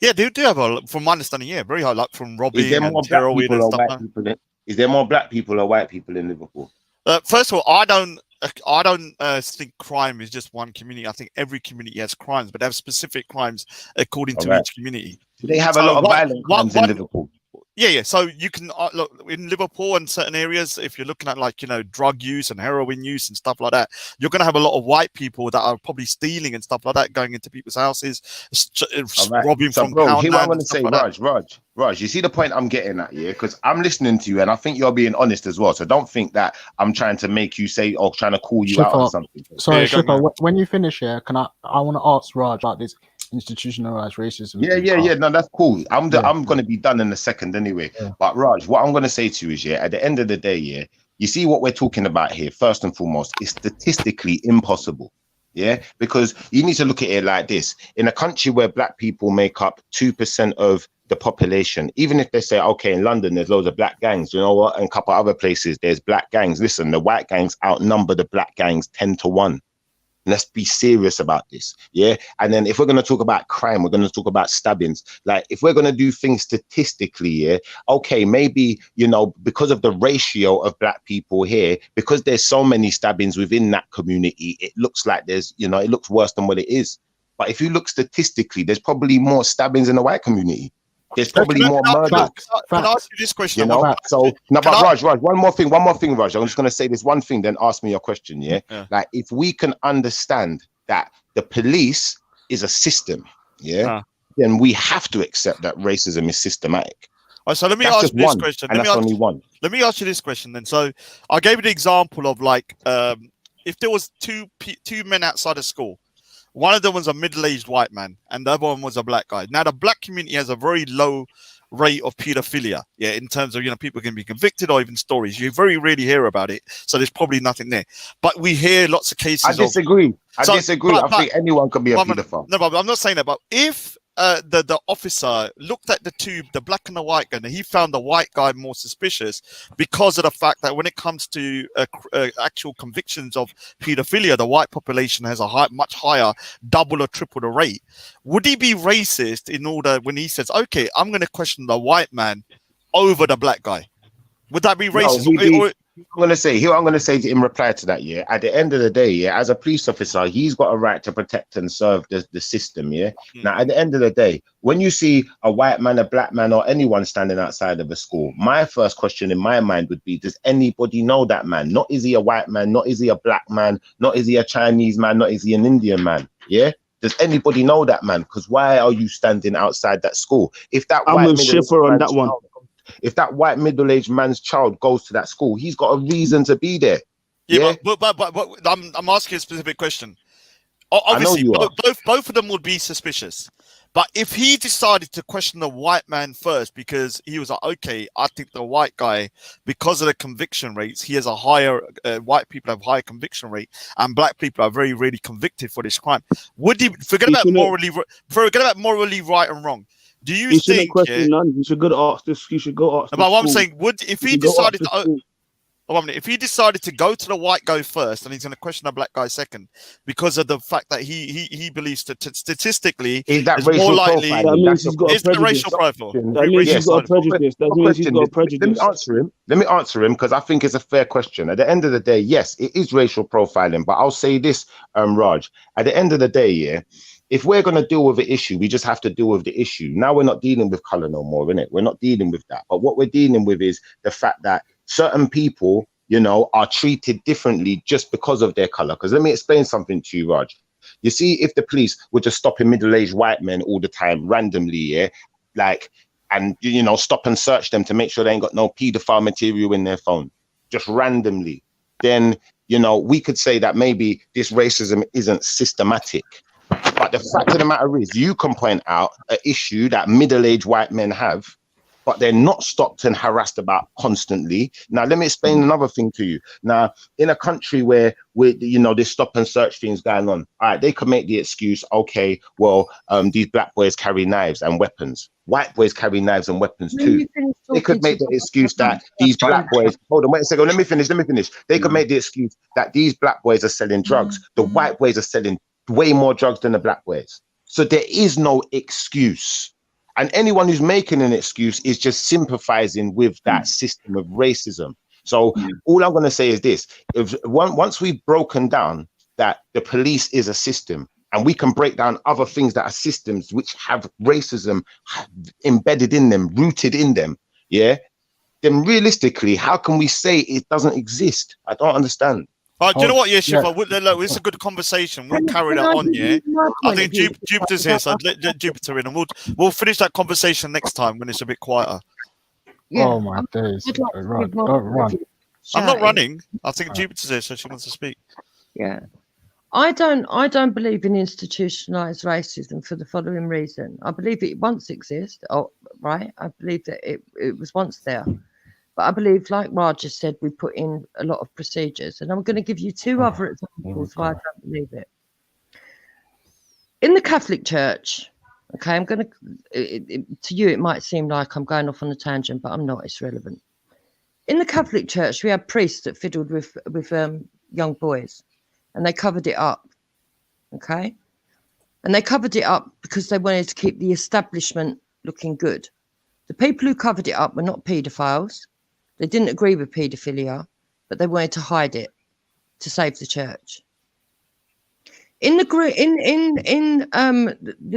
Yeah, they do have from my understanding, very high, like from robbing and heroin and stuff. Is there more black people or white people in Liverpool? First of all, I don't think crime is just one community. I think every community has crimes, but they have specific crimes according to each community. Do they have a lot of violent crimes in Liverpool? Yeah. So you can look in Liverpool and certain areas. If you're looking at like drug use and heroin use and stuff like that, you're going to have a lot of white people that are probably stealing and stuff like that, going into people's houses, robbing from pound. Here's what I want to say, Raj. You see the point I'm getting at, yeah? Because I'm listening to you, and I think you're being honest as well. So don't think that I'm trying to make you say or trying to call you out or something. Sorry, Shipper, when you finish here, I want to ask Raj about this institutionalized racism. Yeah. No, that's cool. I'm going to be done in a second anyway. Yeah. But Raj, what I'm going to say to you is, at the end of the day, you see what we're talking about here. First and foremost, is statistically impossible. Yeah, because you need to look at it like this: in a country where black people make up 2% of the population, even if they say, okay, in London there's loads of black gangs, you know what? In a couple of other places there's black gangs. Listen, the white gangs outnumber the black gangs 10-1. Let's be serious about this, yeah? And then if we're going to talk about crime, we're going to talk about stabbings. Like, if we're going to do things statistically, yeah, okay, maybe, because of the ratio of black people here, because there's so many stabbings within that community, it looks like there's, it looks worse than what it is. But if you look statistically, there's probably more stabbings in the white community. There's probably more murders. Can I ask you this question? So no, but Raj, one more thing, Raj. I'm just gonna say this one thing, then ask me your question. Yeah. Like, if we can understand that the police is a system, then we have to accept that racism is systematic. So let me ask you this question. Let me ask you this question then. So I gave you the example of like if there was two men outside of school. One of them was a middle-aged white man, and the other one was a black guy. Now, the black community has a very low rate of pedophilia, in terms of, people can be convicted or even stories. You very rarely hear about it, so there's probably nothing there. But we hear lots of cases. I disagree. I think anyone can be a pedophile. No, but I'm not saying that. But if the officer looked at the black and the white guy, and he found the white guy more suspicious because of the fact that when it comes to actual convictions of pedophilia, the white population has a much higher, double or triple the rate. Would he be racist when he says, okay, I'm going to question the white man over the black guy? Would that be racist? No, I'm going to say in reply to that, at the end of the day, as a police officer, he's got a right to protect and serve the system, Now, at the end of the day, when you see a white man, a black man, or anyone standing outside of a school, my first question in my mind would be, does anybody know that man? Not is he a white man, not is he a black man, not is he a Chinese man, not is he an Indian man, Does anybody know that man? Because why are you standing outside that school? If that I'm with Schiffer on that one. If that white middle-aged man's child goes to that school, he's got a reason to be there. But I'm asking a specific question. Obviously, both of them would be suspicious. But if he decided to question the white man first, because he was like, okay, I think the white guy, because of the conviction rates, he has a higher, white people have higher conviction rate, and black people are very rarely convicted for this crime. Would he forget about morally right and wrong? Do you He shouldn't think? question none. He should go ask this. He should go ask. But what I'm saying, if he decided to, to, if he decided to go to the white guy first, and he's going to question the black guy second, because of the fact that he believes that statistically is that it's racial more likely. profiling? that means he's got a prejudice. Racial profile. That means he's got a prejudice. That means he's got a prejudice. Let me answer him because I think it's a fair question. At the end of the day, yes, it is racial profiling. But I'll say this, Raj. At the end of the day, yeah, if we're going to deal with the issue, we just have to deal with the issue. Now we're not dealing with color no more, innit? We're not dealing with that. But what we're dealing with is the fact that certain people, you know, are treated differently just because of their color. Because let me explain something to you, Raj. You see, if the police were just stopping middle-aged white men all the time, randomly, yeah, like, and, you know, stop and search them to make sure they ain't got no pedophile material in their phone, just randomly, then, you know, we could say that maybe this racism isn't systematic. But the fact of the matter is, you can point out an issue that middle-aged white men have, but they're not stopped and harassed about constantly. Now, let me explain another thing to you. Now, in a country where you know, this stop and search things going on, all right, they could make the excuse, okay, well, these black boys carry knives and weapons. White boys carry knives and weapons too. They could make the excuse that these black boys, hold on, wait a second, let me finish. They could make the excuse that these black boys are selling drugs. The white boys are selling way more drugs than the black boys. So there is no excuse. And anyone who's making an excuse is just sympathizing with that system of racism. So all I'm going to say is this. Once we've broken down that the police is a system, and we can break down other things that are systems which have racism embedded in them, rooted in them, yeah, then realistically, how can we say it doesn't exist? I don't understand. Do you know what? Yeah, Shiva, look, it's a good conversation. We'll carry that on, yeah. I think Jupiter's here, so let Jupiter in, and we'll finish that conversation next time when it's a bit quieter. Yeah. Oh my days! Run. I'm not running. I think Jupiter's here, so she wants to speak. Yeah, I don't believe in institutionalized racism for the following reason. I believe it once existed. Oh, right. I believe that it was once there. But I believe, like Raj just said, we put in a lot of procedures. And I'm going to give you two other examples why I don't believe it. In the Catholic Church, okay, I'm going to you, it might seem like I'm going off on a tangent, but I'm not. It's relevant. In the Catholic Church, we had priests that fiddled with young boys, and they covered it up, okay? And they covered it up because they wanted to keep the establishment looking good. The people who covered it up were not paedophiles. They didn't agree with paedophilia, but they wanted to hide it to save the church. In the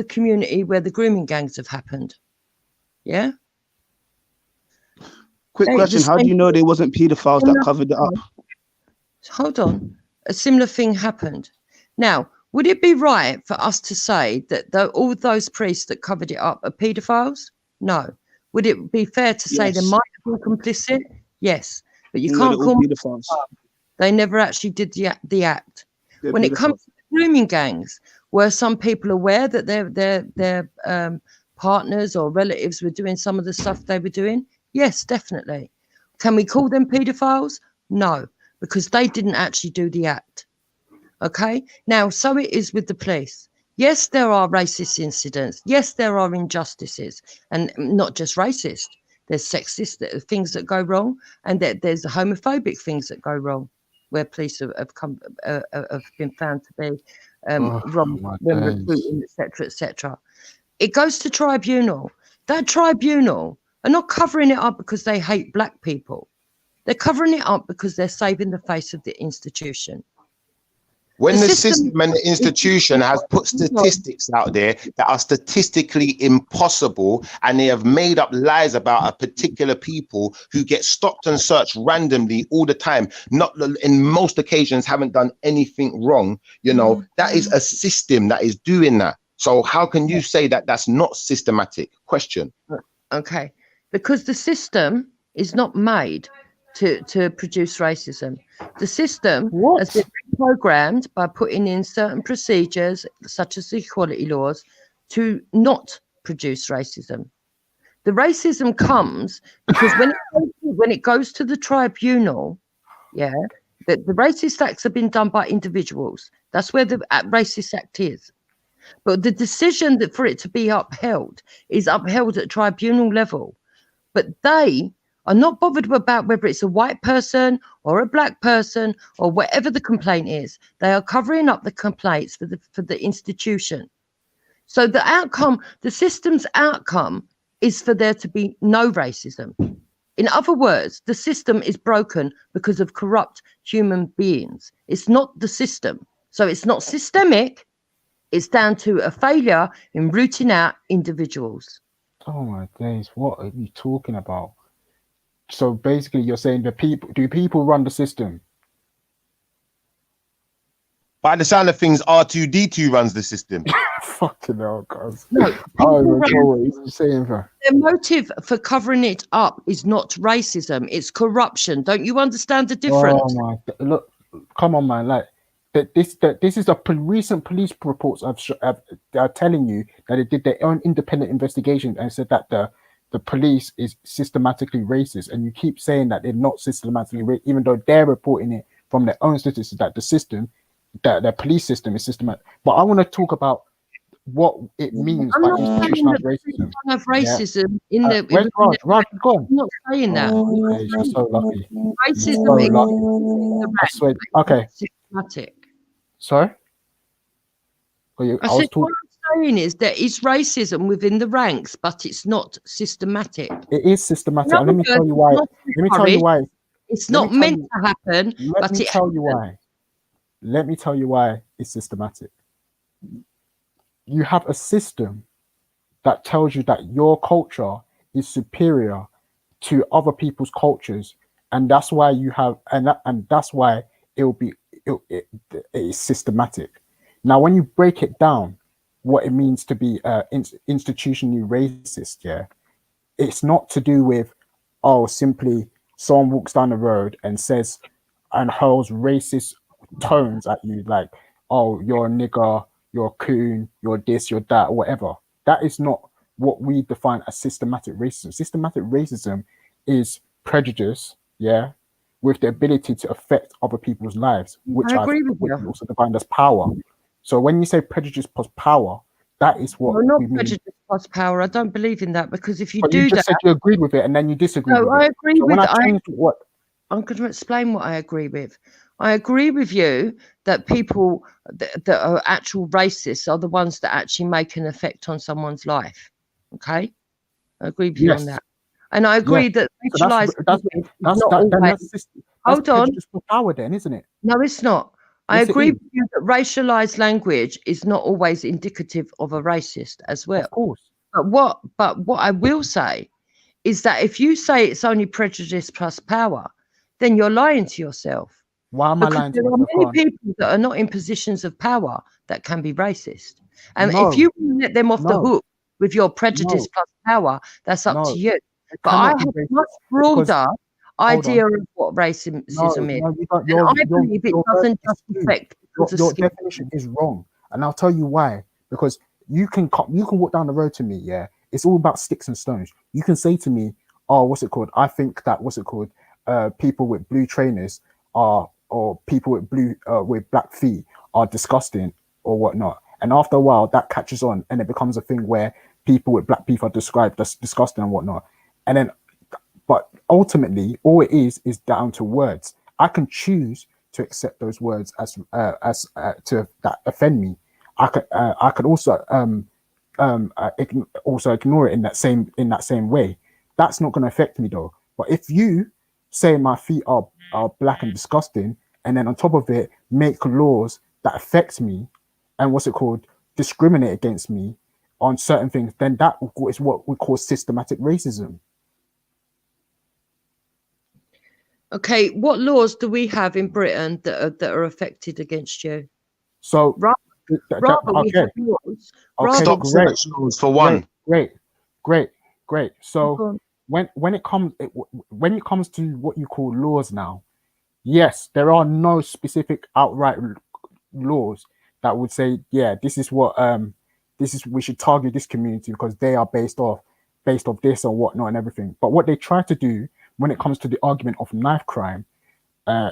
community where the grooming gangs have happened, yeah. Quick question: how do you know they wasn't paedophiles that covered it up? Hold on, a similar thing happened. Now, would it be right for us to say that all those priests that covered it up are paedophiles? No. Would it be fair to say they might have been complicit? Yes, but you can't call them pedophiles. They never actually did the act. When it comes to grooming gangs, were some people aware that their partners or relatives were doing some of the stuff they were doing? Yes, definitely. Can we call them pedophiles? No, because they didn't actually do the act. Okay, now so it is with the police. Yes, there are racist incidents. Yes, there are injustices, and not just racist. There's sexist things that go wrong, and there's homophobic things that go wrong, where police have been found to be wrong when recruiting, etc., etc. It goes to tribunal. That tribunal are not covering it up because they hate black people. They're covering it up because they're saving the face of the institution. When the system and the institution has put statistics out there that are statistically impossible, and they have made up lies about a particular people who get stopped and searched randomly all the time, not in most occasions haven't done anything wrong, you know, that is a system that is doing that. So how can you say that that's not systematic? Question. Okay, because the system is not made to produce racism. The system has been programmed by putting in certain procedures, such as the equality laws, to not produce racism. The racism comes because when it goes to the tribunal, yeah, the racist acts have been done by individuals. That's where the racist act is. But the decision that for it to be upheld is upheld at tribunal level. But they are not bothered about whether it's a white person or a black person or whatever the complaint is. They are covering up the complaints for the institution. So the outcome, the system's outcome, is for there to be no racism. In other words, the system is broken because of corrupt human beings. It's not the system. So it's not systemic. It's down to a failure in rooting out individuals. Oh my days, what are you talking about? So basically you're saying do people run the system? By the sound of things, R2D2 runs the system. Fucking hell, guys. No, what you're saying, bro. their motive for covering it up is not racism, it's corruption. Don't you understand the difference? Oh my, look, come on, man. Like this is the recent police reports are telling you that they did their own independent investigation and said that the police is systematically racist, and you keep saying that they're not systematically racist, even though they're reporting it from their own statistics that the system, that the police system is systematic. But I want to talk about what it means by institutionalized racism. Have racism in the. Where's Raj? Go on. I'm not saying that. Okay, you're so lucky. Racism So is lucky. I swear. Okay. systematic. Sorry. I said, what I'm saying is there is racism within the ranks, but it's not systematic. It is systematic. And let me tell you why. Let me tell you why. It's not meant to happen, but Let me it tell you happens. why. Let me tell you why it's systematic. You have a system that tells you that your culture is superior to other people's cultures, and that's why you have, and that's why it is systematic. Now, when you break it down, what it means to be institutionally racist, yeah, it's not to do with simply someone walks down the road and says and hurls racist tones at you, like, oh, you're a nigger, you're a coon, you're this, you're that, or whatever. That is not what we define as systematic racism. Systematic racism is prejudice, yeah, with the ability to affect other people's lives, which I agree with which you. is also defined as power. So when you say prejudice plus power, that is what Well, not we mean. prejudice plus power. I don't believe in that, because if you But do you just that, said you agreed with it and then you disagreed no, with I it. agree So with. when I changed what I'm going to explain what I agree with. I agree with you that people that are actual racists are the ones that actually make an effect on someone's life. Okay, I agree with you on Yes. that, and I agree that So racialized language is not always. that's Hold on. prejudice for power then, isn't it? No, it's not. I Yes, it agree is. with you that racialized language is not always indicative of a racist as well. Of course. But what I will say is that if you say it's only prejudice plus power, then you're lying to yourself. Why am I Because lying to there are myself? many On? people that are not in positions of power that can be racist. And No. if you let them off the No. hook with your prejudice No. plus power, that's up No. to you. It But I cannot be have a racist much because broader hold idea on. of what racism No, is. no, you don't, And I believe it doesn't just skewed. affect because of Your skin. definition is wrong, and I'll tell you why. Because you can walk down the road to me, yeah. It's all about sticks and stones. You can say to me, "Oh, what's it called? I think that people with blue trainers are, or people with black feet are disgusting or whatnot." And after a while, that catches on, and it becomes a thing where people with black feet are described as disgusting and whatnot. And then, but ultimately, all it is down to words. I can choose to accept those words as to that offend me. I could also also ignore it in that same way. That's not going to affect me though. But if you say my feet are black and disgusting, and then on top of it make laws that affect me and discriminate against me on certain things, then that is what we call systematic racism. Okay, what laws do we have in Britain that are affected against you? So rather we have laws. Stop search laws for one. Great. So when it comes to what you call laws now, yes, there are no specific outright laws that would say, yeah, this is what we should target this community because they are based off this or whatnot and everything. But what they try to do when it comes to the argument of knife crime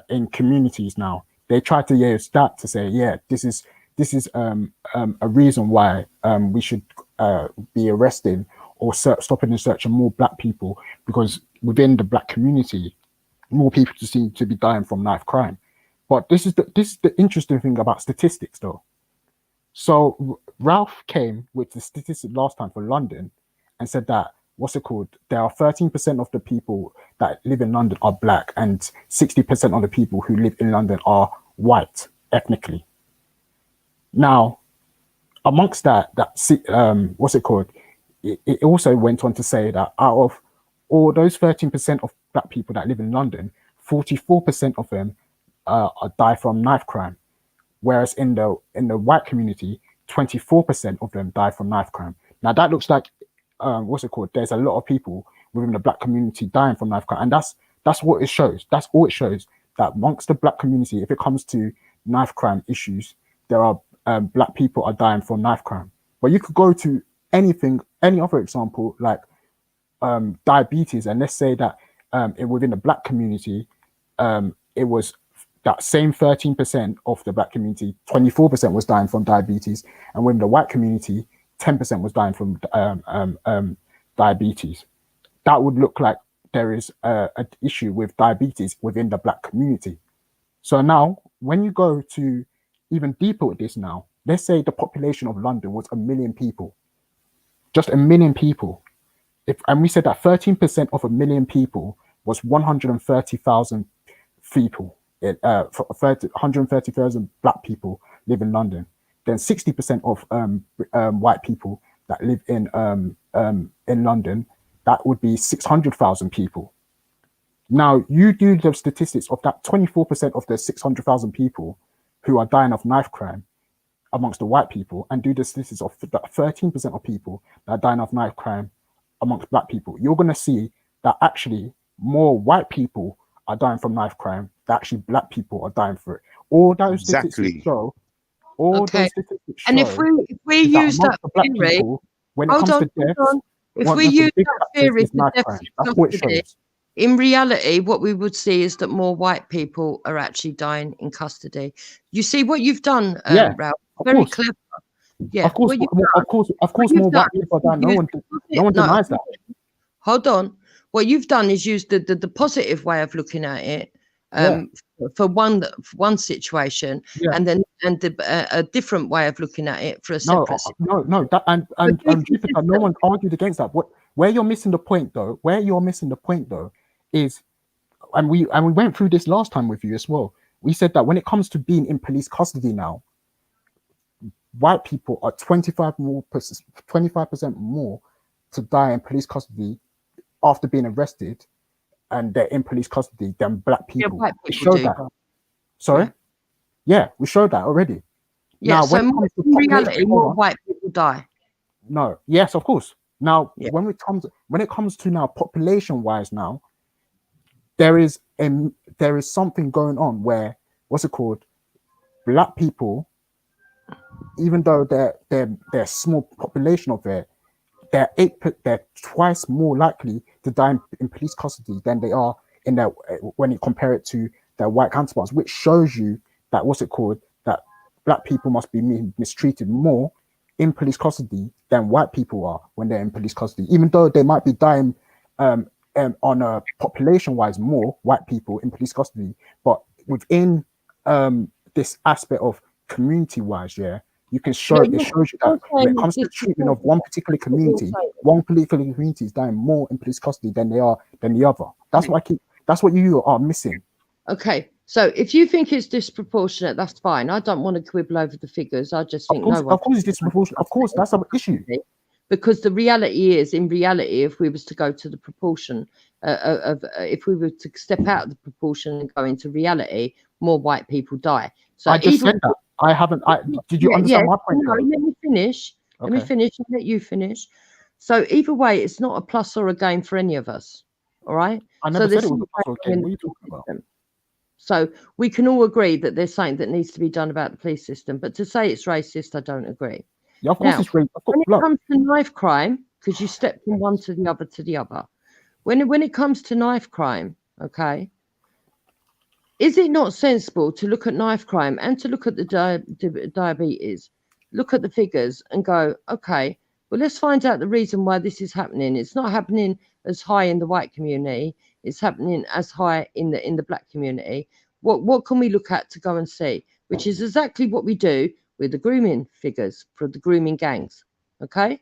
in communities now, they try to use that to say, yeah, this is a reason why we should be arresting or stopping and searching more black people, because within the black community, more people seem to be dying from knife crime. But this is the interesting thing about statistics, though. So Ralph came with the statistic last time for London and said that, there are 13% of the people that live in London are black and 60% of the people who live in London are white ethnically. Now, amongst that it also went on to say that out of all those 13% of black people that live in London, 44% of them die from knife crime, whereas in the white community, 24% of them die from knife crime. Now that looks like there's a lot of people within the black community dying from knife crime, and that's what it shows. That's all it shows, that amongst the black community, if it comes to knife crime issues, there are black people are dying from knife crime. But you could go to any other example, like diabetes, and let's say that within the black community, it was that same 13% of the black community, 24% was dying from diabetes, and within the white community, 10% was dying from diabetes. That would look like there is an issue with diabetes within the black community. So now, when you go to even deeper with this now, let's say the population of London was 1 million people, just 1 million people. And we said that 13% of 1 million people was 130,000 people, 130,000 black people live in London. Then 60% of white people that live in London, that would be 600,000 people. Now you do the statistics of that 24% of the 600,000 people who are dying of knife crime amongst the white people, and do the statistics of that 13% of people that are dying of knife crime amongst black people. You're going to see that actually more white people are dying from knife crime than actually black people are dying for it. All those statistics show. Those statistics and show if we use that theory, when it comes to deaths, if we use that theory is knife crime. That's what it shows. In reality, what we would see is that more white people are actually dying in custody. You see what you've done, Ralph? Very clever. Yeah, of course, more white people are dying. No one denies that. Hold on. What you've done is used the positive way of looking at it for one situation, and then a different way of looking at it for a separate. No. That and Jupiter, no one argued against that. Where you're missing the point, though, is, and we went through this last time with you as well. We said that when it comes to being in police custody now, white people are 25% more to die in police custody after being arrested, and they're in police custody than black people. White We people showed that. Sorry? Yeah, we showed that already. Yeah, Now, so when it comes to in reality, more population, white people die. no, yes, of course. Now, when it comes to now population-wise, now there is something going on where black people, even though they're small population of it, they're twice more likely to die in police custody than they are in their, when you compare it to their white counterparts, which shows you that that black people must be mistreated more in police custody than white people are when they're in police custody, even though they might be dying on a population-wise more white people in police custody, but within this aspect of community-wise, you can show it shows you that when it comes to the treatment of one particular community is dying more in police custody than they are than the other. That's what you are missing. Okay, so if you think it's disproportionate, that's fine. I don't want to quibble over the figures. I just think of course it's disproportionate. Of course, that's an issue. Because the reality is, in reality, if we was to go to the proportion if we were to step out of the proportion and go into reality, more white people die. So I just said that. I haven't. Did you understand my point? No, let me finish. Okay. Let me finish and let you finish. So either way, it's not a plus or a gain for any of us. All right. I never said it was a plus or a gain. What are you talking about? So we can all agree that there's something that needs to be done about the police system, but to say it's racist, I don't agree. Yeah, of course Now, it's rape. when it comes to knife crime, because you step from one to the other, when it comes to knife crime, okay, is it not sensible to look at knife crime and to look at the diabetes, look at the figures and go, okay, well, let's find out the reason why this is happening. It's not happening as high in the white community. It's happening as high in the black community. What can we look at to go and see? Which is exactly what we do with the grooming figures for the grooming gangs. Okay,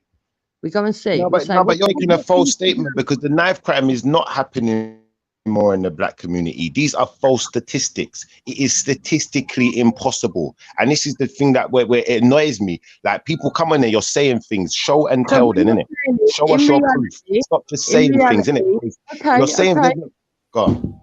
we go and see. No, but you're making a false statement because the knife crime is not happening more in the black community. These are false statistics. It is statistically impossible, and this is the thing that where it annoys me. Like people come in there, you're saying things, show and tell, then innit? Show us your proof. Stop just saying things, innit? Okay, you're saying go on.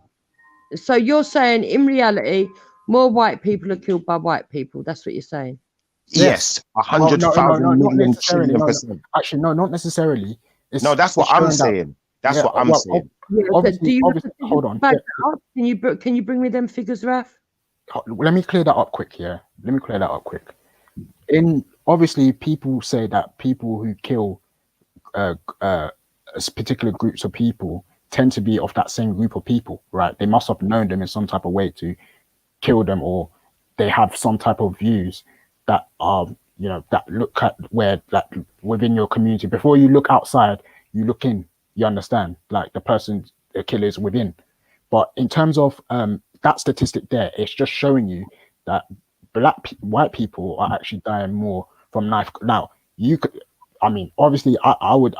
So you're saying in reality, more white people are killed by white people. That's what you're saying. Yes, 100,000 million trillion percent. Actually, no, not necessarily. No, that's what I'm saying. That's what I'm saying. Yeah, obviously, hold on. Can you bring me them figures, Raf? Let me clear that up quick. Yeah, let me clear that up quick. Obviously, people say that people who kill particular groups of people tend to be of that same group of people, right? They must have known them in some type of way to kill them, or they have some type of views that that look at where that within your community. Before you look outside, you look in. You understand, like the killer is within. But in terms of that statistic there, it's just showing you that white people are actually dying more from knife. Now, you could, I mean, obviously, I would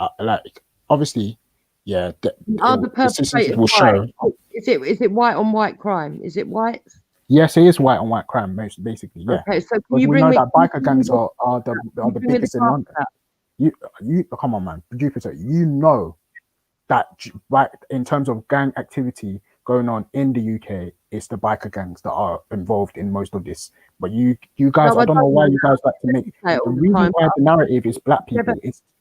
obviously, yeah. The perpetrators will show. Is it white on white crime? Is it white? Yes, it is white on white crime, basically. Yeah. Okay, so we know that biker gangs are the biggest in London. You come on, man, Jupiter. You know that right in terms of gang activity going on in the UK, it's the biker gangs that are involved in most of this. But you guys, I don't know why you guys like to make the reason why the narrative is black people.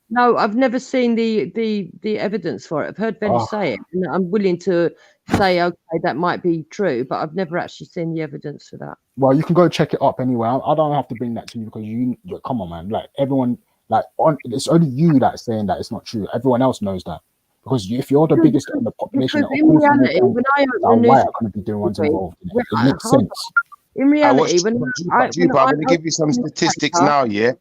No, I've never seen the evidence for it. I've heard Benny say it, and I'm willing to say, okay, that might be true, but I've never actually seen the evidence for that. Well, you can go check it up anyway. I don't have to bring that to you because you come on, man. Like everyone, it's only you that's saying that it's not true. Everyone else knows that. Because if you're the biggest in the population, in reality, when I open the white are going to be the ones involved. It makes sense. In reality, I'm going to give you some statistics now, yeah,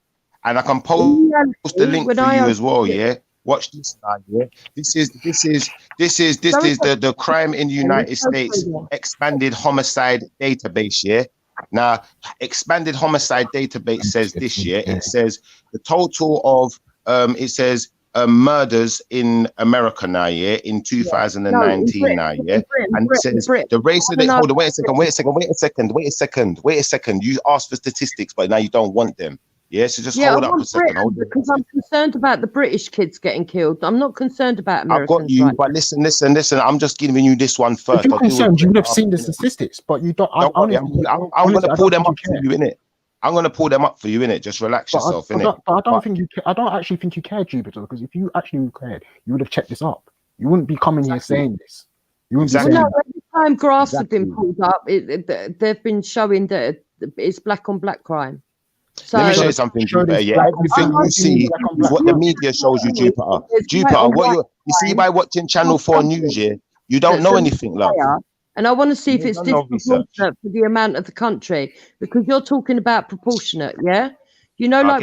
and I can post the link for you as well, yeah. Watch this now, yeah. This is the crime in the United States expanded homicide database, yeah. Now, expanded homicide database says this year. It says the total of murders in America now, yeah, in 2019 now, yeah, and it says the race of hold on, wait a second. You asked for statistics, but now you don't want them. Yeah, so just hold up a second. Because I'm concerned about the British kids getting killed. I'm not concerned about Americans. I've got you, but listen. I'm just giving you this one first. If you're concerned, you would have seen the statistics, but you don't. I'm going to pull them up for you, innit? I'm going to pull them up for you, innit? Just relax yourself, innit? I don't actually think you care, Jupiter, because if you actually cared, you would have checked this up. You wouldn't be coming here saying this. You wouldn't be saying every time graphs have been pulled up, they've been showing that it's black on black crime. So, let me show you something, Jupiter. Yeah, everything you see is what the media shows you, Jupiter. What you see by watching Channel 4 News, yeah, you don't know anything, love. And I want to see if it's disproportionate for the amount of the country, because you're talking about proportionate, yeah? You know, like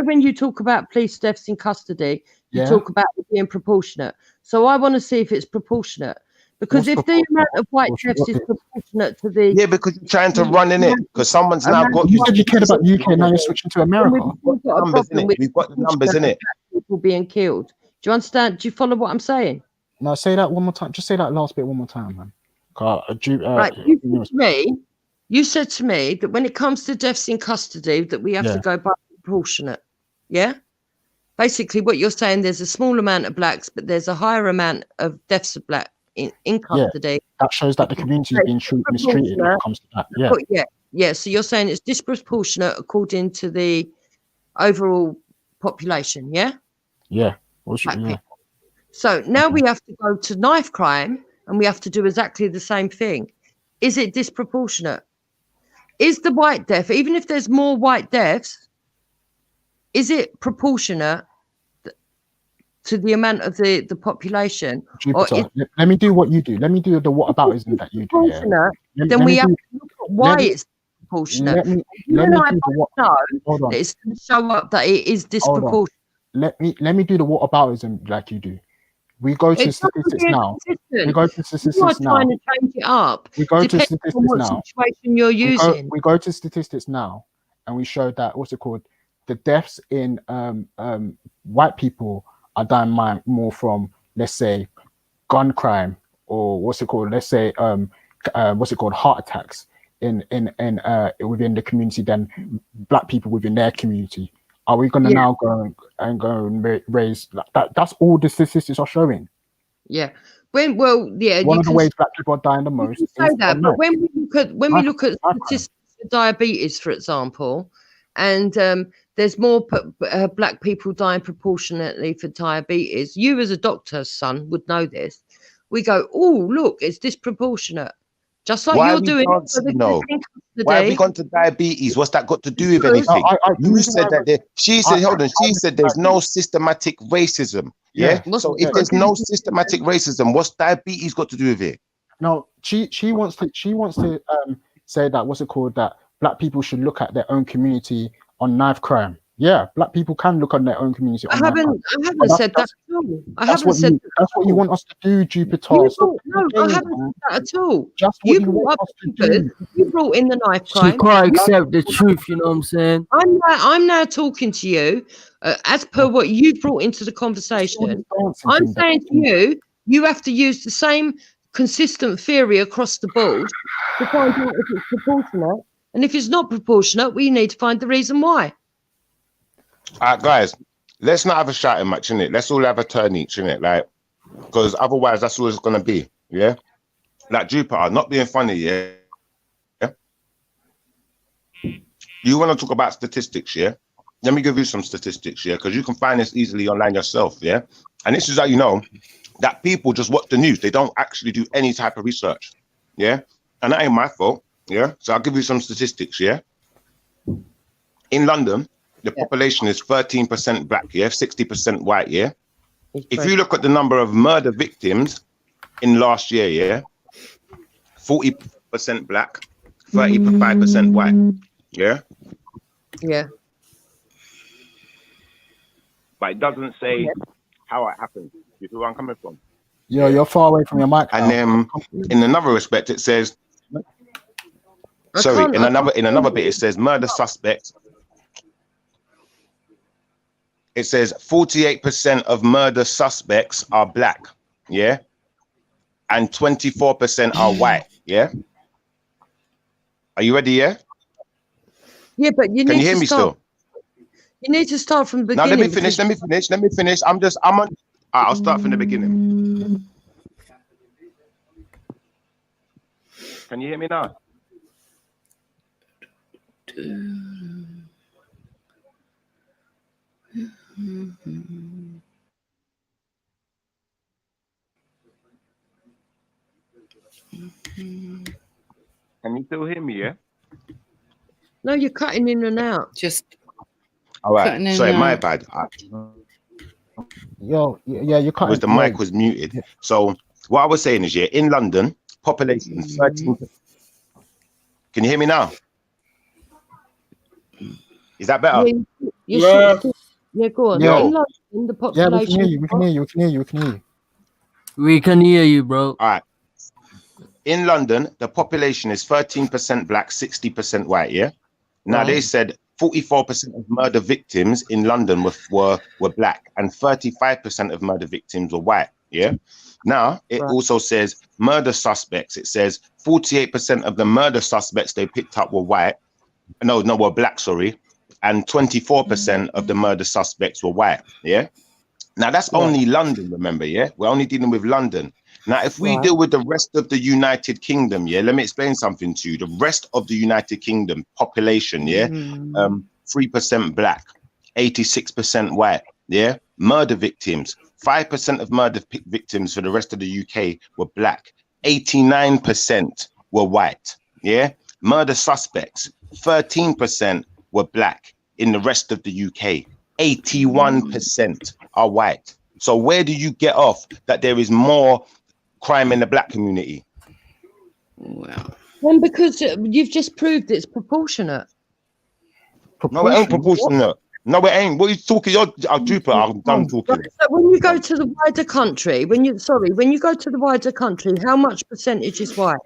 when you talk about police deaths in custody, you talk about it being proportionate. So I want to see if it's proportionate. Because if the amount of white deaths is proportionate to the because you're trying to run in it, because someone's now got you said you cared about the UK, now you're switching to America. We've got the numbers in it. People being killed. Do you understand? Do you follow what I'm saying? No, say that one more time. Just say that last bit one more time, man. Right, you said to me that when it comes to deaths in custody, that we have to go by proportionate. Yeah. Basically, what you're saying, there's a small amount of blacks, but there's a higher amount of deaths of black in custody. That shows that the community is being mistreated when it comes to that. Yeah. So you're saying it's disproportionate according to the overall population. Yeah. Yeah. So now we have to go to knife crime, and we have to do exactly the same thing. Is it disproportionate? Is the white death, even if there's more white deaths, is it proportionate to the amount of the population? Jupiter, let me do what you do. Let me do the whataboutism that you do. Yeah. Then we have to look at why it's proportionate. Let me You do and I the both know that it's going to show up that it is Hold on. disproportionate. Let me do the whataboutism like you do. We go to It's not gonna statistics be now. consistent. We go to You are statistics now. trying to change it up. We go to depending on statistics what now. situation you're using. We go to statistics now, and we show that what's it called? The deaths in white people are dying more from, let's say, gun crime, or what's it called? Let's say heart attacks in within the community than black people within their community. Are we going to now go and raise that? That's all the statistics are showing. Yeah. One of the ways black people are dying the most. You can say that, but when we look at statistics for diabetes, for example, and there's more black people dying proportionately for diabetes. You, as a doctor's son, would know this. We go, oh, look, it's disproportionate. Just like you're doing. Why have we gone to diabetes? What's that got to do with anything? You said that she said there's no systematic racism. Yeah. So if there's no systematic racism, what's diabetes got to do with it? No, she wants to say that what's it called, that black people should look at their own community on knife crime. Yeah, black people can look on their own community. I haven't said that at all. That's what you want us to do, Jupiter. No, I haven't said that at all. You brought in the knife crime. She can't accept the truth. You know what I'm saying? I'm now talking to you as per what you brought into the conversation. I'm saying to you, you have to use the same consistent theory across the board to find out if it's proportionate. And if it's not proportionate, we need to find the reason why. All right, guys, let's not have a shouting match, innit? Let's all have a turn each, innit? Like, because otherwise that's all it's going to be, yeah? Like, Jupiter, not being funny, yeah? You want to talk about statistics, yeah? Let me give you some statistics, yeah? Because you can find this easily online yourself, yeah? And this is how you know that people just watch the news. They don't actually do any type of research, yeah? And that ain't my fault, yeah? So I'll give you some statistics, yeah? In London, the population is 13% black, yeah, 60% white, yeah. If you look at the number of murder victims in last year, yeah, 40% black, 35% white, yeah. Yeah. But it doesn't say how it happened. You see where I'm coming from? Yeah, you're far away from your mic. And then, in another respect, it says, sorry, in another bit, it says murder suspects. It says 48% of murder suspects are black, yeah? And 24% are white, yeah? Are you ready, yeah? Yeah, but you Can need you hear to me start. still? You need to start from the Now, beginning. let me finish. I'm on. I'll start from the beginning. Can you hear me now? Can you still hear me, yeah? No, you're cutting in and out. All right. Sorry, my bad. Yo, yeah, you can't. Because the mic was muted. So what I was saying is, yeah, in London, population 13. Can you hear me now? Is that better? Yeah, go on. Yeah. In London, the population. We can hear you. We can hear you, bro. All right. In London, the population is 13% black, 60% white, yeah? Now, they said 44% of murder victims in London were black and 35% of murder victims were white, yeah? Now, it also says murder suspects. It says 48% of the murder suspects they picked up were white. Were black, sorry. And 24% of the murder suspects were white, yeah? Now, that's only London, remember, yeah? We're only dealing with London. Now, if we deal with the rest of the United Kingdom, yeah, let me explain something to you. The rest of the United Kingdom population, yeah, 3% black, 86% white, yeah, murder victims, 5% of murder victims for the rest of the UK were black, 89% were white, yeah, murder suspects, 13% were black in the rest of the UK, 81% are white. So where do you get off that there is more crime in the black community? Well, because you've just proved it's proportionate. No, it ain't proportionate. No, it ain't. What are you talking? You're Jupiter. I'm done talking. So when you go to the wider country, when you go to the wider country, how much percentage is white?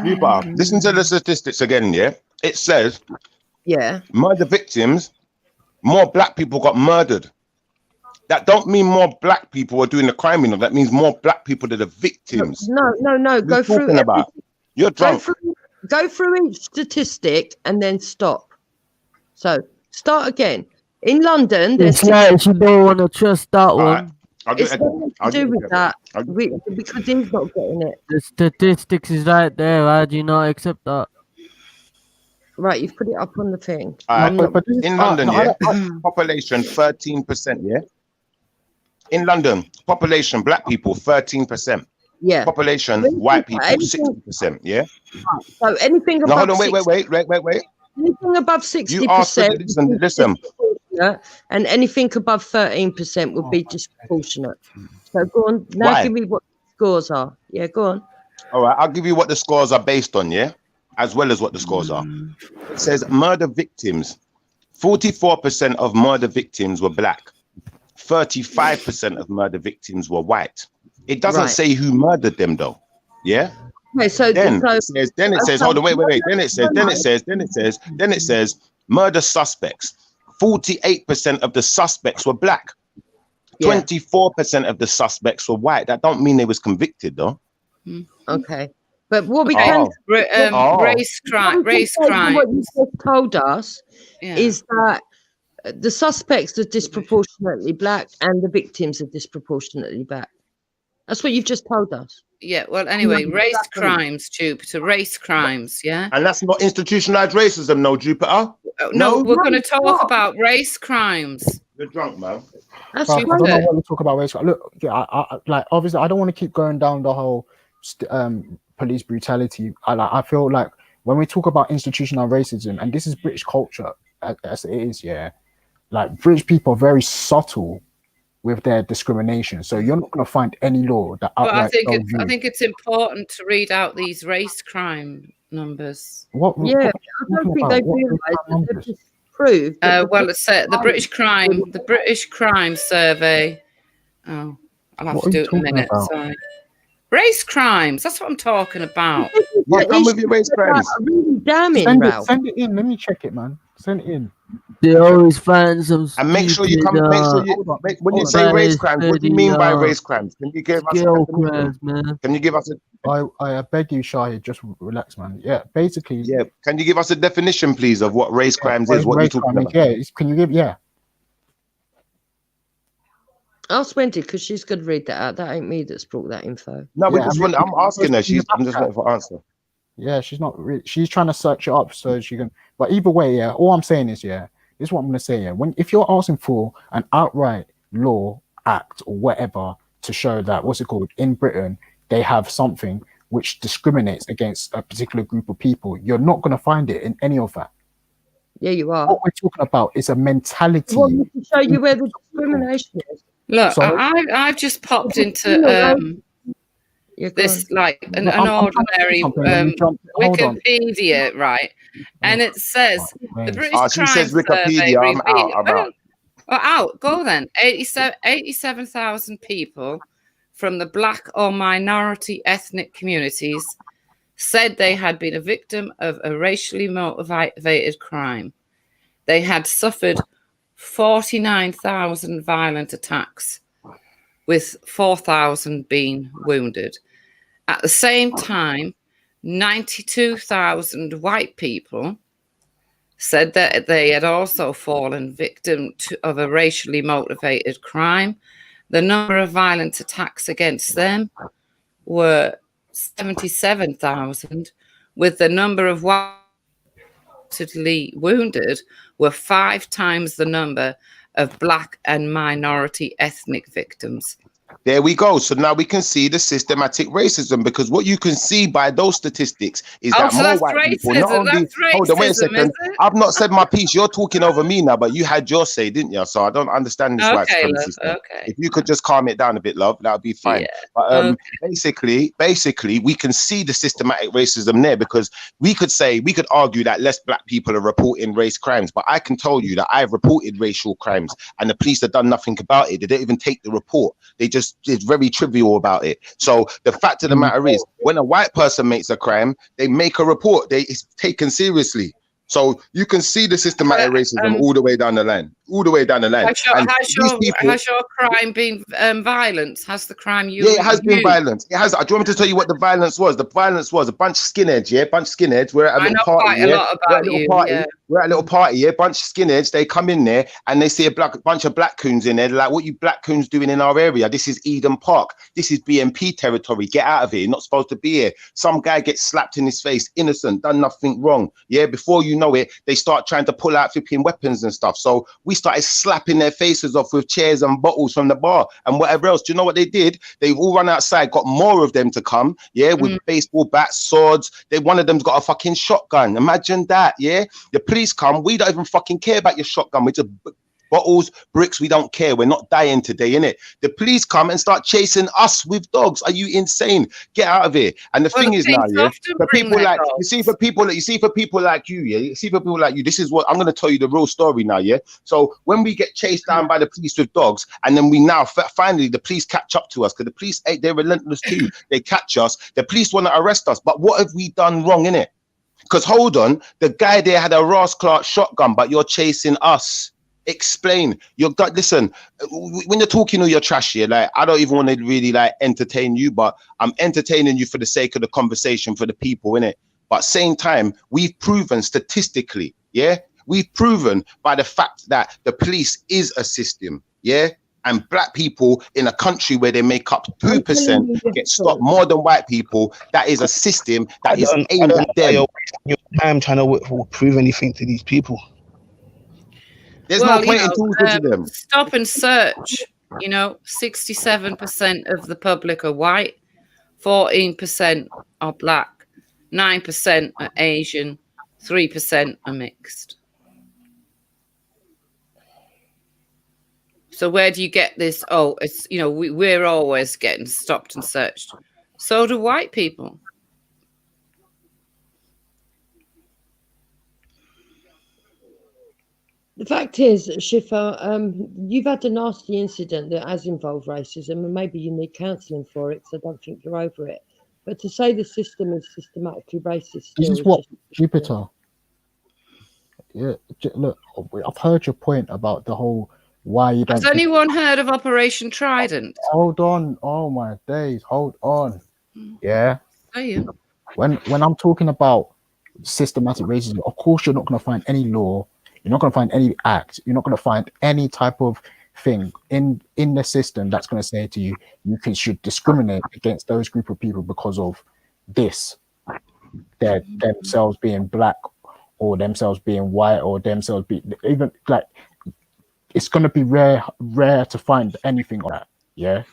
Jupiter, listen to the statistics again, yeah? It says, murder victims, more black people got murdered. That don't mean more black people are doing the crime, you know. That means more black people are the victims. No. Go through. You're drunk. Go through each statistic and then stop. So start again. In London, there's It's like you don't want to trust that one. it's nothing to do with that because he's not getting it. The statistics is right there. Why do you not accept that? Right, you've put it up on the thing. In London, population 13%, yeah? In London, population, black people, 13%. Yeah. Population, white people, 60%, yeah? So anything above hold on, wait. Anything above 60%. Listen. And anything above 13% would be disproportionate. So go on. Now give me what the scores are. Yeah, go on. All right, I'll give you what the scores are based on, yeah? As well as what the scores are. It says murder victims. 44% of murder victims were black. 35% of murder victims were white. It doesn't say who murdered them though. Yeah? Okay, so then it says, hold on, wait. Then it says murder suspects. 48% of the suspects were black. 24% of the suspects were white. That don't mean they was convicted though. Okay. But what we can race crime. What you just told us is that the suspects are disproportionately black and the victims are disproportionately black. That's what you've just told us. Yeah, well, anyway, race crimes, Jupiter, race crimes, yeah? And that's not institutionalized racism, no, Jupiter. No, we're going to talk about race crimes. You're drunk, man. That's I don't know what we talk about race crime. Look, I like obviously I don't want to keep going down the whole police brutality. I feel like when we talk about institutional racism, and this is British culture as it is, like British people are very subtle with their discrimination, so you're not going to find any law that outright. But I think it's important to read out these race crime numbers. I don't think they realise that they've just proved. Well, it's the British crime survey. Oh, I'll have to do it in a minute. Sorry. Race crimes. That's what I'm talking about. Come with your race crimes. Really damning, send it in. Let me check it, man. Send it in. They always find some. And make sure you come. When you say race crimes, what do you mean by race crimes? Can you give us a crimes, man? Can you give us a? I beg you, Shahid, just relax, man. Yeah, basically. Yeah. Can you give us a definition, please, of what race crimes is? What you're talking about? Yeah. Can you give? Yeah. Ask Wendy because she's going to read that out. That ain't me that's brought that info. No, I'm asking her. I'm just waiting for an answer. Yeah, she's not. She's trying to search it up so she can. But either way, all I'm saying is, this is what I'm going to say. If you're asking for an outright law, act, or whatever to show that what's it called in Britain, they have something which discriminates against a particular group of people, you're not going to find it in any of that. Yeah, you are. What we're talking about is a mentality. I want to show you where the discrimination is. Look, I've just popped into this like an ordinary Wikipedia, right? And it says the British crime says Wikipedia. survey I'm out. Go then. 87,000 people from the black or minority ethnic communities said they had been a victim of a racially motivated crime. They had suffered 49,000 violent attacks, with 4,000 being wounded. At the same time, 92,000 white people said that they had also fallen victim of a racially motivated crime. The number of violent attacks against them were 77,000, with the number of wounded were 5 times the number of black and minority ethnic victims. There we go. So now we can see the systematic racism, because what you can see by those statistics is that so more that's white people, racism. not only, That's hold on, wait a racism, second. is it? I've not said my piece. You're talking over me now, but you had your say, didn't you? So I don't understand this white Okay, supremacy love. stuff. Okay. If you could just calm it down a bit, love, that would be fine. Yeah. But basically, we can see the systematic racism there, because we could argue that less black people are reporting race crimes, but I can tell you that I've reported racial crimes and the police have done nothing about it. They don't even take the report. It's very trivial about it. So the fact of the matter is, when a white person makes a crime, they make a report. It's taken seriously. So you can see the systematic racism all the way down the line. Has your crime been violence? Has the crime it has been violence. It has. Do you want me to tell you what the violence was? The violence was a bunch of skinheads, We're at a little party, We're at a little party, bunch of skinheads. They come in there and they see a bunch of black coons in there. They're like, what you black coons doing in our area? This is Eden Park. This is BNP territory. Get out of here. You're not supposed to be here. Some guy gets slapped in his face, innocent, done nothing wrong. Yeah, before you know it, they start trying to pull out flipping weapons and stuff. So we started slapping their faces off with chairs and bottles from the bar and whatever else. Do you know what they did? They've all run outside, got more of them to come, with baseball bats, swords. One of them's got a fucking shotgun. Imagine that, yeah? The police come, we don't even fucking care about your shotgun. We just bottles, bricks, we don't care. We're not dying today, innit? The police come and start chasing us with dogs. Are you insane? Get out of here. And the thing is now, for people like you, this is what I'm going to tell you the real story now, yeah? So when we get chased down by the police with dogs, and then we now finally the police catch up to us, because the police, they're relentless too. They catch us. The police want to arrest us, but what have we done wrong, innit? Because hold on, the guy there had a Ross Clark shotgun, but you're chasing us. Explain. Listen, when you're talking all your trash here, like, I don't even want to really like entertain you, but I'm entertaining you for the sake of the conversation for the people, innit? But same time, we've proven statistically, we've proven by the fact that the police is a system, and black people in a country where they make up 2% get stopped more than white people. That is a system that is aimed at them. I'm trying to prove anything to these people. There's no point in talking to them. Stop and search. 67% of the public are white, 14% are black, 9% are Asian, 3% are mixed. So where do you get this? Oh, it's we're always getting stopped and searched. So do white people. The fact is, Shifa, you've had a nasty incident that has involved racism, and maybe you need counselling for it, because I don't think you're over it. But to say the system is systematically racist, this is what Jupiter. Yeah, look, I've heard your point about the whole why you don't. Has anyone heard of Operation Trident? Hold on, oh my days, hold on. Yeah. Are you? When I'm talking about systematic racism, of course you're not going to find any law. You're not going to find any act. You're not going to find any type of thing in the system that's going to say to you, should discriminate against those group of people because of this. They're themselves being black, or themselves being white, or themselves being even like. It's going to be rare to find anything like that. Yeah.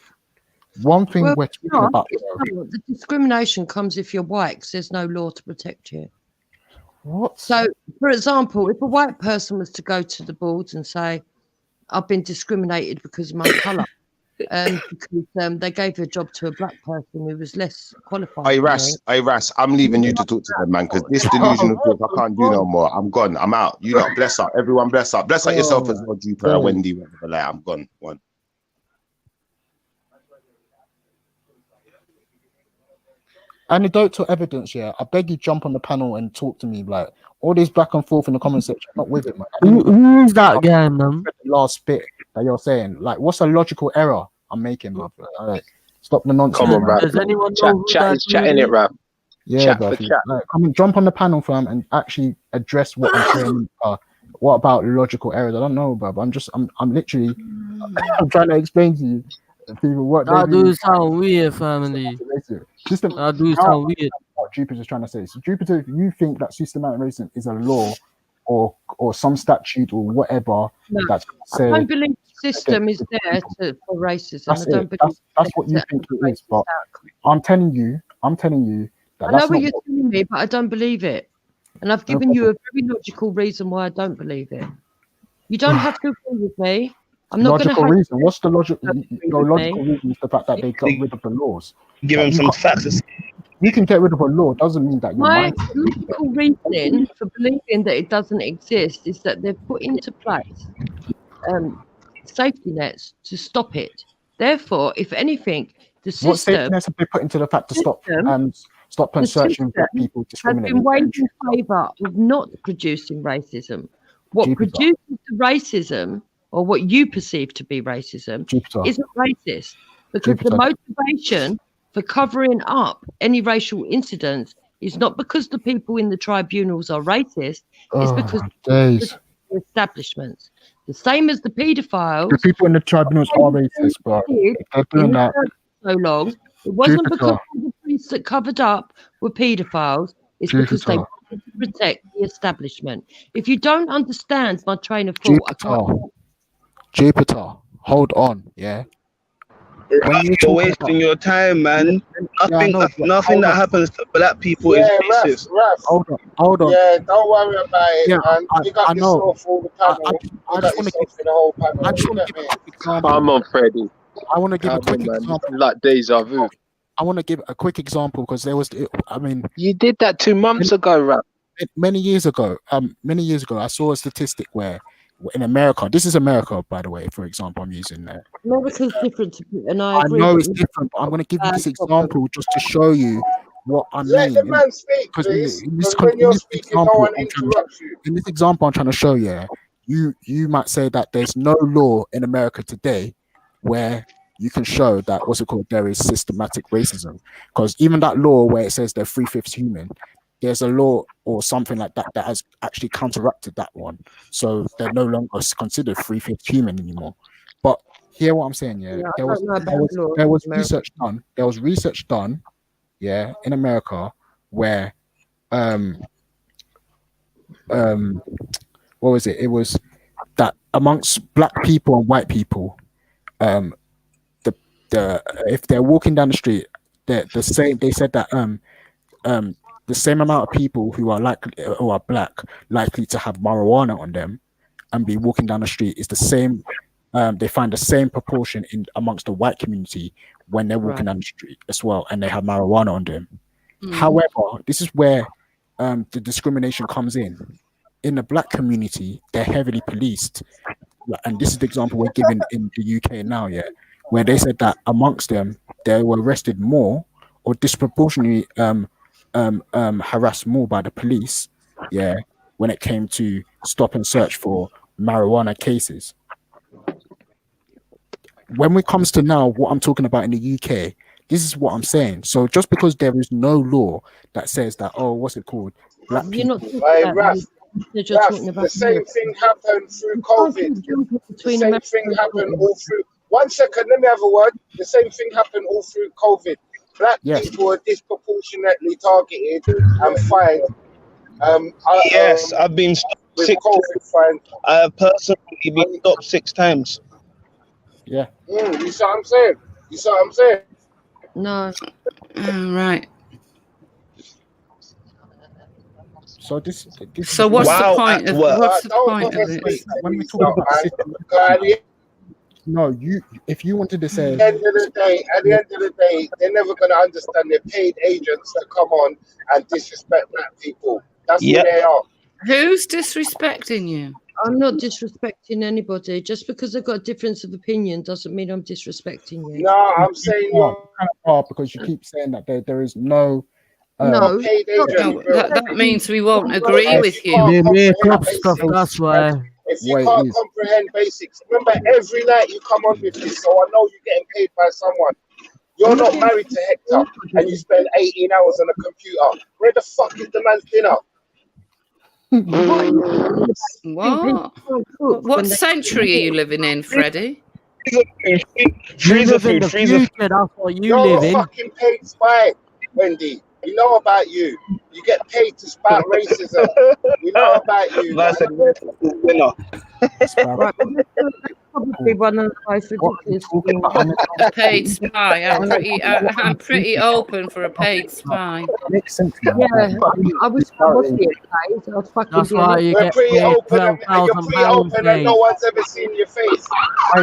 One thing we're talking about. The discrimination comes if you're white, because there's no law to protect you. What? So, for example, if a white person was to go to the boards and say, I've been discriminated because of my colour, because they gave a job to a black person who was less qualified. Hey, Ras, I'm leaving you to talk to them, man, because this delusional talk, I can't do no more. I'm gone. I'm out. You lot, bless up. Everyone, bless up. Bless up yourself as well, Jupiter, Wendy, whatever. Like, I'm gone. One. Anecdotal evidence, yeah. I beg you, jump on the panel and talk to me. Like, all this back and forth in the comment section, I'm not with it, man. Who is that guy, man? The last bit that you're saying, like, what's a logical error I'm making, bro? All right, stop the nonsense. Come on, bro. Does anyone know chat is chatting it, bro? Yeah, bro. Like, come on, jump on the panel, fam, and actually address what I'm saying. What about logical errors? I don't know, bro. I'm literally, I'm trying to explain to you. People, what that do sound weird, family. That do sound weird. What Jupiter's trying to say. So, Jupiter, if you think that systematic racism is a law, or some statute or whatever No, that's I say don't believe the system is there for racism. that's I don't it. believe That's what you think it is. But I'm telling you that I know that's what not you're telling me, but I don't believe it. And I've given you a very logical reason why I don't believe it. You don't have to agree with me. I'm not going to logical hate reason. What's the logic? Your with logical me. reason is the fact that they got rid of the laws. Give But him you some can't- facts. You can get rid of a law. Doesn't mean that you're My minded. logical reasoning for believing that it doesn't exist is that they've put into place safety nets to stop it. Therefore, if anything, the What safety system nets have they put into the fact to stop and searching black people has been discriminating? weighed in favour of not producing racism. What Jupiter. produces the racism, or what you perceive to be racism, Jupiter. isn't racist, because the Jupiter. motivation for covering up any racial incidents is not because the people in the tribunals are racist, it's Oh because my days. the establishments. The same as the paedophiles. The people in the tribunals are racist, but they're doing that. So long, it wasn't Jupiter. because all the priests that covered up were paedophiles. It's because they Jupiter. wanted to protect the establishment. If you don't understand my train of thought, I can't. Jupiter, hold on, yeah. When You're wasting your time, man. Nothing that happens to black people is racist. Hold on. Yeah, don't worry about it, Yeah, man. Pick up I know. yourself for the panel. I Pick just up want to yourself for the whole panel. I just want to give a quick example. Come on, Freddie. I want to give a Come quick on, man. example. Like deja vu. I want to give a quick example because there was, You did that 2 months ago, Rap. many years ago, I saw a statistic where in America, this is America, by the way, for example, I'm using there. America's different to Britain. I agree. know with it's you. different, but I'm going to give you this example just to show you what I Let mean. the man speak, Because please. in this, Because when you're this speaking, no example, one interrupts you. in this example, I'm trying to show you might say that there's no law in America today where you can show that there is systematic racism. Because even that law where it says they're 3/5 human, there's a law or something like that that has actually counteracted that one. So they're no longer considered 3/5 human anymore. But hear what I'm saying, Yeah, I don't know about law there was in America. research done. There was research done, yeah, in America where what was it? It was that amongst black people and white people, if they're walking down the street, they're the same. They said that the same amount of people who are black likely to have marijuana on them and be walking down the street is the same. They find the same proportion in amongst the white community when they're walking down the street as well, and they have marijuana on them. However, this is where the discrimination comes in. In the black community, they're heavily policed, and this is the example we're giving in the UK now, yeah, where they said that amongst them, they were arrested more or disproportionately harassed more by the police, yeah, when it came to stop and search for marijuana cases. When it comes to now, what I'm talking about in the UK, this is what I'm saying. So just because there is no law that says that, what's it called? Black You're people. not talking Hey, about Raf, they're just Raf, talking about the same thing happened through COVID. The same thing happened all through. 1 second, let me have a word. The same thing happened all through COVID. Black people were disproportionately targeted and fined. Yes, I've been stopped with 6 COVID fine. I have personally been stopped 6 times. Yeah. You see what I'm saying? You see what I'm saying? No. Right. So this So what's the point of what's the point of it? When we talk about system, no, if you wanted to say At the end of the day, they're never going to understand. They're paid agents to come on and disrespect black people. That's who they are. Who's disrespecting you? I'm not disrespecting anybody. Just because I've got a difference of opinion doesn't mean I'm disrespecting you. No, I'm saying you're kind of hard because you keep saying that there is no. No, that means we won't agree with you. That's why. If you can't comprehend basics, remember every night you come on with this, so I know you're getting paid by someone. You're not married to Hector and you spend 18 hours on a computer. Where the fuck is the man's dinner? What century are you living in, Freddie? Freezer food. That's what you You're live in. a fucking paid spy, Wendy. We know about you. You get paid to spout racism. We know about you. Man said winner. Right, but that's probably one of the most ridiculous things. A paid spy. I'm pretty open for a paid spy. Makes sense. Man. Yeah, I was being paid. I was fucking That's doing why it. you We're get pretty paid open and you're pretty £12,000 open and no paid. one's ever seen your face.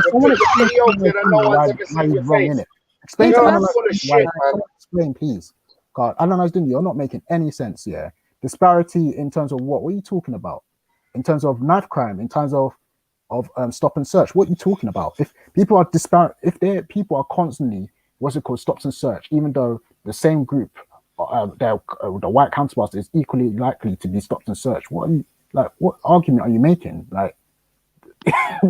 Someone You're explain pretty open and no one's ever why seen he's your wrong, face. innit? Explain to You're Analyze full of why. shit, man. Someone explain, please. God, Analyze Dunya, you're not making any sense. Yeah, disparity in terms of what? What are you talking about? In terms of knife crime, in terms of stop and search. What are you talking about? If people are disparate, if people are constantly what's it called, stops and search, even though the same group, the white counterparts is equally likely to be stopped and searched. What are you like? What argument are you making? Like,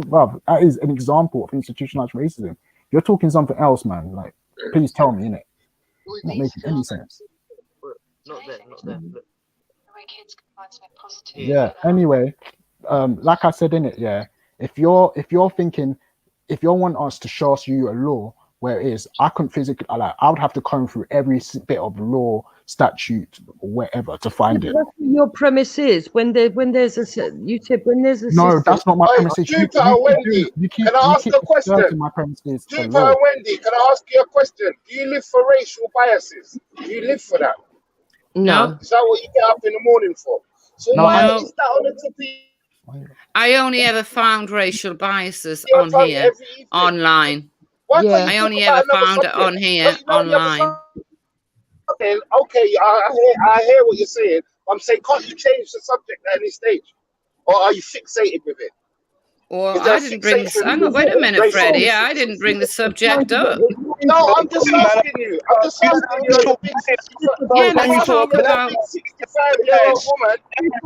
well, that is an example of institutionalized racism. You're talking something else, man. Like, please tell me, innit? Not making any sense. Not there. Look. Yeah. Anyway, like I said in it, yeah. If you're thinking, if you want us to show us you a law where it is, I couldn't physically, I would have to comb through every bit of law, statute, or whatever to find it. That's what your premise is. When there's a No, system. that's not my premises. Wendy, can I ask a question? My premises. Jupiter and Wendy, can I ask you a question? Do you live for racial biases? Do you live for that? No. Is that what you get up in the morning for? So No. why is that on the tippy? I only ever found racial biases on here, online. I only ever found it on here, online. Okay, I hear what you're saying. I'm saying, can't you change the subject at any stage? Or are you fixated with it? Well, I didn't bring this. Wait a minute, Freddie. I didn't bring the subject up. No, I'm just asking you. I'm just asking you. You're a big 65. Yeah, let's talk about 65-year-old woman.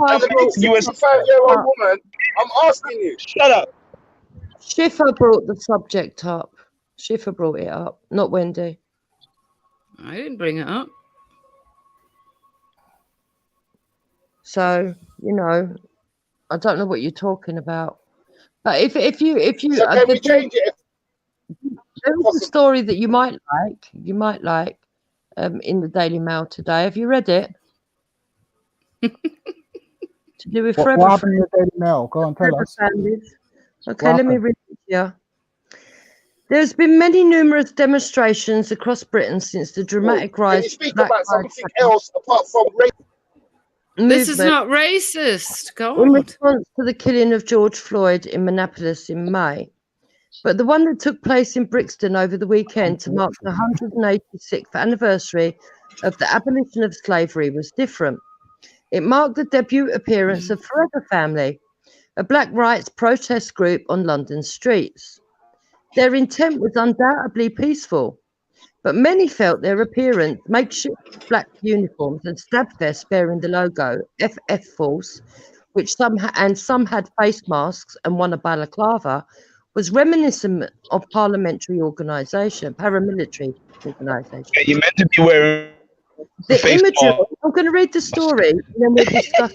As a big 65-year-old woman, I'm asking you. Shut up. Schiffer brought the subject up. Schiffer brought it up, not Wendy. I didn't bring it up. So, I don't know what you're talking about. But if you So can we change it? There is a story that you might like in the Daily Mail today. Have you read it? To do with What happened in the Daily Mail? Go on, tell us. Okay, let me read it here. There's been numerous demonstrations across Britain since the dramatic rise. Can you speak about something else apart from race? This is not racist. Go in on. response to the killing of George Floyd in Minneapolis in May. But the one that took place in Brixton over the weekend to mark the 186th anniversary of the abolition of slavery was different. It marked the debut appearance of Forever Family, a black rights protest group on London streets. Their intent was undoubtedly peaceful, but many felt their appearance, makeshift black uniforms and stab vests bearing the logo FF Force, which some had face masks and one a balaclava, was reminiscent of paramilitary organisation. Yeah, you meant to be wearing the imagery. I'm going to read the story, and then we'll discuss.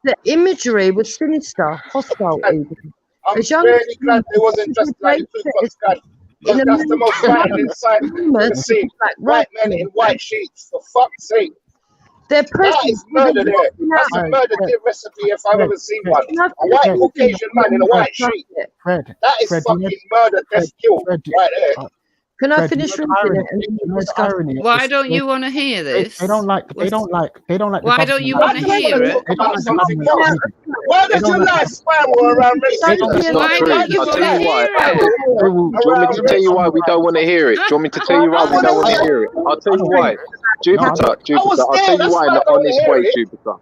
The imagery was sinister, hostile. I'm really glad it wasn't just like the Ku Klux Klan. Because that's the most frightening sight I've seen. White men in white sheets, for fuck's sake. That is murder there. That's a murder recipe if I've ever seen one. A white Caucasian man in a white sheet. That is fucking murder test kill right there. Can I finish reading it and then we'll discuss? Why don't you want to hear this? They don't like. Why don't you want to hear it? Why does your life spiral around racism? It's not true. I'll tell you why. Do you want me to tell you why we don't want to hear it? Do you want me to tell you why we don't want to hear it? I'll tell you why. Jupiter, I'll tell you why in the honest way, Jupiter.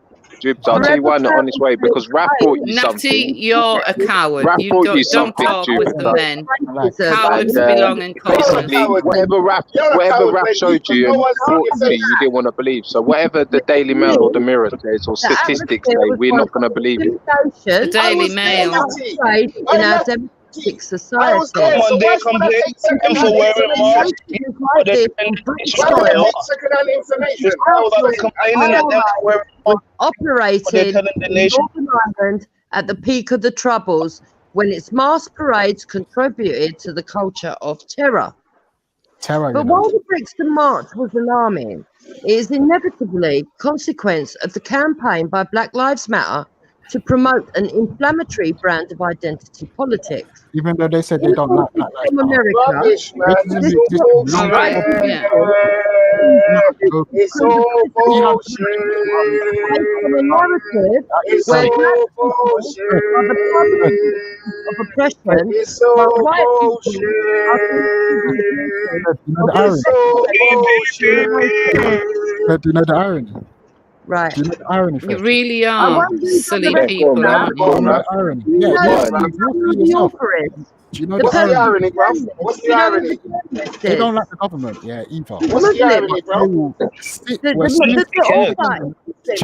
I'll tell you why in the honest way, because Raf brought you something. Natty, you're a coward. Raf You brought don't, you don't something, talk with the men. Cowards And, belong in basically, corners. whatever Raf showed you and brought to you, you didn't want to believe. So whatever the Daily Mail or the Mirror says or statistics say, we're not going to believe it. The Daily Mail. In our democratic society. Come on, they complain for wearing masks. Second-hand information. Operated in Northern Ireland at the peak of the Troubles, when its mass parades contributed to the culture of terror. But while the Brixton March was alarming, It is inevitably consequence of the campaign by Black Lives Matter to promote an inflammatory brand of identity politics. Even though they said they don't like Black Lives From Matter. America, Rubbish, man. this It's is all what Right, bullshit. yeah. It's all bullshit. on a narrative It's where all black people are the target bullshit. of oppression, It's while all white people bullshit. are the You know the irony? It's all bullshit. Do you know the irony? Right. Do you know the irony? You Fred? really I are won't read on the silly rest people, of that. aren't Do you you? know the irony? Yeah, You know you the see yourself. author is. Do you know The the What's the person irony? irony, bruv? journalist. What's You the know irony? who the journalist They is. don't like the government, yeah, either. The What's the Muslim. irony, They bro? will sit The where author.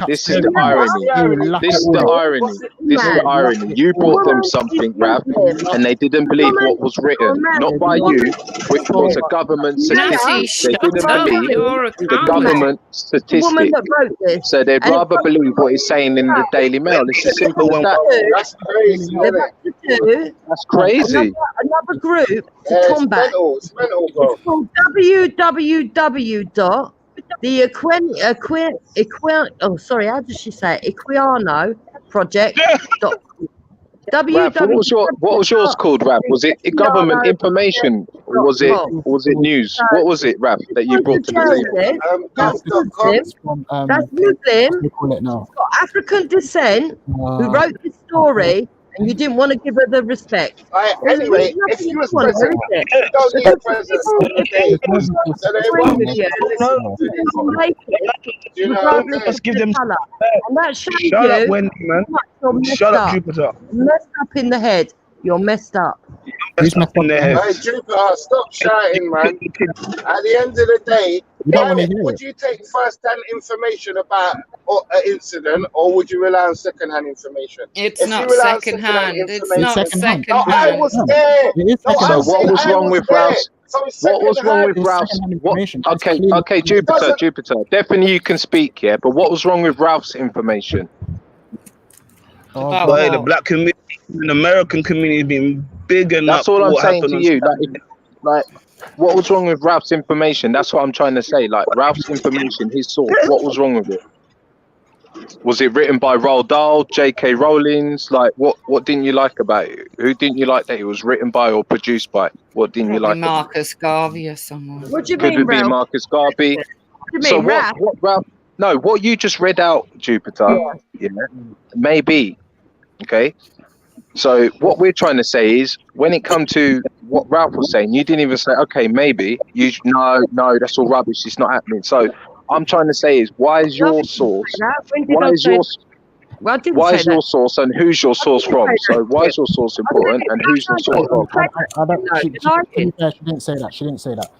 This is You the know irony. what? they will laugh This it is all the off. irony. What's it? This is the Man. irony. You The brought them woman is something, Rav, Muslim. and they didn't The believe woman what was is written, American. not by The woman you, which is was a government Nana, Natty, statistic. They shut didn't up. believe You're a the con man. government the woman statistic. that wrote this. So they'd And it rather believe what it's saying in the Daily Mail. It's as simple as that. That's crazy, They've isn't had it? to do That's crazy. another group to It's combat. mental. It's mental, bro. It's called how does she say it? Equiano Project. Rav, what was yours called, Rav? Was it government information or was it news? What was it, Rav, that you brought to the table? That's Muslim. That's Muslim. We call it now. Got African descent who wrote this story, and you didn't want to give her the respect. Anyway, if you was president, don't need a president on the day, so they won't be listen to this. You know what I'm saying? Let's give them colour. And that shows Shut you up, Wendy, man. you're messed Shut up, up. Jupiter. You're messed up in the head. You're messed up. Messed up in the head. Hey, Jupiter, stop shouting, man. At the end of the day, would you take first-hand information about an incident, or would you rely on second-hand information? It's If not you rely on second-hand. It's information- not No, second-hand. I was there. So what was wrong with Ralph's? What was wrong with Ralph's? Okay, Jupiter. Definitely you can speak, yeah. But what was wrong with Ralph's information? Boy, the black community, the American community has been big enough. That's all I'm what saying happened to on you. Like, what was wrong with Ralph's information? That's what I'm trying to say. Like, Ralph's information, his source. What was wrong with it? Was it written by Roald Dahl, J.K. Rowling's? Like, what didn't you like about it? Who didn't you like that it was written by or produced by? What didn't you like? Marcus Garvey or someone. What do you Could mean, it be Ralph? Marcus Garvey? What do you So mean, Ralph? what Ralph? No, what you just read out, Jupiter. Yeah, maybe. Okay. So what we're trying to say is, when it comes to what Ralph was saying, you didn't even say, okay, maybe. No, that's all rubbish. It's not happening. So I'm trying to say is, why is your source? Why is your source and who's your source from? So why is your source important and who's your source from? She didn't say that. She didn't say that.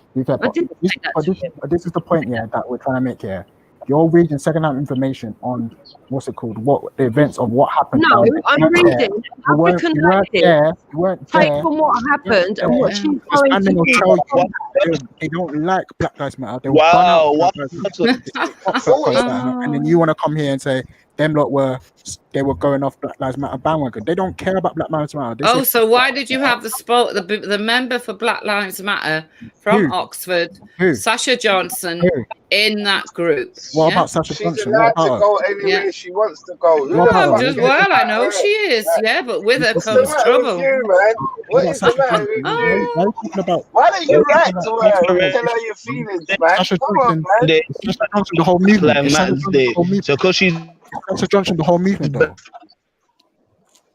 This is the point, yeah, that we're trying to make here. You're reading second-hand information on what the events of what happened. No, I'm reading African lady. You weren't Take there. from what happened and what she's going And to they'll do. tell you they don't like Black Lives Matter. They'll Wow, ban out Black Lives Matter. And then you want to come here and say them lot were going off Black Lives Matter bandwagon. They don't care about Black Lives Matter. They say, So why did you have the member for Black Lives Matter from Oxford, Sasha Johnson, in that group? What about Sasha She's Johnson? allowed to go anywhere she wants to go. I know she is, but with her comes trouble. What is the matter? Why don't you write to her and tell her your feelings, man? Sasha Come on, Johnson, man. Sasha Johnson, the whole movement. So because she's Sasha Johnson, the whole movement, though.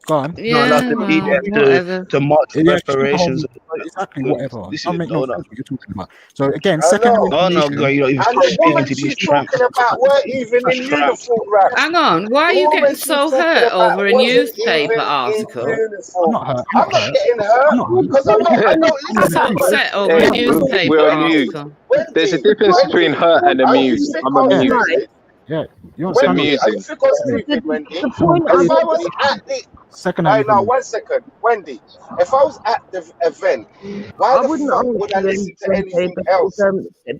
Go on. not allowed to be there to march reparations. Exactly, whatever. This Don't is make no hold sense up. what you're talking about. So again, I second. know. Oh no, girl, you're And not the even speaking woman to these she's tramps. talking about weren't even in uniform, right? Hang on, why are you getting so hurt over a newspaper article? I'm not hurt. I'm not getting hurt because I don't I'm listen so to upset over a newspaper We're amused. article. There's a difference between hurt and amused. I'm amused. Yeah, you're It's Wendy, amusing. I think I was stupid, Wendy. The point If I was at the second. Hey, now 1 second, Wendy. If I was at the event, why the fuck would I listen to anything else?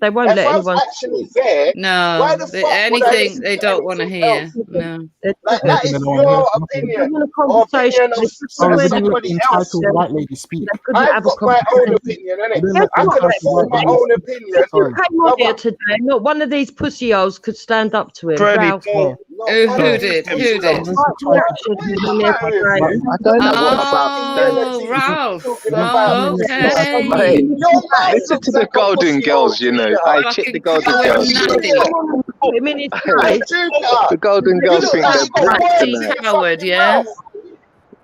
They won't If let I was anyone. actually there, No, why the fuck would I anything listen they to don't want to anything hear. else? No. Like that is your opinion. Opinion of somebody else. Entitled white lady speak. I've got my own opinion, innit? I can form my own opinion. If you came on here today, not one of these pussy holes could stand up to him. Freddie, Ralph. Who did? Who did? I don't know what about Oh, Ralph. Oh, okay. Hey, listen to the Golden Girls, you know. I check the Golden Girls. The Golden Girls think they're black tonight. Coward, yeah.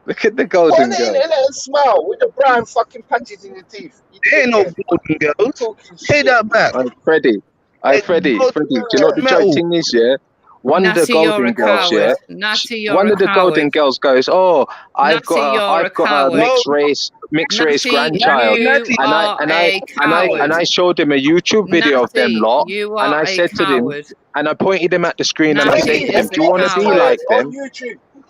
Look at the Golden Girls. Let them smile with the brown fucking patches in your teeth. There ain't no Golden Girls. Say that back. Freddie, do you know what the joke thing is, yeah? One of the Golden Girls, yeah. One of the Golden Girls goes, "Oh, I've got a mixed race grandchild," and I showed him a YouTube video of them lot, and I said to him, and I pointed him at the screen, and I said to him, "Do you want to be like them?"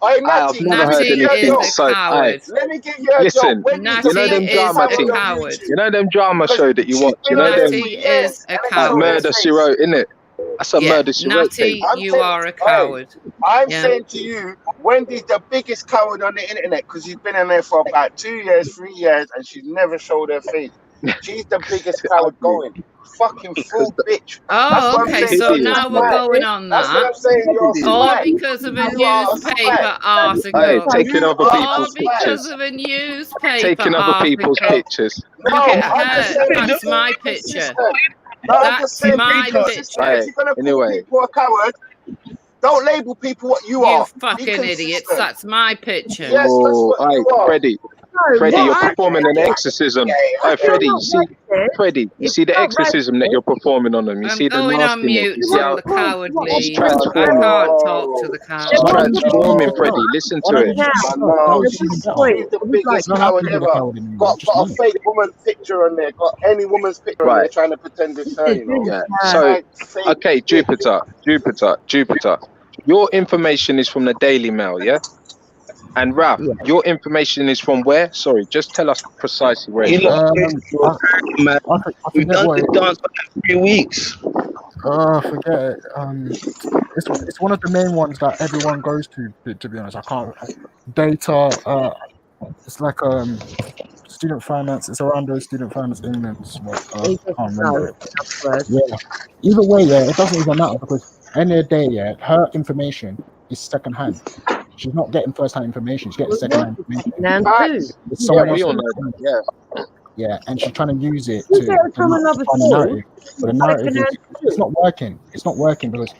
I've never heard anything so. Let me give you a Listen, joke. you know them drama things. You know them drama show that you watch. You know them. Is a coward. Murder she wrote, innit? That's a murder she wrote thing. You are a coward. I'm saying to you, Wendy's the biggest coward on the internet because she's been in there for about 2 years, 3 years, and she's never showed her face. She's the biggest coward going. Fucking fool bitch. Oh, okay. So now we're going on that. That's what I'm saying. All because of a newspaper article. Hey, taking other people's because pictures. of a newspaper Taking other people's pictures. Look at her. That's my picture. That's my picture. Hey, anyway. People are coward. Don't label people what you are. You fucking idiots. That's my picture. Yes, that's what you are. Freddie, you're performing an exorcism. Freddie, you see the exorcism that you're performing on them. You see the going on nastiness. mute You see how the cowardly. it's I transforming. can't talk to the coward. It's transforming, Freddie. Listen to it. She's the biggest coward ever. Got a fake woman picture on there. Got any woman's picture on there trying to pretend it's her, you know. Yeah. So, okay, Jupiter. Your information is from the Daily Mail, yeah? And Ralph, your information is from where? Sorry, just tell us precisely where it's from. We've done the dance for 3 weeks. Forget it. It's one of the main ones that everyone goes to be honest. I can't. Data. It's like student finance. It's around those student finance elements. I can't remember it. Yeah. Either way, it doesn't even matter because end of the day, her information is second hand. She's not getting first-hand information. She's getting second-hand information. It's someone else. We all know that. Yeah, and she's trying to use it to find a narrative. But the narrative is, it's not working. It's not working because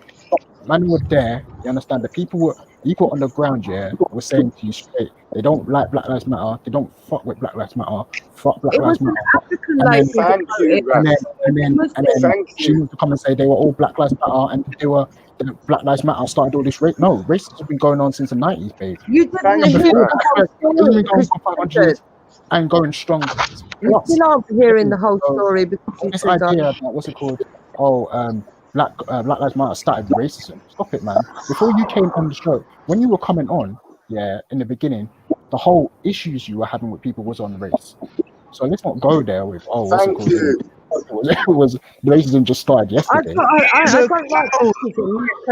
man were there. You understand? The people on the ground. Were saying to you straight. They don't like Black Lives Matter. They don't fuck with Black Lives Matter. Fuck Black Lives Matter. And then she used to come and say they were all Black Lives Matter and they were. Black Lives Matter started all this racism has been going on since the 90s, babe. You didn't hear the whole story and going strong. You still aren't hearing the whole story because this idea about what's it called? Black Lives Matter started racism. Stop it, man. Before you came on the show, when you were coming on, in the beginning, the whole issues you were having with people was on race. So let's not go there with what's it called? It was racism just started yesterday. I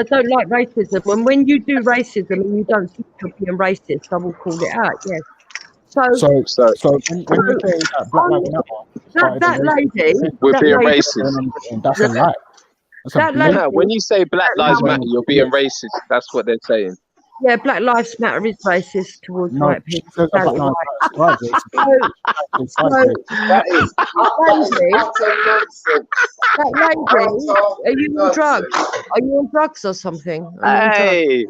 don't like racism. And when you do racism and you don't think you're being racist, I will call it out. Yes. So when you say that Black Lives Matter, that lady, we're being racist. That's a lie. When you say Black Lives Matter, you're being racist. That's what they're saying. Yeah, Black Lives Matter is racist towards white people. That lady, are you on drugs? Are you on drugs or something? Hey,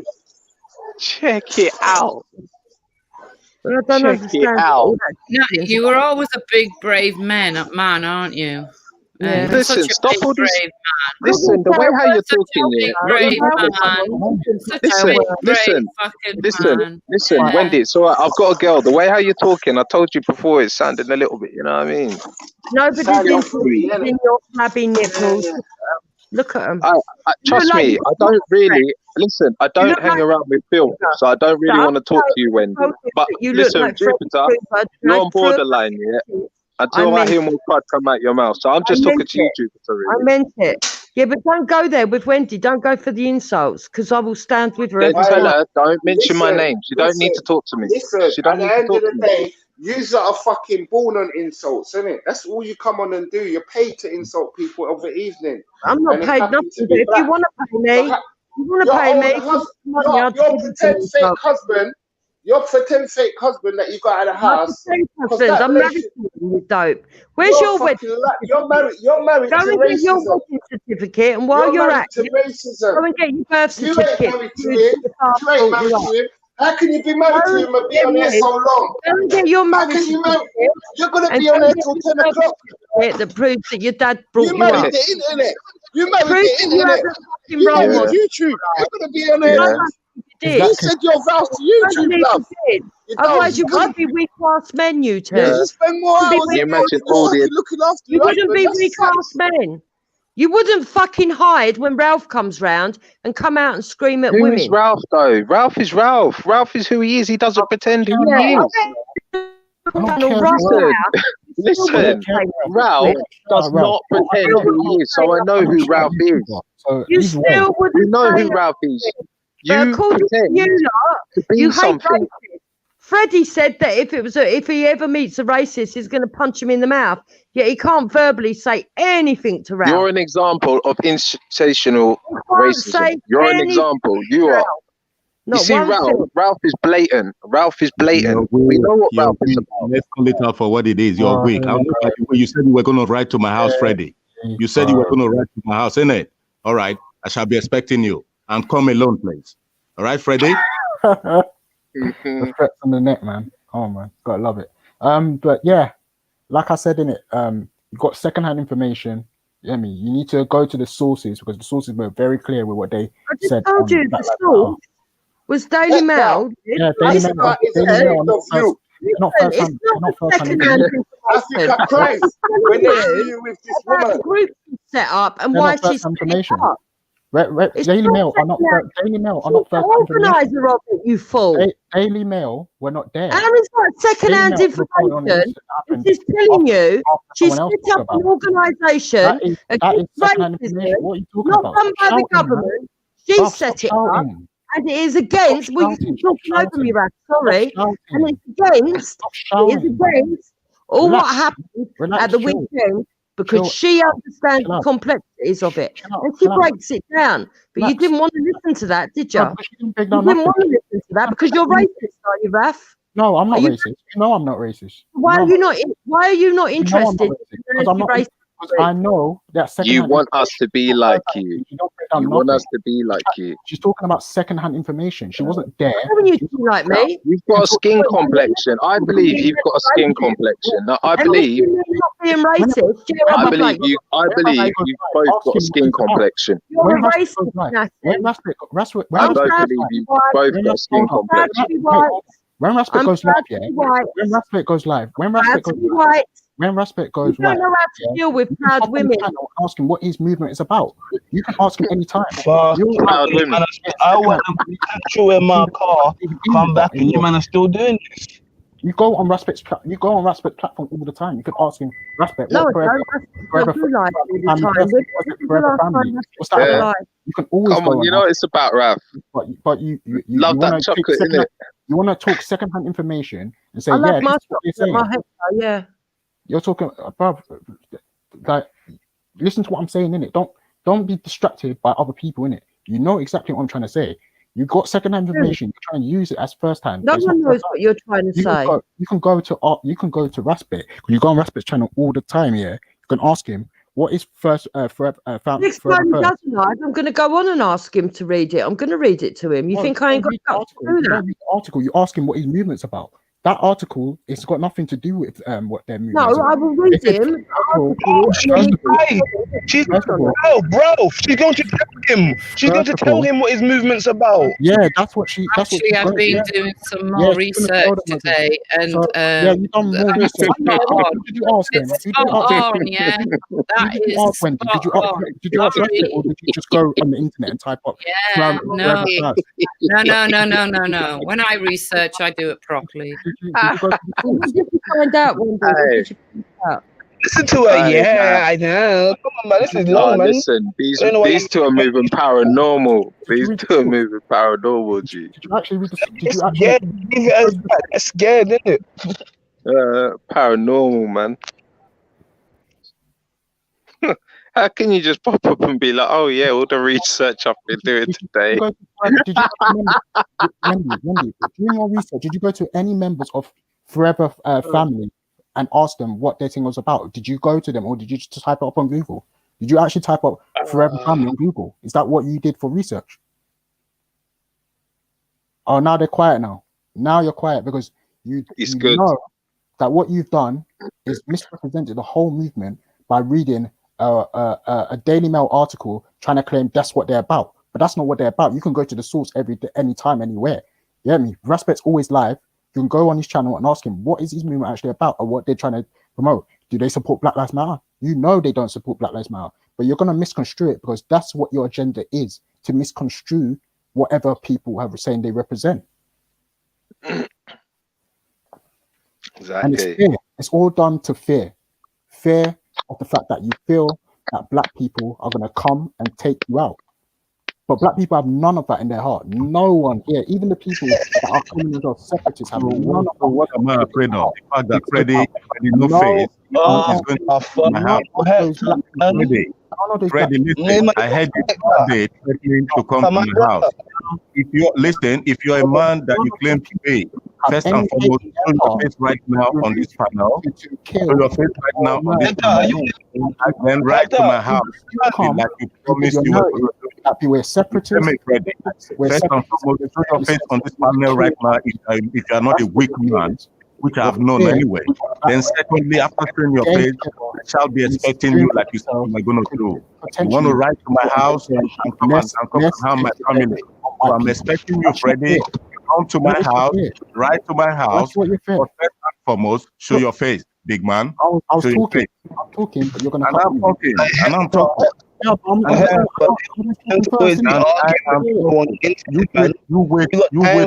check it out. I don't understand. You were always a big, brave man, aren't you? Listen, stop all this. Listen, the way how you're talking, listen, Wendy. So I've got a girl. The way how you're talking, I told you before, it's sounding a little bit. You know what I mean? Nobody's interested in your flabby nipples. Look at them. Trust me, I don't really listen. I don't hang around with Phil, so I don't really want to talk to you, Wendy. But listen, Jupiter, you're on borderline, yeah. Until I hear more crud come out your mouth. So I'm just talking to you, Jupiter. Really. I meant it. Yeah, but don't go there with Wendy. Don't go for the insults, because I will stand with her Then every tell time. her, don't mention my name. She don't need to talk to me. Listen, She don't at the need to end talk of to the me. day, yous are fucking born on insults, innit? That's all you come on and do. You're paid to insult people over the evening. I'm not And it paid happened nothing, to but be if you black. want to pay me, you want to Your pay own me, husband, your pretend fake husband, your pretend fake husband that you got out of the house. husband, I'm married to you, you dope. Where's your wedding? You're married Go to and get your racism. wedding certificate, and while You're you're married at to it, racism. go and get your birth You ain't certificate. married to him. You ain't married to him. How can you be married to him and be on there so long? Go and get your How marriage can you marry? certificate. You're gonna And be go on and there get till your 10 birth o'clock. certificate that proves that your dad brought You you married up. the internet. You married Prove the that you internet. had a fucking You role married model. YouTube. You're gonna be on No, there. no, you did. You said your vows to YouTube, love. You Otherwise, you don't, wouldn't be weak class men, you two. You spend more Wouldn't be hours weak in class the men. looking after You your wouldn't husband. be That's weak sex. class men. You wouldn't fucking hide when Ralph comes round and come out and scream at Who women. is Ralph though? Ralph is Ralph. Ralph is who he is. He doesn't pretend who he is. Listen, Ralph does not pretend who he is. So I know who Ralph is. So You still wouldn't You know say who that. Ralph is. But You according to pretend you lot, to be you hate something. racists. Freddie said that if he ever meets a racist, he's going to punch him in the mouth. Yet he can't verbally say anything to Ralph. You're an example of institutional racism. say You're an anything example. You are. You Not see, one Ralph. thing. Ralph is blatant. Ralph is blatant. We know what You're Ralph is weak. about. Let's call it out for what it is. You're weak. I don't know about you said you were going to write to my house, Freddie. You said you were going to write to my house, innit? All right. I shall be expecting you. And come alone, please. All right, Freddie? The threats on the net, man. Oh man, gotta love it. But yeah, like I said in it, you got secondhand information. I mean, you need to go to the sources because the sources were very clear with what they I just said. told you the source was Daily Mail. Yeah, Daily Mail. Daily Mail. Not first hand. Not first hand. Africa Christ. When they see you with this woman. The group set up and They're why not first she's information. set up. Daily Mail are not Daily Mail are not first hand information. Organizer of it, you fool. Daily Mail were not there. How is that second-hand Daily Mail reported on information? happened She's telling you she's someone else set talked up an about it. organisation That is against second-hand information. racism, What are you talking not about? run by the Shouting, man. government. She Stop set it up, shouting. and it is against. Well, you keep talking over me, Raf. Sorry, and it's against. It is against all what happened at the weekend because she understands the complexities of it, and she breaks it down. But you didn't want to listen to that, did you? You didn't want to listen to that because you're racist, are you, Raf? No, I'm not Are you- racist. No, I'm not racist. Why No, are I'm you not? Why are you not I'm not interested? racist. Because I'm not. Because I know that second. You want us to be like you. You want us to be like you. She's talking about second-hand information. She wasn't there. Haven't you been like me? You've got a skin complexion. I believe you've got a skin complexion. Now, I believe. Not being racist. I believe you. I believe you've both got a skin complexion. You're a racist. When I don't believe you've both got a skin complexion. When Raspet goes live, yeah. When Raspet goes live, when Raspet goes live, when Raspet goes You don't know how to deal with proud women. Ask him what his movement is about. You can ask him anytime. Proud women. I went through in my car, come back, and you man are still doing this. You go on Raspet's platform all the time. You can ask him, Raspet, No, what forever live all the time. forever family? What's that about? You can always Come go on, you know it's about Ralph. But you Love that wanna chocolate, take innit? You want to talk secondhand information and say, I love yeah, my this is what you're saying. chocolate, my Hector, yeah. You're talking about, like, listen to what I'm saying in it. Don't be distracted by other people in it. You know exactly what I'm trying to say. You got secondhand information. You're trying to use it as firsthand. No one knows what you're trying to say. You can go to Raspet. You go on Raspet's channel all the time. Yeah, you can ask him what is first forever. Next time he doesn't hide, I'm going to go on and ask him to read it. I'm going to read it to him. You think I ain't got guts to do You that? don't read the article. You ask him what his movement's about. That article, it's got nothing to do with what their movement No, is about. I will read him. She's bro. She's going to tell him. She's going to tell him what his movement's about. Yeah, that's what she. That's Actually, I've been doing some more research today, and yeah, you've done more research. Who did you ask him? It's spot on, yeah. That is ask Wendy? Did you ask Raspet, or did you just go on the internet and type up? Yeah, no. When I research, I do it properly. What did you find out, Wendy? What did you find out? Listen to her. Yeah, I know. Come on, man. This is long, man. Listen, these two are moving paranormal. These two are moving paranormal, G. Did you actually read the? Did you actually? Yeah, that's scared, isn't it? Paranormal, man. How can you just pop up and be like, oh yeah, all the research I've been doing today? Wendy, during your research, did you go to any members of Forever family and ask them what their thing was about? Did you go to them, or did you just type it up on Google? Did you actually type up Forever family on Google? Is that what you did for research? Oh, now they're quiet now. Now you're quiet because you know that what you've done is misrepresented the whole movement by reading a Daily Mail article trying to claim that's what they're about. But that's not what they're about. You can go to the source every day, anytime, anywhere. You get me? Respect's always live. You can go on his channel and ask him, what is his movement actually about, or what they're trying to promote? Do they support Black Lives Matter? You know they don't support Black Lives Matter, but you're going to misconstrue it because that's what your agenda is, to misconstrue whatever people have saying they represent. Exactly. And it's fear. It's all done to fear. Fear of the fact that you feel that black people are going to come and take you out. But black people have none of that in their heart. No one here, even the people that are calling themselves separatists, have none of that. What am I afraid of? The fact that Freddie no face is going to my house. Freddie, listen, I heard you today threatening to come to my house. If you're a man that you claim to be, first and foremost, show your face right now on this panel. Show your face right now on this panel. And then write to my house like you promised you were going to do. We're separatists. First and foremost, show your face on this panel right now if you are not a weak man, which I have known anyway. Then secondly, after showing your face, I shall be expecting you like you said you are going to do. You want to write to my house and come and harm my family. So I'm expecting you, Freddie. Come to my house, write to my house, but first and foremost, show your face, big man. I was talking, but you're going to I'm talking. You wait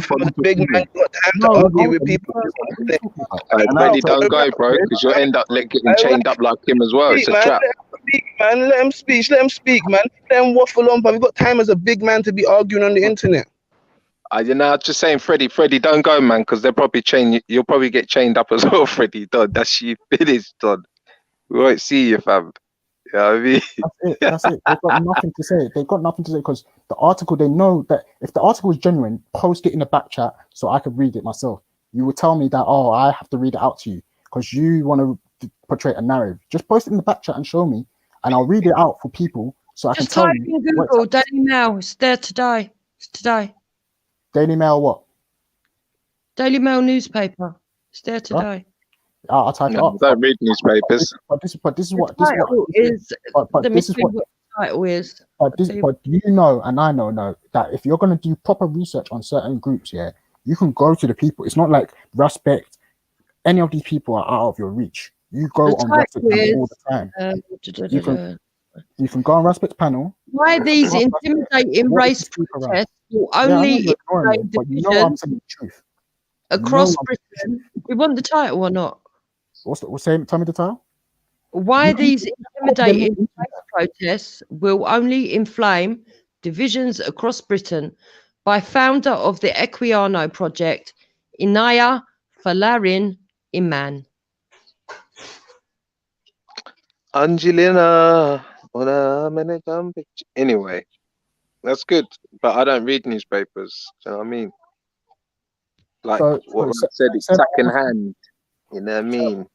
for the big man. Argue with people. Freddie, don't go, bro, because you'll end up getting chained up like him as well. It's a trap. Man, let him speak, man. Let him waffle on, but we've got time as a big man to be arguing on the internet. Just saying, Freddie, don't go, man, because they'll probably chain you. You'll probably get chained up as well, Freddie. Done. That's you finished, done. We won't see you, fam. You know what I mean? That's it. They've got nothing to say. They've got nothing to say because the article, they know that if the article is genuine, post it in the back chat so I could read it myself. You will tell me that, oh, I have to read it out to you because you want to portray a narrative. Just post it in the back chat and show me, and I'll read it out for people so I can tell you. Just type in Google, Daily Mail. It's there today. It's today. Daily Mail what? Daily Mail newspaper. It's there today. I'll type it up. Don't read newspapers. But this is what the title is. But you know, and I know that if you're going to do proper research on certain groups, you can go to the people. It's not like Respect. Any of these people are out of your reach. You go on Respect all the time. You can go on Respect's panel. Why these intimidating race protests will only inflame division across Britain? We want the title or not? Tell me the title. Why these intimidating race protests will only inflame divisions across Britain by founder of the Equiano Project, Inaya Falarin Iman. Angelina. Anyway, that's good, but I don't read newspapers. Do you know what I mean? Like what I said, it's second hand. You know what I mean?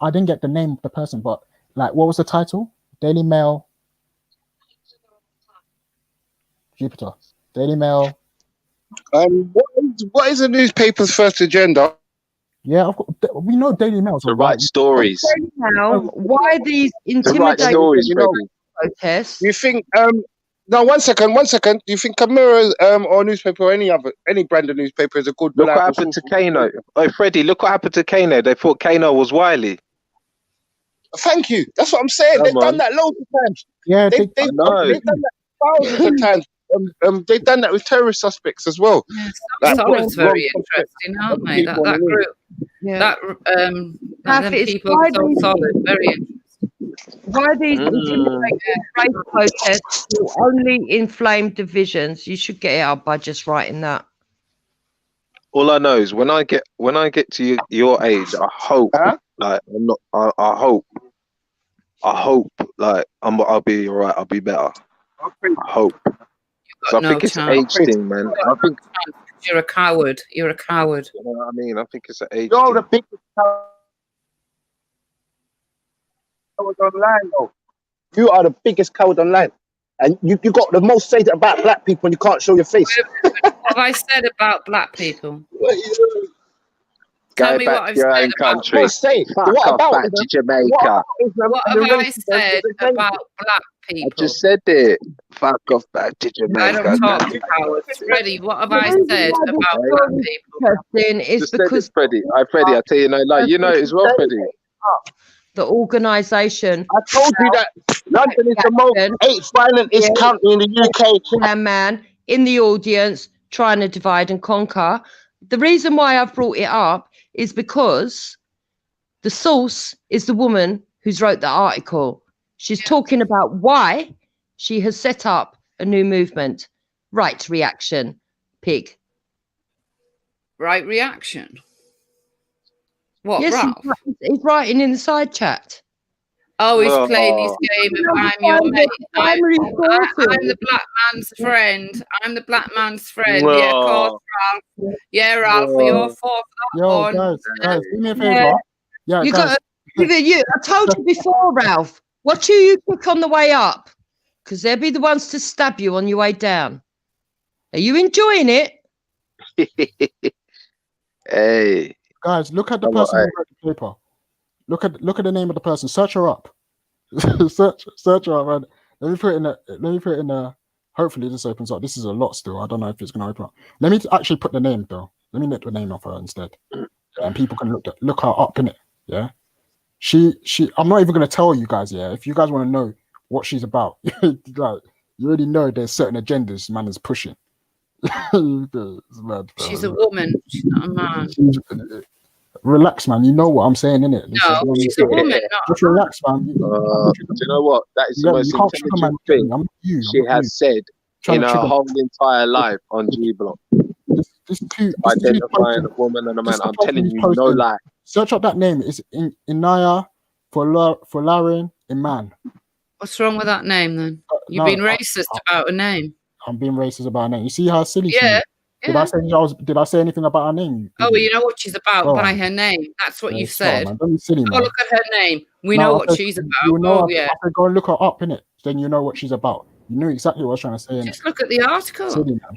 I didn't get the name of the person, but like, what was the title? Daily Mail. Jupiter. Daily Mail. What is a newspaper's first agenda? Yeah, of course. We know Daily Mail. To write stories. Now, why these intimidating protests? You think? No, one second. Do you think Camera or newspaper or any brand of newspaper is a good? Look what happened to Kano. Oh, Freddie, look what happened to Kano. They thought Kano was wily. Thank you. That's what I'm saying. They've done that loads of times. Yeah, they've done that thousands of times. They've done that with terrorist suspects as well. Solid's very interesting, aren't they? That group, that Them people are so solid. Very interesting. Why these intimidating race protests will only inflame divisions? You should get it up by just writing that. All I know is when I get to your age, I hope like I'm not. I hope like I'll be all right. I'll be better. I hope. So I think it's an age thing, man. I think you're a coward. You're a coward. You know what I mean? I think it's an age. You're the biggest coward online, though. You are the biggest coward online, and you got the most say about black people, and you can't show your face. What have I said about black people? Tell me what I've said about country. What about back to Jamaica? What have I said about black people? I just said it. Fuck off back to Jamaica. I don't talk to cowards. Freddie, what have I said about black people? Is because Freddie, I tell you no lie. You know it as well, Freddie. The organisation. I told you that London is the most hate violent country in the UK. Man in the audience trying to divide and conquer. The reason why I've brought it up is because the source is the woman who's wrote the article. She's talking about why she has set up a new movement. Right reaction, pig. Right reaction. What, yes, Ralph? He's writing in the side chat. Oh, he's playing his game of I'm your mate. I'm the black man's friend. I'm the black man's friend. Whoa. Yeah, of course, Ralph. Yeah, Ralph, you're for that one. Guys, do me a favour. Yeah, You guys. I told you before, Ralph. Watch who you pick on the way up, because they'll be the ones to stab you on your way down. Are you enjoying it? Hey, guys, look at the person who wrote the paper. Look at the name of the person. Search her up. search her up. Man. Let me put it in the. Hopefully this opens up. This is a lot still. I don't know if it's going to open up. Let me actually put the name though. Let me let the name of her instead, and people can look her up in it. Yeah. She. I'm not even going to tell you guys. Yeah. If you guys want to know what she's about, like, you already know there's certain agendas man is pushing. She's a woman. She's not a man. Relax, man. You know what I'm saying, innit? No, she's a woman. Just relax, man. Do you know what? That is the most intelligent thing she has said in her whole entire life on G Block. Identifying a woman and a man. I'm telling you, no lie. Search up that name. It's Inaya Folarin Iman. What's wrong with that name then? You've been racist about a name. I'm being racist about her name. You see how silly she Yeah. is? Did I say anything about her name? Oh, well, you know what she's about by her name. That's what you said. Man. Don't be silly, Oh, man. look at her name. We know what she's about. You know, Oh, yeah. I said, go and look her up, innit? Then you know what she's about. You knew exactly what I was trying to say. Just look at the article. Silly, man.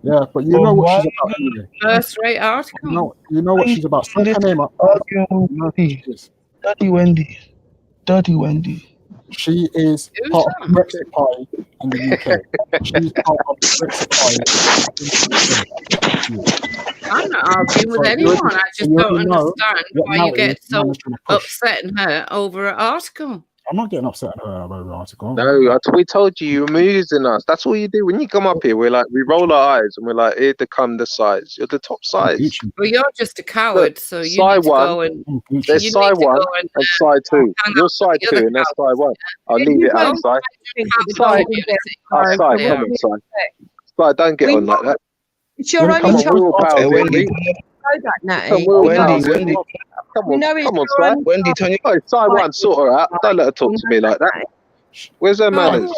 Yeah, but you know what she's about anyway. First rate article. You know what she's about. Search her name up. Dirty Wendy. Dirty Wendy. She is part of the Brexit Party in the UK. She's part of the Brexit Party in the UK. I'm not arguing with anyone. I just don't understand why you get so upset and hurt over an article. I'm not getting upset at her about the article. No, we told you you're amusing us. That's all you do. When you come up here, we roll our eyes and we're like, here to come the size. You're the top size. Well, you're just a coward, so you need to go and... There's side one and side two. You're side two and that's side one. I'll leave it out, side. Side, come on, side. Side, don't get on like that. It's your only chance. Wendy. Wendy. Come on, Side. Wendy, turn your... Oh, Side one, sort her out. Don't let her talk to me like that. Where's her manners?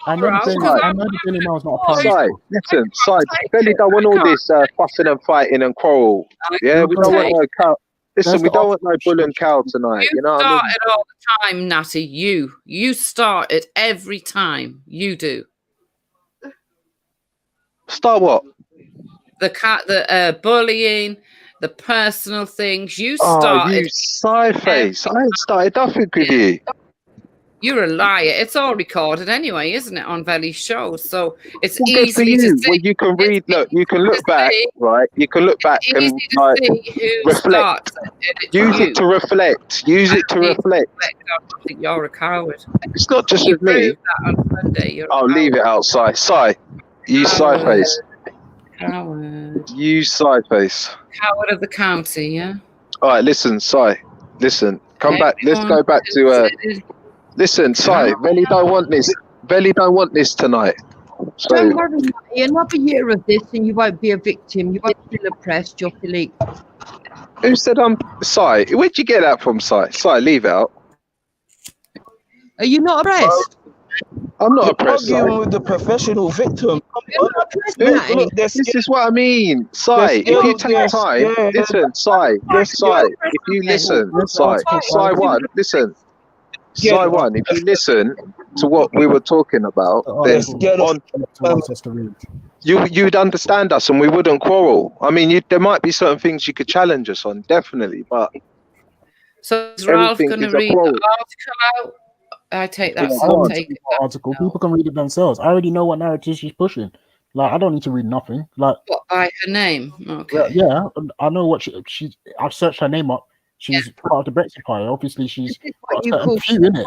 I know the Daily Mail is not a party. Side, listen, Side. Belly don't want all this fussing and fighting and quarrel. Yeah, we don't want no cow. Listen, we don't want no bull and cow tonight. You know what I mean? You start it all the time, Natty. You start it every time. You do. Start what? The bullying, the personal things. You Oh, started. you side face. I ain't started nothing with you. You're a liar. It's all recorded anyway, isn't it, on Velly's show? So it's Well, good for easy to you. see. Well, you can read. Look, you can look back, right? You can look back and Easy to like see who reflect. starts it. Use it to reflect. Use it to reflect. I think you're a coward. It's not just You with me. proved that on Sunday. You're a I'll leave it outside. Side. You side face. coward. You side face. Coward of the county, yeah? All right, listen, Sai. Listen, come back. Let's go back to. Listen, Sai, Velly don't want this. Velly don't want this tonight. So Don't worry, Matty. Another year of this, and you won't be a victim. You won't feel oppressed. You'll feel equal. who said I'm Sai? Where'd you get that from, Sai? Sai, leave it out. Are you not oppressed? I'm not oppressed. Arguing with the professional victim. This is what I mean, Sai. If you take time, listen, Sai. Sai, if you listen, Sai one, listen. Sai one, if you listen to what we were talking about, then you'd understand us and we wouldn't quarrel. I mean, there might be certain things you could challenge us on, definitely, but so is Ralph going to read the article out? I take that. Article. People can read it themselves. I already know what narrative she's pushing. Like, I don't need to read nothing. Like, what, by her name? Okay. Yeah, I know what she. I've searched her name up. She's part of the Brexit Party. Obviously, she's got a certain view in it.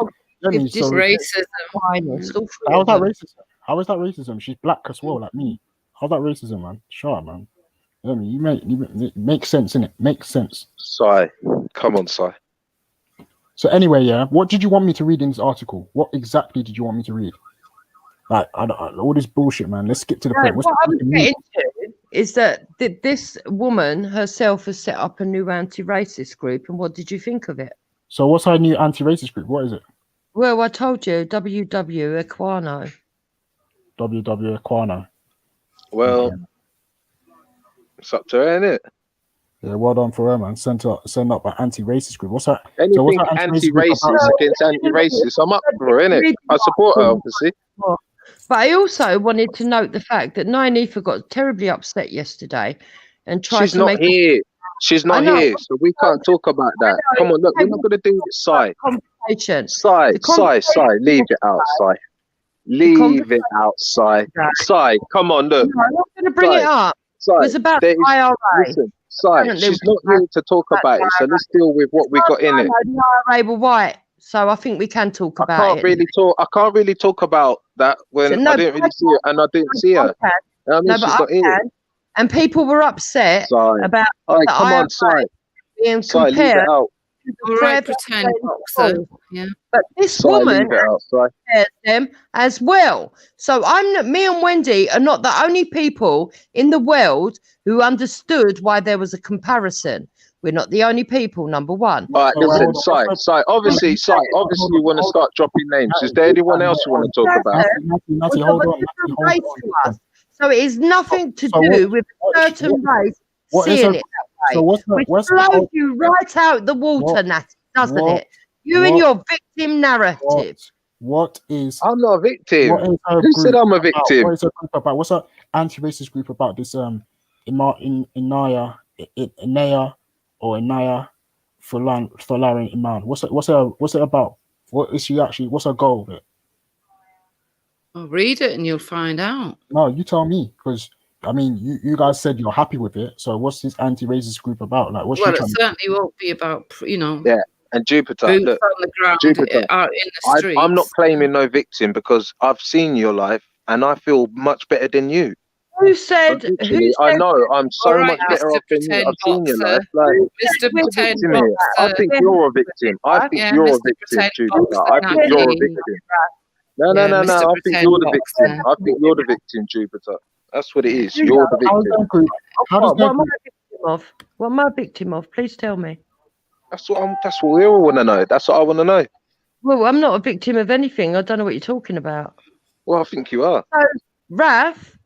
Just racism. How is that racism? How is that racism? She's black as well, like me. How's that racism, man? Sure, man. I mean, it makes sense, innit? Makes sense. Sai, come on, Sai. So anyway, yeah, what did you want me to read in this article? What exactly did you want me to read? Like, all this bullshit, man. Let's skip to the point. What I'm getting to is that this woman herself has set up a new anti-racist group, and what did you think of it? So what's her new anti-racist group? What is it? Well, I told you, WW Equano. WW Equano. Well, it's up to her, innit? Yeah, well done for her, man. Send up an anti-racist group. What's that? Anything anti-racist against anti-racist, I'm up for her, innit? I support her, obviously. But I also wanted to note the fact that Nyanifa got terribly upset yesterday and tried to make... She's not here, so we can't talk about that. Come on, look, we're not going to do this, Sai. Sai, leave it out, Sai. Leave it out, Sai. Sai, come on, look. No, I'm not going to bring it up. It was about IRA. Listen, Sai, she's not here to talk about it, so let's deal with what we got in it. The IRA were white, so I think we can talk about it. I can't really talk about that when I didn't really see it, and I didn't see her. I mean, she's not here. And people were upset about come on, Sai. being Sai, leave compared it out. to the All right, pretend boxer. Yeah. But this woman compares them as well. So me and Wendy are not the only people in the world who understood why there was a comparison. We're not the only people, number one. All right, listen, Sai, obviously you want to start dropping names. Is there anyone else you want to talk about? Hold on. So it is nothing to do with a certain race seeing it that way. Which blows you right out the water, Natty, doesn't it? You and your victim narrative. What is... I'm not a victim. Who said I'm a victim? What is her group about? What's her anti-racist group about? This Inaya Folarin Iman. What's it about? What is she actually? What's her goal of it? Well, read it and you'll find out. No, you tell me, because I mean, you guys said you're happy with it. So what's this anti-racist group about? Like, what's well, it certainly won't be about, Yeah, and Jupiter. boots Look, on the ground Jupiter. out in the streets. I'm not claiming no victim because I've seen your life and I feel much better than you. Who said? I know I'm so much better off than you. I've seen your life. Like, Mr. Pretend I think you're a victim. I think you're a victim, Jupiter. I think you're a victim. No. I think you're the victim. I think you're the victim, Jupiter. That's what it is. You're the victim. What am I a victim of? What am I a victim of? Please tell me. That's what we all want to know. That's what I want to know. Well, I'm not a victim of anything. I don't know what you're talking about. Well, I think you are. So, Raf.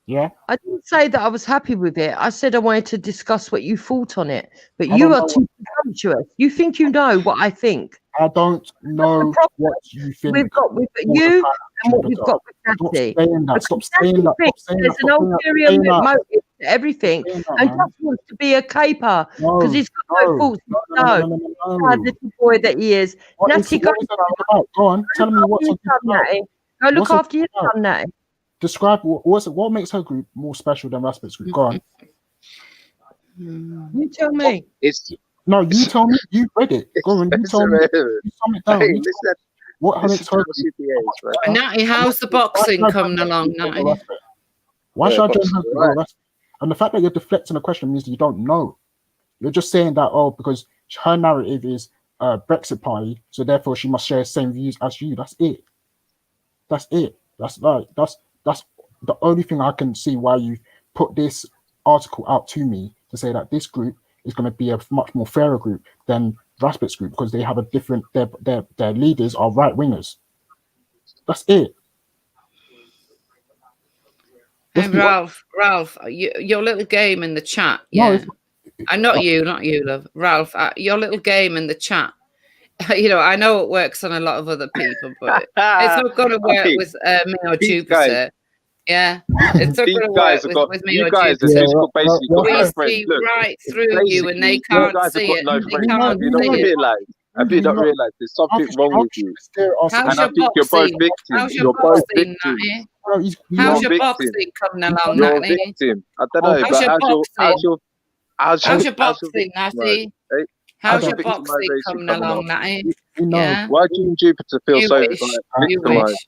Yeah. I didn't say that I was happy with it. I said I wanted to discuss what you thought on it. But you are too presumptuous. You think you know what I think. I don't know what you think. We've got with you and what we've got with Natty. Stop saying that. There's an ulterior motive to everything, and just wants to be a caper because he's got no faults. No, little boy that he is. Natty, go on. Tell me what's Natty. Go look after your son, Natty. Describe what makes her group more special than Raspbert's group. Go on. You tell me. No, you tell me. You read it. Go on. You tell me. You sum it down. Hey, what makes her group? Natty, how's the boxing coming along, Natty? Why should I join her group? And the fact that you're deflecting the question means that you don't know. You're just saying that, because her narrative is Brexit party, so therefore she must share the same views as you. That's it. That's it. That's the only thing I can see why you put this article out to me, to say that this group is going to be a much more fairer group than Raspet's group, because they have a different, their leaders are right wingers. That's it. Hey, Ralph, your little game in the chat, yeah. Not you, love. Ralph, your little game in the chat. You know, I know it works on a lot of other people, but it's not going to work with me or Jupiter. Yeah, it's not going to work with me or Jupiter. We see right through you, and they can't see it. They can't see it. Have you not realised there's something wrong with you? How's your boxing? How's your boxing, Natty? How's your boxing coming along, You're a Natty? victim. I don't know, but how's your boxing, Natty? How's your boxing coming along, Natty? Yeah. Why do you and Jupiter feel so victimized?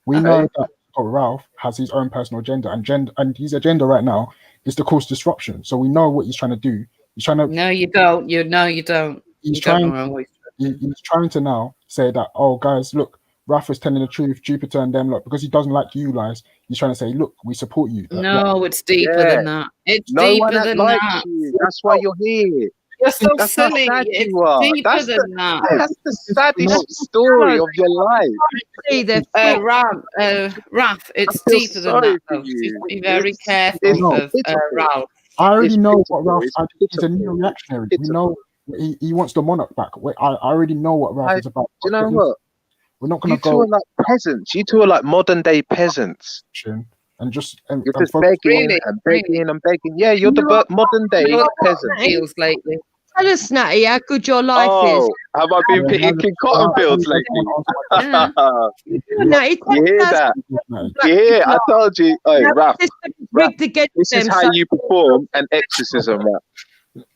We know that Ralph has his own personal agenda, and his agenda right now is to cause disruption. So we know what he's trying to do. He's trying to. No, you don't. You don't. He's trying to now say that, oh guys, look, Ralph is telling the truth, Jupiter and them, look, because he doesn't like you guys, he's trying to say, look, we support you. No, it's deeper than that. It's deeper than that. That's why you're here. You're so silly. It's deeper than that. That's the saddest story of your life. Ralph, it's deeper than that. Though. Be very careful of Ralph. I already know what Ralph is. He's a new reactionary. We know he wants the monarch back. I already know what Ralph is about. Do you know what? We're not going to go. You two are like peasants. You two are like modern day peasants. And you're just begging and begging and begging. Yeah, you're the modern day peasant. Feels lately. Tell us, Natty, how good your life is. Have I been picking cotton fields lately? Natty, you hear that? You hear? I told you. Hey, Raph, this is how you perform an exorcism, Raph.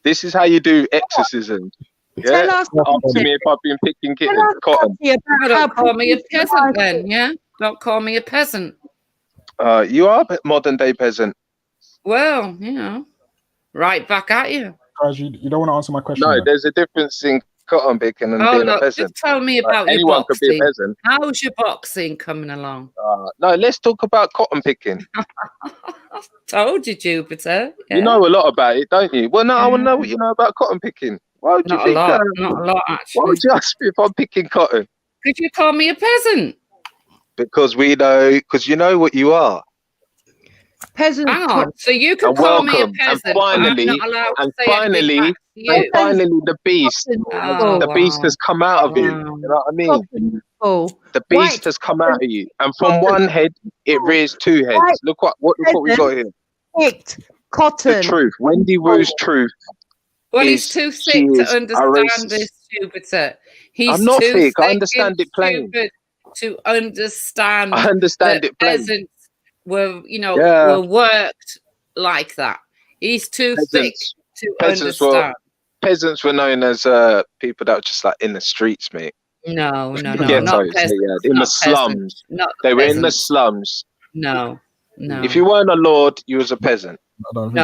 This is how you do exorcism. Yeah? Ask me if I've been picking cotton. Don't call me a peasant then, yeah? Don't call me a peasant. You are a modern day peasant. Well, you know, right back at you. Guys, you don't want to answer my question. No, there's a difference in cotton picking and being a peasant. Just tell me about your anyone boxing. Could be a peasant. How's your boxing coming along? No, let's talk about cotton picking. Told you, Jupiter. Yeah. You know a lot about it, don't you? Well, no, I want to know what you know about cotton picking. Why would you think that? Not a lot, actually. Why would you ask me if I'm picking cotton? Could you call me a peasant? Because we know, because you know what you are. Peasant. Hang on. So you can call me a peasant. And finally, the beast, the beast has come out of you. You know what I mean? The beast has come out of you, and from one head it rears two heads. Look what we got here. Picked cotton. The truth. Wendy Wu's truth. Well, he's too thick to understand this, Jupiter. I'm not thick. I understand it plain. To understand. I understand it plain. Peasants were, were worked like that. He's too thick to understand. Peasants were known as people that were just like in the streets, mate. No, not peasants. Peasants, in the slums. They were in the slums. No. If you weren't a lord, you was a peasant. I don't think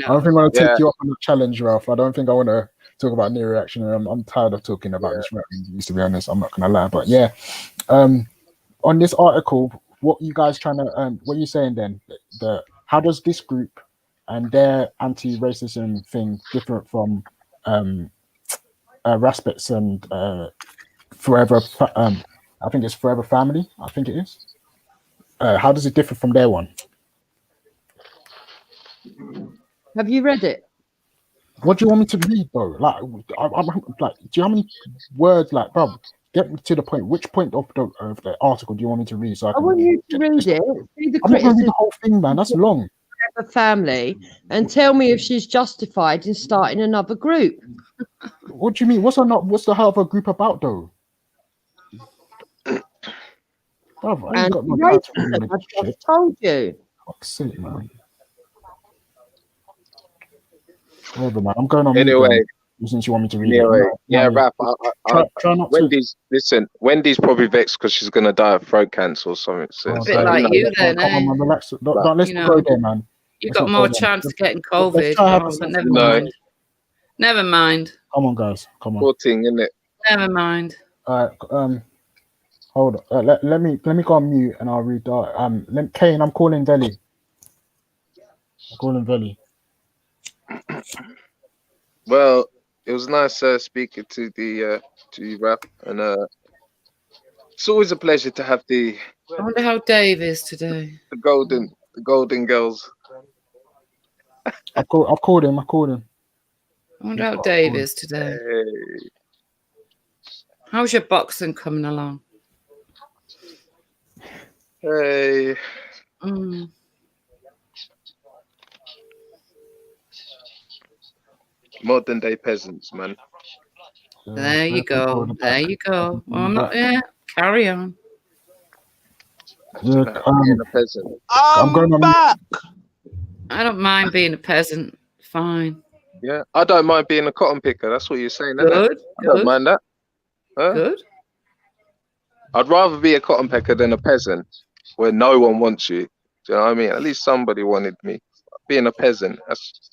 I want to take you up on the challenge, Ralph. I don't think I want to talk about new reaction. I'm tired of talking about this reaction, to be honest. I'm not going to lie. But yeah, on this article, what you guys trying to, what are you saying then? How does this group and their anti-racism thing different from Raspet's and Forever? I think it's Forever Family. I think it is. How does it differ from their one? Have you read it? What do you want me to read, though? Like, I'm like, do you have any words, like, bro? Get me to the point. Which point of the article do you want me to read? So I want you to read it. Read the I'm not going to read the whole thing, man. That's long. A family, and tell me if she's justified in starting another group. What do you mean? What's the hell of a group about, though? Brother, I ain't got no time to read I just told you. Fuck's sake, man. Whatever, man. I'm going on. Anyway, since you want me to read it. Rap. Try not Wendy's. Listen, Wendy's probably vexed because she's gonna die of throat cancer or something. So a bit like you, then. Come on, relax. Let's go there, man. You got more chance of getting COVID. But never mind. Never mind. Come on, guys. Come on. Poor thing, isn't it? Never mind. Hold on. Let me go on mute and I'll read that. Kane, I'm calling Veli. Well, it was nice speaking to you, Rap, and it's always a pleasure to have the. I wonder how Dave is today. The golden girls. I've called him. I wonder how Dave is today. Hey. How's your boxing coming along? Hey. Modern day peasants, man. There you go. Well, I'm not. Yeah, carry on. Being a peasant. I'm back. I don't mind being a peasant. Fine. Yeah, I don't mind being a cotton picker. That's what you're saying, isn't Good. it? I don't mind that. Huh? Good. I'd rather be a cotton picker than a peasant where no one wants you. Do you know what I mean? At least somebody wanted me. Being a peasant, that's.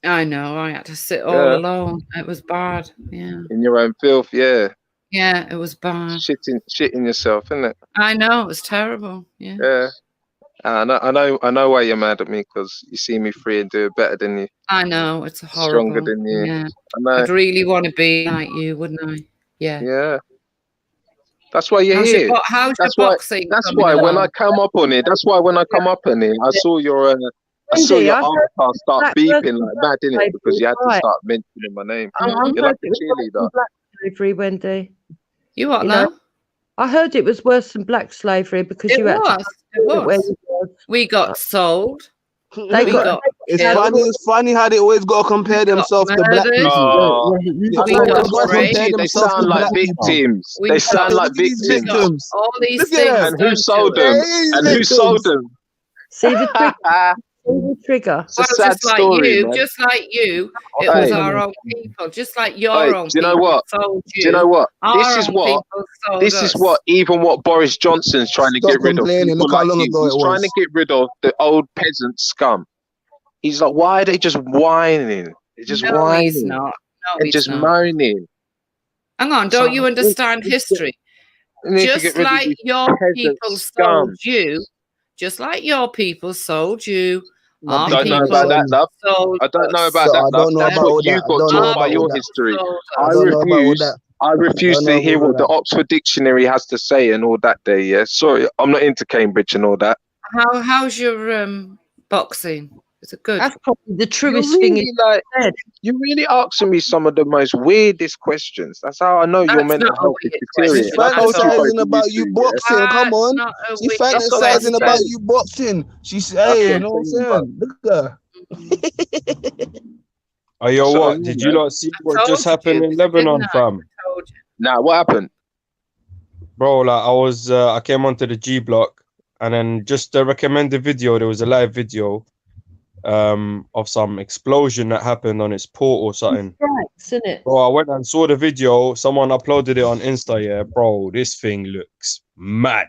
I know. I had to sit all alone. It was bad. Yeah. In your own filth, yeah. Yeah, it was bad. Shitting yourself, isn't it? I know. It was terrible. Yeah. Yeah. I know why you're mad at me, because you see me free and do it better than you. I know. It's horrible. Stronger than you. Yeah. I know. I'd really want to be like you, wouldn't I? Yeah. Yeah. That's why you're here. That's why when I come up on it, I saw your avatar start beeping like that, didn't it? Because you had to start mentioning my name. You're like a cheerleader. Black slavery, Wendy. You what now? I heard it was worse than black slavery because you had to. It was. We got sold. It's funny how they always got to compare themselves to black people. They sound like victims. They sound like victims. All these things. And who sold them? See the trigger. It's a sad story, man. Just like you, it was our own people. Just like your own people. Do you know what? Sold you. Do you know what? This is what even what Boris Johnson's trying to get rid of. Look how long ago it was. He's trying to get rid of the old peasant scum. He's like, why are they just whining? They're just whining. He's not. They're just moaning. Hang on, don't you understand history? Just like your people sold you. Just like your people sold you. I don't know about that, love. I don't know about that, love. That's what you got taught by your history. I refuse to hear what the Oxford Dictionary has to say and all that there, yeah. Sorry, I'm not into Cambridge and all that. How's your boxing? Is it good? That's probably the truest thing in said. You're really asking me some of the most weirdest questions. That's how I know your mental health is deteriorating. She's fantasizing about you boxing. Come on. She's fantasizing about you boxing. She's saying, you know what I'm saying? Look at her. Oh, yo, what? Did you not see what just happened in Lebanon, fam? Nah, what happened? Bro, like I came onto the G block and then just the recommended video, there was a live video of some explosion that happened on its port or something. Isn't it? Bro, I went and saw the video. Someone uploaded it on Insta. Yeah, bro, this thing looks mad.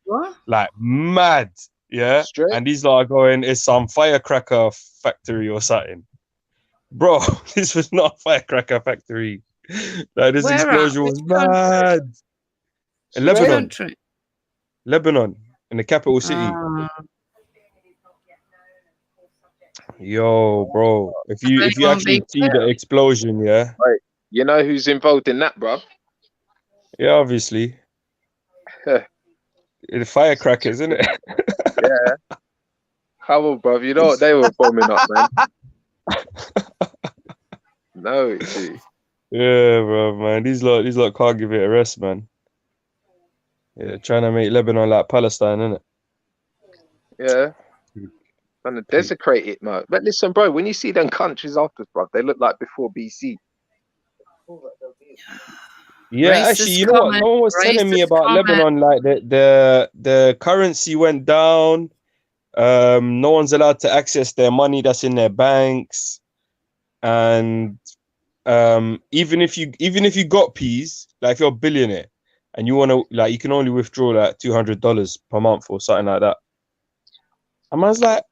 What? Like mad. Yeah. And these are going, it's some firecracker factory or something. Bro, this was not a firecracker factory. Like this explosion was mad. In Lebanon. Lebanon, in the capital city. Yo, bro, if you actually see the explosion, yeah. Right. You know who's involved in that, bro? Yeah, obviously. The firecrackers, isn't it? Yeah. Come on, bro. You know what they were bombing up, man. No, gee. Yeah, bro, man. These lot can't give it a rest, man. Yeah, trying to make Lebanon like Palestine, isn't it? Yeah. Trying to desecrate it, man. But listen, bro, when you see them countries after, bro, they look like before BC. Yeah, actually, you know what? No one was telling me about Lebanon. Like the currency went down. No one's allowed to access their money that's in their banks, and even if you got peas, like if you're a billionaire and you want to, like, you can only withdraw like $200 per month or something like that. And I was like,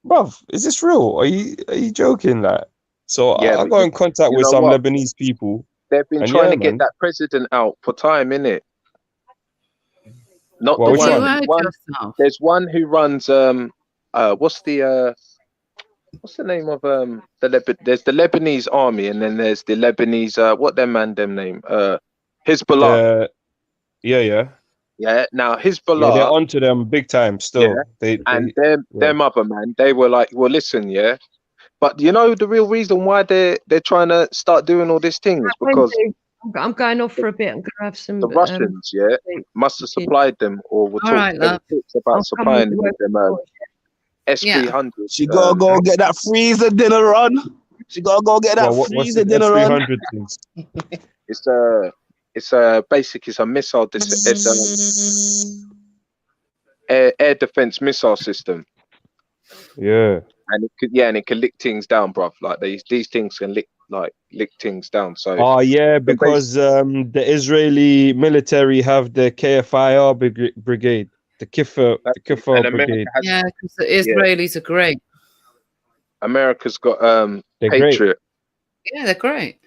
bruv, is this real? Are you joking? Like, So Yeah, I got in contact you with know some what? Lebanese people. They've been And trying yeah, to get man. that president out for time, innit? Not Well, the which one. one? There's one. There's one who runs what's the name of there's the Lebanese army, and then there's the Lebanese what them name Hezbollah. Yeah. Now Yeah, they're Hezbollah, onto them big time still. and them other man, they were like, well, listen, but you know the real reason why they're trying to start doing all these things is because Wendy, I'm going off for a bit. I'm going to have some. the Russians, must have supplied them, or were All right, there love. were talks about I'll come supplying with them you. with them S300. She gotta go get that freezer dinner on. She gotta go get that Well, what's freezer the dinner on. S300 things? It's a missile. It's air defense missile system. Yeah. And it can lick things down, bruv. Like these things can lick things down. So Oh yeah, because the Israeli military have the KFIR brigade, the Kiffer brigade. Yeah, because the Israelis are great. America's got They're Patriot. Yeah, they're great.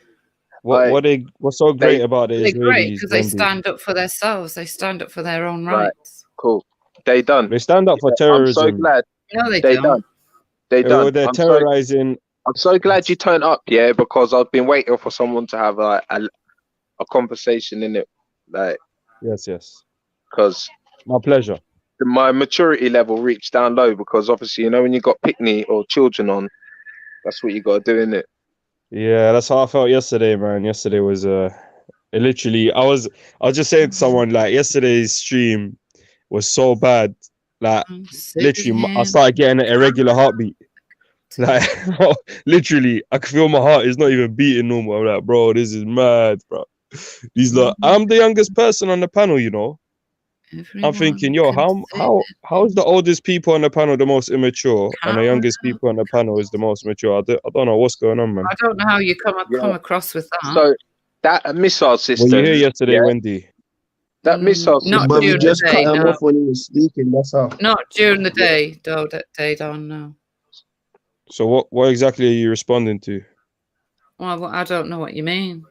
What's so great about the They're great Israelis? because they Wendy? stand up for themselves. They stand up for their own Right. rights. Cool. They done. They stand up for I'm terrorism. so glad. No, they They don't. done. They done. They're I'm terrorizing. I'm so glad you turned up, because I've been waiting for someone to have a conversation in it, Yes. because My pleasure. my maturity level reached down low, because obviously when you got picnic or children on, that's what you got to do, innit? Yeah, that's how I felt yesterday, man. Yesterday was literally I was just saying to someone like yesterday's stream was so bad. Like literally I started getting an irregular heartbeat. Like literally I could feel my heart is not even beating normal. I'm like, bro, this is mad, bro. I'm the youngest person on the panel, you know. I'm thinking, yo, how is the oldest people on the panel the most immature and the youngest people on the panel is the most mature? I don't know what's going on, man. I don't know how you come across with that. So that missile system. Were you here yesterday, Wendy? That missile not system. during the day, no. off when he was speaking. That's how. Not during the day, though. They don't know. So what exactly are you responding to? Well, I don't know what you mean.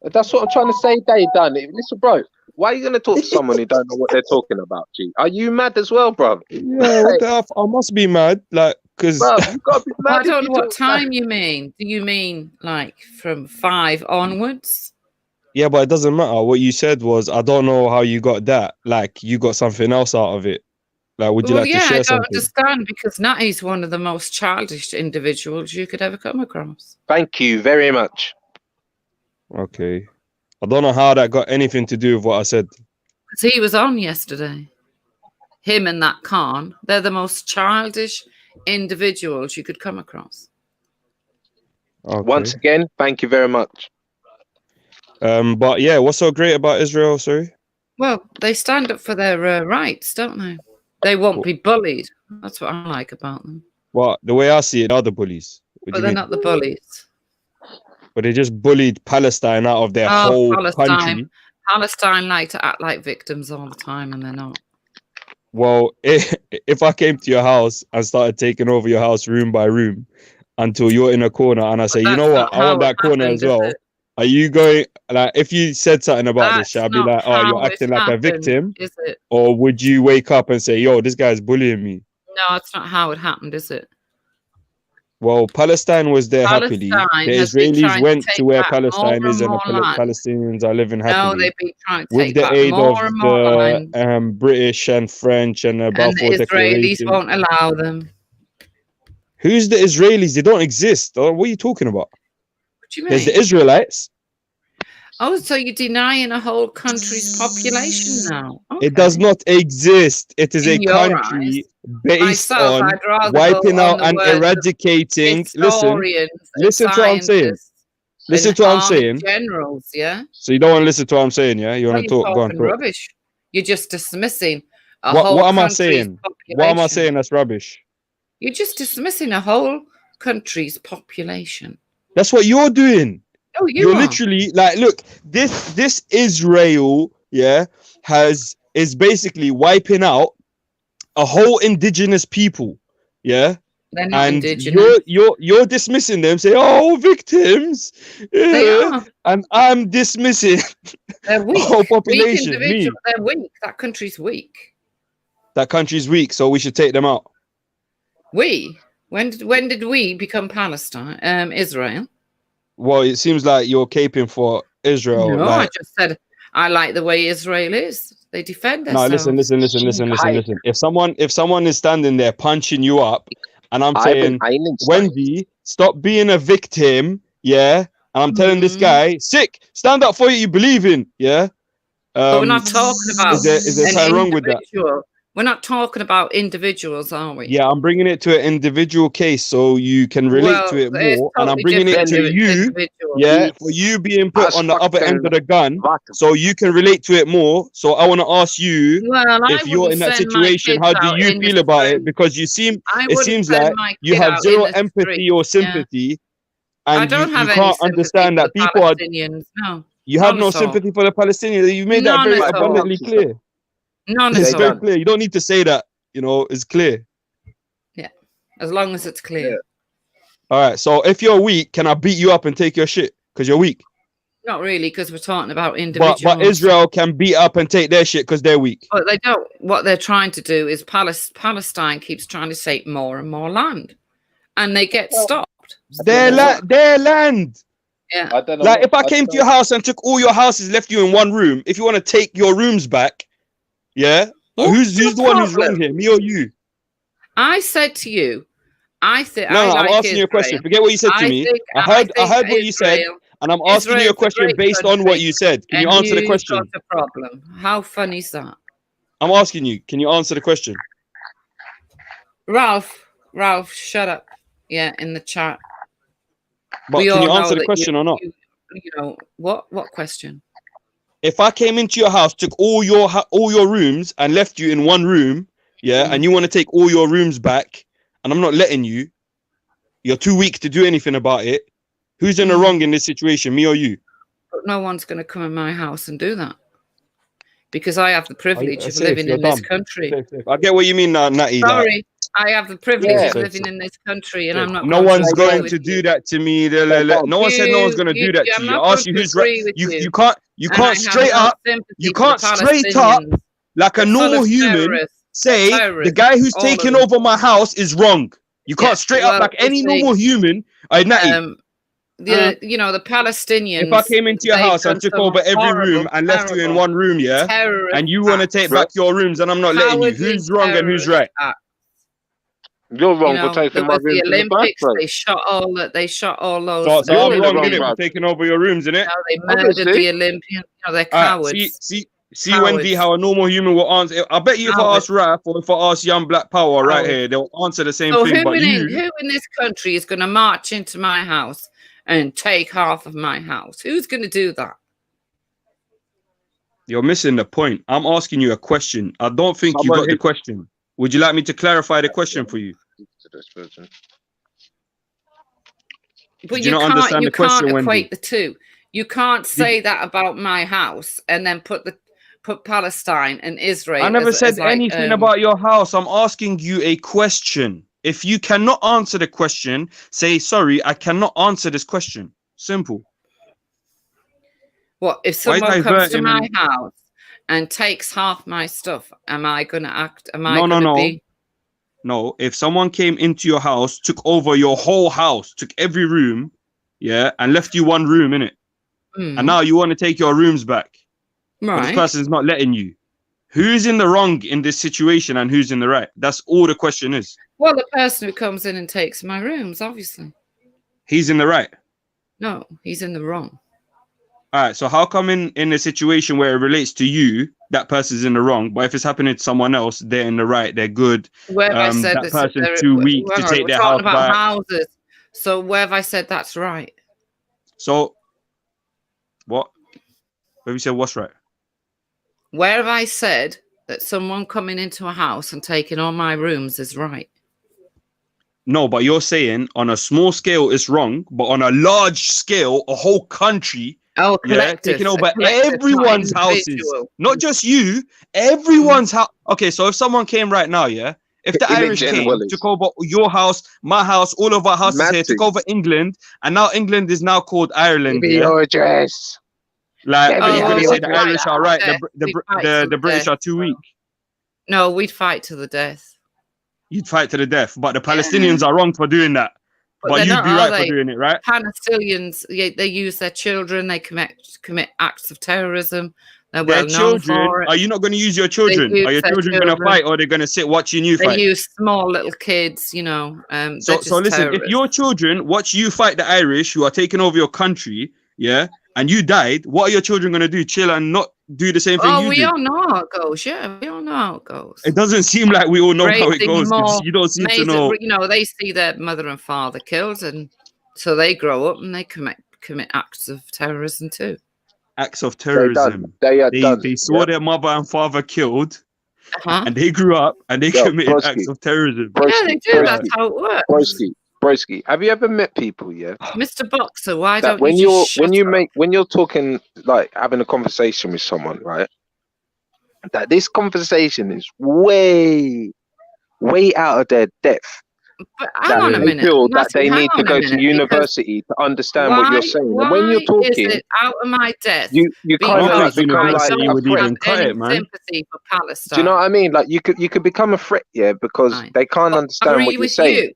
That's what I'm trying to say. They done. Listen, bro. Why are you gonna talk to someone who don't know what they're talking about? G? Are you mad as well, bro? Yeah, what the F? I must be mad, like, because you gotta be mad. I don't know what time you mean. Do you mean like from 5 onwards? yeah, but it doesn't matter. What you said was, I don't know how you got that. Like, you got something else out of it. Like, would you like to I share don't something? understand because Natty's one of the most childish individuals you could ever come across. Thank you very much. Okay. I don't know how that got anything to do with what I said. Because he was on yesterday. Him and that Khan, they're the most childish individuals you could come across. Okay. Once again, thank you very much. But yeah, what's so great about Israel? Sorry. Well, they stand up for their rights, don't they? They won't be bullied. That's what I like about them. Well, the way I see it, they're the bullies. What do But you they're mean? not the bullies. But they just bullied Palestine out of their whole country. Palestine like to act like victims all the time, and they're not. Well, if I came to your house and started taking over your house room by room until you're in a corner and I say, you know what, I want that corner as well. Are you going, like, if you said something about this, I'd be like, oh, you're acting like a victim? Is it? Or would you wake up and say, yo, this guy's bullying me? No, it's not how it happened, is it? Well, Palestine was there happily. The Israelis went to where Palestine is and the Palestinians are living happily. No, they've been trying to with take the back aid more of and more land. the British and French and the Balfour And the Israelis Declaration. won't allow them. Who's the Israelis? They don't exist. Or what are you talking about? What do you mean? There's the Israelites. Oh, so you're denying a whole country's population now? It does not exist. It is In a your country based Myself, on I'd rather wiping go out on the and words of eradicating. Listen historians and to what I'm saying. scientists Listen and to what I'm army saying. generals, yeah? So you don't want to listen to what I'm saying, yeah? You Well, want to you're talk? Go on, talking talk. rubbish. You're just dismissing a whole What am I country's saying? population. What am I saying that's rubbish? You're just dismissing a whole country's population. That's what you're doing. Oh, You're are. literally like, look, this Israel, yeah, is basically wiping out a whole indigenous people, yeah. They're not and indigenous. you're dismissing them, say, "Oh, victims," They are. and I'm dismissing They're weak. whole Weak population. individuals. Me, They're weak. That country's weak. that country's weak, so we should take them out. We? When did we become Palestine? Israel? Well, it seems like you're caping for Israel. No, like, I just said I like the way Israel is. They defend no, themselves. listen. If someone is standing there punching you up, and I'm saying, Wendy, stop being a victim, yeah, and I'm telling this guy, sick, stand up for what you believe in, yeah. But we're not talking about is there something wrong with that? We're not talking about individuals, are we? Yeah, I'm bringing it to an individual case so you can relate to it more, and I'm bringing it to you, yeah, for you being put on the other end of the gun, so you can relate to it more. So I want to ask you, if you're in that situation, how do you feel about it? Because it seems like you have zero empathy or sympathy, and you can't understand that people are. No, you have no sympathy for the Palestinians. You made that very abundantly clear. It's very clear. You don't need to say that. You know, it's clear. Yeah, as long as it's clear. All right. So if you're weak, can I beat you up and take your shit because you're weak? Not really, because we're talking about individuals. But Israel can beat up and take their shit because they're weak. But they don't. What they're trying to do is Palestine keeps trying to take more and more land, and they get stopped. Their land. Yeah. I don't know. Like if I came to your house and took all your houses, left you in one room. If you want to take your rooms back. Yeah, who's the one who's wrong here, me or you? I said to you, I think. No, I'm asking you a question. Forget what you said to me. I heard what you said, and I'm asking you a question based on what you said. Can you answer the question? Got a problem. How funny is that? I'm asking you. Can you answer the question? Ralph, shut up. Yeah, in the chat. But can you answer the question or not? You know what? What question? If I came into your house, took all your rooms and left you in one room, yeah, and you want to take all your rooms back, and I'm not letting you, you're too weak to do anything about it. Who's in the wrong in this situation, me or you? But no one's going to come in my house and do that because I have the privilege of living in this country. I get what you mean, Natty. Sorry, I have the privilege of living in this country, and I'm not. No one's going to do that to me. No one said no one's going to do that to you. I ask you who's right. You can't straight up. You can't straight up like a normal human say the guy who's taking over my house is wrong. You can't straight up like any normal human. Natty. You know, the Palestinians. If I came into your house and took over every room and left you in one room, yeah, and you want to take back your rooms and I'm not letting you, who's wrong and who's right? You're wrong for taking my rooms. The Olympics, they shot all those. So I'm wrong, innit, for taking over your rooms, innit? They murdered the Olympians. You know, they're cowards. See, Wendy, how a normal human will answer. I bet you if I ask Raph or if I ask Young Black Power right here, they'll answer the same thing. But who in this country is going to march into my house and take half of my house? Who's going to do that? You're missing the point. I'm asking you a question. I don't think you got the question. Would you like me to clarify the question for you? But you can't equate the two. You can't say that about my house and then put Palestine and Israel. I never said anything about your house. I'm asking you a question. If you cannot answer the question, say, sorry, I cannot answer this question. Simple. What if someone comes to my house and takes half my stuff? Am I going to act? No, if someone came into your house, took over your whole house, took every room, yeah, and left you one room in it, and now you want to take your rooms back, but this person's not letting you. Who's in the wrong in this situation and who's in the right? That's all the question is. Well, the person who comes in and takes my rooms, obviously. He's in the right. No, he's in the wrong. All right, so how come in a situation where it relates to you, that person's in the wrong, but if it's happening to someone else, they're in the right, they're good. Where have I said that person's too weak to take their house back. Houses. So where have I said that's right? So, what? Where have you said what's right? Where have I said that someone coming into a house and taking all my rooms is right? No, but you're saying on a small scale it's wrong, but on a large scale, a whole country, taking over everyone's houses, not just you, everyone's house. Okay, so if someone came right now, If the Irish came, took over your house, my house, all of our houses here, took over England, and now England is now called Ireland. Give me your address. Like, are you going to say the Irish are right, the British are too weak? No, we'd fight to the death. You'd fight to the death, but the Palestinians are wrong for doing that. But you'd be right for doing it, right? Palestinians, they use their children, they commit acts of terrorism. They're Their well known children, for it. are you not going to use your children? Are your children going to fight, or are they going to sit watching you fight? They use small little kids, you know. So listen, if your children watch you fight the Irish who are taking over your country, yeah, and you died, what are your children going to do? Chill and not do the same thing you did? We all know how it goes. Yeah, we all know how it goes. It doesn't seem like we all know how it goes. You don't seem to know. You know, they see their mother and father killed, and so they grow up and they commit acts of terrorism too. Acts of terrorism. They saw their mother and father killed, and they grew up and they committed acts of terrorism. Yeah, they do. That's how it works. Broski, have you ever met people? Yeah, Mr. Boxer, why that don't when you're talking, like having a conversation with someone, right? That this conversation is way out of their depth. But hang on a minute. Feel that they need to go to university to understand what you're saying. And when you're talking, is it out of my depth? You kind of become like sympathy for Palestine. Do you know what I mean? Like you could become a threat, yeah, because they can't understand what you're saying.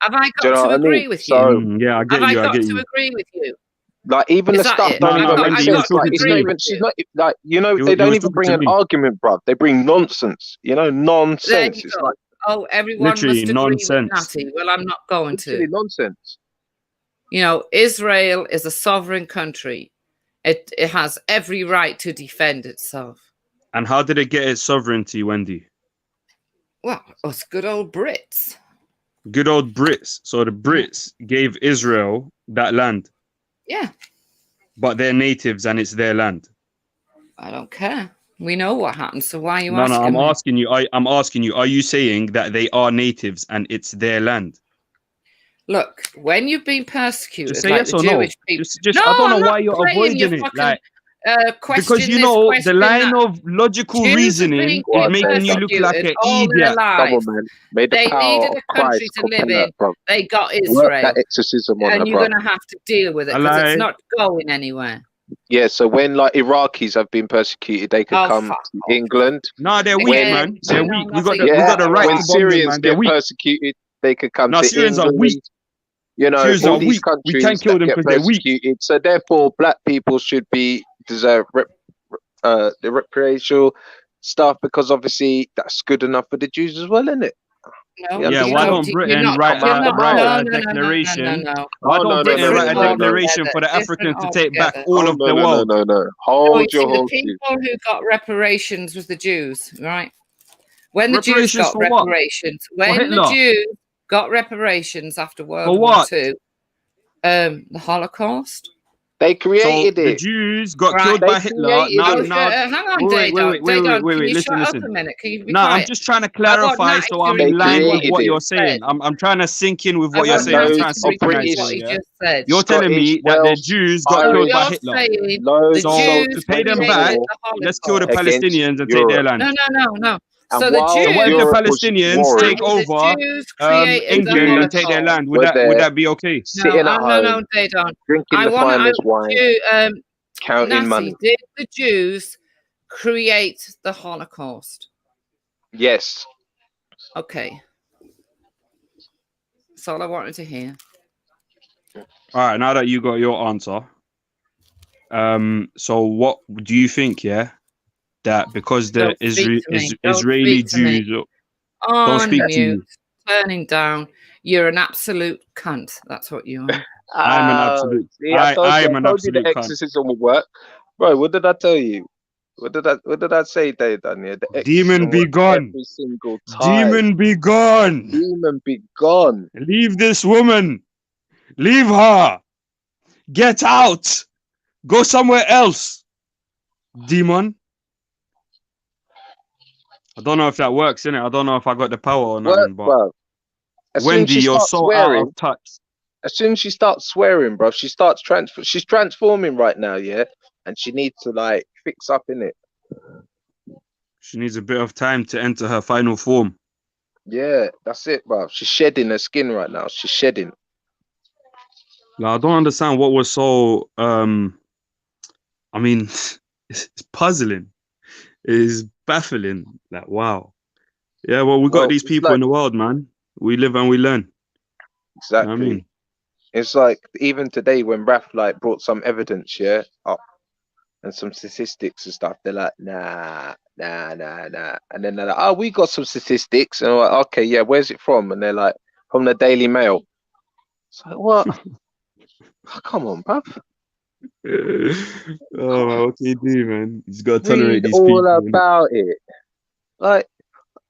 Have I got to agree with you? So, yeah, I get you. Have I got to agree with you? Like even the stuff don't even make sense. Like, it's not even. She's not like they don't even bring an argument, bruv. They bring nonsense. You know, nonsense. It's like, everyone must agree with Natty. Well, I'm not going to. Nonsense. You know, Israel is a sovereign country. It has every right to defend itself. And how did it get its sovereignty, Wendy? Well, us good old Brits. Good old Brits. So the Brits gave Israel that land. Yeah. But they're natives and it's their land. I don't care. We know what happened. So why are you asking? No, I'm asking you. I'm asking you. Are you saying that they are natives and it's their land? Look, when you've been persecuted, just say like yes the or Jewish no. people, Just I don't know why you're avoiding it. Like, because you know the line of logical reasoning is making you look like an idiot. Come on, man. May the they power needed a country to live in. They got Work Israel, that exorcism on and her, you're bro. going to have to deal with it because it's not going anywhere. Yeah, so when like Iraqis have been persecuted, they could come to England. No, they're weak, man. They're weak. We got the right when to Syrians them, man. get persecuted, they could come to Syrians England. are weak. You know, Syrians all are these weak. countries We can't kill them because they're weak. So therefore, black people should deserve the recreational stuff because obviously that's good enough for the Jews as well, isn't it? No, yeah, why don't Britain write a declaration? Why don't Britain write a declaration for the Africans to take back all of the world? No. Hold your the people who got reparations was the Jews, right? When the Jews got reparations, when the Jews got reparations after World War II, the Holocaust. They created it. The Jews got killed by Hitler. Hang on, wait. Can you listen. shut up a minute? Can you be No, quiet? I'm just trying to clarify so I'm in line with what you're saying. I'm trying to sink in with what you're saying. I'm trying to synchronize what you just said. You're telling me that the Jews got killed by Hitler. So to pay them back, let's kill the Palestinians and take their land. No. So the Palestinians take over England and take their land. Would that be okay? No, they don't. Drinking the finest wine, counting money. Did the Jews create the Holocaust? Yes. Okay. That's all I wanted to hear. All right. Now that you got your answer, so what do you think? Yeah. That because the Israeli Jews don't speak to you. Turning down, you're an absolute cunt. That's what you are. I'm an absolute. I am an absolute cunt. The exorcism will work, bro. What did I tell you? What did I say, Daniel? Demon be gone. Every single time. Demon be gone. Demon be gone. Leave this woman. Leave her. Get out. Go somewhere else. Demon. I don't know if that works, innit? I don't know if I got the power or nothing, but Wendy, you're so out of touch. As soon as she starts swearing, bro, she's transforming right now, yeah? And she needs to like fix up in it. She needs a bit of time to enter her final form. Yeah, that's it, bro. She's shedding her skin right now. She's shedding. Like, I don't understand what was so. I mean, it's puzzling. It is baffling. Like, wow. Yeah, well, we got these It's people like in the world, man. We live and we learn. You know what I exactly. mean? It's like even today when Raf like brought some evidence, yeah, up and some statistics and stuff. They're like, nah, and then they're like, oh, we got some statistics, and I'm like, okay, yeah, where's it from? And they're like, from the Daily Mail. It's like, what? Oh, come on, bruv. Oh, man, what can you do, man? You just gotta tolerate Read these all people. Innit? about it. Like,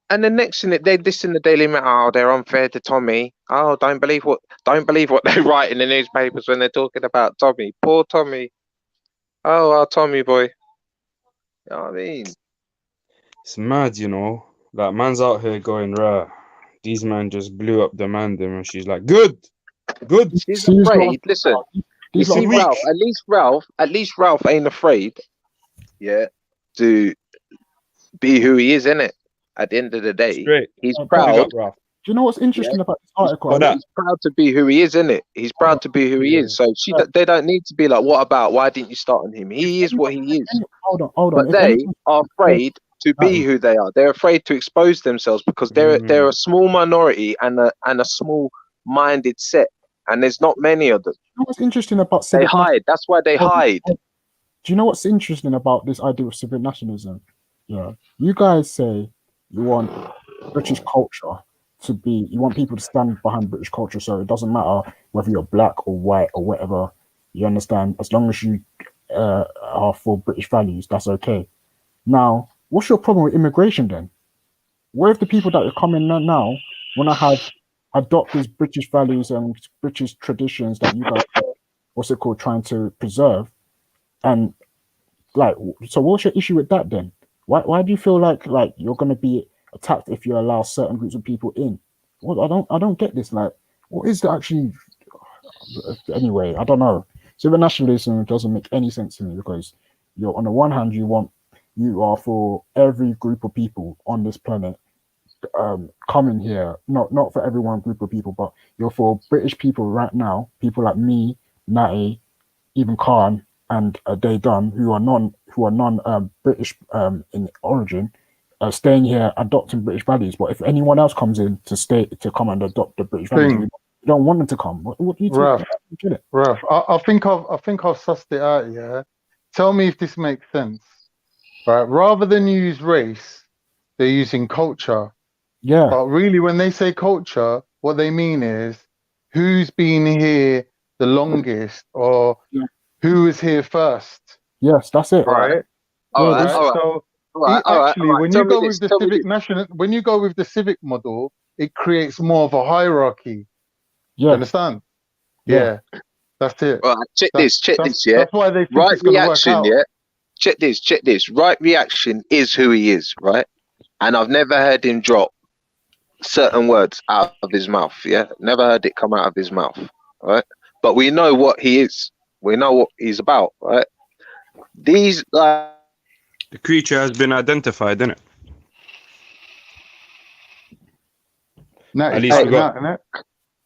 and the next thing they this in the Daily Mail, oh, they're unfair to Tommy. Oh, don't believe what they write in the newspapers when they're talking about Tommy. Poor Tommy. Oh, our Tommy boy. You know what I mean? It's mad, you know. Like, man's out here going, rah. These man just blew up the man there, and she's like, good. She's afraid. Listen, you see, weak. Ralph. At least Ralph ain't afraid. Yeah, to be who he is, innit? At the end of the day, Straight. he's Big proud. up, Ralph. Do you know what's interesting about this article? He's proud to be who he is, innit? He's proud to be who he is. So they don't need to be like, what about? Why didn't you start on him? He is what he is. Hold on. But they are afraid to be who they are. They're afraid to expose themselves because they're a small minority and a small-minded set, and there's not many of them. You know what's interesting about they hide. That's why they hide. Do you know what's interesting about this idea of civic nationalism? Yeah, you guys say you want British culture to be, you want people to stand behind British culture, so it doesn't matter whether you're black or white or whatever. You understand? As long as you are for British values, that's okay. Now, what's your problem with immigration then? What if the people that are coming now want to adopt these British values and British traditions that you guys are, trying to preserve? And like, so what's your issue with that then? Why do you feel like you're going to be attacked if you allow certain groups of people in? Well, I don't get this. Like, what is that actually? Anyway, I don't know. Civil nationalism doesn't make any sense to me because you're on the one hand you are for every group of people on this planet coming here. Not for every one group of people, but you're for British people right now. People like me, Natty, even Khan and Day Dunn, who are non British in origin, staying here adopting British values. But if anyone else comes in to come and adopt the British values, you don't want them to come. What do you think? Ralph, I think I've sussed it out. Yeah, tell me if this makes sense. Right, rather than use race, they're using culture. Yeah. But really, when they say culture, what they mean is who's been here the longest or who was here first. Yes, that's it. Right. So when you go with the civic national, when you go with the civic model, it creates more of a hierarchy. Yeah. You understand? Yeah. That's it. All right, check this, yeah. That's why they think right it's going to work reaction, out. yeah. Check this. Right reaction is who he is, right? And I've never heard him drop certain words out of his mouth, yeah? Never heard it come out of his mouth, right? But we know what he is. We know what he's about, right? These the creature has been identified, isn't it? At least we got.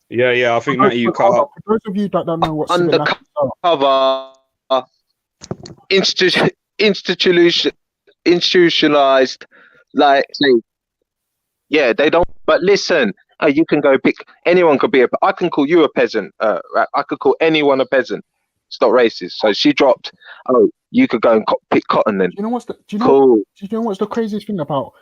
Yeah. I think Matty, you cut out. For those of you that don't know what undercover, institutionalized, like, yeah, they don't. But listen, you can go pick. Anyone could be I can call you a peasant. I could call anyone a peasant. It's not racist. So she dropped. Oh, you could go and pick cotton then. Do you know what's the craziest thing about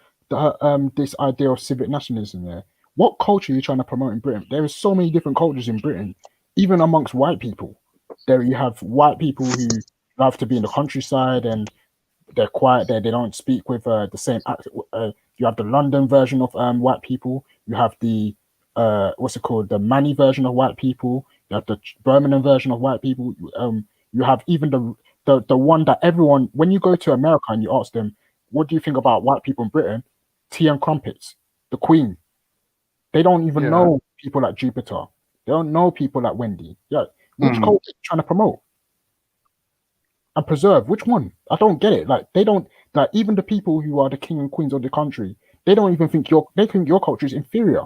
this idea of civic nationalism? Yeah, what culture are you trying to promote in Britain? There is so many different cultures in Britain, even amongst white people. There you have white people who love to be in the countryside and they're quiet there. They don't speak with the same accent. You have the London version of white people. You have the the Manny version of white people. You have the Birmingham version of white people. You have even the one that everyone, when you go to America and you ask them, what do you think about white people in Britain? Tea and crumpets, the Queen. They don't even know people like Jupiter. They don't know people like Wendy. Yeah, which culture are you trying to promote and preserve? Which one? I don't get it. Like, they don't, like, even the people who are the king and queens of the country, They don't even think they think your culture is inferior.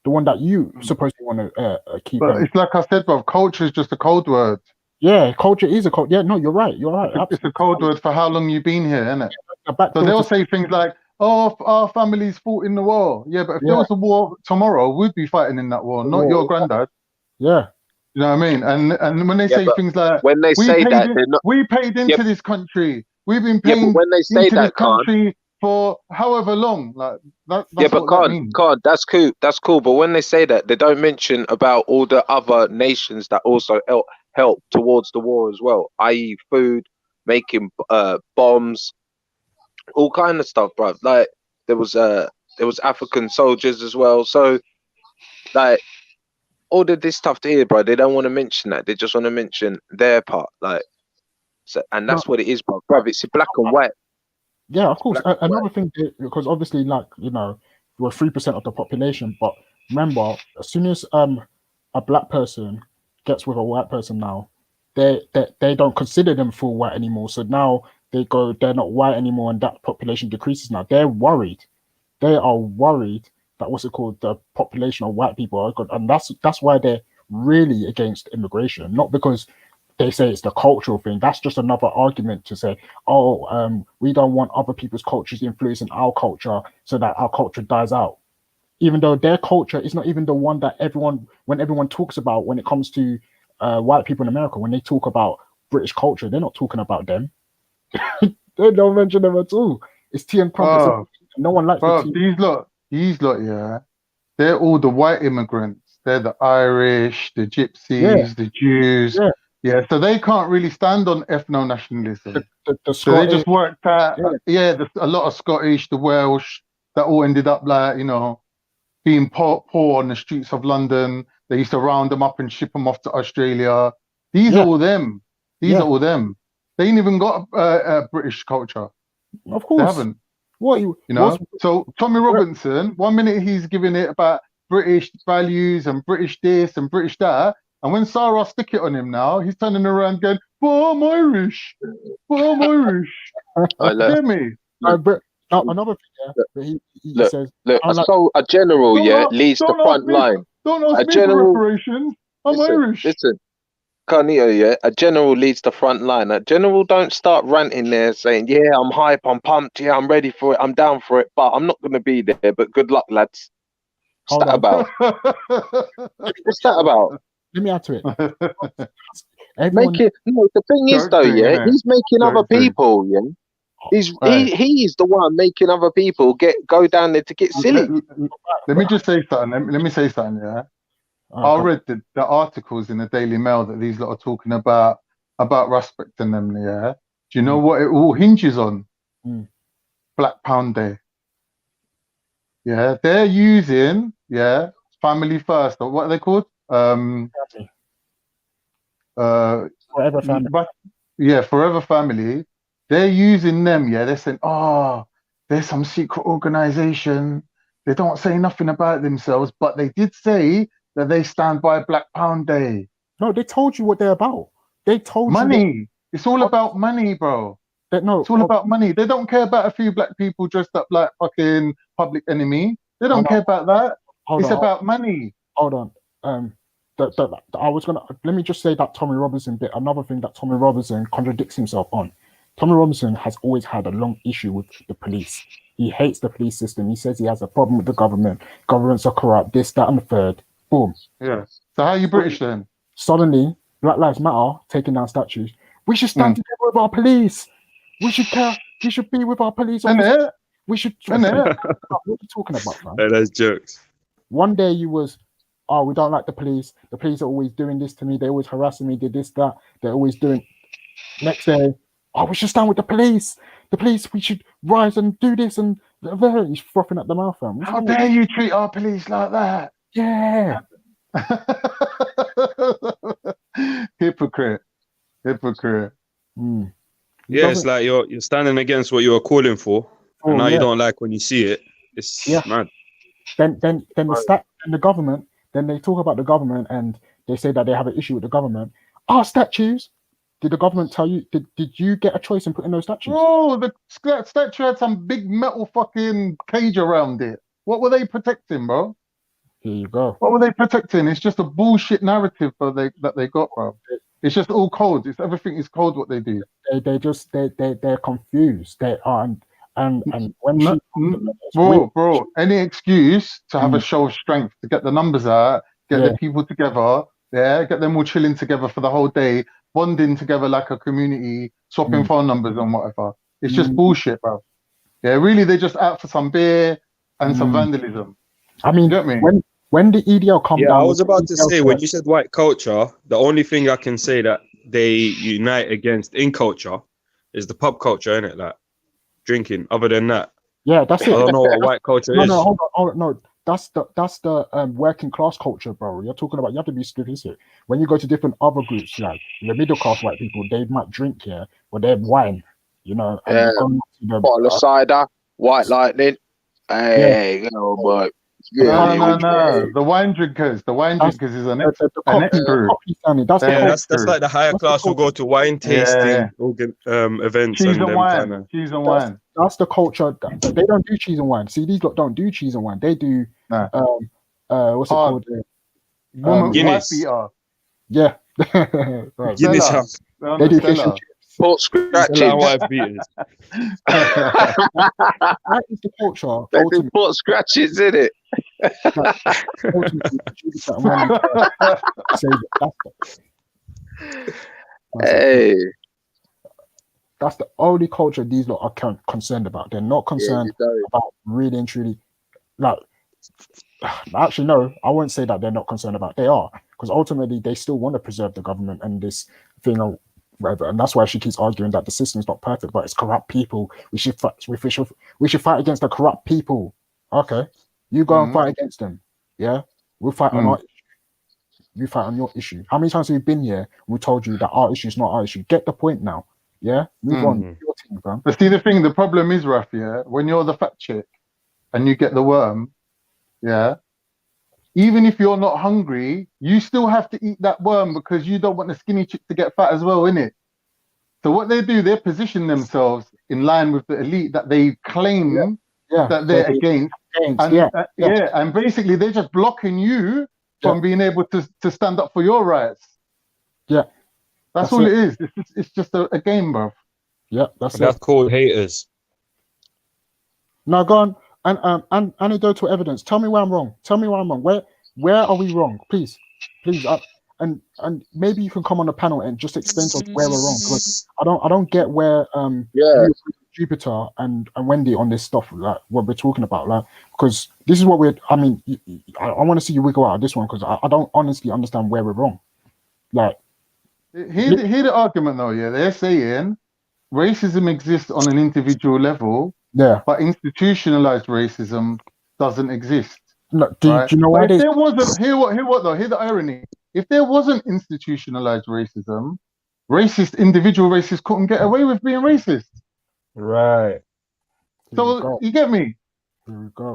The one that you supposedly want to keep. But it's like I said, bro. Culture is just a code word. Yeah, culture is a code. Yeah, no, you're right. You're right. It's a code word for how long you've been here, isn't it? Yeah, So they'll say things like, "Oh, our families fought in the war." Yeah, but if there was a war tomorrow, we'd be fighting in that war, not your granddad. Yeah. You know what I mean? And when they say things like, when they say that, they're not. We paid into this country. We've been Yeah, paying but when they say into that, this country for however long. Like that's yeah, but what that means. Khan, that's cool. That's cool. But when they say that, they don't mention about all the other nations that also help towards the war as well, i.e., food, making bombs, all kind of stuff, bro. Like there was African soldiers as well. So like all of this stuff here, bro. They don't want to mention that. They just want to mention their part, like. So, and that's what it is, bro. It's black and white. Yeah, of course. Another thing, because obviously, like, you know, we're 3% of the population, but remember, as soon as a black person gets with a white person now, they don't consider them full white anymore. So now they're not white anymore, and that population decreases now. They're worried. They are worried that the population of white people are good, and that's why they're really against immigration, not because they say it's the cultural thing. That's just another argument to say, we don't want other people's cultures influencing our culture so that our culture dies out. Even though their culture is not even the one that when everyone talks about when it comes to white people in America, when they talk about British culture, they're not talking about them. They don't mention them at all. It's tea and crumpets. No one likes the tea. These lot, yeah, they're all the white immigrants. They're the Irish, the Gypsies, the Jews. Yeah, so they can't really stand on ethno-nationalism. So they just worked out, there's a lot of Scottish, the Welsh, that all ended up like, you know, being poor on the streets of London. They used to round them up and ship them off to Australia. These are all them. These are all them. They ain't even got a British culture. Of course. They haven't. You know? So Tommy Robinson, one minute he's giving it about British values and British this and British that. And when Sarah stick it on him now, he's turning around going, "But I'm Irish. But I'm Irish." Hear me? Another thing, he says, look, a general, leads the front line. Don't ask me for reparations. I'm Irish. Listen, Carnito, a general leads the front line. A general don't start ranting there saying, "Yeah, I'm hype, I'm pumped, yeah, I'm ready for it, I'm down for it, but I'm not going to be there. But good luck, lads." What's that about? What's that about? Let me add to it. The thing is, though, he's making other people, he's the one making other people go down there to get silly. Let me just say something. Let me say something. Yeah, I read the articles in the Daily Mail that these lot are talking about respecting them. Yeah, do you know what it all hinges on? Black Pound Day. Yeah, they're using family first, or what are they called? Forever Family. Forever Family. They're using them. Yeah, they're saying, there's some secret organization. They don't say nothing about themselves, but they did say that they stand by Black Pound Day. No, they told you what they're about. They told money. It's all about money, bro. It's all about money. They don't care about a few black people dressed up like fucking Public Enemy. They don't care about that. It's about money. Hold on. Let me just say that Tommy Robinson bit. Another thing that Tommy Robinson contradicts himself on. Tommy Robinson has always had a long issue with the police. He hates the police system. He says he has a problem with the government. Governments are corrupt. This, that, and the third. Boom. Yeah. So how are you British then? Suddenly, Black Lives Matter taking down statues. We should stand together with our police. We should care. We should be with our police officers. We should. What are you talking about, man? That's jokes. One day you was, we don't like the police. The police are always doing this to me. They're always harassing me. Did this, that. They're always doing. Next day, we should stand with the police. The police, we should rise and do this. And he's frothing at the mouth. How dare you treat our police like that? Yeah. Hypocrite. Yeah, it's like you're standing against what you were calling for, and now you don't like when you see it. It's mad. Then the government. Then they talk about the government and they say that they have an issue with the government. Our statues. Did the government tell you? Did you get a choice in putting those statues? Bro, the statue had some big metal fucking cage around it. What were they protecting, bro? Here you go. What were they protecting? It's just a bullshit narrative that they got, bro. It's just all cold. It's everything is cold. What they do. They're confused. They are, and when bro, any excuse to have a show of strength, to get the numbers out, get the people together, get them all chilling together for the whole day, bonding together like a community, swapping phone numbers and whatever. It's just bullshit, bro. Yeah, really, they're just out for some beer and some vandalism. I mean, when the EDL come down, I was about to say, when you said white culture, the only thing I can say that they unite against in culture is the pub culture, innit? Like drinking. Other than that, that's it. I don't know what white culture is. No, hold on, no. That's the working class culture, bro. You're talking about. You have to be specific. When you go to different other groups, like the middle class white people, they might drink here, but they have wine. You know, bottle of cider, white lightning. Hey, boy. No. The wine drinkers. The wine drinkers is an extra. That's like the higher class who go to wine tasting events. Cheese and wine. Cheese and wine. That's the culture. They don't do cheese and wine. See, these lot don't do cheese and wine. They do what's it called? Guinness. Yeah. Right. Guinness. They do fish and chips. Port scratches. That is the culture. They do port scratches, isn't it? Hey. That's the only culture these lot are concerned about. They're not concerned about really and truly. Like, actually, no, I won't say that they're not concerned about. They are, because ultimately they still want to preserve the government and this thing or whatever. And that's why she keeps arguing that the system is not perfect, but it's corrupt people. We should fight against the corrupt people. Okay, you go and fight against them. Yeah, we'll fight on our issue. You fight on your issue. How many times have we been here? We told you that our issue is not our issue. Get the point now. Yeah, move on. Your team, bro. But see, the thing, the problem is, Raf, when you're the fat chick and you get the worm, even if you're not hungry, you still have to eat that worm because you don't want the skinny chick to get fat as well, innit? So what they do, they position themselves in line with the elite that they claim that they're against. And basically they're just blocking you from being able to stand up for your rights. Yeah. That's all it is. It's just a game, bro. Yeah, that's called haters. Now go on and anecdotal evidence. Tell me where I'm wrong. Tell me where I'm wrong. Where are we wrong? Please. And maybe you can come on the panel and just explain to us where we're wrong. Because I don't get where Jupiter and Wendy on this stuff, like what we're talking about, like, because this is what I want to see you wiggle out of this one because I don't honestly understand where we're wrong. Like, hear the argument though. They're saying racism exists on an individual level, but institutionalized racism doesn't exist. No, do you know why? If there wasn't, hear the irony. If there wasn't institutionalized racism, individual racists couldn't get away with being racist. Right. So you get me?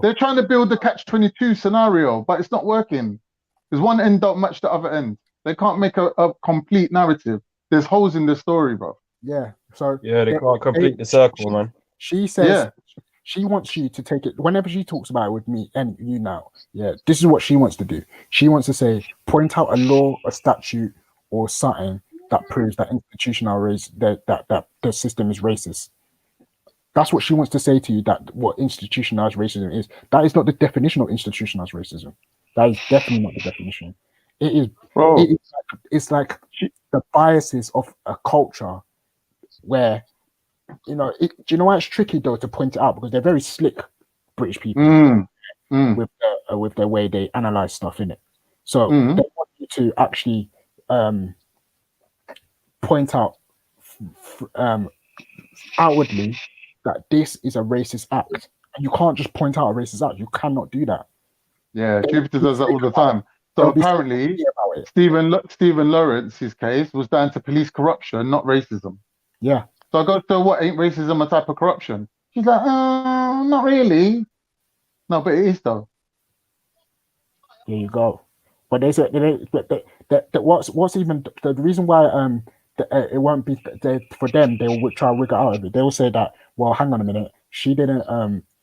They're trying to build the catch-22 scenario, but it's not working. Because one end don't match the other end. They can't make a complete narrative. There's holes in the story, bro. Yeah. So they can't complete the circle, man. She says she wants you to take it whenever she talks about it with me and you now. Yeah, this is what she wants to do. She wants to say, point out a law, a statute, or something that proves that institutional race that the system is racist. That's what she wants to say to you. That what institutionalized racism is. That is not the definition of institutionalized racism. That is definitely not the definition. It is. It's like the biases of a culture where, do you know why it's tricky though to point it out, because they're very slick British people with their way they analyze stuff in it. So they want you to actually point out outwardly that this is a racist act. And you can't just point out a racist act. You cannot do that. Yeah, Jupiter does that all the time. So apparently, Stephen Lawrence's case was down to police corruption, not racism. Yeah. So I go, so what, ain't racism a type of corruption? She's like, not really. No, but it is though. There you go. But there's what's even the reason why it won't be for them. They will try to wiggle out of it. They will say that, well, hang on a minute, she didn't.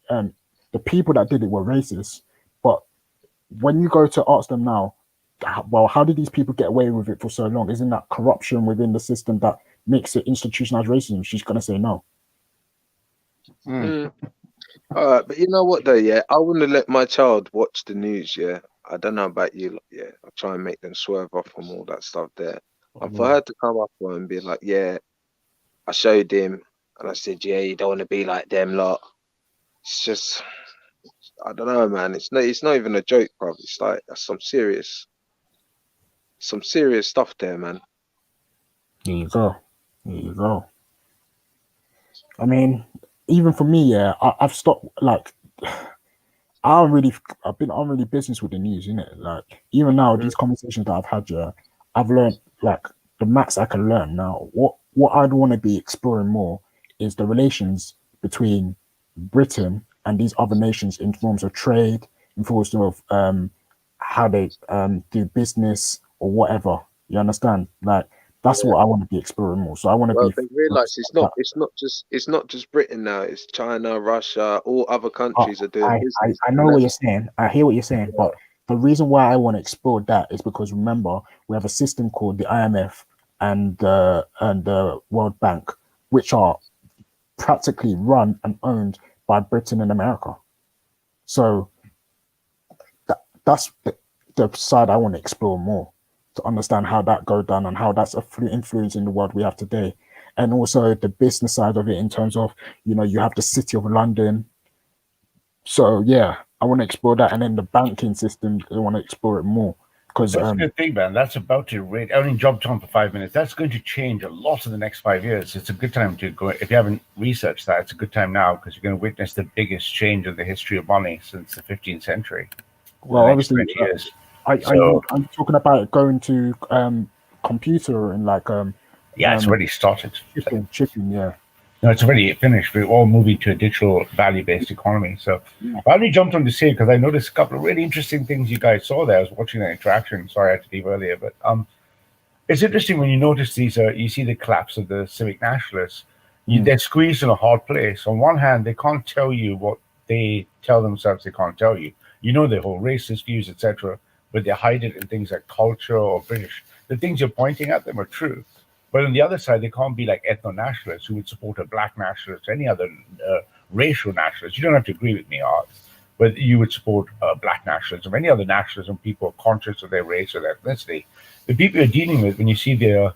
The people that did it were racist, but when you go to ask them now, well, how did these people get away with it for so long? Isn't that corruption within the system that makes it institutionalized racism? She's gonna say no. All right, but you know what though, yeah, I wouldn't let my child watch the news, yeah. I don't know about you, yeah. I try and make them swerve off from all that stuff there. And for her to come up and be like, yeah, I showed him, and I said, yeah, you don't want to be like them lot. It's just, I don't know, man. It's not even a joke, bro. It's like that's some serious stuff there, man. There you go. There you go. I mean, even for me, yeah, I've stopped. Like, I've been on business with the news, innit? Like, even now, these conversations that I've had, yeah, I've learned like the max I can learn now. What I'd want to be exploring more is the relations between Britain and these other nations in forms of trade, in forms of how they do business or whatever. You understand? Like, that's what I want to be exploring more. So I want to Well, be. they realise it's not just Britain now. It's China, Russia, all other countries are doing business. I know what you're saying. I hear what you're saying, but the reason why I want to explore that is because remember we have a system called the IMF and the World Bank, which are practically run and owned by Britain and America. So that's the side I want to explore more, to understand how that go down and how that's influencing the world we have today. And also the business side of it in terms of, you have the City of London. So yeah, I want to explore that. And then the banking system, I want to explore it more. Because that's a good thing, man. That's about to rate. I only jumped on for 5 minutes. That's going to change a lot in the next 5 years. It's a good time to go. If you haven't researched that, it's a good time now because you're going to witness the biggest change in the history of money since the 15th century. Well, obviously, 20 years. I'm talking about going to computer and like it's already started. Chipping, yeah. No, it's already finished. We're all moving to a digital value-based economy. So I only jumped on to say because I noticed a couple of really interesting things you guys saw there. I was watching that interaction. Sorry, I had to leave earlier, but it's interesting when you notice these. You see the collapse of the civic nationalists. They're squeezed in a hard place. On one hand, they can't tell you what they tell themselves they can't tell you. Their whole racist views, etc. But they hide it in things like culture or British. The things you're pointing at them are true. But on the other side, they can't be like ethno-nationalists who would support a black nationalist or any other racial nationalist. You don't have to agree with me, Art, but you would support black nationalism or any other nationalism. People are conscious of their race or their ethnicity. The people you're dealing with, when you see their,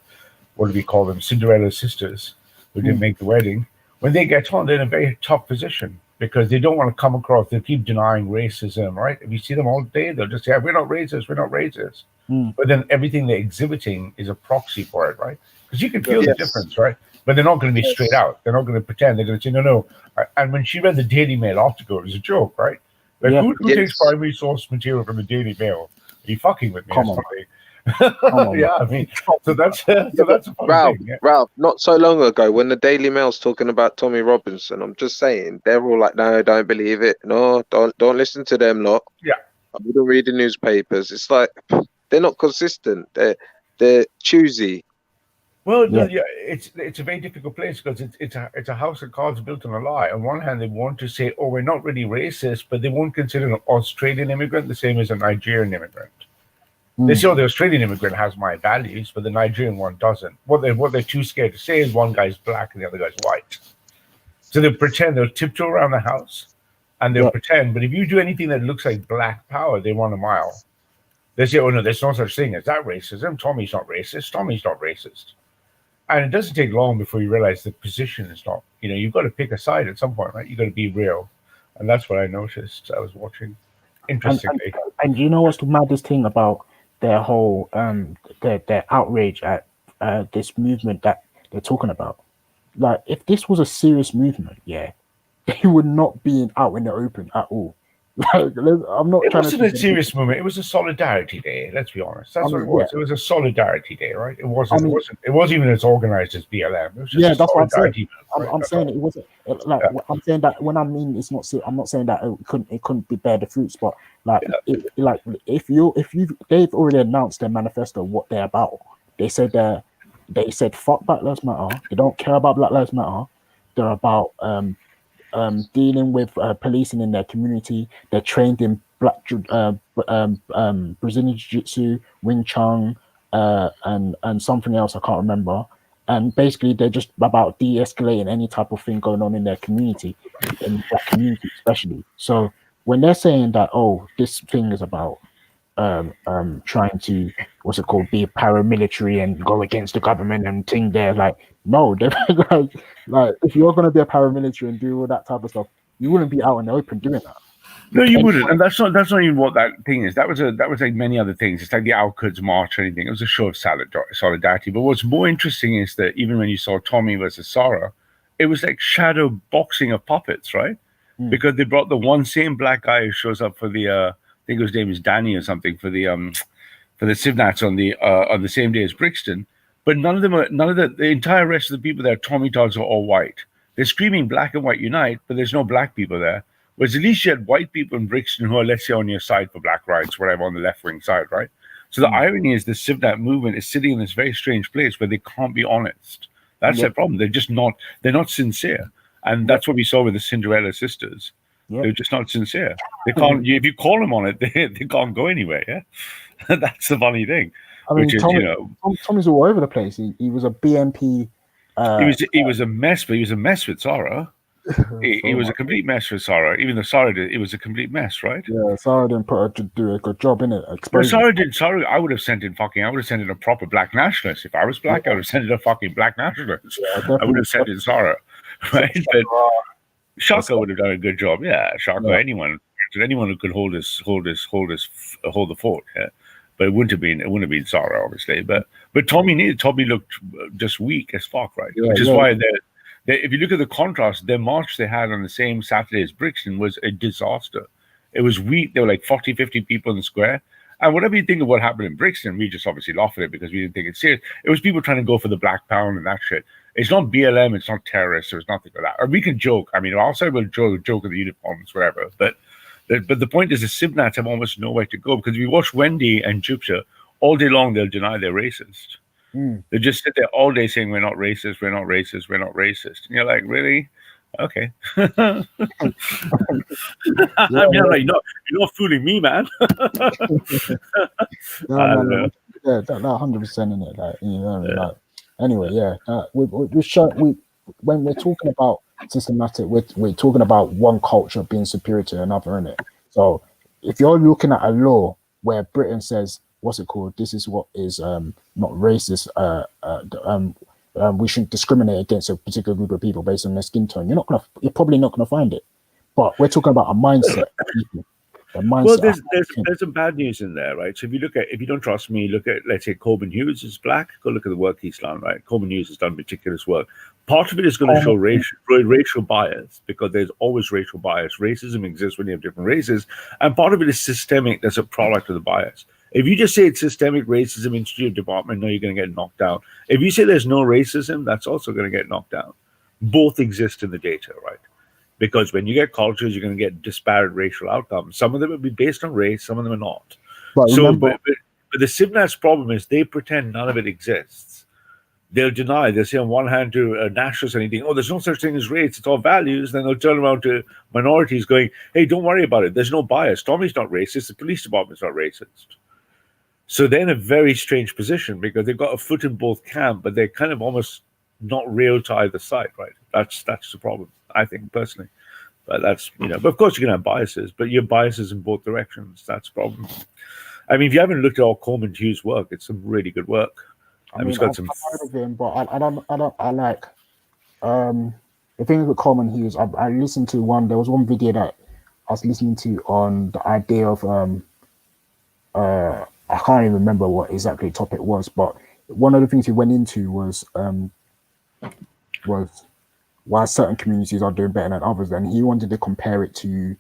what do we call them, Cinderella sisters who didn't make the wedding, when they get on, they're in a very tough position because they don't want to come across, they keep denying racism, right? If you see them all day, they'll just say, we're not racist, we're not racist. But then everything they're exhibiting is a proxy for it, right? Because you can feel the difference, right? But they're not going to be straight out. They're not going to pretend. They're going to say, no. And when she read the Daily Mail article, it was a joke, right? Like, who takes primary source material from the Daily Mail? Are you fucking with me? Come on. Yeah, I mean, so that's a Ralph, thing, yeah. Ralph, not so long ago when the Daily Mail's talking about Tommy Robinson, I'm just saying, they're all like, no, don't believe it. No, don't listen to them lot. Yeah. I wouldn't read the newspapers. It's like, they're not consistent. They're choosy. Well, it's a very difficult place because it's a house of cards built on a lie. On one hand, they want to say, we're not really racist, but they won't consider an Australian immigrant the same as a Nigerian immigrant. They say, the Australian immigrant has my values, but the Nigerian one doesn't. What they're too scared to say is one guy's black and the other guy's white. So they pretend, they'll tiptoe around the house and they'll pretend, but if you do anything that looks like black power, they run a mile. They say, no, there's no such thing as that racism. Tommy's not racist. Tommy's not racist. And it doesn't take long before you realize the position is not, you've got to pick a side at some point, right? You've got to be real. And that's what I noticed. I was watching. Interestingly. And you know what's the maddest thing about their whole, their outrage at this movement that they're talking about? Like, if this was a serious movement, they would not be out in the open at all. Like, I'm not. It wasn't a serious movement. It was a solidarity day. Let's be honest. That's what it was. It was a solidarity day, right? It wasn't. It wasn't even as organized as BLM. It was just that's what I'm saying. Movement, I'm saying it wasn't. Like, I'm saying that when I mean it's not. I'm not saying that it couldn't be bear the fruits, but like, if they've already announced their manifesto, what they're about. They said they said fuck Black Lives Matter. They don't care about Black Lives Matter. They're about dealing with policing in their community. They're trained in Brazilian Jiu-Jitsu, Wing Chun, and something else I can't remember. And basically, they're just about de-escalating any type of thing going on in their community, in that community especially. So when they're saying that, oh, this thing is about trying to be paramilitary and go against the government and thing, they're like, no, they're like if you're gonna be a paramilitary and do all that type of stuff, you wouldn't be out in the open doing that. No, you wouldn't, and that's not even what that thing is. That was like many other things. It's like the Al-Quds March or anything. It was a show of solidarity. But what's more interesting is that even when you saw Tommy versus Sarah, it was like shadow boxing of puppets, right? Because they brought the one same black guy who shows up for the I think his name is Danny or something for the Civnats on the same day as Brixton, but none of the entire rest of the people there, Tommy Tods, are all white. They're screaming black and white unite, but there's no black people there. Whereas at least you had white people in Brixton who are, let's say, on your side for black rights, whatever, on the left-wing side, right? So the irony is the Civnat movement is sitting in this very strange place where they can't be honest. That's their problem. They're not sincere. And that's what we saw with the Cinderella sisters. They're just not sincere. They can't. If you call them on it, they can't go anywhere. Yeah, that's the funny thing. I mean, Tommy's all over the place. He was a BNP. He was a mess, but he was a mess with Sarah. He was a complete mess with Sarah. Even though Sarah did, it was a complete mess, right? Yeah, Sarah didn't put her to do a good job in it. But Sarah did. Sarah, I would have sent in a proper black nationalist. If I was black, I would have sent in a fucking black nationalist. I would have sent in Sarah, right? But Shaka would have done a good job. Yeah, Shaka. Anyone who could hold the fort. Yeah. But it wouldn't have been Sarah, obviously. But Tommy looked just weak as fuck, right? Which is why if you look at the contrast, their march they had on the same Saturday as Brixton was a disaster. It was weak. There were like 40, 50 people in the square. And whatever you think of what happened in Brixton, we just obviously laugh at it because we didn't think it's serious. It was people trying to go for the Black Pound and that shit. It's not BLM, it's not terrorists, there's nothing like that. Or we can joke. I mean, also we'll joke at the uniforms, whatever. But the point is the Civnats have almost nowhere to go because if you watch Wendy and Jupiter, all day long they'll deny they're racist. They just sit there all day saying we're not racist, we're not racist, we're not racist. And you're like, really? Okay. I mean, you're not fooling me, man. No, that 100% in it. Like, you know, like, anyway, yeah. When we're talking about systematic, we're talking about one culture being superior to another, innit? So if you're looking at a law where Britain says, what's it called? This is what is not racist. We shouldn't discriminate against a particular group of people based on their skin tone. You're probably not gonna find it. But we're talking about a mindset of people. Well, there's some bad news in there, right? So if you don't trust me, look at, let's say, Corbin Hughes is black. Go look at the work he's done, right? Corbin Hughes has done meticulous work. Part of it is going to show racial bias because there's always racial bias. Racism exists when you have different races, and part of it is systemic. That's a product of the bias. If you just say it's systemic racism into your department, no, you're going to get knocked down. If you say there's no racism, that's also going to get knocked down. Both exist in the data, right? Because when you get cultures, you're going to get disparate racial outcomes. Some of them will be based on race, some of them are not. But the Civnats' problem is they pretend none of it exists. They'll deny. They'll say on one hand to nationalists anything, oh, there's no such thing as race, it's all values. Then they'll turn around to minorities going, hey, don't worry about it. There's no bias. Tommy's not racist. The police department's not racist. So they're in a very strange position because they've got a foot in both camps, but they're kind of almost not real to either side, right? That's the problem, I think, personally. But that's, but of course you can have biases, but your biases in both directions. That's the problem. I mean, if you haven't looked at all Coleman Hughes' work, it's some really good work. He's got some. I've heard of him, but I like the thing with Coleman Hughes. I listened to there was one video that I was listening to on the idea of I can't even remember what exactly topic was, but one of the things he went into was why certain communities are doing better than others, and he wanted to compare it to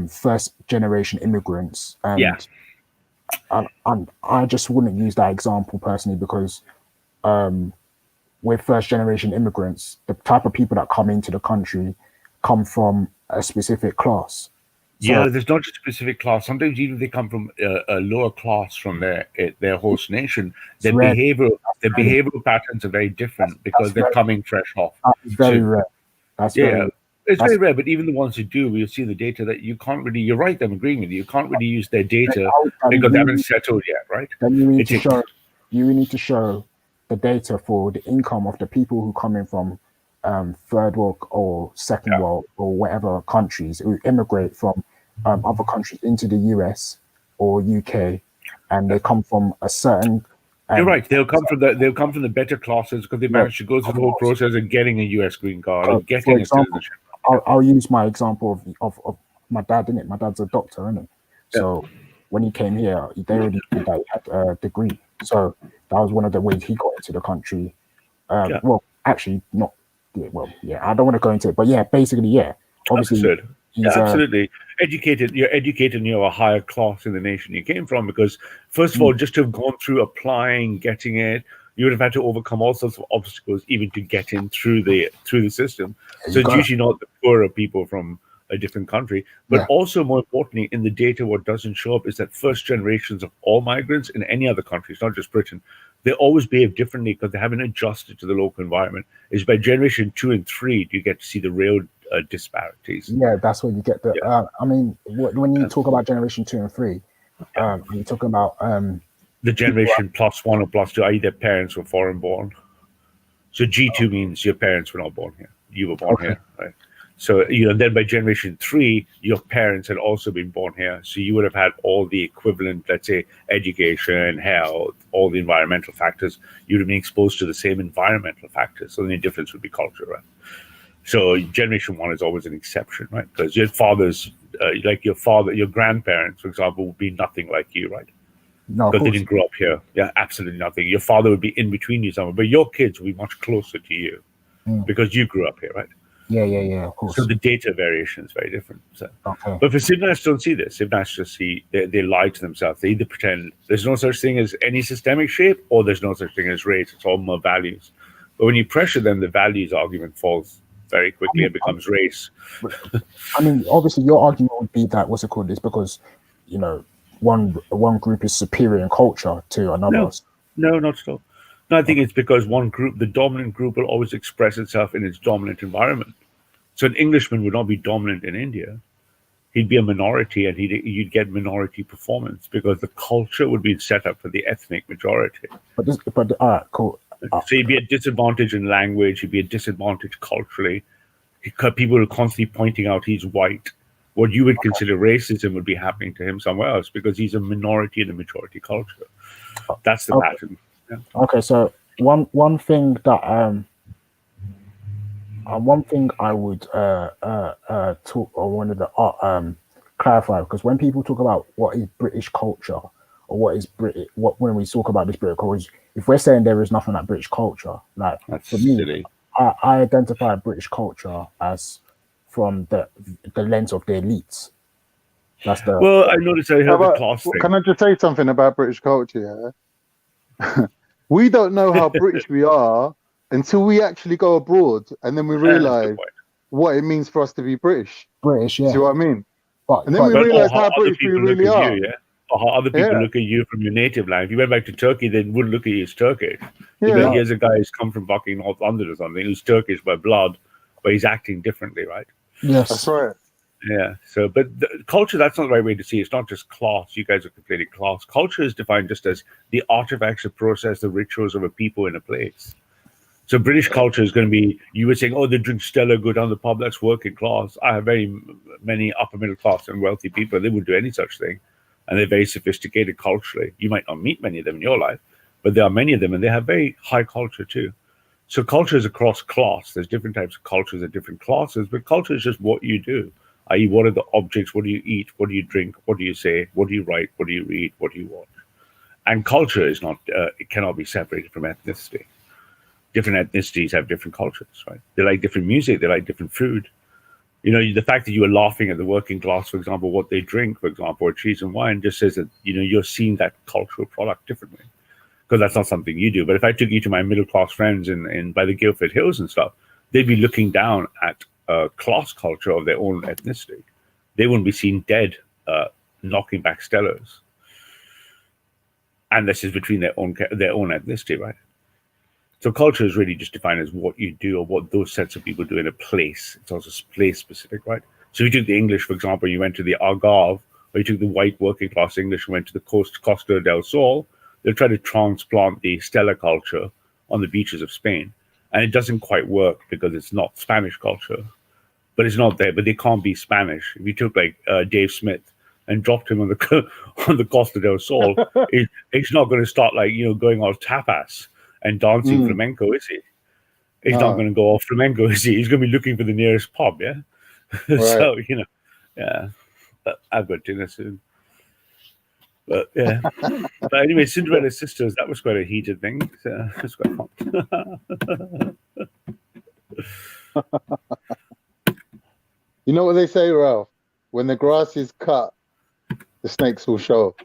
first generation immigrants. And I just wouldn't use that example personally because with first generation immigrants, the type of people that come into the country come from a specific class. Yeah, there's not just a specific class. Sometimes even they come from a lower class from their host nation. Their behavioral patterns are very different because they're coming fresh off. That's very rare. That's very. It's very rare, but even the ones who do, we'll see the data that you can't really. You're right. I'm agreeing with you. You can't really use their data because they haven't settled yet, right? Then you need to show. You need to show the data for the income of the people who come in from third world or second world or whatever countries who immigrate from other countries into the US or UK, and they come from a certain. You're right. They'll come from the better classes because they managed to go through the whole process of getting a US green card or getting a citizenship. I'll use my example of my dad, innit? My dad's a doctor, innit? So when he came here, they already knew that he had a degree. So that was one of the ways he got into the country. Well, actually, not. I don't want to go into it, but basically, obviously, absolutely. You're educated and you're a higher class in the nation you came from because, first of all, just to have gone through applying, getting it, you would have had to overcome all sorts of obstacles even to get in through the system. So it's usually not the poorer people from a different country, but also more importantly, in the data, what doesn't show up is that first generations of all migrants in any other countries, not just Britain, they always behave differently because they haven't adjusted to the local environment. It's by generation 2 and 3 do you get to see the real disparities. Yeah, that's when you get the. I mean, when you talk about generation 2 and 3, you're talking about the generation +1 or +2, i.e., their parents were foreign born. So G2 means your parents were not born here; you were born here, right? So then by generation 3, your parents had also been born here, so you would have had all the equivalent, let's say, education, health, all the environmental factors. You'd have been exposed to the same environmental factors. So the only difference would be culture, right? So generation 1 is always an exception, right? Because your fathers, like your grandparents, for example, would be nothing like you, right? No, because they didn't grow up here. Yeah, absolutely nothing. Your father would be in between you somewhere, but your kids will be much closer to you because you grew up here, right? Yeah, of course. So the data variation is very different. So. But for Civnash don't see this. Civnash just see they lie to themselves. They either pretend there's no such thing as any systemic shape or there's no such thing as race. It's all more values. But when you pressure them, the values argument falls very quickly and becomes race. I mean, obviously, your argument would be that what's it called is because one group is superior in culture to another. No, not at all. No, I think it's because one group, the dominant group, will always express itself in its dominant environment. So an Englishman would not be dominant in India. He'd be a minority, and you'd get minority performance because the culture would be set up for the ethnic majority. But all right, cool. So he'd be at disadvantage in language. He'd be at disadvantage culturally. People are constantly pointing out he's white. What you would consider racism would be happening to him somewhere else because he's a minority in a majority culture. That's the pattern. Yeah. Okay, so one thing that one thing I would talk or wanted to clarify, because when people talk about what is British culture or what is British, when we talk about this British culture, if we're saying there is nothing like British culture, like that's for me, silly. I identify British culture as from the lens of the elites. That's the. Well, I noticed I heard the class thing. Can I just say something about British culture? Yeah? We don't know how British we are until we actually go abroad, and then we realize what it means for us to be British. British, yeah. See what I mean? And then we realize how British we really are. Or how other people look at you from your native land. If you went back to Turkey, they wouldn't look at you as Turkish. Here's a guy who's come from fucking North London or something, who's Turkish by blood, but he's acting differently, right? Yes, that's right. Yeah. So, but culture, that's not the right way to see it. It's not just class. You guys are completely class. Culture is defined just as the artifacts, the process, the rituals of a people in a place. So British culture is going to be, you were saying, oh, they drink Stella, go down the pub, that's working class. I have very many upper middle class and wealthy people. They would do any such thing. And they're very sophisticated culturally. You might not meet many of them in your life, but there are many of them, and they have very high culture too. So culture is across class. There's different types of cultures at different classes, but culture is just what you do. I.e., what are the objects? What do you eat? What do you drink? What do you say? What do you write? What do you read? What do you watch? And culture is not, it cannot be separated from ethnicity. Different ethnicities have different cultures, right? They like different music. They like different food. You know, the fact that you are laughing at the working class, for example, what they drink, for example, or cheese and wine, just says that, you know, you're seeing that cultural product differently because that's not something you do. But if I took you to my middle class friends in by the Guildford Hills and stuff, they'd be looking down at class culture of their own ethnicity they wouldn't be seen dead knocking back Stellars, unless it's between their own ethnicity, right? So culture is really just defined as what you do or what those sets of people do in a place. It's also place specific, right? So if you took the English, for example, you went to the Algarve, or you took the white working class English and went to the Costa del Sol, they'll try to transplant the Stella culture on the beaches of Spain. And it doesn't quite work because it's not Spanish culture. But it's not there, but they can't be Spanish. If you took like Dave Smith and dropped him on the Costa del Sol, he's not going to start like, going off tapas and dancing flamenco, is he? He's not going to go off flamenco, is he? He's going to be looking for the nearest pub, yeah? Right. So, yeah. But I've got dinner soon. But yeah. But anyway, Cinderella's sisters, that was quite a heated thing. So it's quite fun. You know what they say, Ralph? When the grass is cut, the snakes will show.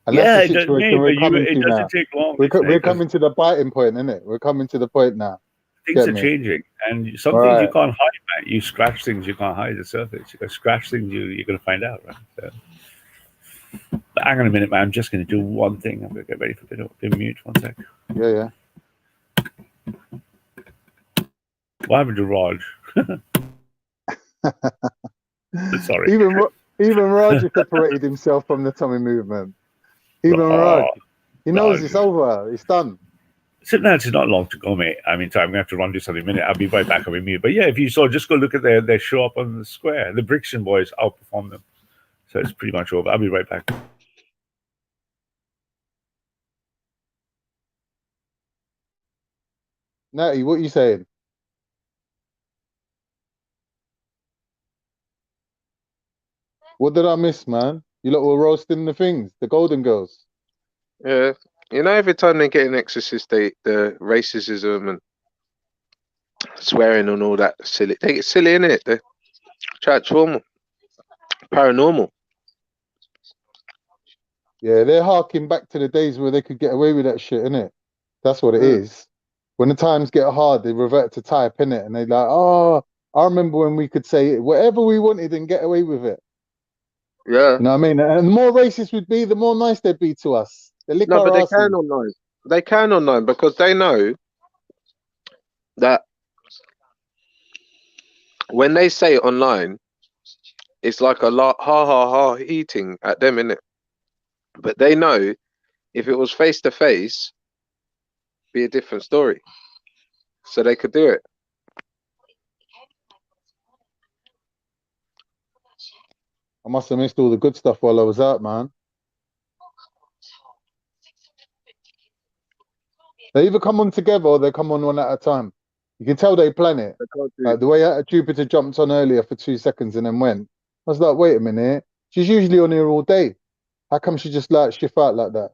And that's the situation we're coming to now. Take long. We're coming to the biting point, isn't it? We're coming to the point now. Things are changing, and some things you can't hide, man. You scratch things, you can't hide the surface. You scratch things, you're going to find out, right? So, but hang on a minute, man. I'm just going to do one thing. I'm going to get ready for a bit of mute. 1 sec. Yeah. What happened to Raj? Sorry. Even Raj separated himself from the Tommy movement. Even Raj. He knows it's over. It's done. So now it's not long to go, mate. I mean, sorry, I'm going to have to run do something in a minute. I'll be right back. I'll be mute. But yeah, if you saw, just go look at their show up on the square. The Brixton boys outperformed them. So it's pretty much over. I'll be right back. Natty, what are you saying? What did I miss, man? You lot were roasting the things, the Golden Girls. Yeah. Every time they get an exorcist, the racism and swearing and all that silly. They get silly, innit? They're transformal, paranormal. Yeah, they're harking back to the days where they could get away with that shit, innit? That's what it is. When the times get hard, they revert to type, innit? And they're like, oh, I remember when we could say whatever we wanted and get away with it. Yeah. You know what I mean? And the more racist we'd be, the more nice they'd be to us. No, but they can online. They can online because they know that when they say it online, it's like a lot ha eating at them, innit? But they know if it was face to face, be a different story. So they could do it. I must have missed all the good stuff while I was out, man. They either come on together or they come on one at a time. You can tell they plan it. Like the way Jupiter jumped on earlier for 2 seconds and then went. I was like, wait a minute. She's usually on here all day. How come she just like shift out like that?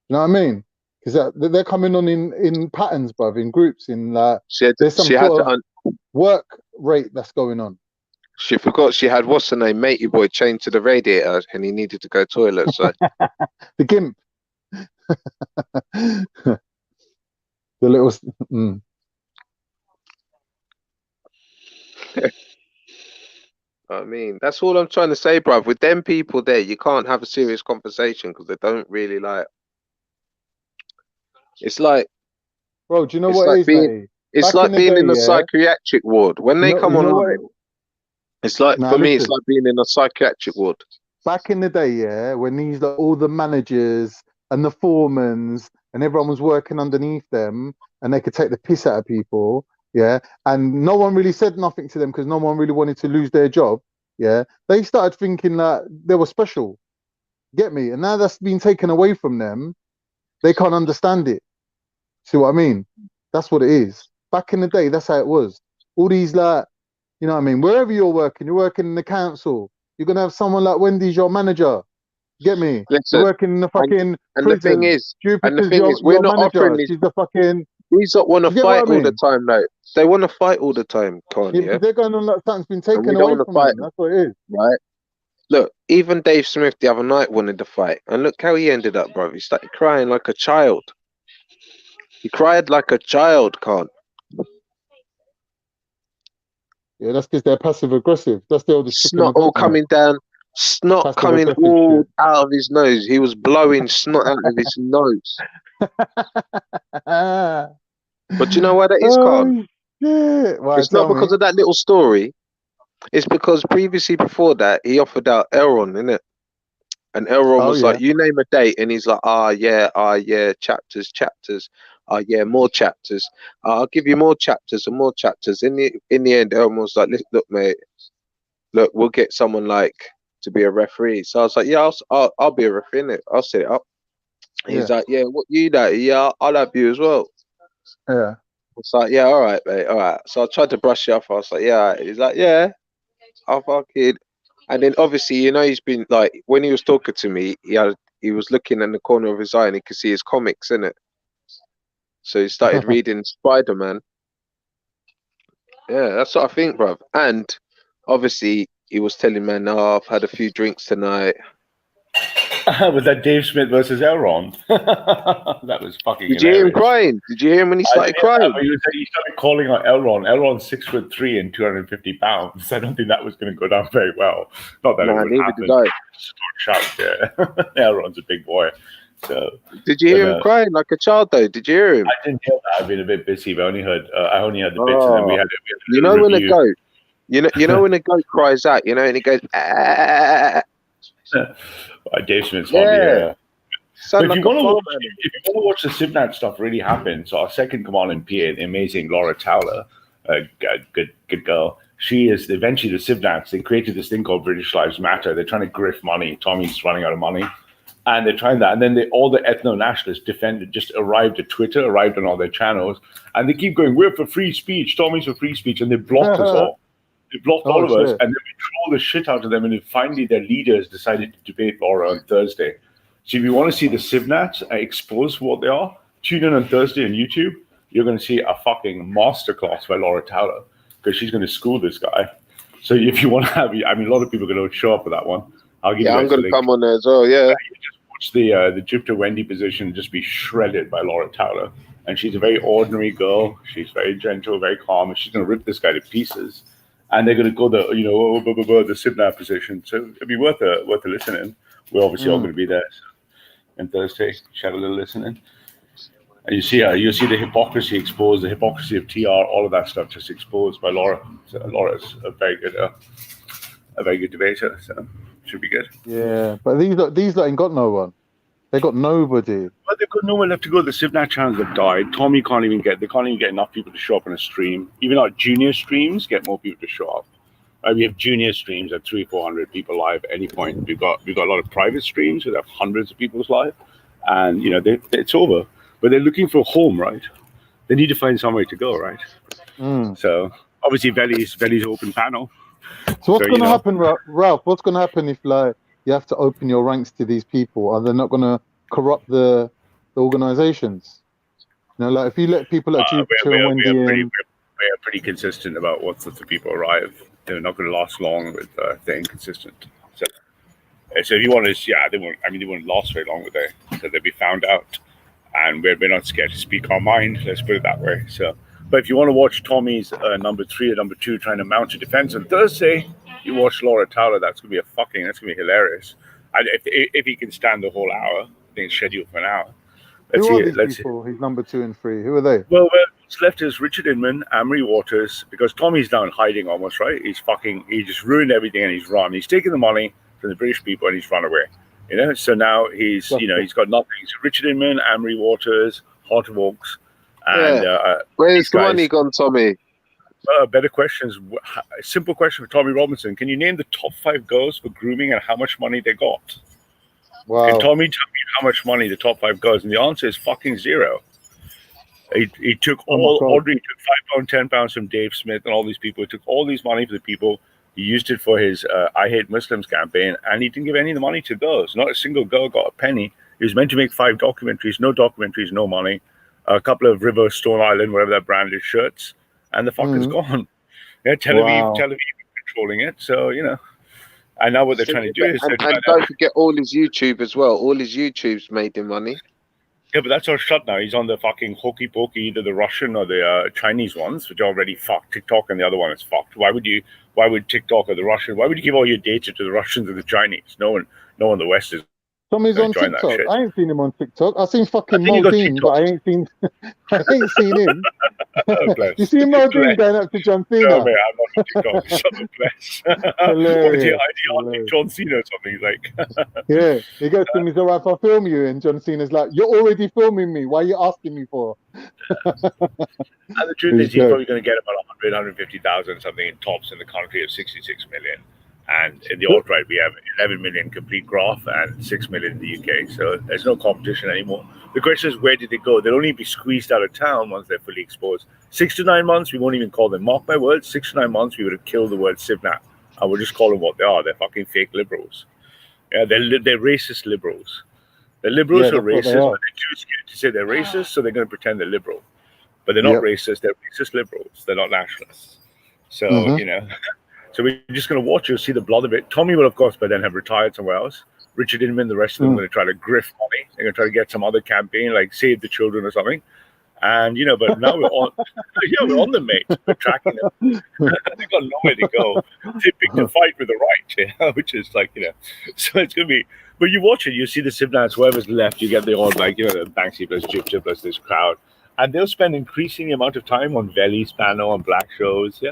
You know what I mean? Because they're coming on in patterns, bruv, in groups, in like there's some sort of work rate that's going on. She forgot she had what's her name, matey boy, chained to the radiator, and he needed to go toilet. So the gimp, the little. I mean, that's all I'm trying to say, bruv. With them people there, you can't have a serious conversation because they don't really like. It's like, bro, do you know what it is, mate? It's like being in a psychiatric ward. When they come on, it's like, for me, it's like being in a psychiatric ward. Back in the day, yeah, when these all the managers and the foremans and everyone was working underneath them and they could take the piss out of people, yeah, and no one really said nothing to them because no one really wanted to lose their job, yeah, they started thinking that they were special. Get me? And now that's been taken away from them, they can't understand it. See what I mean? That's what it is. Back in the day, that's how it was. All these like, you know what I mean? Wherever you're working in the council, you're gonna have someone like Wendy's your manager. Get me? Listen, you're working in the fucking and prison. the thing is, we're not offering these. She's the fucking. These lot want to fight all the time, though. They want to fight all the time, can't you? Yeah, they're going on like something's been taken away from them. That's what it is. Right. Look, even Dave Smith the other night wanted to fight, and look how he ended up, bro. He started crying like a child. He cried like a child, can't. Yeah, that's because they're passive aggressive. That's the oldest trick in the Snot all book, man. coming down, snot Passive coming aggressive all shit. out of his nose. He was blowing snot out of his nose. But do you know why that is, Khan? Yeah. Why, It's not tell because me. of that little story. It's because previously before that, he offered out Elron, innit? And Elron Oh was yeah. like, you name a date. And he's like, yeah, chapters. Yeah, more chapters. I'll give you more chapters and more chapters. In the end, Elron was like, look, mate, look, we'll get someone like to be a referee. So I was like, yeah, I'll be a referee, innit? I'll set it up. And he's Yeah. like, yeah, what you that? Yeah, I'll have you as well. Yeah. It's like, yeah, all right, mate, all right. So I tried to brush it off. I was like, yeah, all right. He's like, yeah, I'll fucking. And then obviously, you know, he's been like, when he was talking to me, he was looking in the corner of his eye and he could see his comics, innit? So he started reading Spider-Man. Yeah, that's what I think, bruv. And obviously, he was telling man, oh, I've had a few drinks tonight. Was that Dave Smith versus Elron? That was fucking Did you hear him hilarious. crying? Did you hear him when he started crying? He started calling out Elron. Elron's 6'3" and 250 pounds. I don't think that was going to go down very well. Not that it would happen. Shout, yeah. Elron's a big boy. So did you hear him crying like a child though? Did you hear him? I didn't hear that. I've been a bit busy, but I only heard the bits, and then we had you know when a goat, you know when a goat cries out, you know, and it goes. Dave Smith's funny, yeah. But if you want to watch the Sibnat stuff really happen, so our second command in PA, the amazing Laura Towler, good girl. She is eventually the Sibnats. They created this thing called British Lives Matter. They're trying to grift money. Tommy's running out of money. And they're trying that. And then all the ethno-nationalists just arrived at Twitter, arrived on all their channels. And they keep going, we're for free speech. Tommy's for free speech. And they blocked us all. They blocked all of us. And then we troll the shit out of them. And then finally their leaders decided to debate Laura on Thursday. So if you want to see the Sibnats expose what they are, tune in on Thursday on YouTube. You're going to see a fucking masterclass by Laura Towler. Because she's going to school this guy. So if you want to have, I mean, a lot of people are going to show up for that one. I'll give you I'm going to come on there as well, yeah. You just watch the Jupiter Wendy position just be shredded by Laura Towler. And she's a very ordinary girl. She's very gentle, very calm. And she's going to rip this guy to pieces. And they're going to go the Sibnat position. So it'd be worth a listening. We're obviously all going to be there. So, on Thursday, shout a little listening. And you see the hypocrisy exposed, the hypocrisy of TR, all of that stuff just exposed by Laura. So Laura's a very good debater. So should be good. Yeah, but these ain't got no one. They got nobody. But they've got no one left to go. The Sibnat channels have died. Tommy can't even get enough people to show up on a stream. Even our junior streams get more people to show up. We have junior streams at 300-400 people live at any point. We've got a lot of private streams that have hundreds of people live, and it's over. But they're looking for a home, right? They need to find somewhere to go, right? So obviously, Veli's open panel. So what's going to happen, Ralph? What's going to happen if you have to open your ranks to these people? Are they not going to corrupt the organizations? If you let people like Jupiter and Wendy in, we're pretty consistent about what sorts of people arrive. They're not going to last long with they're inconsistent. So if you want to, they won't last very long with it. So they'll be found out. And we're not scared to speak our mind. Let's put it that way. So, but if you want to watch Tommy's number 3 or number 2 trying to mount a defense on Thursday, you watch Laura Towler. That's gonna be hilarious. If he can stand the whole hour, I think it's scheduled for an hour. Who are these people? He's number 2 and 3. Who are they? Well, what's left is Richard Inman, Amory Waters, because Tommy's now in hiding almost, right? He just ruined everything and he's run. He's taken the money from the British people and he's run away. So now he's got nothing. So Richard Inman, Amory Waters, Hot Walks, and where's the money gone, Tommy? Better questions. A simple question for Tommy Robinson: can you name the top 5 girls for grooming and how much money they got? Wow. Can Tommy tell me how much money the top 5 girls? And the answer is fucking zero. He took Audrey took £5, £10 from Dave Smith and all these people. He took all these money for the people. He used it for his I Hate Muslims campaign, and he didn't give any of the money to girls. Not a single girl got a penny. He was meant to make 5 documentaries, no documentaries, no money. A couple of River, Stone Island, whatever that brand is, shirts, and the fucker's gone. Tel Aviv controlling it. So, and now what they're trying to do is... And don't forget all his YouTube as well. All his YouTube's made him money. Yeah, but that's all shut now. He's on the fucking hokey pokey, either the Russian or the Chinese ones, which are already fucked. TikTok and the other one is fucked. Why would TikTok or the Russian? Why would you give all your data to the Russians and the Chinese? No one in the West is. Tommy's on join that TikTok. shit. I ain't seen him on TikTok. I've seen fucking I think he got Modine, but I ain't seen him. Oh, bless. You see Modine going up to John Cena? No, mate, I'm not on TikTok. Shut up, bless. Hilarious. I think John Cena or something. He's like, Yeah, he goes to him, he's all right if I film you, and John Cena's like, you're already filming me. Why are you asking me for? And the truth is, he's probably going to get about 150,000 something in tops in the country of 66 million. And in the alt-right, we have 11 million complete graph and 6 million in the UK. So there's no competition anymore. The question is, where did they go? They'll only be squeezed out of town once they're fully exposed. 6 to 9 months, we won't even call them. Mark my words, 6 to 9 months, we would have killed the word Sivnat. I would just call them what they are. They're fucking fake liberals. Yeah, they're racist liberals. The liberals are racist, but they're too scared to say they're racist, so they're going to pretend they're liberal. But they're not racist. They're racist liberals. They're not nationalists. So, so we're just going to watch. You'll see the blood of it. Tommy will, of course, by then have retired somewhere else. Richard Inman, the rest of them are going to try to grift Tommy. They're going to try to get some other campaign, like Save the Children or something. And, but now we're on, we're on them, mate. We're tracking them. They've got nowhere to go. They picked a fight with the right, which is like, so it's going to be, but you watch it, you see the Sivnats, whoever's left, you get the odd, like, the Banksy plus Gypsy plus this crowd. And they'll spend increasing amount of time on Veli's panel, on black shows,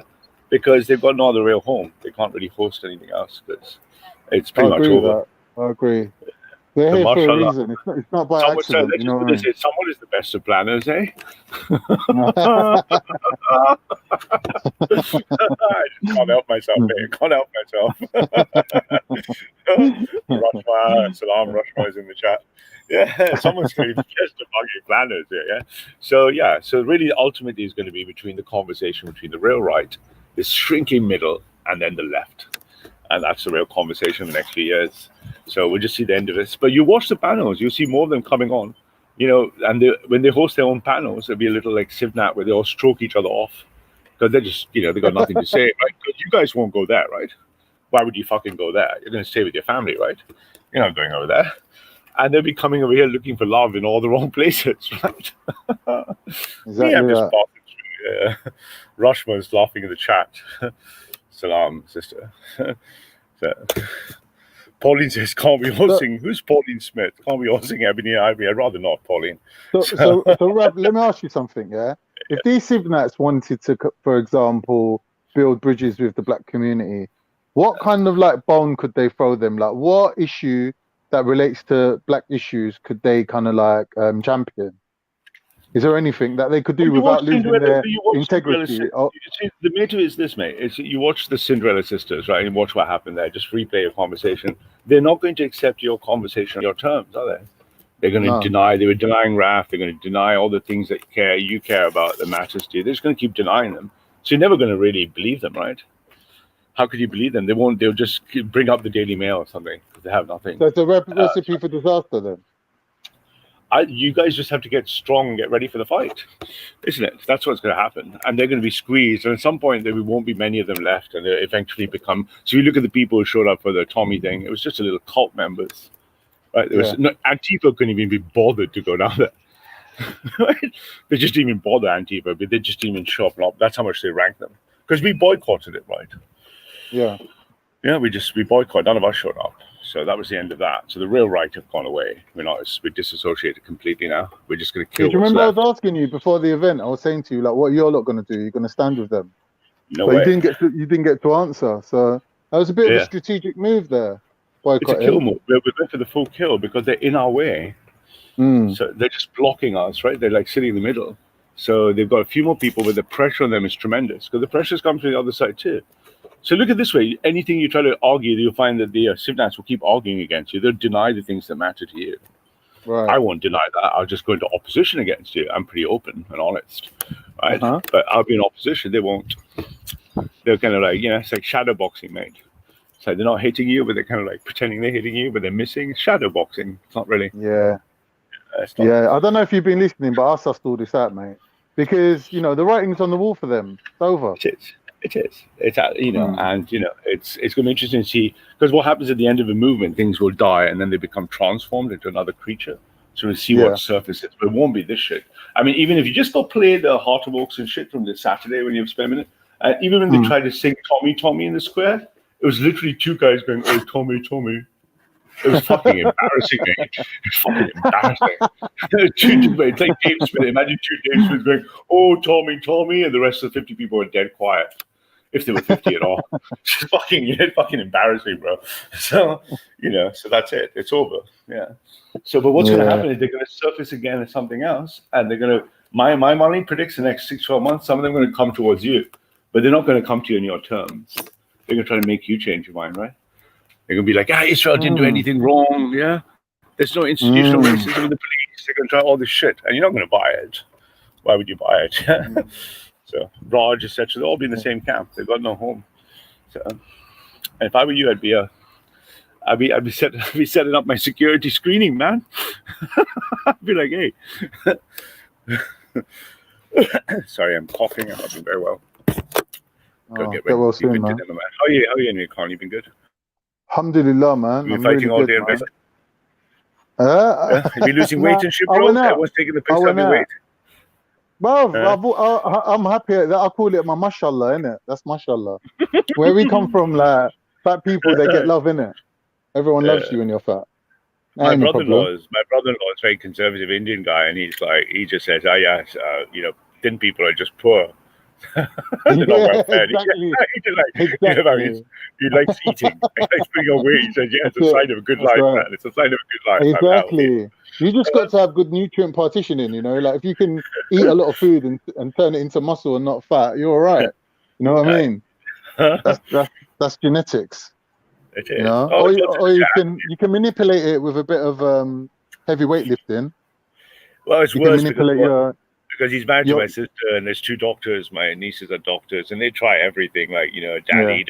because they've got no other real home. They can't really host anything else because it's pretty much over. I agree. They're here for a reason. It's not by accident. You know what I mean? Someone is the best of planners, eh? I just can't help myself, eh? Can't help myself. Salam Rushma is in the chat. Yeah, someone's going to be just a fucking planners here, So really, ultimately, is going to be between the conversation between the real right, this shrinking middle, and then the left. And that's the real conversation in the next few years. So we'll just see the end of this. But you watch the panels, you'll see more of them coming on, and when they host their own panels, there'll be a little like Sivnat where they all stroke each other off because they're just, they got nothing to say, right? Because you guys won't go there, right? Why would you fucking go there? You're going to stay with your family, right? You're not going over there. And they'll be coming over here looking for love in all the wrong places, right? Exactly. I'm just Rushma's laughing in the chat. Salam, sister. Pauline says, can't be hosting. Who's Pauline Smith? Can't be hosting Ebony Ivory. I'd rather not, Pauline. So Rab, let me ask you something, yeah? If these Sivnats wanted to, for example, build bridges with the black community, what kind of like bone could they throw them? Like, what issue that relates to black issues could they kind of like champion? Is there anything that they could do without losing their integrity? The matter is this, mate. You watch the Cinderella Sisters, right? And watch what happened there. Just replay a conversation. They're not going to accept your conversation on your terms, are they? They're going to deny. They were denying RAF. They're going to deny all the things that you care about that matters to you. They're just going to keep denying them. So you're never going to really believe them, right? How could you believe them? They won't. They'll just bring up the Daily Mail or something because they have nothing. So it's a recipe for disaster, then. You guys just have to get strong and get ready for the fight, isn't it? That's what's going to happen. And they're going to be squeezed. And at some point, there won't be many of them left. And they'll eventually become... So you look at the people who showed up for the Tommy thing. It was just a little cult members. Right? Antifa couldn't even be bothered to go down there. Right? They just didn't even bother Antifa. But they just didn't even show up. That's how much they ranked them. Because we boycotted it, right? Yeah. Yeah, we boycotted. None of us showed up. So that was the end of that. So the real right have gone away. We're disassociated completely now. We're just going to kill. Do you remember I was asking you before the event? I was saying to you, like, what are you lot going to do? You're going to stand with them? No way. You didn't get to answer. So that was a bit of a strategic move there. It's a kill move. We went for the full kill because they're in our way. So they're just blocking us, right? They're like sitting in the middle. So they've got a few more people, but the pressure on them is tremendous because the pressure's come from the other side too. So look at this way. Anything you try to argue, you'll find that the Sivnats will keep arguing against you. They'll deny the things that matter to you. Right. I won't deny that. I'll just go into opposition against you. I'm pretty open and honest. Right? But I'll be in opposition. They won't. They're kind of like, it's like shadow boxing, mate. It's like they're not hitting you, but they're kind of like pretending they're hitting you, but they're missing. It's shadow boxing. It's not really. Yeah. I don't know if you've been listening, but I sussed all this out, mate. Because, the writing's on the wall for them. It's over. It is. It's and it's going to be interesting to see because what happens at the end of a movement, things will die and then they become transformed into another creature. So we'll see what surfaces. But it won't be this shit. I mean, even if you just go play the Heart of Oaks and shit from this Saturday when you have spent a minute, even when they tried to sing Tommy, Tommy in the square, it was literally two guys going, oh, Tommy, Tommy. It was fucking embarrassing, mate. It's fucking embarrassing. It's like Dave Smith. Imagine two Dave Smiths going, oh, Tommy, Tommy, and the rest of the 50 people are dead quiet. If there were 50 at all. It's fucking embarrassing, bro. So, so that's it. It's over. Yeah. So, but what's going to happen is they're going to surface again as something else, and they're going to, my money predicts the next 6-12 months, some of them are going to come towards you, but they're not going to come to you on your terms. They're going to try to make you change your mind, right? They're going to be like, Israel didn't do anything wrong, yeah? There's no institutional racism in the police. They're going to try all this shit, and you're not going to buy it. Why would you buy it? So Raj, etc., they'll all be in the same camp. They've got no home. So, and if I were you, I'd be setting up my security screening, man. I'd be like, hey, sorry, I'm coughing. I'm not doing very well. Get well soon, man. How are you anyway, Colin? You been good? Alhamdulillah, man. You've been fighting all day, man. You've been losing weight and shit, bro. Everyone's taking the piss out of your weight. Well, I'm happy. I call it my mashallah, innit? That's mashallah. Where we come from, like, fat people, they get love, innit? Everyone loves you when you're fat. My brother-in-law is a very conservative Indian guy, and he just says, thin people are just poor. They're not well fed. Exactly. He likes eating. He likes putting on weight. He says, it's a sign of a good life, man. It's a sign of a good life. Exactly. You just got to have good nutrient partitioning, like if you can eat a lot of food and turn it into muscle and not fat, you're all right. You know what I mean? That's genetics. It is. Or you can manipulate it with a bit of heavy weightlifting. Well, it's worse because he's married to my sister, and there's two doctors. My nieces are doctors, and they try everything. Like, Daddy,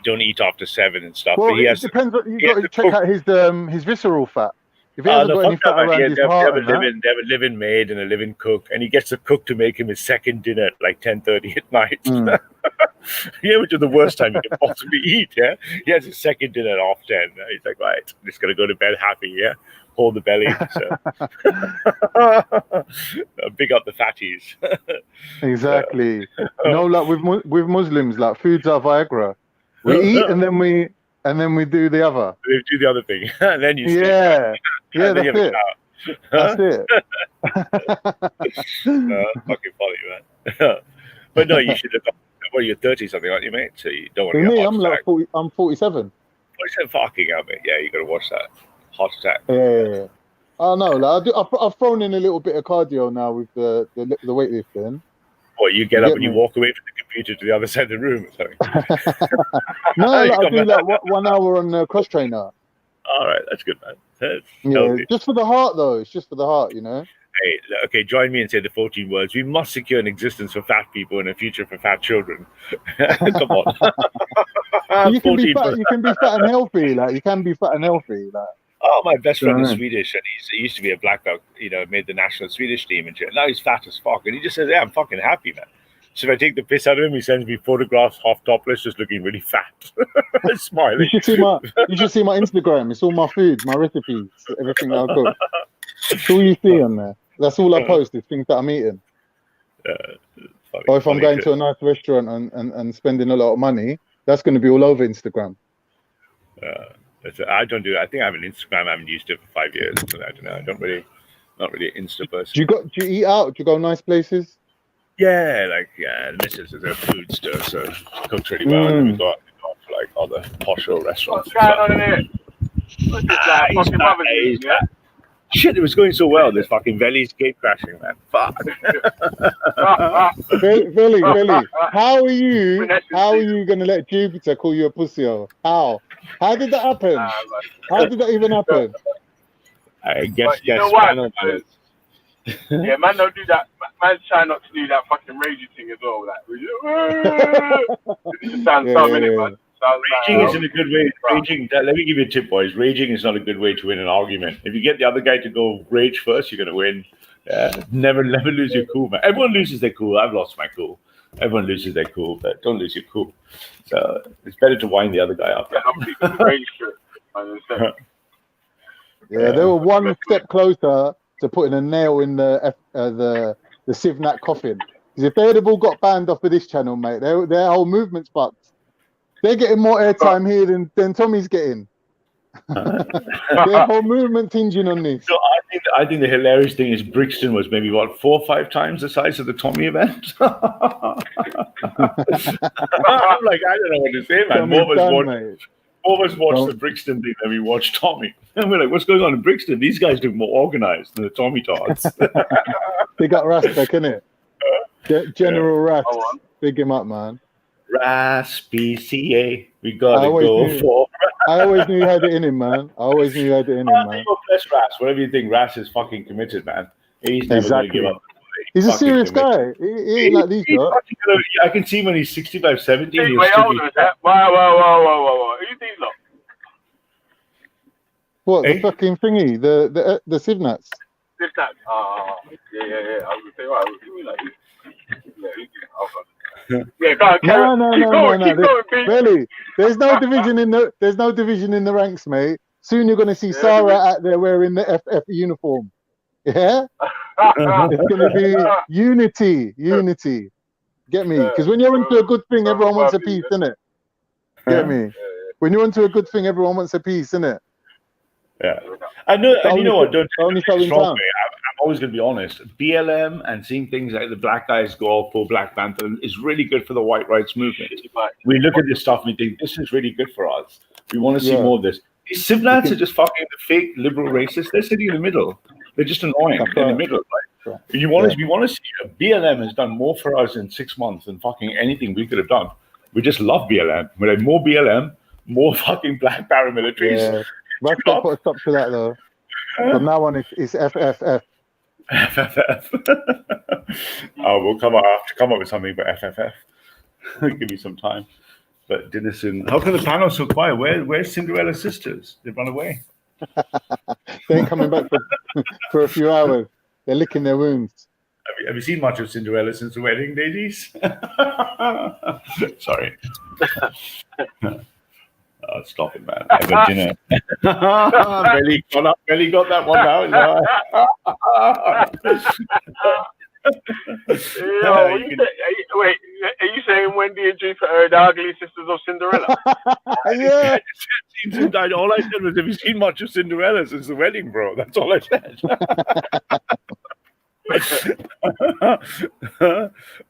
don't eat after 7 and stuff. Well, but it depends. You got to check out his visceral fat. If he hasn't got any fat around his heart, they have a living maid and a living cook, and he gets the cook to make him his second dinner at like 10:30 at night. Which is the worst time you can possibly eat. Yeah, he has his second dinner at 10:30. He's like, right, just gonna go to bed happy. Yeah, hold the belly. So. Big up the fatties. Exactly. Like with Muslims, like food's our Viagra. We eat and then we do the other. We do the other thing, and then you sleep. Yeah, that's it. That's it. Fucking funny, man. But no, you should look up. Well, you're 30 something, aren't you, mate? So you don't want to get I'm like 40. I'm 47. 47, fucking hell, mate. Yeah, you got to watch that. Heart attack. Yeah. Oh no, like I've thrown in a little bit of cardio now with the weightlifting. What, you get up and you walk away from the computer to the other side of the room or something? No, like I do like 1 hour on the cross trainer. All right, that's good, man. That's healthy. Just for the heart, though. It's just for the heart, Hey, okay, join me and say the 14 words. We must secure an existence for fat people and a future for fat children. Come on. You can be fat. You can be fat and healthy. Like, you can be fat and healthy. Like. Oh, my best friend is Swedish, and he used to be a black belt. Made the national Swedish team and shit. Now he's fat as fuck, and he just says, "Yeah, I'm fucking happy, man." So if I take the piss out of him, he sends me photographs, half topless, just looking really fat, smiling. You should see my Instagram. It's all my food, my recipes, everything I cook. It's all you see on there. That's all I post is things that I'm eating. Or if I'm going to a nice restaurant and spending a lot of money, that's going to be all over Instagram. I don't do it. I think I have an Instagram. I haven't used it for 5 years. So I don't know. Not really an Insta person. Do you eat out? Do you go nice places? Yeah, the missus is a food store, so she cooks really well. And then we go out for like other posher restaurants. What's going on in here? What's this like? Fucking rubbish, yeah? Shit, it was going so well. This fucking Valley's gate crashing, man. Fuck. Billy, how are you gonna let Jupiter call you a pussy? How did that happen? How did that even happen? I guess, but you know what? Yeah, man, don't do that. Man, try not to do that fucking raging thing as well. It just sounds dumb, innit, man? Raging isn't a good way. Let me give you a tip, boys. Raging is not a good way to win an argument. If you get the other guy to go rage first, you're gonna win. Never lose your cool, man. Everyone loses their cool. I've lost my cool. Everyone loses their cool, but don't lose your cool. So it's better to wind the other guy up. Yeah, they were one step closer to putting a nail in the Sivnat coffin. Because if they'd have all got banned off of this channel, mate, their whole movement's fucked. They're getting more airtime here than Tommy's getting. Their whole movement hinging on this. So I think the hilarious thing is Brixton was maybe 4 or 5 times the size of the Tommy event. I'm like, I don't know what to say, man. More of us watched the Brixton thing than we watched Tommy. And we're like, what's going on in Brixton? These guys look more organized than the Tommy Tots. They got Rastek, innit? General Ras. Big him up, man. Ras, BCA. We gotta go for. I always knew you had it in him, man. Bless Ras. Whatever you think, Ras is fucking committed, man. He's never going to give up. He's a serious guy. He ain't like these guys. I can see when he's 65, 70. Wait, hold on. Whoa. Who's these lot? What, the fucking thingy? The Sivnats? Sivnats. Oh, yeah. I was going to say, right, what do you mean like this? Yeah, go on, no. Really, there's no division in the ranks, mate. Soon you're going to see Sarah out there wearing the FF uniform. Yeah, it's going to be unity. Get me? Because when you're into a good thing, everyone wants a piece, innit? Get me? When you're into a good thing, everyone wants a piece, innit? Yeah, I know. And you know what? Don't take it the wrong way. I'm always going to be honest. BLM and seeing things like the black guys go all full Black Panther is really good for the white rights movement. We look at this stuff and we think this is really good for us. We want to see more of this. These Sivnats are just fucking the fake liberal racists. They're sitting in the middle. They're just annoying. They're in the middle. Right? We want to see BLM has done more for us in 6 months than fucking anything we could have done. We just love BLM. We have more BLM, more fucking black paramilitaries. Yeah. Let's not put a stop to that though. From now on, it's FFF. FFF. We'll come up with something for FFF. Give me some time. But Denison, how come the panel's so quiet? Where's Cinderella's sisters? They've run away. They ain't coming back for a few hours. They're licking their wounds. Have you seen much of Cinderella since the wedding, ladies? Sorry. Stop it, man. Have a dinner. Belly got that one now. Wait, are you saying Wendy and Jupiter are the ugly sisters of Cinderella? Yeah. All I said was, have you seen much of Cinderella since the wedding, bro? That's all I said.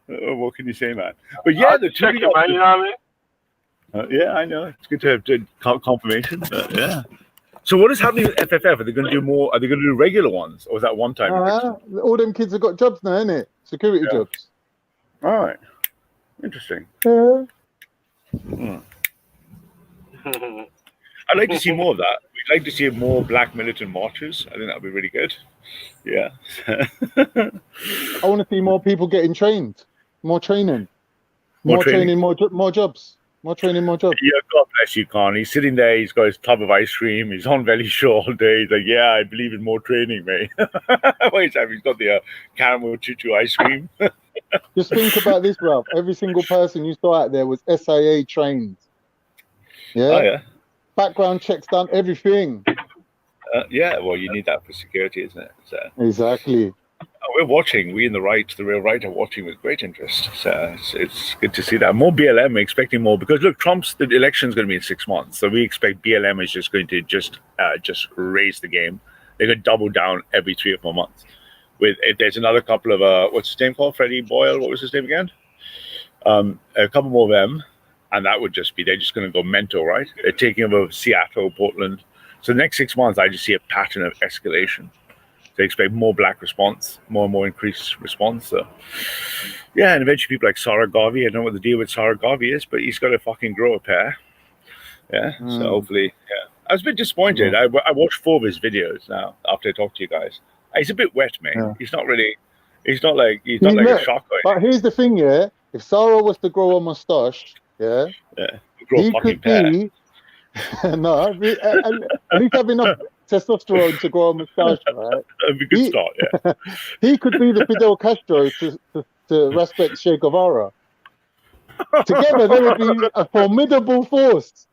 What can you say, man? But yeah, the two, man, you know what I mean? Yeah, I know. It's good to have confirmation. But yeah. So what is happening with FFF? Are they going to do more? Are they going to do regular ones, or is that one time? All them kids have got jobs now, innit? Security jobs. All right. Interesting. I'd like to see more of that. We'd like to see more black militant marches. I think that would be really good. Yeah. I want to see more people getting trained. More training. More training, more jobs. More training, more jobs. Yeah, God bless you, Khan. He's sitting there. He's got his tub of ice cream. He's on Valley Shore all day. He's like, yeah, I believe in more training, mate. Wait, he's got the caramel choo-choo ice cream. Just think about this, Ralph. Every single person you saw out there was SIA trained. Yeah? Oh, yeah. Background checks done, everything. Yeah, well, you need that for security, isn't it? So. Exactly. We're watching. We in the real right are watching with great interest. So it's good to see that. More BLM, we're expecting more because look, the election is going to be in 6 months, so we expect BLM is just going to just raise the game. They're going to double down every 3 or 4 months. If there's another couple of what's his name called? Freddie Boyle. What was his name again? A couple more of them, and that would just be they're just going to go mental, right? They're taking over Seattle, Portland. So the next 6 months, I just see a pattern of escalation. They expect more black response, more and more increased response. So, yeah, and eventually people like Sarah Garvey, I don't know what the deal with Sarah Garvey is, but he's got to fucking grow a pair. Yeah, so hopefully, yeah. I was a bit disappointed. I watched 4 of his videos now after I talked to you guys. He's a bit wet, mate. Yeah. He's not like a shock. But here's the thing, yeah. If Sarah was to grow a mustache, yeah, he could be. No, at least have enough testosterone to grow a moustache, right? That'd be a good start, yeah. He could be the Fidel Castro to respect Che Guevara. Together, they would be a formidable force.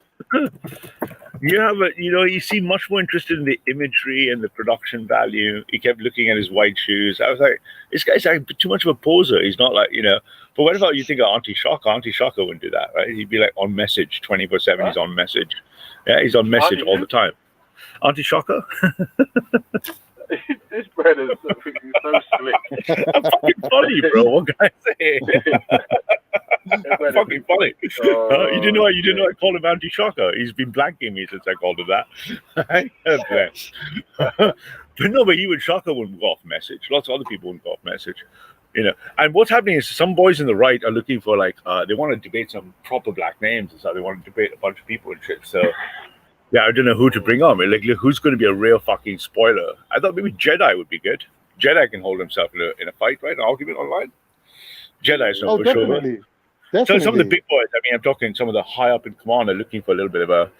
You seem much more interested in the imagery and the production value. He kept looking at his white shoes. I was like, this guy's like too much of a poser. He's not like, But what about you think of Auntie Shaka? Auntie Shaka wouldn't do that, right? He'd be like on message 24/7. He's on message. Yeah, he's on message all the time. Auntie Shaka? This brother's so slick. I'm fucking funny, bro. What can I say? I'm fucking funny. You didn't know I called him Auntie Shaka. He's been blanking me since I called him that. But even Shaka wouldn't go off message. Lots of other people wouldn't go off message. And what's happening is some boys in the right are looking for they want to debate some proper black names and so they want to debate a bunch of people and shit. So yeah, I don't know who to bring on. Like, who's going to be a real fucking spoiler? I thought maybe Jedi would be good. Jedi can hold himself in a fight, right? An argument online. Jedi is no pushover. Definitely. So some of the big boys. I mean, I'm talking some of the high up in command are looking for a little bit of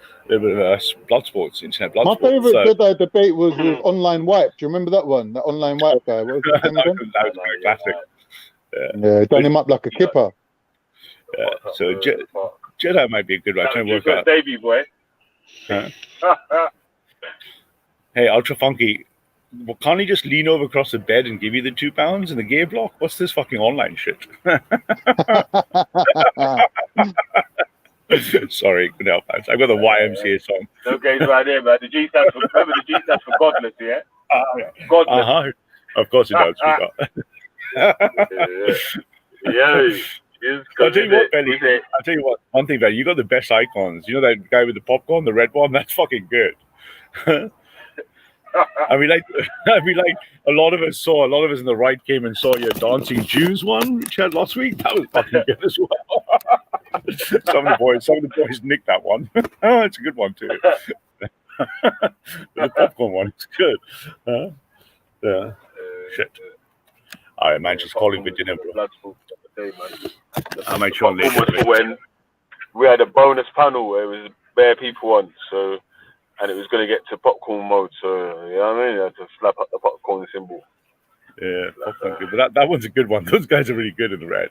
blood sports, internet blood My sports. favorite Jedi debate was with Online Wipe. Do you remember that one? That Online Wipe guy. What was his name again? That was very classic. Yeah, done him up like a kipper. Yeah. So Jedi might be a good one. Trying to work out. Davey boy. Hey, Ultra Funky, well, can't he just lean over across the bed and give you the £2 in the gear block? What's this fucking online shit? Sorry, couldn't help that. I've got the YMCA song. Okay, right there, man. The G stands for, remember the G stands for godless, yeah? Godless. Of course it does. I'll tell you what, Benny. I'll tell you what. One thing, Benny, you got the best icons. You know that guy with the popcorn, the red one? That's fucking good. I mean, a lot of us in the right came and saw your Dancing Jews one, which had last week. That was fucking good as well. Some of the boys nicked that one. It's a good one too. The popcorn one is good. Yeah. Shit. All right, man. She's calling for dinner, bro. I might show later. When we had a bonus panel where it was bare people on, and it was going to get to popcorn mode, so you know what I mean? I had to slap up the popcorn symbol. Yeah, popcorn good. But that one's a good one. Those guys are really good in the red.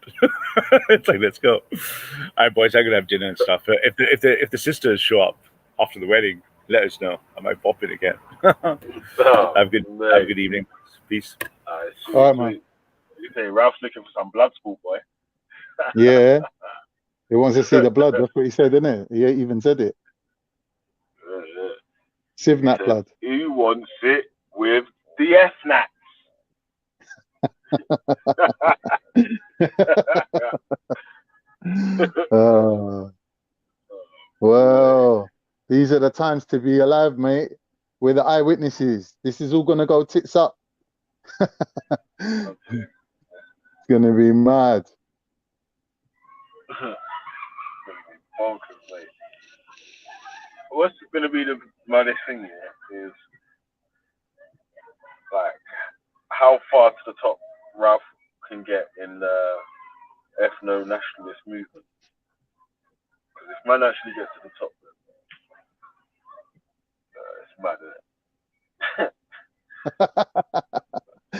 It's like, let's go. All right, boys, I'm gonna have dinner and stuff. If the sisters show up after the wedding, let us know. I might pop in again. Have a good evening. Peace. All right, man. You say Ralph's looking for some blood sport, boy. Yeah. He wants to see the blood. That's what he said, isn't it? He even said it. Sivnat blood. He wants it with the F-Nats. Well, these are the times to be alive, mate. We're the eyewitnesses. This is all going to go tits up. It's going to be mad. What's going to be the maddest thing here is like how far to the top Ralph can get in the ethno-nationalist movement. Because if man actually gets to the top, it's mad, isn't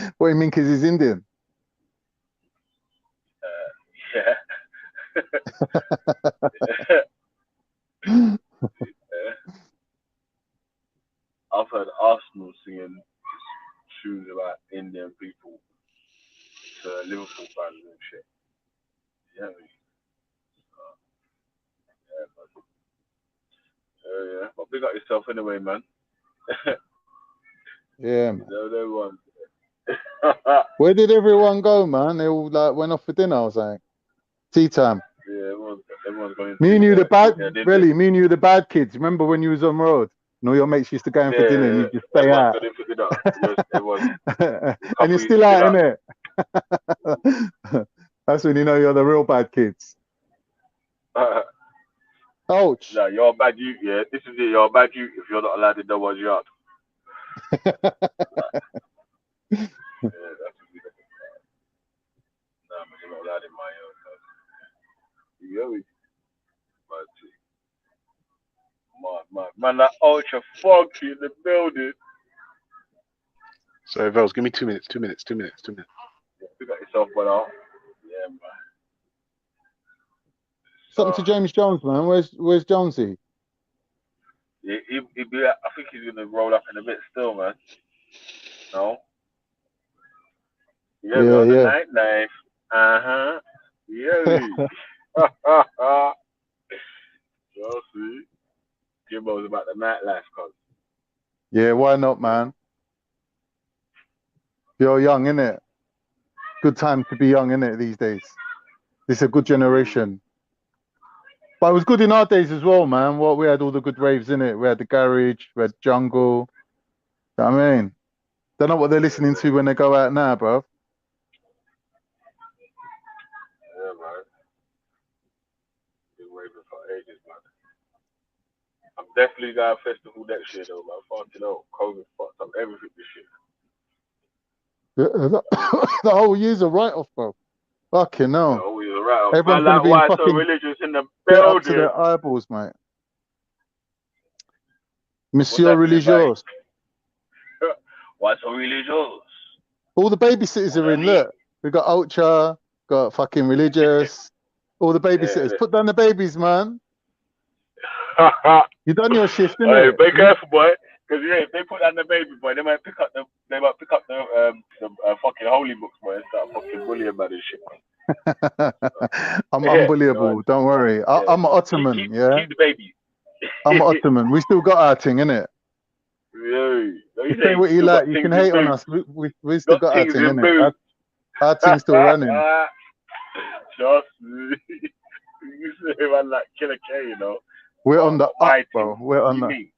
it? What do you mean, because he's Indian? Yeah. I've heard Arsenal singing tunes about Indian people to Liverpool fans and shit. You know what I mean? Yeah, but big up yourself anyway, man. Yeah, man. Where did everyone go, man? They all went off for dinner, I was like. Tea time. Yeah, everyone's going. Me and you the bad kids. Remember when you was on road? And all your mates used to go in for dinner and you just stay out. And you're still out, innit? That's when you know you're the real bad kids. Ouch. Yeah, you're a bad youth, yeah. This is it, you're a bad youth if you're not allowed to know what's you up. Yeah, that's nah, man, you're not allowed in my man, that ultra funky in the building. So, Vels, give me 2 minutes. Yeah, you got yourself one out. Yeah, man. Something to James Jones, man. Where's Jonesy? He'd be. I think he's gonna roll up in a bit still, man. No. Yeah, on the night knife. Yeah. So see, Jimbo's about the nightlife, cuz. Yeah, why not, man? You're young, innit? Good time to be young, innit, these days. This is a good generation. But it was good in our days as well, man. What we had all the good raves, innit? We had the garage, we had jungle. You know what I mean? Don't know what they're listening to when they go out now, bro. Yeah, man. Been raving for ages, man. I'm definitely got a festival next year, though, man. Fucking hell, COVID fucked up everything this year. The whole year's a write-off, bro. Fucking hell. Yeah, always a write-off. Everyone's Man, gonna like be in white so fucking religious in the get up to building. their eyeballs, mate. What's Monsieur happening, mate? Religious. White so religious. All the babysitters are in. Look, we got Ultra, got fucking Religious. All the babysitters. Yeah. Put down the babies, man. You done your shift, Hey, innit? be careful, boy. Because yeah, if they put down the baby, boy, they might pick up the fucking holy books, boy, and start fucking bullying about this shit, man. I'm Yeah, unbelievable. no, Don't worry. I'm an Ottoman, yeah? keep the baby. I'm an Ottoman. We still got our thing, innit? Yeah. You say what you like. You can hate on us. We still got our thing, innit? Our thing's still running. Trust me. You say man like Killer K, you know. We're on the up, bro. We're on the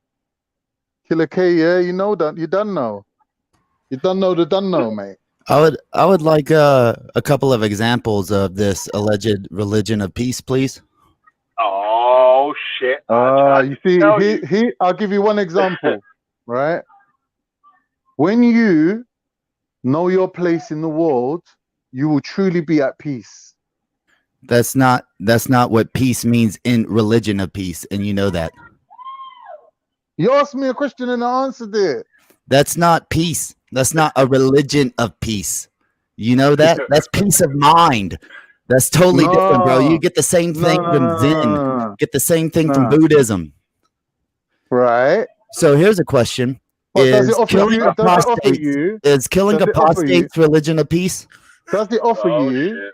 Killer K, yeah. You know that. You done know. You done know the done know, mate. I would like a couple of examples of this alleged religion of peace, please. Oh shit! You see, here I'll give you one example, right? When you know your place in the world, you will truly be at peace. That's not what peace means in religion of peace, and you know that. You asked me a question and I answered it. That's not peace. That's not a religion of peace. You know that? That's peace of mind. That's totally different, bro. You get the same thing from Zen. Get the same thing from Buddhism. Right. So here's a question. Is killing apostates religion of peace? Does it offer you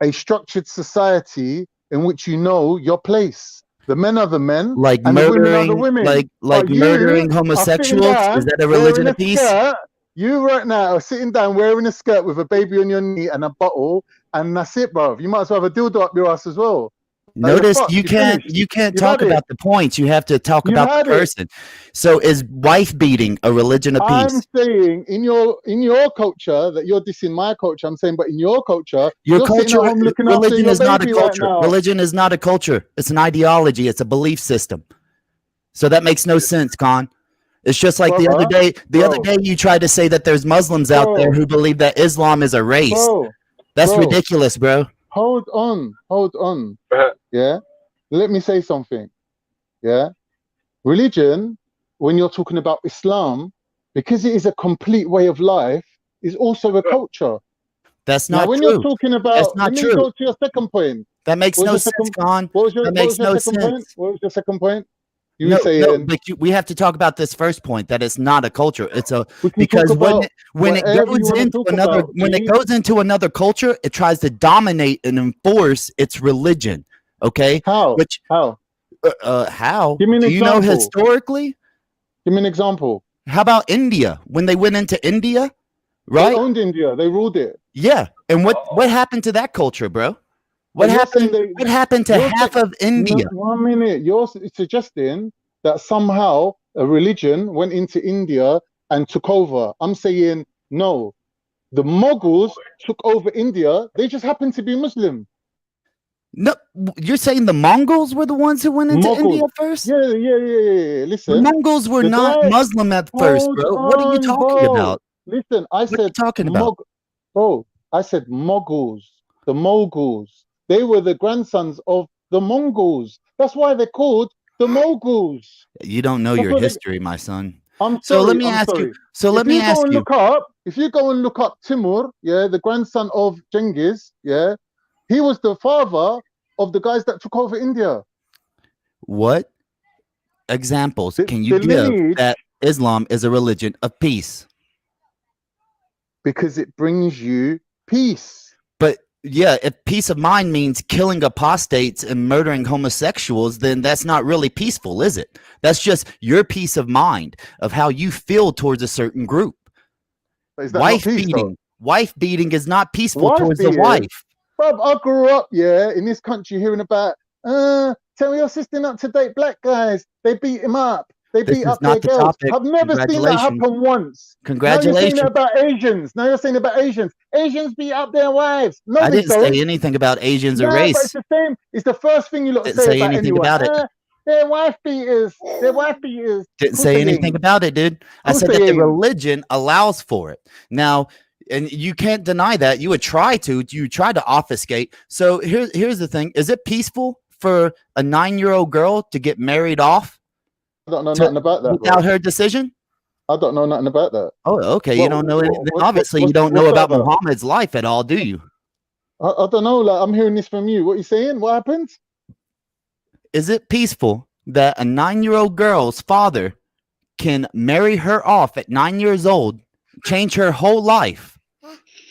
a structured society in which you know your place? The men are the men, like and murdering, the women are the women. like murdering homosexuals. Is that a religion of peace? You right now are sitting down wearing a skirt with a baby on your knee and a bottle, and that's it, bro. You might as well have a dildo up your ass as well. Notice you can't talk about the points. You have to talk about the person. So is wife beating a religion of peace? I'm saying in your culture that you're dissing my culture. I'm saying, but in your culture, religion is not a culture. Religion is not a culture. It's an ideology. It's a belief system. So that makes no sense, Khan. It's just like the other day. The other day you tried to say that there's Muslims out there who believe that Islam is a race. That's ridiculous, bro. Hold on. Yeah. Let me say something. Yeah. Religion, when you're talking about Islam, because it is a complete way of life, is also a culture. That's not true. When you're talking about, that's not true. Go to your second point. That makes no sense, Khan. That makes no sense. What was your second point? We have to talk about this first point, that it's not a culture. It's a because when it goes into another culture, it tries to dominate and enforce its religion. Okay, how? How? Give me an example. Do you know historically? Give me an example. How about India? When they went into India, right? They owned India. They ruled it. Yeah, and what happened to that culture, bro? What happened to half of India? No, 1 minute. You're suggesting that somehow a religion went into India and took over. I'm saying no. The Mughals took over India. They just happened to be Muslim. No, you're saying the Mongols were the ones who went into India first? Yeah. Listen, the Mongols were not Muslim at first, bro. What are you talking about? Listen, I said talking about? I said Mughals. The Mongols. They were the grandsons of the Mongols. That's why they're called the Mongols. You don't know your history, my son. Let me ask you. If you go and look up Timur, the grandson of Genghis, he was the father of the guys that took over India. What? examples can you give that Islam is a religion of peace? Because it brings you peace. But yeah, if peace of mind means killing apostates and murdering homosexuals, then that's not really peaceful, is it? That's just your peace of mind of how you feel towards a certain group. Is that wife not peace, beating. Though? Wife beating is not peaceful towards the wife. Bro, I grew up, in this country hearing about, tell your sister not to date black guys. They beat him up. They beat up their girls. I've never seen that happen once. Congratulations. Now you're saying about Asians. Now you're saying about Asians. Asians beat up their wives. No, I didn't say anything about Asians or race. But it's the same. It's the first thing you lot didn't say about anything anyone. about it. They're wife beaters. They're wife beaters. Didn't say anything about it, dude. I said that the religion allows for it. Now, and you can't deny that. You would try to. You try to obfuscate. So here's the thing. Is it peaceful for a 9-year-old girl to get married off? I don't know nothing about that. Without her decision? I don't know nothing about that. Oh, okay. You don't know anything. Obviously, you don't know about Muhammad's life at all, do you? I don't know. Like, I'm hearing this from you. What are you saying? What happened? Is it peaceful that a 9-year-old girl's father can marry her off at 9 years old, change her whole life?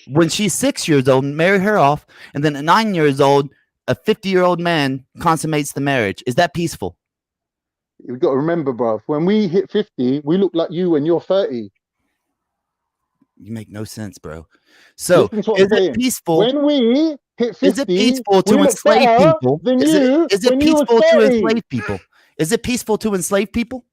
When she's 6 years old, marry her off, and then at 9 years old, a 50-year-old man consummates the marriage. Is that peaceful? You've got to remember, bro, when we hit 50, we look like you when you're 30. You make no sense, bro. So, is it peaceful? When we hit 50, is it peaceful to enslave people? Is it peaceful to enslave people? Is it peaceful to enslave people?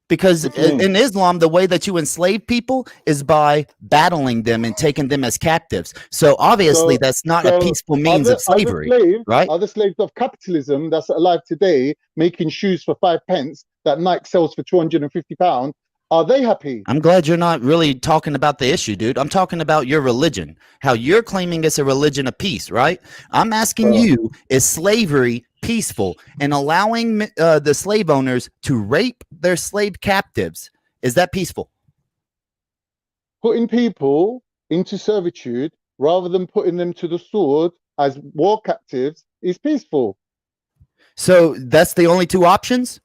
Because in Islam, the way that you enslave people is by battling them and taking them as captives. So obviously, that's not a peaceful means of slavery, right? Are the slaves of capitalism that's alive today making shoes for 5 pence that Nike sells for £250? Are they happy? I'm glad you're not really talking about the issue, dude. I'm talking about your religion, how you're claiming it's a religion of peace, right? I'm asking you, is slavery peaceful and allowing the slave owners to rape their slave captives? Is that peaceful? Putting people into servitude rather than putting them to the sword as war captives is peaceful. So that's the only two options?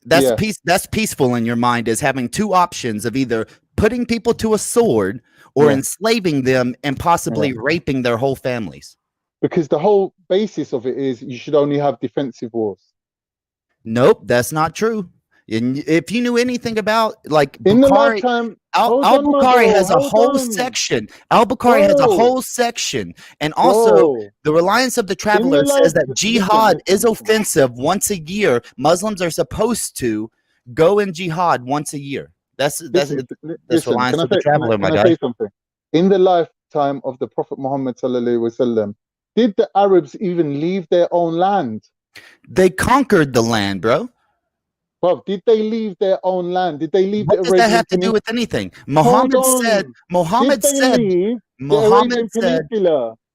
That's peaceful in your mind, is having two options of either putting people to a sword or enslaving them and possibly raping their whole families. Because the whole basis of it is you should only have defensive wars. Nope, that's not true. And if you knew anything about like in Bukhari, the lifetime, Al-Bukhari has a whole section. Al-Bukhari has a whole section. And also the Reliance of the Traveler says that jihad is offensive once a year. Muslims are supposed to go in jihad once a year. That's Reliance of the Traveler, my guy. In the lifetime of the Prophet Muhammad sallallahu alaihi wasallam, did the Arabs even leave their own land? They conquered the land, bro. Bro, did they leave their own land? Did they leave what does that have to do with anything? Muhammad said,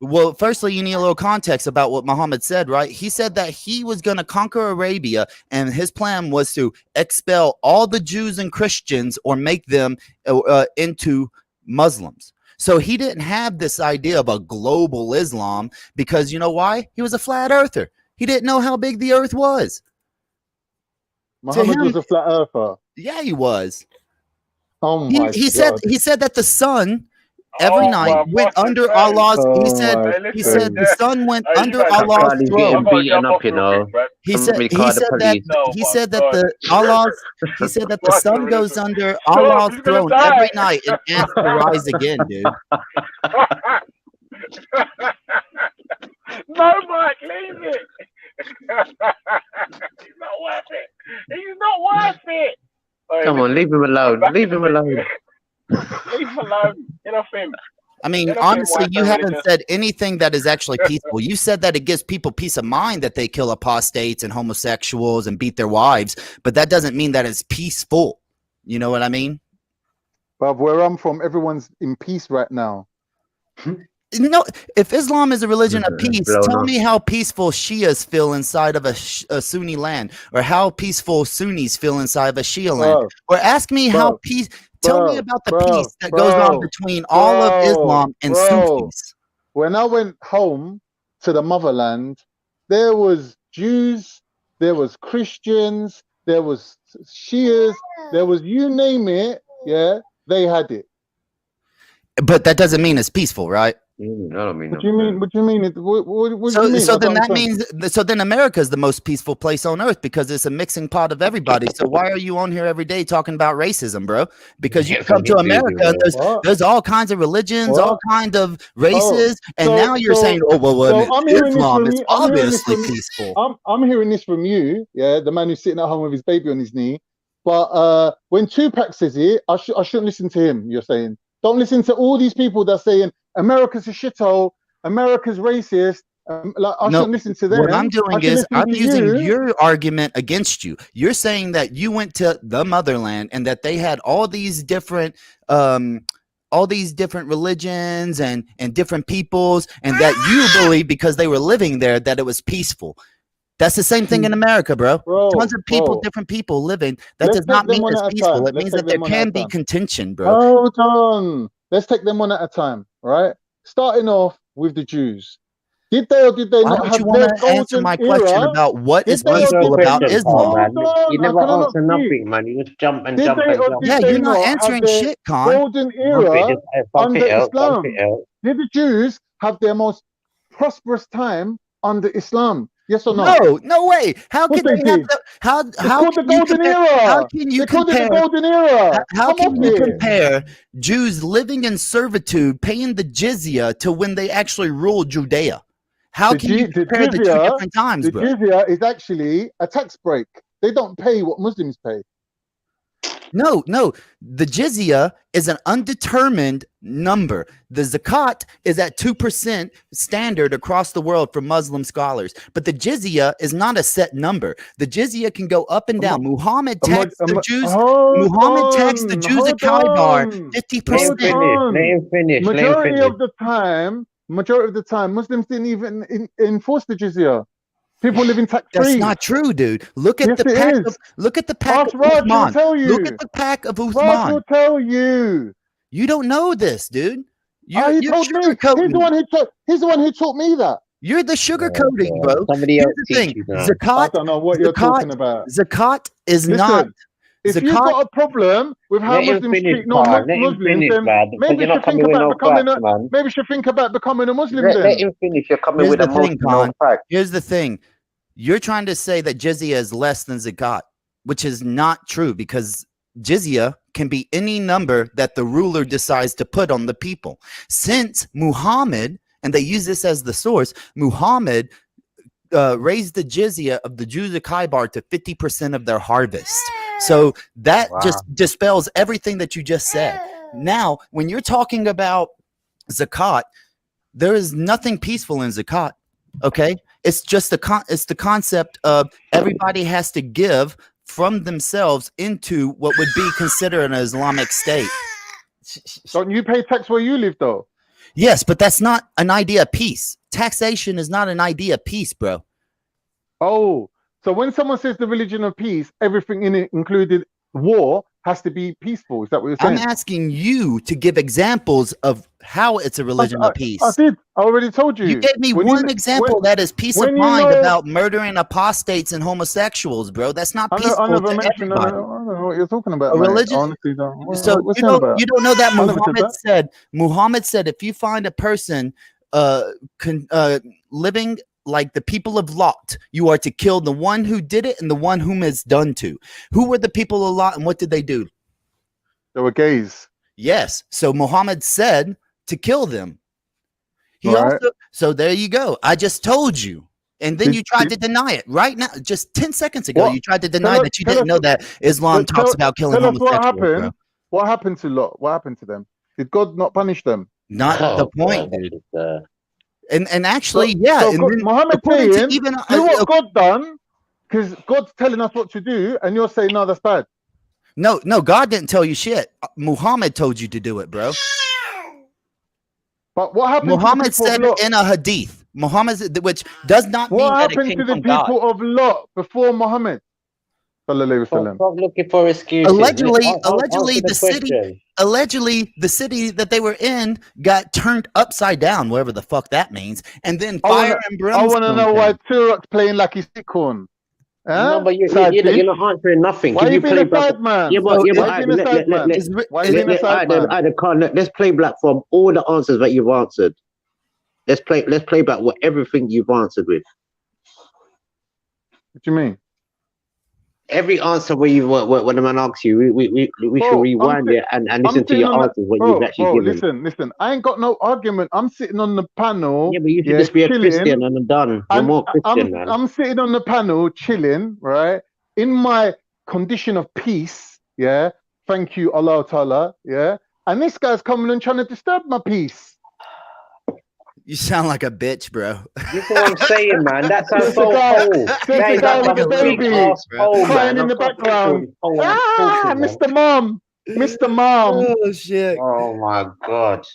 well, firstly, you need a little context about what Muhammad said, right? He said that he was going to conquer Arabia, and his plan was to expel all the Jews and Christians or make them into Muslims. So he didn't have this idea of a global Islam because you know why? He was a flat earther. He didn't know how big the earth was. Muhammad was a flat earther. Yeah, he was. Oh my he said that the sun every night went under Allah's. He said the sun went under Allah's throne. He said that the sun goes under Allah's throne every night and asks to rise again, dude. No, Mike, leave it. He's not worth it. He's not worth it. Come on, leave him alone. Leave him alone. Leave him alone. Get off him. I mean, honestly, you haven't said anything that is actually peaceful. You said that it gives people peace of mind that they kill apostates and homosexuals and beat their wives, but that doesn't mean that it's peaceful. You know what I mean? But where I'm from, everyone's in peace right now. You know, if Islam is a religion of peace, tell me how peaceful Shias feel inside of a Sunni land, or how peaceful Sunnis feel inside of a Shia land, or ask me how peace. Tell me about the peace that goes on between all of Islam and Sufis. When I went home to the motherland, there was Jews, there was Christians, there was Shias, there was you name it, yeah, they had it. But that doesn't mean it's peaceful, right? I don't mean What do you mean? What do you mean? What do So, you mean? so I then don't that understand. means, so then America is the most peaceful place on earth because it's a mixing pot of everybody. So why are you on here every day talking about racism, bro? Because you come to America and there's all kinds of religions, all kinds of races, and now you're saying, oh well, I'm hearing this Islam from is you. I'm hearing this obviously from peaceful. I'm hearing this from you, yeah, the man who's sitting at home with his baby on his knee. But when Tupac says it, I shouldn't listen to him. You're saying, don't listen to all these people that are saying America's a shithole, America's racist. Like I shouldn't listen to them. What I'm doing is I'm using your argument against you. You're saying that you went to the motherland and that they had all these different religions and different peoples, and that you believe because they were living there that it was peaceful. That's the same thing in America, bro. Tons of people, different people living. That does not mean it's peaceful. It means that there can be contention, bro. Hold on. Let's take them one at a time, right? Starting off with the Jews. Did they or did they not have their golden my question era? about what is peaceful about Islam? You never answer nothing, man. You just jump and jump and jump. Yeah, you're not answering shit, Con. Golden era under Islam. Did the Jews have their most prosperous time under Islam? Yes or no? No way. How can they have how can you compare? How can you compare? How can you compare Jews living in servitude, paying the jizya, to when they actually ruled Judea? How can you compare the two different times, bro? The jizya is actually a tax break. They don't pay what Muslims pay. No. The jizya is an undetermined number. The zakat is at 2% standard across the world for Muslim scholars. But the jizya is not a set number. The jizya can go up and down. Muhammad taxed the Jews. Muhammad taxed the Jews at Khaybar 50%. Let him finish. Majority of the time, Muslims didn't even enforce the jizya. People live in tax-free. That's not true, dude. Look at the pack. Look at the pack of Raj will Uthman. tell you. Look at the pack of Uthman. Raj will tell you. You don't know this, dude. He told me. He's the one who taught me that. You're the sugarcoating, bro. Somebody Here's else the thing. teach you that. Zakat. I don't know what you're talking about. Zakat is Listen, not. If you've got a problem with how Muslims treat non-Muslims, then maybe you should think about becoming a Muslim. Let him finish. You're coming with a Muslim fact. Here's the thing. You're trying to say that jizya is less than zakat, which is not true, because jizya can be any number that the ruler decides to put on the people. Since Muhammad, and they use this as the source, Muhammad raised the jizya of the Jews of Khaybar to 50% of their harvest. So that just dispels everything that you just said. Now, when you're talking about zakat, there is nothing peaceful in zakat. Okay, it's just the concept of everybody has to give from themselves into what would be considered an Islamic state. Don't you pay tax where you live, though? Yes, but that's not an idea of peace. Taxation is not an idea of peace, bro. Oh, so when someone says the religion of peace, everything in it, included war, has to be peaceful. Is that what you're saying? I'm asking you to give examples of how it's a religion of peace. I did. I already told you. You gave me one example that is peace of mind about murdering apostates and homosexuals, bro. That's not peaceful to everybody. I don't know what you're talking about. A religion? Honestly, don't. So you don't know that Muhammad said if you find a person living like the people of Lot, you are to kill the one who did it and the one whom it's done to. Who were the people of Lot and what did they do? They were gays. Yes. So Muhammad said to kill them. So there you go. I just told you. And then you tried to deny it right now. Just 10 seconds ago, you tried to deny that you didn't know that Islam talks about killing homosexuals. What happened? Bro. What happened to Lot? What happened to them? Did God not punish them? Not the point, dude. And actually, Muhammad saying, do what God done, because God's telling us what to do, and you're saying, no, that's bad. No, God didn't tell you shit. Muhammad told you to do it, bro. But what happened? Muhammad said it in a hadith. Muhammad, which does not mean that it came from God. What happened to the people of Lot before Muhammad? Stop looking for excuses. Allegedly, the city that they were in got turned upside down, whatever the fuck that means, and then fire and brimstone. I want to know why Turok's playing like he's Bitcoin. Huh? No, but you're not answering nothing. Why Can you you being play a black? side man? Yeah, but Why you being a side man? Why you being a side man? Let's play back from all the answers that you've answered. Let's play back with everything you've answered with. What do you mean? Every answer when the man asks you, we should rewind it and listen to your answers. What you've actually given. Listen. I ain't got no argument. I'm sitting on the panel. Yeah, but you should just be a Christian and I'm done. You're more Christian, man. I'm sitting on the panel, chilling, right, in my condition of peace. Yeah, thank you, Allah Ta'ala. Yeah, and this guy's coming and trying to disturb my peace. You sound like a bitch, bro. You know what I'm saying, man? That sounds so cold. There's a guy with a baby crying in the background. Mr. Mom. Mr. Mom. Oh, shit. Oh, my God.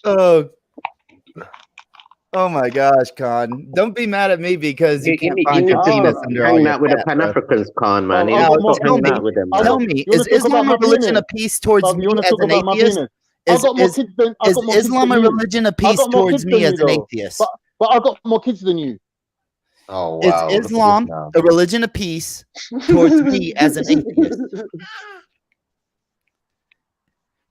Oh my gosh, Khan. Don't be mad at me because you can't You find need your to penis stop under all hanging your out with the fat, bro. Pan-Africans, Khan, man. Now, tell me, is Islam a religion of peace towards me as an atheist? Is Islam a religion of peace towards me as an atheist? But I got more kids than you. Oh, wow. Is Islam a religion of peace towards me as an atheist?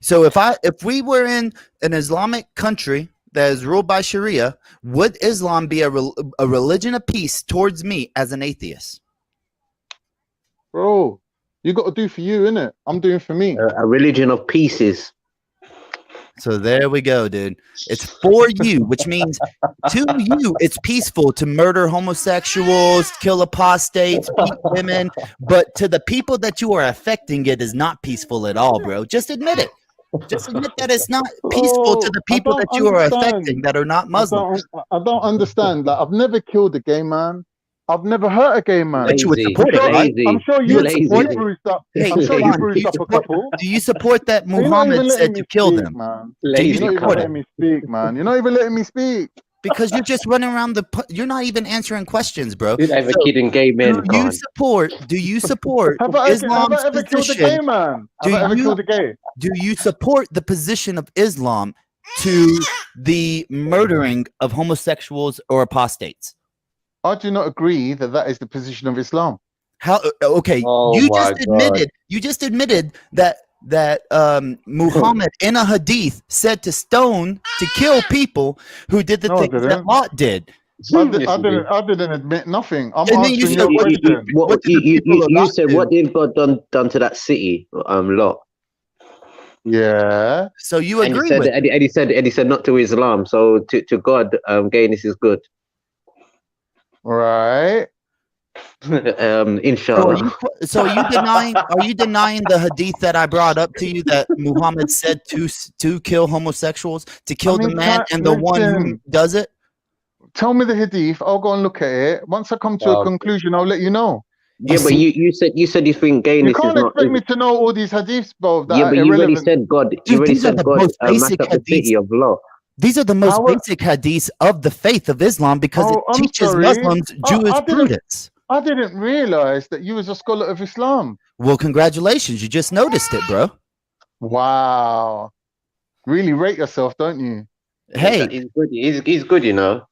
So if we were in an Islamic country that is ruled by Sharia, would Islam be a religion of peace towards me as an atheist? Bro, you got to do for you, innit? I'm doing for me. A religion of pieces. So there we go, dude. It's for you, which means to you, it's peaceful to murder homosexuals, kill apostates, beat women. But to the people that you are affecting, it is not peaceful at all, bro. Just admit it. Just admit that it's not peaceful to the people that you are affecting that are not Muslim. I don't understand. Like, I've never killed a gay man. I've never hurt a gay man. But you would support it, right? I'm sure you bruised up. I'm sure you bruised up a couple. Do you support that Muhammad said to kill them? You're not even letting me speak, man. You're not even letting me speak. Because you're just running around you're not even answering questions, bro. You're ever kidding gay men. Do you support Islam's position? Do you support the position of Islam to the murdering of homosexuals or apostates? I do not agree that that is the position of Islam. How? Okay, you just admitted that Muhammad in a hadith said to stone, to kill people who did the things that Lot did. I didn't admit nothing. I'm And then you answering said, your question. You said, what did God done to that city, Lot? Yeah. So you agree with with it? And he said not to Islam. So to God, gayness is good. Right. Inshallah. So are you denying the hadith that I brought up to you that Muhammad said to kill homosexuals, to kill the man and the one who does it? Tell me the hadith. I'll go and look at it. Once I come to a conclusion, I'll let you know. Yeah, but you said you think gayness is not. You can't expect me to know all these hadiths, bro. Yeah, but you already said God. You already said God mashed up the city of law. These are the most basic hadiths of the faith of Islam because it teaches Muslims jurisprudence. I didn't realize that you was a scholar of Islam. Well, congratulations. You just noticed it, bro. Wow. Really rate yourself, don't you? Hey. He's good. He's good, you know.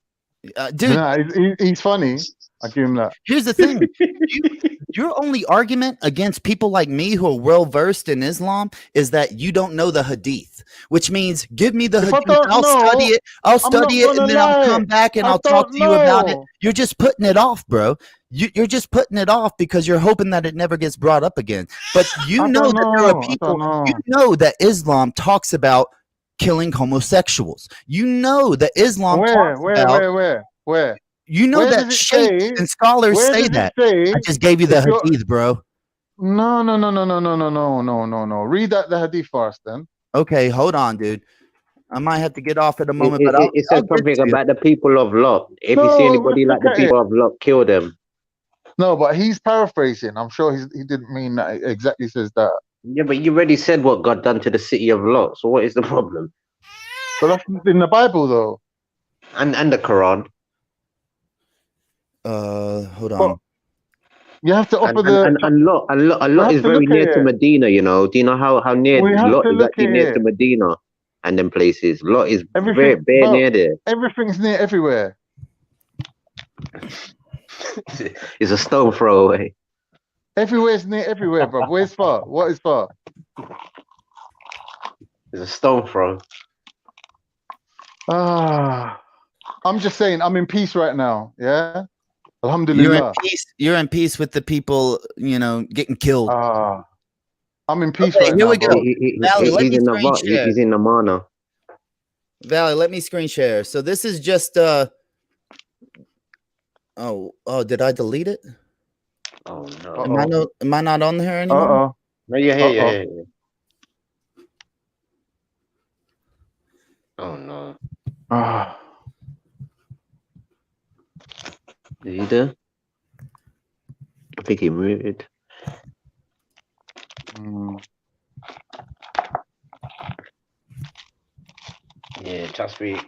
Dude. Nah, he's funny. I give him that. Here's the thing. Your only argument against people like me who are well versed in Islam is that you don't know the hadith, which means give me the hadith. I'll study it. I'll study it, and then I'll come back and I'll talk to you about it. You're just putting it off, bro. You're just putting it off because you're hoping that it never gets brought up again. But you know that there are people. You know that Islam talks about killing homosexuals. You know that Islam talks about where. You know that sheikhs and scholars say that. I just gave you the hadith, bro. No. Read the hadith first, then. Okay, hold on, dude. I might have to get off at a moment, but it says something about the people of Lot. If you see anybody like the people of Lot, kill them. No, but he's paraphrasing. I'm sure he didn't mean that. It exactly says that. Yeah, but you already said what God done to the city of Lot. So what is the problem? But that's in the Bible, though. And the Quran. Hold on. You have to offer and Lot is very near to Medina. You know, do you know how near Lot is actually near to Medina and them places? Lot is very near there. Everything's near everywhere. It's a stone throw away. Everywhere's near everywhere, bro. Where's far? What is far? There's a stone throw. Ah, I'm just saying, I'm in peace right now. Yeah, You're in Alhamdulillah. peace. You're in peace with the people, you know, getting killed. I'm in peace Okay, right here now, we bro. go. Valley, let me He's screen share. in the mana. Valley, let me screen share. So this is just oh, did I delete it? Oh no. Am I not on here anymore? No, yeah. Oh no. Is he there? I think he muted. Yeah, trust me.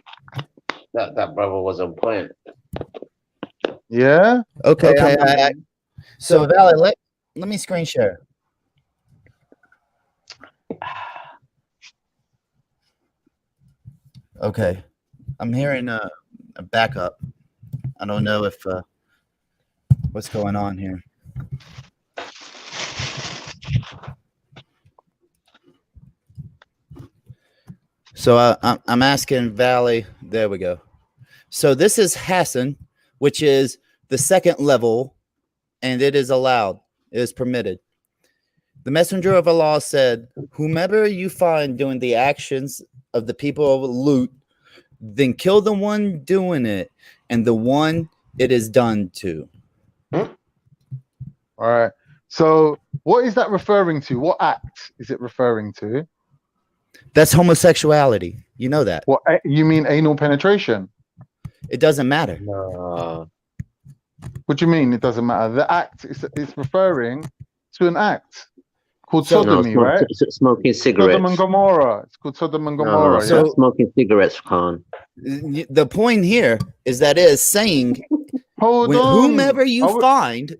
That brother was on point. Yeah. Okay. So Valley, let me screen share. Okay, I'm hearing a backup. I don't know if what's going on here. So I'm asking Valley. There we go. So this is Hassan, which is the second level, and it is allowed. It is permitted. The messenger of Allah said, whomever you find doing the actions of the people of Lut, then kill the one doing it and the one it is done to. All right. So what is that referring to? What act is it referring to? That's homosexuality. You know that. What you mean anal penetration? It doesn't matter. No. What do you mean it doesn't matter? The act is referring to an act called sodomy, right? Smoking cigarettes. Sodom and Gomorrah. It's called Sodom and Gomorrah. So Yeah? smoking cigarettes, Khan. The point here is that it is saying Hold on. whomever you find.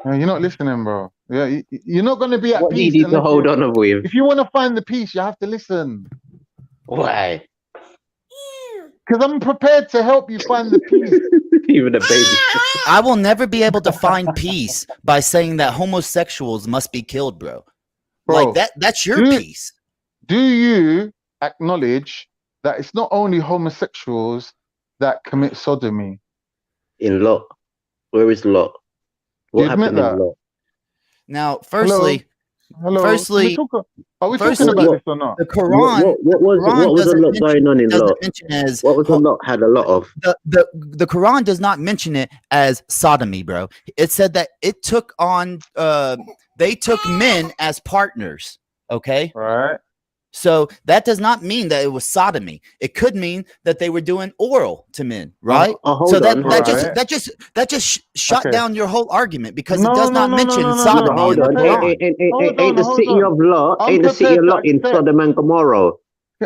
No, you're not listening, bro. Yeah, you're not going to be at What do you peace. need to hold on with? If you want to find the peace, you have to listen. Why? Because I'm prepared to help you find the peace. Even a baby. I will never be able to find peace by saying that homosexuals must be killed, bro. Like that's your peace. Do you acknowledge that it's not only homosexuals that commit sodomy? In Lot. Where is Lot? What happened in Lot? Now, firstly, are we talking about this or not? The Quran. What was a lot going on in Lot? What was a lot had a lot of? The Quran does not mention it as sodomy, bro. It said that it took on they took men as partners. Okay. Right. So that does not mean that it was sodomy. It could mean that they were doing oral to men, right? So that just shut down your whole argument because it does not mention sodomy. Hold on. Ain't the city of Lot in Sodom and Gomorrah?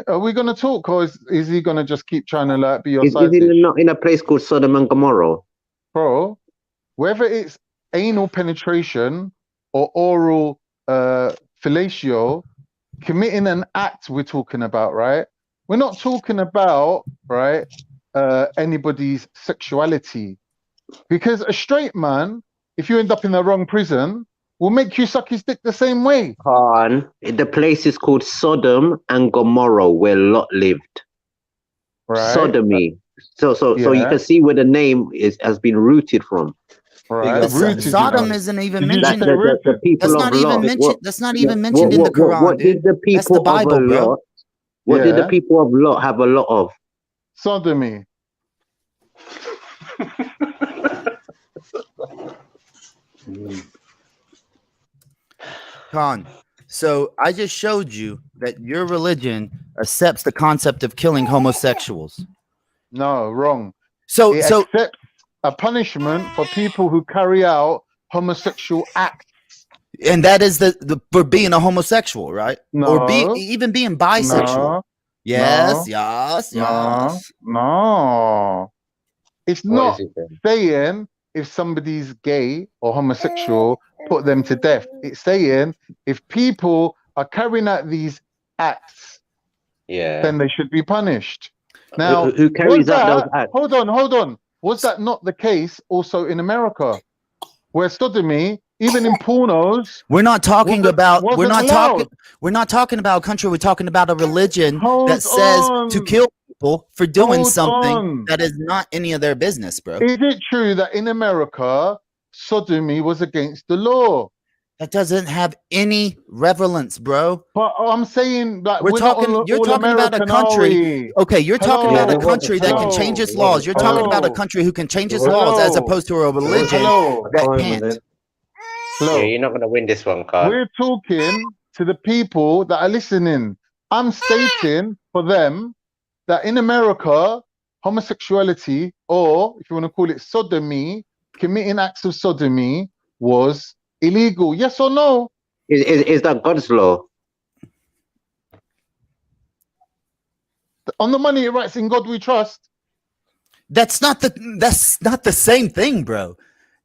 Are we going to talk, or is he going to just keep trying to like be your Is side? he not in a place called Sodom and Gomorrah? Bro, whether it's anal penetration or oral fellatio, committing an act we're talking about, right? We're not talking about, right, anybody's sexuality. Because a straight man, if you end up in the wrong prison, will make you suck his dick the same way. Khan, the place is called Sodom and Gomorrah, where Lot lived. Right. Sodomy. So you can see where the name has been rooted from. Right. Sodom isn't even mentioned. The people That's not of even Lot. mentioned. That's not even mentioned in the Quran. What did the people That's the Bible, of bro. Lot? What did the people of Lot have a lot of? Sodomy. Khan, so I just showed you that your religion accepts the concept of killing homosexuals. No, wrong. So it accepts a punishment for people who carry out homosexual acts. And that is the for being a homosexual, right? No. Or even being bisexual. No. Yes. No. It's not saying if somebody's gay or homosexual, put them to death. It's saying if people are carrying out these acts, then they should be punished. Now, who carries out those acts? Hold on. Was that not the case also in America, where sodomy even in pornos. We're not talking about. We're not allowed. talking. We're not talking about a country. We're talking about a religion that says to on. kill people for doing Hold something on. that is not any of their business, bro. Is it true that in America, sodomy was against the law? That doesn't have any relevance, bro. But I'm saying that We're talking. You're talking about a country. Okay, you're talking about a country that can change its laws. You're talking about a country who can change its laws as opposed to a religion that can't. Yeah, you're not gonna win this one, Carl. We're talking to the people that are listening. I'm stating for them that in America, homosexuality, or if you want to call it sodomy, committing acts of sodomy was illegal. Yes or no? Is that God's law? On the money it writes, in God we trust. That's not the same thing, bro.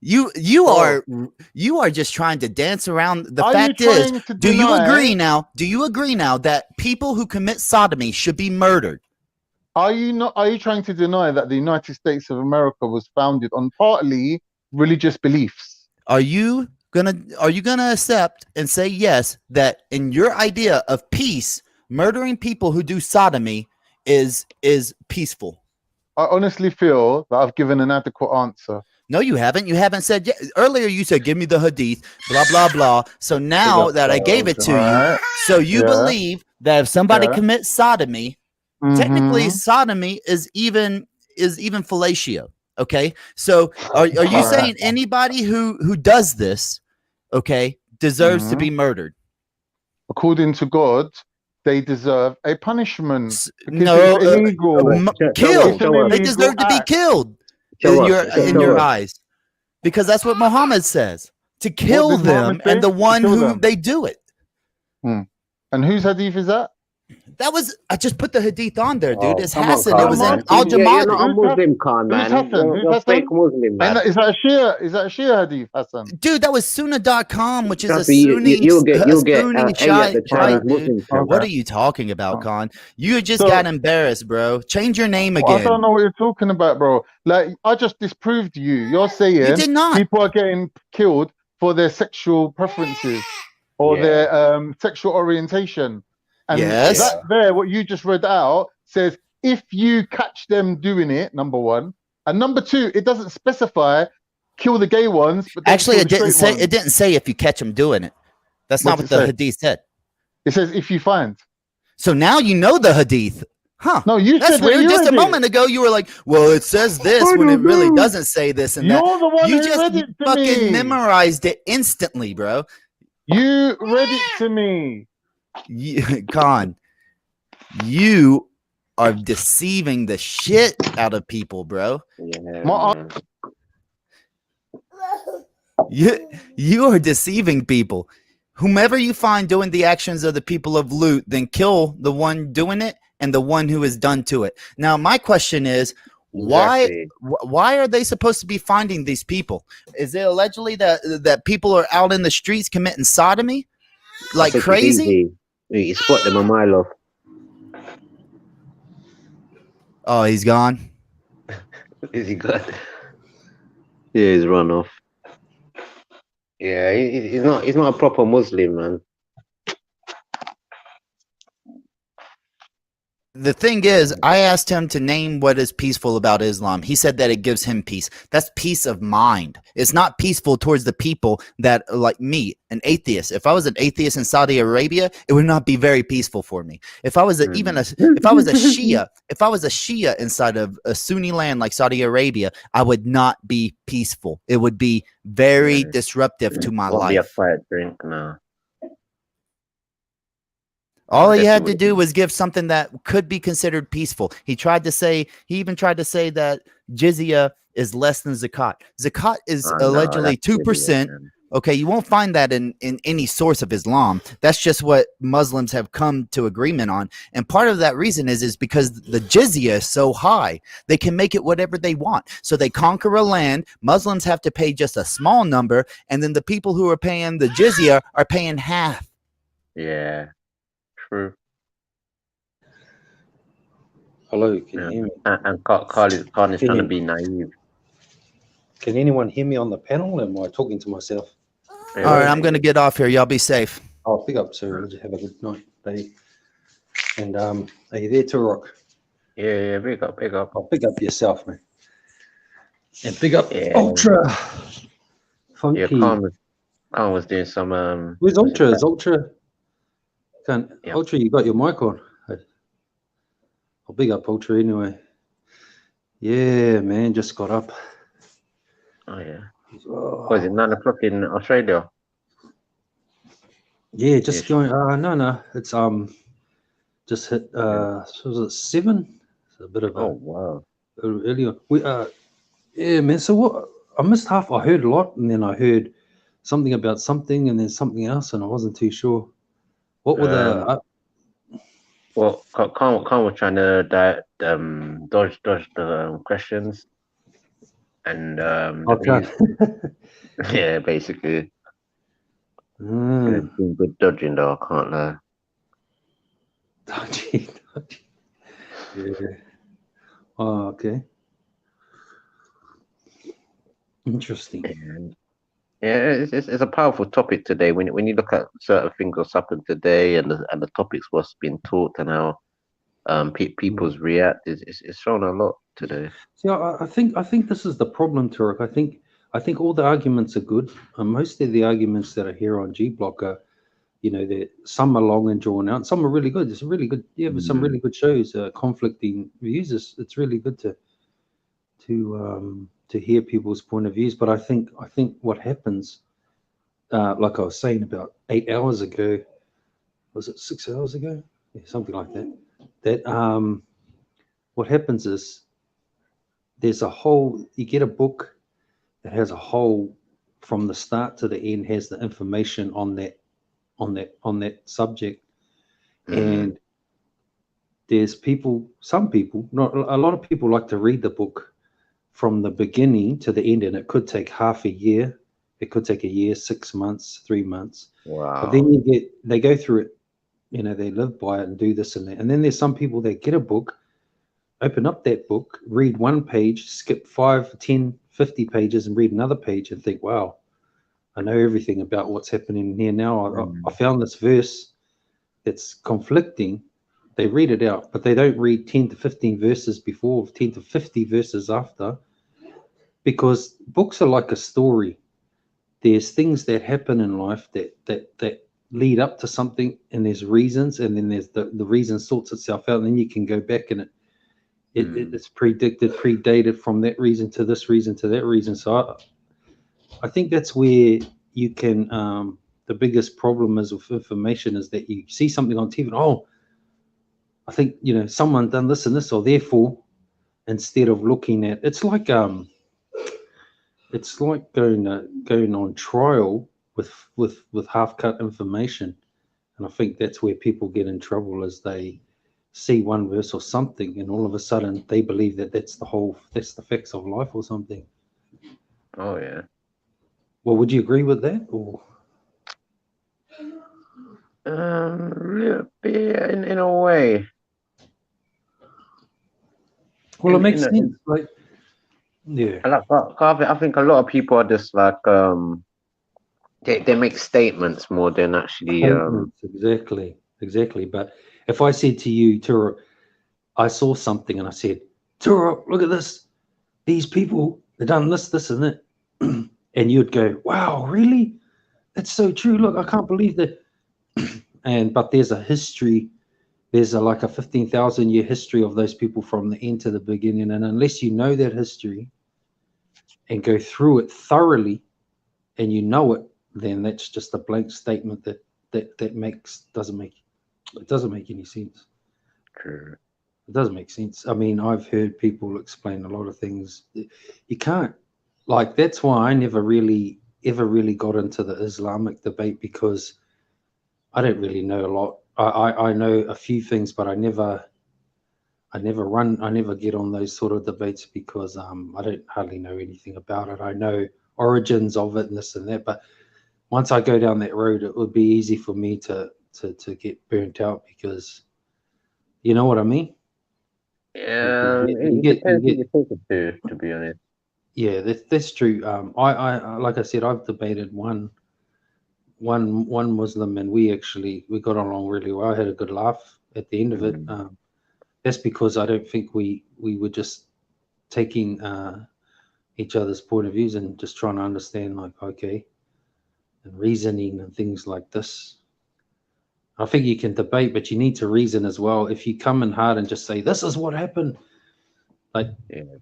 You are just trying to dance around. The fact is, do you agree now? Do you agree now that people who commit sodomy should be murdered? Are you trying to deny that the United States of America was founded on partly religious beliefs? Are you gonna accept and say yes that in your idea of peace, murdering people who do sodomy is peaceful? I honestly feel that I've given an adequate answer. No, you haven't. You haven't said earlier. You said, "Give me the hadith," blah blah blah. So now that I gave it to you, so you believe that if somebody commits sodomy, technically sodomy is even fellatio. Okay, so are you saying anybody who does this, okay, deserves to be murdered? According to God, they deserve a punishment. No, illegal. Killed. They deserve to be killed. In your eyes, because that's what Muhammad says, to kill them and the one who they do it. And whose hadith is that? That was, I just put the hadith on there, dude. It's Come Hassan. on, It was in Carl. Al You're Jamad. not a Muslim, Khan, man. You're a fake Muslim, man. Is that a Shia? Is that a Shia hadith, Hassan? Dude, that was Sunnah.com, which is a Trust me, Sunni. you'll get Sunni Ayat the Chinese dude. Muslims. What are you talking about, Khan? You just got embarrassed, bro. Change your name Well, I again. don't know what you're talking about, bro. Like, I just disproved you. You're saying You did not. people are getting killed for their sexual preferences or their sexual orientation. And Yes. that there, what you just read out, says if you catch them doing it, number one, and number two, it doesn't specify kill the gay ones. But Actually, kill the straight ones. it didn't say if you catch them doing it. That's not what What's it the say? hadith said. It says if you find. So now you know the hadith. Huh. No, you That's said that weird. you Just a read it. moment ago, you were like, well, it says this when it really doesn't say this and You're that. the one You who just read it to fucking me. memorized it instantly, bro. You read it to me. Khan, you are deceiving the shit out of people, bro. You are deceiving people. Whomever you find doing the actions of the people of Lut, then kill the one doing it and the one who is done to it. Now, my question is, why are they supposed to be finding these people? Is it allegedly that people are out in the streets committing sodomy like crazy? You spot them a mile off. Oh, he's gone. Is he gone? Yeah, he's run off. Yeah, he's not a proper Muslim, man. The thing is, I asked him to name what is peaceful about Islam. He said that it gives him peace. That's peace of mind. It's not peaceful towards the people that are like me, an atheist. If I was an atheist in Saudi Arabia, it would not be very peaceful for me. If I was a Shia, if I was a Shia inside of a Sunni land like Saudi Arabia, I would not be peaceful. It would be very disruptive to my Won't be a life. quiet drink, no. All he had to do was give something that could be considered peaceful. He even tried to say that jizya is less than zakat. Zakat is allegedly 2%. Okay, you won't find that in any source of Islam. That's just what Muslims have come to agreement on. And part of that reason is because the jizya is so high, they can make it whatever they want. So they conquer a land, Muslims have to pay just a small number, and then the people who are paying the jizya are paying half. Yeah. True. Hello, can you hear me? And Carl is trying to be naive. Can anyone hear me on the panel? Am I talking to myself? All right, I'm gonna get off here. Y'all be safe. Oh, big up, sir. Have a good night, day. And are you there, Turok? Yeah, big up. Oh, big up yourself, man. And big up Yeah. Ultra. Funky. Yeah, Khan was doing some Where's Ultra? Is Ultra? Ultra, you got your mic on. I'll big up Ultra anyway. Yeah, man, just got up. Oh yeah. Was it 9 o'clock in Australia? Yeah, just going. No, it's just hit. So was it 7? It's a bit of a. Oh wow. Earlier, yeah, man. So what? I missed half. I heard a lot, and then I heard something about something, and then something else, and I wasn't too sure. What were the? Well, Khan was trying to dodge the questions, and yeah, basically. Been good dodging though, I can't lie. Dodgy. Yeah. Oh, okay. Interesting. Yeah, it's a powerful topic today. When you look at certain things that's happened today, and the topics what's been taught and how people's react, it's shown a lot today. See, I think this is the problem, Turok. I think all the arguments are good. Most of the arguments that are here on G Block are, some are long and drawn out. Some are really good. It's really good. Yeah, but some really good shows. Conflicting views. It's really good to hear people's point of views. But I think what happens, like I was saying about 8 hours ago, was it 6 hours ago? Yeah, something like that. That what happens is there's you get a book that has a whole, from the start to the end, has the information on that subject. And there's some people, not a lot of people, like to read the book from the beginning to the end, and it could take half a year, it could take a year, 6 months, 3 months. Wow. But then they go through it, they live by it and do this and that. And then there's some people that get a book, open up that book, read one page, skip 5, 10, 50 pages and read another page and think, wow, I know everything about what's happening here now. I found this verse that's conflicting. They read it out, but they don't read 10 to 15 verses before, 10 to 50 verses after, because books are like a story. There's things that happen in life that lead up to something, and there's reasons, and then there's the reason sorts itself out, and then you can go back and it's predated from that reason to this reason to that reason. So I think that's where you can, the biggest problem is with information is that you see something on TV, and I think, someone done this and this, or therefore, instead of looking at, it's like going on trial with half-cut information. And I think that's where people get in trouble, is they see one verse or something, and all of a sudden they believe that's the facts of life or something. Oh yeah. Well, would you agree with that? Or yeah, in a way. Well, it makes sense. Like, yeah. I think a lot of people are just like they make statements more than actually. Exactly. But if I said to you, Turok, I saw something and I said, Turok, look at this. These people, they've done this, this, and that. And you'd go, wow, really? That's so true. Look, I can't believe that. But there's a history. There's like a 15,000 year history of those people from the end to the beginning. And unless you know that history and go through it thoroughly and you know it, then that's just a blank statement that doesn't make any sense. True. It doesn't make sense. I mean, I've heard people explain a lot of things. You can't, like, that's why I never really ever really got into the Islamic debate, because I don't really know a lot. I know a few things, but I never get on those sort of debates because I don't hardly know anything about it. I know origins of it and this and that, but once I go down that road, it would be easy for me to get burnt out, because you know what I mean? Yeah, it depends who you're talking to be honest. Yeah, that's true. I like I said, I've debated one one Muslim, and we got along really well. I had a good laugh at the end of it. That's because I don't think we were just taking each other's point of views and just trying to understand, like, okay, and reasoning and things like this. I think you can debate, but you need to reason as well. If you come in hard and just say, this is what happened, like,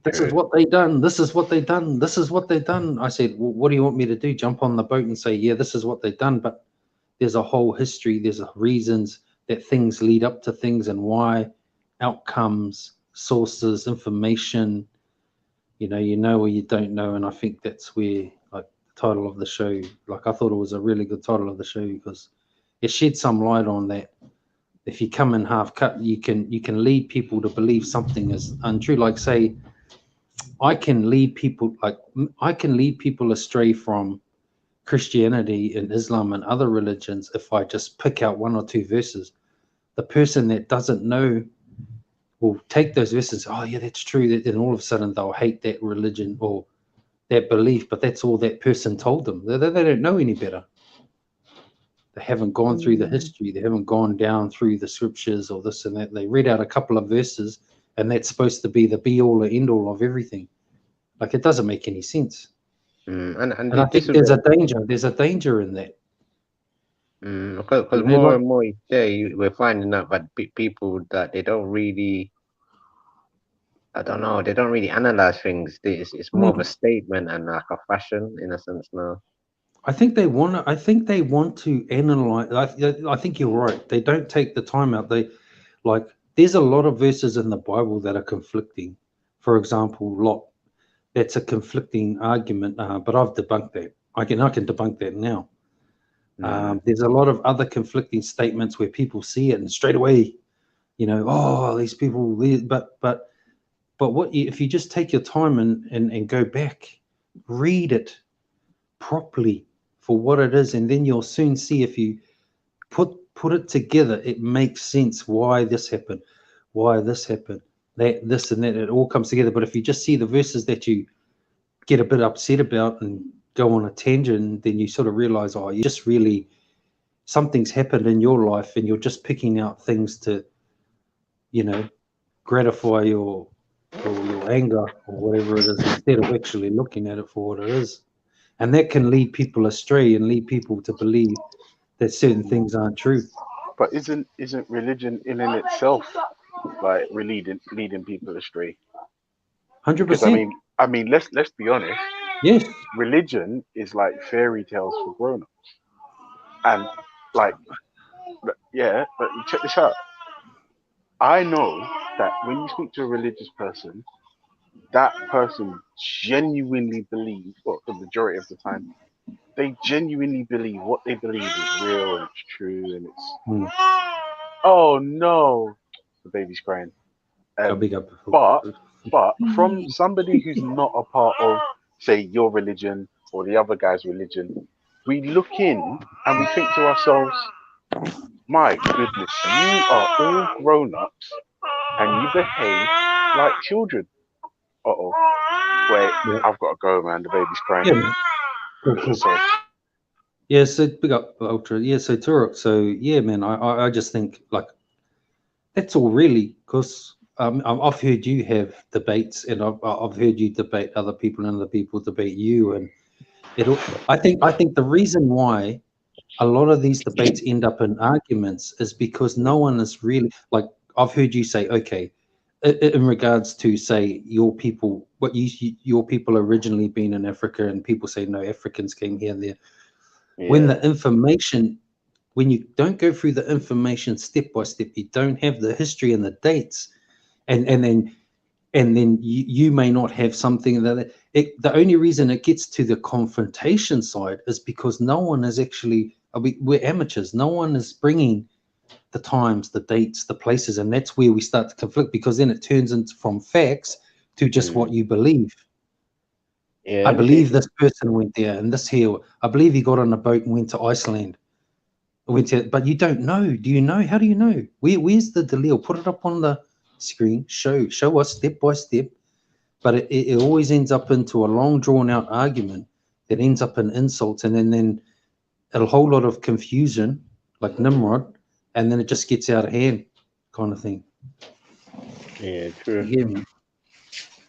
this is what they done, this is what they done, this is what they done. I said, well, what do you want me to do? Jump on the boat and say, yeah, this is what they done. But there's a whole history, there's reasons that things lead up to things and why, outcomes, sources, information, you know or you don't know. And I think that's where, like, the title of the show, like, I thought it was a really good title of the show because it shed some light on that. If you come in half cut, you can lead people to believe something is untrue. Like, say, I can lead people astray from Christianity and Islam and other religions if I just pick out one or two verses. The person that doesn't know will take those verses, oh yeah, that's true, then all of a sudden they'll hate that religion or that belief, but that's all that person told them. They don't know any better. They haven't gone through the history. They haven't gone down through the scriptures or this and that. They read out a couple of verses, and that's supposed to be the be-all or end-all of everything. Like, it doesn't make any sense. And I think there's a danger. There's a danger in that. Because more and more each day, we're finding out that people that they don't really, I don't know, they don't really analyze things. It's more of a statement and like a fashion in a sense now. I think they want to analyze. I think you're right. They don't take the time out. There's a lot of verses in the Bible that are conflicting. For example, Lot. That's a conflicting argument, but I've debunked that. I can debunk that now. There's a lot of other conflicting statements where people see it and straight away, oh, these people. But if you just take your time and go back, read it properly for what it is, and then you'll soon see, if you put it together, it makes sense why this happened, that this and that, it all comes together. But if you just see the verses that you get a bit upset about and go on a tangent, then you sort of realize, oh, you just really, something's happened in your life and you're just picking out things to, gratify your anger or whatever it is, instead of actually looking at it for what it is. And that can lead people astray and lead people to believe that certain things aren't true. But isn't religion in itself like leading people astray? 100%. I mean, let's be honest. Yes. Religion is like fairy tales for grown-ups, and like, yeah. But check this out. I know that when you speak to a religious person, that person genuinely believes, well, the majority of the time, they genuinely believe what they believe is real and it's true and it's. Oh no, the baby's crying. But from somebody who's not a part of, say, your religion or the other guy's religion, we look in and we think to ourselves, my goodness, you are all grown-ups and you behave like children. Uh-oh. Wait, I've got to go, man. The baby's crying. Yeah, yeah, so big up, Ultra. Yeah, so Turok. So, yeah, man, I just think, like, that's all really, because I've heard you have debates, and I've heard you debate other people, and other people debate you, and I think the reason why a lot of these debates end up in arguments is because no one is really, like, I've heard you say, okay, in regards to, say, your people, your people originally being in Africa, and people say no, Africans came here and there. Yeah. When you don't go through the information step by step, you don't have the history and the dates, and then you may not have something that the only reason it gets to the confrontation side is because no one is actually, we're amateurs. No one is bringing the times, the dates, the places, and that's where we start to conflict, because then it turns into from facts to just what you believe. Yeah, I believe this person went there and this here. I believe he got on a boat and went to Iceland. But you don't know. Do you know? How do you know? Where's the Dalil? Put it up on the screen. Show us step by step. But it always ends up into a long, drawn-out argument that ends up in insults, and then a whole lot of confusion, like Nimrod, and then it just gets out of hand, kind of thing. Yeah, true. You hear me?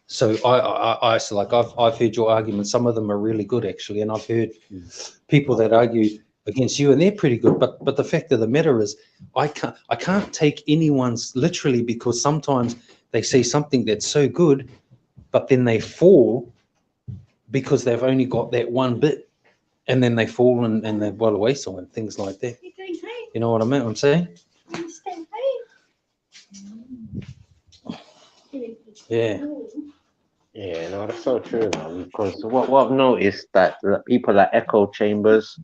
So I've heard your arguments. Some of them are really good, actually, and I've heard people that argue against you, and they're pretty good. But the fact of the matter is, I can't take anyone's literally, because sometimes they say something that's so good, but then they fall because they've only got that one bit, and then they fall and they're well away somewhere, things like that. You know what I'm saying? Yeah. Yeah, no, that's so true, man. Because what I've noticed that people like echo chambers,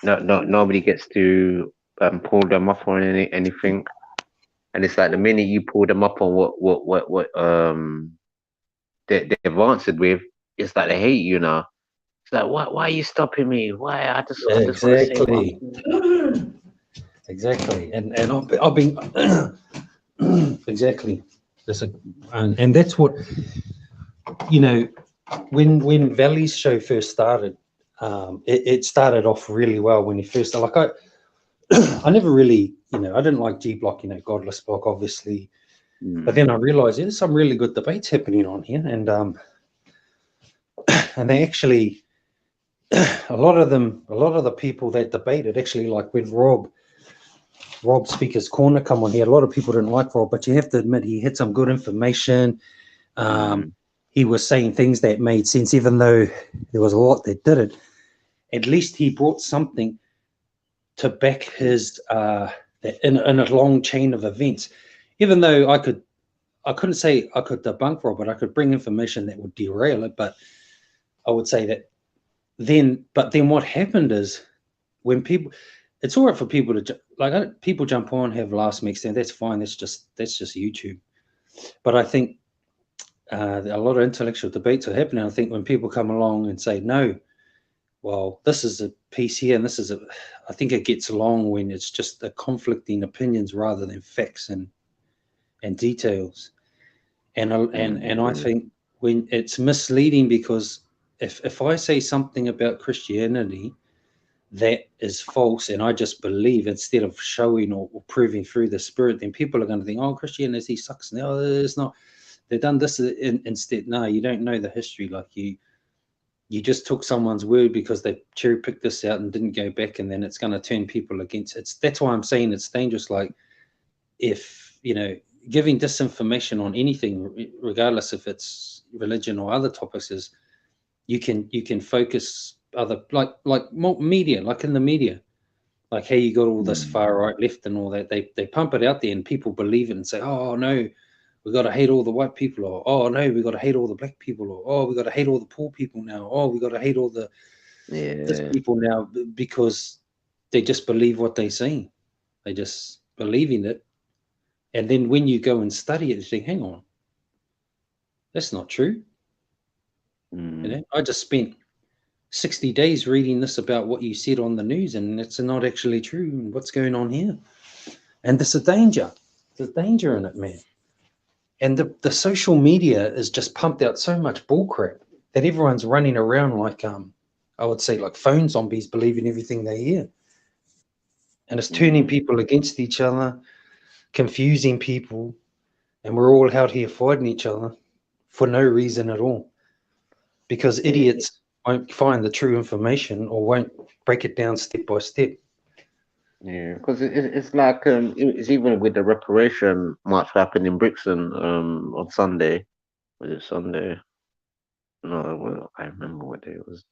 nobody gets to pull them up on anything, and it's like the minute you pull them up on what they've answered with, it's like they hate you now. It's like, why are you stopping me? Why? I just want to say Exactly. And I've been exactly. And that's what, you know, when Valley's show first started, it started off really well when he first, like I never really, you know, I didn't like G Block, you know, Godless Block, obviously. But then I realized there's some really good debates happening on here, and they actually, a lot of the people that debated actually, like when Rob Speaker's Corner come on here, a lot of people didn't like Rob, but you have to admit he had some good information. He was saying things that made sense, even though there was a lot that didn't. At least he brought something to back his in a long chain of events. Even though I couldn't say I could debunk Rob, but I could bring information that would derail it. But I would say that then what happened is, when people, it's all right for people to people jump on, have last mix stand. That's fine. That's just YouTube. But I think a lot of intellectual debates are happening. I think when people come along and say, no, well, this is a piece here, and this is I think it gets long when it's just the conflicting opinions rather than facts and details. And I think when it's misleading, because if I say something about Christianity that is false and I just believe instead of showing or proving through the Spirit, then people are going to think, oh, Christianity sucks. No, it's not. They've done this instead. No, you don't know the history. Like you just took someone's word because they cherry picked this out and didn't go back, and then it's going to turn people against it. That's why I'm saying it's dangerous. Like, if, you know, giving disinformation on anything, regardless if it's religion or other topics, is you can focus other, like media, like in the media, like, hey, you got all this far right, left, and all that. They pump it out there, and people believe it and say, oh no, we got to hate all the white people, or oh no, we got to hate all the black people, or oh, we got to hate all the poor people now, oh, we got to hate all the this people now, because they just believe what they see. They just believe in it. And then when you go and study it, you think, hang on, that's not true. You know, I just spent 60 days reading this about what you said on the news, and it's not actually true. And what's going on here? And there's a danger. There's danger in it, man. And the social media is just pumped out so much bullcrap that everyone's running around like, I would say, like phone zombies, believing everything they hear. And it's turning people against each other, confusing people, and we're all out here fighting each other for no reason at all, because idiots won't find the true information or won't break it down step by step. Yeah, because it's like it's even with the reparation march happened in Brixton on Sunday. Was it Sunday? No, well, I remember what day it was.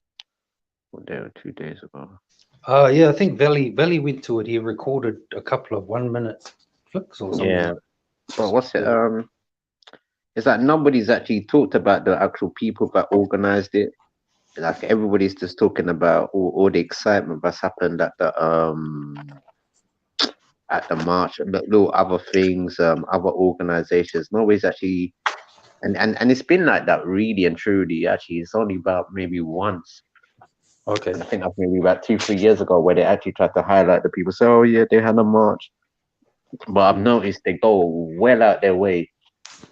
What day or 2 days ago? Yeah, I think Valley went to it. He recorded a couple of 1 minute flicks or something. Yeah, but what's it? It's like nobody's actually talked about the actual people that organized it. Like everybody's just talking about all the excitement that's happened at the march, little other things, other organizations. Nobody's actually, and it's been like that really and truly. Actually, it's only about maybe once. Okay. I think that's maybe about 2-3 years ago where they actually tried to highlight the people. So, oh yeah, they had a march. But I've noticed they go well out their way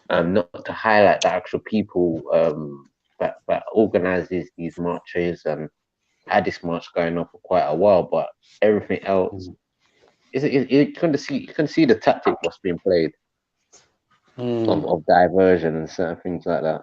not to highlight the actual people that organizes these marches and had this march going on for quite a while, but everything else, you couldn't see the tactic what's being played of diversion and certain things like that.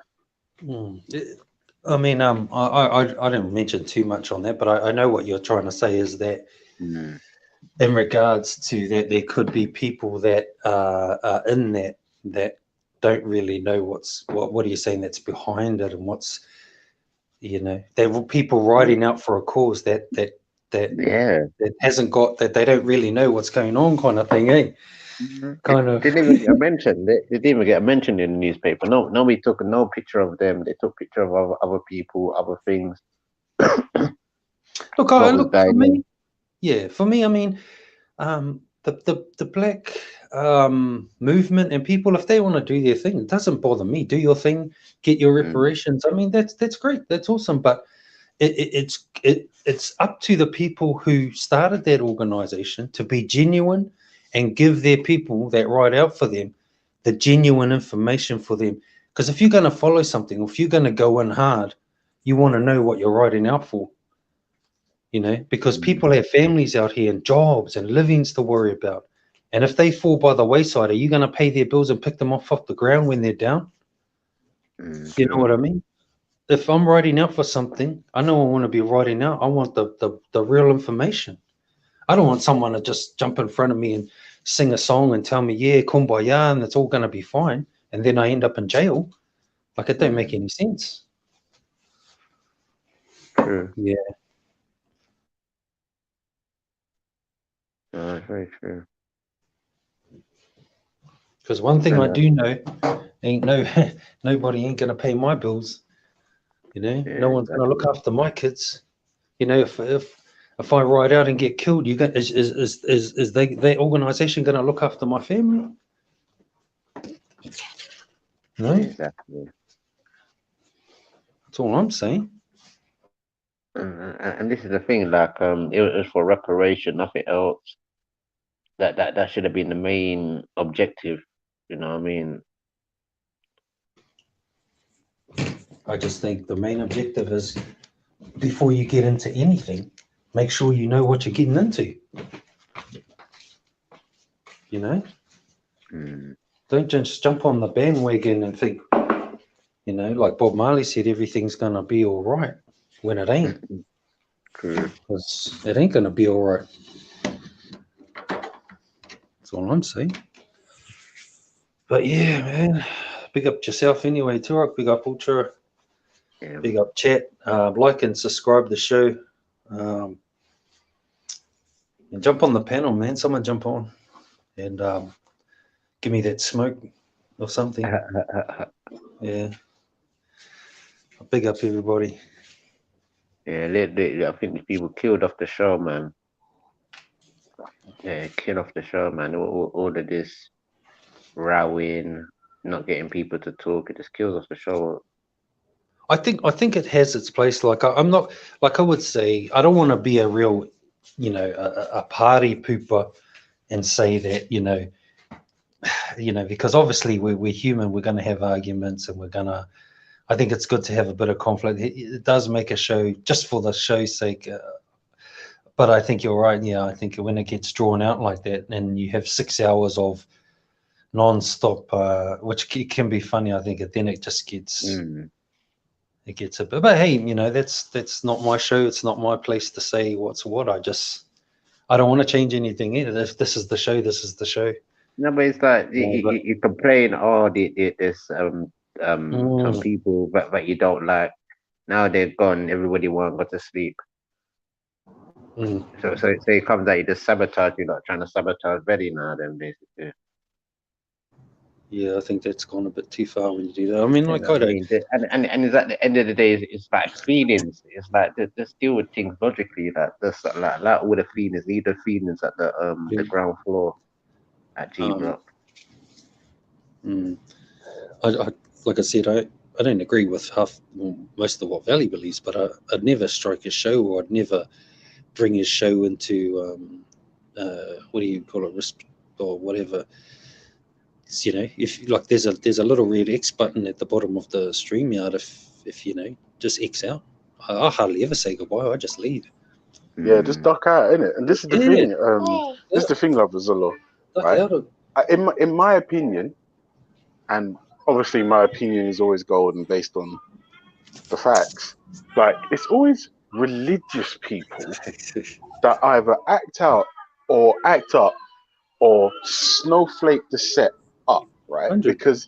I mean, I didn't mention too much on that, but I know what you're trying to say is that in regards to that, there could be people that are in that don't really know what are you saying that's behind it, and what's, you know, there were people riding out for a cause that hasn't got, that they don't really know what's going on, kind of thing, eh? Kind of. They didn't even get mentioned. They didn't even get mentioned in the newspaper. Nobody took no picture of them. They took picture of other people, other things. Look, for me, I mean, the black movement and people, if they want to do their thing, it doesn't bother me. Do your thing, get your reparations. I mean, that's great, that's awesome. But it's up to the people who started that organization to be genuine and give their people that ride out for them the genuine information for them. Because if you're going to follow something, or if you're going to go in hard, you want to know what you're riding out for. You know, because people have families out here and jobs and livings to worry about. And if they fall by the wayside, are you going to pay their bills and pick them off the ground when they're down? You know what I mean? If I'm riding out for something, I know I want to be riding out. I want the real information. I don't want someone to just jump in front of me and sing a song and tell me, yeah, kumbaya, and it's all going to be fine. And then I end up in jail. Like, it don't make any sense. True. Yeah. Very true. Because one thing I do know, nobody ain't gonna pay my bills. You know, no one's gonna look after my kids. You know, if I ride out and get killed, is their organization gonna look after my family? No. Exactly. That's all I'm saying. And this is the thing, like, it was for reparation, nothing else. That should have been the main objective. You know what I mean? I just think the main objective is, before you get into anything, make sure you know what you're getting into. You know? Don't just jump on the bandwagon and think, you know, like Bob Marley said, everything's going to be all right, when it ain't. Because it ain't going to be all right. That's all I'm saying. But yeah, man, big up yourself anyway, Turok. Big up Ultra. Yeah. Big up chat. Like and subscribe the show. And jump on the panel, man. Someone jump on and give me that smoke or something. Yeah. Big up everybody. Yeah, I think the people killed off the show, man. Yeah, killed off the show, man. All of this rowing, not getting people to talk, it just kills off the show. I think it has its place. Like, I'm not, like, I would say, I don't want to be a real, you know, a party pooper and say that, you know, because obviously we're human, we're going to have arguments, and I think it's good to have a bit of conflict. It does make a show just for the show's sake. But I think you're right. Yeah, I think when it gets drawn out like that, and you have 6 hours of non-stop, which can be funny, I think, then it just gets it gets a bit. But hey, you know, that's not my show. It's not my place to say what's what. I don't want to change anything either. If this is the show, this is the show. No, but it's like you complain, there's some people but you don't like. Now they're gone. Everybody won't go to sleep. So it comes out, you just sabotage. You're not trying to sabotage Betty now, then basically. Yeah, I think that's gone a bit too far when you do that. I mean, like, I don't. And it's at the end of the day, it's like feelings. It's like just deal with things logically. Like all the feelings, leave the feelings at the ground floor at G Block. Like I said, I don't agree with most of what Valley believes, but I'd never strike his show, or I'd never bring his show into what do you call it, risk or whatever. It's, you know, if like there's a little red X button at the bottom of the StreamYard, if you know, just X out. I hardly ever say goodbye. I just leave. Yeah, just duck out, innit? And this is the thing. This is the thing, lovers, a lot, right? In my opinion, and obviously my opinion is always golden based on the facts. Like, it's always religious people that either act out or act up or snowflake the set up, right? 100. Because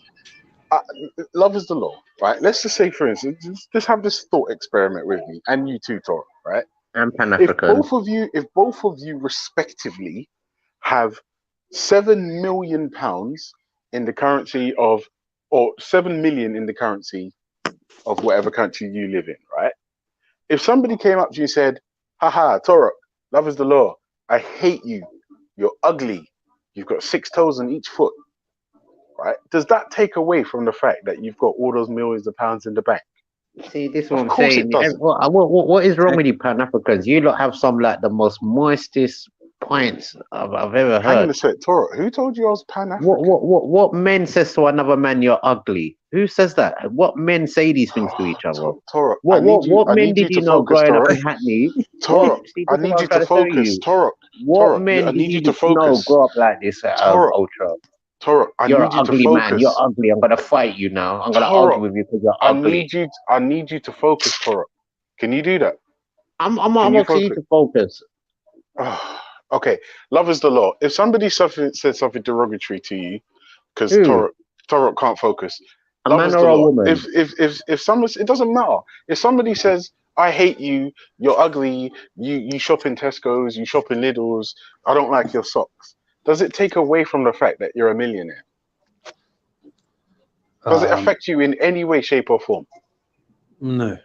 love is the law, right? Let's just say, for instance, just have this thought experiment with me, and you too, Tor, right? I'm Pan If African. both of you respectively have £7 million in the currency of, or 7 million in the currency of whatever country you live in, right? If somebody came up to you and said, haha, Turok, love is the law. I hate you. You're ugly. You've got 6 toes on each foot, right? Does that take away from the fact that you've got all those millions of pounds in the bank? See, this is what Of I'm course saying. it doesn't. What is wrong with you Pan Africans? You lot have some like the most moistest points I've ever Hang on heard. a sec, Turok, who told you I was Pan-African? What men says to another man you're ugly? Who says that? What men say these things to each other? Turok, What I men need did you you to know focus, growing up Turok. in Hackney? Turok, See, I this is need what you I'm trying to to tell focus. you. Turok, What men I did need you to know focus. grow up like this, Turok, Ultra? Turok, I You're an need you to ugly man. You're focus. ugly. I'm gonna fight you now. I'm gonna Turok, argue with you because you're I ugly. need you to focus, Turok. Can you do that? I'm Can you asking you focus? to focus. Okay, love is the law. If somebody said something derogatory to you, because Who? Turok can't focus. A Love man is or the a law. woman? If someone, it doesn't matter. If somebody says, I hate you, you're ugly, you shop in Tesco's, you shop in Lidl's, I don't like your socks. Does it take away from the fact that you're a millionaire? Does it affect you in any way, shape, or form? No.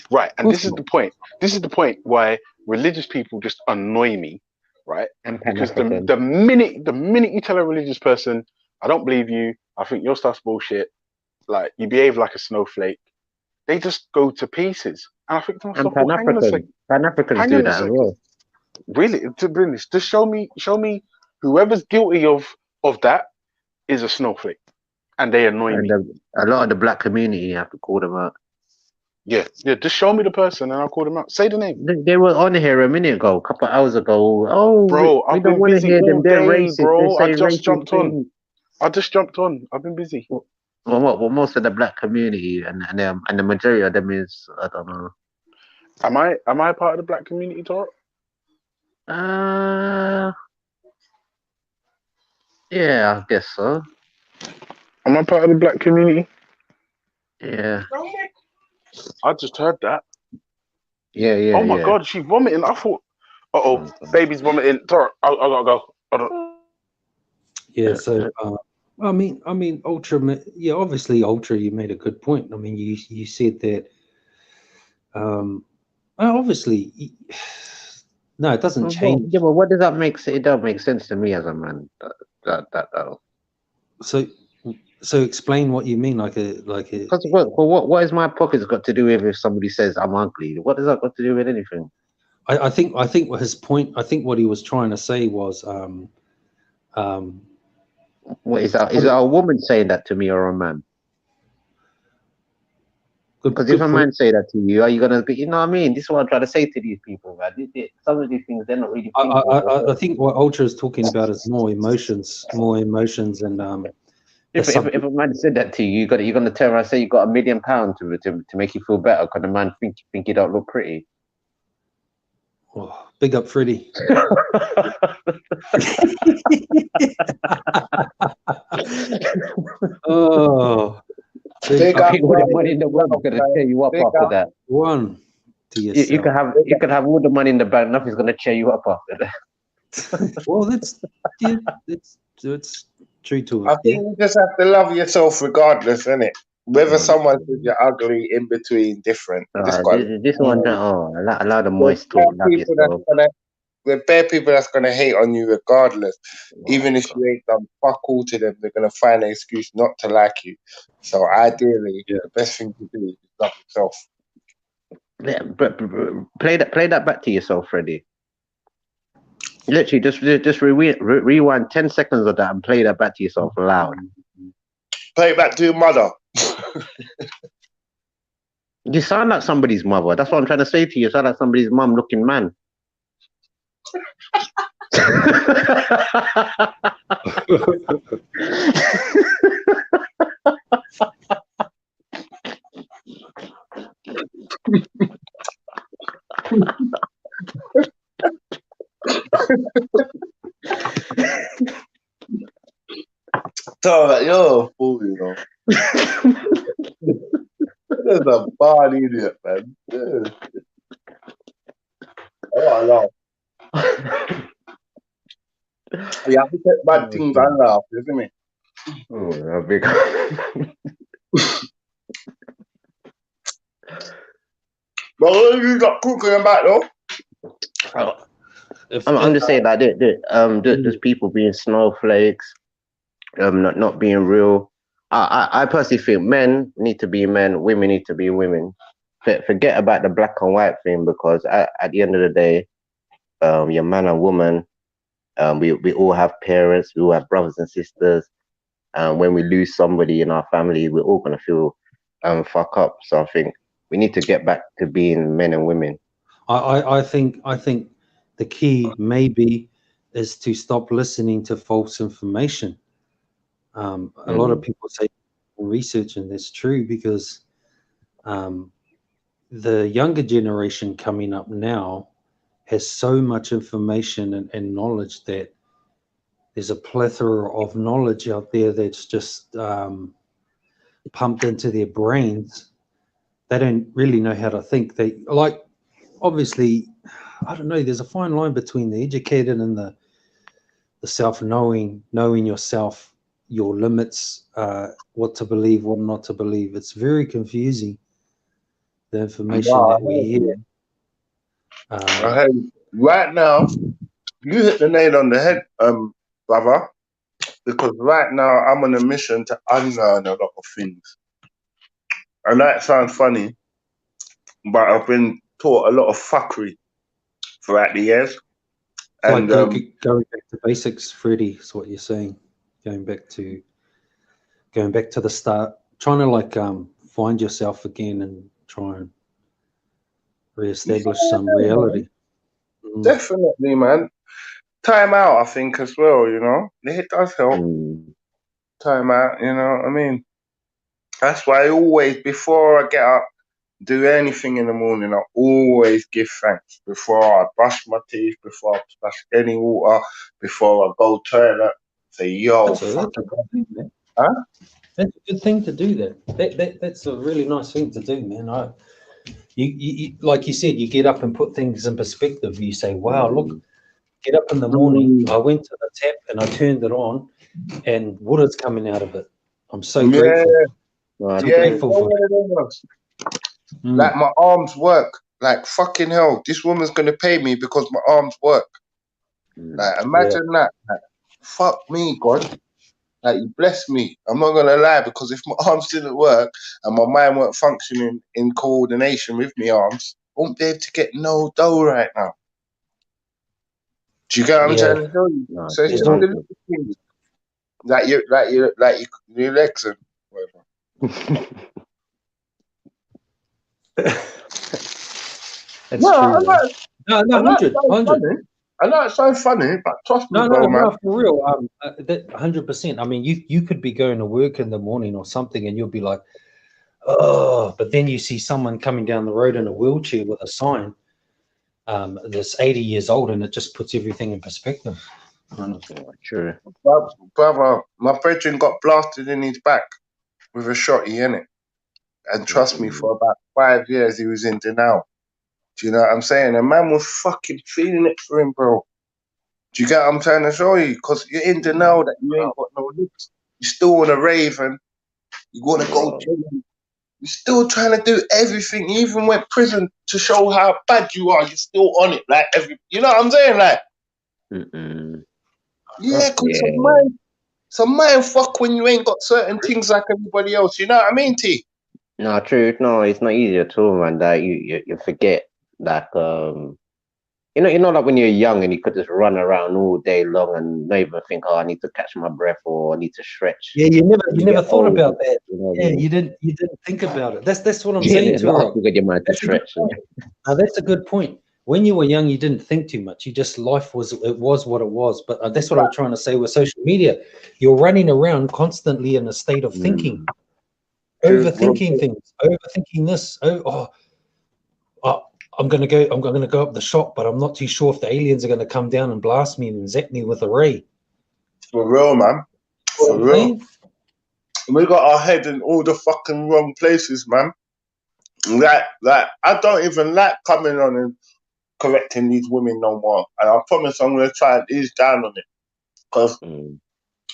Right, and this is the point. This is the point why religious people just annoy me, right? Because the minute you tell a religious person, I don't believe you, I think your stuff's bullshit, like you behave like a snowflake, they just go to pieces. And I think to myself, And well, hang on a second. Pan-Africans do that as well. Really, to be honest, just show me whoever's guilty of that is a snowflake, and they annoy me. A lot of the black community, you have to call them out. Yeah. Just show me the person, and I'll call them out. Say the name. They were on here a minute ago, a couple of hours ago. Oh, bro, we I've don't been want to busy hear them. all They're day, racist. bro. They're I saying just racist jumped on. things. I just jumped on. I've been busy. Well, most of the black community and the majority of them is, I don't know. Am I part of the black community, Tor? Yeah, I guess so. Am I part of the black community? Yeah. I just heard that. Yeah. Oh my God, she's vomiting. I thought, baby's vomiting. Tor, I gotta go. Hold on. Yeah. So, I mean, Ultra. Yeah, obviously, Ultra. You made a good point. I mean, you said that. Obviously, no, it doesn't change. Yeah, but what does that make? It don't make sense to me as a man. That. So explain what you mean, like a. Because what is my pockets got to do with if somebody says I'm ugly? What does that got to do with anything? I think what his point. I think what he was trying to say was. What is that? Is that a woman saying that to me or a man? Because if a man say that to you, are you gonna be? You know what I mean? This is what I'm trying to say to these people, man. Some of these things they're not really thinking. I think what Ultra is talking about is more emotions, and. If a man said that to you, you're gonna turn around and say you got £1 million to make you feel better because the man think you don't look pretty. Oh, big up Freddie. Oh, big up. All the money in the world is gonna cheer you up after that. One to yourself. You can have all the money in the bank. Nothing's gonna cheer you up after that. Well, that's true to it. I think you just have to love yourself regardless, innit? Whether someone says you're ugly, in between, different. This one, allow the moist talk. Love yourself. With bare people that's gonna hate on you regardless, even if you ain't done fuck all to them, they're gonna find an excuse not to like you. So ideally, the best thing to do is love yourself. Yeah, but play that back to yourself, Freddie. Literally, just rewind 10 seconds of that and play that back to yourself loud. Play it back to your mother. You sound like somebody's mother. That's what I'm trying to say to you. You sound like somebody's mum looking man. So you're a fool, you know. That's a bad idiot, man. Yeah. Oh, I laugh. You have to take bad things and laugh, you see me? Oh, big. But what you got cooking about though? I'm just saying that there's people being snowflakes, not being real. I personally think men need to be men, women need to be women. Forget about the black and white thing, because at the end of the day, you're man and woman. We all have parents, we all have brothers and sisters. When we lose somebody in our family, we're all gonna feel fuck up. So I think we need to get back to being men and women. I think the key maybe is to stop listening to false information. A lot of people say research, and that's true, because the younger generation coming up now has so much information and knowledge that there's a plethora of knowledge out there that's just pumped into their brains. They don't really know how to think. They like, obviously, I don't know, there's a fine line between the educated and the self-knowing, knowing yourself, your limits, what to believe, what not to believe. It's very confusing, the information that we hear. Right now, you hit the nail on the head, brother, because right now I'm on a mission to unlearn a lot of things. I know it sounds funny, but I've been taught a lot of fuckery throughout the years. And like going back to basics, Freddie, is what you're saying. Going back to the start, trying to like find yourself again and try and reestablish some reality. Definitely, man. Time out, I think, as well, you know. It does help. Time out, you know what I mean? That's why I always, before I get up, do anything in the morning, I always give thanks. Before I brush my teeth, before I splash any water, before I go toilet, say, yo, That's a good thing, man. Huh? That's a good thing to do that. That's a really nice thing to do, man. You like you said, you get up and put things in perspective. You say, wow, look, get up in the morning, I went to the tap and I turned it on, and water's coming out of it. I'm so grateful. I'm grateful for it. Like my arms work. Like fucking hell, this woman's gonna pay me because my arms work. Like imagine that. Like, fuck me, God. Like you bless me. I'm not gonna lie, because if my arms didn't work and my mind weren't functioning in coordination with my arms, I won't be able to get no dough right now. Do you get what I'm trying to tell you? So it's just the little things. Like your legs and whatever. That's true. No, 100. I know it sounds funny, but trust me, bro, man. No, for real. 100%. I mean, you could be going to work in the morning or something, and you'll be like, oh, but then you see someone coming down the road in a wheelchair with a sign that's 80 years old, and it just puts everything in perspective. True. Brother, my brethren got blasted in his back with a shotty, innit? And trust me, for about 5 years he was in denial. Do you know what I'm saying? A man was fucking feeling it for him, bro. Do you get what I'm trying to show you? Because you're in denial that you ain't got no lips. You still want to rave and you want to go chilling. You're still trying to do everything. You even went prison to show how bad you are. You're still on it, like you know what I'm saying, like. Yeah, because it's a mind fuck when you ain't got certain things like everybody else. You know what I mean, T? No, true. No, it's not easy at all, man. That you forget that You know, like when you're young and you could just run around all day long and not even think, oh, I need to catch my breath or I need to stretch. Yeah, you never thought old, about that. You know what Yeah, I mean? you didn't think about it. That's what I'm Yeah, saying there's to her. nothing to get your mind to stretch. Now, that's a good point. When you were young, you didn't think too much. You just life was what it was. But that's what I'm trying to say with social media. You're running around constantly in a state of thinking, overthinking things, overthinking this. I'm gonna go up the shop, but I'm not too sure if the aliens are gonna come down and blast me and zap me with a ray. For real, man. For real. We got our head in all the fucking wrong places, man. Like, I don't even like coming on and correcting these women no more. And I promise I'm going to try and ease down on it. Because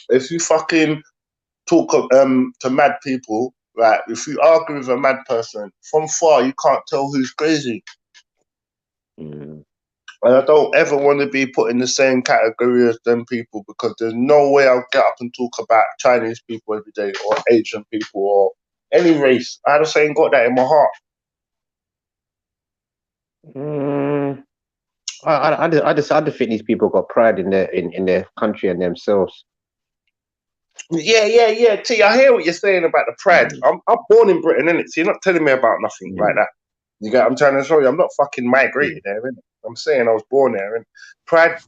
if you fucking talk to mad people, like, if you argue with a mad person, from far you can't tell who's crazy. And I don't ever want to be put in the same category as them people, because there's no way I'll get up and talk about Chinese people every day or Asian people or any race. I just ain't got that in my heart. I just think these people got pride in their country and themselves. Yeah. T, I hear what you're saying about the pride. I'm born in Britain, innit? So you're not telling me about nothing like that. You get what I'm trying to show you? I'm not fucking migrated there, innit? I'm saying I was born there, and pride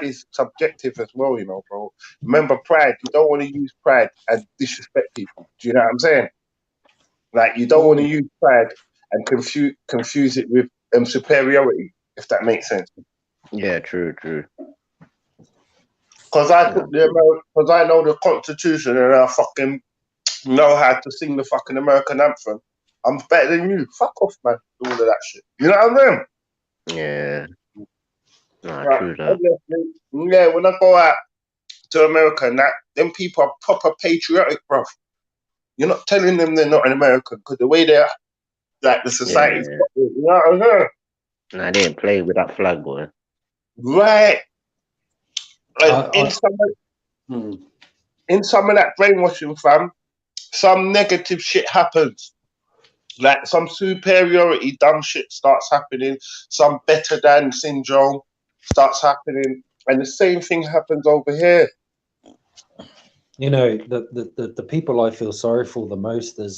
is subjective as well, you know, bro. Remember, pride, you don't want to use pride and disrespect people. Do you know what I'm saying? Like, you don't want to use pride and confuse it with superiority, if that makes sense. Yeah, true. Because I know the Constitution and I fucking know how to sing the fucking American anthem. I'm better than you. Fuck off, man. All of that shit. You know what I mean? Yeah. No, Right. true that. Yeah, when I go out to America and that, them people are proper patriotic, bruv. You're not telling them they're not an American, because the way they're, like, the society's, you know what I mean? Nah, they ain't playing with that flag, boy. Right. Like, in some of that brainwashing, fam, some negative shit happens. Like, some superiority dumb shit starts happening. Some better than syndrome starts happening. And the same thing happens over here. You know, the people I feel sorry for the most is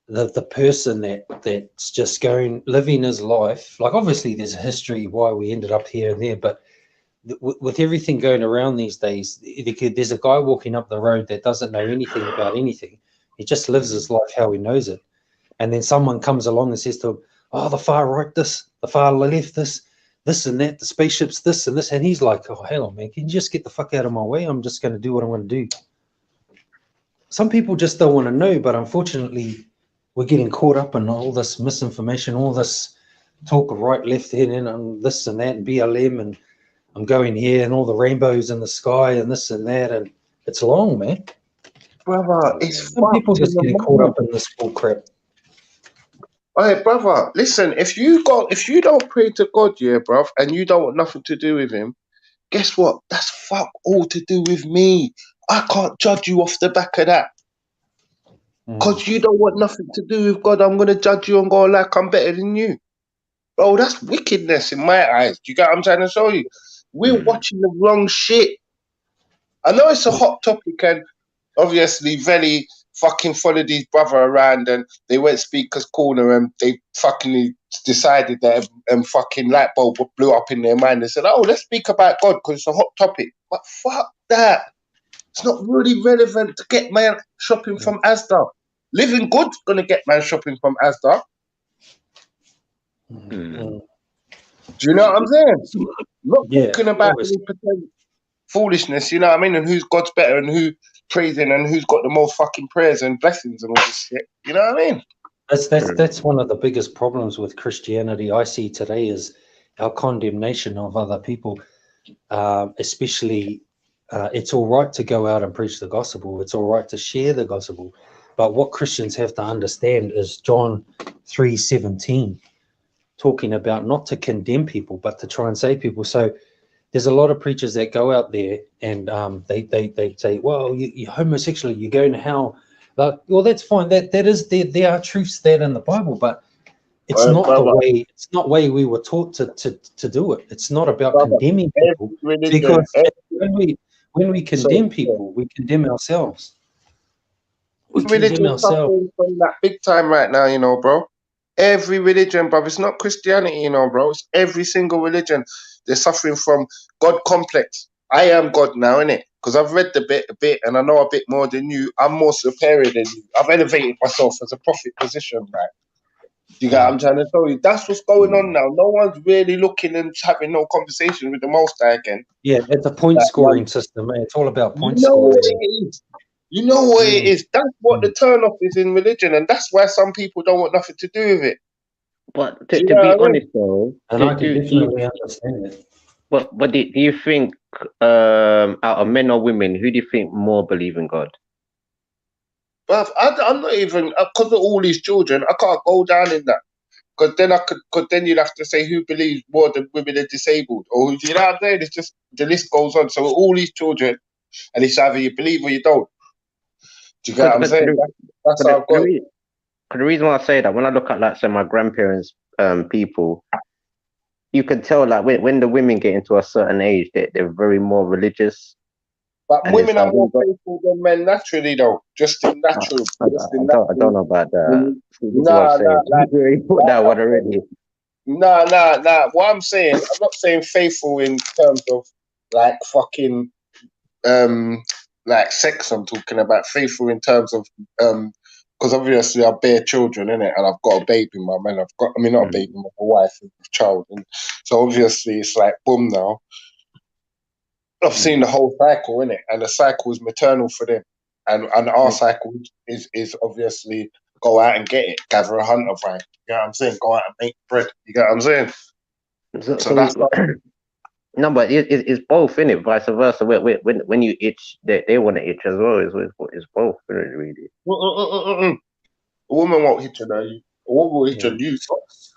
the person that's just living his life. Like, obviously there's a history why we ended up here and there, but with everything going around these days, there's a guy walking up the road that doesn't know anything about anything. He just lives his life how he knows it. And then someone comes along and says to him, oh, the far right this, the far left this and that, the spaceships this and this. And he's like, oh, hang on, man, can you just get the fuck out of my way? I'm just going to do what I'm going to do. Some people just don't want to know, but unfortunately, we're getting caught up in all this misinformation, all this talk of right, left, and this and that, and BLM, and I'm going here, and all the rainbows in the sky, and this and that, and it's long, man. Brother, it's some people just getting caught up in this bull crap. Hey, brother, listen, if you don't pray to God, yeah, bruv, and you don't want nothing to do with him, guess what? That's fuck all to do with me. I can't judge you off the back of that. Because you don't want nothing to do with God, I'm going to judge you and go like I'm better than you. Bro, that's wickedness in my eyes. Do you get what I'm trying to show you? We're watching the wrong shit. I know it's a hot topic, and obviously Velli fucking followed his brother around, and they went Speaker's Corner, and they fucking decided that fucking light bulb blew up in their mind. They said, oh, let's speak about God because it's a hot topic. But fuck that. It's not really relevant to get man shopping from Asda. Living Good's going to get man shopping from Asda. Do you know what I'm saying? Not talking about any pretend foolishness, you know what I mean? And who's God's better and who praising and who's got the most fucking prayers and blessings and all this shit. You know what I mean? That's one of the biggest problems with Christianity I see today is our condemnation of other people, especially it's all right to go out and preach the gospel. It's all right to share the gospel. But what Christians have to understand is John 3:17, talking about not to condemn people, but to try and save people. So there's a lot of preachers that go out there and they say, well, you're homosexual, you're going to hell. Well, that's fine. There are truths there in the Bible, but It's not the way. It's not way we were taught to do it. It's not about condemning people, because when we condemn people, we condemn ourselves. We condemn Religion ourselves. suffering from that big time right now, you know, bro. Every religion, bro. It's not Christianity, you know, bro. It's every single religion. They're suffering from God complex. I am God now, innit? Because I've read a bit, and I know a bit more than you. I'm more superior than you. I've elevated myself as a prophet position, right? You get what I'm trying to tell you? That's what's going on now. No one's really looking and having no conversation with the Most High again. Yeah, it's a point scoring system, man. It's all about point You know scoring. what it is. You know what it is. That's what the turn off is in religion, and that's why some people don't want nothing to do with it. But Do to you be know what I mean? honest, though, And I can definitely understand it. But do you think, out of men or women, who do you think more believe in God? But I'm not even, because of all these children, I can't go down in that. Because then you'd have to say who believes more than women are disabled, or you know what I'm saying? It's just the list goes on. So all these children, and it's either you believe or you don't. Do you get what I'm saying? That's how I've got it. The reason why I say that, when I look at, like, say, my grandparents, people, you can tell, like, when the women get into a certain age, they're very more religious. But And women it's are like, more faithful than men naturally, though. Just in natural. I don't know about that. This is what I'm saying. Like, You already put that one already. Nah. What I'm saying, I'm not saying faithful in terms of like fucking like sex. I'm talking about faithful in terms of because obviously I bear children, innit, and I've got a baby, my man. Not a baby, my wife and a child, and so obviously it's like boom now. I've seen the whole cycle, innit, and the cycle is maternal for them, and our cycle is obviously go out and get it, gather a hunter vine. You know what I'm saying? Go out and make bread. You get what I'm saying? So that's no, but it's both, innit? Vice versa. When you itch, they want to itch as well. It's both, innit, really. A woman won't hitch on you. A woman will hitch on you.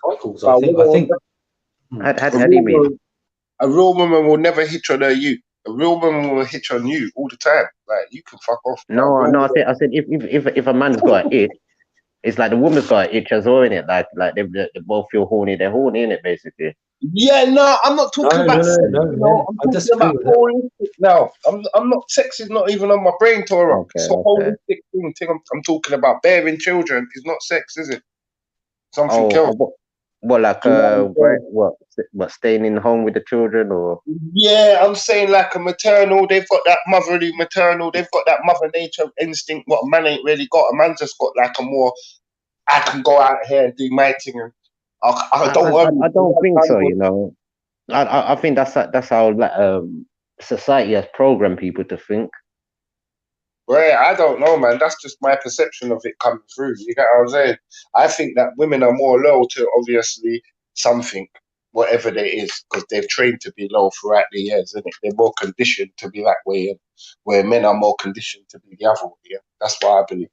Cycles, I think. How do you mean? A real woman will never hitch on you. A real woman will hitch on you all the time. Like, you can fuck off. No. I said if a man's got an itch, it's like the woman's got an itch as well, innit? Like they both feel horny. They're horny, innit, basically. Yeah, no, I'm not talking about sex. I'm talking about holistic now. I'm not. Sex is not even on my brain, Turok. It's a holistic thing. I'm talking about bearing children. Is not sex, is it? Something else. What, like what staying in home with the children, or? Yeah, I'm saying like a maternal. They've got that motherly maternal. They've got that mother nature instinct. What a man ain't really got. A man just got like a more. I can go out here and do my thing, and I don't think so. You know, I think that's how society has programmed people to think. Well, I don't know, man. That's just my perception of it coming through. You get what I'm saying? I think that women are more loyal to obviously something, whatever there is, because they've trained to be low throughout the years, isn't it? They're more conditioned to be that way, where men are more conditioned to be the other way. Yeah? That's what I believe.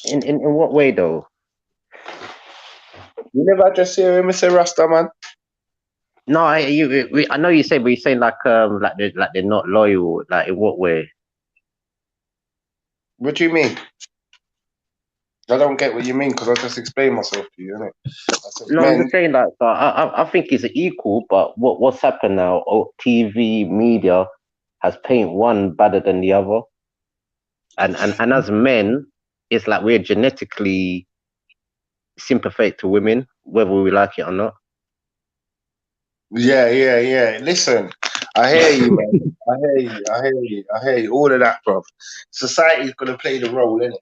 In what way, though? You never just hear him say Rasta, man? No, I know you say, but you're saying like they're not loyal. Like, in what way? What do you mean? I don't get what you mean, because I just explained myself to you, innit? No, I'm just saying that I think it's equal, but what's happened now? TV, media has painted one better than the other, and as men, it's like we're genetically sympathetic to women, whether we like it or not. Yeah. Listen, I hear you, man. I hear you. All of that, bro. Society's gonna play the role, innit?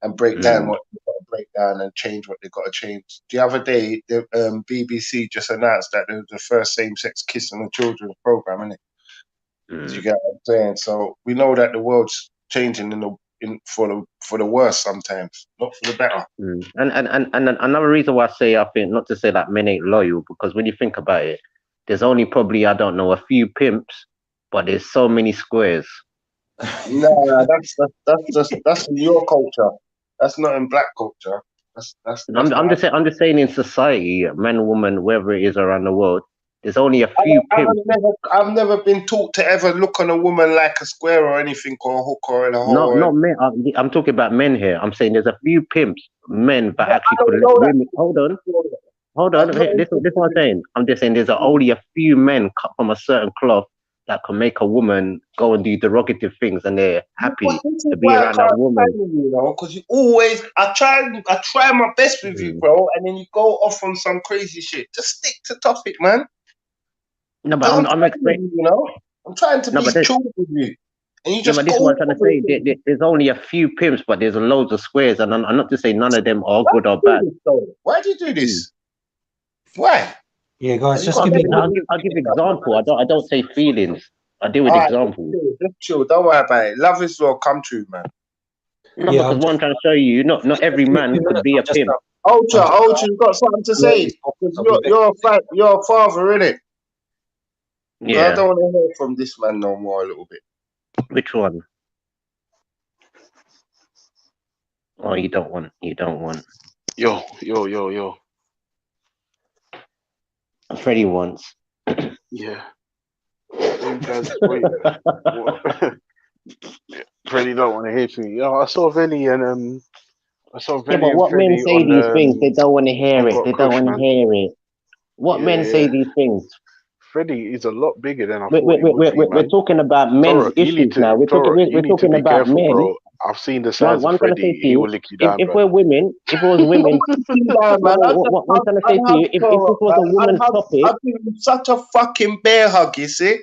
And break down what they've got to break down and change what they've got to change. The other day, the BBC just announced that it was the first same-sex kiss on the children's program, innit? Do you get what I'm saying? So we know that the world's changing for the worse sometimes, not for the better. And another reason why I say, I think, not to say that men ain't loyal, because when you think about it, there's only probably, I don't know, a few pimps, but there's so many squares. No, that's in your culture. That's not in black culture. I'm just saying in society, man, woman, wherever it is around the world, There's only a few pimps. I've never been taught to ever look on a woman like a square or anything, or a hook or in a hole. Not men. I'm talking about men here. I'm saying there's a few pimps, men that actually could let women. Hold on. This is what I'm saying. I'm just saying there's only a few men cut from a certain cloth that can make a woman go and do derogative things, and they're happy to be around that woman. You know, because you always, I try my best with you, bro, and then you go off on some crazy shit. Just stick to topic, man. No, but I'm explaining. You know, I'm trying to be true with you, and you just. But this is what I'm trying to say. There's only a few pimps, but there's loads of squares, and I'm not to say none of them are good or bad. Why do you do this? Why? Yeah, guys, just I'll give me. give example. I don't say feelings. I deal with examples. Just chill. Don't worry about it. Love is will come true, man. No, because what I'm trying to show you, not every man could be a pimp. Ultra, you've got something to say. You're a father, innit? Yeah. I don't want to hear from this man no more. A little bit. Which one? Oh, you don't want. Yo. Freddie wants. Yeah. You guys, wait. Freddie don't want to hear from you. I saw Velly and Yeah, but what men say these things? They don't want to hear it. They don't want to hear it. What men say these things? Freddie is a lot bigger than I thought. We're talking about men's issues now. We're talking about men. Bro. I've seen the size of Freddie. He will lick you down, if we're women, if it was women, what I'm trying to say to you, if this was a woman's topic, I'd give him such a fucking bear hug, you see?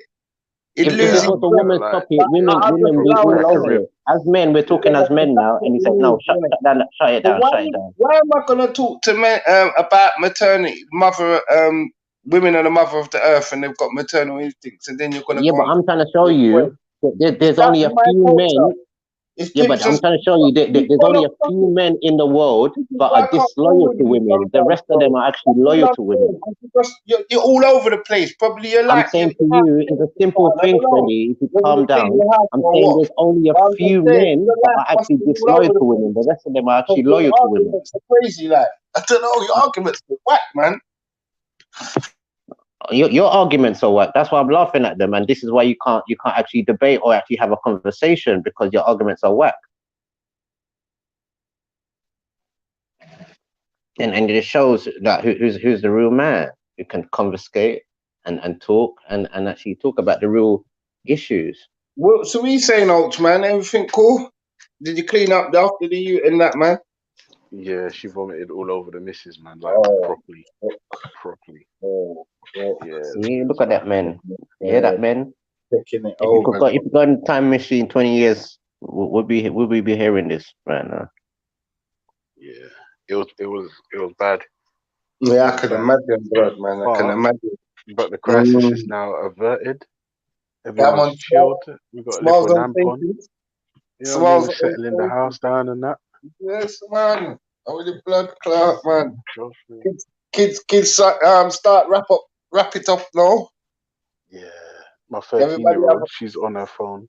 If this was a woman's topic, women be all over it. As men, we're talking as men now, and he said, "No, shut it down." Why am I gonna talk to men about maternity, women are the mother of the earth, and they've got maternal instincts, and then you're gonna but I'm trying to show you that there's only a few men. Yeah, but I'm trying to show you that there's only a few men in the world that are disloyal to women. The rest of them are actually loyal to women. You're all over the place. Probably you're like. I'm saying to you, it's a simple thing, Freddie. If you calm down, I'm saying there's only a few men that are actually disloyal to women. The rest of them are actually loyal to women. Arguments are crazy, like. I don't know. Your arguments are whack, man. Your arguments are whack. That's why I'm laughing at them, and this is why you can't actually debate or actually have a conversation, because your arguments are whack. And it shows that who's the real man who can conversate and talk and actually talk about the real issues. Well, so what are you saying, Ulch, man? Everything cool? Did you clean up after the you and that, man? Yeah, she vomited all over the missus, man. Like properly. Yeah. See, look at that, man. Yeah, that man. If you got in time machine 20 years, we'll be hearing this right now. Yeah, it was bad. Yeah, I can imagine, bro, man. I can imagine. But the crisis is now averted. Everyone's chilled. We got a little lamp on. You know, we're settling the house down and that. Yes, man. Oh, the blood clot, man. Kids start wrap it up now. Yeah. My 13-year-old, she's on her phone.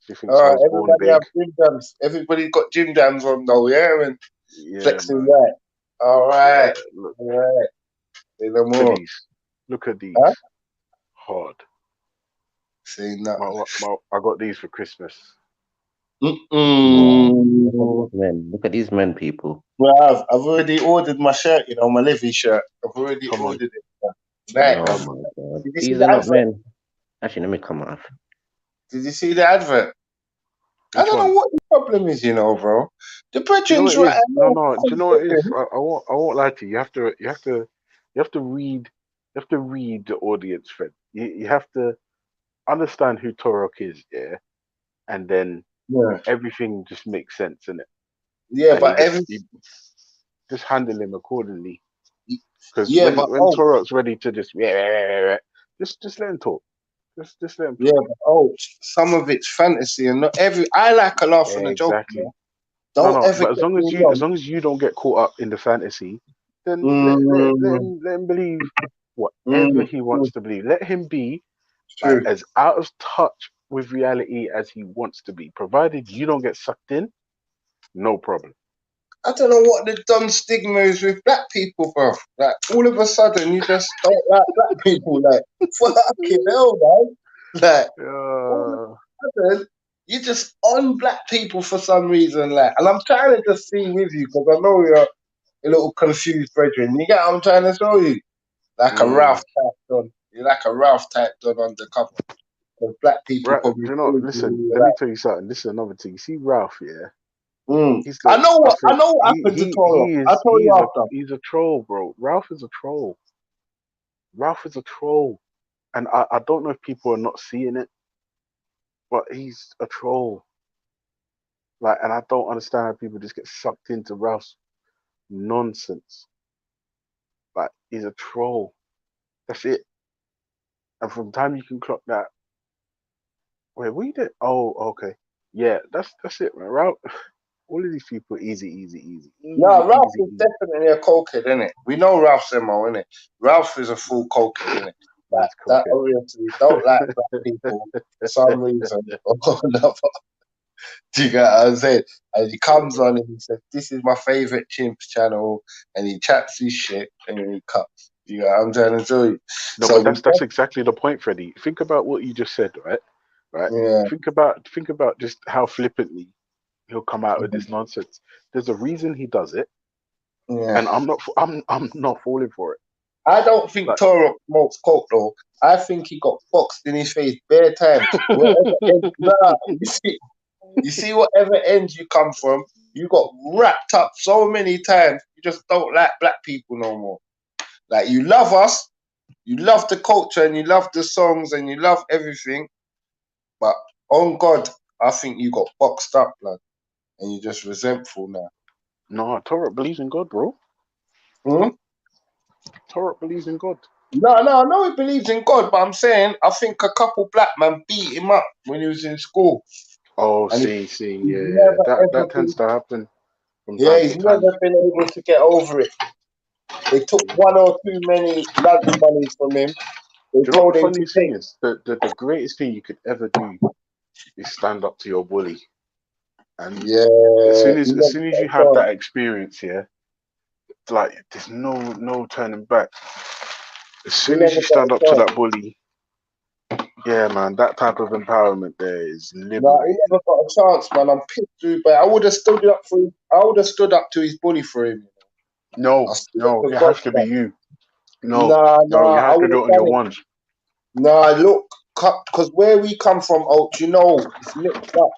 She thinks I was born big. Have gym jams. Everybody got gym jams on though, yeah? And flexing right. All right. Yeah, look, all right. Say no more. Look at these. Huh? Hard. See nothing. I got these for Christmas. Man, look at these men, people. Well, I've already ordered my shirt, you know, my Levy shirt. I've already ordered it. Right. Oh my God. These are not men. Actually, let me come off. Did you see the advert? I don't know what the problem is, you know, bro. The brethrens right. No. Do you know what it is? I won't lie to you. You have to read the audience, Fred. You have to understand who Turok is, yeah, and then everything just makes sense, innit? Yeah, but just handle him accordingly. Because when Turok's ready to just let him talk. Just let him talk. Yeah, but some of it's fantasy, and not every. I like a laugh and a joke. Exactly. Don't ever. But as long as you don't get caught up in the fantasy, then let him believe whatever he wants to believe. Let him be as out of touch with reality as he wants to be, provided you don't get sucked in. No problem. I don't know what the dumb stigma is with black people, bro. Like, all of a sudden, you just don't like black people. Like, fucking hell, man. Like, all of a sudden, you're just on black people for some reason. Like, and I'm trying to just see with you, because I know you're a little confused, brethren. You get what I'm trying to show you? Like a Ralph typed on. You're like a Ralph typed on the cover. Because black people Right, probably you know, think listen, you're let me like, tell you something. This is another thing. You see Ralph, yeah? He's I know what think happened to Toro. I told you after. he's a troll, bro. Ralph is a troll. Ralph is a troll. And I don't know if people are not seeing it, but he's a troll. Like, and I don't understand how people just get sucked into Ralph's nonsense. Like, he's a troll. That's it. And from the time you can clock that, wait, we did. Oh, okay, yeah, that's it, man. Ralph, all of these people, easy. No, Ralph is definitely a cokehead, isn't it? We know Ralph's MO, innit? Ralph is a full cokehead, isn't it? That obviously don't like black people for some reason or another. Do you get what I'm saying? And he comes on and he says, "This is my favorite chimps channel," and he chats his shit and then he cuts. Do you get what I'm trying to tell you? No, So but that's exactly the point, Freddie. Think about what you just said, right? Yeah. Think about just how flippantly he'll come out with this nonsense. There's a reason he does it, and I'm not falling for it. I don't think Turok smokes coke though. I think he got boxed in his face bare times. You see, whatever end you come from, you got wrapped up so many times. You just don't like black people no more. Like, you love us, you love the culture, and you love the songs, and you love everything. But on God, I think you got boxed up, blood, and you're just resentful now. No, Turok believes in God, bro. Turok believes in God. No, I know he believes in God, but I'm saying I think a couple black men beat him up when he was in school. Oh, And yeah. That tends to happen from time he's to time. never been able to get over it. They took one or too many lunch monies from him. They Do you know what told the him to funniest take. thing is? The greatest thing you could ever do is stand up to your bully. And as soon as you have that experience, yeah, like there's no turning back. As soon as you stand up to that bully, yeah, man, that type of empowerment there is liberating. No, he never got a chance, man. I'm pissed, dude, but I would have stood up for him. I would have stood up to his bully for him. No, it has to be you. No, you I have to would do it have on done your it. ones. Nah, look, because where we come from, you know, it's mixed up.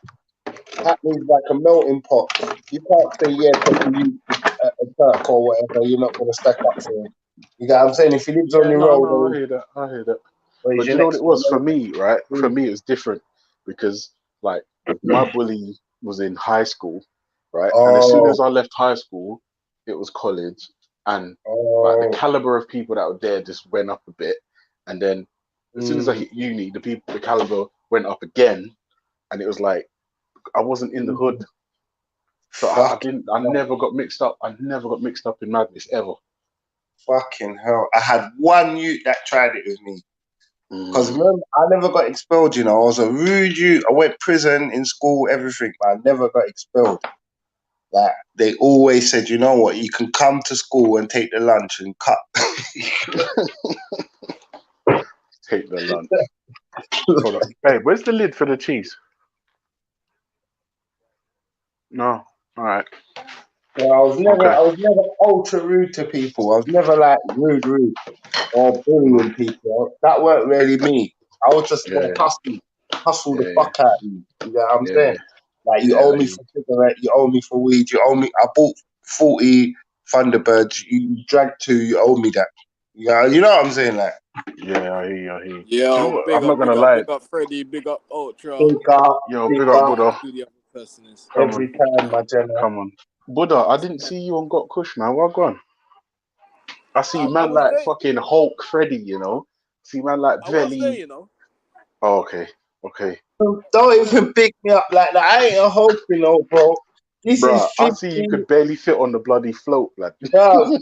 Happening like a melting pot. You can't say, yeah, because you a Turk or whatever, you're not going to stack up for him. You get what I'm saying? If he lives on the road, No, I hear that. But you know what it was for me, right? For me, it was different because, like, my bully was in high school, right? And as soon as I left high school, it was college, and like the caliber of people that were there just went up a bit, and then as soon as I hit uni, the caliber went up again, and it was like I wasn't in the hood, so I never got mixed up. I never got mixed up in madness ever. Fucking hell. I had one youth that tried it with me. Because remember, I never got expelled, you know. I was a rude youth. I went prison, in school, everything, but I never got expelled. Like, they always said, you know what, you can come to school and take the lunch and cut. Take the lunch. Hold on. Hey, where's the lid for the cheese? No. All right. Yeah, I was never ultra rude to people. I was never like rude or bullying people. That weren't really me. I was just gonna hustle the fuck out of you. You know what I'm saying? Like, you owe me for cigarette, you owe me for weed, you owe me. I bought 40 Thunderbirds, you dragged 2, you owe me that. Yeah, you know what I'm saying? Like, yeah, I hear you. Yeah, you know what? I'm not gonna lie. Big up Freddie, big up Ultra. Big up Buddha. Every time, my general. Come on, Buddha. I didn't see you on Got Kush, man. What gone? I see man like fucking Hulk Freddy, you know. See man like Velly. You know. Oh, okay. Don't even pick me up like that. I ain't a Hulk, you know, bro. This is 50. I see you could barely fit on the bloody float, lad. Bro,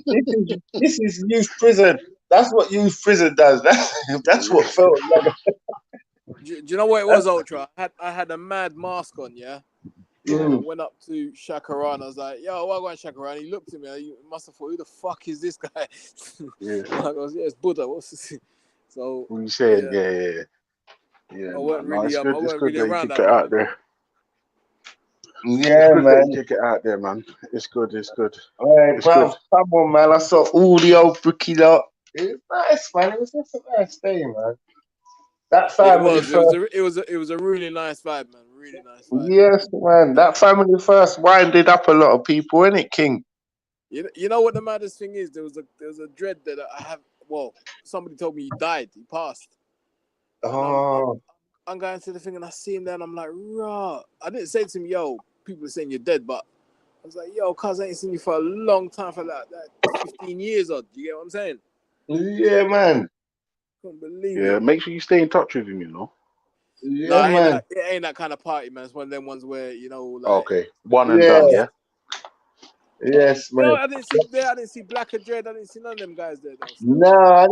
this is youth prison. That's what youth prison does. That's what felt like. Do you know what it was, Ultra? I had a mad mask on, yeah. I went up to Shakaran. I was like, yo, what going Shakaran? He looked at me. He must have thought, who the fuck is this guy? Yeah. I goes, yeah, it's Buddha. What's this? So What you saying? Yeah, I wasn't man. No, really, it's I good. It's wasn't good really that you around kick that it long. out there. Yeah, It's good that man. you kick it out there, man. It's good. It's good. Hey, It's bro, good. come on, man. I saw all the old bricky lot. It was nice, man. It was just a nice day, man. That It family was first. it was a really nice vibe, man. Really nice vibe. Yes, man. That family first winded up a lot of people, innit, King? You know what the maddest thing is? There was a dread that I have. Well, somebody told me he died. He passed. And I'm going to the thing and I see him there and I'm like, rah. I didn't say to him, yo, people are saying you're dead, but I was like, yo, cuz I ain't seen you for a long time, for like 15 years odd. You get what I'm saying? Yeah, man. Couldn't believe Yeah, it. make sure you stay in touch with him, you know. Yeah, Nah, man. it ain't that kind of party, man. It's one of them ones where, you know, like. Okay, one and done, yeah. Yes, You know, man. I didn't see Black or Dread. I didn't see none of them guys there, though. Still. No,